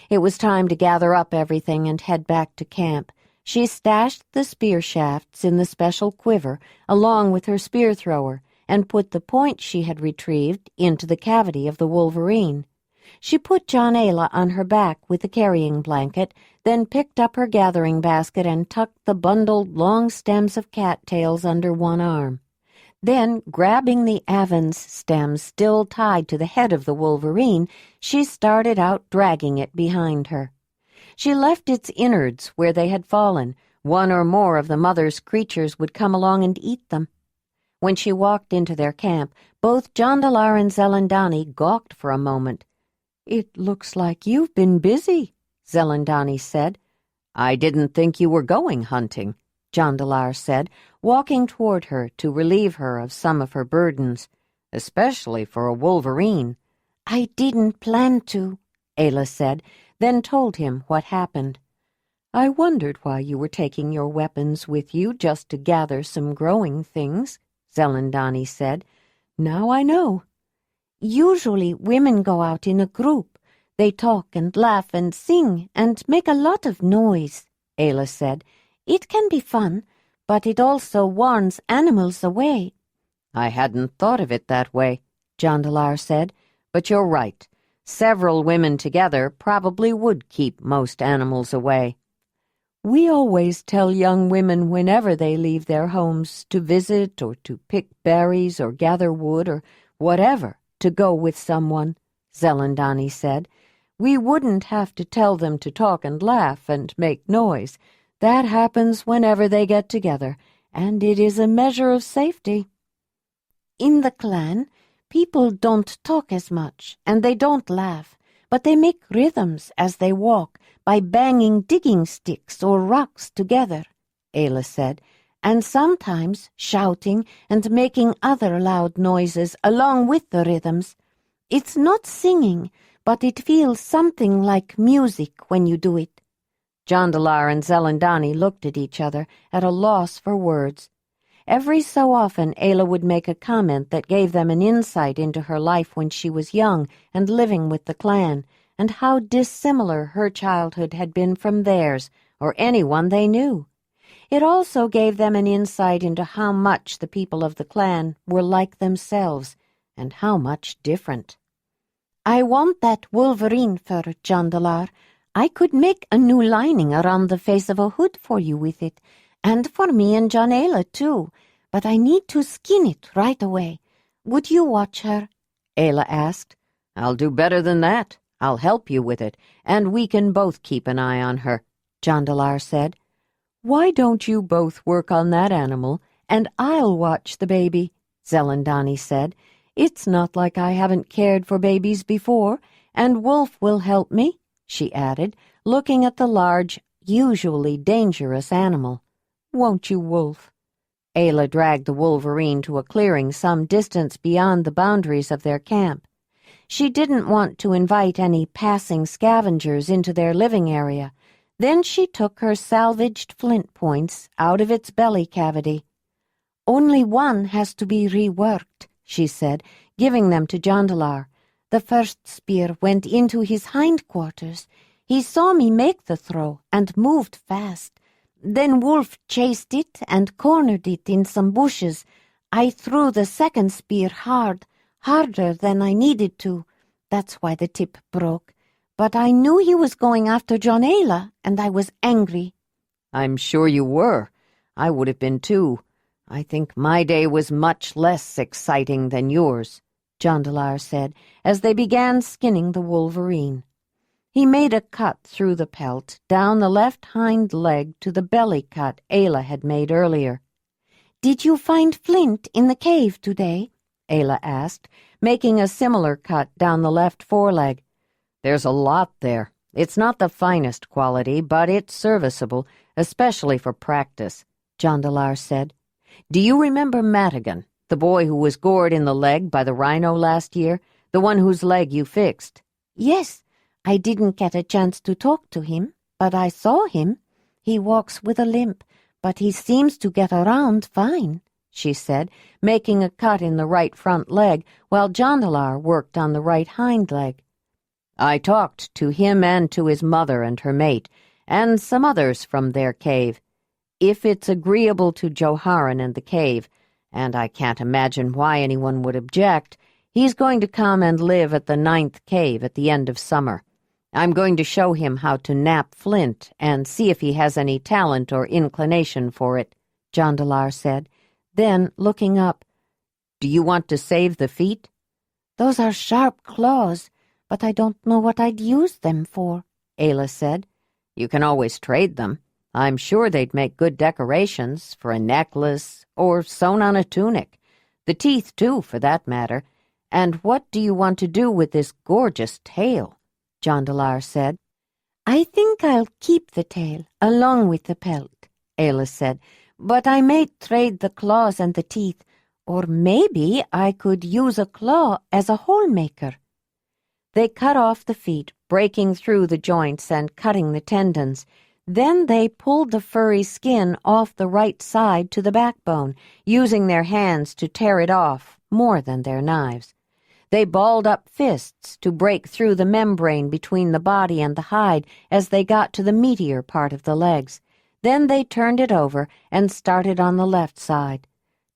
It was time to gather up everything and head back to camp. She stashed the spear shafts in the special quiver, along with her spear thrower, and put the point she had retrieved into the cavity of the wolverine. She put Jondalar on her back with the carrying blanket, then picked up her gathering basket and tucked the bundled long stems of cattails under one arm. Then, grabbing the avens stems still tied to the head of the wolverine, she started out dragging it behind her. She left its innards where they had fallen. One or more of the mother's creatures would come along and eat them. When she walked into their camp, both Jondalar and Zelandonii gawked for a moment. "It looks like you've been busy," Zelandonii said. "I didn't think you were going hunting," Jondalar said, walking toward her to relieve her of some of her burdens, especially for a wolverine. "I didn't plan to," Ayla said, then told him what happened. "I wondered why you were taking your weapons with you just to gather some growing things," Zelandonii said. "Now I know." "Usually women go out in a group. They talk and laugh and sing and make a lot of noise," Ayla said. "It can be fun, but it also warns animals away." "I hadn't thought of it that way," Jondalar said, "but you're right. Several women together probably would keep most animals away." "We always tell young women whenever they leave their homes to visit or to pick berries or gather wood or whatever to go with someone," Zelandonii said. "We wouldn't have to tell them to talk and laugh and make noise. That happens whenever they get together, and it is a measure of safety." "In the clan, people don't talk as much, and they don't laugh, but they make rhythms as they walk by banging digging sticks or rocks together," Ayla said, "and sometimes shouting and making other loud noises along with the rhythms. It's not singing, but it feels something like music when you do it." Jondalar and Zelandonii looked at each other, at a loss for words. Every so often Ayla would make a comment that gave them an insight into her life when she was young and living with the clan, and how dissimilar her childhood had been from theirs or anyone they knew. It also gave them an insight into how much the people of the clan were like themselves, and how much different. "I want that wolverine fur, Jondalar. I could make a new lining around the face of a hood for you with it, and for me and Jondalar too, but I need to skin it right away. Would you watch her?" Ayla asked. "I'll do better than that. I'll help you with it, and we can both keep an eye on her," Jondalar said. "Why don't you both work on that animal, and I'll watch the baby?" Zelandonii said. "It's not like I haven't cared for babies before, and Wolf will help me," she added, looking at the large, usually dangerous animal. "Won't you, Wolf?" Ayla dragged the wolverine to a clearing some distance beyond the boundaries of their camp. She didn't want to invite any passing scavengers into their living area. Then she took her salvaged flint points out of its belly cavity. "Only one has to be reworked," she said, giving them to Jondalar. "The first spear went into his hindquarters. He saw me make the throw and moved fast. Then Wolf chased it and cornered it in some bushes. I threw the second spear harder than I needed to. That's why the tip broke. But I knew he was going after Jondalar, and I was angry. I'm sure you were. I would have been too. I think my day was much less exciting than yours, Jondalar said, as they began skinning the wolverine. He made a cut through the pelt, down the left hind leg to the belly cut Ayla had made earlier. "Did you find flint in the cave today?" Ayla asked, making a similar cut down the left foreleg. There's a lot there. It's not the finest quality, but it's serviceable, especially for practice, Jondalar said. Do you remember Madigan, the boy who was gored in the leg by the rhino last year, the one whose leg you fixed? Yes, I didn't get a chance to talk to him, but I saw him. He walks with a limp, but he seems to get around fine, she said, making a cut in the right front leg while Jondalar worked on the right hind leg. I talked to him and to his mother and her mate, and some others from their cave. If it's agreeable to Joharan and the cave, and I can't imagine why anyone would object, he's going to come and live at the 9th cave at the end of summer. I'm going to show him how to knap flint and see if he has any talent or inclination for it, Jondalar said. Then, looking up, Do you want to save the feet? Those are sharp claws, but I don't know what I'd use them for, Ayla said. You can always trade them. I'm sure they'd make good decorations for a necklace or sewn on a tunic. The teeth, too, for that matter. And what do you want to do with this gorgeous tail? Jondalar said. I think I'll keep the tail, along with the pelt, Ayla said, but I may trade the claws and the teeth, or maybe I could use a claw as a hole maker. They cut off the feet, breaking through the joints and cutting the tendons. Then they pulled the furry skin off the right side to the backbone, using their hands to tear it off more than their knives. They balled up fists to break through the membrane between the body and the hide as they got to the meatier part of the legs. Then they turned it over and started on the left side.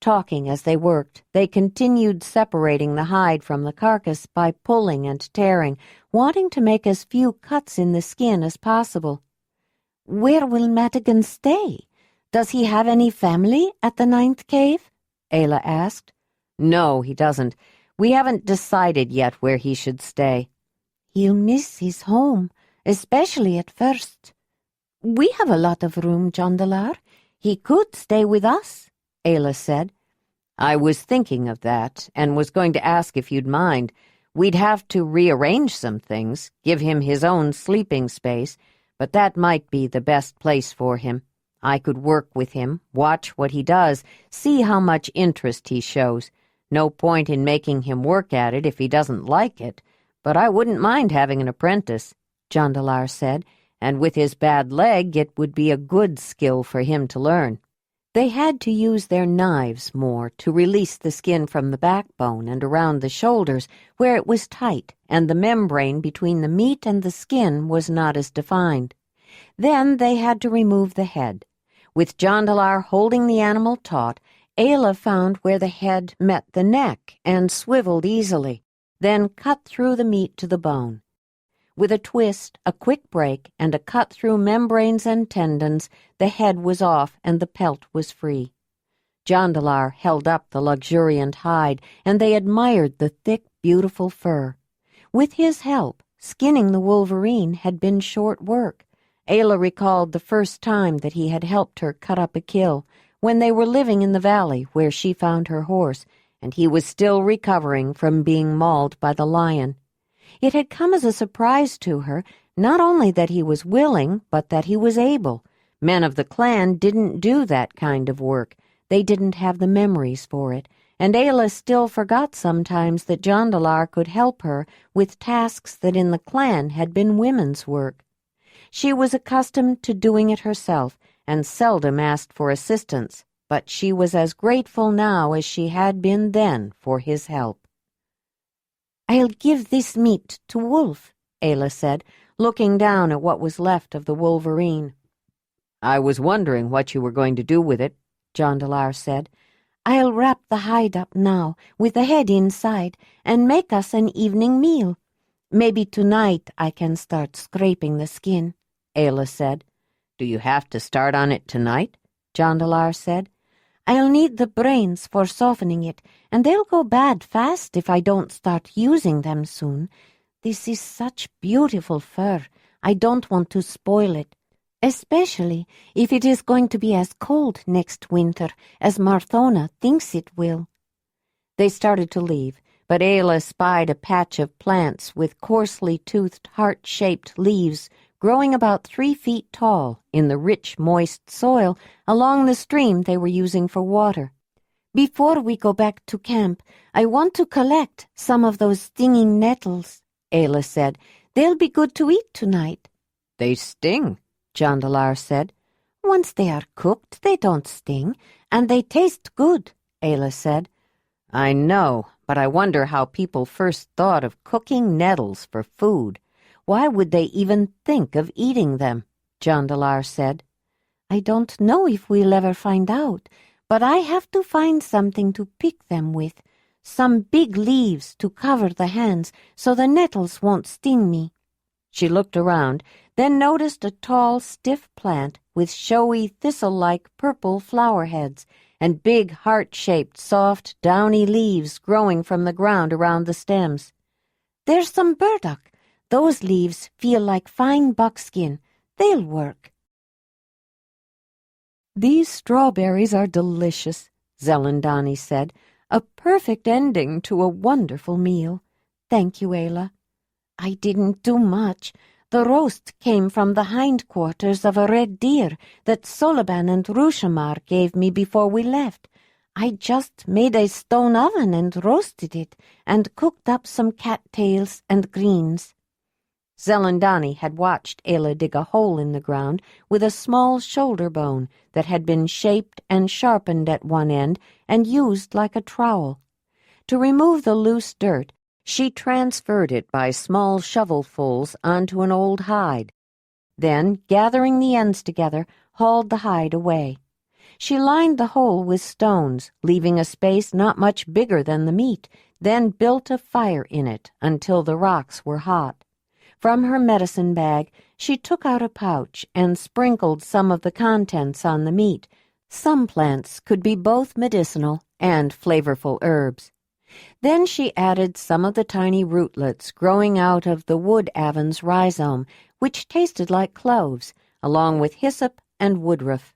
Talking as they worked, they continued separating the hide from the carcass by pulling and tearing, wanting to make as few cuts in the skin as possible. Where will Madigan stay? Does he have any family at the 9th cave? Ayla asked. No, he doesn't. We haven't decided yet where he should stay. He'll miss his home, especially at first. We have a lot of room, Jondalar. He could stay with us, Ayla said. I was thinking of that, and was going to ask if you'd mind. We'd have to rearrange some things, give him his own sleeping space, but that might be the best place for him. I could work with him, watch what he does, see how much interest he shows. No point in making him work at it if he doesn't like it, but I wouldn't mind having an apprentice, Jondalar said, and with his bad leg it would be a good skill for him to learn. They had to use their knives more to release the skin from the backbone and around the shoulders where it was tight and the membrane between the meat and the skin was not as defined. Then they had to remove the head. With Jondalar holding the animal taut, Ayla found where the head met the neck and swiveled easily, then cut through the meat to the bone. With a twist, a quick break, and a cut through membranes and tendons, the head was off and the pelt was free. Jondalar held up the luxuriant hide, and they admired the thick, beautiful fur. With his help, skinning the wolverine had been short work. Ayla recalled the first time that he had helped her cut up a kill, when they were living in the valley where she found her horse, and he was still recovering from being mauled by the lion. It had come as a surprise to her, not only that he was willing, but that he was able. Men of the clan didn't do that kind of work. They didn't have the memories for it, and Ayla still forgot sometimes that Jondalar could help her with tasks that in the clan had been women's work. She was accustomed to doing it herself, and seldom asked for assistance, but she was as grateful now as she had been then for his help. I'll give this meat to Wolf, Ayla said, looking down at what was left of the wolverine. I was wondering what you were going to do with it, Jondalar said. I'll wrap the hide up now, with the head inside, and make us an evening meal. Maybe tonight I can start scraping the skin," Ayla said. "Do you have to start on it tonight?" Jondalar said. "I'll need the brains for softening it, and they'll go bad fast if I don't start using them soon. This is such beautiful fur. I don't want to spoil it, especially if it is going to be as cold next winter as Marthona thinks it will." They started to leave, but Ayla spied a patch of plants with coarsely toothed, heart-shaped leaves growing about 3 feet tall in the rich, moist soil along the stream they were using for water. "Before we go back to camp, I want to collect some of those stinging nettles," Ayla said. "They'll be good to eat tonight." "They sting," Jondalar said. "Once they are cooked, they don't sting, and they taste good," Ayla said. "I know, but I wonder how people first thought of cooking nettles for food. Why would they even think of eating them?" Jondalar said. "I don't know if we'll ever find out, but I have to find something to pick them with, some big leaves to cover the hands so the nettles won't sting me." She looked around, then noticed a tall, stiff plant with showy, thistle-like purple flower heads and big, heart-shaped, soft, downy leaves growing from the ground around the stems. "There's some burdock. Those leaves feel like fine buckskin. They'll work." "These strawberries are delicious," Zelandonii said. "A perfect ending to a wonderful meal. Thank you, Ayla." "I didn't do much. The roast came from the hindquarters of a red deer that Solaban and Rushamar gave me before we left. I just made a stone oven and roasted it, and cooked up some cattails and greens." Zelandonii had watched Ayla dig a hole in the ground with a small shoulder bone that had been shaped and sharpened at one end and used like a trowel. To remove the loose dirt, she transferred it by small shovelfuls onto an old hide. Then, gathering the ends together, hauled the hide away. She lined the hole with stones, leaving a space not much bigger than the meat, then built a fire in it until the rocks were hot. From her medicine bag, she took out a pouch and sprinkled some of the contents on the meat. Some plants could be both medicinal and flavorful herbs. Then she added some of the tiny rootlets growing out of the wood aven's rhizome, which tasted like cloves, along with hyssop and woodruff.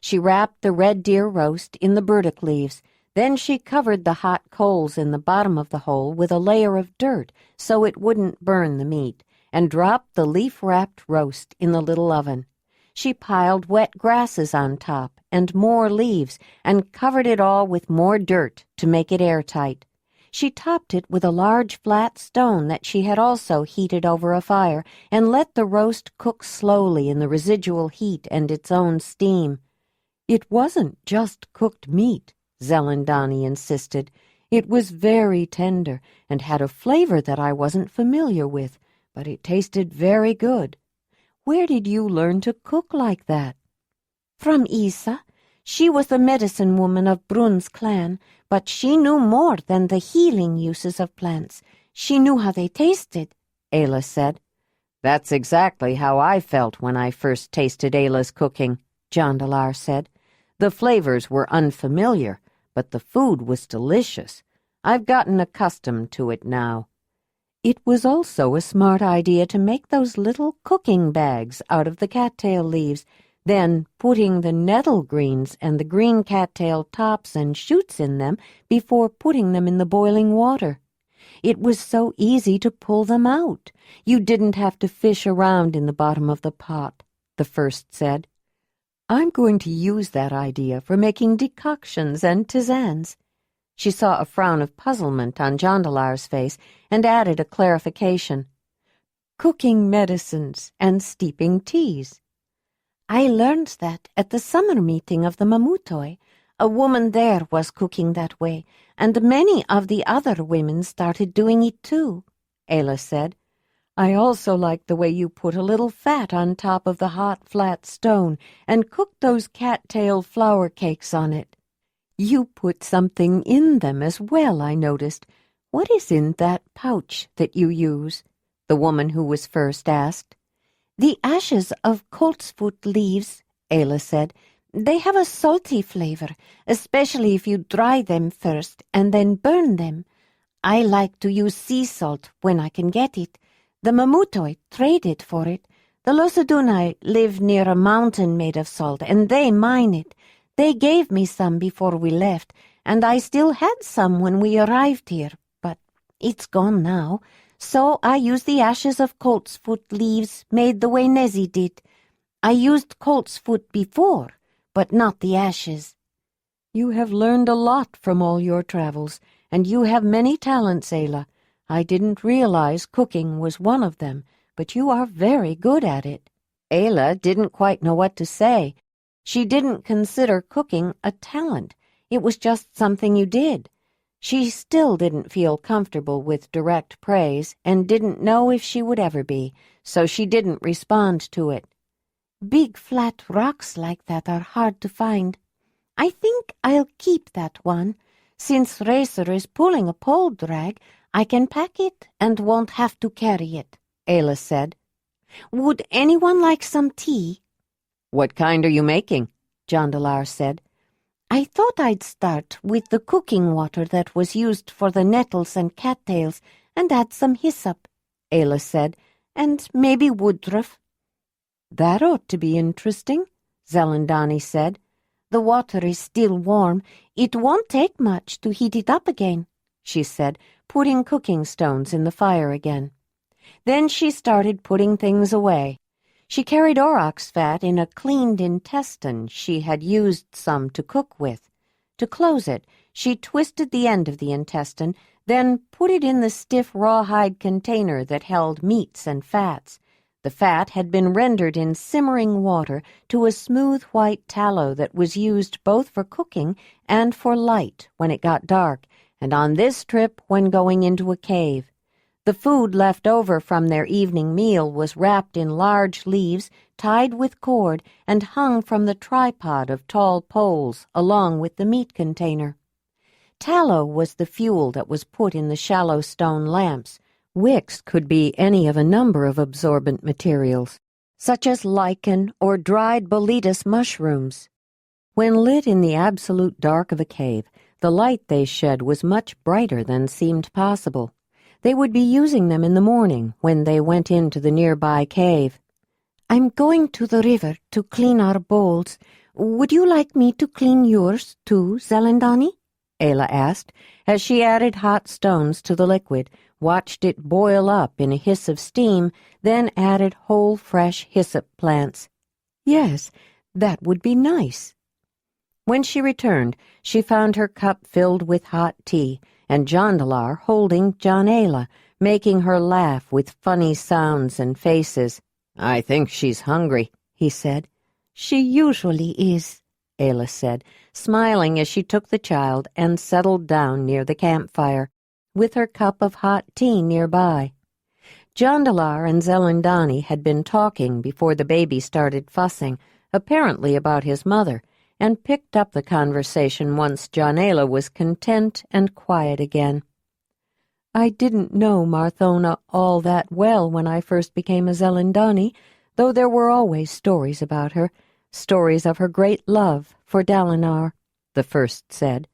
She wrapped the red deer roast in the burdock leaves. Then she covered the hot coals in the bottom of the hole with a layer of dirt so it wouldn't burn the meat, and dropped the leaf-wrapped roast in the little oven. She piled wet grasses on top and more leaves and covered it all with more dirt to make it airtight. She topped it with a large flat stone that she had also heated over a fire and let the roast cook slowly in the residual heat and its own steam. "It wasn't just cooked meat," Zelandonii insisted. "It was very tender and had a flavor that I wasn't familiar with, but it tasted very good. Where did you learn to cook like that?" "From Isa. She was the medicine woman of Brun's clan, but she knew more than the healing uses of plants. She knew how they tasted," Ayla said. "That's exactly how I felt when I first tasted Ayla's cooking," Jondalar said. "The flavors were unfamiliar, but the food was delicious. I've gotten accustomed to it now." It was also a smart idea to make those little cooking bags out of the cattail leaves, then putting the nettle greens and the green cattail tops and shoots in them before putting them in the boiling water. It was so easy to pull them out. You didn't have to fish around in the bottom of the pot, the first said. "I'm going to use that idea for making decoctions and tisanes." She saw a frown of puzzlement on Jondalar's face and added a clarification. "Cooking medicines and steeping teas." "I learned that at the summer meeting of the Mamutoi. A woman there was cooking that way, and many of the other women started doing it too," Ayla said. "I also like the way you put a little fat on top of the hot, flat stone and cooked those cattail flour cakes on it." You put something in them as well, I noticed. What is in that pouch that you use? The woman who was first asked. The ashes of coltsfoot leaves, Ayla said. They have a salty flavor, especially if you dry them first and then burn them. I like to use sea salt when I can get it. The Mamutoi trade it for it. The Zelandonii live near a mountain made of salt, and they mine it. They gave me some before we left, and I still had some when we arrived here, but it's gone now. So I used the ashes of coltsfoot leaves made the way Nezzy did. I used coltsfoot before, but not the ashes. You have learned a lot from all your travels, and you have many talents, Ayla. I didn't realize cooking was one of them, but you are very good at it. Ayla didn't quite know what to say. She didn't consider cooking a talent. It was just something you did. She still didn't feel comfortable with direct praise and didn't know if she would ever be, so she didn't respond to it. Big flat rocks like that are hard to find. I think I'll keep that one. Since Racer is pulling a pole drag, I can pack it and won't have to carry it, Ayla said. Would anyone like some tea? What kind are you making? Jondalar said. I thought I'd start with the cooking water that was used for the nettles and cattails and add some hyssop, Ayla said, and maybe woodruff. That ought to be interesting, Zelandonii said. The water is still warm. It won't take much to heat it up again, she said, putting cooking stones in the fire again. Then she started putting things away. She carried aurochs fat in a cleaned intestine she had used some to cook with. To close it, she twisted the end of the intestine, then put it in the stiff rawhide container that held meats and fats. The fat had been rendered in simmering water to a smooth white tallow that was used both for cooking and for light when it got dark, and on this trip when going into a cave. The food left over from their evening meal was wrapped in large leaves, tied with cord, and hung from the tripod of tall poles along with the meat container. Tallow was the fuel that was put in the shallow stone lamps. Wicks could be any of a number of absorbent materials, such as lichen or dried boletus mushrooms. When lit in the absolute dark of a cave, the light they shed was much brighter than seemed possible. They would be using them in the morning when they went into the nearby cave. I'm going to the river to clean our bowls. Would you like me to clean yours too, Zelandonii? Ayla asked, as she added hot stones to the liquid, watched it boil up in a hiss of steam, then added whole fresh hyssop plants. Yes, that would be nice. When she returned, she found her cup filled with hot tea, and Jondalar holding John Ayla, making her laugh with funny sounds and faces. I think she's hungry, he said. She usually is, Ayla said, smiling as she took the child and settled down near the campfire, with her cup of hot tea nearby. Jondalar and Zelandonii had been talking before the baby started fussing, apparently about his mother, and picked up the conversation once John Ayla was content and quiet again. I didn't know Marthona all that well when I first became a Zelandonii, though there were always stories about her, stories of her great love for Dalinar, the first said.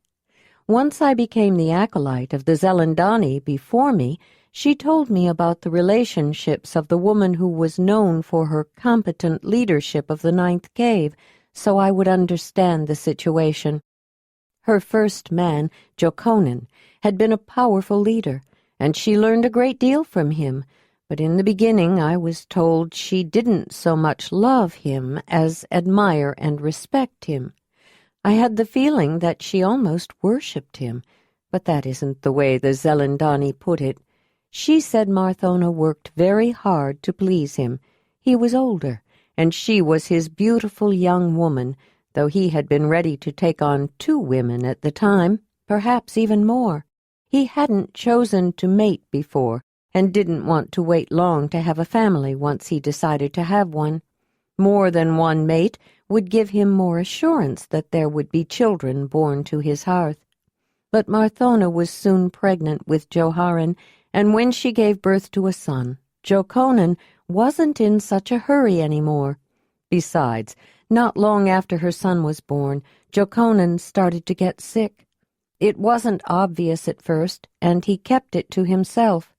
Once I became the acolyte of the Zelandonii before me, she told me about the relationships of the woman who was known for her competent leadership of the ninth cave, so I would understand the situation. Her first man, Jokonen, had been a powerful leader, and she learned a great deal from him, but in the beginning I was told she didn't so much love him as admire and respect him. I had the feeling that she almost worshipped him, but that isn't the way the Zelandonii put it. She said Marthona worked very hard to please him. He was older, and she was his beautiful young woman, though he had been ready to take on 2 women at the time, perhaps even more. He hadn't chosen to mate before, and didn't want to wait long to have a family once he decided to have one. More than one mate would give him more assurance that there would be children born to his hearth. But Marthona was soon pregnant with Joharan, and when she gave birth to a son, Jokonan wasn't in such a hurry anymore. Besides, not long after her son was born, Jokonan started to get sick. It wasn't obvious at first, and he kept it to himself.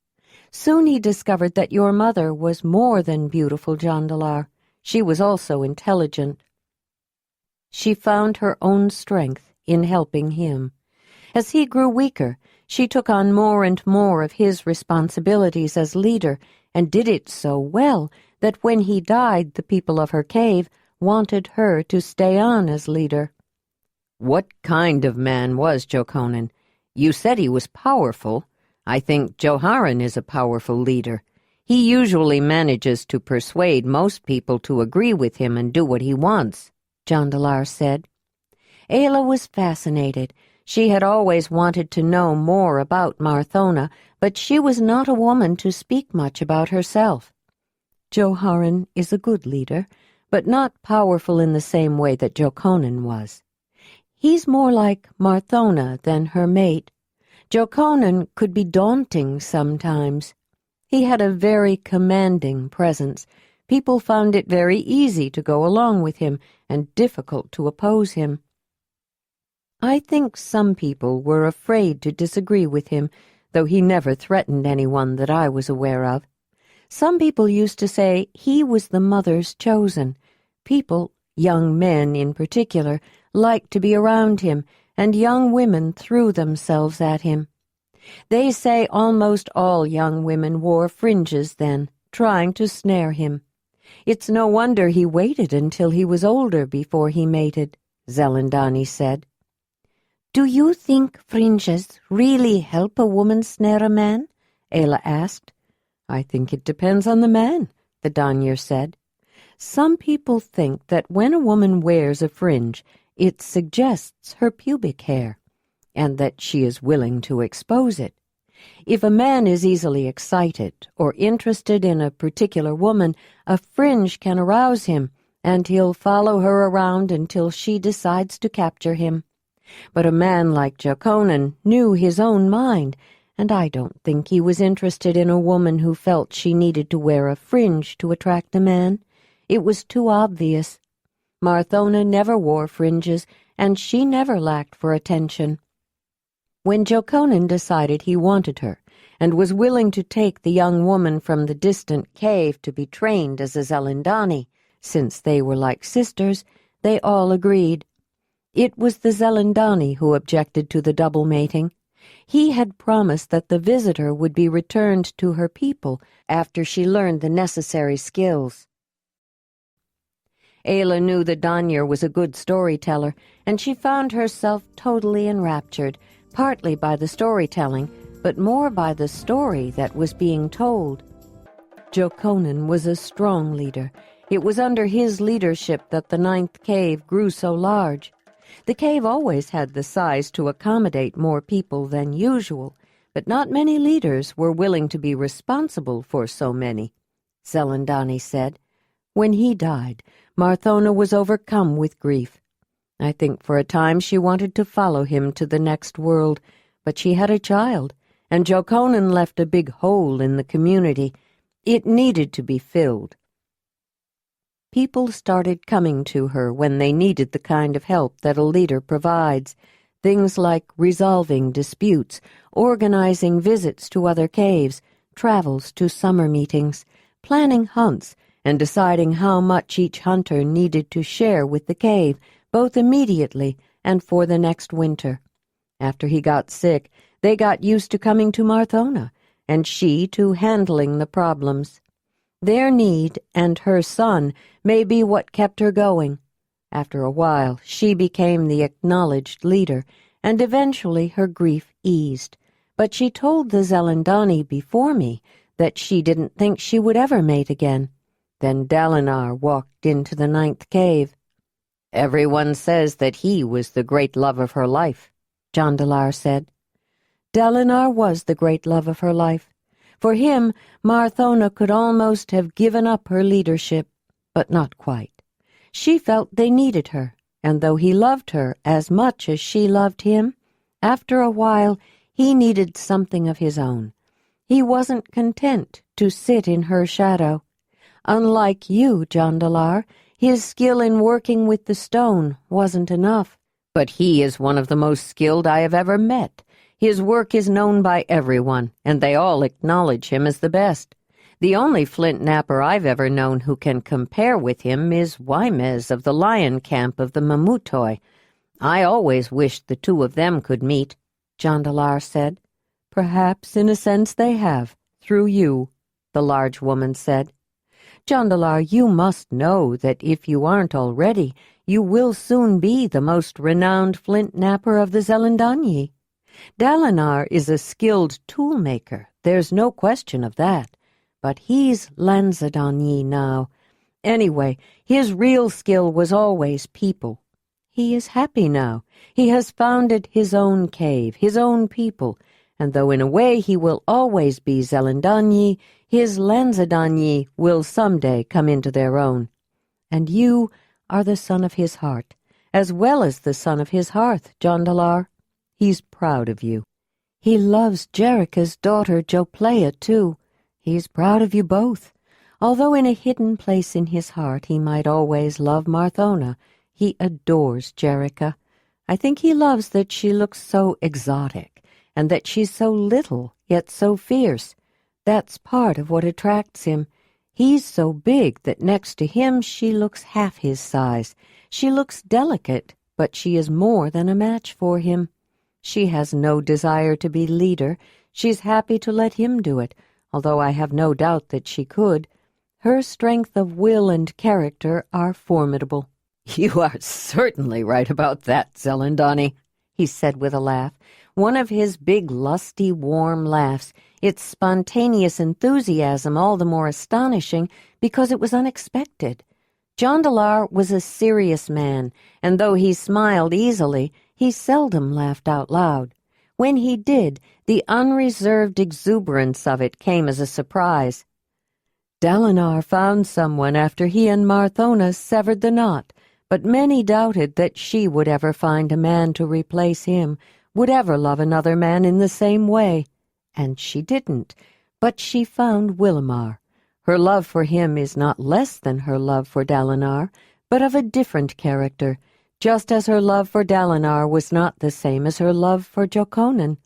Soon he discovered that your mother was more than beautiful, Jondalar. She was also intelligent. She found her own strength in helping him. As he grew weaker, she took on more and more of his responsibilities as leader, and did it so well that when he died, the people of her cave wanted her to stay on as leader. What kind of man was Jokonan? You said he was powerful. I think Joharan is a powerful leader. He usually manages to persuade most people to agree with him and do what he wants, Jondalar said. Ayla was fascinated. She had always wanted to know more about Marthona, but she was not a woman to speak much about herself. Joharan is a good leader, but not powerful in the same way that Jokonan was. He's more like Marthona than her mate. Jokonan could be daunting sometimes. He had a very commanding presence. People found it very easy to go along with him and difficult to oppose him. I think some people were afraid to disagree with him, though he never threatened anyone that I was aware of. Some people used to say he was the mother's chosen. People, young men in particular, liked to be around him, and young women threw themselves at him. They say almost all young women wore fringes then, trying to snare him. It's no wonder he waited until he was older before he mated, Zelandonii said. Do you think fringes really help a woman snare a man? Ayla asked. I think it depends on the man, the Danyar said. Some people think that when a woman wears a fringe, it suggests her pubic hair, and that she is willing to expose it. If a man is easily excited or interested in a particular woman, a fringe can arouse him, and he'll follow her around until she decides to capture him. But a man like Jokonan knew his own mind, and I don't think he was interested in a woman who felt she needed to wear a fringe to attract a man. It was too obvious. Marthona never wore fringes, and she never lacked for attention. When Jokonan decided he wanted her, and was willing to take the young woman from the distant cave to be trained as a Zelandonii, since they were like sisters, they all agreed. It was the Zelandonii who objected to the double mating. He had promised that the visitor would be returned to her people after she learned the necessary skills. Ayla knew the Danyar was a good storyteller, and she found herself totally enraptured, partly by the storytelling, but more by the story that was being told. Jokonan was a strong leader. It was under his leadership that the 9th cave grew so large. The cave always had the size to accommodate more people than usual, but not many leaders were willing to be responsible for so many, Zelandonii said. When he died, Marthona was overcome with grief. I think for a time she wanted to follow him to the next world, but she had a child, and Jokonan left a big hole in the community. It needed to be filled. People started coming to her when they needed the kind of help that a leader provides, things like resolving disputes, organizing visits to other caves, travels to summer meetings, planning hunts, and deciding how much each hunter needed to share with the cave, both immediately and for the next winter. After he got sick, they got used to coming to Marthona, and she to handling the problems. Their need and her son may be what kept her going. After a while, she became the acknowledged leader, and eventually her grief eased. But she told the Zelandonii before me that she didn't think she would ever mate again. Then Dalinar walked into the 9th cave. Everyone says that he was the great love of her life, Jondalar said. Dalinar was the great love of her life. For him, Marthona could almost have given up her leadership. but not quite. She felt they needed her, and though he loved her as much as she loved him, after a while he needed something of his own. He wasn't content to sit in her shadow. Unlike you, Jondalar, his skill in working with the stone wasn't enough. But he is one of the most skilled I have ever met. His work is known by everyone, and they all acknowledge him as the best. The only flint napper I've ever known who can compare with him is Wymez of the lion camp of the Mamutoi. I always wished the two of them could meet, Jondalar said. Perhaps in a sense they have, through you, the large woman said. Jondalar, you must know that if you aren't already, you will soon be the most renowned flint napper of the Zelandonii. Dalinar is a skilled tool-maker, there's no question of that, but he's Lanzadonii now. Anyway, his real skill was always people. He is happy now. He has founded his own cave, his own people, and though in a way he will always be Zelandonii, his Lanzadonii will someday come into their own. And you are the son of his heart, as well as the son of his hearth, Jondalar. He's proud of you. He loves Jerica's daughter Joplea, too. He's proud of you both. Although in a hidden place in his heart he might always love Marthona, he adores Jerica. I think he loves that she looks so exotic, and that she's so little, yet so fierce. That's part of what attracts him. He's so big that next to him she looks half his size. She looks delicate, but she is more than a match for him. She has no desire to be leader. She's happy to let him do it, although I have no doubt that she could. Her strength of will and character are formidable. "You are certainly right about that, Zelandonii," he said with a laugh, one of his big, lusty, warm laughs, its spontaneous enthusiasm all the more astonishing because it was unexpected. Jondalar was a serious man, and though he smiled easily, he seldom laughed out loud. When he did, the unreserved exuberance of it came as a surprise. Dalinar found someone after he and Marthona severed the knot, but many doubted that she would ever find a man to replace him, would ever love another man in the same way. And she didn't, but she found Willamar. Her love for him is not less than her love for Dalinar, but of a different character, just as her love for Dalinar was not the same as her love for Jokonan.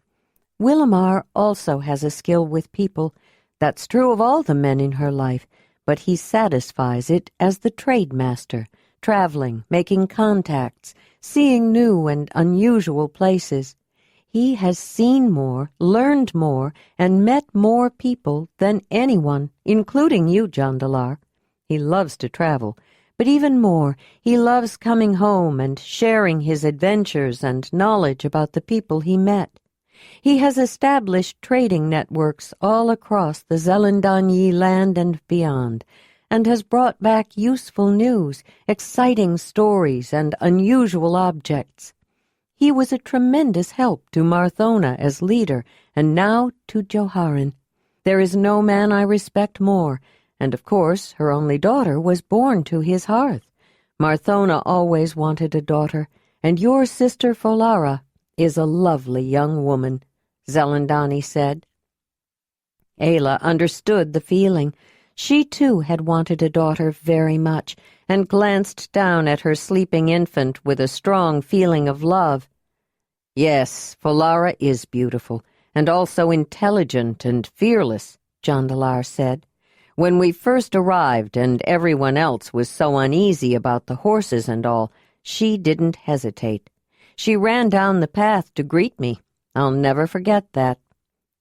Willamar also has a skill with people. That's true of all the men in her life, but he satisfies it as the trade master, traveling, making contacts, seeing new and unusual places. He has seen more, learned more, and met more people than anyone, including you, Jondalar. He loves to travel, but even more, he loves coming home and sharing his adventures and knowledge about the people he met. He has established trading networks all across the Zelandonii land and beyond, and has brought back useful news, exciting stories, and unusual objects. He was a tremendous help to Marthona as leader, and now to Joharan. There is no man I respect more, and of course her only daughter was born to his hearth. Marthona always wanted a daughter, and your sister Folara is a lovely young woman, Zelandonii said. Ayla understood the feeling. She too had wanted a daughter very much, and glanced down at her sleeping infant with a strong feeling of love. "Yes, Folara is beautiful, and also intelligent and fearless," Jondalar said. "When we first arrived and everyone else was so uneasy about the horses and all, she didn't hesitate. She ran down the path to greet me. I'll never forget that."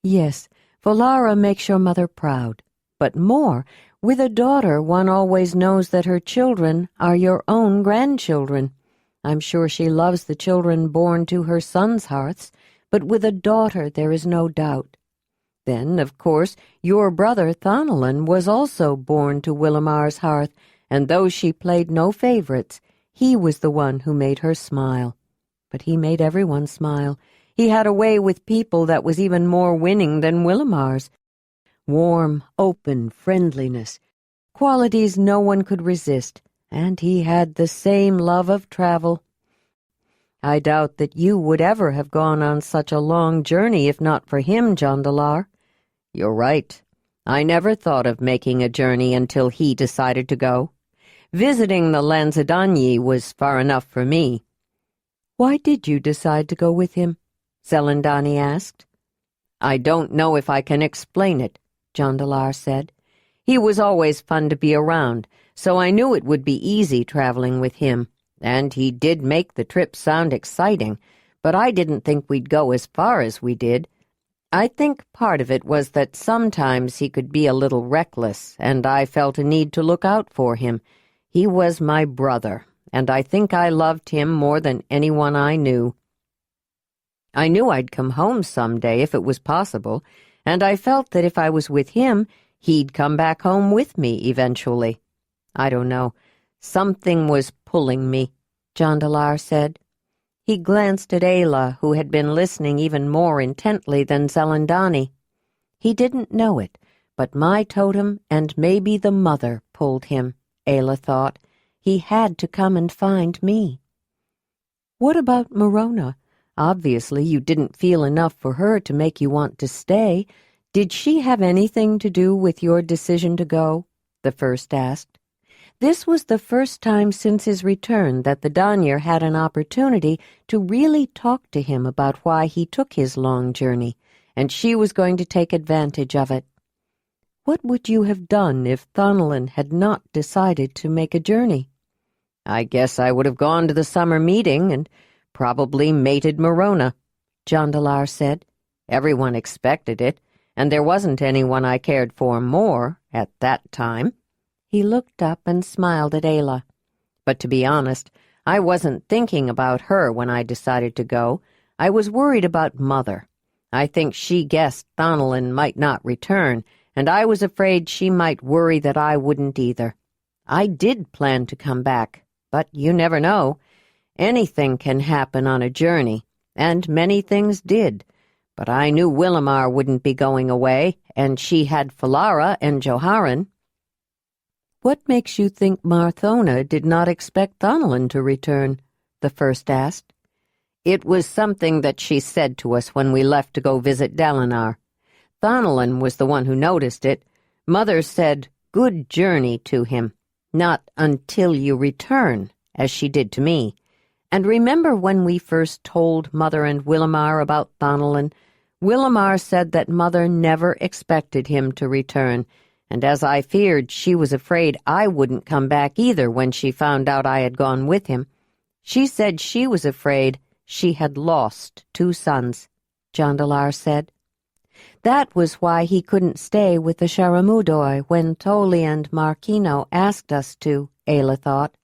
"Yes, Folara makes your mother proud. But more, with a daughter one always knows that her children are your own grandchildren. I'm sure she loves the children born to her sons' hearths, but with a daughter there is no doubt. Then, of course, your brother Thanalan was also born to Willamar's hearth, and though she played no favorites, he was the one who made her smile. But he made everyone smile. He had a way with people that was even more winning than Willamar's. Warm, open friendliness, qualities no one could resist, and he had the same love of travel. I doubt that you would ever have gone on such a long journey if not for him, Jondalar. You're right. I never thought of making a journey until he decided to go. Visiting the Zelandonii was far enough for me. Why did you decide to go with him? Zelandonii asked. I don't know if I can explain it, Jondalar said. He was always fun to be around, so I knew it would be easy traveling with him, and he did make the trip sound exciting, but I didn't think we'd go as far as we did. I think part of it was that sometimes he could be a little reckless, and I felt a need to look out for him. He was my brother, and I think I loved him more than anyone I knew. I knew I'd come home someday if it was possible, and I felt that if I was with him, he'd come back home with me eventually. I don't know. Something was pulling me, Jondalar said. He glanced at Ayla, who had been listening even more intently than Zelandonii. He didn't know it, but my totem and maybe the mother pulled him, Ayla thought. He had to come and find me. What about Morona? Obviously you didn't feel enough for her to make you want to stay. Did she have anything to do with your decision to go? The first asked. This was the first time since his return that the Danyer had an opportunity to really talk to him about why he took his long journey, and she was going to take advantage of it. What would you have done if Thonolin had not decided to make a journey? I guess I would have gone to the summer meeting and probably mated Morona, Jondalar said. Everyone expected it, and there wasn't anyone I cared for more at that time. He looked up and smiled at Ayla. But to be honest, I wasn't thinking about her when I decided to go. I was worried about Mother. I think she guessed Thonolin might not return, and I was afraid she might worry that I wouldn't either. I did plan to come back, but you never know. Anything can happen on a journey, and many things did. But I knew Willamar wouldn't be going away, and she had Falara and Joharan. What makes you think Marthona did not expect Thonolin to return? The first asked. It was something that she said to us when we left to go visit Dalinar. Thonolin was the one who noticed it. Mother said, "Good journey" to him, not "until you return," as she did to me. And remember when we first told Mother and Willamar about Thonolin? Willamar said that Mother never expected him to return, and as I feared, she was afraid I wouldn't come back either when she found out I had gone with him. She said she was afraid she had lost 2 sons, Jondalar said. That was why he couldn't stay with the Sharamudoi when Toli and Markino asked us to, Ayla thought.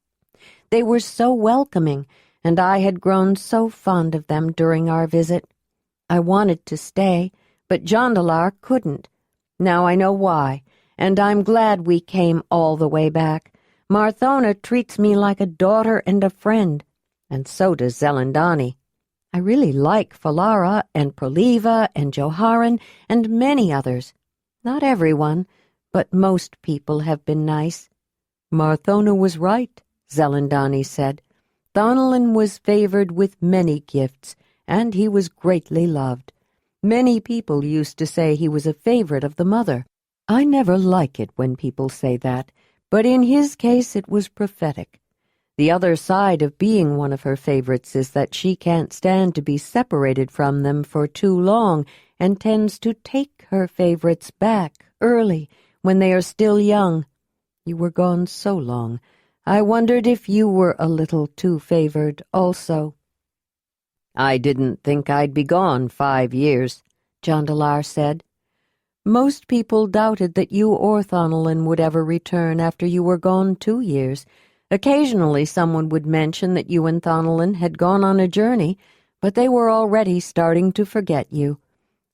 They were so welcoming, and I had grown so fond of them during our visit. I wanted to stay, but Jondalar couldn't. Now I know why, and I'm glad we came all the way back. Marthona treats me like a daughter and a friend, and so does Zelandonii. I really like Falara and Proliva and Joharan and many others. Not everyone, but most people have been nice. Marthona was right, Zelandonii said. Thonolin was favored with many gifts, and he was greatly loved. Many people used to say he was a favorite of the mother. I never like it when people say that, but in his case it was prophetic. The other side of being one of her favorites is that she can't stand to be separated from them for too long and tends to take her favorites back early when they are still young. You were gone so long. I wondered if you were a little too favored also. I didn't think I'd be gone 5 years, Jondalar said. Most people doubted that you or Thonolin would ever return after you were gone 2 years. Occasionally someone would mention that you and Thonolin had gone on a journey, but they were already starting to forget you.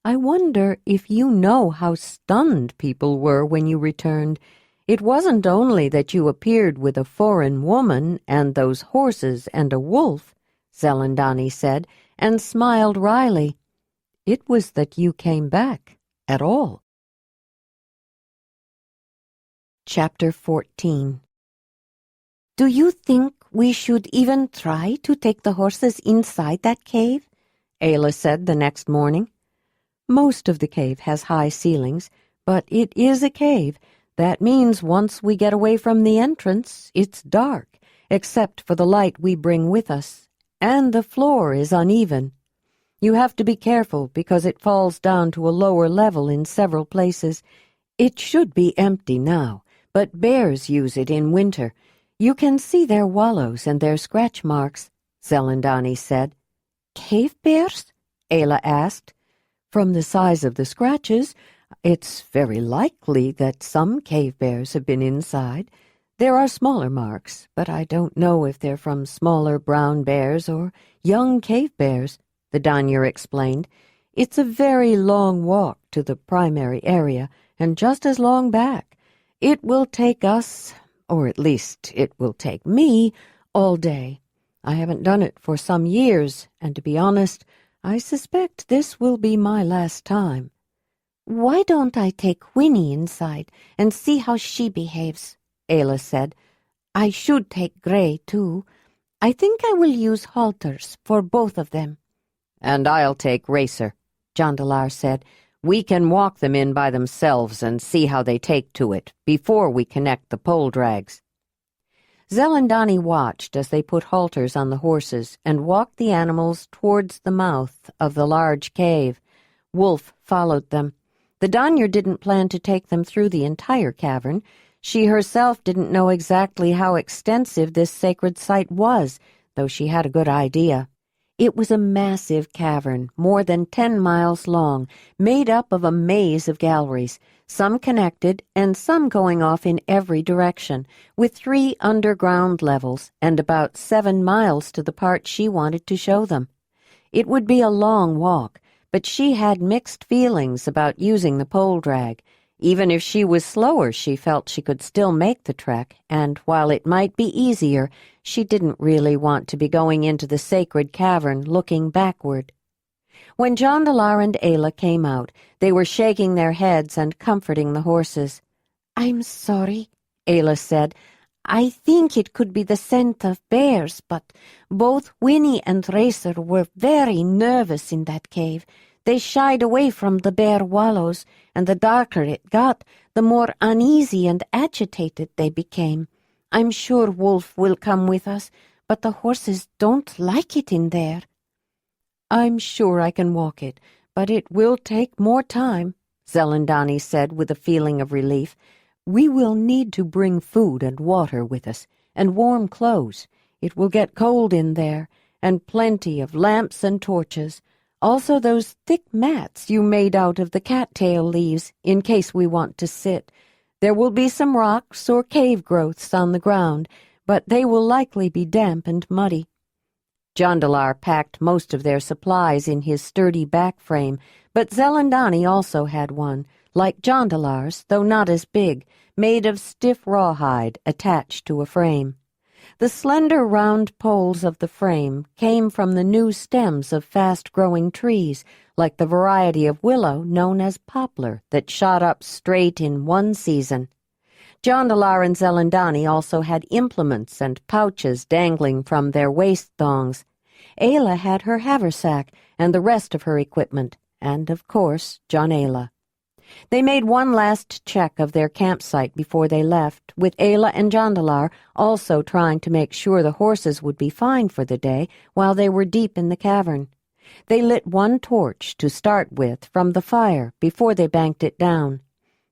I wonder if you know how stunned people were when you returned. It wasn't only that you appeared with a foreign woman and those horses and a wolf, Zelandonii said, and smiled wryly. It was that you came back at all. Chapter 14. Do you think we should even try to take the horses inside that cave? Ayla said the next morning. Most of the cave has high ceilings, but it is a cave. That means once we get away from the entrance, it's dark, except for the light we bring with us, and the floor is uneven. You have to be careful because it falls down to a lower level in several places. It should be empty now, but bears use it in winter. You can see their wallows and their scratch marks, Zelandonii said. Cave bears? Ayla asked. From the size of the scratches, it's very likely that some cave bears have been inside. There are smaller marks, but I don't know if they're from smaller brown bears or young cave bears, the Danyer explained. It's a very long walk to the primary area, and just as long back. It will take us, or at least it will take me, all day. I haven't done it for some years, and to be honest, I suspect this will be my last time. Why don't I take Winnie inside and see how she behaves? Ayla said. I should take Gray, too. I think I will use halters for both of them. And I'll take Racer, Jondalar said. We can walk them in by themselves and see how they take to it before we connect the pole drags. Zelandonii watched as they put halters on the horses and walked the animals towards the mouth of the large cave. Wolf followed them. The Danyer didn't plan to take them through the entire cavern. She herself didn't know exactly how extensive this sacred site was, though she had a good idea. It was a massive cavern, more than 10 miles long, made up of a maze of galleries, some connected and some going off in every direction, with 3 underground levels and about 7 miles to the part she wanted to show them. It would be a long walk, but she had mixed feelings about using the pole drag. Even if she was slower, she felt she could still make the trek, and while it might be easier, she didn't really want to be going into the sacred cavern looking backward. When Jondalar and Ayla came out, they were shaking their heads and comforting the horses. I'm sorry, Ayla said. I think it could be the scent of bears, but both Winnie and Racer were very nervous in that cave. They shied away from the bear wallows, and the darker it got, the more uneasy and agitated they became. I'm sure Wolf will come with us, but the horses don't like it in there. I'm sure I can walk it, but it will take more time, Zelandonii said with a feeling of relief. We will need to bring food and water with us, and warm clothes. It will get cold in there, and plenty of lamps and torches. Also those thick mats you made out of the cattail leaves, in case we want to sit. There will be some rocks or cave growths on the ground, but they will likely be damp and muddy. Jondalar packed most of their supplies in his sturdy back frame, but Zelandonii also had one, like Jondalar's, though not as big, made of stiff rawhide attached to a frame. The slender round poles of the frame came from the new stems of fast-growing trees, like the variety of willow known as poplar that shot up straight in one season. Jondalar and Zelandonii also had implements and pouches dangling from their waist thongs. Ayla had her haversack and the rest of her equipment, and, of course, John Ayla. They made one last check of their campsite before they left, with Ayla and Jondalar also trying to make sure the horses would be fine for the day while they were deep in the cavern. They lit one torch to start with from the fire before they banked it down.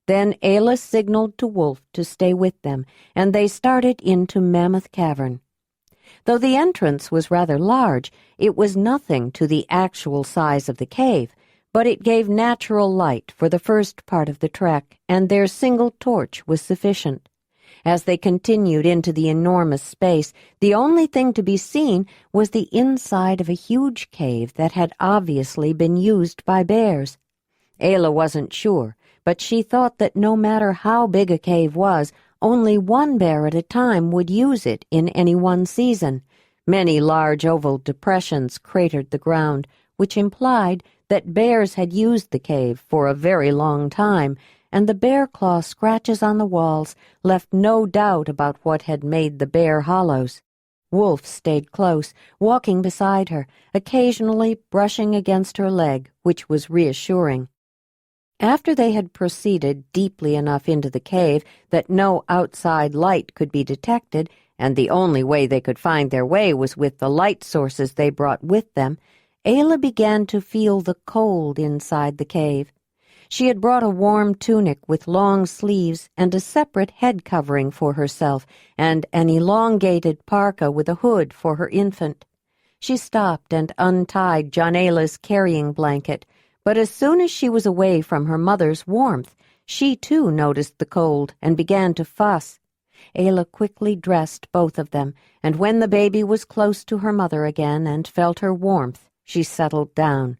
Then Ayla signaled to Wolf to stay with them, and they started into Mammoth Cavern. Though the entrance was rather large, it was nothing to the actual size of the cave, but it gave natural light for the first part of the trek, and their single torch was sufficient. As they continued into the enormous space, the only thing to be seen was the inside of a huge cave that had obviously been used by bears. Ayla wasn't sure, but she thought that no matter how big a cave was, only one bear at a time would use it in any one season. Many large oval depressions cratered the ground, which implied that bears had used the cave for a very long time, and the bear claw scratches on the walls left no doubt about what had made the bear hollows. Wolf stayed close, walking beside her, occasionally brushing against her leg, which was reassuring. After they had proceeded deeply enough into the cave that no outside light could be detected, and the only way they could find their way was with the light sources they brought with them, Ayla began to feel the cold inside the cave. She had brought a warm tunic with long sleeves and a separate head covering for herself, and an elongated parka with a hood for her infant. She stopped and untied Jondala's carrying blanket, but as soon as she was away from her mother's warmth, she too noticed the cold and began to fuss. Ayla quickly dressed both of them, and when the baby was close to her mother again and felt her warmth, she settled down.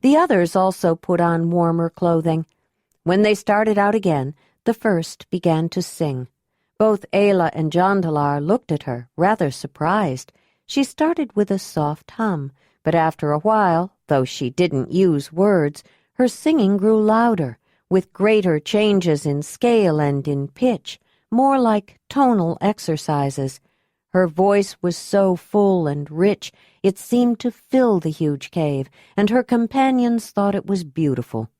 The others also put on warmer clothing. When they started out again, the first began to sing. Both Ayla and Jondalar looked at her, rather surprised. She started with a soft hum, but after a while, though she didn't use words, her singing grew louder, with greater changes in scale and in pitch, more like tonal exercises. Her voice was so full and rich it seemed to fill the huge cave, and her companions thought it was beautiful.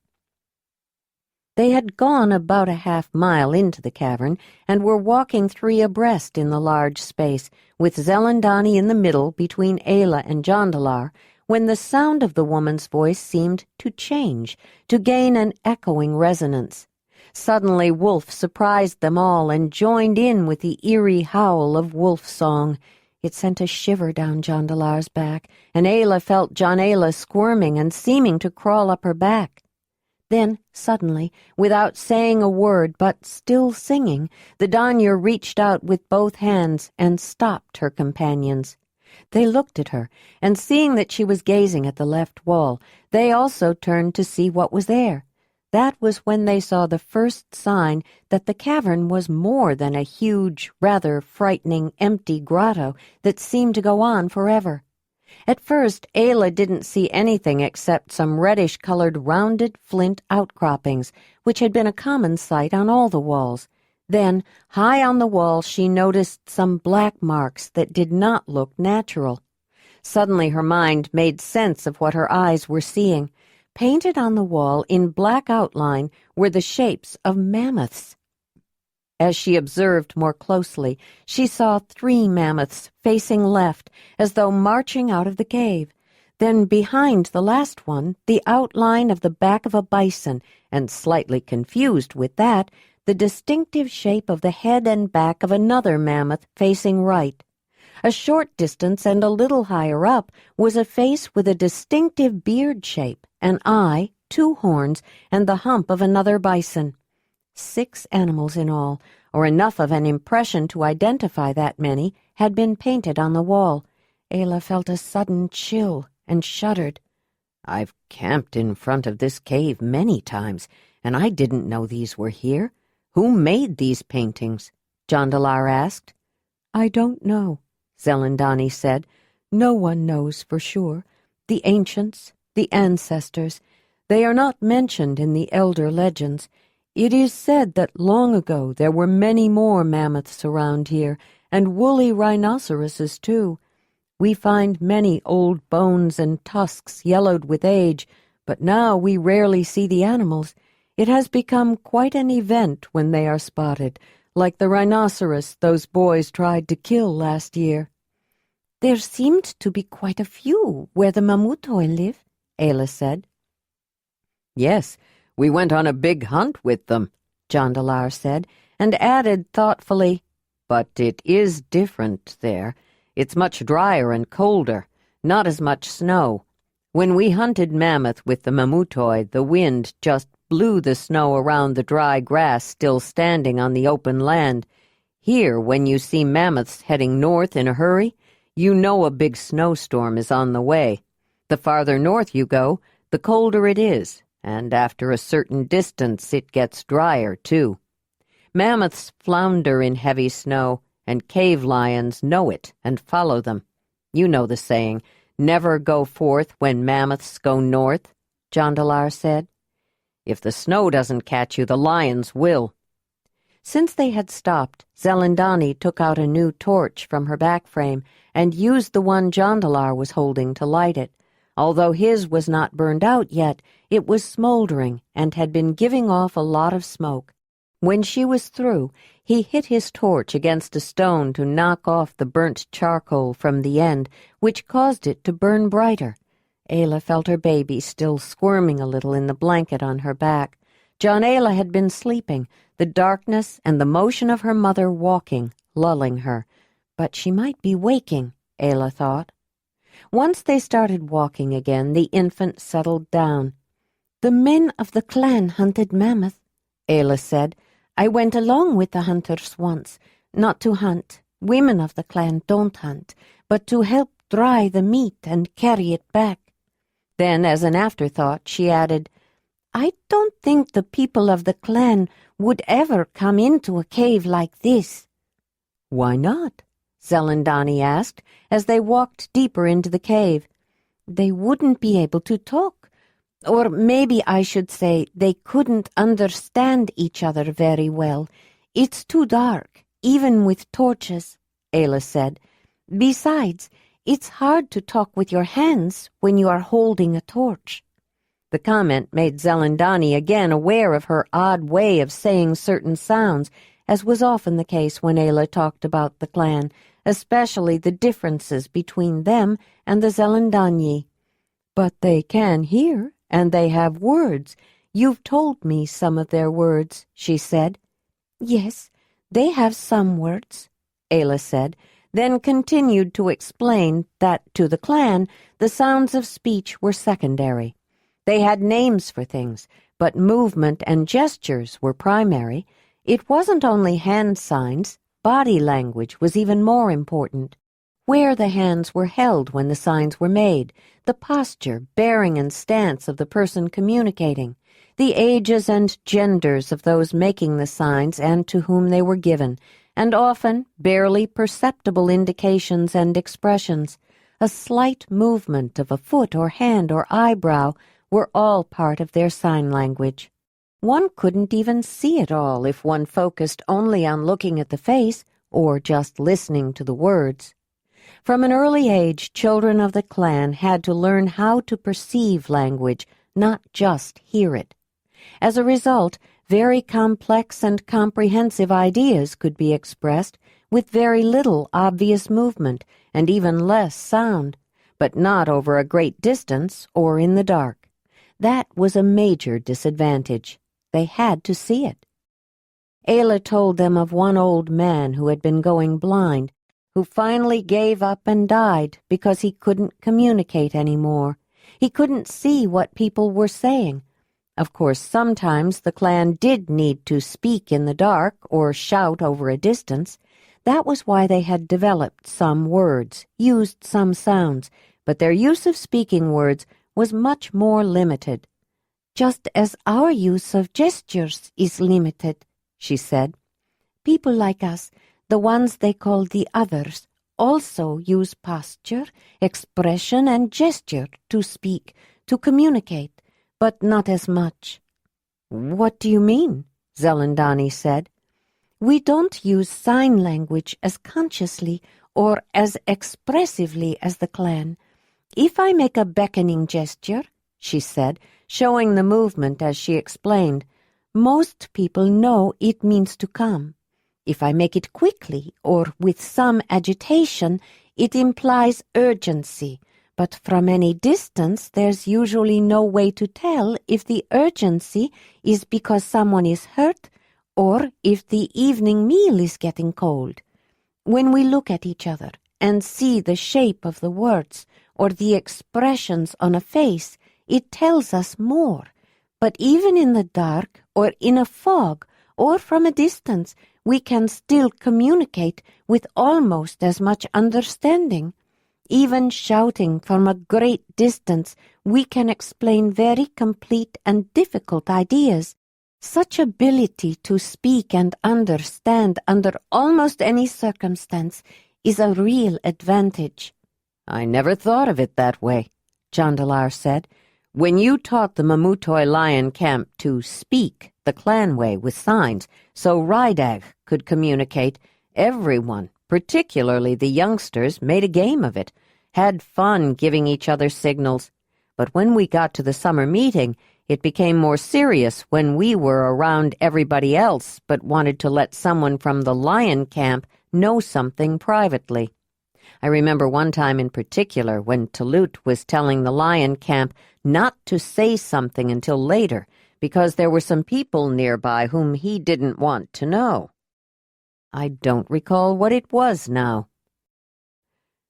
They had gone about a half-mile into the cavern and were walking three abreast in the large space, with Zelandonii in the middle between Ayla and Jondalar, when the sound of the woman's voice seemed to change, to gain an echoing resonance. Suddenly Wolf surprised them all and joined in with the eerie howl of wolf song. It sent a shiver down Jondalar's back, and Ayla felt Jondala squirming and seeming to crawl up her back. Then, suddenly, without saying a word but still singing, the Danyar reached out with both hands and stopped her companions. They looked at her, and seeing that she was gazing at the left wall, they also turned to see what was there. That was when they saw the first sign that the cavern was more than a huge, rather frightening, empty grotto that seemed to go on forever. At first, Ayla didn't see anything except some reddish-colored rounded flint outcroppings, which had been a common sight on all the walls. Then, high on the wall, she noticed some black marks that did not look natural. Suddenly her mind made sense of what her eyes were seeing. Painted on the wall in black outline were the shapes of mammoths. As she observed more closely, she saw 3 mammoths facing left, as though marching out of the cave. Then behind the last one, the outline of the back of a bison, and slightly confused with that, the distinctive shape of the head and back of another mammoth facing right. A short distance and a little higher up was a face with a distinctive beard shape, an eye, 2 horns, and the hump of another bison. 6 animals in all, or enough of an impression to identify that many, had been painted on the wall. Ayla felt a sudden chill and shuddered. "I've camped in front of this cave many times, and I didn't know these were here. Who made these paintings?" Jondalar asked. "I don't know," Zelandonii said. "No one knows for sure. The ancients, the ancestors, they are not mentioned in the elder legends. It is said that long ago there were many more mammoths around here, and woolly rhinoceroses too. We find many old bones and tusks yellowed with age, but now we rarely see the animals. It has become quite an event when they are spotted, like the rhinoceros those boys tried to kill last year." "There seemed to be quite a few where the mamutoi live," Ayla said. "Yes, we went on a big hunt with them," Jondalar said, and added thoughtfully, "But it is different there. It's much drier and colder, not as much snow. When we hunted mammoth with the mamutoi, the wind just blew the snow around the dry grass still standing on the open land. Here, when you see mammoths heading north in a hurry, you know a big snowstorm is on the way. The farther north you go, the colder it is, and after a certain distance it gets drier, too. Mammoths flounder in heavy snow, and cave lions know it and follow them. You know the saying, 'Never go forth when mammoths go north,'" Jondalar said. If the snow doesn't catch you, the lions will." Since they had stopped, Zelandonii took out a new torch from her back frame and used the one Jondalar was holding to light it. Although his was not burned out yet, it was smoldering and had been giving off a lot of smoke. When she was through, he hit his torch against a stone to knock off the burnt charcoal from the end, which caused it to burn brighter. Ayla felt her baby still squirming a little in the blanket on her back. Jondalar had been sleeping, the darkness and the motion of her mother walking, lulling her. But she might be waking, Ayla thought. Once they started walking again, the infant settled down. "The men of the clan hunted mammoth," Ayla said. "I went along with the hunters once, not to hunt. Women of the clan don't hunt, but to help dry the meat and carry it back." Then, as an afterthought, she added, "I don't think the people of the clan would ever come into a cave like this." "Why not?" Zelandonii asked, as they walked deeper into the cave. "They wouldn't be able to talk. Or maybe I should say they couldn't understand each other very well. It's too dark, even with torches," Ayla said. "Besides, it's hard to talk with your hands when you are holding a torch." The comment made Zelandonii again aware of her odd way of saying certain sounds, as was often the case when Ayla talked about the clan, especially the differences between them and the Zelandonii. "But they can hear, and they have words. You've told me some of their words," she said. "Yes, they have some words," Ayla said, then continued to explain that, to the clan, the sounds of speech were secondary. They had names for things, but movement and gestures were primary. It wasn't only hand signs. Body language was even more important. Where the hands were held when the signs were made, the posture, bearing, and stance of the person communicating, the ages and genders of those making the signs and to whom they were given, and often barely perceptible indications and expressions, a slight movement of a foot or hand or eyebrow, were all part of their sign language. One couldn't even see it all if one focused only on looking at the face or just listening to the words. From an early age, children of the clan had to learn how to perceive language, not just hear it. As a result, very complex and comprehensive ideas could be expressed with very little obvious movement and even less sound, but not over a great distance or in the dark. That was a major disadvantage. They had to see it. Ayla told them of one old man who had been going blind, who finally gave up and died because he couldn't communicate anymore. He couldn't see what people were saying. Of course, sometimes the clan did need to speak in the dark or shout over a distance. That was why they had developed some words, used some sounds, but their use of speaking words was much more limited. "Just as our use of gestures is limited," she said. "People like us, the ones they call the others, also use posture, expression, and gesture to speak, to communicate, but not as much." "What do you mean?" Zelandonii said. "We don't use sign language as consciously or as expressively as the clan. If I make a beckoning gesture," she said, showing the movement as she explained, "most people know it means to come. If I make it quickly or with some agitation, it implies urgency, but from any distance there's usually no way to tell if the urgency is because someone is hurt or if the evening meal is getting cold. When we look at each other and see the shape of the words or the expressions on a face, it tells us more. But even in the dark or in a fog or from a distance, we can still communicate with almost as much understanding. Even shouting from a great distance, we can explain very complete and difficult ideas. Such ability to speak and understand under almost any circumstance is a real advantage." "I never thought of it that way," Jondalar said. When you taught the Mamutoi lion camp to speak the clan way with signs so Rydag could communicate, everyone, particularly the youngsters, made a game of it, had fun giving each other signals. But when we got to the summer meeting, it became more serious when we were around everybody else but wanted to let someone from the lion camp know something privately. I remember one time in particular when Talut was telling the lion camp not to say something until later because there were some people nearby whom he didn't want to know. I don't recall what it was now.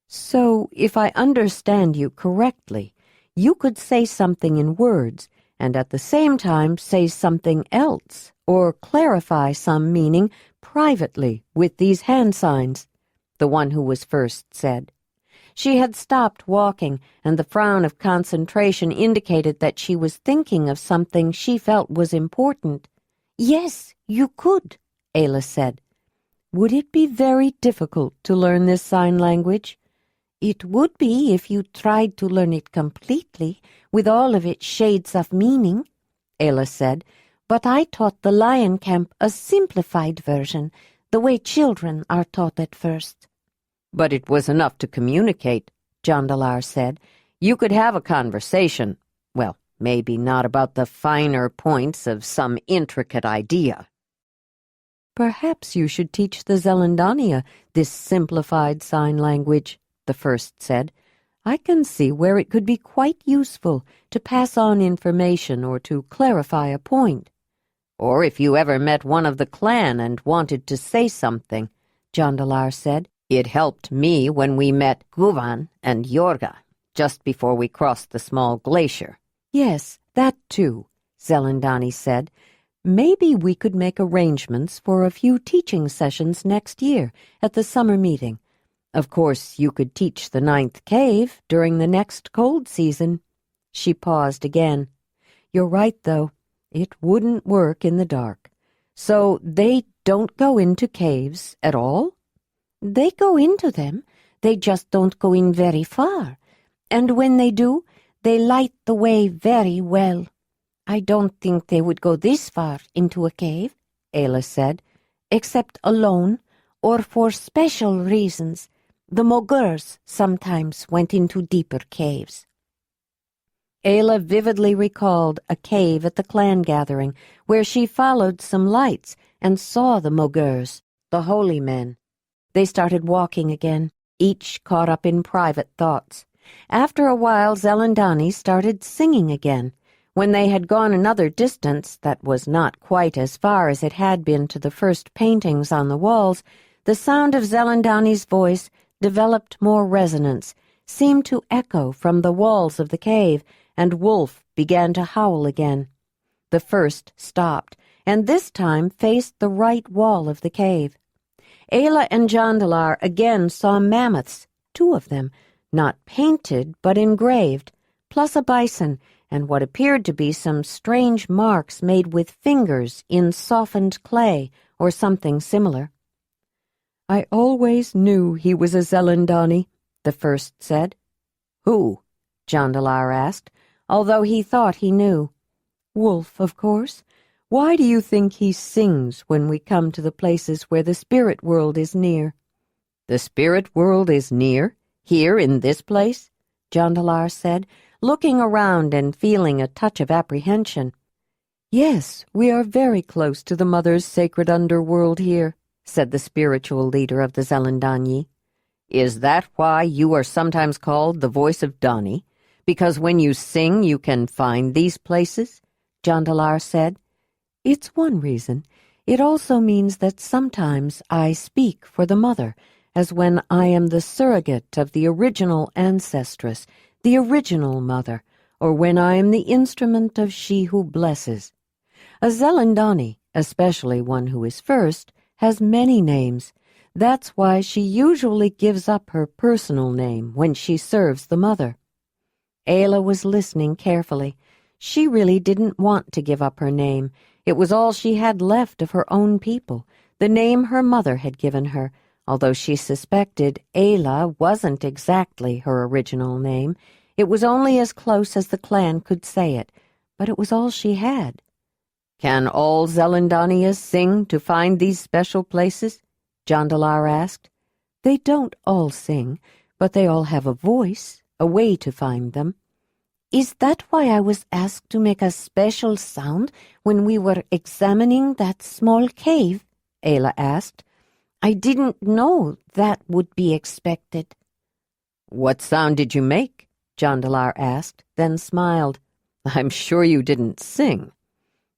So, if I understand you correctly, you could say something in words and at the same time say something else or clarify some meaning privately with these hand signs, the one who was first said. She had stopped walking, and the frown of concentration indicated that she was thinking of something she felt was important. Yes, you could, Ayla said. Would it be very difficult to learn this sign language? It would be if you tried to learn it completely, with all of its shades of meaning, Ayla said. But I taught the lion camp a simplified version, the way children are taught at first. But it was enough to communicate, Jondalar said. You could have a conversation. Well, maybe not about the finer points of some intricate idea. Perhaps you should teach the Zelandonii this simplified sign language, the first said. I can see where it could be quite useful to pass on information or to clarify a point. Or if you ever met one of the clan and wanted to say something, Jondalar said. It helped me when we met Guvan and Yorga, just before we crossed the small glacier. Yes, that too, Zelandonii said. Maybe we could make arrangements for a few teaching sessions next year at the summer meeting. Of course, you could teach the 9th cave during the next cold season. She paused again. You're right, though. It wouldn't work in the dark. So they don't go into caves at all? They go into them. They just don't go in very far. And when they do, they light the way very well. I don't think they would go this far into a cave, Ayla said, except alone or for special reasons. The Mogurs sometimes went into deeper caves. Ayla vividly recalled a cave at the clan gathering where she followed some lights and saw the Mogurs, the holy men. They started walking again, each caught up in private thoughts. After a while, Zelandonii started singing again. When they had gone another distance that was not quite as far as it had been to the first paintings on the walls, the sound of Zelandonii's voice developed more resonance, seemed to echo from the walls of the cave, and Wolf began to howl again. The first stopped, and this time faced the right wall of the cave. Ayla and Jondalar again saw mammoths, 2 of them, not painted but engraved, plus a bison, and what appeared to be some strange marks made with fingers in softened clay or something similar. I always knew he was a Zelandonii, the first said. Who? Jondalar asked, although he thought he knew. Wolf, of course. Why do you think he sings when we come to the places where the spirit world is near? The spirit world is near? Here in this place? Jondalar said, looking around and feeling a touch of apprehension. Yes, we are very close to the Mother's sacred underworld here, said the spiritual leader of the Zelandonii. Is that why you are sometimes called the voice of Dani? Because when you sing you can find these places? Jondalar said. It's one reason. It also means that sometimes I speak for the Mother, as when I am the surrogate of the original ancestress, the original Mother, or when I am the instrument of she who blesses. A Zelandonii, especially one who is first, has many names. That's why she usually gives up her personal name when she serves the Mother. Ayla was listening carefully. She really didn't want to give up her name. It was all she had left of her own people, the name her mother had given her, although she suspected Ayla wasn't exactly her original name. It was only as close as the clan could say it, but it was all she had. "Can all Zelandonii sing to find these special places?" Jondalar asked. They don't all sing, but they all have a voice, a way to find them. Is that why I was asked to make a special sound when we were examining that small cave? Ayla asked. I didn't know that would be expected. "What sound did you make?" Jondalar asked, then smiled. "I'm sure you didn't sing."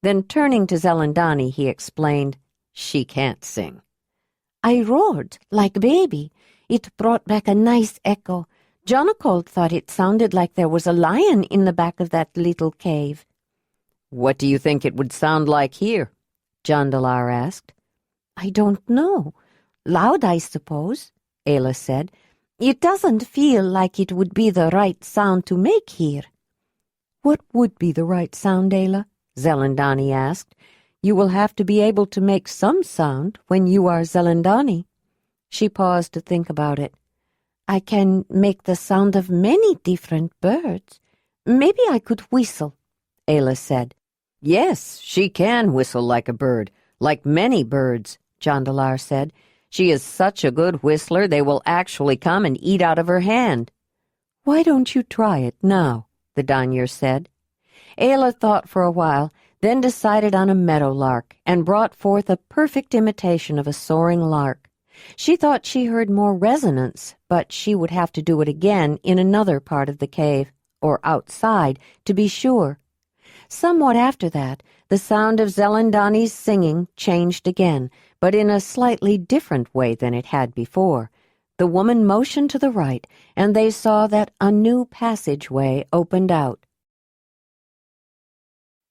Then turning to Zelandonii, he explained, "She can't sing." I roared like baby. It brought back a nice echo. Jonacol thought it sounded like there was a lion in the back of that little cave. "What do you think it would sound like here?" Jondalar asked. I don't know. Loud, I suppose, Ayla said. It doesn't feel like it would be the right sound to make here. What would be the right sound, Ayla? Zelandonii asked. You will have to be able to make some sound when you are Zelandonii. She paused to think about it. I can make the sound of many different birds. Maybe I could whistle, Ayla said. Yes, she can whistle like a bird, like many birds, Jondalar said. She is such a good whistler they will actually come and eat out of her hand. Why don't you try it now? The Danyer said. Ayla thought for a while, then decided on a meadowlark and brought forth a perfect imitation of a soaring lark. She thought she heard more resonance, but she would have to do it again in another part of the cave, or outside, to be sure. Somewhat after that, the sound of Zelandonii's singing changed again, but in a slightly different way than it had before. The woman motioned to the right, and they saw that a new passageway opened out.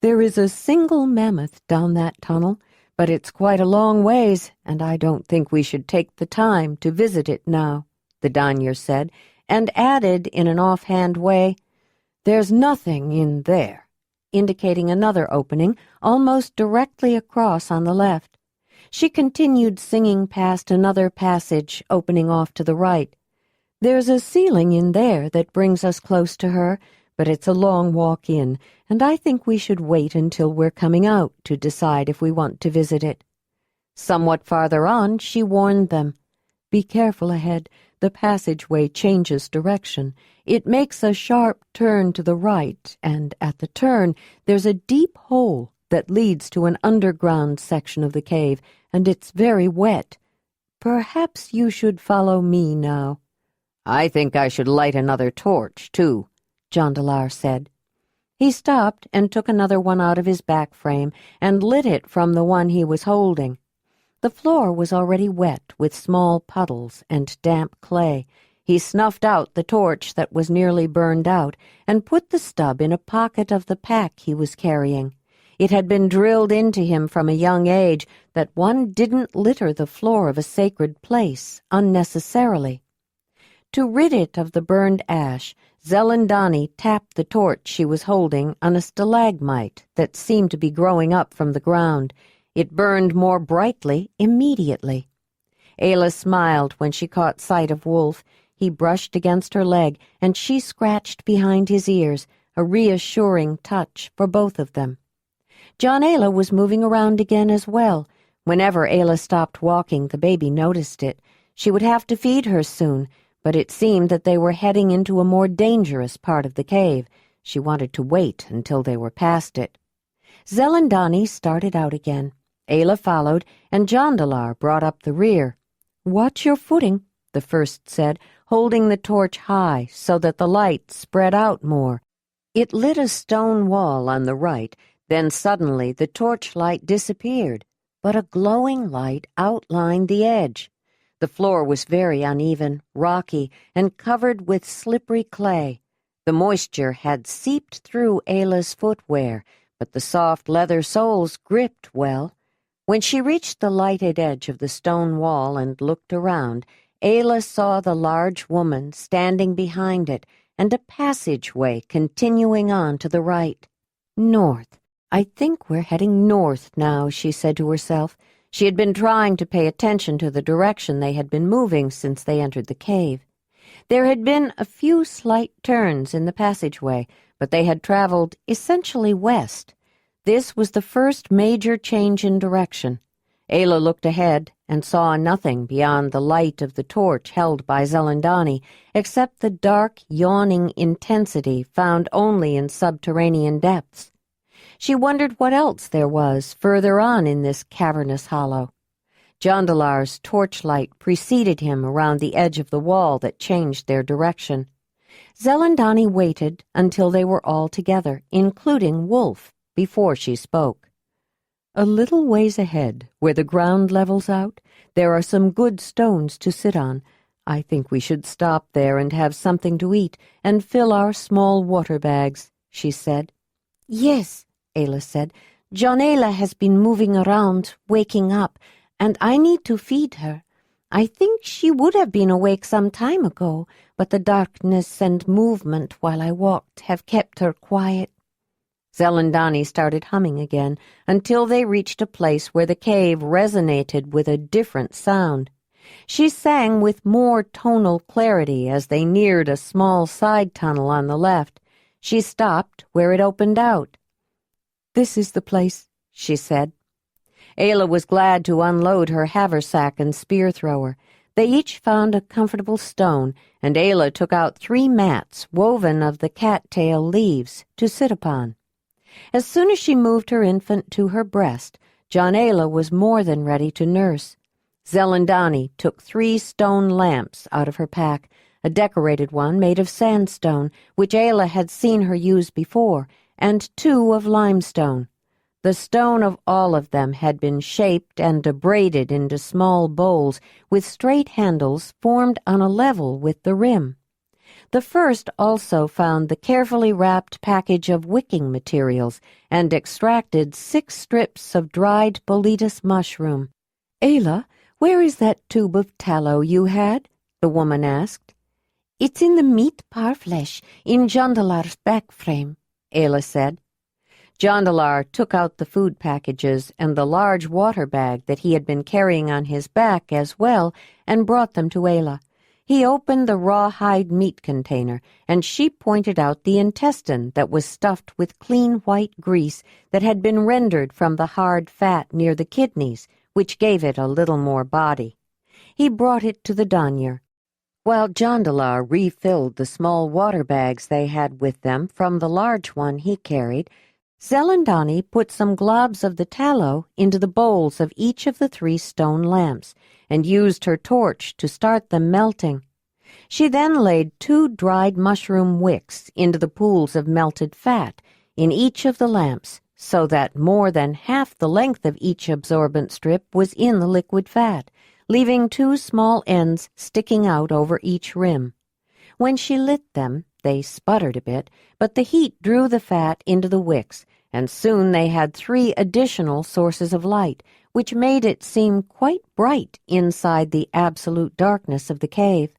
There is a single mammoth down that tunnel, but it's quite a long ways, and I don't think we should take the time to visit it now, the Danyer said, and added in an offhand way, There's nothing in there, indicating another opening almost directly across on the left. She continued singing past another passage opening off to the right. There's a ceiling in there that brings us close to her, but it's a long walk in, and I think we should wait until we're coming out to decide if we want to visit it. Somewhat farther on, she warned them. Be careful ahead. The passageway changes direction. It makes a sharp turn to the right, and at the turn, there's a deep hole that leads to an underground section of the cave, and it's very wet. Perhaps you should follow me now. I think I should light another torch, too, Jondalar said. He stopped and took another one out of his back frame and lit it from the one he was holding. The floor was already wet with small puddles and damp clay. He snuffed out the torch that was nearly burned out and put the stub in a pocket of the pack he was carrying. It had been drilled into him from a young age that one didn't litter the floor of a sacred place unnecessarily. To rid it of the burned ash, Zelandonii tapped the torch she was holding on a stalagmite that seemed to be growing up from the ground. It burned more brightly immediately. Ayla smiled when she caught sight of Wolf. He brushed against her leg, and she scratched behind his ears, a reassuring touch for both of them. John Ayla was moving around again as well. Whenever Ayla stopped walking, the baby noticed it. She would have to feed her soon, but it seemed that they were heading into a more dangerous part of the cave. She wanted to wait until they were past it. Zelandonii started out again. Ayla followed, and Jondalar brought up the rear. Watch your footing, the first said, holding the torch high so that the light spread out more. It lit a stone wall on the right, then suddenly the torchlight disappeared, but a glowing light outlined the edge. The floor was very uneven, rocky, and covered with slippery clay. The moisture had seeped through Ayla's footwear, but the soft leather soles gripped well. When she reached the lighted edge of the stone wall and looked around, Ayla saw the large woman standing behind it and a passageway continuing on to the right. North. I think we're heading north now, she said to herself. She had been trying to pay attention to the direction they had been moving since they entered the cave. There had been a few slight turns in the passageway, but they had traveled essentially west. This was the first major change in direction. Ayla looked ahead and saw nothing beyond the light of the torch held by Zelandonii, except the dark, yawning intensity found only in subterranean depths. She wondered what else there was further on in this cavernous hollow. Jondalar's torchlight preceded him around the edge of the wall that changed their direction. Zelandonii waited until they were all together, including Wolf, before she spoke. A little ways ahead, where the ground levels out, there are some good stones to sit on. I think we should stop there and have something to eat and fill our small water bags, she said. Yes, Ayla said. Jondalar has been moving around, waking up, and I need to feed her. I think she would have been awake some time ago, but the darkness and movement while I walked have kept her quiet. Zelandonii started humming again until they reached a place where the cave resonated with a different sound. She sang with more tonal clarity as they neared a small side tunnel on the left. She stopped where it opened out. "This is the place," she said. Ayla was glad to unload her haversack and spear thrower. They each found a comfortable stone, and Ayla took out 3 mats woven of the cattail leaves to sit upon. As soon as she moved her infant to her breast, Jondalar was more than ready to nurse. Zelandonii took 3 stone lamps out of her pack, a decorated one made of sandstone, which Ayla had seen her use before, and 2 of limestone. The stone of all of them had been shaped and abraded into small bowls with straight handles formed on a level with the rim. The first also found the carefully wrapped package of wicking materials and extracted 6 strips of dried boletus mushroom. "Ayla, where is that tube of tallow you had?" the woman asked. It's in the meat parfleche in Jondalar's back frame, Ayla said. Jondalar took out the food packages and the large water bag that he had been carrying on his back as well and brought them to Ayla. He opened the rawhide meat container, and she pointed out the intestine that was stuffed with clean white grease that had been rendered from the hard fat near the kidneys, which gave it a little more body. He brought it to the donyar, while Jondalar refilled the small water bags they had with them from the large one he carried. Zelandonii put some globs of the tallow into the bowls of each of the 3 stone lamps and used her torch to start them melting. She then laid 2 dried mushroom wicks into the pools of melted fat in each of the lamps, so that more than half the length of each absorbent strip was in the liquid fat, leaving 2 small ends sticking out over each rim. When she lit them, they sputtered a bit, but the heat drew the fat into the wicks, and soon they had 3 additional sources of light, which made it seem quite bright inside the absolute darkness of the cave.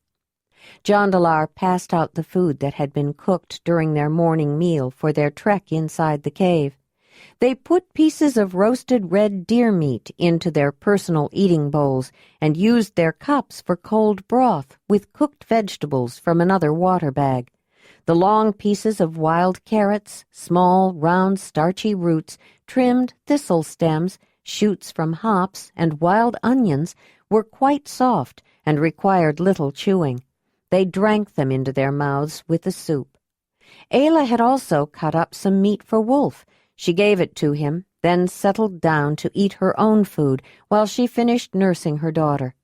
Jondalar passed out the food that had been cooked during their morning meal for their trek inside the cave. They put pieces of roasted red deer meat into their personal eating bowls and used their cups for cold broth with cooked vegetables from another water bag. The long pieces of wild carrots, small, round, starchy roots, trimmed thistle stems, shoots from hops, and wild onions were quite soft and required little chewing. They drank them into their mouths with the soup. Ayla had also cut up some meat for Wolf. She gave it to him, then settled down to eat her own food while she finished nursing her daughter.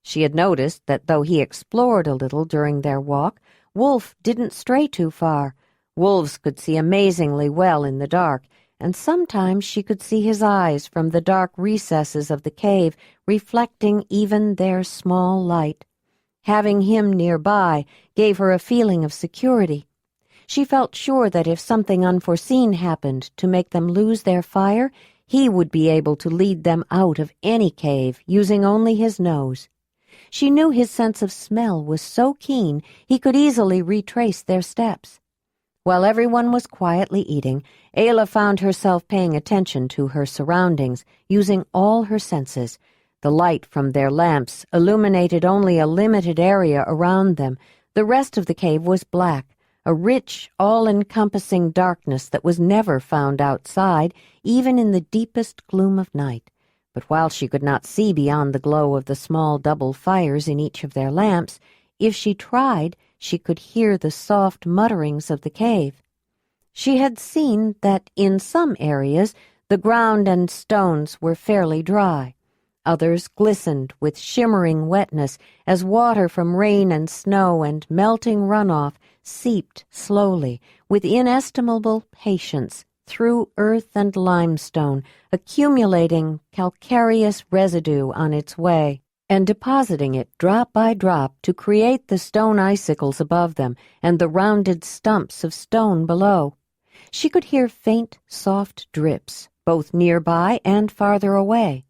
She had noticed that though he explored a little during their walk, Wolf didn't stray too far. Wolves could see amazingly well in the dark, and sometimes she could see his eyes from the dark recesses of the cave, reflecting even their small light. Having him nearby gave her a feeling of security. She felt sure that if something unforeseen happened to make them lose their fire, he would be able to lead them out of any cave using only his nose. She knew his sense of smell was so keen he could easily retrace their steps. While everyone was quietly eating, Ayla found herself paying attention to her surroundings, using all her senses. The light from their lamps illuminated only a limited area around them, The rest of the cave was black, a rich, all-encompassing darkness that was never found outside, even in the deepest gloom of night. But while she could not see beyond the glow of the small double fires in each of their lamps, if she tried, she could hear the soft mutterings of the cave. She had seen that in some areas the ground and stones were fairly dry. Others glistened with shimmering wetness as water from rain and snow and melting runoff seeped slowly, with inestimable patience, through earth and limestone, accumulating calcareous residue on its way, and depositing it drop by drop to create the stone icicles above them and the rounded stumps of stone below. She could hear faint, soft drips, both nearby and farther away.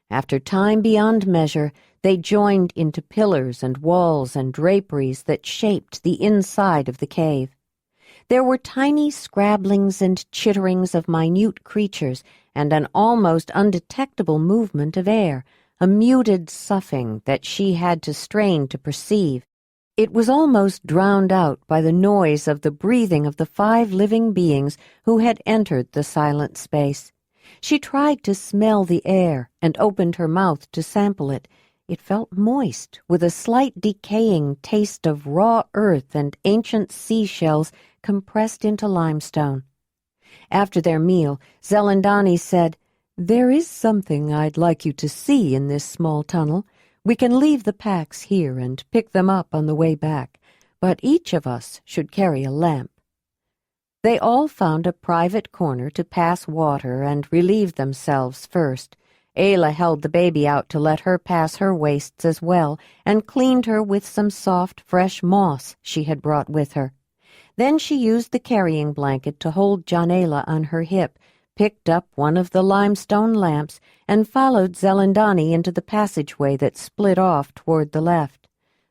After time beyond measure, they joined into pillars and walls and draperies that shaped the inside of the cave. There were tiny scrabblings and chitterings of minute creatures and an almost undetectable movement of air, a muted soughing that she had to strain to perceive. It was almost drowned out by the noise of the breathing of the 5 living beings who had entered the silent space. She tried to smell the air and opened her mouth to sample it. It felt moist, with a slight decaying taste of raw earth and ancient seashells compressed into limestone. After their meal, Zelandonii said, "There is something I'd like you to see in this small tunnel. We can leave the packs here and pick them up on the way back, but each of us should carry a lamp." They all found a private corner to pass water and relieve themselves first. Ayla held the baby out to let her pass her wastes as well, and cleaned her with some soft, fresh moss she had brought with her. Then she used the carrying blanket to hold Jondalar on her hip, picked up one of the limestone lamps, and followed Zelandonii into the passageway that split off toward the left.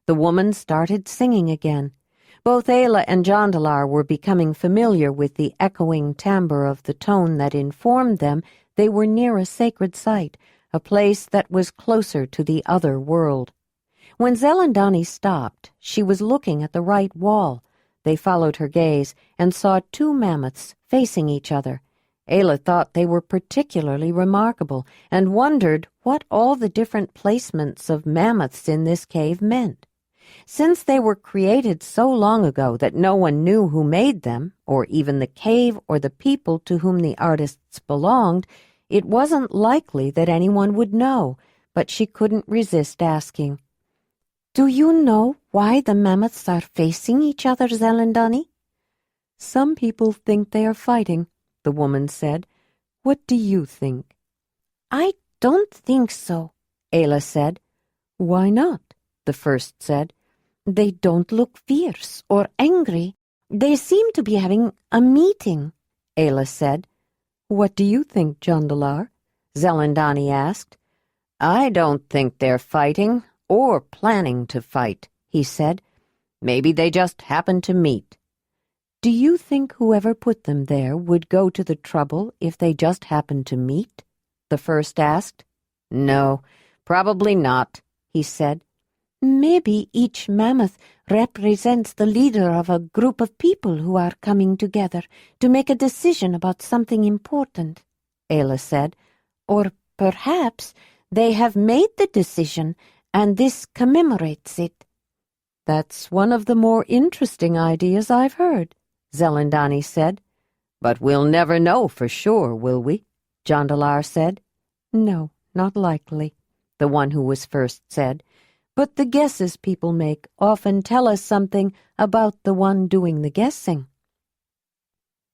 The woman started singing again. Both Ayla and Jondalar were becoming familiar with the echoing timbre of the tone that informed them they were near a sacred site, a place that was closer to the other world. When Zelandonii stopped, she was looking at the right wall. They followed her gaze and saw 2 mammoths facing each other. Ayla thought they were particularly remarkable and wondered what all the different placements of mammoths in this cave meant. Since they were created so long ago that no one knew who made them, or even the cave or the people to whom the artists belonged, it wasn't likely that anyone would know, but she couldn't resist asking, "Do you know why the mammoths are facing each other, Zelandonii?" "Some people think they are fighting," the woman said. "What do you think?" "I don't think so," Ayla said. "Why not?" the first said. "They don't look fierce or angry. They seem to be having a meeting," Ayla said. "What do you think, Jondalar?" Zelandonii asked. "I don't think they're fighting or planning to fight," he said. "Maybe they just happened to meet." "Do you think whoever put them there would go to the trouble if they just happened to meet?" the first asked. "No, probably not," he said. "Maybe each mammoth represents the leader of a group of people who are coming together to make a decision about something important," Ayla said. "Or perhaps they have made the decision and this commemorates it." "That's one of the more interesting ideas I've heard," Zelandonii said. "But we'll never know for sure, will we?" Jondalar said. "No, not likely," the one who was first said. "But the guesses people make often tell us something about the one doing the guessing."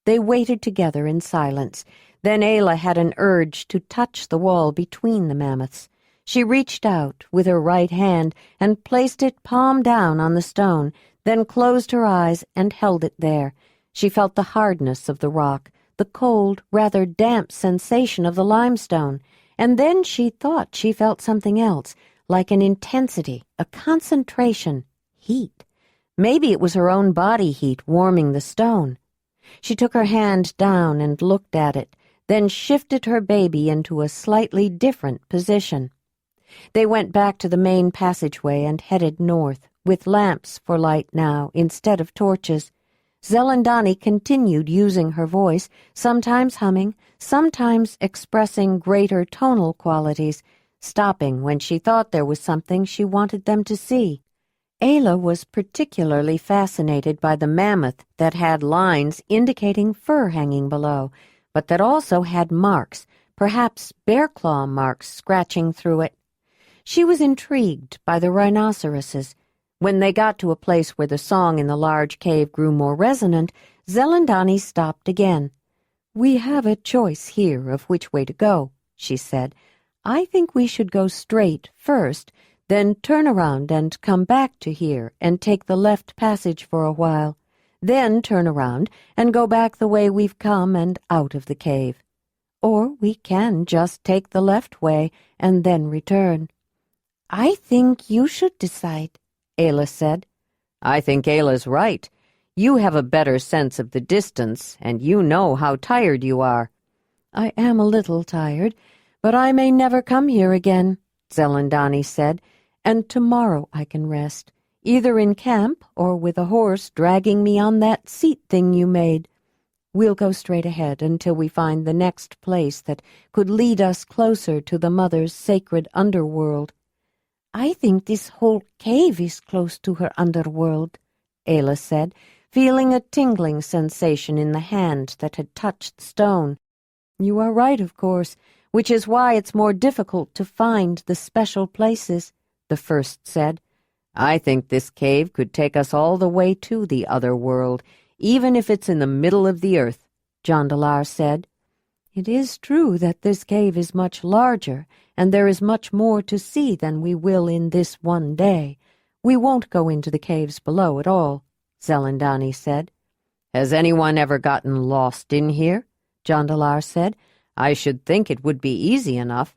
They waited together in silence. Then Ayla had an urge to touch the wall between the mammoths. She reached out with her right hand and placed it palm down on the stone, then closed her eyes and held it there. She felt the hardness of the rock, the cold, rather damp sensation of the limestone, and then she thought she felt something else, like an intensity, a concentration, heat. Maybe it was her own body heat warming the stone. She took her hand down and looked at it, then shifted her baby into a slightly different position. They went back to the main passageway and headed north, with lamps for light now instead of torches. Zelandonii continued using her voice, sometimes humming, sometimes expressing greater tonal qualities, stopping when she thought there was something she wanted them to see. Ayla was particularly fascinated by the mammoth that had lines indicating fur hanging below, but that also had marks, perhaps bear claw marks scratching through it. She was intrigued by the rhinoceroses. When they got to a place where the song in the large cave grew more resonant, Zelandonii stopped again. "We have a choice here of which way to go," she said. "I think we should go straight first, then turn around and come back to here and take the left passage for a while, then turn around and go back the way we've come and out of the cave. Or we can just take the left way and then return." "I think you should decide," Ayla said. I think Ayla's right. You have a better sense of the distance, and you know how tired you are." "I am a little tired, but I may never come here again," Zelandonii said, "and tomorrow I can rest, either in camp or with a horse dragging me on that seat thing you made. We'll go straight ahead until we find the next place that could lead us closer to the Mother's sacred underworld." "I think this whole cave is close to her underworld," Ayla said, feeling a tingling sensation in the hand that had touched stone. "You are right, of course, which is why it's more difficult to find the special places," the first said. I think this cave could take us all the way to the other world, even if it's in the middle of the earth, Jondalar said. "It is true that this cave is much larger, and there is much more to see than we will in this one day. We won't go into the caves below at all," Zelandonii said. Has anyone ever gotten lost in here? Jondalar said. I should think it would be easy enough.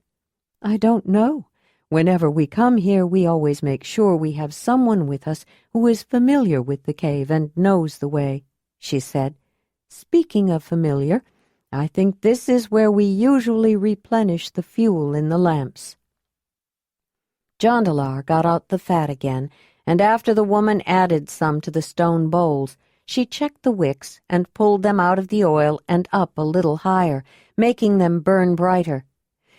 "I don't know. Whenever we come here, we always make sure we have someone with us who is familiar with the cave and knows the way," she said. "Speaking of familiar, I think this is where we usually replenish the fuel in the lamps." Jondalar got out the fat again, and after the woman added some to the stone bowls, she checked the wicks and pulled them out of the oil and up a little higher, making them burn brighter.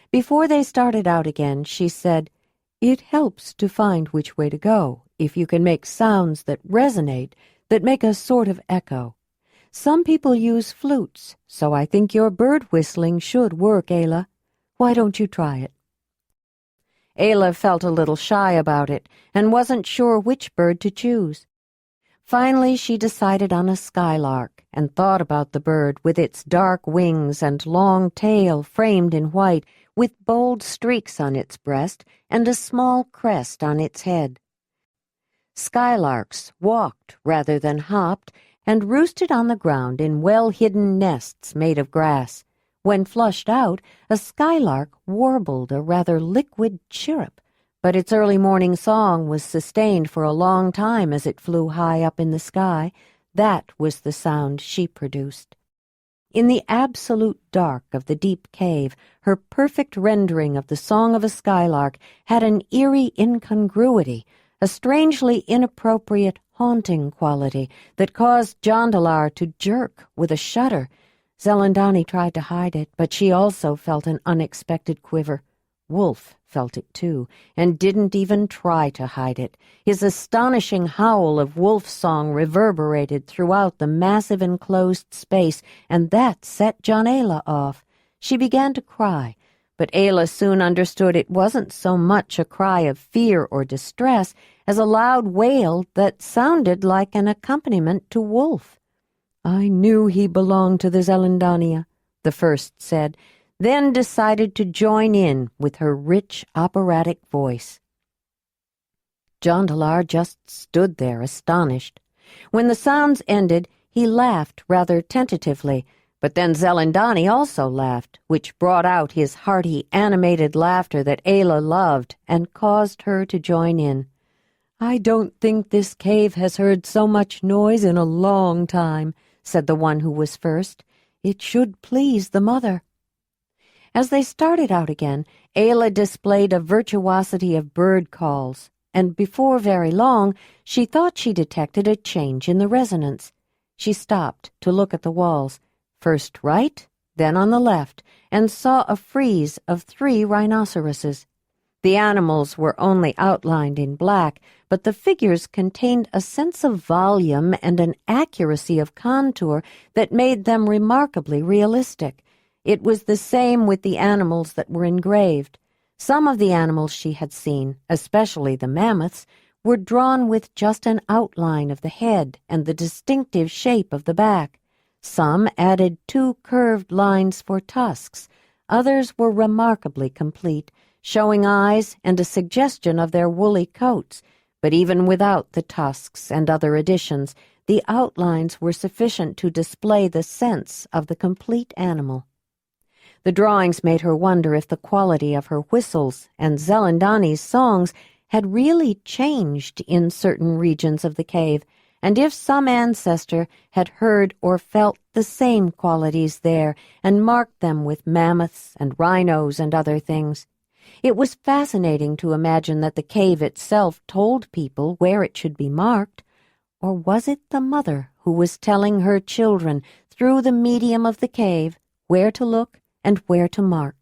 Before they started out again, she said, "It helps to find which way to go, if you can make sounds that resonate, that make a sort of echo. Some people use flutes, so I think your bird whistling should work, Ayla. Why don't you try it?" Ayla felt a little shy about it and wasn't sure which bird to choose. Finally, she decided on a skylark and thought about the bird with its dark wings and long tail framed in white, with bold streaks on its breast and a small crest on its head. Skylarks walked rather than hopped and roosted on the ground in well-hidden nests made of grass. When flushed out, a skylark warbled a rather liquid chirrup, but its early morning song was sustained for a long time as it flew high up in the sky. That was the sound she produced. In the absolute dark of the deep cave, her perfect rendering of the song of a skylark had an eerie incongruity, a strangely inappropriate, haunting quality that caused Jondalar to jerk with a shudder. Zelandonii tried to hide it, but she also felt an unexpected quiver. Wolf felt it too, and didn't even try to hide it. His astonishing howl of wolf song reverberated throughout the massive enclosed space, and that set Jondalar off. She began to cry, but Ayla soon understood it wasn't so much a cry of fear or distress as a loud wail that sounded like an accompaniment to wolf. "I knew he belonged to the Zelandonii," the first said, then decided to join in with her rich operatic voice. Jondalar just stood there astonished. When the sounds ended, he laughed rather tentatively, but then Zelandonii also laughed, which brought out his hearty, animated laughter that Ayla loved and caused her to join in. "I don't think this cave has heard so much noise in a long time," said the one who was first. "It should please the mother." As they started out again, Ayla displayed a virtuosity of bird calls, and before very long she thought she detected a change in the resonance. She stopped to look at the walls, first right, then on the left, and saw a frieze of 3 rhinoceroses. The animals were only outlined in black, but the figures contained a sense of volume and an accuracy of contour that made them remarkably realistic. It was the same with the animals that were engraved. Some of the animals she had seen, especially the mammoths, were drawn with just an outline of the head and the distinctive shape of the back. Some added 2 curved lines for tusks. Others were remarkably complete, showing eyes and a suggestion of their woolly coats. But even without the tusks and other additions, the outlines were sufficient to display the sense of the complete animal. The drawings made her wonder if the quality of her whistles and Zelandonii's songs had really changed in certain regions of the cave, and if some ancestor had heard or felt the same qualities there and marked them with mammoths and rhinos and other things. It was fascinating to imagine that the cave itself told people where it should be marked. Or was it the mother who was telling her children through the medium of the cave where to look and where to mark?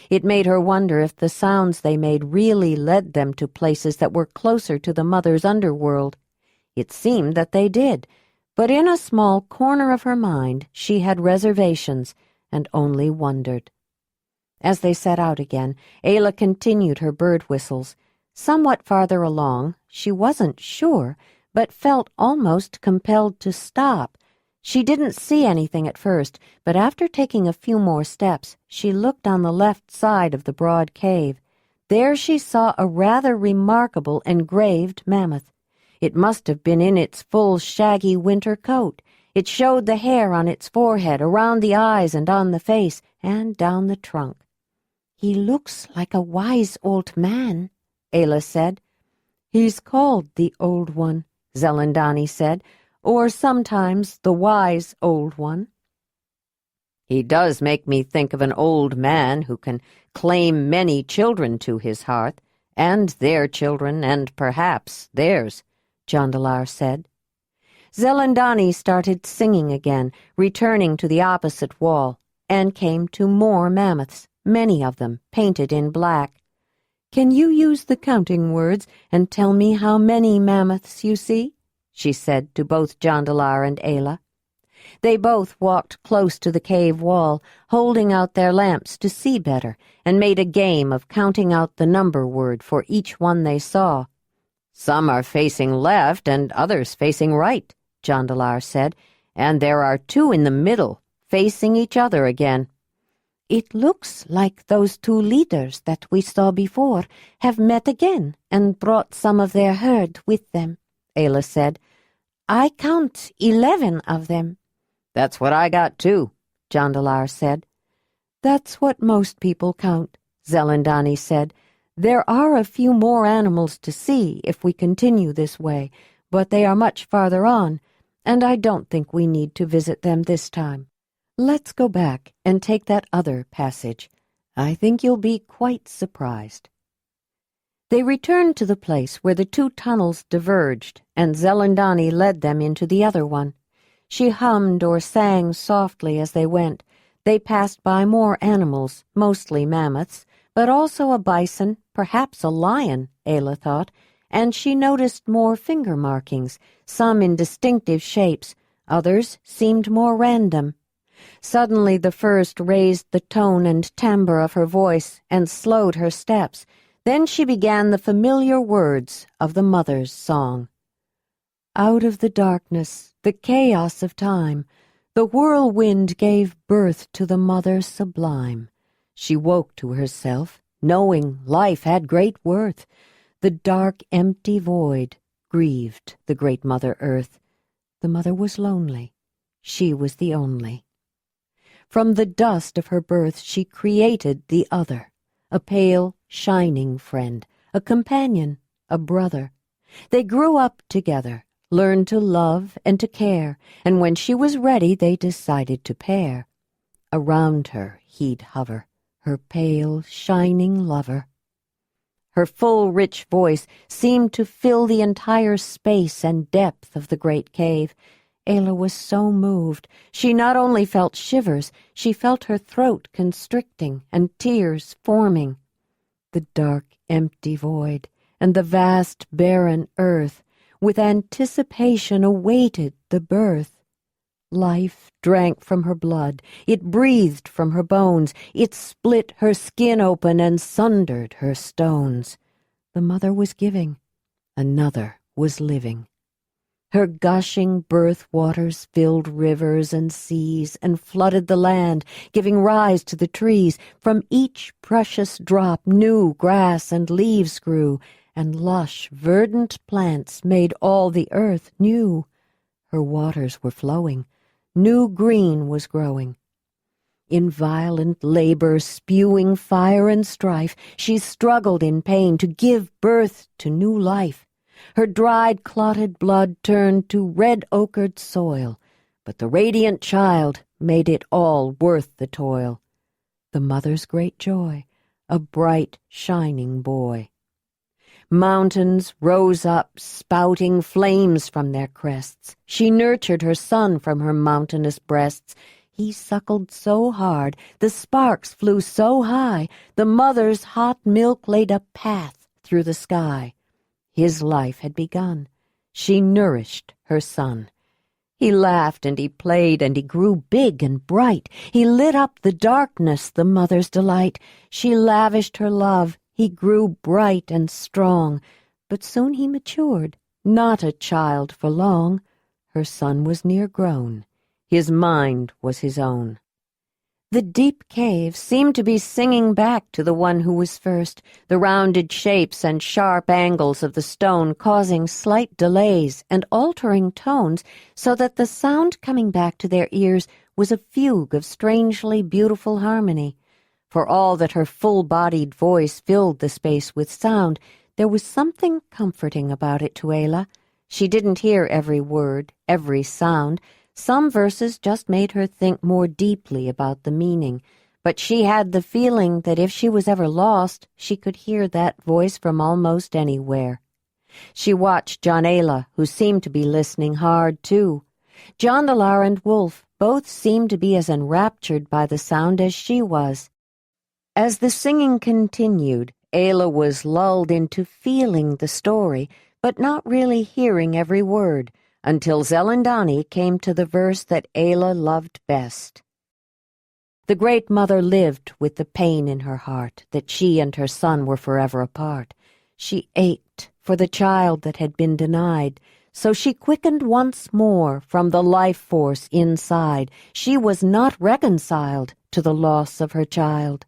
It made her wonder if the sounds they made really led them to places that were closer to the mother's underworld. It seemed that they did, but in a small corner of her mind she had reservations and only wondered. As they set out again, Ayla continued her bird whistles. Somewhat farther along, she wasn't sure, but felt almost compelled to stop. She didn't see anything at first, but after taking a few more steps, she looked on the left side of the broad cave. There she saw a rather remarkable engraved mammoth. It must have been in its full shaggy winter coat. It showed the hair on its forehead, around the eyes and on the face, and down the trunk. "He looks like a wise old man," Ayla said. "He's called the Old One," Zelandonii said, "or sometimes the Wise Old One." He does make me think of an old man who can claim many children to his hearth, and their children, and perhaps theirs, Jondalar said. Zelandonii started singing again, returning to the opposite wall, and came to more mammoths, many of them painted in black. "Can you use the counting words and tell me how many mammoths you see?" she said to both Jondalar and Ayla. They both walked close to the cave wall, holding out their lamps to see better, and made a game of counting out the number word for each one they saw. "Some are facing left and others facing right," Jondalar said, "and there are 2 in the middle, facing each other again." "It looks like those 2 leaders that we saw before have met again and brought some of their herd with them," Ayla said. "I count 11 of them." "That's what I got too," Jondalar said. "That's what most people count," Zelandonii said. "There are a few more animals to see if we continue this way, but they are much farther on, and I don't think we need to visit them this time. Let's go back and take that other passage. I think you'll be quite surprised." They returned to the place where the 2 tunnels diverged, and Zelandonii led them into the other one. She hummed or sang softly as they went. They passed by more animals, mostly mammoths, but also a bison, perhaps a lion, Ayla thought, and she noticed more finger markings, some in distinctive shapes, others seemed more random. Suddenly the first raised the tone and timbre of her voice and slowed her steps. Then she began the familiar words of the mother's song. "Out of the darkness, the chaos of time, the whirlwind gave birth to the mother sublime. She woke to herself, knowing life had great worth. The dark, empty void grieved the great Mother Earth. The mother was lonely. She was the only. From the dust of her birth she created the other, a pale, shining friend, a companion, a brother. They grew up together, learned to love and to care, and when she was ready they decided to pair. Around her he'd hover, her pale, shining lover. Her full, rich voice seemed to fill the entire space and depth of the great cave. Ayla was so moved. She not only felt shivers, she felt her throat constricting and tears forming. The dark, empty void and the vast, barren earth, with anticipation awaited the birth. Life drank from her blood, it breathed from her bones, it split her skin open and sundered her stones. The mother was giving, another was living. Her gushing birth waters filled rivers and seas and flooded the land, giving rise to the trees. From each precious drop new grass and leaves grew, and lush, verdant plants made all the earth new. Her waters were flowing, new green was growing. In violent labor, spewing fire and strife, she struggled in pain to give birth to new life. Her dried, clotted blood turned to red-ochred soil, but the radiant child made it all worth the toil. The mother's great joy, a bright, shining boy. Mountains rose up, spouting flames from their crests. She nurtured her son from her mountainous breasts. He suckled so hard, the sparks flew so high, the mother's hot milk laid a path through the sky. His life had begun. She nourished her son. He laughed and he played and he grew big and bright. He lit up the darkness, the mother's delight. She lavished her love. He grew bright and strong. But soon he matured, not a child for long. Her son was near grown. His mind was his own. The deep cave seemed to be singing back to the one who was first, the rounded shapes and sharp angles of the stone causing slight delays and altering tones so that the sound coming back to their ears was a fugue of strangely beautiful harmony. For all that her full-bodied voice filled the space with sound, there was something comforting about it to Ayla. She didn't hear every word, every sound. Some verses just made her think more deeply about the meaning, but she had the feeling that if she was ever lost, she could hear that voice from almost anywhere. She watched Jondalar, who seemed to be listening hard, too. Jondalar and Wolf both seemed to be as enraptured by the sound as she was. As the singing continued, Ayla was lulled into feeling the story, but not really hearing every word, until Zelandonii came to the verse that Ayla loved best. The great mother lived with the pain in her heart that she and her son were forever apart. She ached for the child that had been denied, so she quickened once more from the life force inside. She was not reconciled to the loss of her child.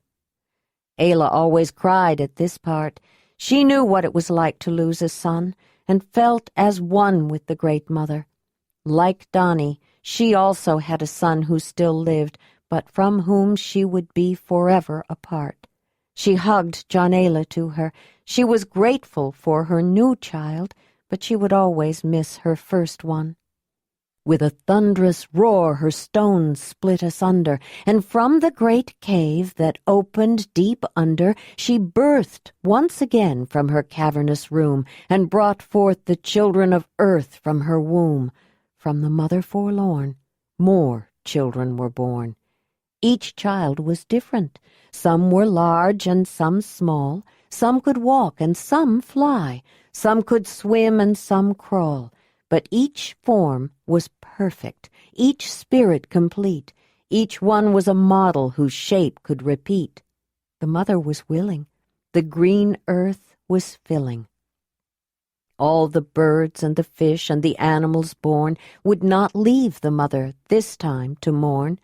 Ayla always cried at this part. She knew what it was like to lose a son, and felt as one with the great mother. Like Donnie, she also had a son who still lived, but from whom she would be forever apart. She hugged Jondalar to her. She was grateful for her new child, but she would always miss her first one. With a thunderous roar her stones split asunder, and from the great cave that opened deep under, she birthed once again from her cavernous room, and brought forth the children of earth from her womb. From the mother forlorn, more children were born. Each child was different. Some were large and some small. Some could walk and some fly. Some could swim and some crawl. But each form was perfect, each spirit complete. Each one was a model whose shape could repeat. The mother was willing. The green earth was filling. All the birds and the fish and the animals born would not leave the mother this time to mourn.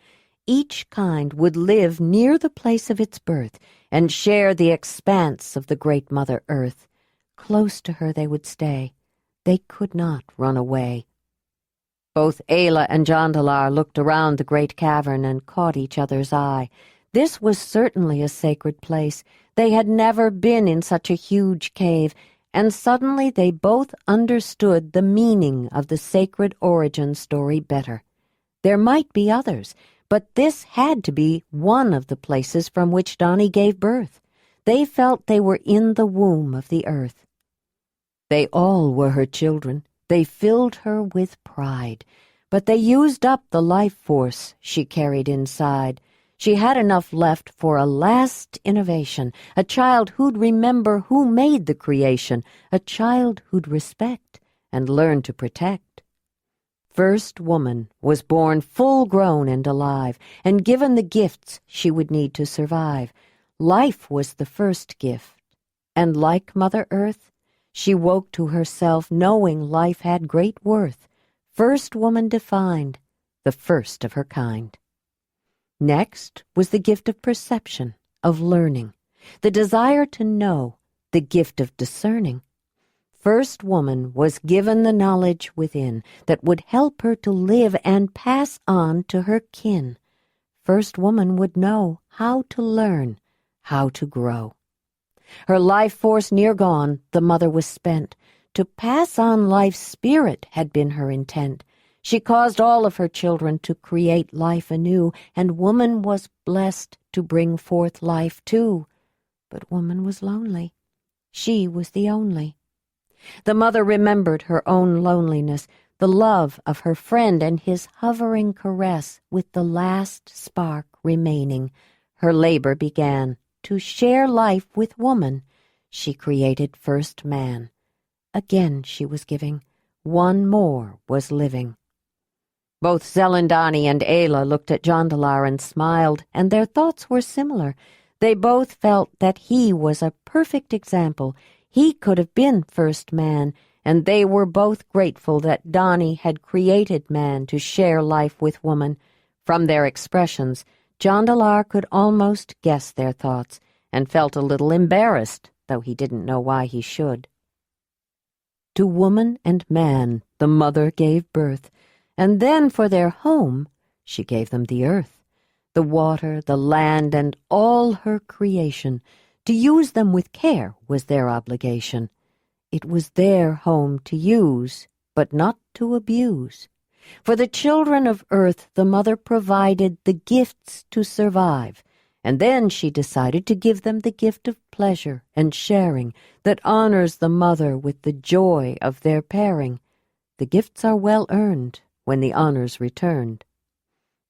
Each kind would live near the place of its birth and share the expanse of the great Mother Earth. Close to her they would stay. They could not run away. Both Ayla and Jondalar looked around the great cavern and caught each other's eye. This was certainly a sacred place. They had never been in such a huge cave, and suddenly they both understood the meaning of the sacred origin story better. There might be others, but this had to be one of the places from which Donnie gave birth. They felt they were in the womb of the earth. They all were her children. They filled her with pride. But they used up the life force she carried inside. She had enough left for a last innovation, a child who'd remember who made the creation, a child who'd respect and learn to protect. First woman was born full-grown and alive, and given the gifts she would need to survive. Life was the first gift, and like Mother Earth, she woke to herself knowing life had great worth. First woman defined, the first of her kind. Next was the gift of perception, of learning, the desire to know, the gift of discerning. First woman was given the knowledge within that would help her to live and pass on to her kin. First woman would know how to learn, how to grow. Her life force near gone, the mother was spent. To pass on life's spirit had been her intent. She caused all of her children to create life anew, and woman was blessed to bring forth life too. But woman was lonely. She was the only. The mother remembered her own loneliness, the love of her friend and his hovering caress with the last spark remaining. Her labor began. To share life with woman, she created first man. Again she was giving. One more was living. Both Zelandonii and Ayla looked at Jondalar and smiled, and their thoughts were similar. They both felt that he was a perfect example. He could have been first man, and they were both grateful that Donnie had created man to share life with woman. From their expressions, Jondalar could almost guess their thoughts, and felt a little embarrassed, though he didn't know why he should. To woman and man the mother gave birth, and then for their home she gave them the earth, the water, the land, and all her creation. To use them with care was their obligation. It was their home to use, but not to abuse. For the children of earth the mother provided the gifts to survive, and then she decided to give them the gift of pleasure and sharing that honors the mother with the joy of their pairing. The gifts are well earned when the honors returned.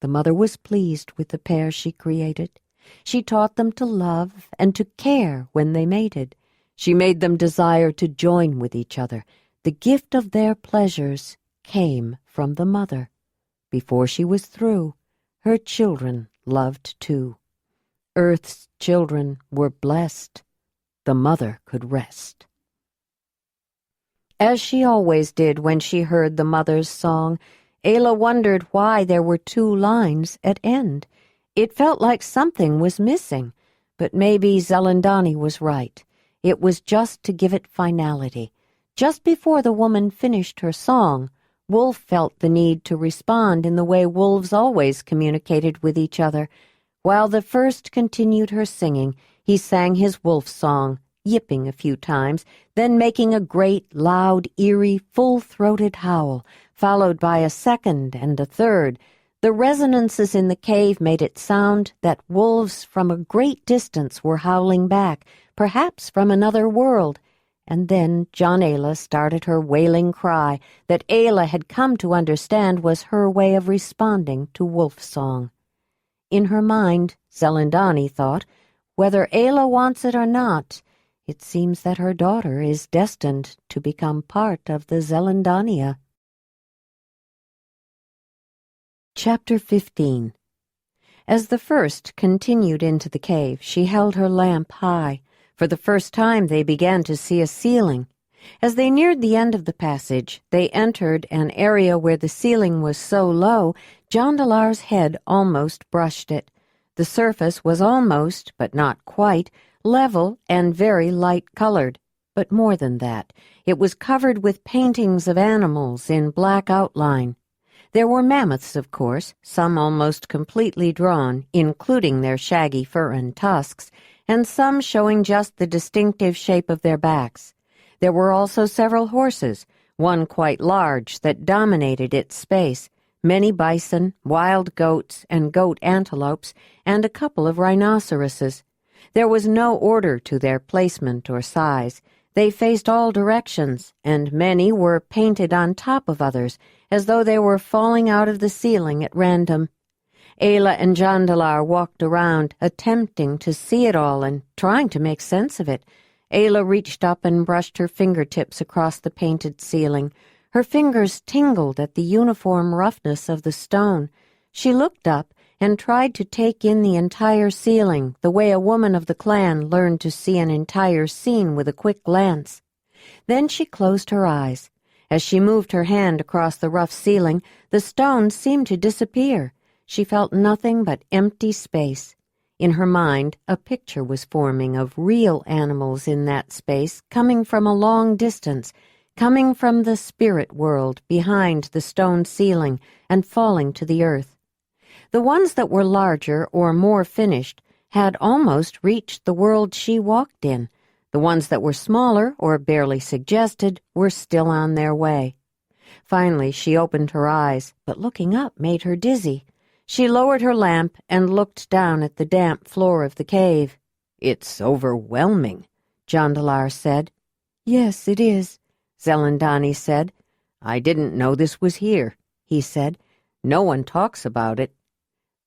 The mother was pleased with the pair she created. She taught them to love and to care when they mated. She made them desire to join with each other. The gift of their pleasures came from the mother. Before she was through, her children loved too. Earth's children were blessed. The mother could rest. As she always did when she heard the mother's song, Ayla wondered why there were 2 lines at end. It felt like something was missing, but maybe Zelandonii was right. It was just to give it finality. Just before the woman finished her song, Wolf felt the need to respond in the way wolves always communicated with each other. While the first continued her singing, he sang his wolf song, yipping a few times, then making a great, loud, eerie, full-throated howl, followed by a second and a third. The resonances in the cave made it sound that wolves from a great distance were howling back, perhaps from another world. And then John Ayla started her wailing cry that Ayla had come to understand was her way of responding to wolf song. In her mind, Zelandonii thought, whether Ayla wants it or not, it seems that her daughter is destined to become part of the Zelandonii. Chapter 15. As the first continued into the cave, she held her lamp high. For the first time they began to see a ceiling. As they neared the end of the passage, they entered an area where the ceiling was so low, Jondalar's head almost brushed it. The surface was almost, but not quite, level and very light-colored. But more than that, it was covered with paintings of animals in black outline. There were mammoths, of course, some almost completely drawn, including their shaggy fur and tusks, and some showing just the distinctive shape of their backs. There were also several horses, one quite large that dominated its space, many bison, wild goats, and goat antelopes, and a couple of rhinoceroses. There was no order to their placement or size. They faced all directions, and many were painted on top of others, as though they were falling out of the ceiling at random. Ayla and Jondalar walked around, attempting to see it all and trying to make sense of it. Ayla reached up and brushed her fingertips across the painted ceiling. Her fingers tingled at the uniform roughness of the stone. She looked up and tried to take in the entire ceiling, the way a woman of the clan learned to see an entire scene with a quick glance. Then she closed her eyes. As she moved her hand across the rough ceiling, the stone seemed to disappear. She felt nothing but empty space. In her mind, a picture was forming of real animals in that space, coming from a long distance, coming from the spirit world behind the stone ceiling and falling to the earth. The ones that were larger or more finished had almost reached the world she walked in. The ones that were smaller or barely suggested were still on their way. Finally, she opened her eyes, but looking up made her dizzy. She lowered her lamp and looked down at the damp floor of the cave. "It's overwhelming," Jondalar said. "Yes, it is," Zelandonii said. "I didn't know this was here," he said. "No one talks about it."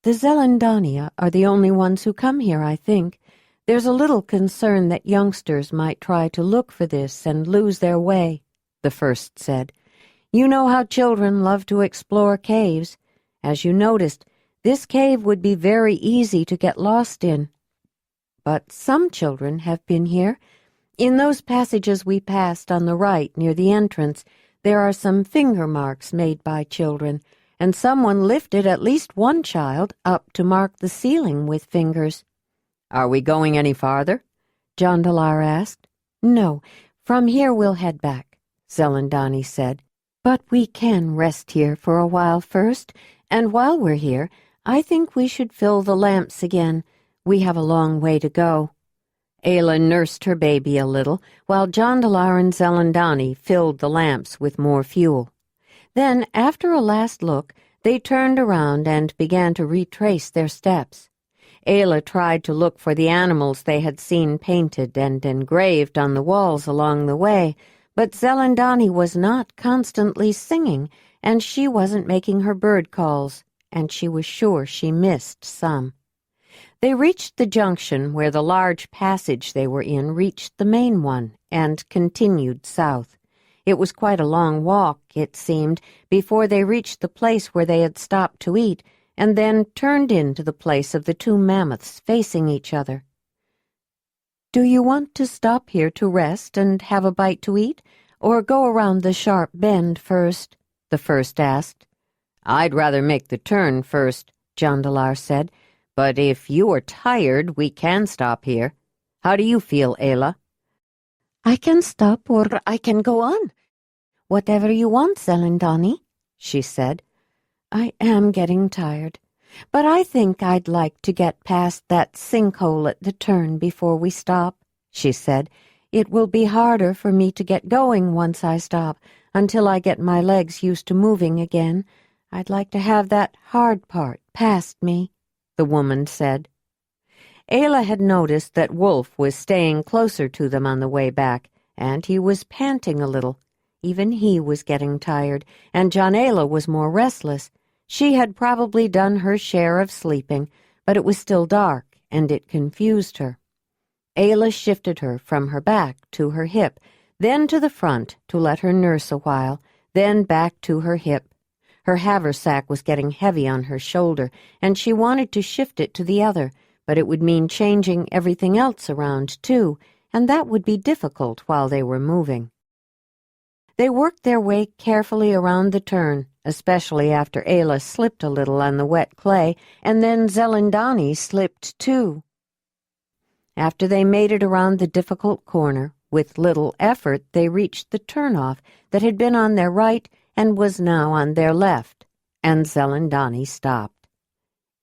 "The Zelandonii are the only ones who come here, I think. There's a little concern that youngsters might try to look for this and lose their way," the first said. "You know how children love to explore caves. As you noticed, this cave would be very easy to get lost in. But some children have been here. In those passages we passed on the right near the entrance, there are some finger marks made by children, and someone lifted at least one child up to mark the ceiling with fingers." "Are we going any farther?" Jondalar asked. "No, from here we'll head back," Zelandonii said. "But we can rest here for a while first, and while we're here, I think we should fill the lamps again. We have a long way to go." Ayla nursed her baby a little, while Jondalar and Zelandonii filled the lamps with more fuel. Then, after a last look, they turned around and began to retrace their steps. Ayla tried to look for the animals they had seen painted and engraved on the walls along the way, but Zelandonii was not constantly singing, and she wasn't making her bird calls, and she was sure she missed some. They reached the junction where the large passage they were in reached the main one and continued south. It was quite a long walk, it seemed, before they reached the place where they had stopped to eat, and then turned into the place of the two mammoths facing each other. "Do you want to stop here to rest and have a bite to eat, or go around the sharp bend first?" the first asked. "I'd rather make the turn first," Jondalar said. "But if you are tired, we can stop here. How do you feel, Ayla?" "I can stop or I can go on. Whatever you want, Zelandonii," she said. "I am getting tired, but I think I'd like to get past that sinkhole at the turn before we stop," she said. "It will be harder for me to get going once I stop, until I get my legs used to moving again. I'd like to have that hard part past me," the woman said. Ayla had noticed that Wolf was staying closer to them on the way back, and he was panting a little. Even he was getting tired, and Jondalar was more restless. She had probably done her share of sleeping, but it was still dark, and it confused her. Ayla shifted her from her back to her hip, then to the front to let her nurse a while, then back to her hip. Her haversack was getting heavy on her shoulder, and she wanted to shift it to the other, but it would mean changing everything else around, too, and that would be difficult while they were moving. They worked their way carefully around the turn, especially after Ayla slipped a little on the wet clay, and then Zelandonii slipped too. After they made it around the difficult corner, with little effort they reached the turnoff that had been on their right and was now on their left, and Zelandonii stopped.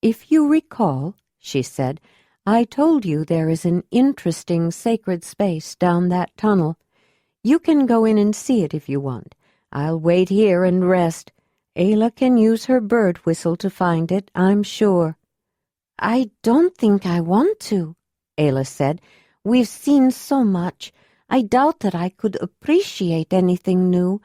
"If you recall," she said, "I told you there is an interesting sacred space down that tunnel. You can go in and see it if you want. I'll wait here and rest. Ayla can use her bird whistle to find it, I'm sure." "I don't think I want to," Ayla said. "We've seen so much. I doubt that I could appreciate anything new.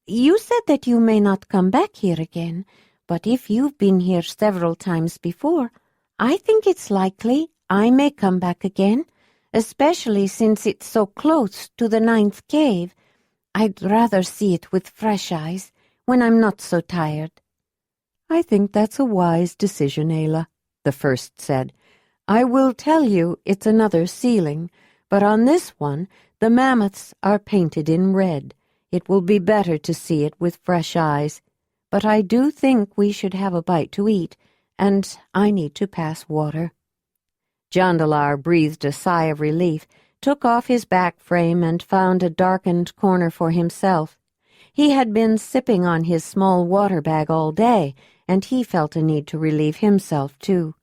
You said that you may not come back here again, but if you've been here several times before, I think it's likely I may come back again, especially since it's so close to the 9th cave. I'd rather see it with fresh eyes when I'm not so tired." "I think that's a wise decision, Ayla," the first said. "I will tell you it's another ceiling, but on this one the mammoths are painted in red. It will be better to see it with fresh eyes. But I do think we should have a bite to eat, and I need to pass water." Jondalar breathed a sigh of relief, took off his back frame, and found a darkened corner for himself. He had been sipping on his small water bag all day, and he felt a need to relieve himself, too.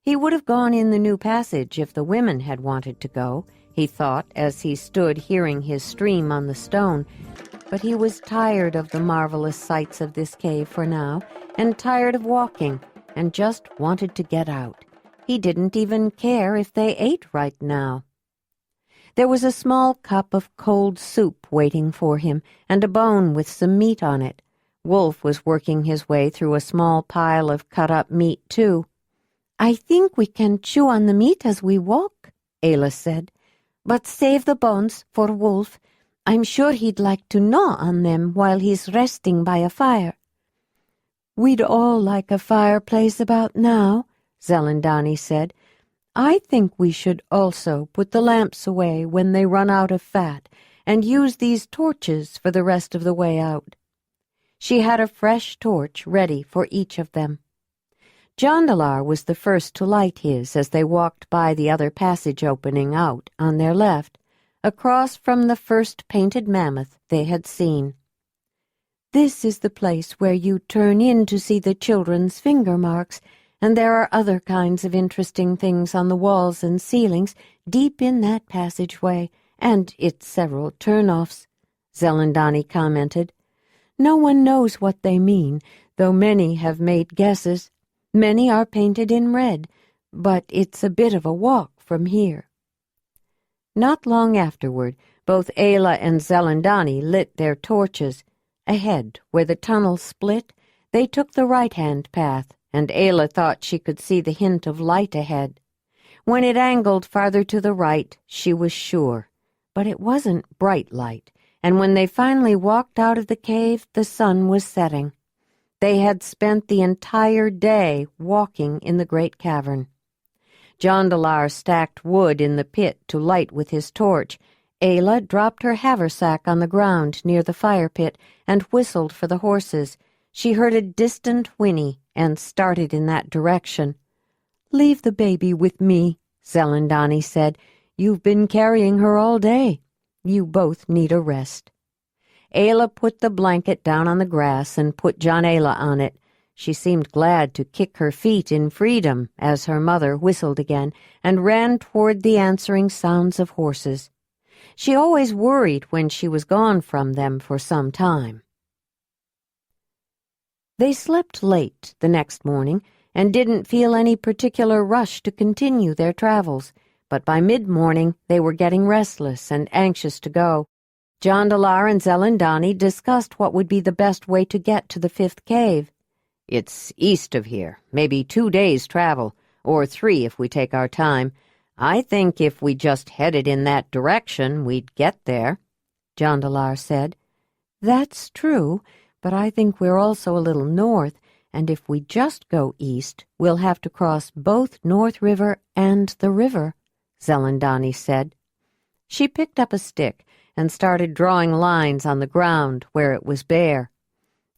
He would have gone in the new passage if the women had wanted to go, he thought as he stood hearing his stream on the stone, but he was tired of the marvelous sights of this cave for now, and tired of walking, and just wanted to get out. He didn't even care if they ate right now. There was a small cup of cold soup waiting for him, and a bone with some meat on it. Wolf was working his way through a small pile of cut-up meat, too. "I think we can chew on the meat as we walk," Ayla said. "But save the bones for Wolf. I'm sure he'd like to gnaw on them while he's resting by a fire." "We'd all like a fireplace about now," Zelandonii said. "I think we should also put the lamps away when they run out of fat and use these torches for the rest of the way out." She had a fresh torch ready for each of them. Jondalar was the first to light his as they walked by the other passage opening out on their left, across from the first painted mammoth they had seen. "This is the place where you turn in to see the children's finger marks, and there are other kinds of interesting things on the walls and ceilings deep in that passageway, and its several turn-offs," Zelandonii commented. "No one knows what they mean, though many have made guesses. Many are painted in red, but it's a bit of a walk from here." Not long afterward, both Ayla and Zelandonii lit their torches. Ahead, where the tunnel split, they took the right-hand path, and Ayla thought she could see the hint of light ahead. When it angled farther to the right, she was sure. But it wasn't bright light, and when they finally walked out of the cave, the sun was setting. They had spent the entire day walking in the great cavern. Jondalar stacked wood in the pit to light with his torch. Ayla dropped her haversack on the ground near the fire pit and whistled for the horses. She heard a distant whinny and started in that direction. "Leave the baby with me," Zelandonii said. "You've been carrying her all day. You both need a rest." Ayla put the blanket down on the grass and put Jondalar on it. She seemed glad to kick her feet in freedom as her mother whistled again and ran toward the answering sounds of horses. She always worried when she was gone from them for some time. They slept late the next morning and didn't feel any particular rush to continue their travels, but by mid-morning they were getting restless and anxious to go. Jondalar and Zelandonii discussed what would be the best way to get to the 5th cave. "It's east of here, maybe 2 days' travel, or 3 if we take our time. I think if we just headed in that direction, we'd get there," Jondalar said. "That's true, but I think we're also a little north, and if we just go east, we'll have to cross both North River and the river," Zelandonii said. She picked up a stick and started drawing lines on the ground where it was bare.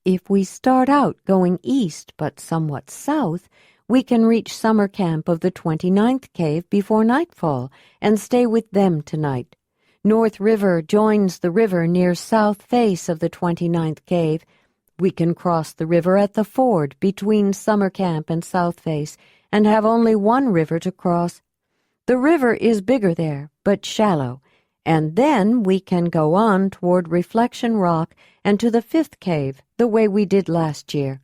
"If we start out going east but somewhat south, we can reach summer camp of the 29th cave before nightfall and stay with them tonight. North River joins the river near south face of the 29th cave. We can cross the river at the ford between summer camp and south face and have only one river to cross. The river is bigger there, but shallow, and then we can go on toward Reflection Rock and to the 5th cave, the way we did last year."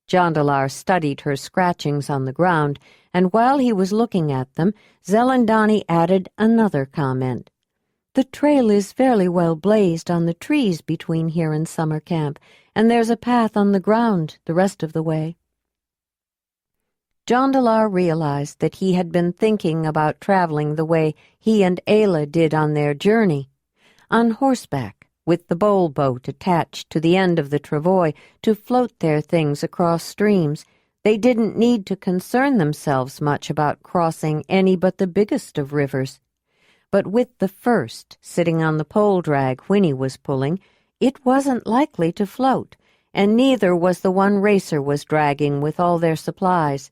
Jondalar studied her scratchings on the ground, and while he was looking at them, Zelandonii added another comment. "The trail is fairly well blazed on the trees between here and summer camp, and there's a path on the ground the rest of the way." Jondalar realized that he had been thinking about traveling the way he and Ayla did on their journey, on horseback, with the bowl boat attached to the end of the travois to float their things across streams. They didn't need to concern themselves much about crossing any but the biggest of rivers. But with the first sitting on the pole drag Whinny was pulling, it wasn't likely to float, and neither was the one Racer was dragging with all their supplies.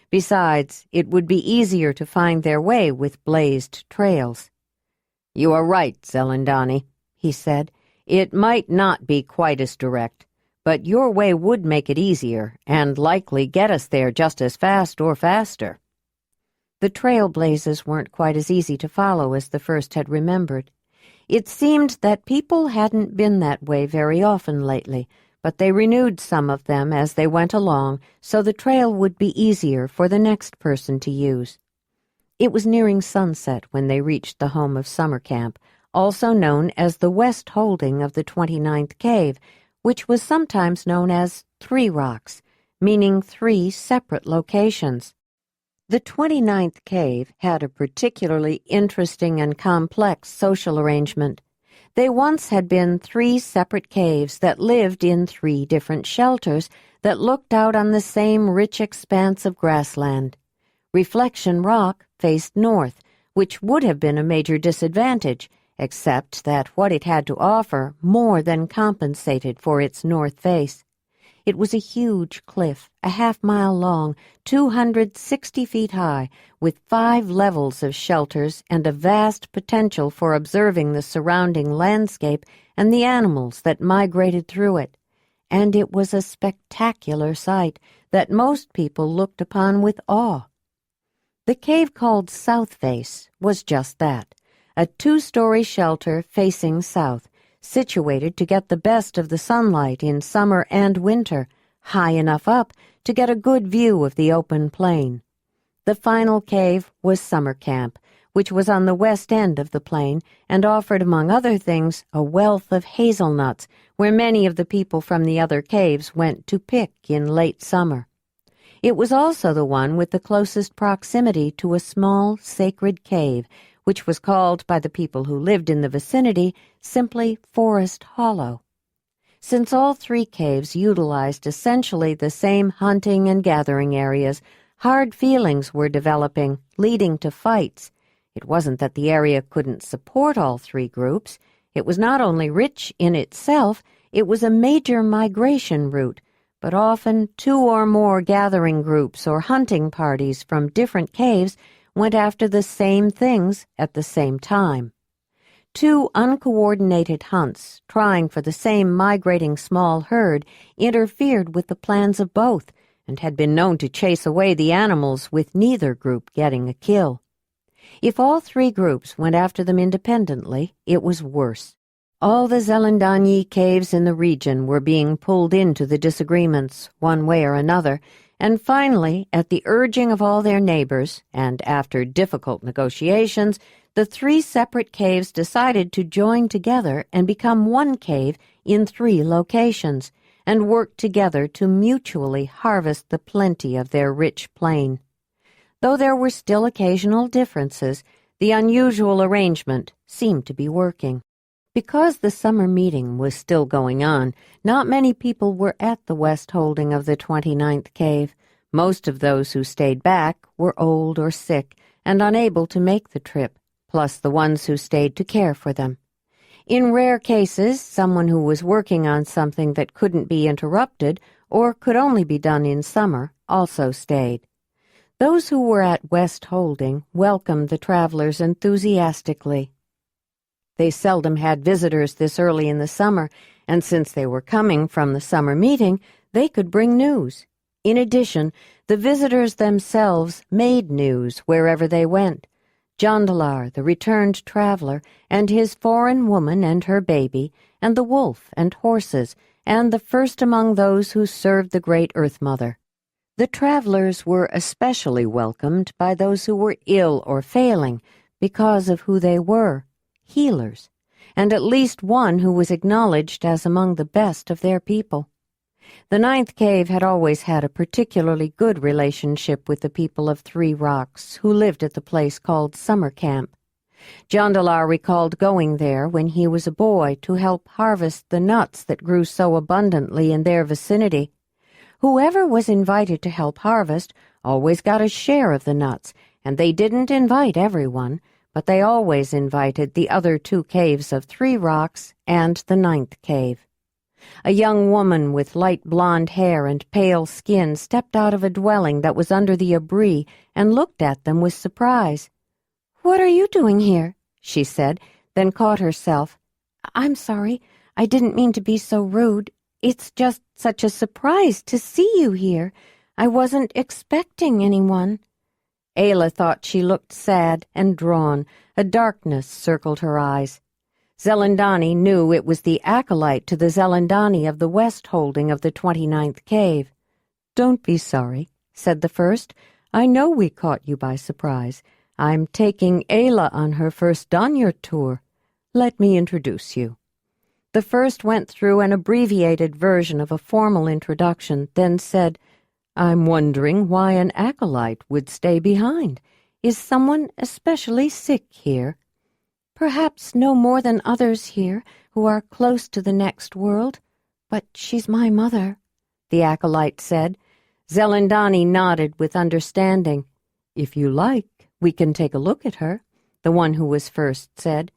Besides, it would be easier to find their way with blazed trails. "You are right, Zelandonii," he said. "It might not be quite as direct, but your way would make it easier and likely get us there just as fast or faster." The trail blazes weren't quite as easy to follow as the first had remembered. It seemed that people hadn't been that way very often lately, but they renewed some of them as they went along, so the trail would be easier for the next person to use. It was nearing sunset when they reached the home of summer camp, also known as the West Holding of the 29th Cave, which was sometimes known as 3 Rocks, meaning 3 separate locations. The 29th Cave had a particularly interesting and complex social arrangement. They once had been 3 separate caves that lived in 3 different shelters that looked out on the same rich expanse of grassland. Reflection Rock faced north, which would have been a major disadvantage, except that what it had to offer more than compensated for its north face. It was a huge cliff, a half-mile long, 260 feet high, with 5 levels of shelters and a vast potential for observing the surrounding landscape and the animals that migrated through it. And it was a spectacular sight that most people looked upon with awe. The cave called South Face was just that, a 2-story shelter facing south, situated to get the best of the sunlight in summer and winter, high enough up to get a good view of the open plain. The final cave was summer camp, which was on the west end of the plain and offered, among other things, a wealth of hazelnuts, where many of the people from the other caves went to pick in late summer. It was also the one with the closest proximity to a small, sacred cave, which was called by the people who lived in the vicinity simply Forest Hollow. Since all 3 caves utilized essentially the same hunting and gathering areas, hard feelings were developing, leading to fights. It wasn't that the area couldn't support all 3 groups. It was not only rich in itself, it was a major migration route, but often 2 or more gathering groups or hunting parties from different caves went after the same things at the same time. 2 uncoordinated hunts, trying for the same migrating small herd, interfered with the plans of both and had been known to chase away the animals with neither group getting a kill. If all 3 groups went after them independently, it was worse. All the Zelandonii caves in the region were being pulled into the disagreements, one way or another, and finally, at the urging of all their neighbors, and after difficult negotiations, the 3 separate caves decided to join together and become one cave in 3 locations, and work together to mutually harvest the plenty of their rich plain. Though there were still occasional differences, the unusual arrangement seemed to be working. Because the summer meeting was still going on, not many people were at the West Holding of the 29th Cave. Most of those who stayed back were old or sick and unable to make the trip, plus the ones who stayed to care for them. In rare cases, someone who was working on something that couldn't be interrupted or could only be done in summer also stayed. Those who were at West Holding welcomed the travelers enthusiastically. They seldom had visitors this early in the summer, and since they were coming from the summer meeting, they could bring news. In addition, the visitors themselves made news wherever they went. Jondalar, the returned traveler, and his foreign woman and her baby, and the wolf and horses, and the first among those who served the great Earth Mother. The travelers were especially welcomed by those who were ill or failing because of who they were, healers, and at least one who was acknowledged as among the best of their people. The ninth cave had always had a particularly good relationship with the people of Three Rocks, who lived at the place called Summer Camp. Jondalar recalled going there when he was a boy to help harvest the nuts that grew so abundantly in their vicinity. Whoever was invited to help harvest always got a share of the nuts, and they didn't invite everyone, but they always invited the other 2 caves of Three Rocks and the ninth cave. A young woman with light blonde hair and pale skin stepped out of a dwelling that was under the abri and looked at them with surprise. "What are you doing here?" she said, then caught herself. "I'm sorry. I didn't mean to be so rude. It's just such a surprise to see you here. I wasn't expecting anyone." Ayla thought she looked sad and drawn. A darkness circled her eyes. Zelandonii knew it was the acolyte to the Zelandonii of the West Holding of the 29th cave. "Don't be sorry," said the first. "I know we caught you by surprise. I'm taking Ayla on her first Danyar tour. Let me introduce you." The first went through an abbreviated version of a formal introduction, then said, "I'm wondering why an acolyte would stay behind. Is someone especially sick here?" "Perhaps no more than others here who are close to the next world, but she's my mother," the acolyte said. Zelandonii nodded with understanding. "If you like, we can take a look at her," the one who was first said.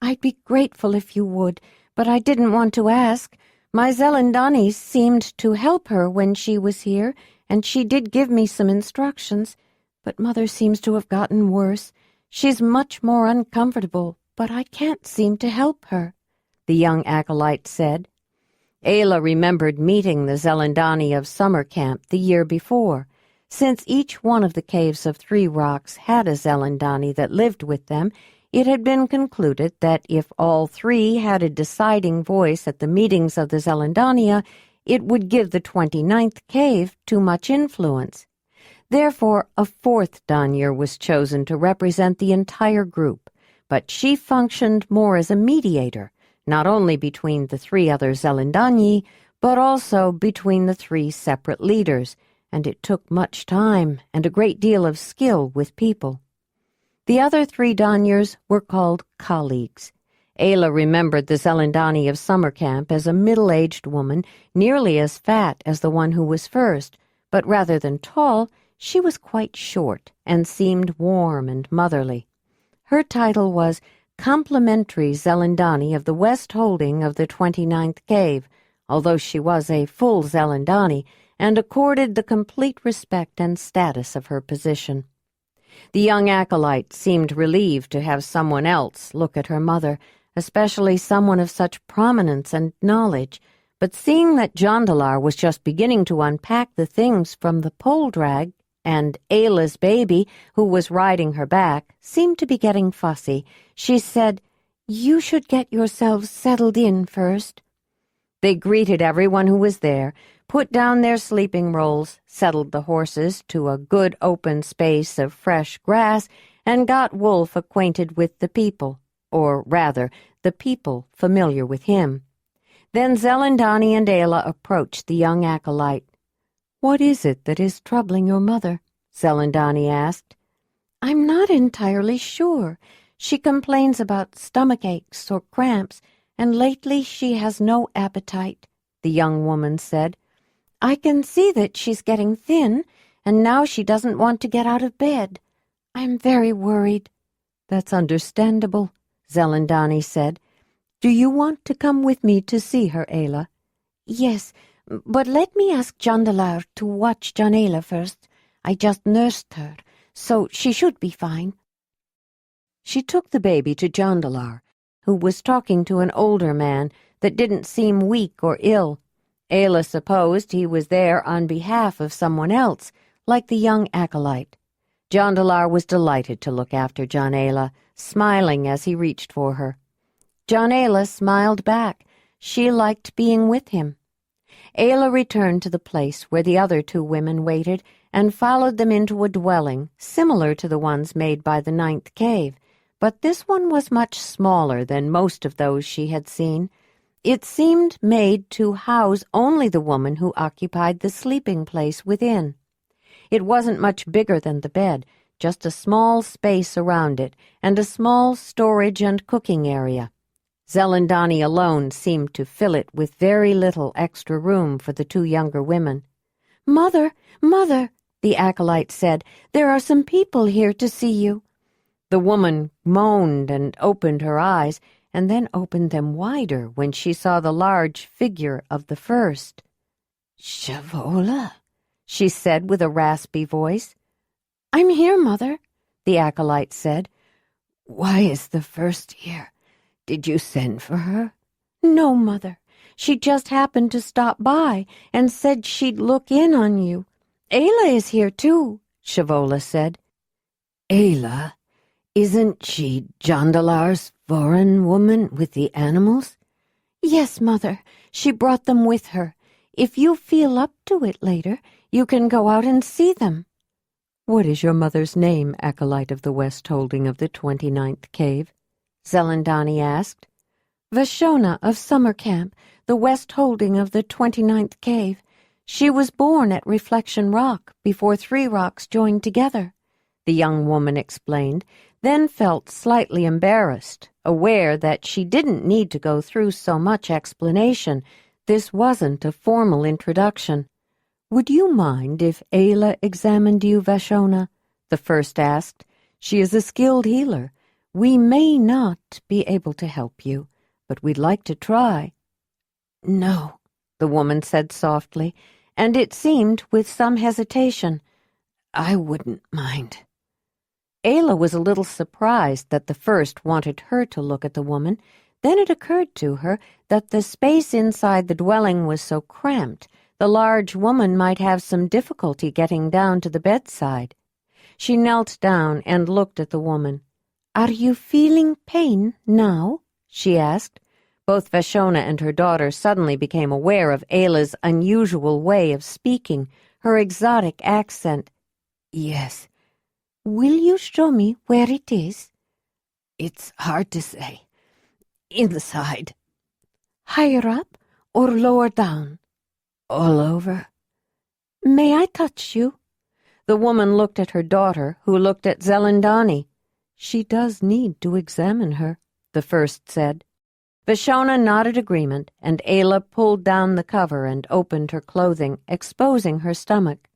"I'd be grateful if you would, but I didn't want to ask. My Zelandonii seemed to help her when she was here, and she did give me some instructions, but Mother seems to have gotten worse. She's much more uncomfortable, but I can't seem to help her," the young acolyte said. Ayla remembered meeting the Zelandonii of Summer Camp the year before. Since each one of the caves of Three Rocks had a Zelandonii that lived with them, it had been concluded that if all 3 had a deciding voice at the meetings of the Zelandonii, it would give the 29th cave too much influence. Therefore, a 4th Danyar was chosen to represent the entire group, but she functioned more as a mediator, not only between the 3 other Zelandonii, but also between the 3 separate leaders, and it took much time and a great deal of skill with people. The other 3 Danyars were called colleagues. Ayla remembered the Zelandonii of Summer Camp as a middle-aged woman, nearly as fat as the one who was first, but rather than tall, she was quite short and seemed warm and motherly. Her title was Complimentary Zelandonii of the West Holding of the 29th Cave, although she was a full Zelandonii and accorded the complete respect and status of her position. The young acolyte seemed relieved to have someone else look at her mother, especially someone of such prominence and knowledge, but seeing that Jondalar was just beginning to unpack the things from the pole drag, and Ayla's baby, who was riding her back, seemed to be getting fussy, she said, "You should get yourselves settled in first." They greeted everyone who was there, put down their sleeping rolls, settled the horses to a good open space of fresh grass, and got Wolf acquainted with the people, or rather, the people familiar with him. Then Zelandonii and Ayla approached the young acolyte. "What is it that is troubling your mother?" Zelandonii asked. "I'm not entirely sure. She complains about stomach aches or cramps, and lately she has no appetite," the young woman said. "I can see that she's getting thin, and now she doesn't want to get out of bed. I'm very worried." "That's understandable," Zelandonii said. "Do you want to come with me to see her, Ayla?" "Yes, but let me ask Jondalar to watch Ayla first. I just nursed her, so she should be fine." She took the baby to Jondalar, who was talking to an older man that didn't seem weak or ill. Ayla supposed he was there on behalf of someone else, like the young acolyte. Jondalar was delighted to look after Ayla, smiling as he reached for her. Ayla smiled back. She liked being with him. Ayla returned to the place where the other two women waited and followed them into a dwelling similar to the ones made by the 9th cave, but this one was much smaller than most of those she had seen. It seemed made to house only the woman who occupied the sleeping place within. It wasn't much bigger than the bed, just a small space around it, and a small storage and cooking area. Zelandonii alone seemed to fill it with very little extra room for the two younger women. "Mother, Mother," the acolyte said, "there are some people here to see you." The woman moaned and opened her eyes, and then opened them wider when she saw the large figure of the first. "Shavola," she said with a raspy voice. "I'm here, Mother," the acolyte said. "Why is the first here? Did you send for her?" "No, Mother. She just happened to stop by and said she'd look in on you. Ayla is here, too," Shavola said. Ayla? Isn't she Jondalar's foreign woman with the animals? "Yes, Mother. She brought them with her. If you feel up to it later, you can go out and see them." "What is your mother's name, acolyte of the West Holding of the 29th cave?" Zelandonii asked. "Vashona of Summer Camp, the West Holding of the 29th cave. She was born at Reflection Rock before 3 rocks joined together," the young woman explained, then felt slightly embarrassed, aware that she didn't need to go through so much explanation. This wasn't a formal introduction. "Would you mind if Ayla examined you, Vashona?" the first asked. "She is a skilled healer. We may not be able to help you, but we'd like to try." "No," the woman said softly, and it seemed with some hesitation. "I wouldn't mind." Ayla was a little surprised that the first wanted her to look at the woman. Then it occurred to her that the space inside the dwelling was so cramped, the large woman might have some difficulty getting down to the bedside. She knelt down and looked at the woman. "Are you feeling pain now?" she asked. Both Vashona and her daughter suddenly became aware of Ayla's unusual way of speaking, her exotic accent. "Yes." "Will you show me where it is?" "It's hard to say. Inside." "Higher up or lower down?" "All over." "May I touch you?" The woman looked at her daughter, who looked at Zelandonii. "She does need to examine her," the first said. Vashona nodded agreement, and Ayla pulled down the cover and opened her clothing, exposing her stomach.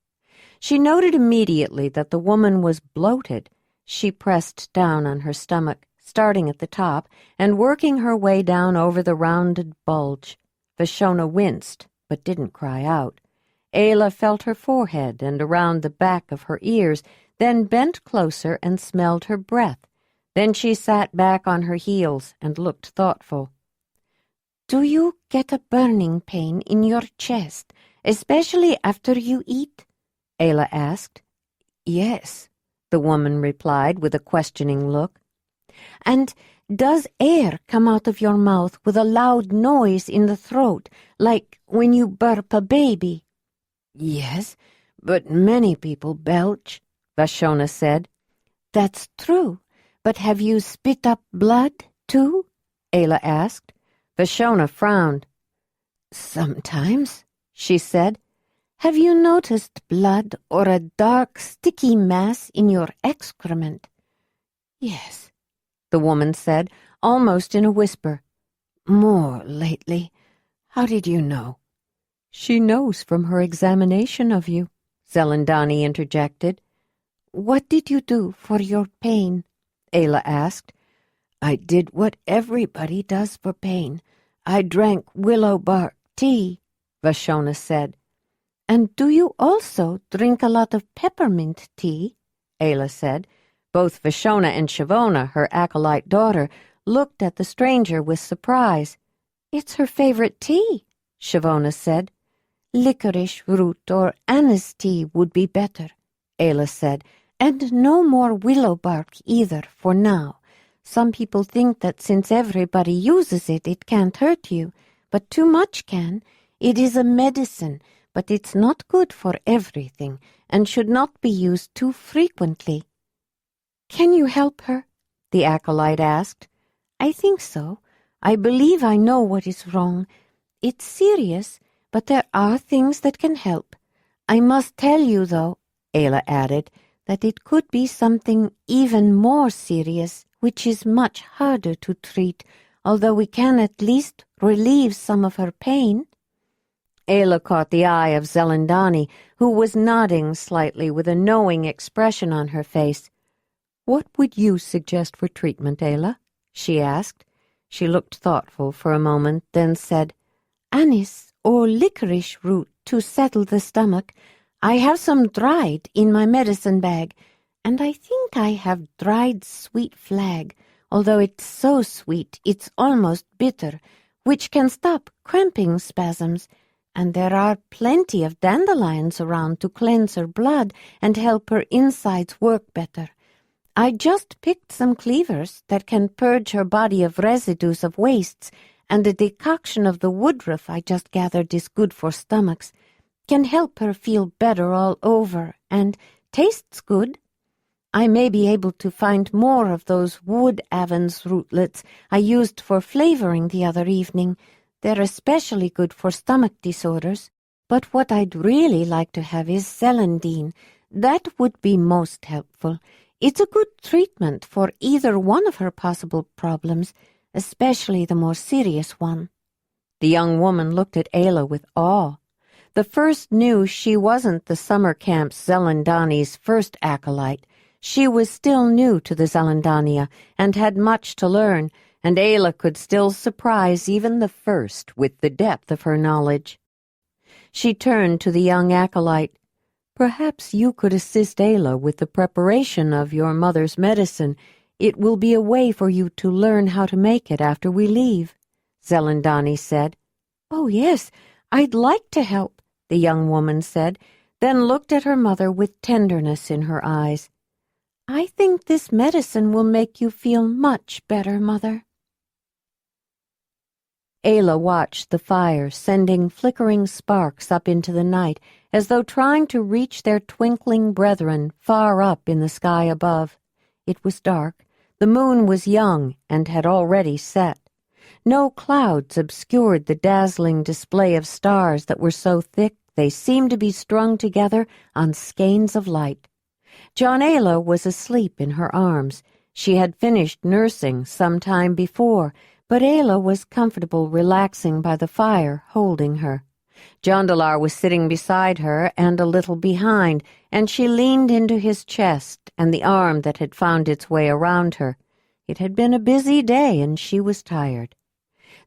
She noted immediately that the woman was bloated. She pressed down on her stomach, starting at the top, and working her way down over the rounded bulge. Vashona winced, but didn't cry out. Ayla felt her forehead and around the back of her ears, then bent closer and smelled her breath. Then she sat back on her heels and looked thoughtful. "Do you get a burning pain in your chest, especially after you eat?" Ayla asked. "Yes," the woman replied with a questioning look. "And does air come out of your mouth with a loud noise in the throat, like when you burp a baby?" "Yes, but many people belch," Vashona said. "That's true, but have you spit up blood, too?" Ayla asked. Vashona frowned. "Sometimes," she said. "Have you noticed blood or a dark, sticky mass in your excrement?" "Yes," the woman said, almost in a whisper. "More lately. How did you know?" "She knows from her examination of you," Zelandonii interjected. "What did you do for your pain?" Ayla asked. "I did what everybody does for pain. I drank willow bark tea," Vashona said. "And do you also drink a lot of peppermint tea?" Ayla said. Both Vashona and Shavona, her acolyte daughter, looked at the stranger with surprise. "It's her favorite tea," Shavona said. "Licorice root or anise tea would be better," Ayla said, "and no more willow bark either for now. Some people think that since everybody uses it, it can't hurt you, but too much can. It is a medicine, but it's not good for everything and should not be used too frequently." "Can you help her?" the acolyte asked. "I think so. I believe I know what is wrong. It's serious, but there are things that can help. I must tell you, though," Ayla added, "that it could be something even more serious, which is much harder to treat, although we can at least relieve some of her pain." Ayla caught the eye of Zelandonii, who was nodding slightly with a knowing expression on her face. "What would you suggest for treatment, Ayla?" she asked. She looked thoughtful for a moment, then said, "Anise or licorice root to settle the stomach. I have some dried in my medicine bag, and I think I have dried sweet flag, although it's so sweet it's almost bitter, which can stop cramping spasms, and there are plenty of dandelions around to cleanse her blood and help her insides work better. I just picked some cleavers that can purge her body of residues of wastes, and a decoction of the woodruff I just gathered is good for stomachs, can help her feel better all over, and tastes good. I may be able to find more of those wood avens rootlets I used for flavoring the other evening. They're especially good for stomach disorders. But what I'd really like to have is celandine. That would be most helpful. It's a good treatment for either one of her possible problems, especially the more serious one." The young woman looked at Ayla with awe. The first knew she wasn't the summer camp's Zelandonii's first acolyte. She was still new to the Zelandonii and had much to learn, and Ayla could still surprise even the first with the depth of her knowledge. She turned to the young acolyte. "Perhaps you could assist Ayla with the preparation of your mother's medicine. It will be a way for you to learn how to make it after we leave," Zelandonii said. "Oh, yes, I'd like to help," the young woman said, then looked at her mother with tenderness in her eyes. "I think this medicine will make you feel much better, Mother." Ayla watched the fire sending flickering sparks up into the night as though trying to reach their twinkling brethren far up in the sky above. It was dark. The moon was young and had already set. No clouds obscured the dazzling display of stars that were so thick they seemed to be strung together on skeins of light. Jondalar was asleep in her arms. She had finished nursing some time before, but Ayla was comfortable relaxing by the fire, holding her. Jondalar was sitting beside her and a little behind, and she leaned into his chest and the arm that had found its way around her. It had been a busy day, and she was tired.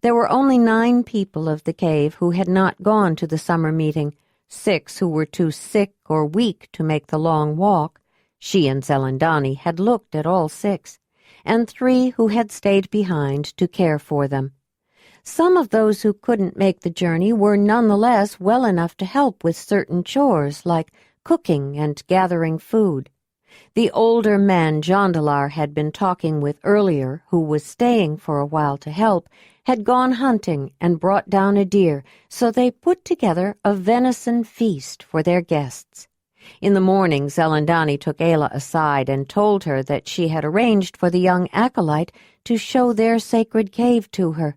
There were only 9 people of the cave who had not gone to the summer meeting, 6 who were too sick or weak to make the long walk. She and Zelandonii had looked at all 6, and 3 who had stayed behind to care for them. Some of those who couldn't make the journey were nonetheless well enough to help with certain chores like cooking and gathering food. The older man Jondalar had been talking with earlier, who was staying for a while to help, had gone hunting and brought down a deer, so they put together a venison feast for their guests. In the morning, Zelandonii took Ayla aside and told her that she had arranged for the young acolyte to show their sacred cave to her.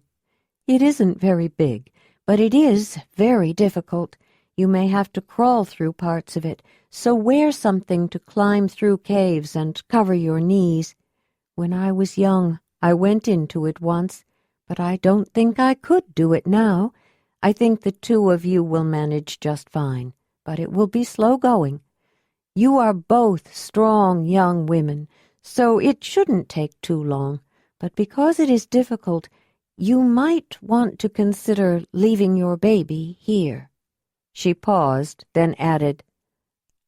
"It isn't very big, but it is very difficult. You may have to crawl through parts of it, so wear something to climb through caves and cover your knees. When I was young, I went into it once, but I don't think I could do it now. I think the 2 of you will manage just fine, but it will be slow going. You are both strong young women, so it shouldn't take too long, but because it is difficult, you might want to consider leaving your baby here." She paused, then added,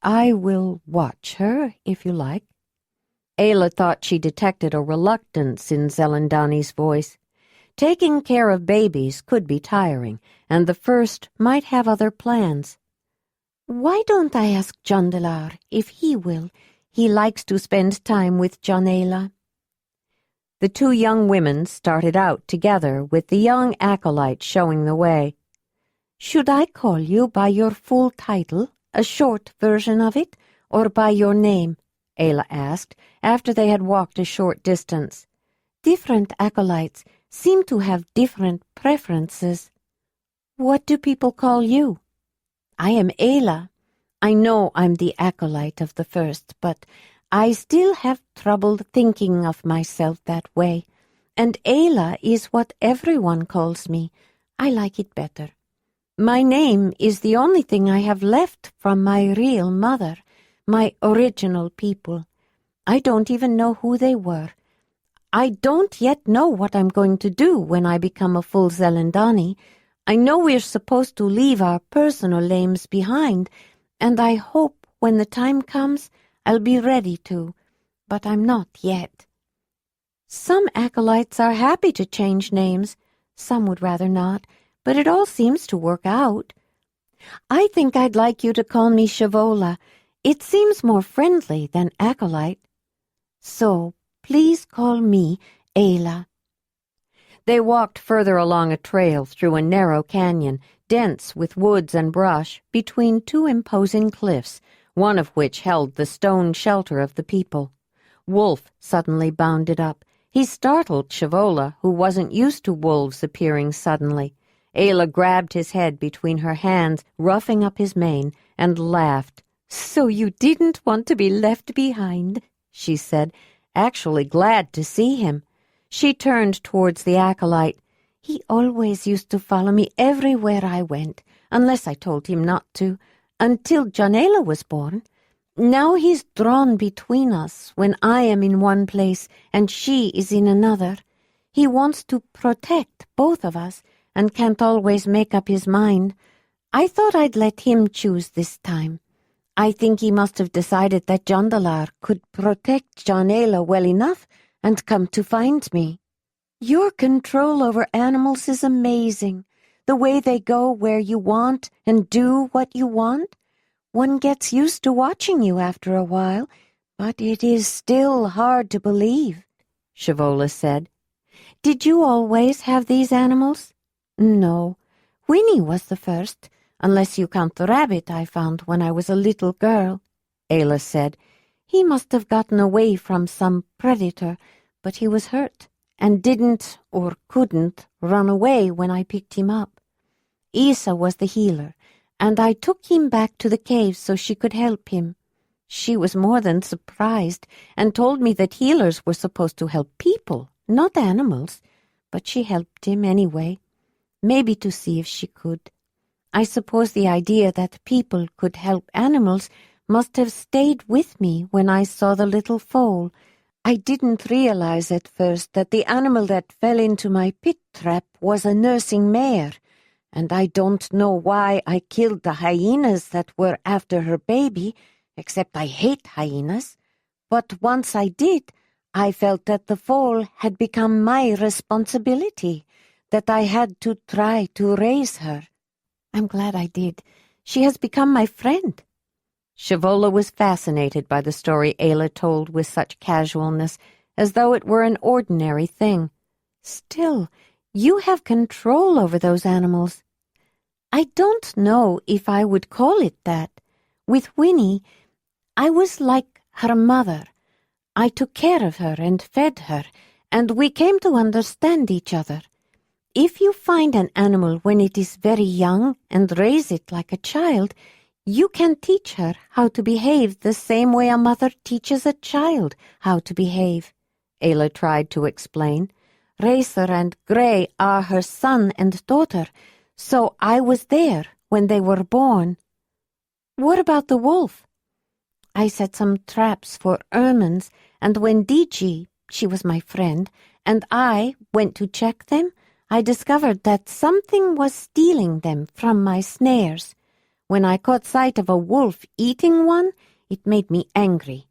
"I will watch her, if you like." Ayla thought she detected a reluctance in Zelandonii's voice. Taking care of babies could be tiring, and the first might have other plans. "Why don't I ask Jondalar if he will? He likes to spend time with Jondalar." The two young women started out together with the young acolyte showing the way. "Should I call you by your full title, a short version of it, or by your name?" Ayla asked, after they had walked a short distance. "Different acolytes seem to have different preferences." "What do people call you?" "I am Ayla. I know I'm the acolyte of the first, but I still have trouble thinking of myself that way, and Ayla is what everyone calls me. I like it better. My name is the only thing I have left from my real mother, my original people. I don't even know who they were. I don't yet know what I'm going to do when I become a full Zelandonii. I know we're supposed to leave our personal names behind, and I hope when the time comes I'll be ready to, but I'm not yet. Some acolytes are happy to change names. Some would rather not, but it all seems to work out. I think I'd like you to call me Shavola. It seems more friendly than acolyte. So please call me Ayla." They walked further along a trail through a narrow canyon, dense with woods and brush, between two imposing cliffs, one of which held the stone shelter of the people. Wolf suddenly bounded up. He startled Shavola, who wasn't used to wolves appearing suddenly. Ayla grabbed his head between her hands, roughing up his mane, and laughed. "So you didn't want to be left behind," she said, actually glad to see him. She turned towards the acolyte. "He always used to follow me everywhere I went, unless I told him not to, until Jondalar was born. Now he's drawn between us when I am in one place and she is in another. He wants to protect both of us and can't always make up his mind. I thought I'd let him choose this time. I think he must have decided that Jondalar could protect Jondalar well enough and come to find me. Your control over animals is amazing. The way they go where you want and do what you want. One gets used to watching you after a while, but it is still hard to believe," Shavola said. "Did you always have these animals?" "No. Winnie was the first, unless you count the rabbit I found when I was a little girl," Ayla said. "He must have gotten away from some predator, but he was hurt and didn't or couldn't run away when I picked him up. Isa was the healer, and I took him back to the cave so she could help him. She was more than surprised and told me that healers were supposed to help people, not animals, but she helped him anyway, maybe to see if she could. I suppose the idea that people could help animals must have stayed with me when I saw the little foal. I didn't realize at first that the animal that fell into my pit trap was a nursing mare, and I don't know why I killed the hyenas that were after her baby, except I hate hyenas. But once I did, I felt that the foal had become my responsibility, that I had to try to raise her. I'm glad I did. She has become my friend." Shavola was fascinated by the story Ayla told with such casualness, as though it were an ordinary thing. "Still, you have control over those animals." "I don't know if I would call it that. With Winnie, I was like her mother. I took care of her and fed her, and we came to understand each other. If you find an animal when it is very young and raise it like a child, you can teach her how to behave the same way a mother teaches a child how to behave," Ayla tried to explain. "Racer and Grey are her son and daughter, so I was there when they were born." "What about the wolf?" "I set some traps for ermines, and when Digi, she was my friend, and I went to check them, I discovered that something was stealing them from my snares. When I caught sight of a wolf eating one, it made me angry.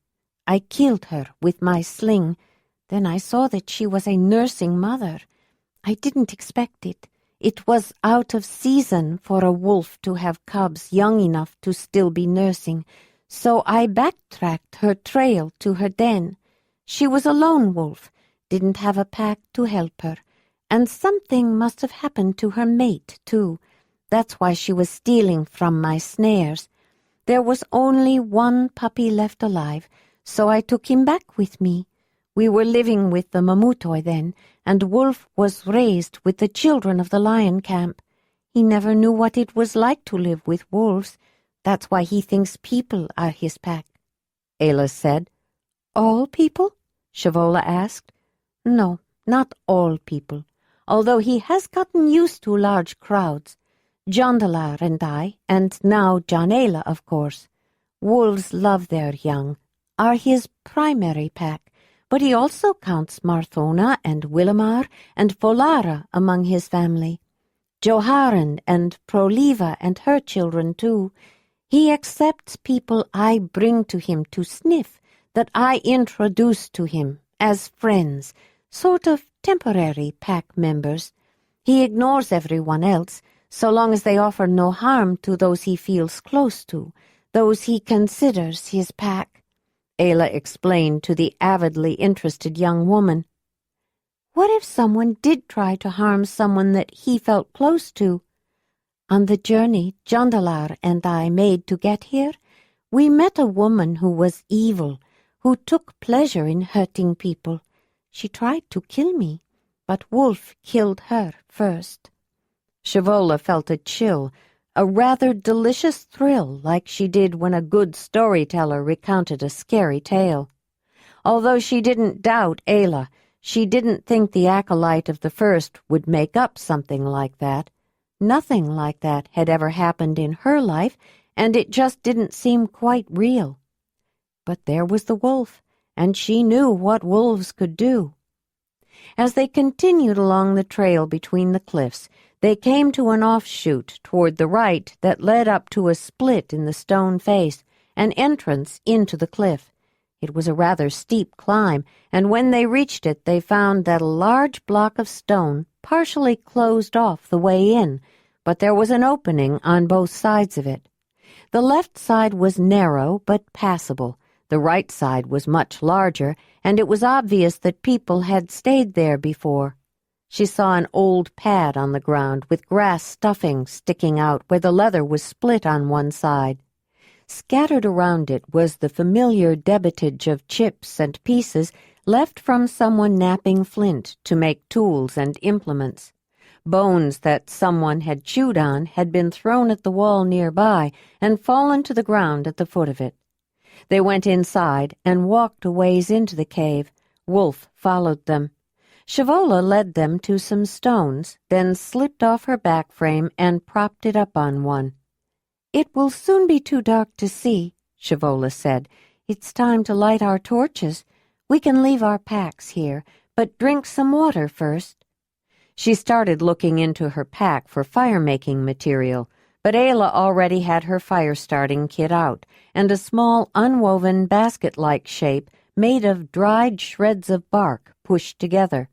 I killed her with my sling. Then I saw that she was a nursing mother. I didn't expect it. It was out of season for a wolf to have cubs young enough to still be nursing, so I backtracked her trail to her den. She was a lone wolf, didn't have a pack to help her, and something must have happened to her mate, too. That's why she was stealing from my snares. There was only one puppy left alive, so I took him back with me. We were living with the Mamutoi then, and Wolf was raised with the children of the lion camp. He never knew what it was like to live with wolves. That's why he thinks people are his pack." Ayla said. "All people?" Shavola asked. "No, not all people, although he has gotten used to large crowds. Jondalar and I, and now John Ayla, of course. Wolves love their young, are his primary pack, but he also counts Marthona and Willamar and Folara among his family. Joharan and Proliva and her children, too. He accepts people I bring to him to sniff, that I introduce to him as friends, sort of temporary pack members. He ignores everyone else, so long as they offer no harm to those he feels close to, those he considers his pack," Ayla explained to the avidly interested young woman. "What if someone did try to harm someone that he felt close to? On the journey Jondalar and I made to get here, we met a woman who was evil, who took pleasure in hurting people. She tried to kill me, but Wolf killed her first." Shavola felt a chill, a rather delicious thrill like she did when a good storyteller recounted a scary tale. Although she didn't doubt Ayla, she didn't think the acolyte of the first would make up something like that. Nothing like that had ever happened in her life, and it just didn't seem quite real. But there was the wolf, and she knew what wolves could do. As they continued along the trail between the cliffs, they came to an offshoot toward the right that led up to a split in the stone face, an entrance into the cliff. It was a rather steep climb, and when they reached it, they found that a large block of stone partially closed off the way in, but there was an opening on both sides of it. The left side was narrow but passable. The right side was much larger, and it was obvious that people had stayed there before. She saw an old pad on the ground with grass stuffing sticking out where the leather was split on one side. Scattered around it was the familiar debitage of chips and pieces left from someone knapping flint to make tools and implements. Bones that someone had chewed on had been thrown at the wall nearby and fallen to the ground at the foot of it. They went inside and walked a ways into the cave. Wolf followed them. Shavola led them to some stones, then slipped off her back frame and propped it up on one. "It will soon be too dark to see," Shavola said. "It's time to light our torches. We can leave our packs here, but drink some water first." She started looking into her pack for fire-making material, but Ayla already had her fire-starting kit out, and a small unwoven basket-like shape made of dried shreds of bark pushed together.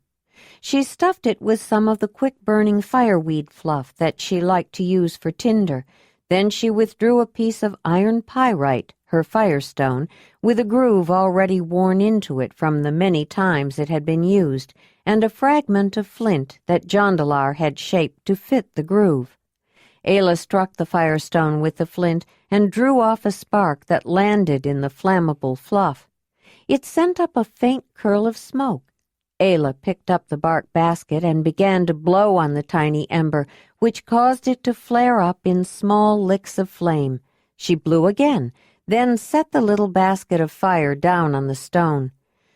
She stuffed it with some of the quick-burning fireweed fluff that she liked to use for tinder. Then she withdrew a piece of iron pyrite, her firestone, with a groove already worn into it from the many times it had been used, and a fragment of flint that Jondalar had shaped to fit the groove. Ayla struck the firestone with the flint and drew off a spark that landed in the flammable fluff. It sent up a faint curl of smoke. Ayla picked up the bark basket and began to blow on the tiny ember, which caused it to flare up in small licks of flame. She blew again, then set the little basket of fire down on the stone.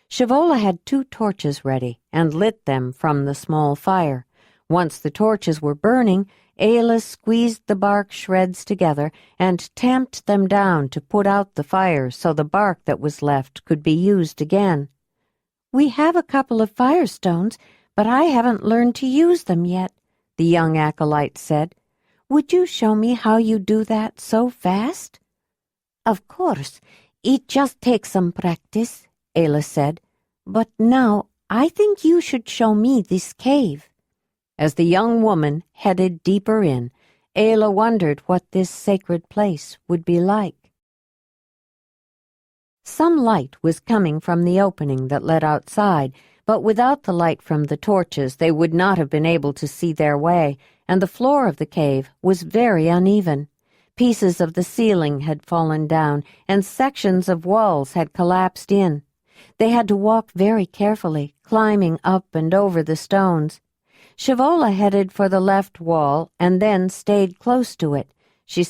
Shavola had 2 torches ready and lit them from the small fire. Once the torches were burning, Ayla squeezed the bark shreds together and tamped them down to put out the fire so the bark that was left could be used again. "We have a couple of firestones, but I haven't learned to use them yet," the young acolyte said. "Would you show me how you do that so fast?" "Of course. It just takes some practice," Ayla said. "But now I think you should show me this cave." As the young woman headed deeper in, Ayla wondered what this sacred place would be like. Some light was coming from the opening that led outside, But without the light from the torches, they would not have been able to see their way, and the floor of the cave was very uneven. Pieces of the ceiling had fallen down, and sections of walls had collapsed in. They had to walk very carefully, climbing up and over the stones. Shivola headed for the left wall and then stayed close to it. She